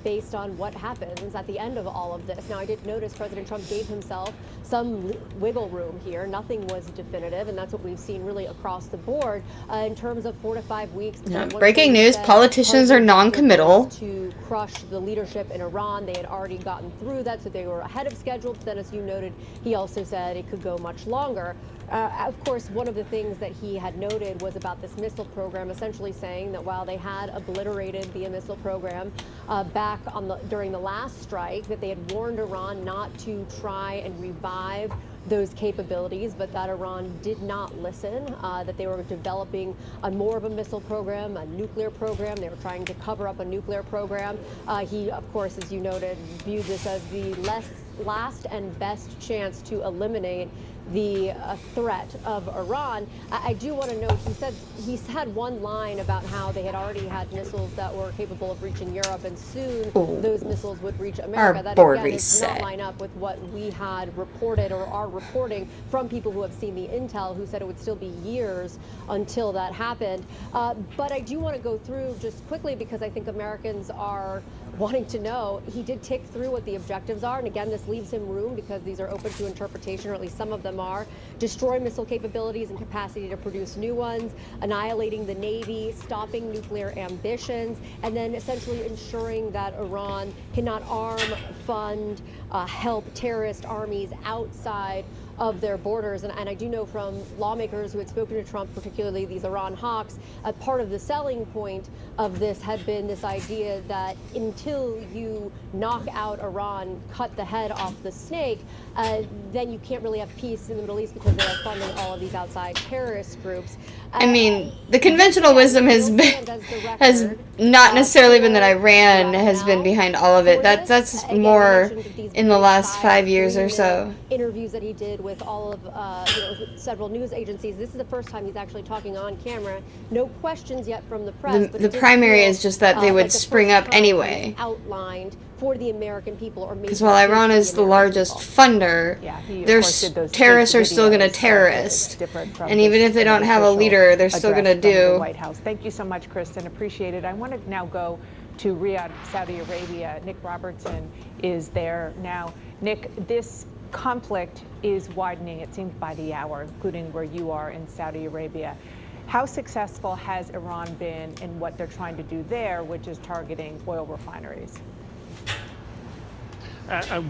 based on what happens at the end of all of this. Now, I did notice President Trump gave himself some wiggle room here. Nothing was definitive, and that's what we've seen really across the board in terms of 4 to 5 weeks. Yeah, breaking news, politicians are non-committal. To crush the leadership in Iran. They had already gotten through that, so they were ahead of schedule. But then, as you noted, he also said it could go much longer. Of course, one of the things that he had noted was about this missile program, essentially saying that while they had obliterated the missile program back during the last strike, that they had warned Iran not to try and revive those capabilities, but that Iran did not listen, that they were developing more of a missile program, a nuclear program. They were trying to cover up a nuclear program. He, of course, as you noted, viewed this as the last and best chance to eliminate the threat of Iran. I do want to note, he said one line about how they had already had missiles that were capable of reaching Europe, and soon those missiles would reach America. Our that board again does reset. not line up with what we had reported or are reporting from people who have seen the intel, who said it would still be years until that happened. But I do want to go through just quickly, because I think Americans are wanting to know. He did tick through what the objectives are, and again, this leaves him room because these are open to interpretation, or at least some of them are. Destroy missile capabilities and capacity to produce new ones, annihilating the Navy, stopping nuclear ambitions, and then essentially ensuring that Iran cannot arm, fund, help terrorist armies outside of their borders. And I do know from lawmakers who had spoken to Trump, particularly these Iran hawks, part of the selling point of this had been this idea that until you knock out Iran, cut the head off the snake, then you can't really have peace in the Middle East because they are funding all of these outside terrorist groups. I mean, the conventional wisdom has not necessarily been that Iran has been behind all of it. That's more in the last 5 years or so. Interviews that he did with all of several news agencies. This is the first time he's actually talking on camera. No questions yet from the press. The primary is just that they would spring up anyway. Outlined for the American people, or because while Iran is the largest funder, their terrorists are still going to terrorist, and even if they don't have a leader, they're still going to do. The White House. Thank you so much, Kristen. Appreciate it. I want to now go to Riyadh, Saudi Arabia. Nick Robertson is there now. Nick, this conflict is widening, it seems, by the hour, including where you are in Saudi Arabia. How successful has Iran been in what they're trying to do there, which is targeting oil refineries?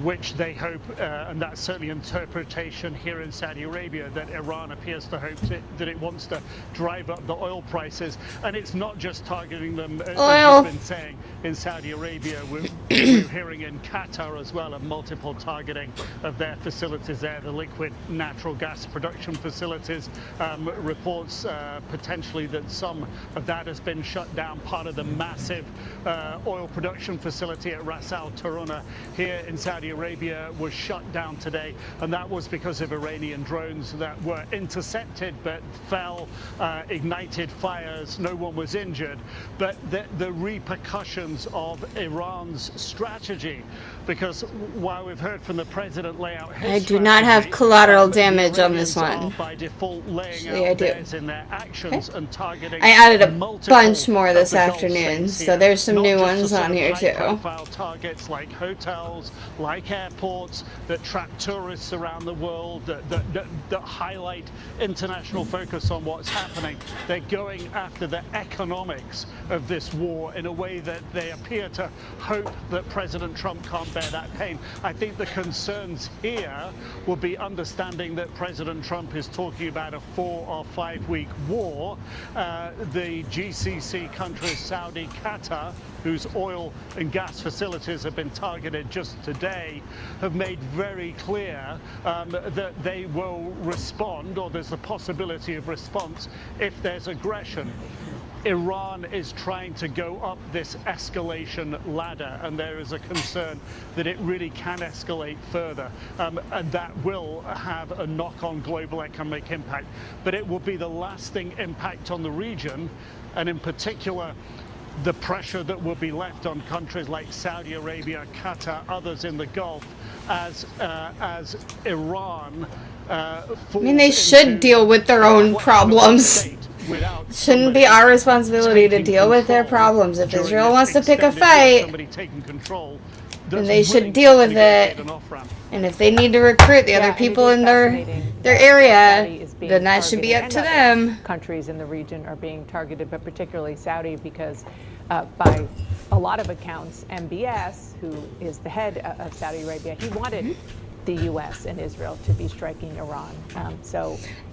Which they hope, and that's certainly interpretation here in Saudi Arabia, that Iran appears to hope that it wants to drive up the oil prices. And it's not just targeting them, as you've been saying, in Saudi Arabia. We're hearing in Qatar as well, of multiple targeting of their facilities there, the liquid natural gas production facilities. Reports potentially that some of that has been shut down. Part of the massive oil production facility at Ras Al Taruna here in Saudi Arabia was shut down today, and that was because of Iranian drones that were intercepted but fell, ignited fires. No one was injured, but the repercussions of Iran's strategy, because while we've heard from the president lay out his I do not have collateral damage on this one. By default laying Actually, out theirs in their actions and targeting. I added a bunch more this afternoon, so there's some new ones on here too. High-profile targets like hotels, like airports that track tourists around the world, that highlight international focus on what's happening. They're going after the economics of this war in a way that they appear to hope that President Trump can't bear that pain. I think the concerns here will be understanding that President Trump is talking about a 4 or 5 week war. The GCC countries, Saudi, Qatar, whose oil and gas facilities have been targeted just today have made very clear that they will respond, or there's a possibility of response, if there's aggression. Iran is trying to go up this escalation ladder, and there is a concern that it really can escalate further, and that will have a knock-on global economic impact. But it will be the lasting impact on the region, and in particular, the pressure that will be left on countries like Saudi Arabia, Qatar, others in the Gulf, as Iran I mean, they should deal with their own problems. Shouldn't be our responsibility to deal with their problems. If Israel wants to pick a fight, then they should deal with it. And if they need to recruit the other people in their area, then that should be up to them. Countries in the region are being targeted, but particularly Saudi, because by a lot of accounts, MBS, who is the head of Saudi Arabia, he wanted the U.S. and Israel to be striking Iran. I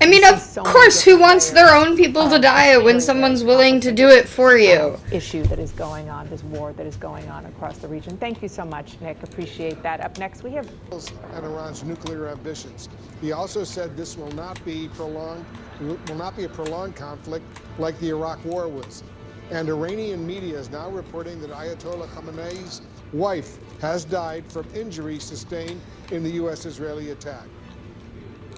mean, of course, who wants their own people to die when someone's willing to do it for you? Issue that is going on, this war that is going on across the region. Thank you so much, Nick. Appreciate that. Up next, we have and Iran's nuclear ambitions. He also said this will not be a prolonged conflict like the Iraq War was. And Iranian media is now reporting that Ayatollah Khamenei's wife has died from injuries sustained in the U.S.-Israeli attack.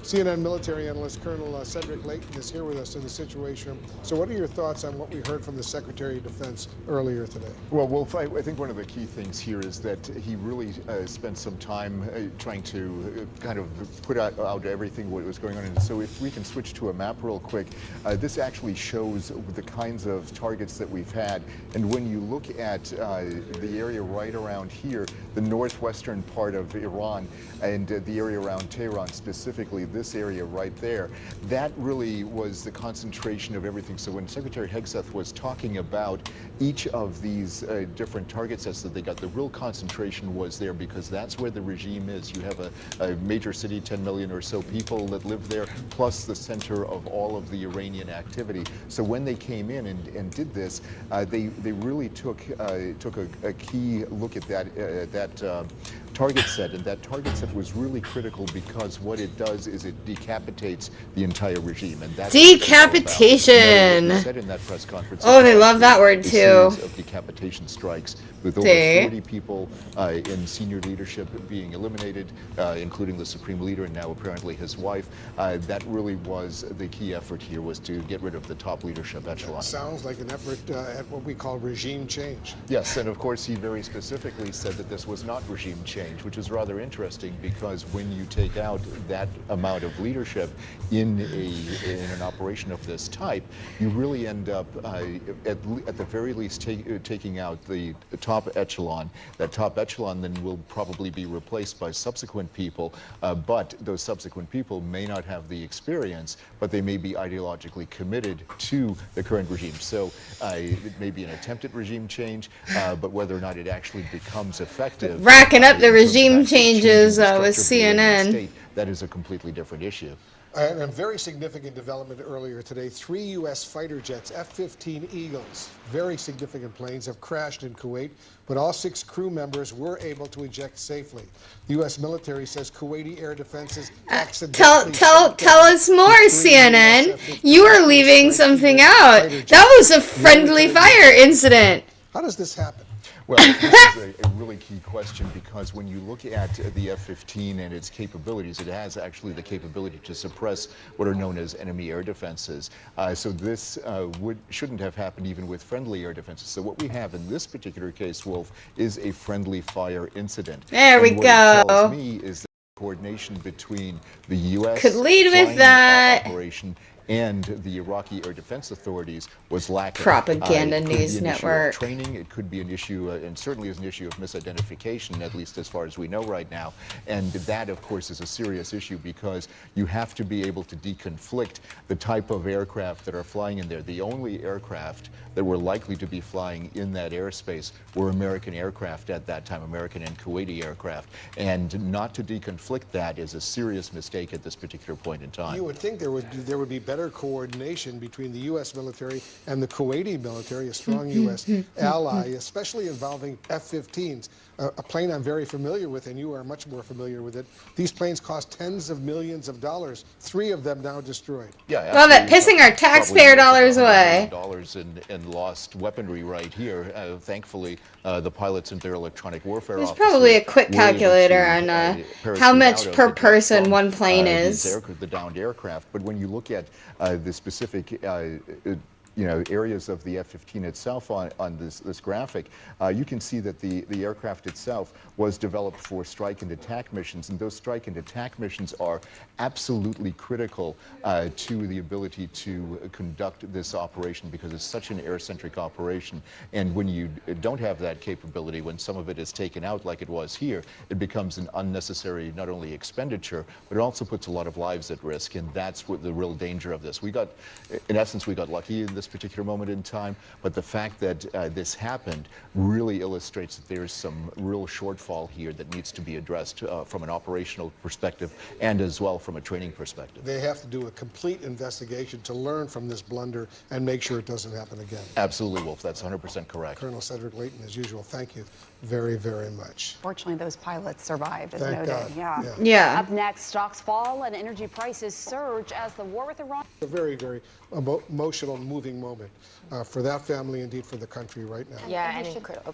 CNN military analyst Colonel Cedric Layton is here with us in the Situation Room. So what are your thoughts on what we heard from the Secretary of Defense earlier today? Well, Wolf, I think one of the key things here is that he really spent some time trying to kind of put out everything what was going on. And so if we can switch to a map real quick, this actually shows the kinds of targets that we've had. And when you look at the area right around here, the northwestern part of Iran and the area around Tehran specifically, this area right there, that really was the concentration of everything. So when Secretary Hegseth was talking about each of these different target sets that they got, the real concentration was there because that's where the regime is. You have a major city, 10 million or so people that live there, plus the center of all of the Iranian activity. So when they came in and did this, they really took a key look at that target set, and that target set was really critical because what it does is it decapitates the entire regime, and that's decapitation. What said in that press conference. Oh, they love that word too. Of decapitation strikes with over 40 people in senior leadership being eliminated, including the supreme leader and now apparently his wife. That really was the key effort here, was to get rid of the top leadership echelon. That sounds like an effort at what we call regime change. Yes, and of course he very specifically said that this was not regime change, which is rather interesting because when you take out that amount of leadership in an operation of this type, you really end up at the very least taking out the top echelon. That top echelon then will probably be replaced by subsequent people, but those subsequent people may not have the experience, but they may be ideologically committed to the current regime. So it may be an attempt at regime change, but whether or not it actually becomes effective. Racking up the regime changes with CNN. That is a completely different issue. And a very significant development earlier today, 3 U.S. fighter jets, F-15 Eagles, very significant planes, have crashed in Kuwait, but all 6 crew members were able to eject safely. The U.S. military says Kuwaiti air defenses accidentally... Tell us more, CNN. You are leaving something out. That was a friendly fire incident. How does this happen? Well, this is a really key question because when you look at the F-15 and its capabilities, it has actually the capability to suppress what are known as enemy air defenses. So this shouldn't have happened even with friendly air defenses. So what we have in this particular case, Wolf, is a friendly fire incident. There we go. What it tells me is that coordination between the U.S. could lead with that operation and the Iraqi Air Defense Authorities was lacking. Propaganda news network. Training, it could be an issue, and certainly is an issue of misidentification, at least as far as we know right now. And that, of course, is a serious issue because you have to be able to deconflict the type of aircraft that are flying in there. The only aircraft that were likely to be flying in that airspace were American aircraft at that time, American and Kuwaiti aircraft. And not to deconflict that is a serious mistake at this particular point in time. You would think there would be better coordination between the U.S. military and the Kuwaiti military, a strong U.S. ally, especially involving F-15s, a plane I'm very familiar with, and you are much more familiar with it. These planes cost tens of millions of dollars, 3 of them now destroyed. Yeah, love it, pissing our taxpayer dollars away. Dollars in lost weaponry right here. Thankfully, the pilots and their electronic warfare There's officers probably a quick were able calculator to, on parachute how out much of per the person from, one plane these is. the downed aircraft. But when you look at the specific areas of the F-15 itself on this graphic, you can see that the aircraft itself was developed for strike and attack missions, and those strike and attack missions are absolutely critical to the ability to conduct this operation, because it's such an air-centric operation. And when you don't have that capability, when some of it is taken out like it was here, it becomes an unnecessary not only expenditure, but it also puts a lot of lives at risk, and that's what the real danger of this. In essence, we got lucky in this particular moment in time, but the fact that this happened really illustrates that there's some real shortfall here that needs to be addressed from an operational perspective and as well from a training perspective. They have to do a complete investigation to learn from this blunder and make sure it doesn't happen again. Absolutely, Wolf. That's 100% correct. Colonel Cedric Leighton, as usual, thank you very, very much. Fortunately, those pilots survived, as Thank noted. God. Yeah. Yeah. Up next, stocks fall and energy prices surge as the war with Iran. A very, very emotional, moving moment for that family, indeed for the country right now. Yeah, and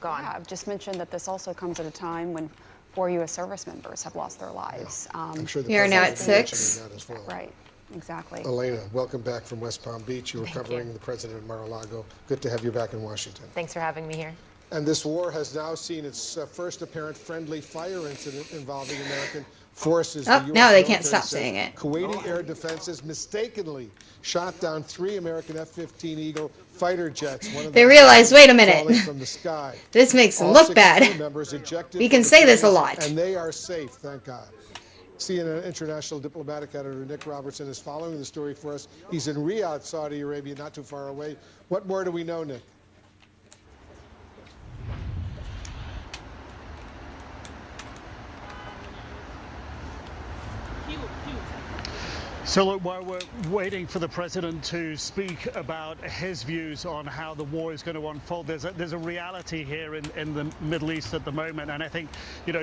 I've just mentioned that this also comes at a time when 4 U.S. service members have lost their lives. I'm sure the We are now at president 6. mentioned that as well. Right, exactly. Elena, welcome back from West Palm Beach. You were covering the president of Mar-a-Lago. Good to have you back in Washington. Thanks for having me here. And this war has now seen its first apparent friendly fire incident involving American forces. Oh, The US now they can't military stop says saying it. Kuwaiti air defenses mistakenly shot down 3 American F-15 Eagle fighter jets. One of They them realized, wait a minute, falling from the sky. this makes them All look 6 bad. crew members ejected We from can the say this a planes, lot. and they are safe, thank God. CNN international diplomatic editor Nick Robertson is following the story for us. He's in Riyadh, Saudi Arabia, not too far away. What more do we know, Nick? So look, while we're waiting for the president to speak about his views on how the war is going to unfold, there's a reality here in the Middle East at the moment, and I think,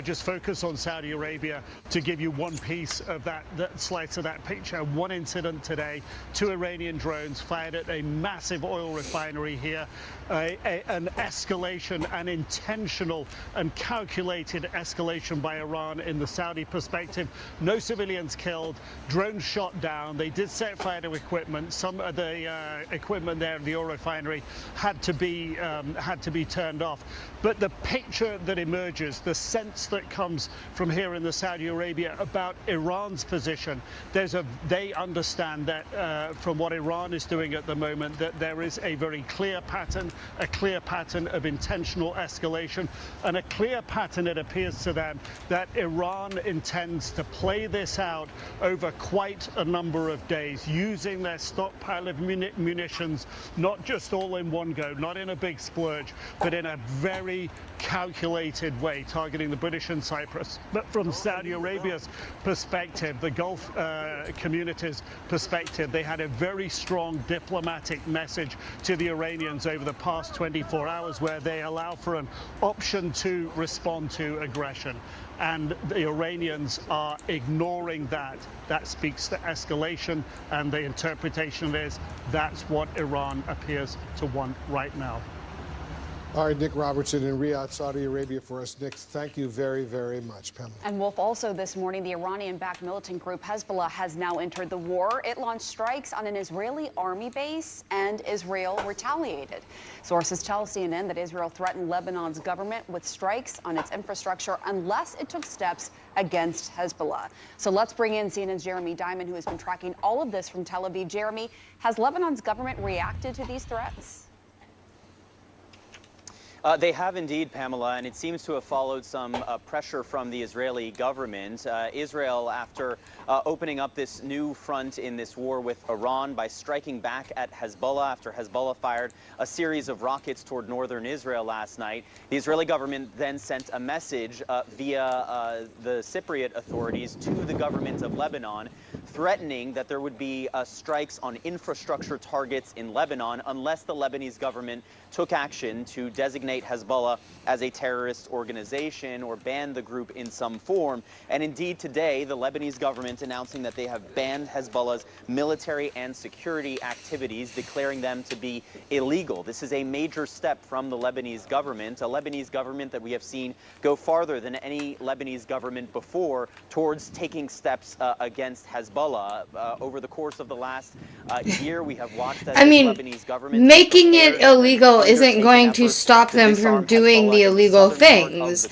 just focus on Saudi Arabia to give you one piece of that slice of that picture. One incident today, 2 Iranian drones fired at a massive oil refinery here, an escalation, an intentional and calculated escalation by Iran in the Saudi perspective. No civilians killed, drones shot down. They did set fire to equipment. Some of the equipment there at the oil refinery had to be turned off. But the picture that emerges, the sense that comes from here in the Saudi Arabia about Iran's position, they understand that from what Iran is doing at the moment, that there is a very clear pattern of intentional escalation, and a clear pattern, it appears to them, that Iran intends to play this out over quite a number of days, using their stockpile of munitions, not just all in one go, not in a big splurge, but in a very calculated way, targeting the British and Cyprus. But from Saudi Arabia's perspective, the Gulf community's perspective, they had a very strong diplomatic message to the Iranians over the past 24 hours, where they allow for an option to respond to aggression. And the Iranians are ignoring that. That speaks to escalation, and the interpretation is that's what Iran appears to want right now. All right, Nick Robertson in Riyadh, Saudi Arabia for us. Nick, thank you very, very much. Pamela. And Wolf, also this morning, the Iranian-backed militant group Hezbollah has now entered the war. It launched strikes on an Israeli army base, and Israel retaliated. Sources tell CNN that Israel threatened Lebanon's government with strikes on its infrastructure unless it took steps against Hezbollah. So let's bring in CNN's Jeremy Diamond, who has been tracking all of this from Tel Aviv. Jeremy, has Lebanon's government reacted to these threats? They have indeed, Pamela, and it seems to have followed some pressure from the Israeli government. Israel, after opening up this new front in this war with Iran by striking back at Hezbollah after Hezbollah fired a series of rockets toward northern Israel last night, the Israeli government then sent a message via the Cypriot authorities to the government of Lebanon threatening that there would be strikes on infrastructure targets in Lebanon unless the Lebanese government took action to designate Hezbollah as a terrorist organization or ban the group in some form. And indeed, today, the Lebanese government announcing that they have banned Hezbollah's military and security activities, declaring them to be illegal. This is a major step from the Lebanese government, a Lebanese government that we have seen go farther than any Lebanese government before towards taking steps against Hezbollah. Over the course of the last year, we have watched as I mean, the Lebanese government making it illegal isn't going to stop them from doing the illegal things.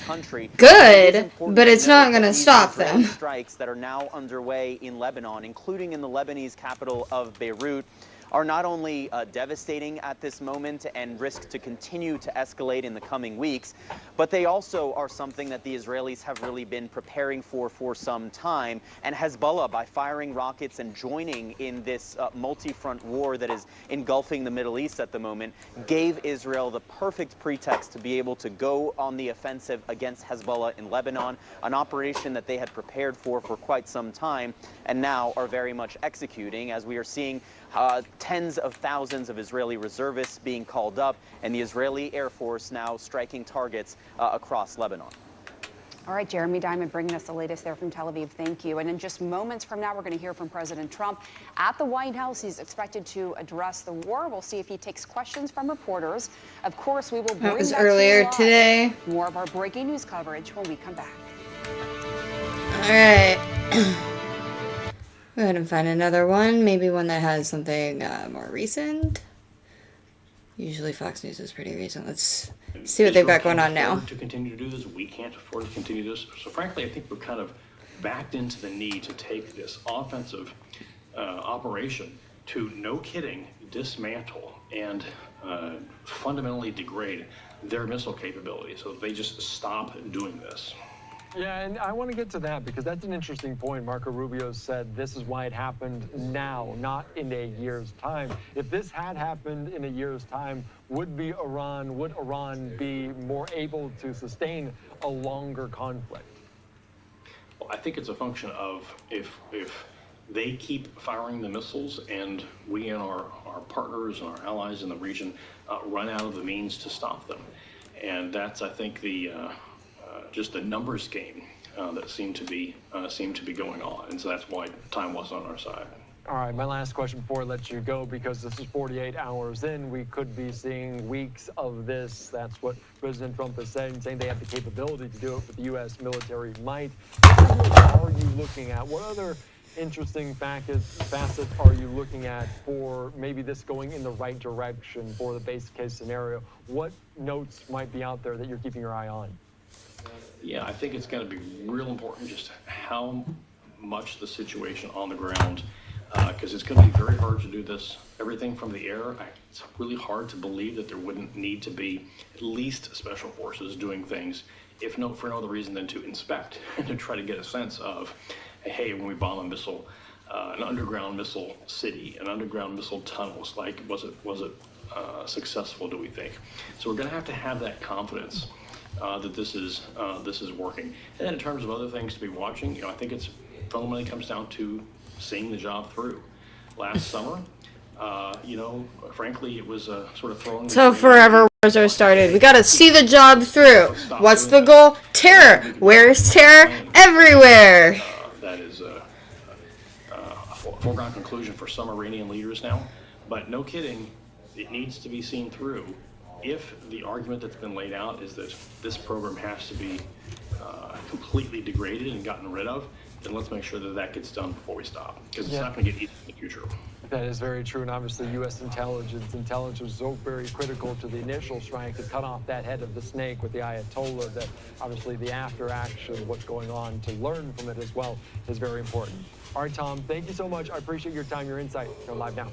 Good, but it's not going to stop them. Strikes that are now underway in Lebanon, including in the Lebanese capital of Beirut, are not only devastating at this moment and risk to continue to escalate in the coming weeks, but they also are something that the Israelis have really been preparing for some time. And Hezbollah, by firing rockets and joining in this multi-front war that is engulfing the Middle East at the moment, gave Israel the perfect pretext to be able to go on the offensive against Hezbollah in Lebanon, an operation that they had prepared for quite some time and now are very much executing, as we are seeing tens of thousands of Israeli reservists being called up, and the Israeli Air Force now striking targets across Lebanon. All right, Jeremy Diamond bringing us the latest there from Tel Aviv. Thank you. And in just moments from now, we're going to hear from President Trump at the White House. He's expected to address the war. We'll see if he takes questions from reporters. Of course, we will bring That was that earlier today. More of our breaking news coverage when we come back. All right. Go ahead and find another one. Maybe one that has something more recent. Usually Fox News is pretty recent. Let's see what they've got going on now. To continue to do this, we can't afford to continue this. So frankly, I think we're kind of backed into the need to take this offensive operation to, no kidding, dismantle and fundamentally degrade their missile capability so they just stop doing this. Yeah, and I want to get to that because that's an interesting point. Marco Rubio said this is why it happened now, not in a year's time. If this had happened in a year's time, would Iran be more able to sustain a longer conflict? Well, I think it's a function of if they keep firing the missiles and we and our partners and our allies in the region run out of the means to stop them. And that's, I think, the just a numbers game that seemed to be going on, and so that's why time wasn't on our side. All right, my last question before I let you go, because this is 48 hours in, we could be seeing weeks of this. That's what President Trump is saying they have the capability to do it with the U.S. military might. What are you looking at? What other interesting facets are you looking at for maybe this going in the right direction for the base case scenario? What notes might be out there that you're keeping your eye on? Yeah, I think it's going to be real important just how much the situation on the ground, because it's going to be very hard to do this, everything from the air. It's really hard to believe that there wouldn't need to be at least special forces doing things, if for no other reason than to inspect and to try to get a sense of, hey, when we bomb a missile, an underground missile city, an underground missile tunnels, like was it successful, do we think? So we're going to have that confidence that this is working. And then in terms of other things to be watching, I think it's fundamentally comes down to seeing the job through. Last summer, frankly, it was sort of throwing. So forever wars are started. We gotta see the job through. What's the goal? Terror. Where's terror? Everywhere. That is a foregone conclusion for some Iranian leaders now. But no kidding, it needs to be seen through. If the argument that's been laid out is that this program has to be completely degraded and gotten rid of, then let's make sure that gets done before we stop, because it's not going to get easy in the future. That is very true, and obviously U.S. intelligence was so very critical to the initial strike to cut off that head of the snake with the Ayatollah, that obviously the after action, what's going on, to learn from it as well, is very important. All right, Tom, thank you so much. I appreciate your time, your insight. You're live now.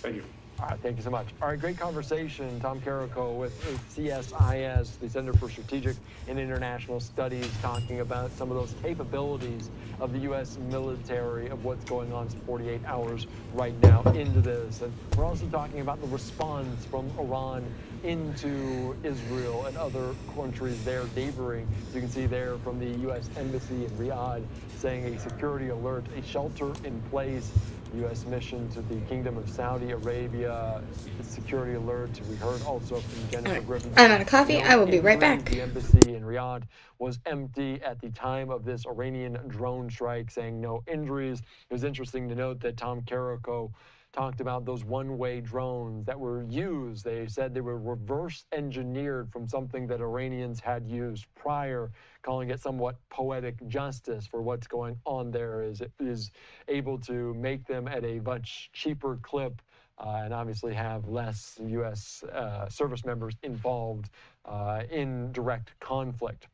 Thank you. All right, thank you so much. All right, great conversation. Tom Carrico with CSIS, the Center for Strategic and International Studies, talking about some of those capabilities of the U.S. military, of what's going on 48 hours right now into this. And we're also talking about the response from Iran into Israel and other countries there neighboring. You can see there from the U.S. Embassy in Riyadh saying a security alert, a shelter in place. U.S. mission to the Kingdom of Saudi Arabia, security alert. We heard also from Jennifer Griffin. I'm out of coffee. I will be right back. The embassy in Riyadh was empty at the time of this Iranian drone strike, saying no injuries. It was interesting to note that Tom Carrico talked about those one-way drones that were used. They said they were reverse engineered from something that Iranians had used prior, calling it somewhat poetic justice for what's going on there. It is able to make them at a much cheaper clip and obviously have less U.S. Service members involved in direct conflict.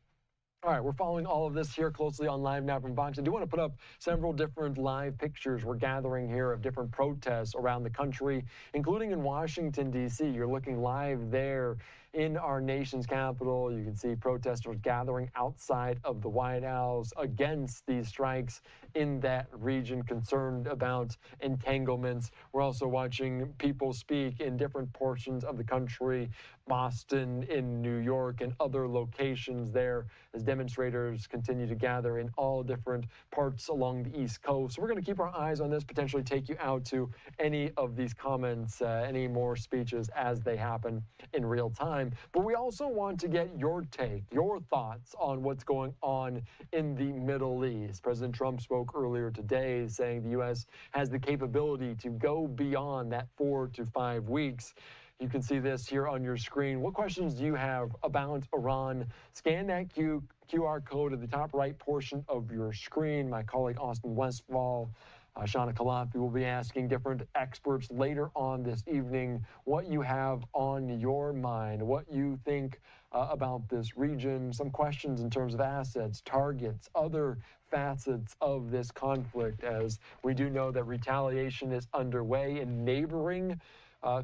All right, we're following all of this here closely on Live Now from Fox. I do want to put up several different live pictures we're gathering here of different protests around the country, including in Washington, D.C. You're looking live there in our nation's capital. You can see protesters gathering outside of the White House against these strikes in that region, concerned about entanglements. We're also watching people speak in different portions of the country, Boston, in New York, and other locations there, as demonstrators continue to gather in all different parts along the East Coast. So we're going to keep our eyes on this, potentially take you out to any of these comments, any more speeches as they happen in real time. But we also want to get your take, your thoughts on what's going on in the Middle East. President Trump spoke earlier today saying the U.S. has the capability to go beyond that 4 to 5 weeks. You can see this here on your screen. What questions do you have about Iran? Scan that QR code at the top right portion of your screen. My colleague Austin Westfall, Shana Kalafi will be asking different experts later on this evening what you have on your mind, what you think about this region, some questions in terms of assets, targets, other facets of this conflict, as we do know that retaliation is underway in neighboring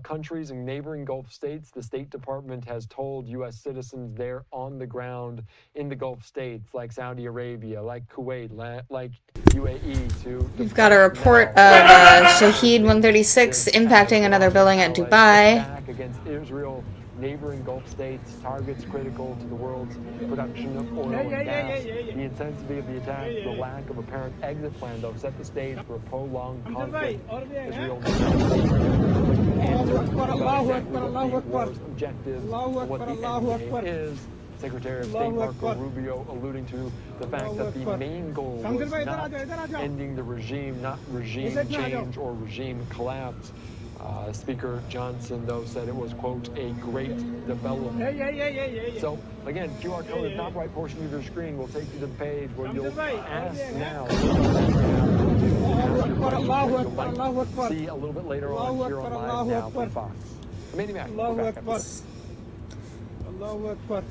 countries and neighboring Gulf states. The State Department has told U.S. citizens there on the ground in the Gulf states, like Saudi Arabia, like Kuwait, like UAE, to... We've got a report of Shahed 136 impacting another building at Dubai. Against Israel, neighboring Gulf states, targets critical to the world's production of oil and gas. The intensity of the attack, the lack of apparent exit plan, though, set the stage for a prolonged conflict. Israel objectives, what the end game is. Secretary of State Marco Rubio alluding to the fact that the main goal was not ending the regime, not regime change or regime collapse. Speaker Johnson, though, said it was, quote, a great development. So, again, QR code at the top right portion of your screen will take you to the page where you'll ask now. See a little bit later on here on Live Now from Fox. I'm Andy Mack. We're back after this. Allahu Akbar.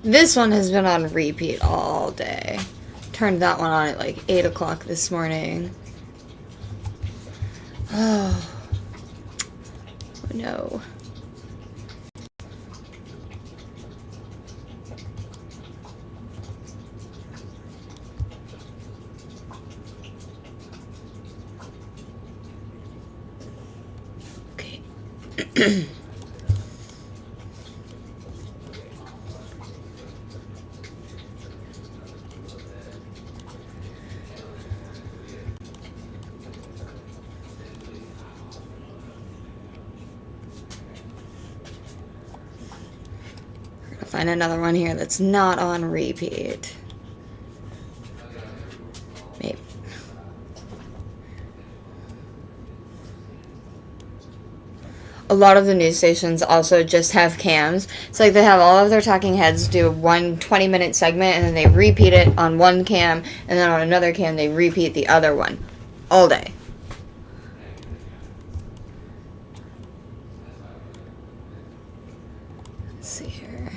This one has been on repeat all day. Turned that one on at like 8 o'clock this morning. Oh no. Okay. Find another one here that's not on repeat. Maybe. a lot of the news stations also just have cams. It's like they have all of their talking heads do one 20-minute segment, and then they repeat it on one cam, and then on another cam they repeat the other one all day. Let's see here.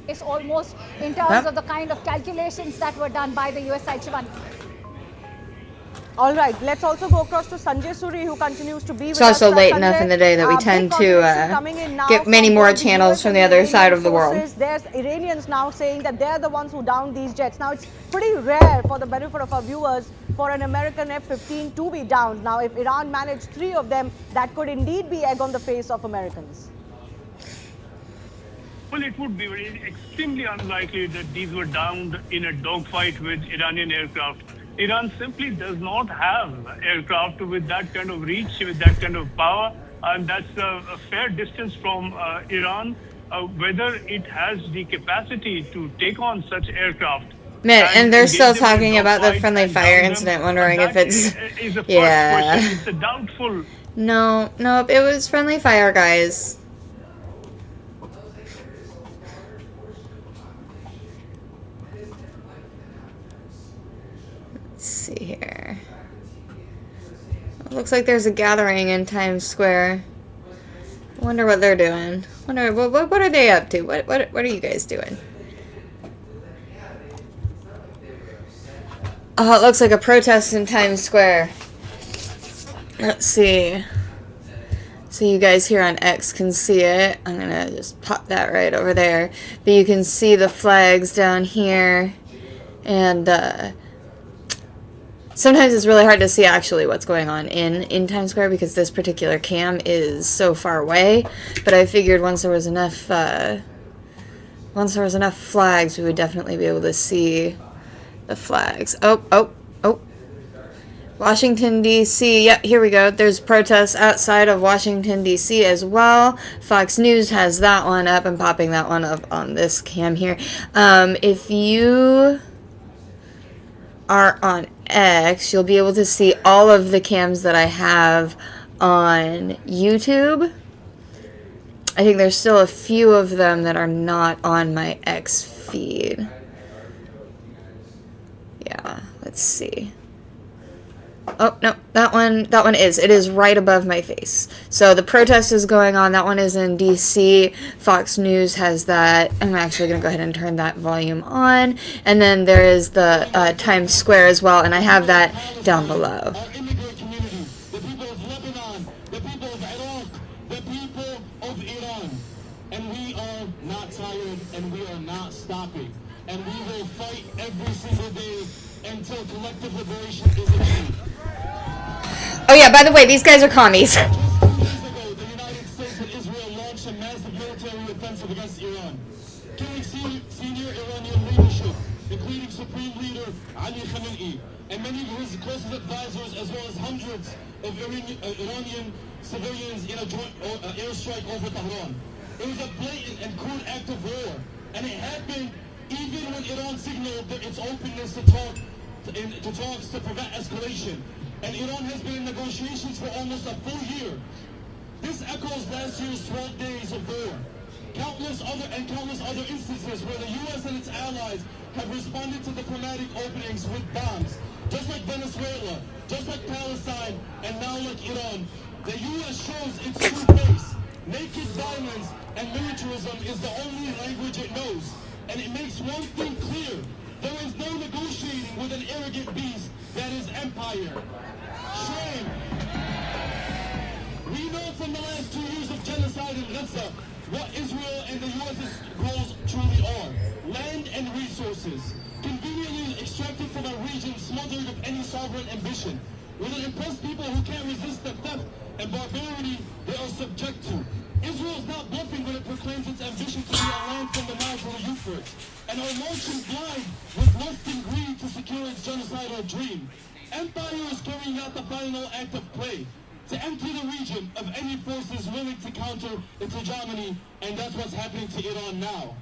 It's almost in terms of the kind of calculations that were done by the US side. Shivan. All right, let's also go across to Sanjay Suri, who continues to be with us. It's also late Sanjay, enough in the day that we tend to get many more channels from the other side of the world. There's Iranians now saying that they're the ones who downed these jets. Now, it's pretty rare, for the benefit of our viewers, for an American F-15 to be downed. Now, if Iran managed 3 of them, that could indeed be egg on the face of Americans. Well, it would be extremely unlikely that these were downed in a dogfight with Iranian aircraft. Iran simply does not have aircraft with that kind of reach, with that kind of power, and that's a fair distance from Iran. Whether it has the capacity to take on such aircraft. And they're still talking about the friendly fire incident, wondering if it's... Yeah. It's a doubtful... No, it was friendly fire, guys. Let's see here. It looks like there's a gathering in Times Square. Wonder what they're doing. Wonder what are they up to? What are you guys doing? Oh, it looks like a protest in Times Square. Let's see. So you guys here on X can see it. I'm gonna just pop that right over there. But you can see the flags down here. And sometimes it's really hard to see actually what's going on in Times Square because this particular cam is so far away. But I figured once there was enough flags, we would definitely be able to see the flags. Oh. Washington, D.C. Yep, here we go. There's protests outside of Washington, D.C. as well. Fox News has that one up. I'm popping that one up on this cam here. If you are on X, you'll be able to see all of the cams that I have on YouTube. I think there's still a few of them that are not on my X feed. Yeah, let's see. Oh, no, that one is. It is right above my face. So the protest is going on. That one is in D.C. Fox News has that. I'm actually going to go ahead and turn that volume on. And then there is the Times Square as well, and I have that down below. And we are not tired, and we are not stopping. And we will fight every single day until collective liberation is achieved. Oh yeah, by the way, these guys are commies. Just 2 days ago, the United States and Israel launched a massive military offensive against Iran, killing senior Iranian leadership, including Supreme Leader Ali Khamenei, and many of his closest advisors, as well as hundreds of Iranian civilians in a joint airstrike over Tehran. It was a blatant and crude act of war, and it happened even when Iran signaled its openness to talks to prevent escalation. And Iran has been in negotiations for almost a full year. This echoes last year's 12 days of war. Countless other instances where the U.S. and its allies have responded to diplomatic openings with bombs. Just like Venezuela, just like Palestine, and now like Iran. The U.S. shows its true face. Naked violence and militarism is the only language it knows. And it makes one thing clear. There is no negotiating with an arrogant beast that is empire. Shame. We know from the last 2 years of genocide in Gaza what Israel and the U.S.'s goals truly are. Land and resources, conveniently extracted from a region smothered of any sovereign ambition. Will it impress people who can't resist the theft and barbarity they are subject to? Israel is not bluffing when it proclaims its ambition to be a land from the Nile to the Euphrates, and are marching blind with lust and greed to secure its genocidal dream. Empire is carrying out the final act of play, to empty the region of any forces willing to counter its hegemony, and that's what's happening to Iran now.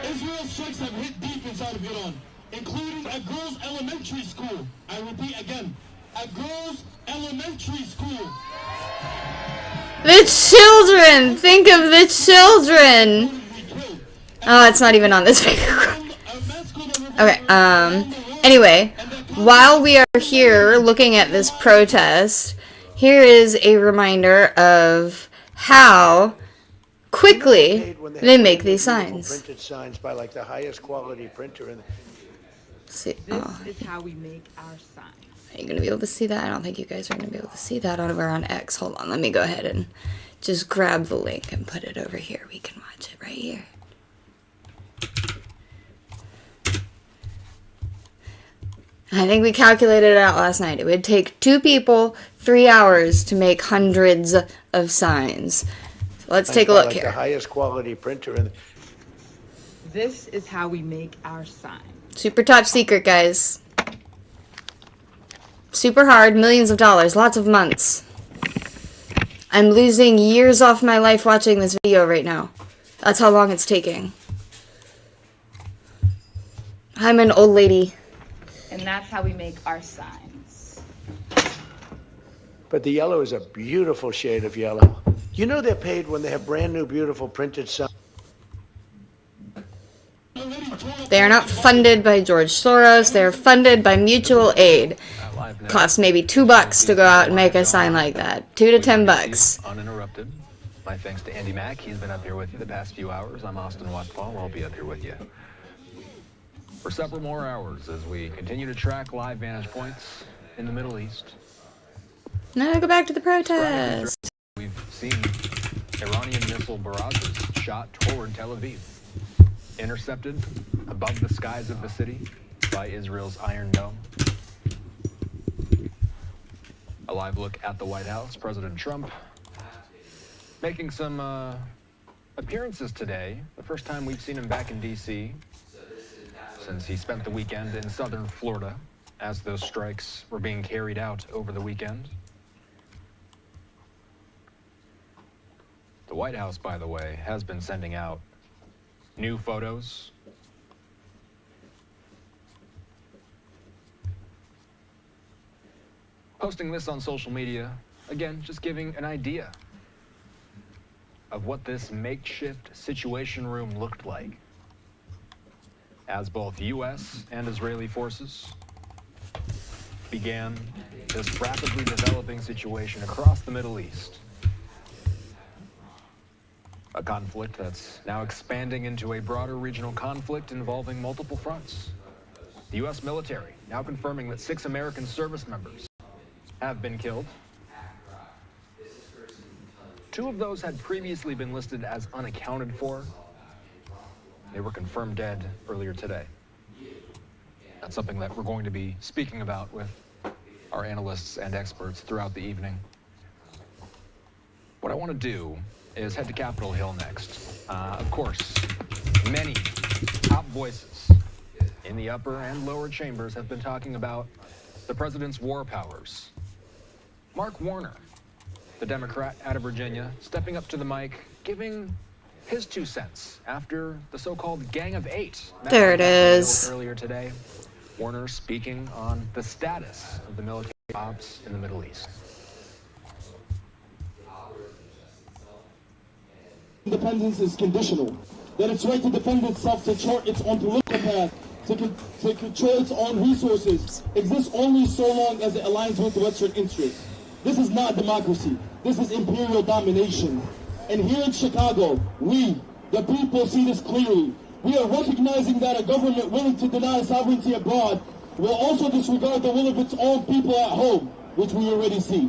Israel's strikes have hit deep inside of Iran, including a girls' elementary school. I repeat again, a girls' elementary school. The children! Think of the children! Oh, it's not even on this video. Okay, anyway, while we are here looking at this protest, here is a reminder of how quickly they make these signs. Printed signs by like the highest quality printer in. See, This is how we make our sign. Are you gonna be able to see that? I don't think you guys are gonna be able to see that over on X. Hold on, let me go ahead and just grab the link and put it over here. We can watch it right here. I think we calculated it out last night. It would take 2 people 3 hours to make hundreds of signs. So let's take a look here. The highest quality printer in. This is how we make our sign. Super top secret, guys. Super hard, millions of dollars, lots of months. I'm losing years off my life watching this video right now. That's how long it's taking. I'm an old lady. And that's how we make our signs. But the yellow is a beautiful shade of yellow. You know they're paid when they have brand new, beautiful printed signs. They are not funded by George Soros. They are funded by mutual aid. Costs maybe $2 to go out and make a sign like that. $2 to $10. Uninterrupted. My thanks to Andy Mack. He's been up here with you the past few hours. I'm Austin Westfall. I'll be up here with you for several more hours as we continue to track live vantage points in the Middle East. Now go back to the protest. We've seen Iranian missile barrages shot toward Tel Aviv, intercepted above the skies of the city by Israel's Iron Dome. A live look at the White House. President Trump making some appearances today. The first time we've seen him back in D.C. since he spent the weekend in southern Florida as those strikes were being carried out over the weekend. The White House, by the way, has been sending out new photos. Posting this on social media, again, just giving an idea of what this makeshift situation room looked like as both U.S. and Israeli forces began this rapidly developing situation across the Middle East. A conflict that's now expanding into a broader regional conflict involving multiple fronts. The U.S. military now confirming that 6 American service members have been killed. 2 of those had previously been listed as unaccounted for. They were confirmed dead earlier today. That's something that we're going to be speaking about with our analysts and experts throughout the evening. What I want to do is head to Capitol Hill next. Of course, many top voices in the upper and lower chambers have been talking about the president's war powers. Mark Warner, the Democrat out of Virginia, stepping up to the mic, giving his 2 cents after the so-called Gang of 8. There it is. Earlier today, Warner speaking on the status of the military ops in the Middle East. Independence is conditional. That its right to defend itself, to chart its own political path, to control its own resources, exists only so long as it aligns with Western interests. This is not democracy. This is imperial domination. And here in Chicago, we, the people, see this clearly. We are recognizing that a government willing to deny sovereignty abroad will also disregard the will of its own people at home, which we already see.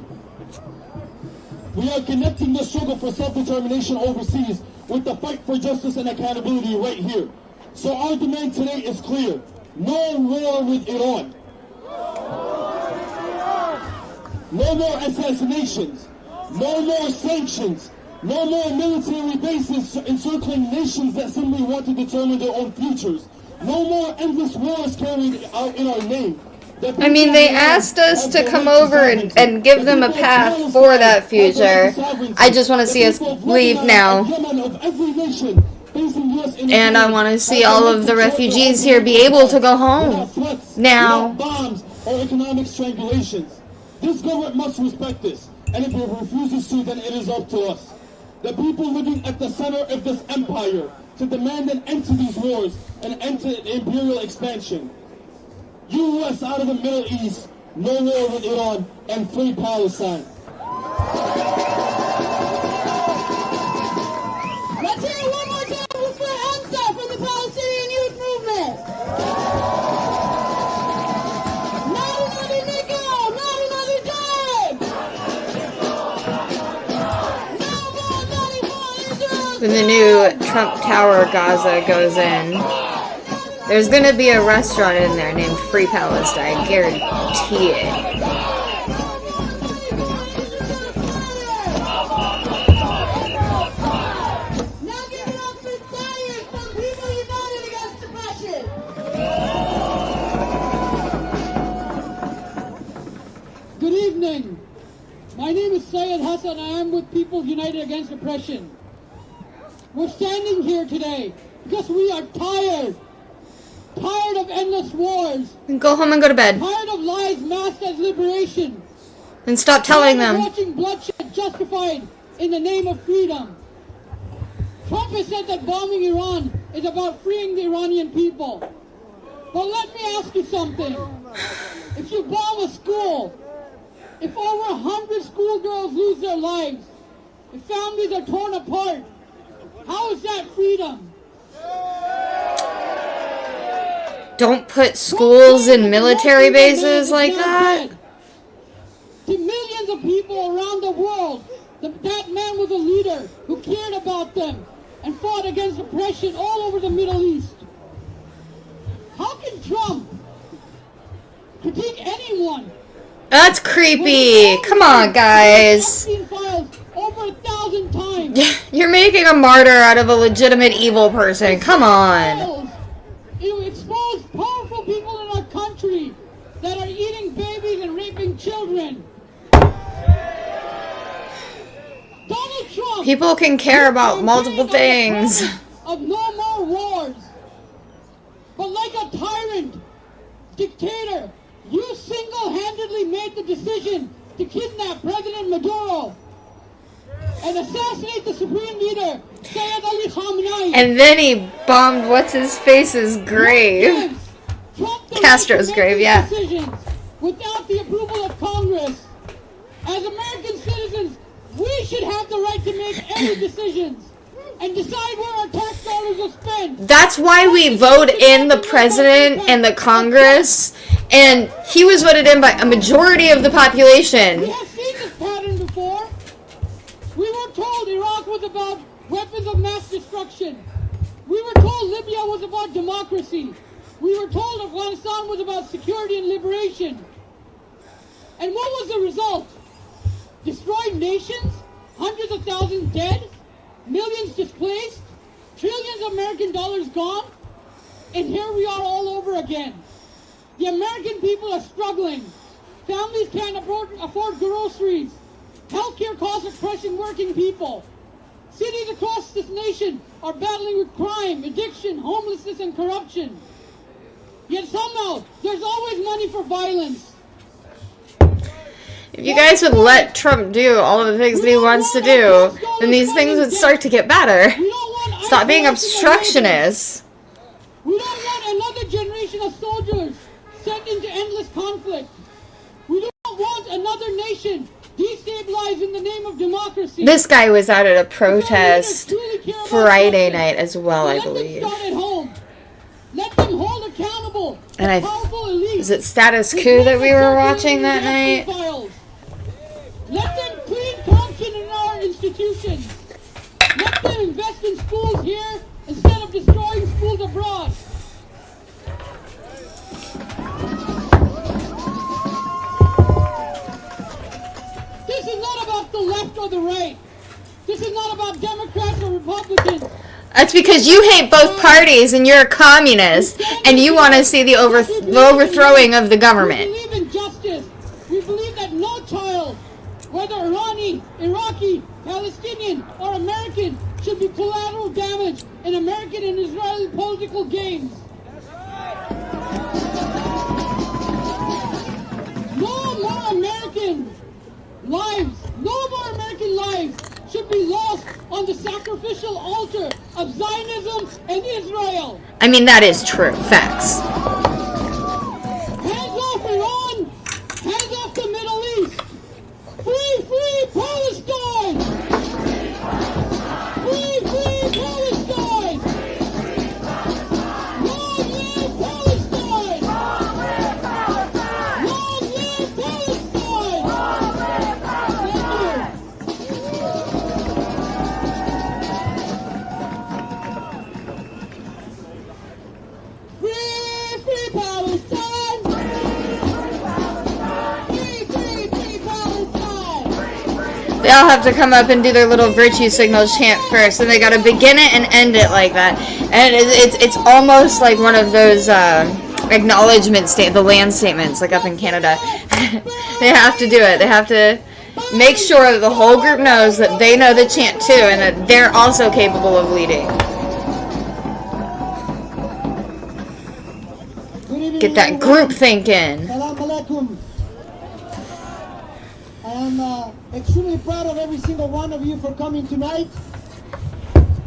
We are connecting the struggle for self-determination overseas with the fight for justice and accountability right here. So our demand today is clear. No war with Iran. No more assassinations. No more sanctions. No more military bases encircling nations that simply want to determine their own futures. No more endless wars carried out in our name. I mean, they asked us to come over and give them a path for that future. I just want to see us leave now. And I want to see all of the refugees here be able to go home now. Bombs or economic strangulations. This government must respect this. And if it refuses to, then it is up to us. The people living at the center of this empire to demand an end to these wars, an end to imperial expansion. U.S. out of the Middle East, no war with Iran, and free Palestine. Let's hear it one more time for Hamza from the Palestinian Youth Movement. Not another nickel, not another dime. No more money for Israel. When the new Trump Tower Gaza goes in, there's gonna be a restaurant in there named Free Palestine, I guarantee it. Good evening. My name is Syed Hassan. I am with People United Against Oppression. We're standing here today because we are tired of endless wars. And go home and go to bed. Tired of lies masked as liberation. And stop telling them. Watching bloodshed justified in the name of freedom. Trump has said that bombing Iran is about freeing the Iranian people. But let me ask you something. If you bomb a school, if over 100 schoolgirls lose their lives, if families are torn apart, how is that freedom? Don't put schools in military bases like that. To millions of people around the world, that man was a leader who cared about them and fought against oppression all over the Middle East. How can Trump critique anyone? That's creepy. Come on, guys. Over 1,000 times. You're making a martyr out of a legitimate evil person. Come on. You expose powerful people in our country that are eating babies and raping children. Donald Trump. People can care about multiple things. Of no more wars. But like a tyrant, dictator, you single-handedly made the decision to kidnap President Maduro and assassinate the Supreme Leader, Sayyid Ali Khamenei. And then he bombed what's-his-face's grave. Castro's grave, yeah. Without the approval of Congress. As American citizens, we should have the right to make any decisions and decide where our tax dollars are spent. That's why we vote in the president and the Congress, and he was voted in by a majority of the population. We have seen this pattern before. We were told Iraq was about weapons of mass destruction. We were told Libya was about democracy. We were told Afghanistan was about security and liberation. And what was the result? Destroyed nations, hundreds of thousands dead, millions displaced, trillions of American dollars gone, and here we are all over again. The American people are struggling. Families can't afford groceries. Healthcare costs are crushing working people. Cities across this nation are battling with crime, addiction, homelessness, and corruption. Yet somehow, there's always money for violence. If you guys would let Trump do all of the things that he wants to do, then these things would start to get better. Stop being obstructionists. We don't want another generation of soldiers sent into endless conflict. We don't want another nation destabilized in the name of democracy. This guy was out at a protest Friday night as well, I believe. Start at home. And powerful elite. is it Status Coup that we were watching that night? Files. Let them clean corruption in our institutions. Let them invest in schools here instead of destroying schools abroad. This is not about the left or the right. This is not about Democrats or Republicans. That's because you hate both parties and you're a communist and you want to see the overthrowing of the government. We believe in justice. We believe that no child, whether Iranian, Iraqi, Palestinian, or American, should be collateral damage in American and Israeli political games. No more American lives, no more American lives should be lost on the sacrificial altar of Zionism and Israel. I mean, that is true. Facts. Hands off Iran! Hands off the Middle East! Free, free Palestine! Free, free Palestine! Long live Palestine! Long live Palestine! Long live Palestine! Long live Palestine! Free, free Palestine! Free, free, free Palestine! They all have to come up and do their little virtue signal chant first, and they gotta begin it and end it like that. And it's almost like one of those acknowledgement the land statements, like up in Canada. They have to do it. They have to make sure that the whole group knows that they know the chant too, and that they're also capable of leading. Get that group thinking. Salam alaikum. I am extremely proud of every single one of you for coming tonight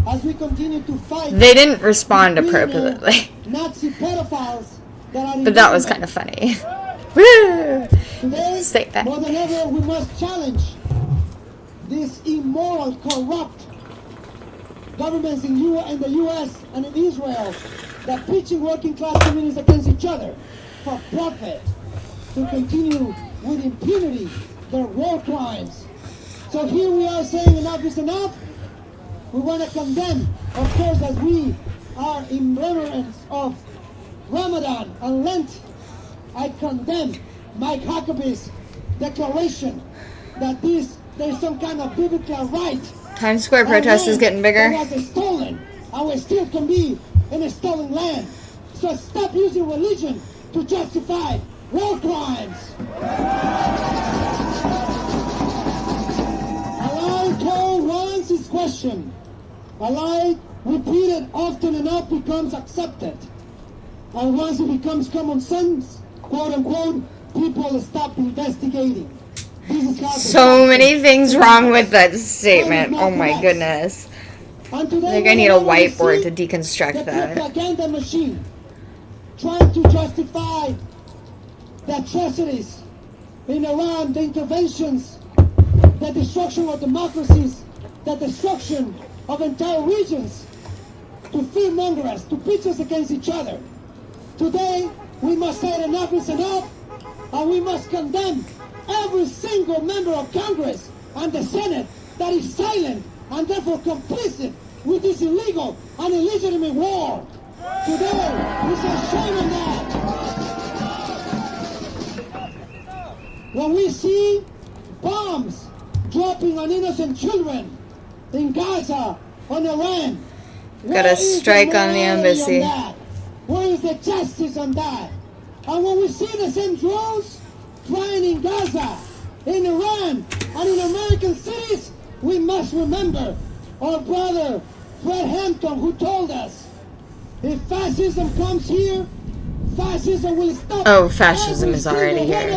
as we continue to fight. They didn't respond appropriately, Nazi pedophiles that are but that was kind of funny. Woo! Today, Say that. more than ever, we must challenge these immoral, corrupt governments in the U.S. and in Israel that pitching working class communities against each other for profit to continue with impunity their war crimes. So here we are saying enough is enough. We want to condemn, of course, as we are in remembrance of Ramadan and Lent, I condemn Mike Huckabee's declaration that there's some kind of biblical right. Times Square protest is getting bigger. That was stolen, and we still can be in a stolen land. So stop using religion to justify war crimes. A lie told once is questioned. A lie repeated often enough becomes accepted. And once it becomes common sense, quote unquote, people stop investigating. This is how So many things wrong with that statement. Oh my goodness. I think I need a whiteboard to deconstruct that. The propaganda machine trying to justify the atrocities in Iran, the interventions, the destruction of democracies, the destruction of entire regions, to fearmonger us, to pitch us against each other. Today, we must say enough is enough, and we must condemn every single member of Congress and the Senate that is silent and therefore complicit with this illegal and illegitimate war. Today, we say shame on that. When we see bombs dropping on innocent children in Gaza, on Iran, Got a strike on the embassy. Where is the justice on that? And when we see the same drones flying in Gaza, in Iran, and in American cities, we must remember our brother Fred Hampton, who told us, if fascism comes here, fascism will stop. Oh, fascism is already here.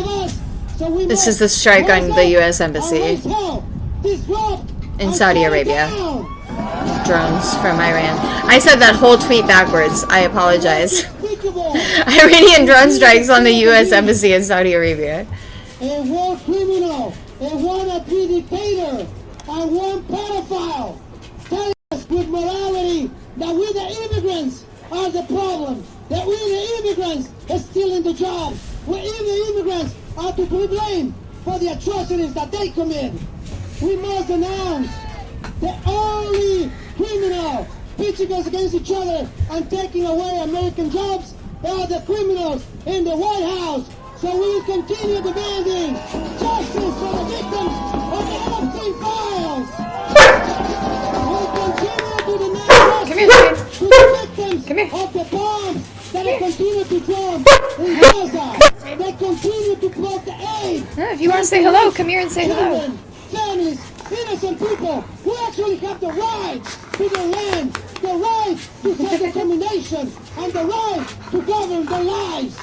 This is the strike on the U.S. Embassy in Saudi Arabia. Drones from Iran. I said that whole tweet backwards. I apologize. Iranian drone strikes on the U.S. Embassy in Saudi Arabia. A war criminal, a wannabe dictator, and one pedophile telling us with morality that we the immigrants are the problem. that we the immigrants are stealing the jobs. We the immigrants are to be blamed for the atrocities that they commit. We must announce the only criminal pitching us against each other and taking away American jobs are the criminals in the White House. So we will continue demanding justice for the victims of the Epstein files. We'll continue to demand justice to the victims of the bombs that have continued to drop in Gaza, that continue to block the aid. If you want to say hello, come here and say hello. Families, innocent people who actually have the right to their land, the right to self-determination, and the right to govern their lives.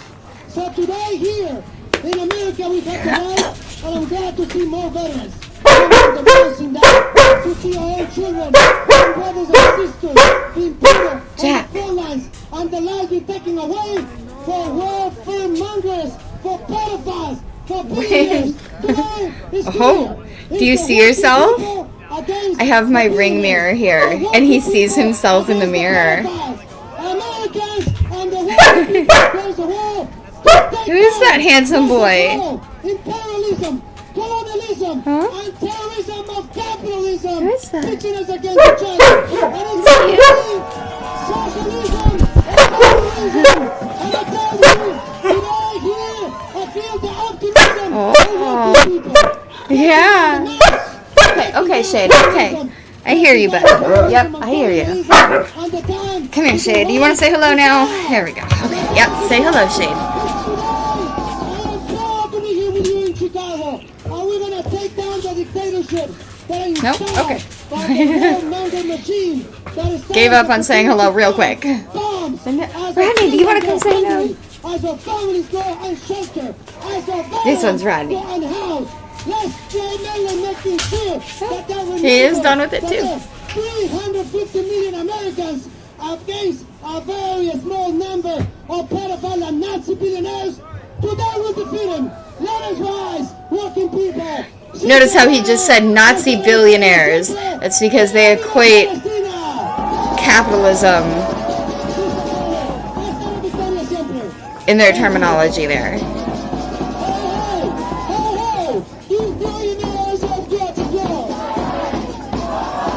So today here in America we have the right, and I'm glad to see more veterans. The medicine that to see our own children, our brothers and sisters being put on the front lines, and the lives being taken away for welfare mongers, for pedophiles, for billionaires. Today is Oh, do you see yourself? I have my ring mirror here, and he sees himself in the mirror. Who is that handsome boy? Imperialism, colonialism, and terrorism of capitalism. Who is that? Pitching us against each other. And it's socialism and communism. And I tell you, today here, I feel the optimism of working people. Yeah. Okay, Shade. Okay. I hear you, bud. Yep, I hear you. Come here, Shade. Do you want to say hello now? Here we go. Okay. Yep, say hello, Shade. Nope. Okay. Gave up on saying hello real quick. Rodney, do you want to come say hello? This one's Rodney. He is done with it too. 350 million Americans against a very small number of pedophile and Nazi billionaires. Today we defeat him. Let us rise, working people. Notice how he just said Nazi billionaires. That's because they equate capitalism in their terminology there.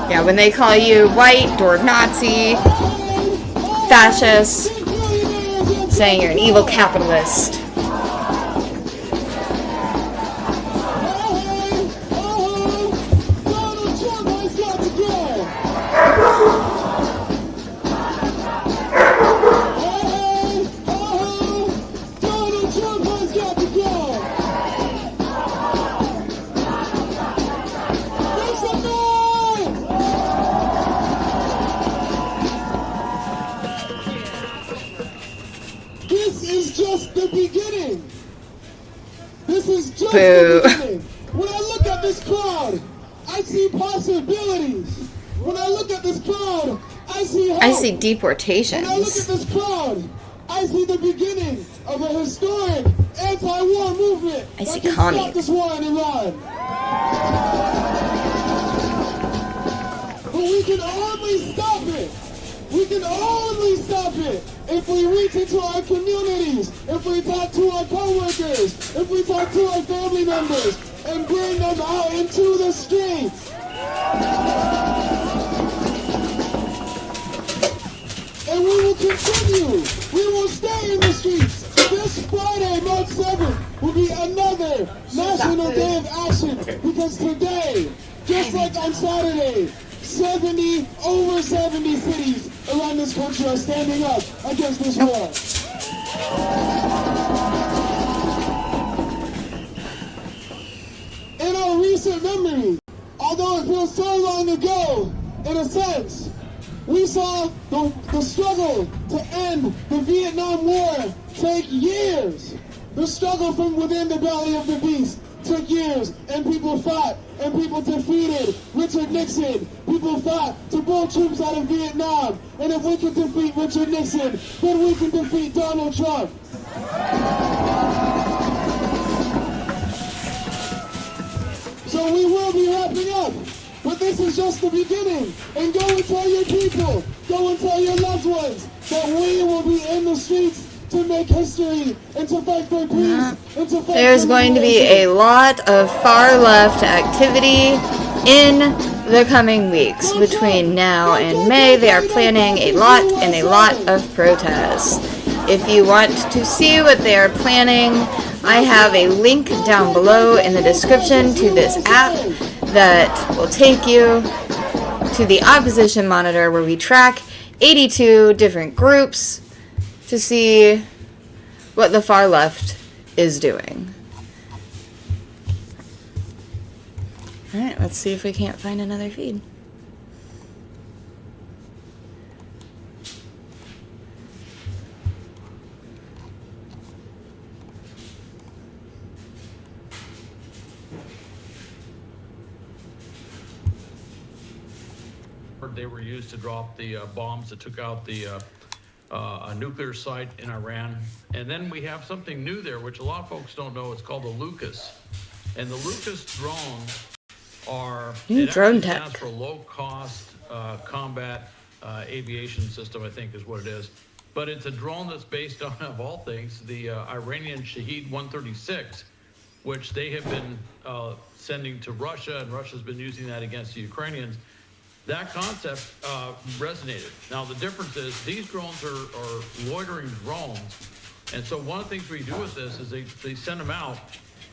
Yeah, when they call you white or Nazi, fascist, saying you're an evil capitalist. Boo. When I look at this crowd, I see possibilities. When I look at this crowd, I see hope. I see deportations. When I look at this crowd, I see the beginning of a historic anti-war movement. I see that can commies. stop this war in Iran. But we can only stop it. We can only stop it if we reach into our communities, if we talk to our co-workers, if we talk to our family members, and bring them out into the streets. And we will continue. We will stay in the streets. This Friday, March 7th, will be another National Day of Action, because today, just like on Saturday, over 70 cities around this country are standing up against this war. In our recent memory, although it feels so long ago, in a sense, we saw the struggle to end the Vietnam War take years. The struggle from within the belly of the beast took years, and people fought, and people defeated Richard Nixon. People fought to pull troops out of Vietnam. And if we can defeat Richard Nixon, then we can defeat Donald Trump. So we will be wrapping up. But this is just the beginning. And go and tell your people. Go and tell your loved ones. that we will be in the streets to make history and to fight for peace and to fight There's for going to be liberation. a lot of far left activity in the coming weeks. Between now and May, they are planning a lot of protests. If you want to see what they are planning, I have a link down below in the description to this app that will take you to the Opposition Monitor, where we track 82 different groups to see what the far left is doing. Alright, let's see if we can't find another feed. They were used to drop the bombs that took out the a nuclear site in Iran. And then we have something new there, which a lot of folks don't know. It's called the Lucas. And the Lucas drones are drone tech stands for low-cost combat aviation system, I think is what it is. But it's a drone that's based on, of all things, the Iranian Shahed 136, which they have been sending to Russia, and Russia's been using that against the Ukrainians. That concept resonated. Now, the difference is these drones are loitering drones. And so one of the things we do with this is they send them out,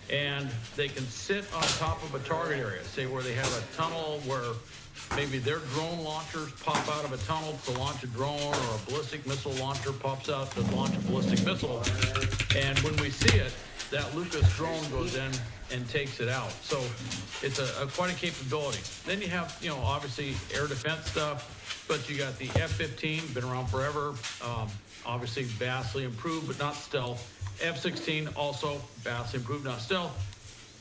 and they can sit on top of a target area, say where they have a tunnel where maybe their drone launchers pop out of a tunnel to launch a drone, or a ballistic missile launcher pops out to launch a ballistic missile. And when we see it, that Lucas drone goes in and takes it out. So it's quite a capability. Then you have, obviously air defense stuff, but you got the F-15, been around forever, obviously vastly improved, but not stealth. F-16 also vastly improved, not stealth.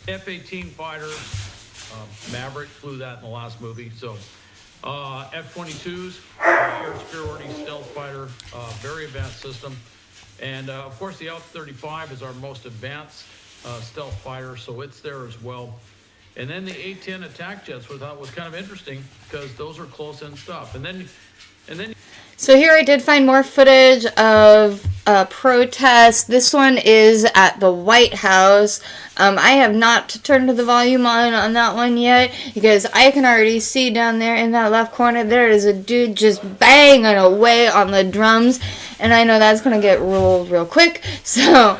F-18 fighter, Maverick flew that in the last movie. So F-22s, air superiority stealth fighter, very advanced system. And of course the F-35 is our most advanced stealth fighter, so it's there as well. And then the A-10 attack jets, we thought was kind of interesting because those are close-in stuff. And then. So here I did find more footage of protests. This one is at the White House. I have not turned the volume on that one yet, because I can already see down there in that left corner there is a dude just banging away on the drums, and I know that's gonna get rolled real quick. So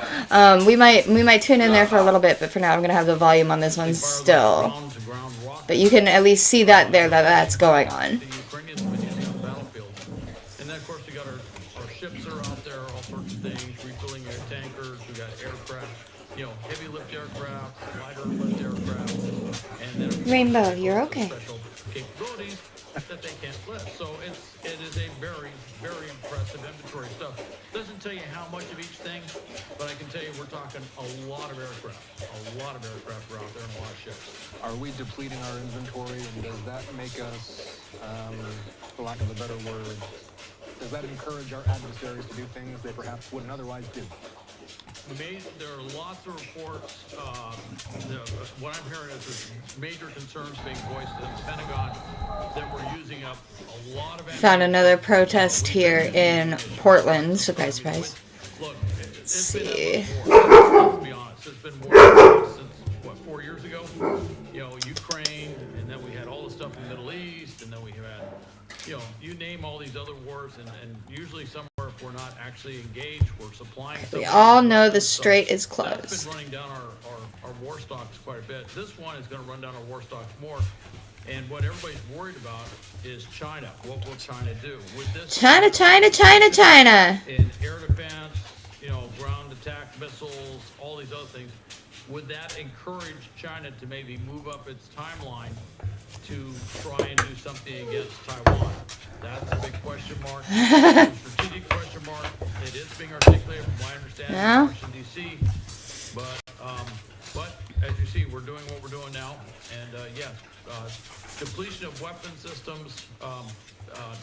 we might tune in there for a little bit, but for now I'm gonna have the volume on this one still. But you can at least see that there that's going on. Ships are out there, all sorts of things, refilling air tankers, we got aircraft, heavy lift aircraft, lighter lift aircraft, and then Rainbow, you're okay. Special capabilities that they can't lift. So it is a very, very impressive inventory stuff. Doesn't tell you how much of each thing, but I can tell you we're talking a lot of aircraft. A lot of aircraft are out there and a lot of ships. Are we depleting our inventory, and does that make us, for lack of a better word, does that encourage our adversaries to do things they perhaps wouldn't otherwise do? There are lots of reports. What I'm hearing is there's major concerns being voiced in the Pentagon that we're using up a lot of. Found another protest here in Portland. Surprise, surprise. Look, let's see. Let's be honest. It's been more since 4 years ago. Ukraine, and then we had all the stuff in the Middle East, and then we had. You name all these other wars, and usually somewhere if we're not actually engaged, we're supplying. We all know the strait is closed. That's been running down our war stocks quite a bit. This one is going to run down our war stocks more. And what everybody's worried about is China. What will China do with this? China. In air defense, ground attack missiles, all these other things. Would that encourage China to maybe move up its timeline to try and do something against Taiwan? That's a big question mark. A strategic question mark. It is being articulated from my understanding in Washington, D.C. But as you see, we're doing what we're doing now. And yes, depletion of weapon systems,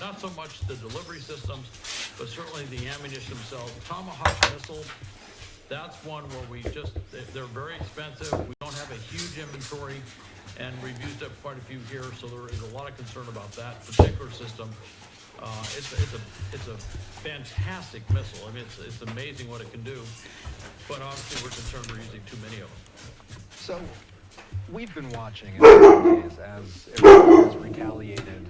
not so much the delivery systems, but certainly the ammunition themselves. Tomahawk missile. That's one where they're very expensive. We don't have a huge inventory, and we've used up quite a few here, so there is a lot of concern about that particular system. It's a fantastic missile. I mean, it's amazing what it can do. But obviously, we're concerned we're using too many of them. So, we've been watching in recent days as Iran has retaliated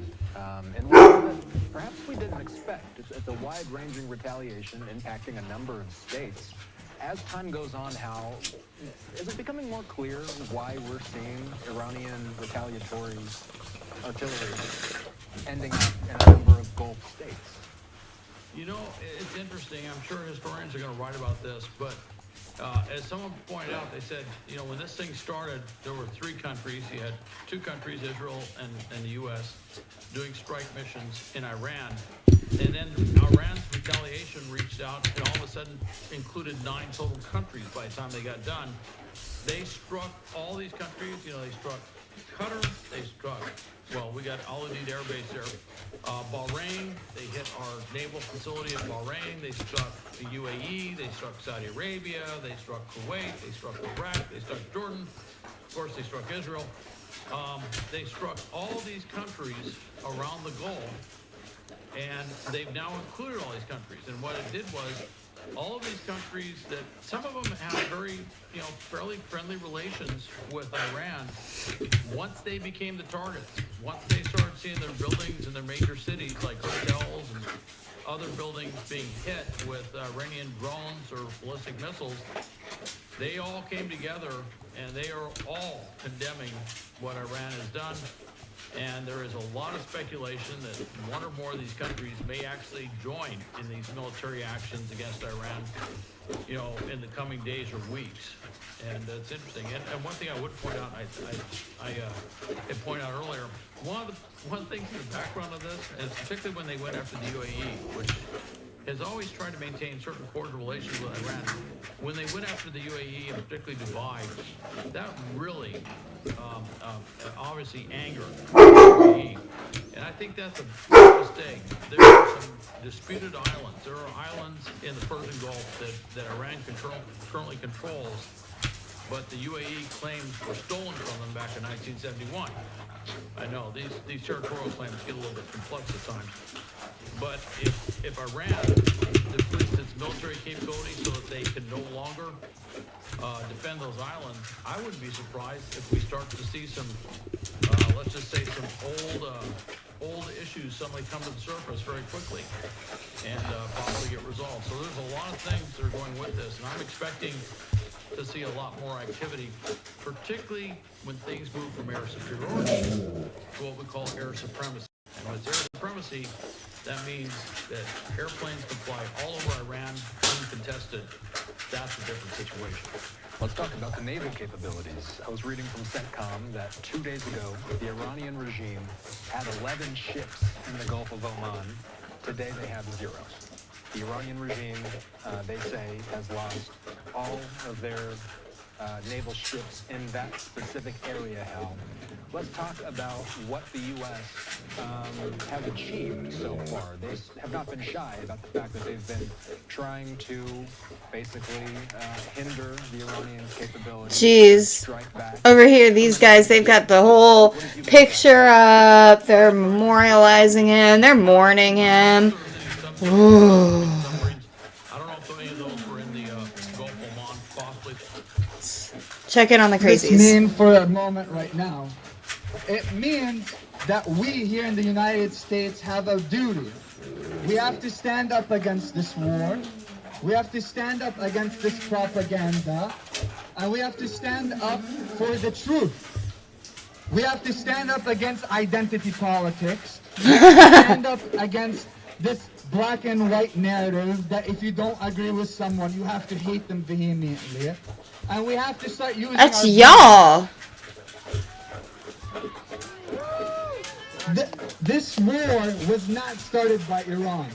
in ways that perhaps we didn't expect. It's a wide-ranging retaliation impacting a number of states. As time goes on, is it becoming more clear why we're seeing Iranian retaliatory artillery ending up in a number of Gulf states? You know, it's interesting. I'm sure historians are going to write about this, but as someone pointed out, they said, you know, when this thing started, there were 3 countries. You had 2 countries, Israel and the U.S., doing strike missions in Iran. And then Iran's retaliation reached out and all of a sudden included 9 total countries by the time they got done. They struck all these countries. You know, they struck Qatar, they struck, well, we got Al Udeid Air Base there. Bahrain, they hit our naval facility in Bahrain. They struck the UAE, they struck Saudi Arabia, they struck Kuwait, they struck Iraq, they struck Jordan. Of course, they struck Israel. They struck all these countries around the Gulf, and they've now included all these countries. And what it did was, all of these countries that some of them have very, you know, fairly friendly relations with Iran, once they became the targets, once they started seeing their buildings in their major cities like hotels and other buildings being hit with Iranian drones or ballistic missiles, they all came together and they are all condemning what Iran has done. And there is a lot of speculation that one or more of these countries may actually join in these military actions against Iran, you know, in the coming days or weeks. And it's interesting. And one thing I would point out, I pointed out earlier, one of the things in the background of this, and particularly when they went after the UAE, which has always tried to maintain certain cordial relations with Iran. When they went after the UAE, and particularly Dubai, that really obviously angered the UAE. And I think that's a big mistake. There are some disputed islands. There are islands in the Persian Gulf that Iran currently controls, but the UAE claims were stolen from them back in 1971. I know, these territorial claims get a little bit complex at times. But if Iran depletes its military capability so that they can no longer defend those islands, I wouldn't be surprised if we start to see some, let's just say, some old issues suddenly come to the surface very quickly and possibly get resolved. So there's a lot of things that are going with this, and I'm expecting to see a lot more activity, particularly when things move from air superiority to what we call air supremacy. And when it's air supremacy, that means that airplanes can fly all over Iran uncontested. That's a different situation. Let's talk about the naval capabilities. I was reading from CENTCOM that 2 days ago, the Iranian regime had 11 ships in the Gulf of Oman. Today they have 0. The Iranian regime, they say, has lost all of their naval ships in that specific area, Hal. Let's talk about what the U.S. Has achieved so far. They have not been shy about the fact that they've been trying to basically hinder the Iranian capability. Jeez. Over here, these guys, they've got the whole picture up. They're memorializing him. They're mourning him. Ooh. Check in on the crazies. This means for a moment right now, it means that we here in the United States have a duty. We have to stand up against this war. We have to stand up against this propaganda. And we have to stand up for the truth. We have to stand up against identity politics. Stand up against this black and white narrative that if you don't agree with someone, you have to hate them vehemently. And we have to start using That's y'all. This war was not started by Iran.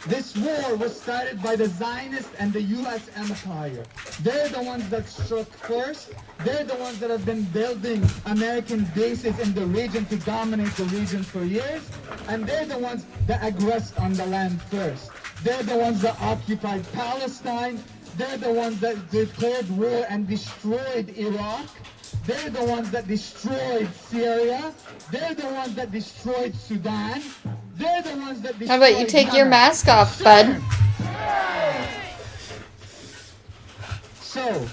This war was started by the Zionists and the U.S. empire. They're the ones that struck first. They're the ones that have been building American bases in the region to dominate the region for years. And they're the ones that aggressed on the land first. They're the ones that occupied Palestine. They're the ones that declared war and destroyed Iraq. They're the ones that destroyed Syria. They're the ones that destroyed Sudan. They're the ones that How about you take your mask off, bud? So,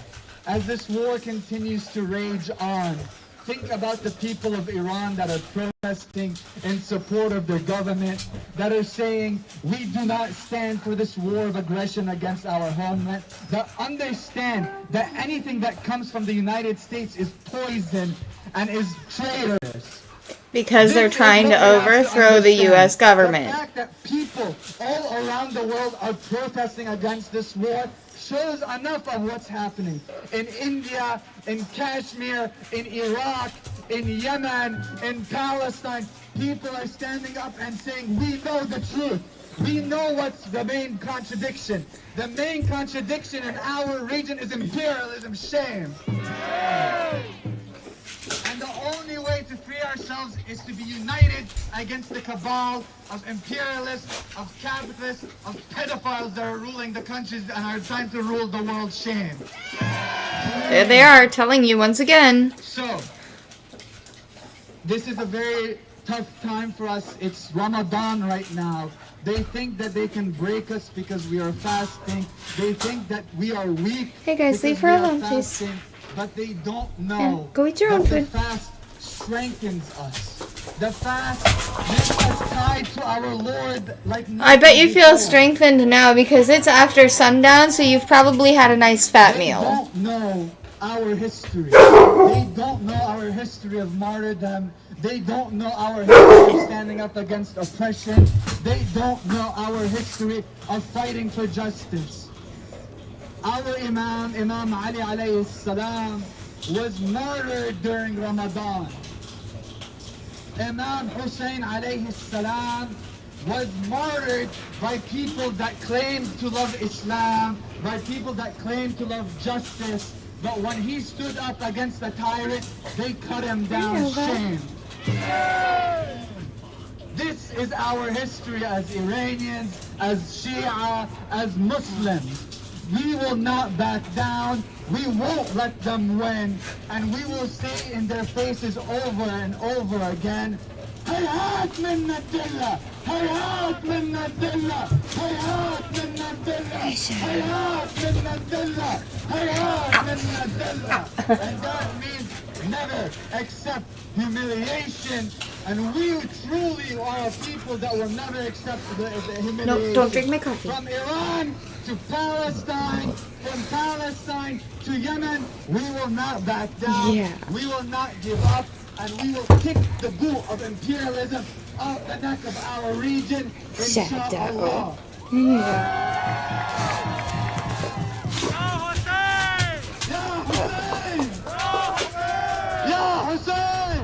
as this war continues to rage on, think about the people of Iran that are protesting in support of their government, that are saying, we do not stand for this war of aggression against our homeland, that understand that anything that comes from the United States is poison and is traitorous. Because they're trying to overthrow the U.S. government. The fact that people all around the world are protesting against this war shows enough of what's happening. In India, in Kashmir, in Iraq, in Yemen, in Palestine, people are standing up and saying, we know the truth. We know what's the main contradiction. The main contradiction in our region is imperialism. Shame. And the only way to free ourselves is to be united against the cabal of imperialists, of capitalists, of pedophiles that are ruling the countries and are trying to rule the world. Shame. There they are, telling you once again. So, this is a very tough time for us. It's Ramadan right now. They think that they can break us because we are fasting. They think that we are weak. Hey guys, leave her alone, please. But they don't know. Yeah, go eat your own food. The fast strengthens us. The fast makes us tied to our Lord like I bet you feel strengthened now because it's after sundown, so you've probably had a nice fat meal. They don't know our history. They don't know our history of martyrdom. They don't know our history of standing up against oppression. They don't know our history of fighting for justice. Our Imam Ali alayhi salam, was martyred during Ramadan. Imam Hussein alayhi salam was martyred by people that claimed to love Islam, by people that claimed to love justice, but when he stood up against the tyrant, they cut him down. Shame. This is our history as Iranians, as Shia, as Muslims. We will not back down. We won't let them win. And we will say in their faces over and over again, هيهات منا الدلة هيهات منا الدلة هيهات منا الدلة هيهات منا الدلة هيهات منا الدلة. And that means never accept humiliation. And we truly are a people that will never accept the humiliation. No, don't drink my coffee. From Iran to Palestine, from Palestine to Yemen, we will not back down. Yeah. We will not give up, and we will kick the boot of imperialism off the neck of our region. Inshallah. Ya Hussein!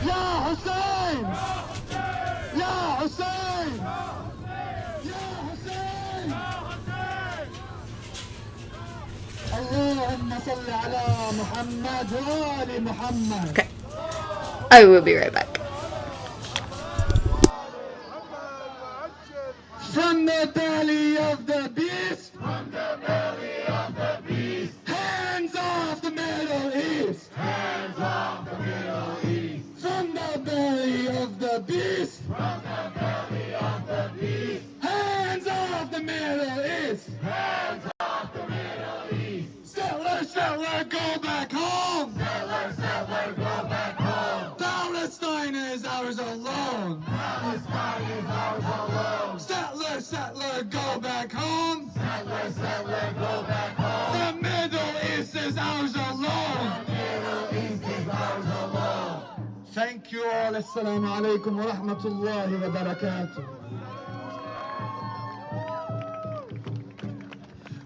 Ya Hussein! Ya Hussein! Ya Hussein! Allahumma salli ala Muhammad wa ali Muhammad. Okay. I will be right back. From the belly of the beast. From the belly of the beast. Hands off the Middle East. Hands off the Middle East. From the belly of the beast. From the belly of the beast. Hands off the Middle East. Hands off the Middle East. Settler, settler, go back home. Settler, settler, go back home. Palestine is ours alone. Palestine is ours alone. Settler, settler, go back home. Settler, settler, go back home. The Middle East is ours alone. The Middle East is ours alone. Thank you all. Assalamu alaikum wa rahmatullahi wa barakatuh.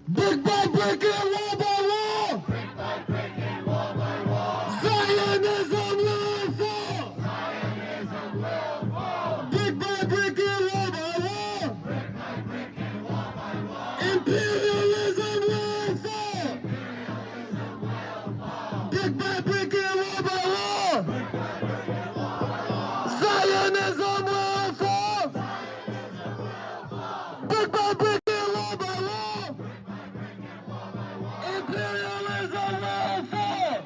Brick by brick and wall by wall. Brick by brick and wall by wall. Zionism will fall. Zionism will fall. Brick by brick and wall by wall. Brick by brick and wall by wall. Imperialism will fall. Imperialism will fall. Brick by brick and wall by wall. Brick by brick and wall by wall. Zionism will fall. Zionism will fall. Brick by brick and wall by wall. Imperialism will fall!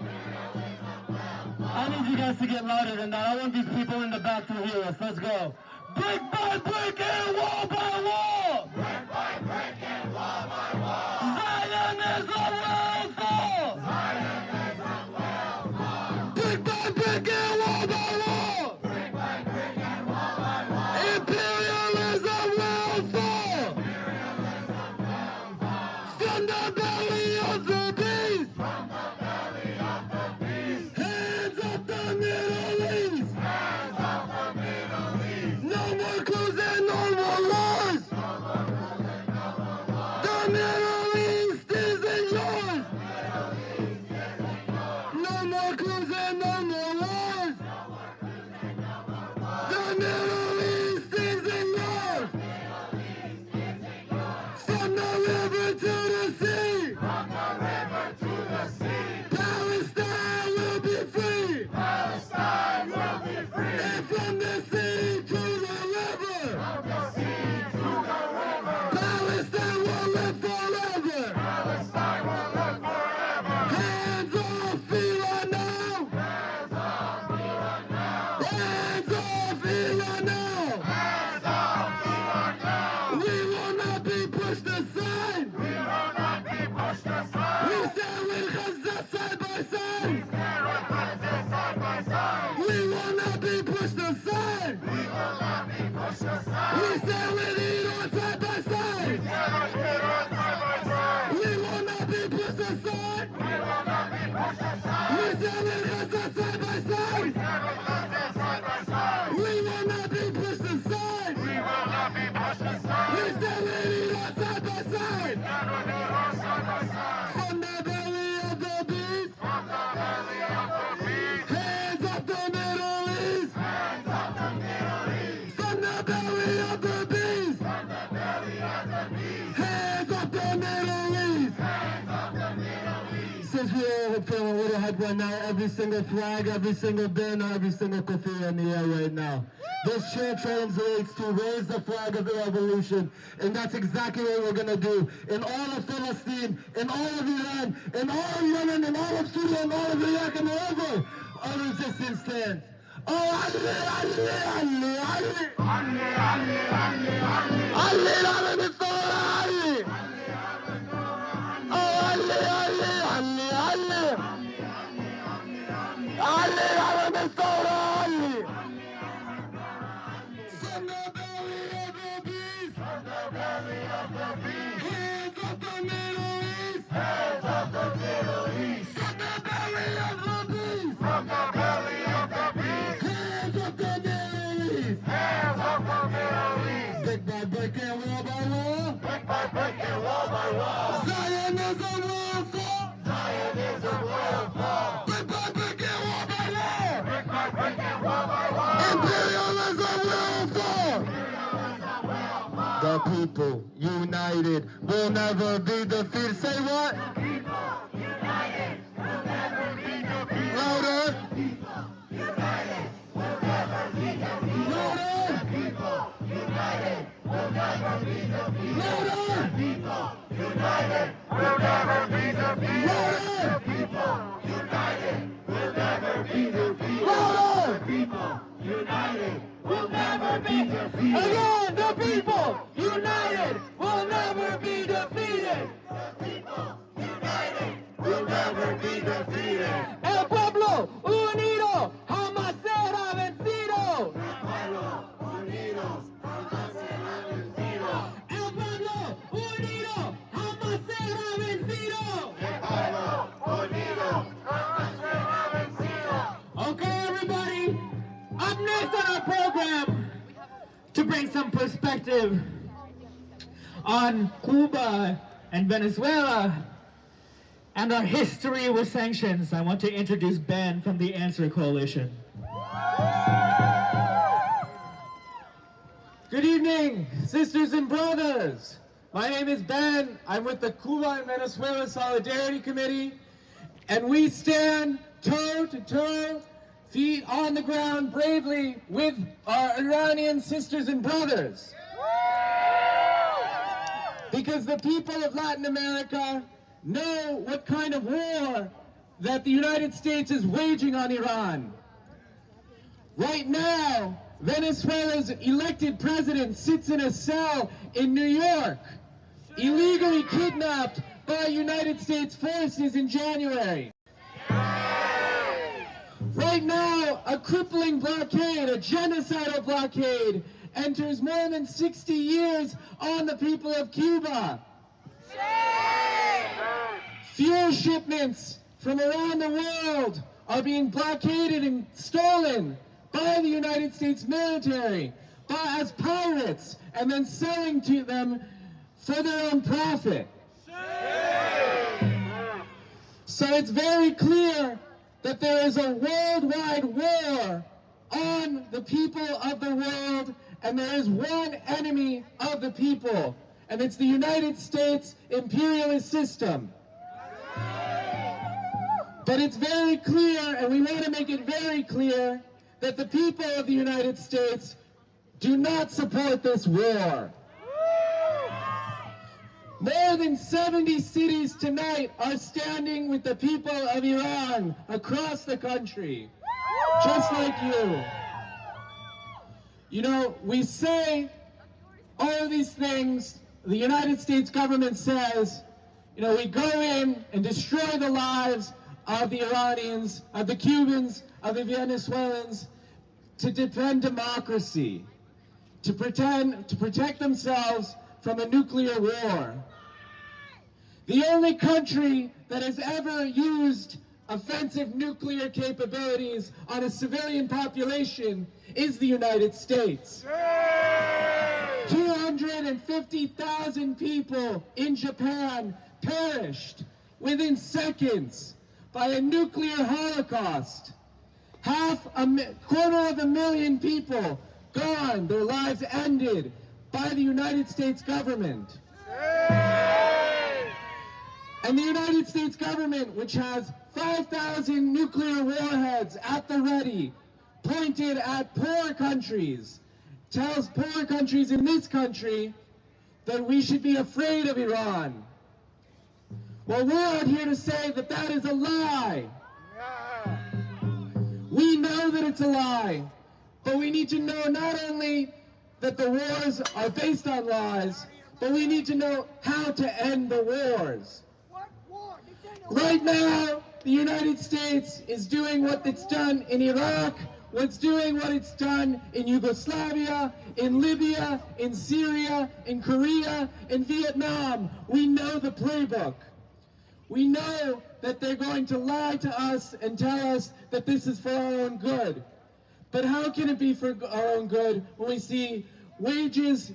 I need you guys to get louder than that. I want these people in the back to hear us. Let's go. Brick by brick and wall by wall. Brick by brick and wall by wall. Zionism will fall. Zionism will fall. Brick by brick and wall by wall. Brick by brick and wall by wall. Imperialism will fall. Imperialism will fall. From the belly of the beast. From the belly of the beast. Hands up the Middle East. Hands up the Middle East. No more coups and no more wars. No more coups and no more wars. The Middle East isn't yours. Middle East isn't yours. No more coups and no more wars. No more coups and no more wars. The Middle East isn't yours. Middle East isn't yours. From the river to the sea. From the river to the sea. Palestine will be free. Palestine will be free. And from the sea to the river. From the sea to the river. Palestine will live forever. Palestine will live forever. Hands off Iran now. Hands off Iran now. Hands off Iran now. Hands off Iran now. We will not be pushed aside. We will not be pushed aside. We stand with Gaza side by side. We stand with Gaza side by side. We will not be pushed aside. We will not be pushed aside. We stand with Iran side by side. We stand with Iran side by side. We will not be pushed aside. We will not be pushed aside. We stand with Gaza side by side. We stand with Gaza side by side. We will not be pushed aside. We will not be pushed aside. We stand with Iran side by side. We stand with Iran side by side. From the belly of the beast. From the belly of the beast. Hands up the Middle East. Hands up the Middle East. From the belly of the beast. From the belly of the beast. Hands up the Middle East. Hands up the Middle East. Since we're all feeling a little hype right now, every single flag, every single banner, every single kufiyya in the air right now. This chant translates to raise the flag of the revolution, and that's exactly what we're gonna do in all of Palestine, in all of Iran, in all of Yemen, in all of Syria, in all of Iraq, and wherever our resistance stands. Oh, Ali, Ali, Ali, Ali, Ali, Ali, Ali, Ali, Ali, Ali, Misora, Ali. Oh, Ali, Ali, Ali, Ali, Ali, Ali, Misora, Ali. From the belly of the beast. From the belly of the beast. Hands up the Middle East. Hands up the Middle East. From the belly of the beast. From the belly of the beast. Hands up the Middle East. Hands up the Middle East. Brick by brick and wall by wall. Brick by brick and wall by wall. Zionism will fall. Zionism will fall. Brick by brick and wall by wall. Brick by brick and wall by wall. Imperialism will fall. Imperialism will fall. The people united will never be defeated. Say what? The people united will never be defeated. Louder. The people united will never be defeated. Louder. The people united will never be defeated. Louder. The people united will never be defeated. Louder. The people united will never be defeated. Louder. The people united will never be defeated. Again, the people united will never be defeated. The people united will never be defeated. El pueblo unido jamás será vencido. El pueblo unido jamás será vencido. El pueblo unido jamás será vencido. El pueblo unido jamás será vencido. Okay, everybody. Up next on our program, to bring some perspective on Cuba and Venezuela and our history with sanctions, I want to introduce Ben from the Answer Coalition. Good evening, sisters and brothers. My name is Ben. I'm with the Cuba and Venezuela Solidarity Committee, and we stand toe to toe, feet on the ground bravely with our Iranian sisters and brothers. Because the people of Latin America know what kind of war that the United States is waging on Iran. Right now, Venezuela's elected president sits in a cell in New York, illegally kidnapped by United States forces in January. Right now, a crippling blockade, a genocidal blockade, enters more than 60 years on the people of Cuba. Fuel shipments from around the world are being blockaded and stolen by the United States military as pirates and then selling to them for their own profit. So it's very clear that there is a worldwide war on the people of the world, and there is one enemy of the people, and it's the United States imperialist system. But it's very clear, and we want to make it very clear, that the people of the United States do not support this war. More than 70 cities tonight are standing with the people of Iran across the country, just like you. You know, we say all of these things, the United States government says, you know, we go in and destroy the lives of the Iranians, of the Cubans, of the Venezuelans, to defend democracy, to protect themselves from a nuclear war. The only country that has ever used offensive nuclear capabilities on a civilian population is the United States. 250,000 people in Japan perished within seconds by a nuclear holocaust. Quarter of a million people gone, their lives ended by the United States government. And the United States government, which has 5,000 nuclear warheads at the ready, pointed at poor countries, tells poor countries in this country that we should be afraid of Iran. Well, we're out here to say that that is a lie. We know that it's a lie, but we need to know not only that the wars are based on lies, but we need to know how to end the wars. Right now, the United States is doing what it's done in Iraq, what's doing what it's done in Yugoslavia, in Libya, in Syria, in Korea, in Vietnam. We know the playbook. We know that they're going to lie to us and tell us that this is for our own good. But how can it be for our own good when we see wages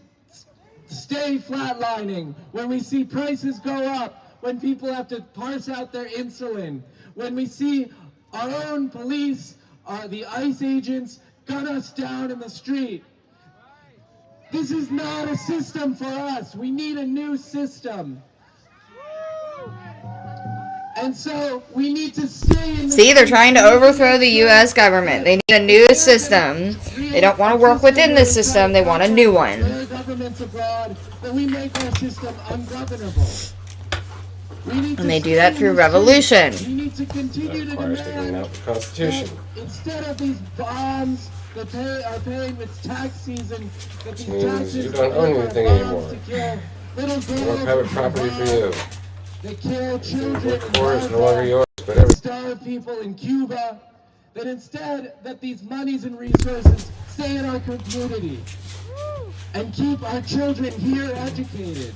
stay flatlining, when we see prices go up, when people have to parse out their insulin, when we see our own police, the ICE agents, gun us down in the street? This is not a system for us. We need a new system. And so we need to stay in the See, they're trying to overthrow the U.S. government. They need a new system. They don't want to work within the system. They want a new one. Governments abroad, that we make our system ungovernable. And they do that through revolution. We need to continue to demand the Constitution. Instead of these bonds that are paying with tax season, that these taxes you don't own anything anymore. Little girls, more private property for you. They kill children It's no longer yours, but every starve people in Cuba. That instead, that these monies and resources stay in our community and keep our children here educated.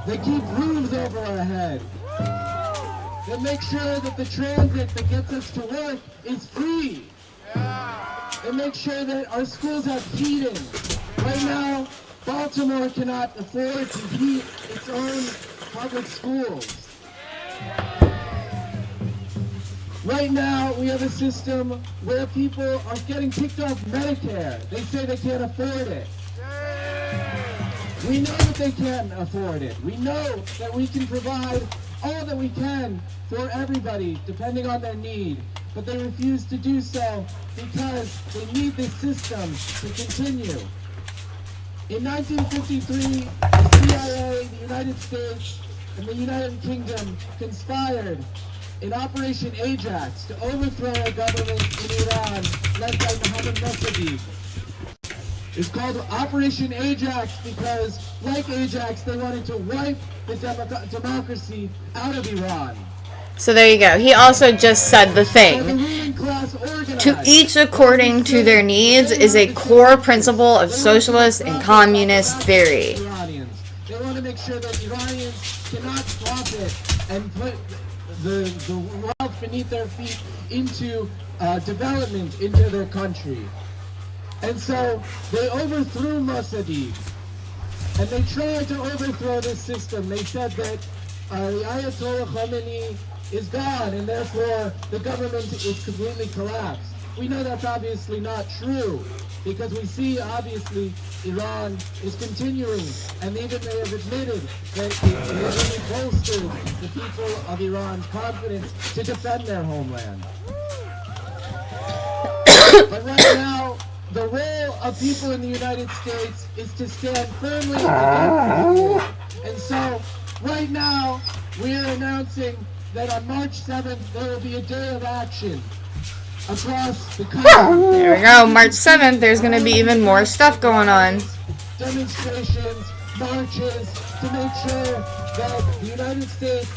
They keep roofs over our head. They make sure that the transit that gets us to work is free. They make sure that our schools have heating. Right now, Baltimore cannot afford to heat its own public schools. Right now, we have a system where people are getting kicked off Medicare. They say they can't afford it. We know that they can't afford it. We know that we can provide all that we can for everybody, depending on their need. But they refuse to do so because they need this system to continue. In 1953, the CIA, the United States, and the United Kingdom conspired in Operation Ajax to overthrow a government in Iran led by Mohammad Mossadegh. It's called Operation Ajax because, like Ajax, they wanted to wipe the democracy out of Iran. So there you go. He also just said the thing. To each according to their needs is a core principle of socialist and communist theory. They want to make sure that Iranians cannot profit and put the wealth beneath their feet into development into their country. And so they overthrew Mossadegh. And they tried to overthrow this system. They said that the Ayatollah Khomeini is gone and therefore the government is completely collapsed. We know that's obviously not true because we see obviously Iran is continuing, and even they have admitted that it has really bolstered the people of Iran's confidence to defend their homeland. But right now, the role of people in the United States is to stand firmly against this war. And so, right now, we are announcing that on March 7th, there will be a day of action across the country. There we go, March 7th, there's going to be even more stuff going on. Demonstrations, marches, to make sure that the United States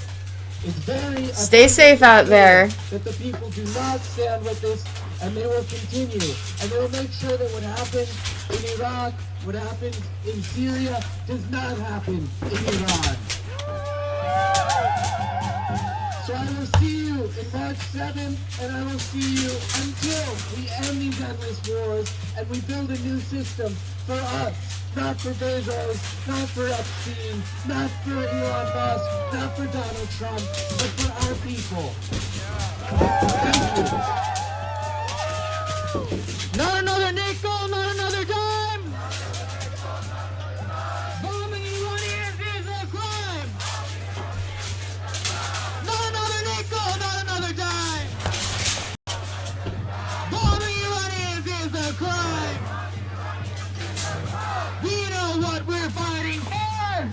is very... Stay safe out there. That the people do not stand with this, and they will continue. And they will make sure that what happened in Iraq, what happened in Syria, does not happen in Iran. So I will see you in March 7th, and I will see you until we end these endless wars and we build a new system for us, not for Bezos, not for Epstein, not for Elon Musk, not for Donald Trump, but for our people. Thank you. Not another nickel, not another dime. Bombing Iranians is a crime. Not another nickel, not another dime. Bombing Iranians is a crime. We know what we're fighting for.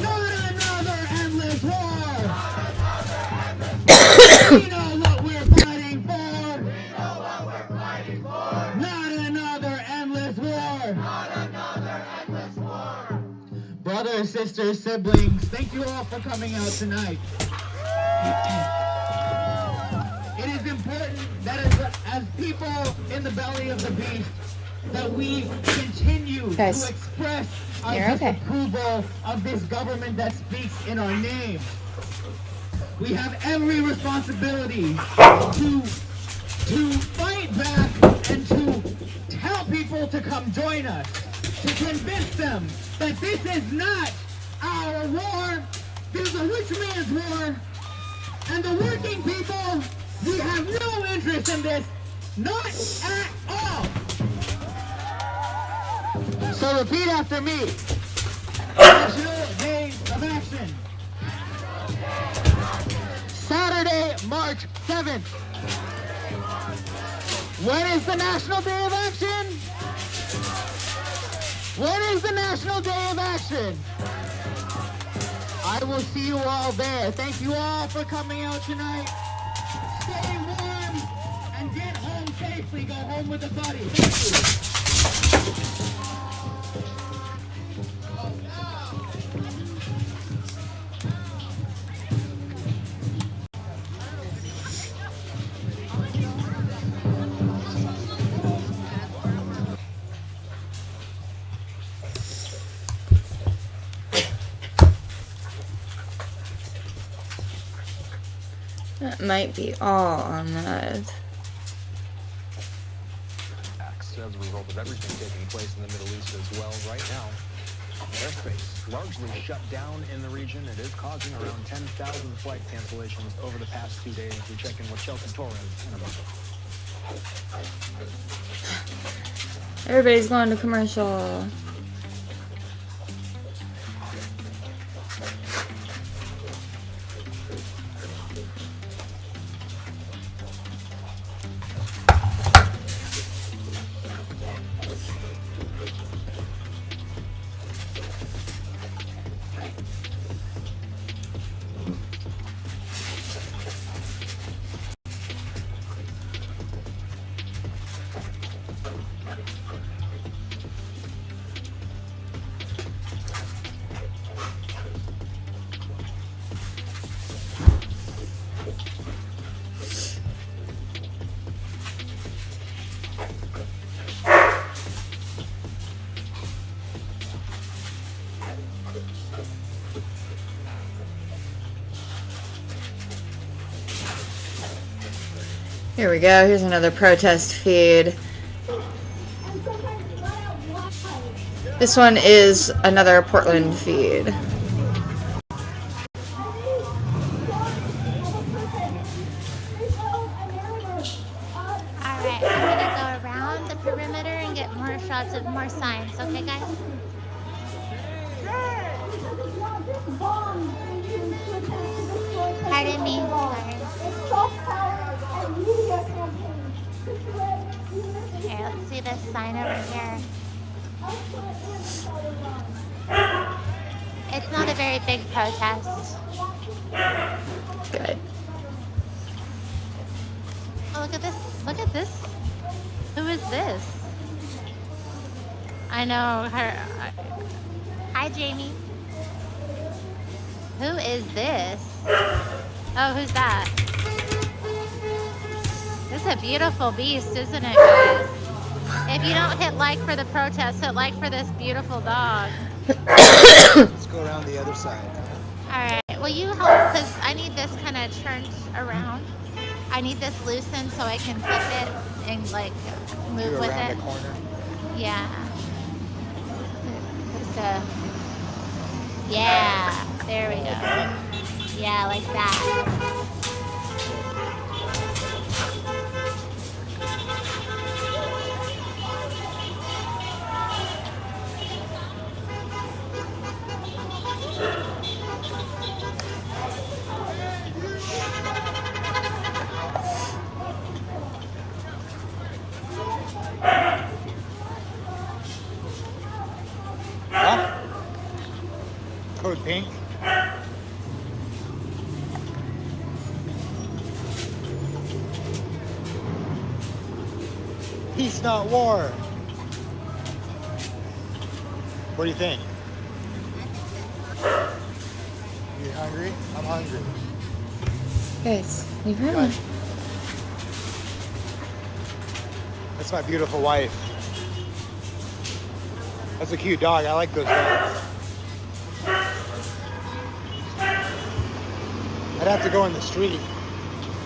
Not another endless war. We know what we're fighting for. Not another endless war. Brothers, sisters, siblings, thank you all for coming out tonight. It is important that as people in the belly of the beast, that we continue to express our disapproval of this government that speaks in our name. We have every responsibility to fight back and to tell people to come join us, to convince them that this is not our war, this is a rich man's war, and the working people, we have no interest in this, not at all. So repeat after me. National Day of Action. Saturday, March 7th. When is the National Day of Action? When is the National Day of Action? I will see you all there. Thank you all for coming out tonight. Stay warm and get home safely. Go home with a buddy. Thank you. That might be all on that. As a result of everything taking place in the Middle East as well, right now, airspace largely shut down in the region. It is causing around 10,000 flight cancellations over the past 2 days. We check in with Chelsea Torres in a moment. Everybody's going to commercial. Here we go. Here's another protest feed. This one is another Portland feed. Alright, I'm gonna go around the perimeter and get more shots of more signs, okay guys? Pardon me, sorry. Okay, let's see this sign over here. It's not a very big protest. Good. Oh, look at this. Look at this. Who is this? I know her. Hi, Jamie. Who is this? Oh, who's that? This is a beautiful beast, isn't it, guys? If you don't hit like for the protest, hit like for this beautiful dog. Let's go around the other side. Alright, will you help? Because I need this kind of turned around. I need this loosened so I can flip it and like move with around it. the corner. Yeah. So, yeah, there we go. Yeah, like that. Huh? Code pink. Peace, not war. What do you think? You hungry? I'm hungry. Guys, leave her alone. That's my beautiful wife. That's a cute dog. I like those dogs. I'd have to go in the street.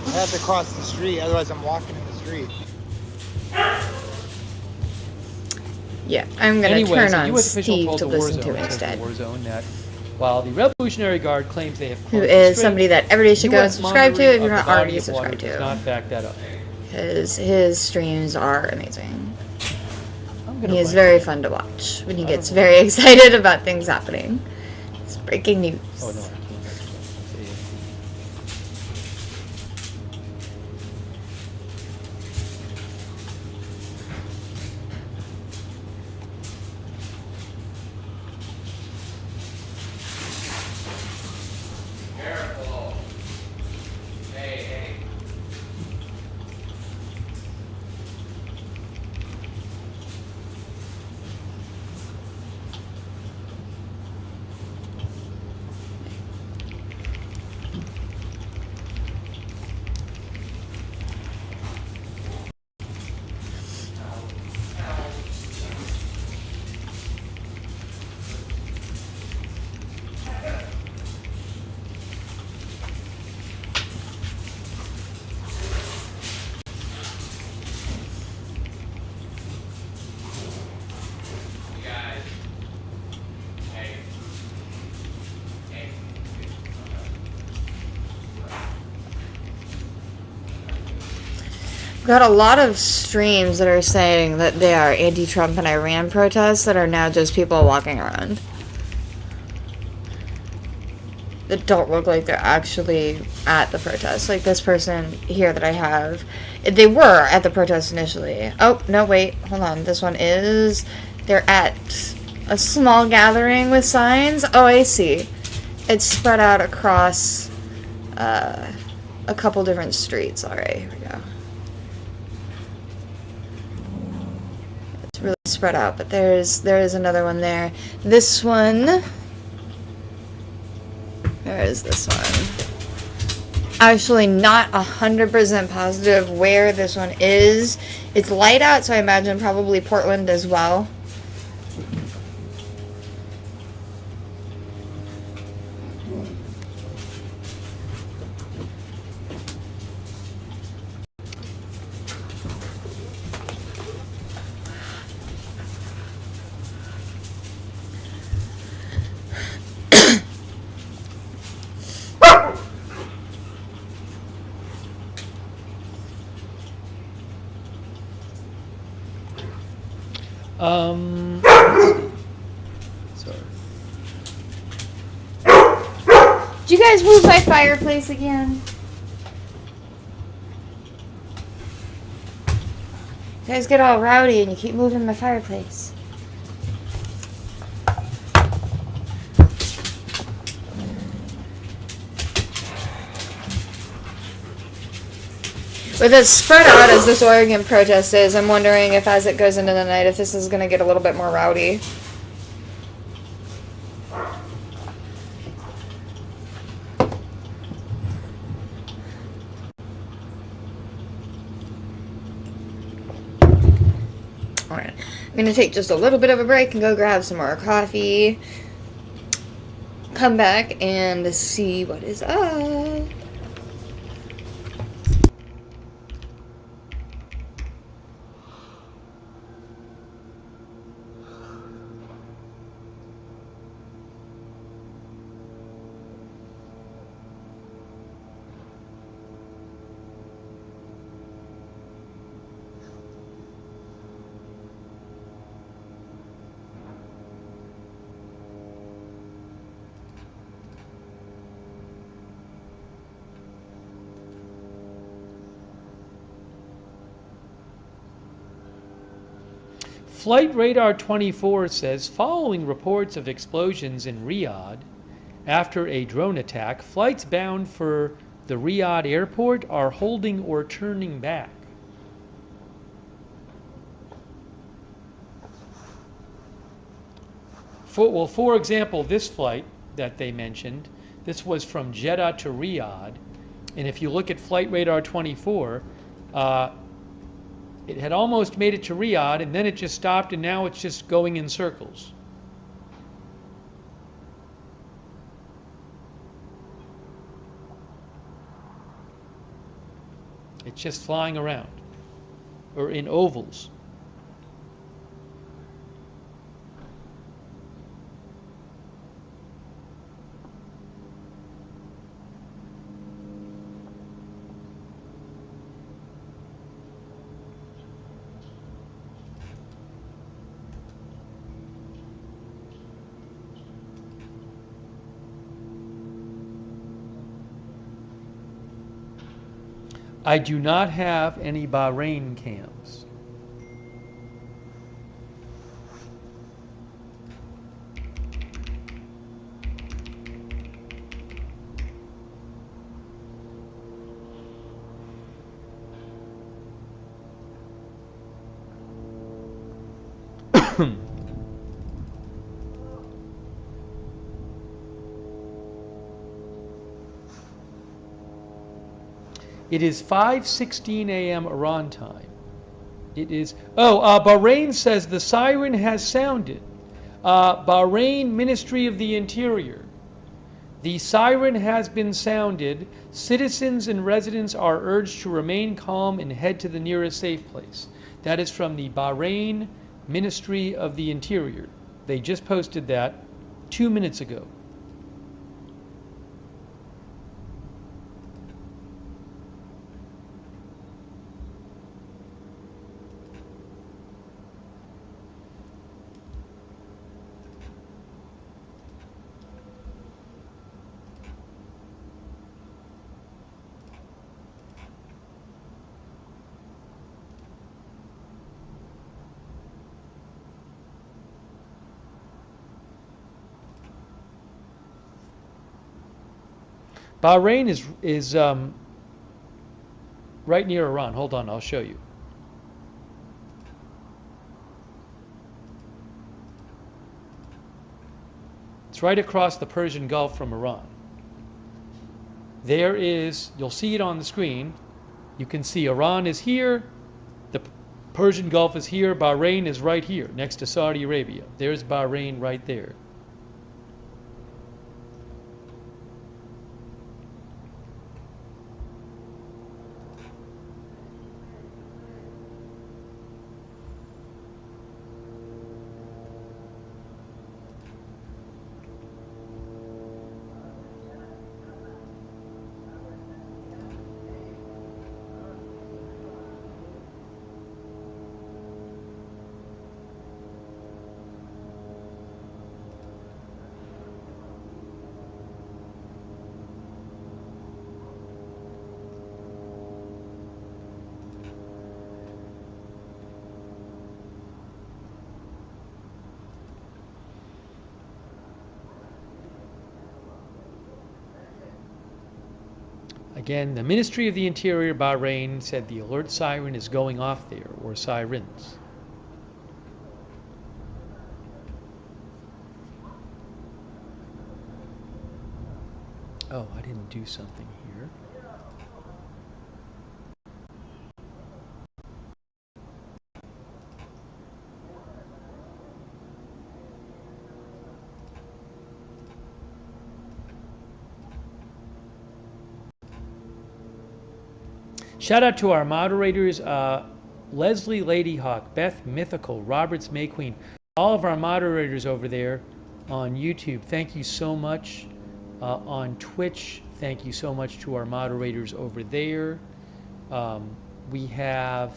I'd have to cross the street, otherwise I'm walking in the street. Yeah, I'm gonna Anyways, turn a on US official Steve told to the listen to Warzone, instead. Warzone that while the Revolutionary Guard claims they have Who closed the is Strait, somebody that everybody should go and US subscribe to monitoring if you're of not the body already of water subscribed does to. not back that up. Because his streams are amazing. gonna He is write very that. fun to watch when he gets very excited about things happening. It's breaking news. Oh, no, I can't. Got a lot of streams that are saying that they are anti-Trump and Iran protests that are now just people walking around. That don't look like they're actually at the protest. Like this person here that I have. They were at the protest initially. Oh, no, wait. Hold on. This one is... They're at a small gathering with signs. Oh, I see. It's spread out across a couple different streets. Alright, here we go. Really spread out, but there is another one there. This one, where is this one? Actually, not 100% positive where this one is. It's light out, so I imagine probably Portland as well. Let's see. Sorry. Did you guys move my fireplace again? You guys get all rowdy and you keep moving my fireplace. With as spread out as this Oregon protest is, I'm wondering if as it goes into the night, if this is going to get a little bit more rowdy. Alright, I'm going to take just a little bit of a break and go grab some more coffee. Come back and see what is up. Flight Radar 24 says, following reports of explosions in Riyadh after a drone attack, flights bound for the Riyadh airport are holding or turning back. For example, this flight that they mentioned, this was from Jeddah to Riyadh, and if you look at Flight Radar 24, it had almost made it to Riyadh, and then it just stopped, and now it's just going in circles. It's just flying around, or in ovals. I do not have any Bahrain cams. It is 5:16 a.m. Iran time. It is. Bahrain says the siren has sounded. Bahrain Ministry of the Interior. The siren has been sounded. Citizens and residents are urged to remain calm and head to the nearest safe place. That is from the Bahrain Ministry of the Interior. They just posted that 2 minutes ago. Bahrain is right near Iran. Hold on, I'll show you. It's right across the Persian Gulf from Iran. There is, you'll see it on the screen. You can see Iran is here, the Persian Gulf is here, Bahrain is right here, next to Saudi Arabia. There's Bahrain right there. Again, the Ministry of the Interior, Bahrain, said the alert siren is going off there, or sirens. Oh, I didn't do something here. Shout out to our moderators, Leslie Ladyhawk, Beth Mythical, Roberts May Queen, all of our moderators over there on YouTube. Thank you so much. On Twitch, thank you so much to our moderators over there. We have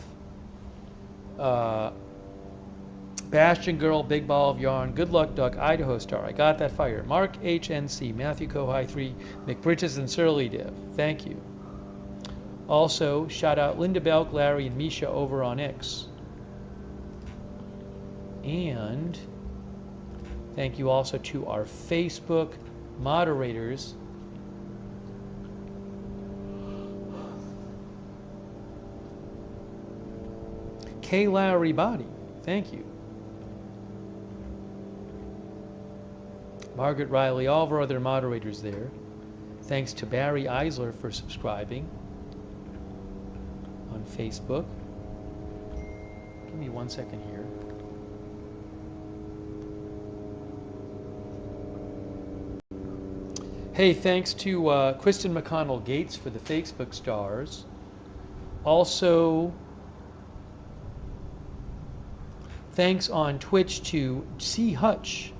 Bastion Girl, Big Ball of Yarn, Good Luck Duck, Idaho Star, I Got That Fire, Mark HNC, Matthew Kohai 3, McBridges and Surly Dev. Thank you. Also, shout out Linda Belk, Larry, and Misha over on X. And thank you also to our Facebook moderators. K. Lowry Body, thank you. Margaret Riley, all of our other moderators there. Thanks to Barry Eisler for subscribing on Facebook. Give me 1 second here. Hey, thanks to Kristen McConnell Gates for the Facebook stars. Also, thanks on Twitch to C. Hutch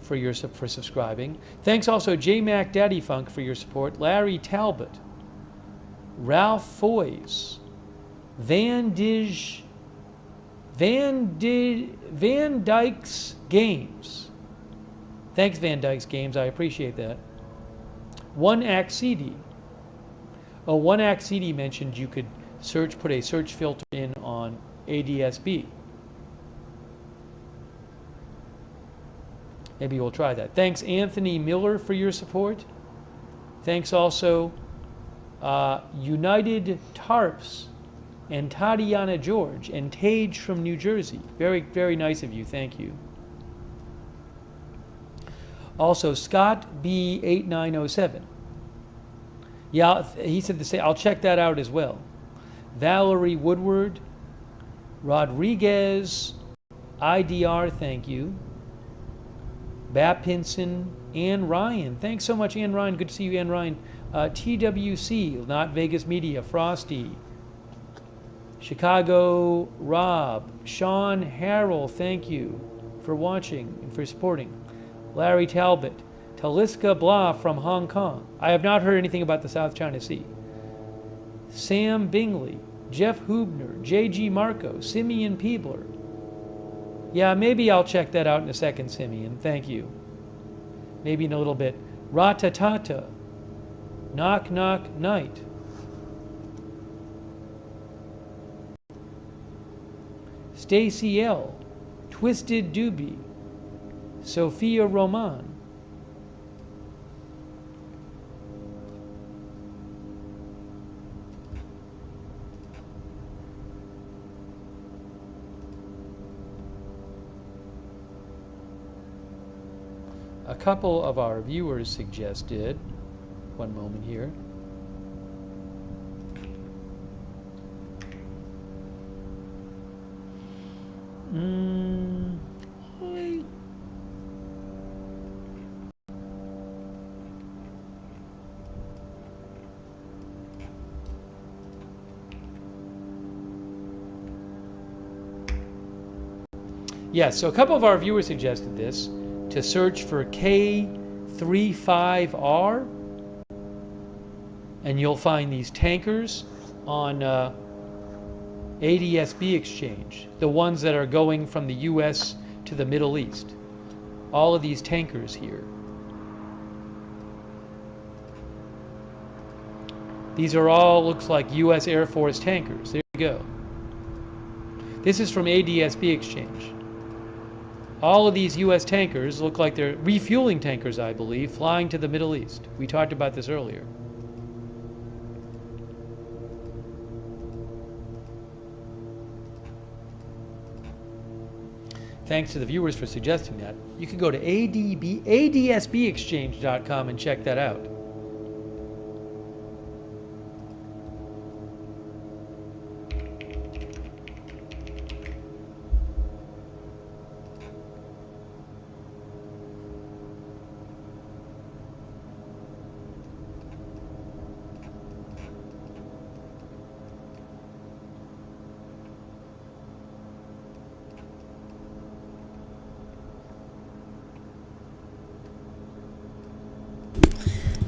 for subscribing. Thanks also J. Mac Daddy Funk for your support. Larry Talbot, Ralph Foys, Van Dyke's Games. Thanks, Van Dyke's Games. I appreciate that. One Act CD. Oh, One Act CD mentioned you could put a search filter in on ADSB. Maybe we'll try that. Thanks, Anthony Miller, for your support. Thanks also, United Tarps and Tatiana George and Tage from New Jersey. Very, very nice of you. Thank you. Also, Scott B8907. Yeah, he said the same. I'll check that out as well. Valerie Woodward, Rodriguez, IDR, thank you. Bapinson, Ann Ryan. Thanks so much, Ann Ryan. Good to see you, Ann Ryan. TWC, Not Vegas Media, Frosty. Chicago, Rob. Sean Harrell, thank you for watching and for supporting. Larry Talbot. Taliska Blah from Hong Kong. I have not heard anything about the South China Sea. Sam Bingley. Jeff Hubner. J.G. Marco. Simeon Peebler. Yeah, maybe I'll check that out in a second, Simeon. Thank you. Maybe in a little bit. Ratatata. Knock Knock Night. Stacy L. Twisted Doobie. Sophia Roman. A couple of our viewers suggested, one moment here. Yes, so a couple of our viewers suggested this, to search for K35R, and you'll find these tankers on ADSB exchange, the ones that are going from the US to the Middle East. All of these tankers here. These are all, looks like, US Air Force tankers. There you go. This is from ADSB exchange. All of these U.S. tankers look like they're refueling tankers, I believe, flying to the Middle East. We talked about this earlier. Thanks to the viewers for suggesting that. You can go to adsbexchange.com and check that out.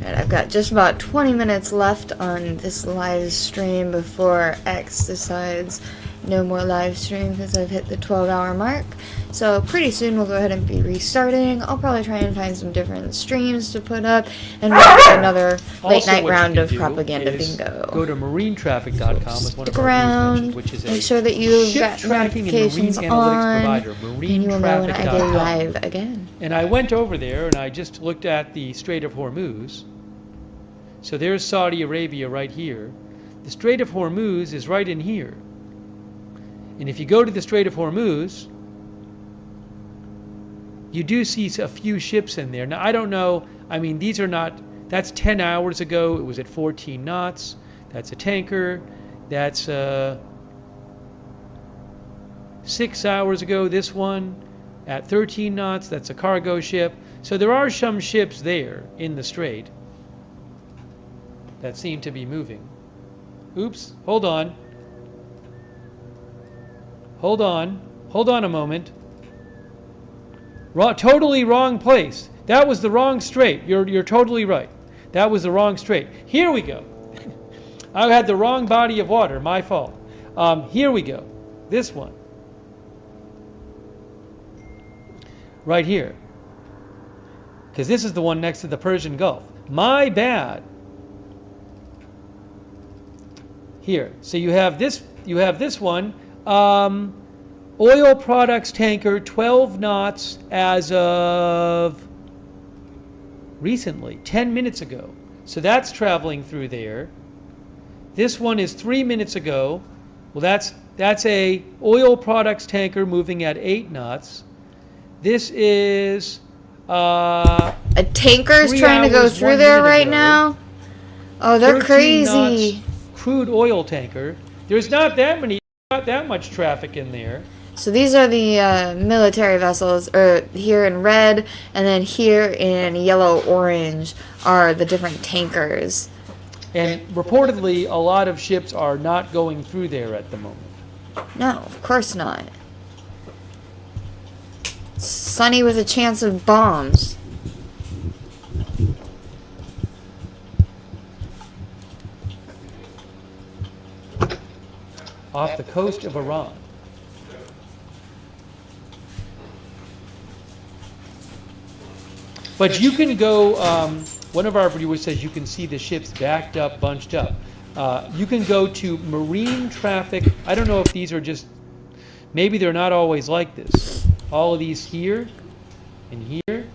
Alright, I've got just about 20 minutes left on this live stream before X decides no more live stream because I've hit the 12-hour mark. So pretty soon we'll go ahead and be restarting. I'll probably try and find some different streams to put up and we'll do another late night round of propaganda bingo. Go to marinetraffic.com as one of Stick our around, which is make sure that you've ship got tracking and marine notifications analytics on, provider, and you will know when I go marinetraffic.com. live again. And I went over there and I just looked at the Strait of Hormuz. So there's Saudi Arabia right here. The Strait of Hormuz is right in here. And if you go to the Strait of Hormuz, you do see a few ships in there. Now, I don't know. I mean, these are not. That's 10 hours ago. It was at 14 knots. That's a tanker. That's 6 hours ago. This one at 13 knots. That's a cargo ship. So there are some ships there in the strait that seem to be moving. Oops. Hold on. Hold on. Hold on a moment. Totally wrong place. That was the wrong strait. You're totally right. That was the wrong strait. Here we go. I had the wrong body of water. My fault. Here we go. This one. Right here. Because this is the one next to the Persian Gulf. My bad. Here. So you have this one. Oil products tanker, 12 knots as of recently, 10 minutes ago. So that's traveling through there. This one is 3 minutes ago. Well, that's a oil products tanker moving at 8 knots. This is a tanker's trying to go through there right now. Oh, they're crazy. Knots, crude oil tanker. There's not that much traffic in there. So these are the military vessels, or here in red, and then here in yellow-orange are the different tankers. And reportedly, a lot of ships are not going through there at the moment. No, of course not. It's sunny with a chance of bombs. Off the coast of Iran. But you can go, one of our viewers says you can see the ships backed up, bunched up. You can go to marine traffic. I don't know if these are just, maybe they're not always like this. All of these here and here.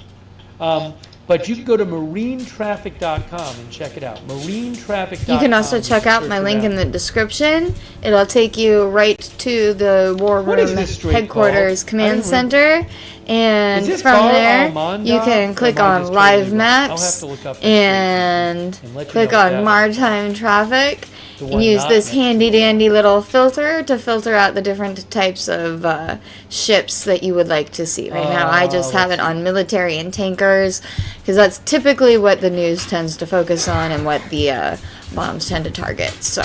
But you can go to marinetraffic.com and check it out. Marinetraffic.com. You can also check out my link in the description. It'll take you right to the War Room headquarters command center. And from there, you can click on Live Maps and click on Maritime Traffic. And use this handy dandy little filter to filter out the different types of ships that you would like to see. Right now I just have it on military and tankers because that's typically what the news tends to focus on and what the bombs tend to target. So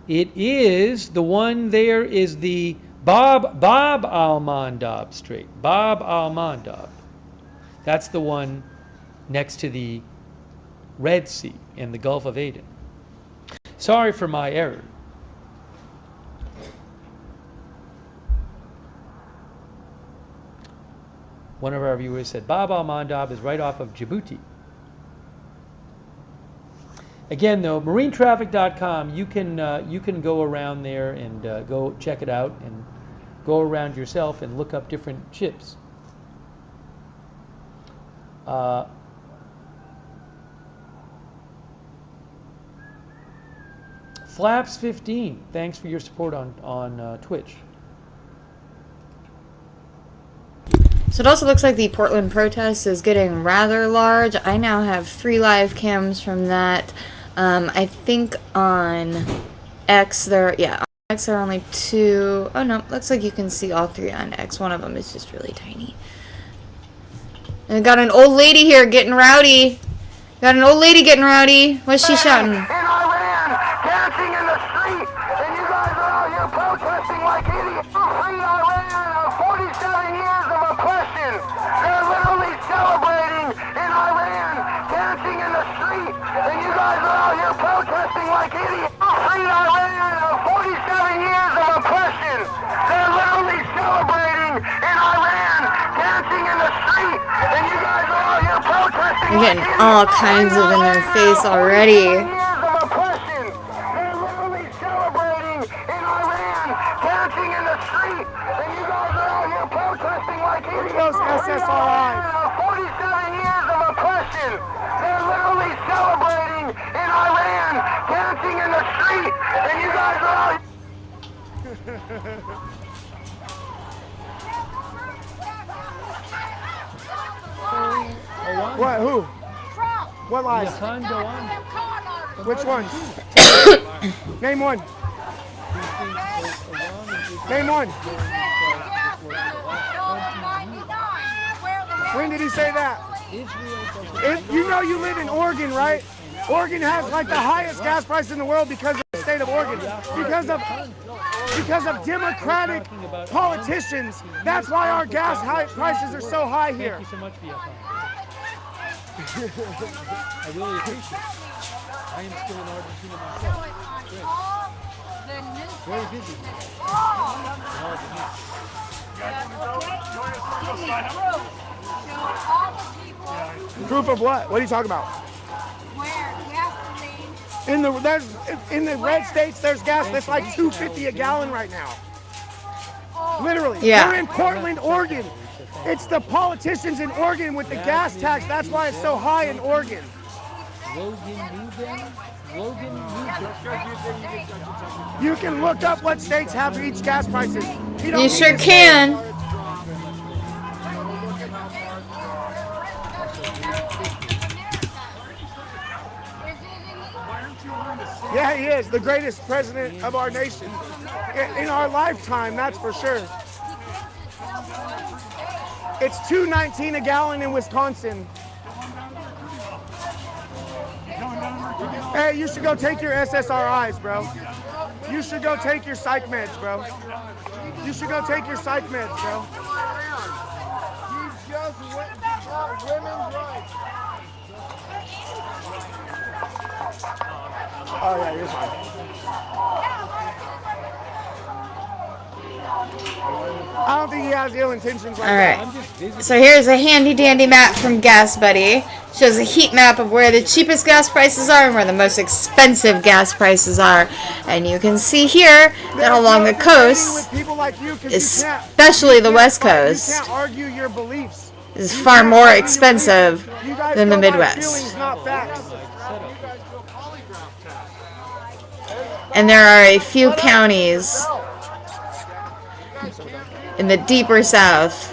it is the one there is the Bab al-Mandab Strait. Bab al-Mandab. That's the one next to the Red Sea and the Gulf of Aden. Sorry for my error. One of our viewers said Bab al-Mandab is right off of Djibouti. Again, though, marinetraffic.com, you can go around there and go check it out and go around yourself and look up different ships. Flaps15, thanks for your support on Twitch. So it also looks like the Portland protest is getting rather large. I now have 3 live cams from that. I think on X on X there are only 2. Oh no, looks like you can see all 3 on X. One of them is just really tiny. And I got an old lady here getting rowdy. What's she shouting? In Iran, dancing in the street, and you guys are out here protesting like idiots. Free Iran of 47 years of oppression. They're literally celebrating in Iran, dancing in the street, and you guys are out here protesting like idiots. Free Iran of 47 years of oppression. They're literally celebrating in Iran, dancing in the street, and you guys are out here protesting. They're getting all kinds of in their face already. Those SSRIs. 47 years of oppression. They're literally celebrating in Iran, dancing in the street, and you guys are out. What? Who? What lies? Your time go on. Which ones? Name one. Name one. When did he say that? You know you live in Oregon, right? Oregon has like the highest gas price in the world because of the state of Oregon. Because of Democratic politicians. That's why our gas prices are so high here. Thank you so much for your time. I really appreciate it. I am still in Argentina myself. Great. Very busy. Proof of what? What are you talking about? In the red states, there's gas that's like $2.50 a gallon right now. Literally. Yeah. We're in Portland, Oregon. It's the politicians in Oregon with the gas tax. That's why it's so high in Oregon. You can look up what states have each gas prices. You sure can. Yeah, he is the greatest president of our nation. In our lifetime, that's for sure. It's $2.19 a gallon in Wisconsin. Hey, you should go take your SSRIs, bro. You should go take your psych meds, bro. You should go take your psych meds, bro. You just went about women's rights. Oh, yeah, you're fine. I don't think he has ill intentions like that. Alright, so here's a handy dandy map from Gas Buddy. Shows a heat map of where the cheapest gas prices are and where the most expensive gas prices are. And you can see here that along the coast, especially the West Coast, you can't argue your beliefs. is far more expensive than the Midwest. And there are a few counties in the deeper south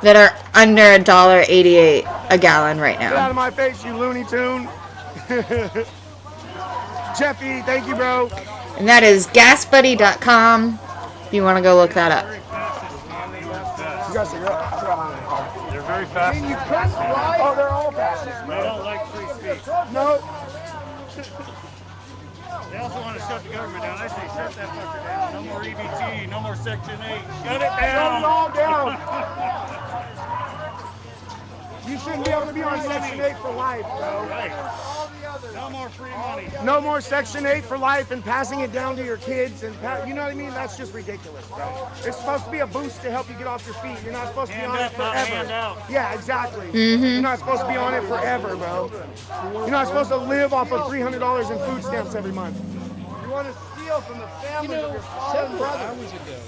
that are under $1.88 a gallon right Get out now. of my face, you Looney Tune. Jeffy, thank you, bro. And that is gasbuddy.com if you want to go look that up. You guys are They're very fast. Oh, they're all fast. They don't like free speech. No. They also want to shut the government down. I say shut that fucker down. No more EBT, no more Section 8. Shut it down. Shut it all down. You shouldn't be able to be on Section 8 for life, bro. Right. No more free money. No more Section 8 for life and passing it down to your kids. And you know what I mean? That's just ridiculous, bro. It's supposed to be a boost to help you get off your feet. You're not supposed to be on it forever. Yeah, exactly. You're not supposed to be on it forever, bro. You're not supposed to live off of $300 in food stamps every month. You want to steal from the family of your Several hours ago,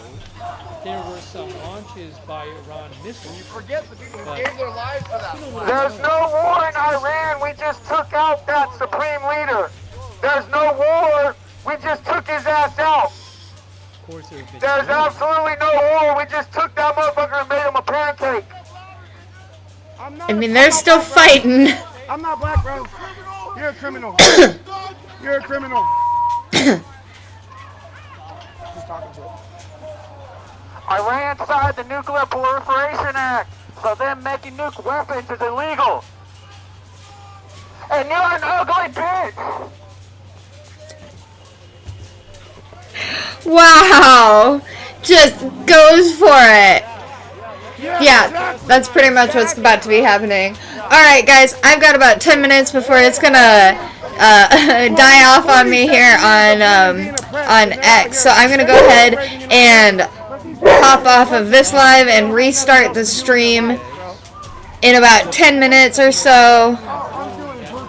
there were some launches by Iran missiles. You forget the people who gave their lives for that. There's no war in Iran. We just took out that supreme leader. There's no war We just took his ass out. There's absolutely no war. We just took that motherfucker and made him a pancake. I mean, they're still fighting. I'm not black, bro. You're a criminal. You're a criminal. He's talking shit. Iran signed the Nuclear Proliferation Act, so them making nuke weapons is illegal. And you're an ugly bitch. Wow. Just goes for it. Yeah, that's pretty much what's about to be happening. Alright guys, I've got about 10 minutes before it's gonna die off on me here on X. So I'm gonna go ahead and pop off of this live and restart the stream in about 10 minutes or so.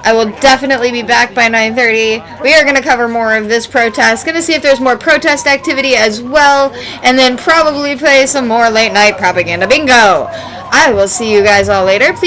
I will definitely be back by 9:30. We are going to cover more of this protest. Going to see if there's more protest activity as well. And then probably play some more late night propaganda bingo. I will see you guys all later. Please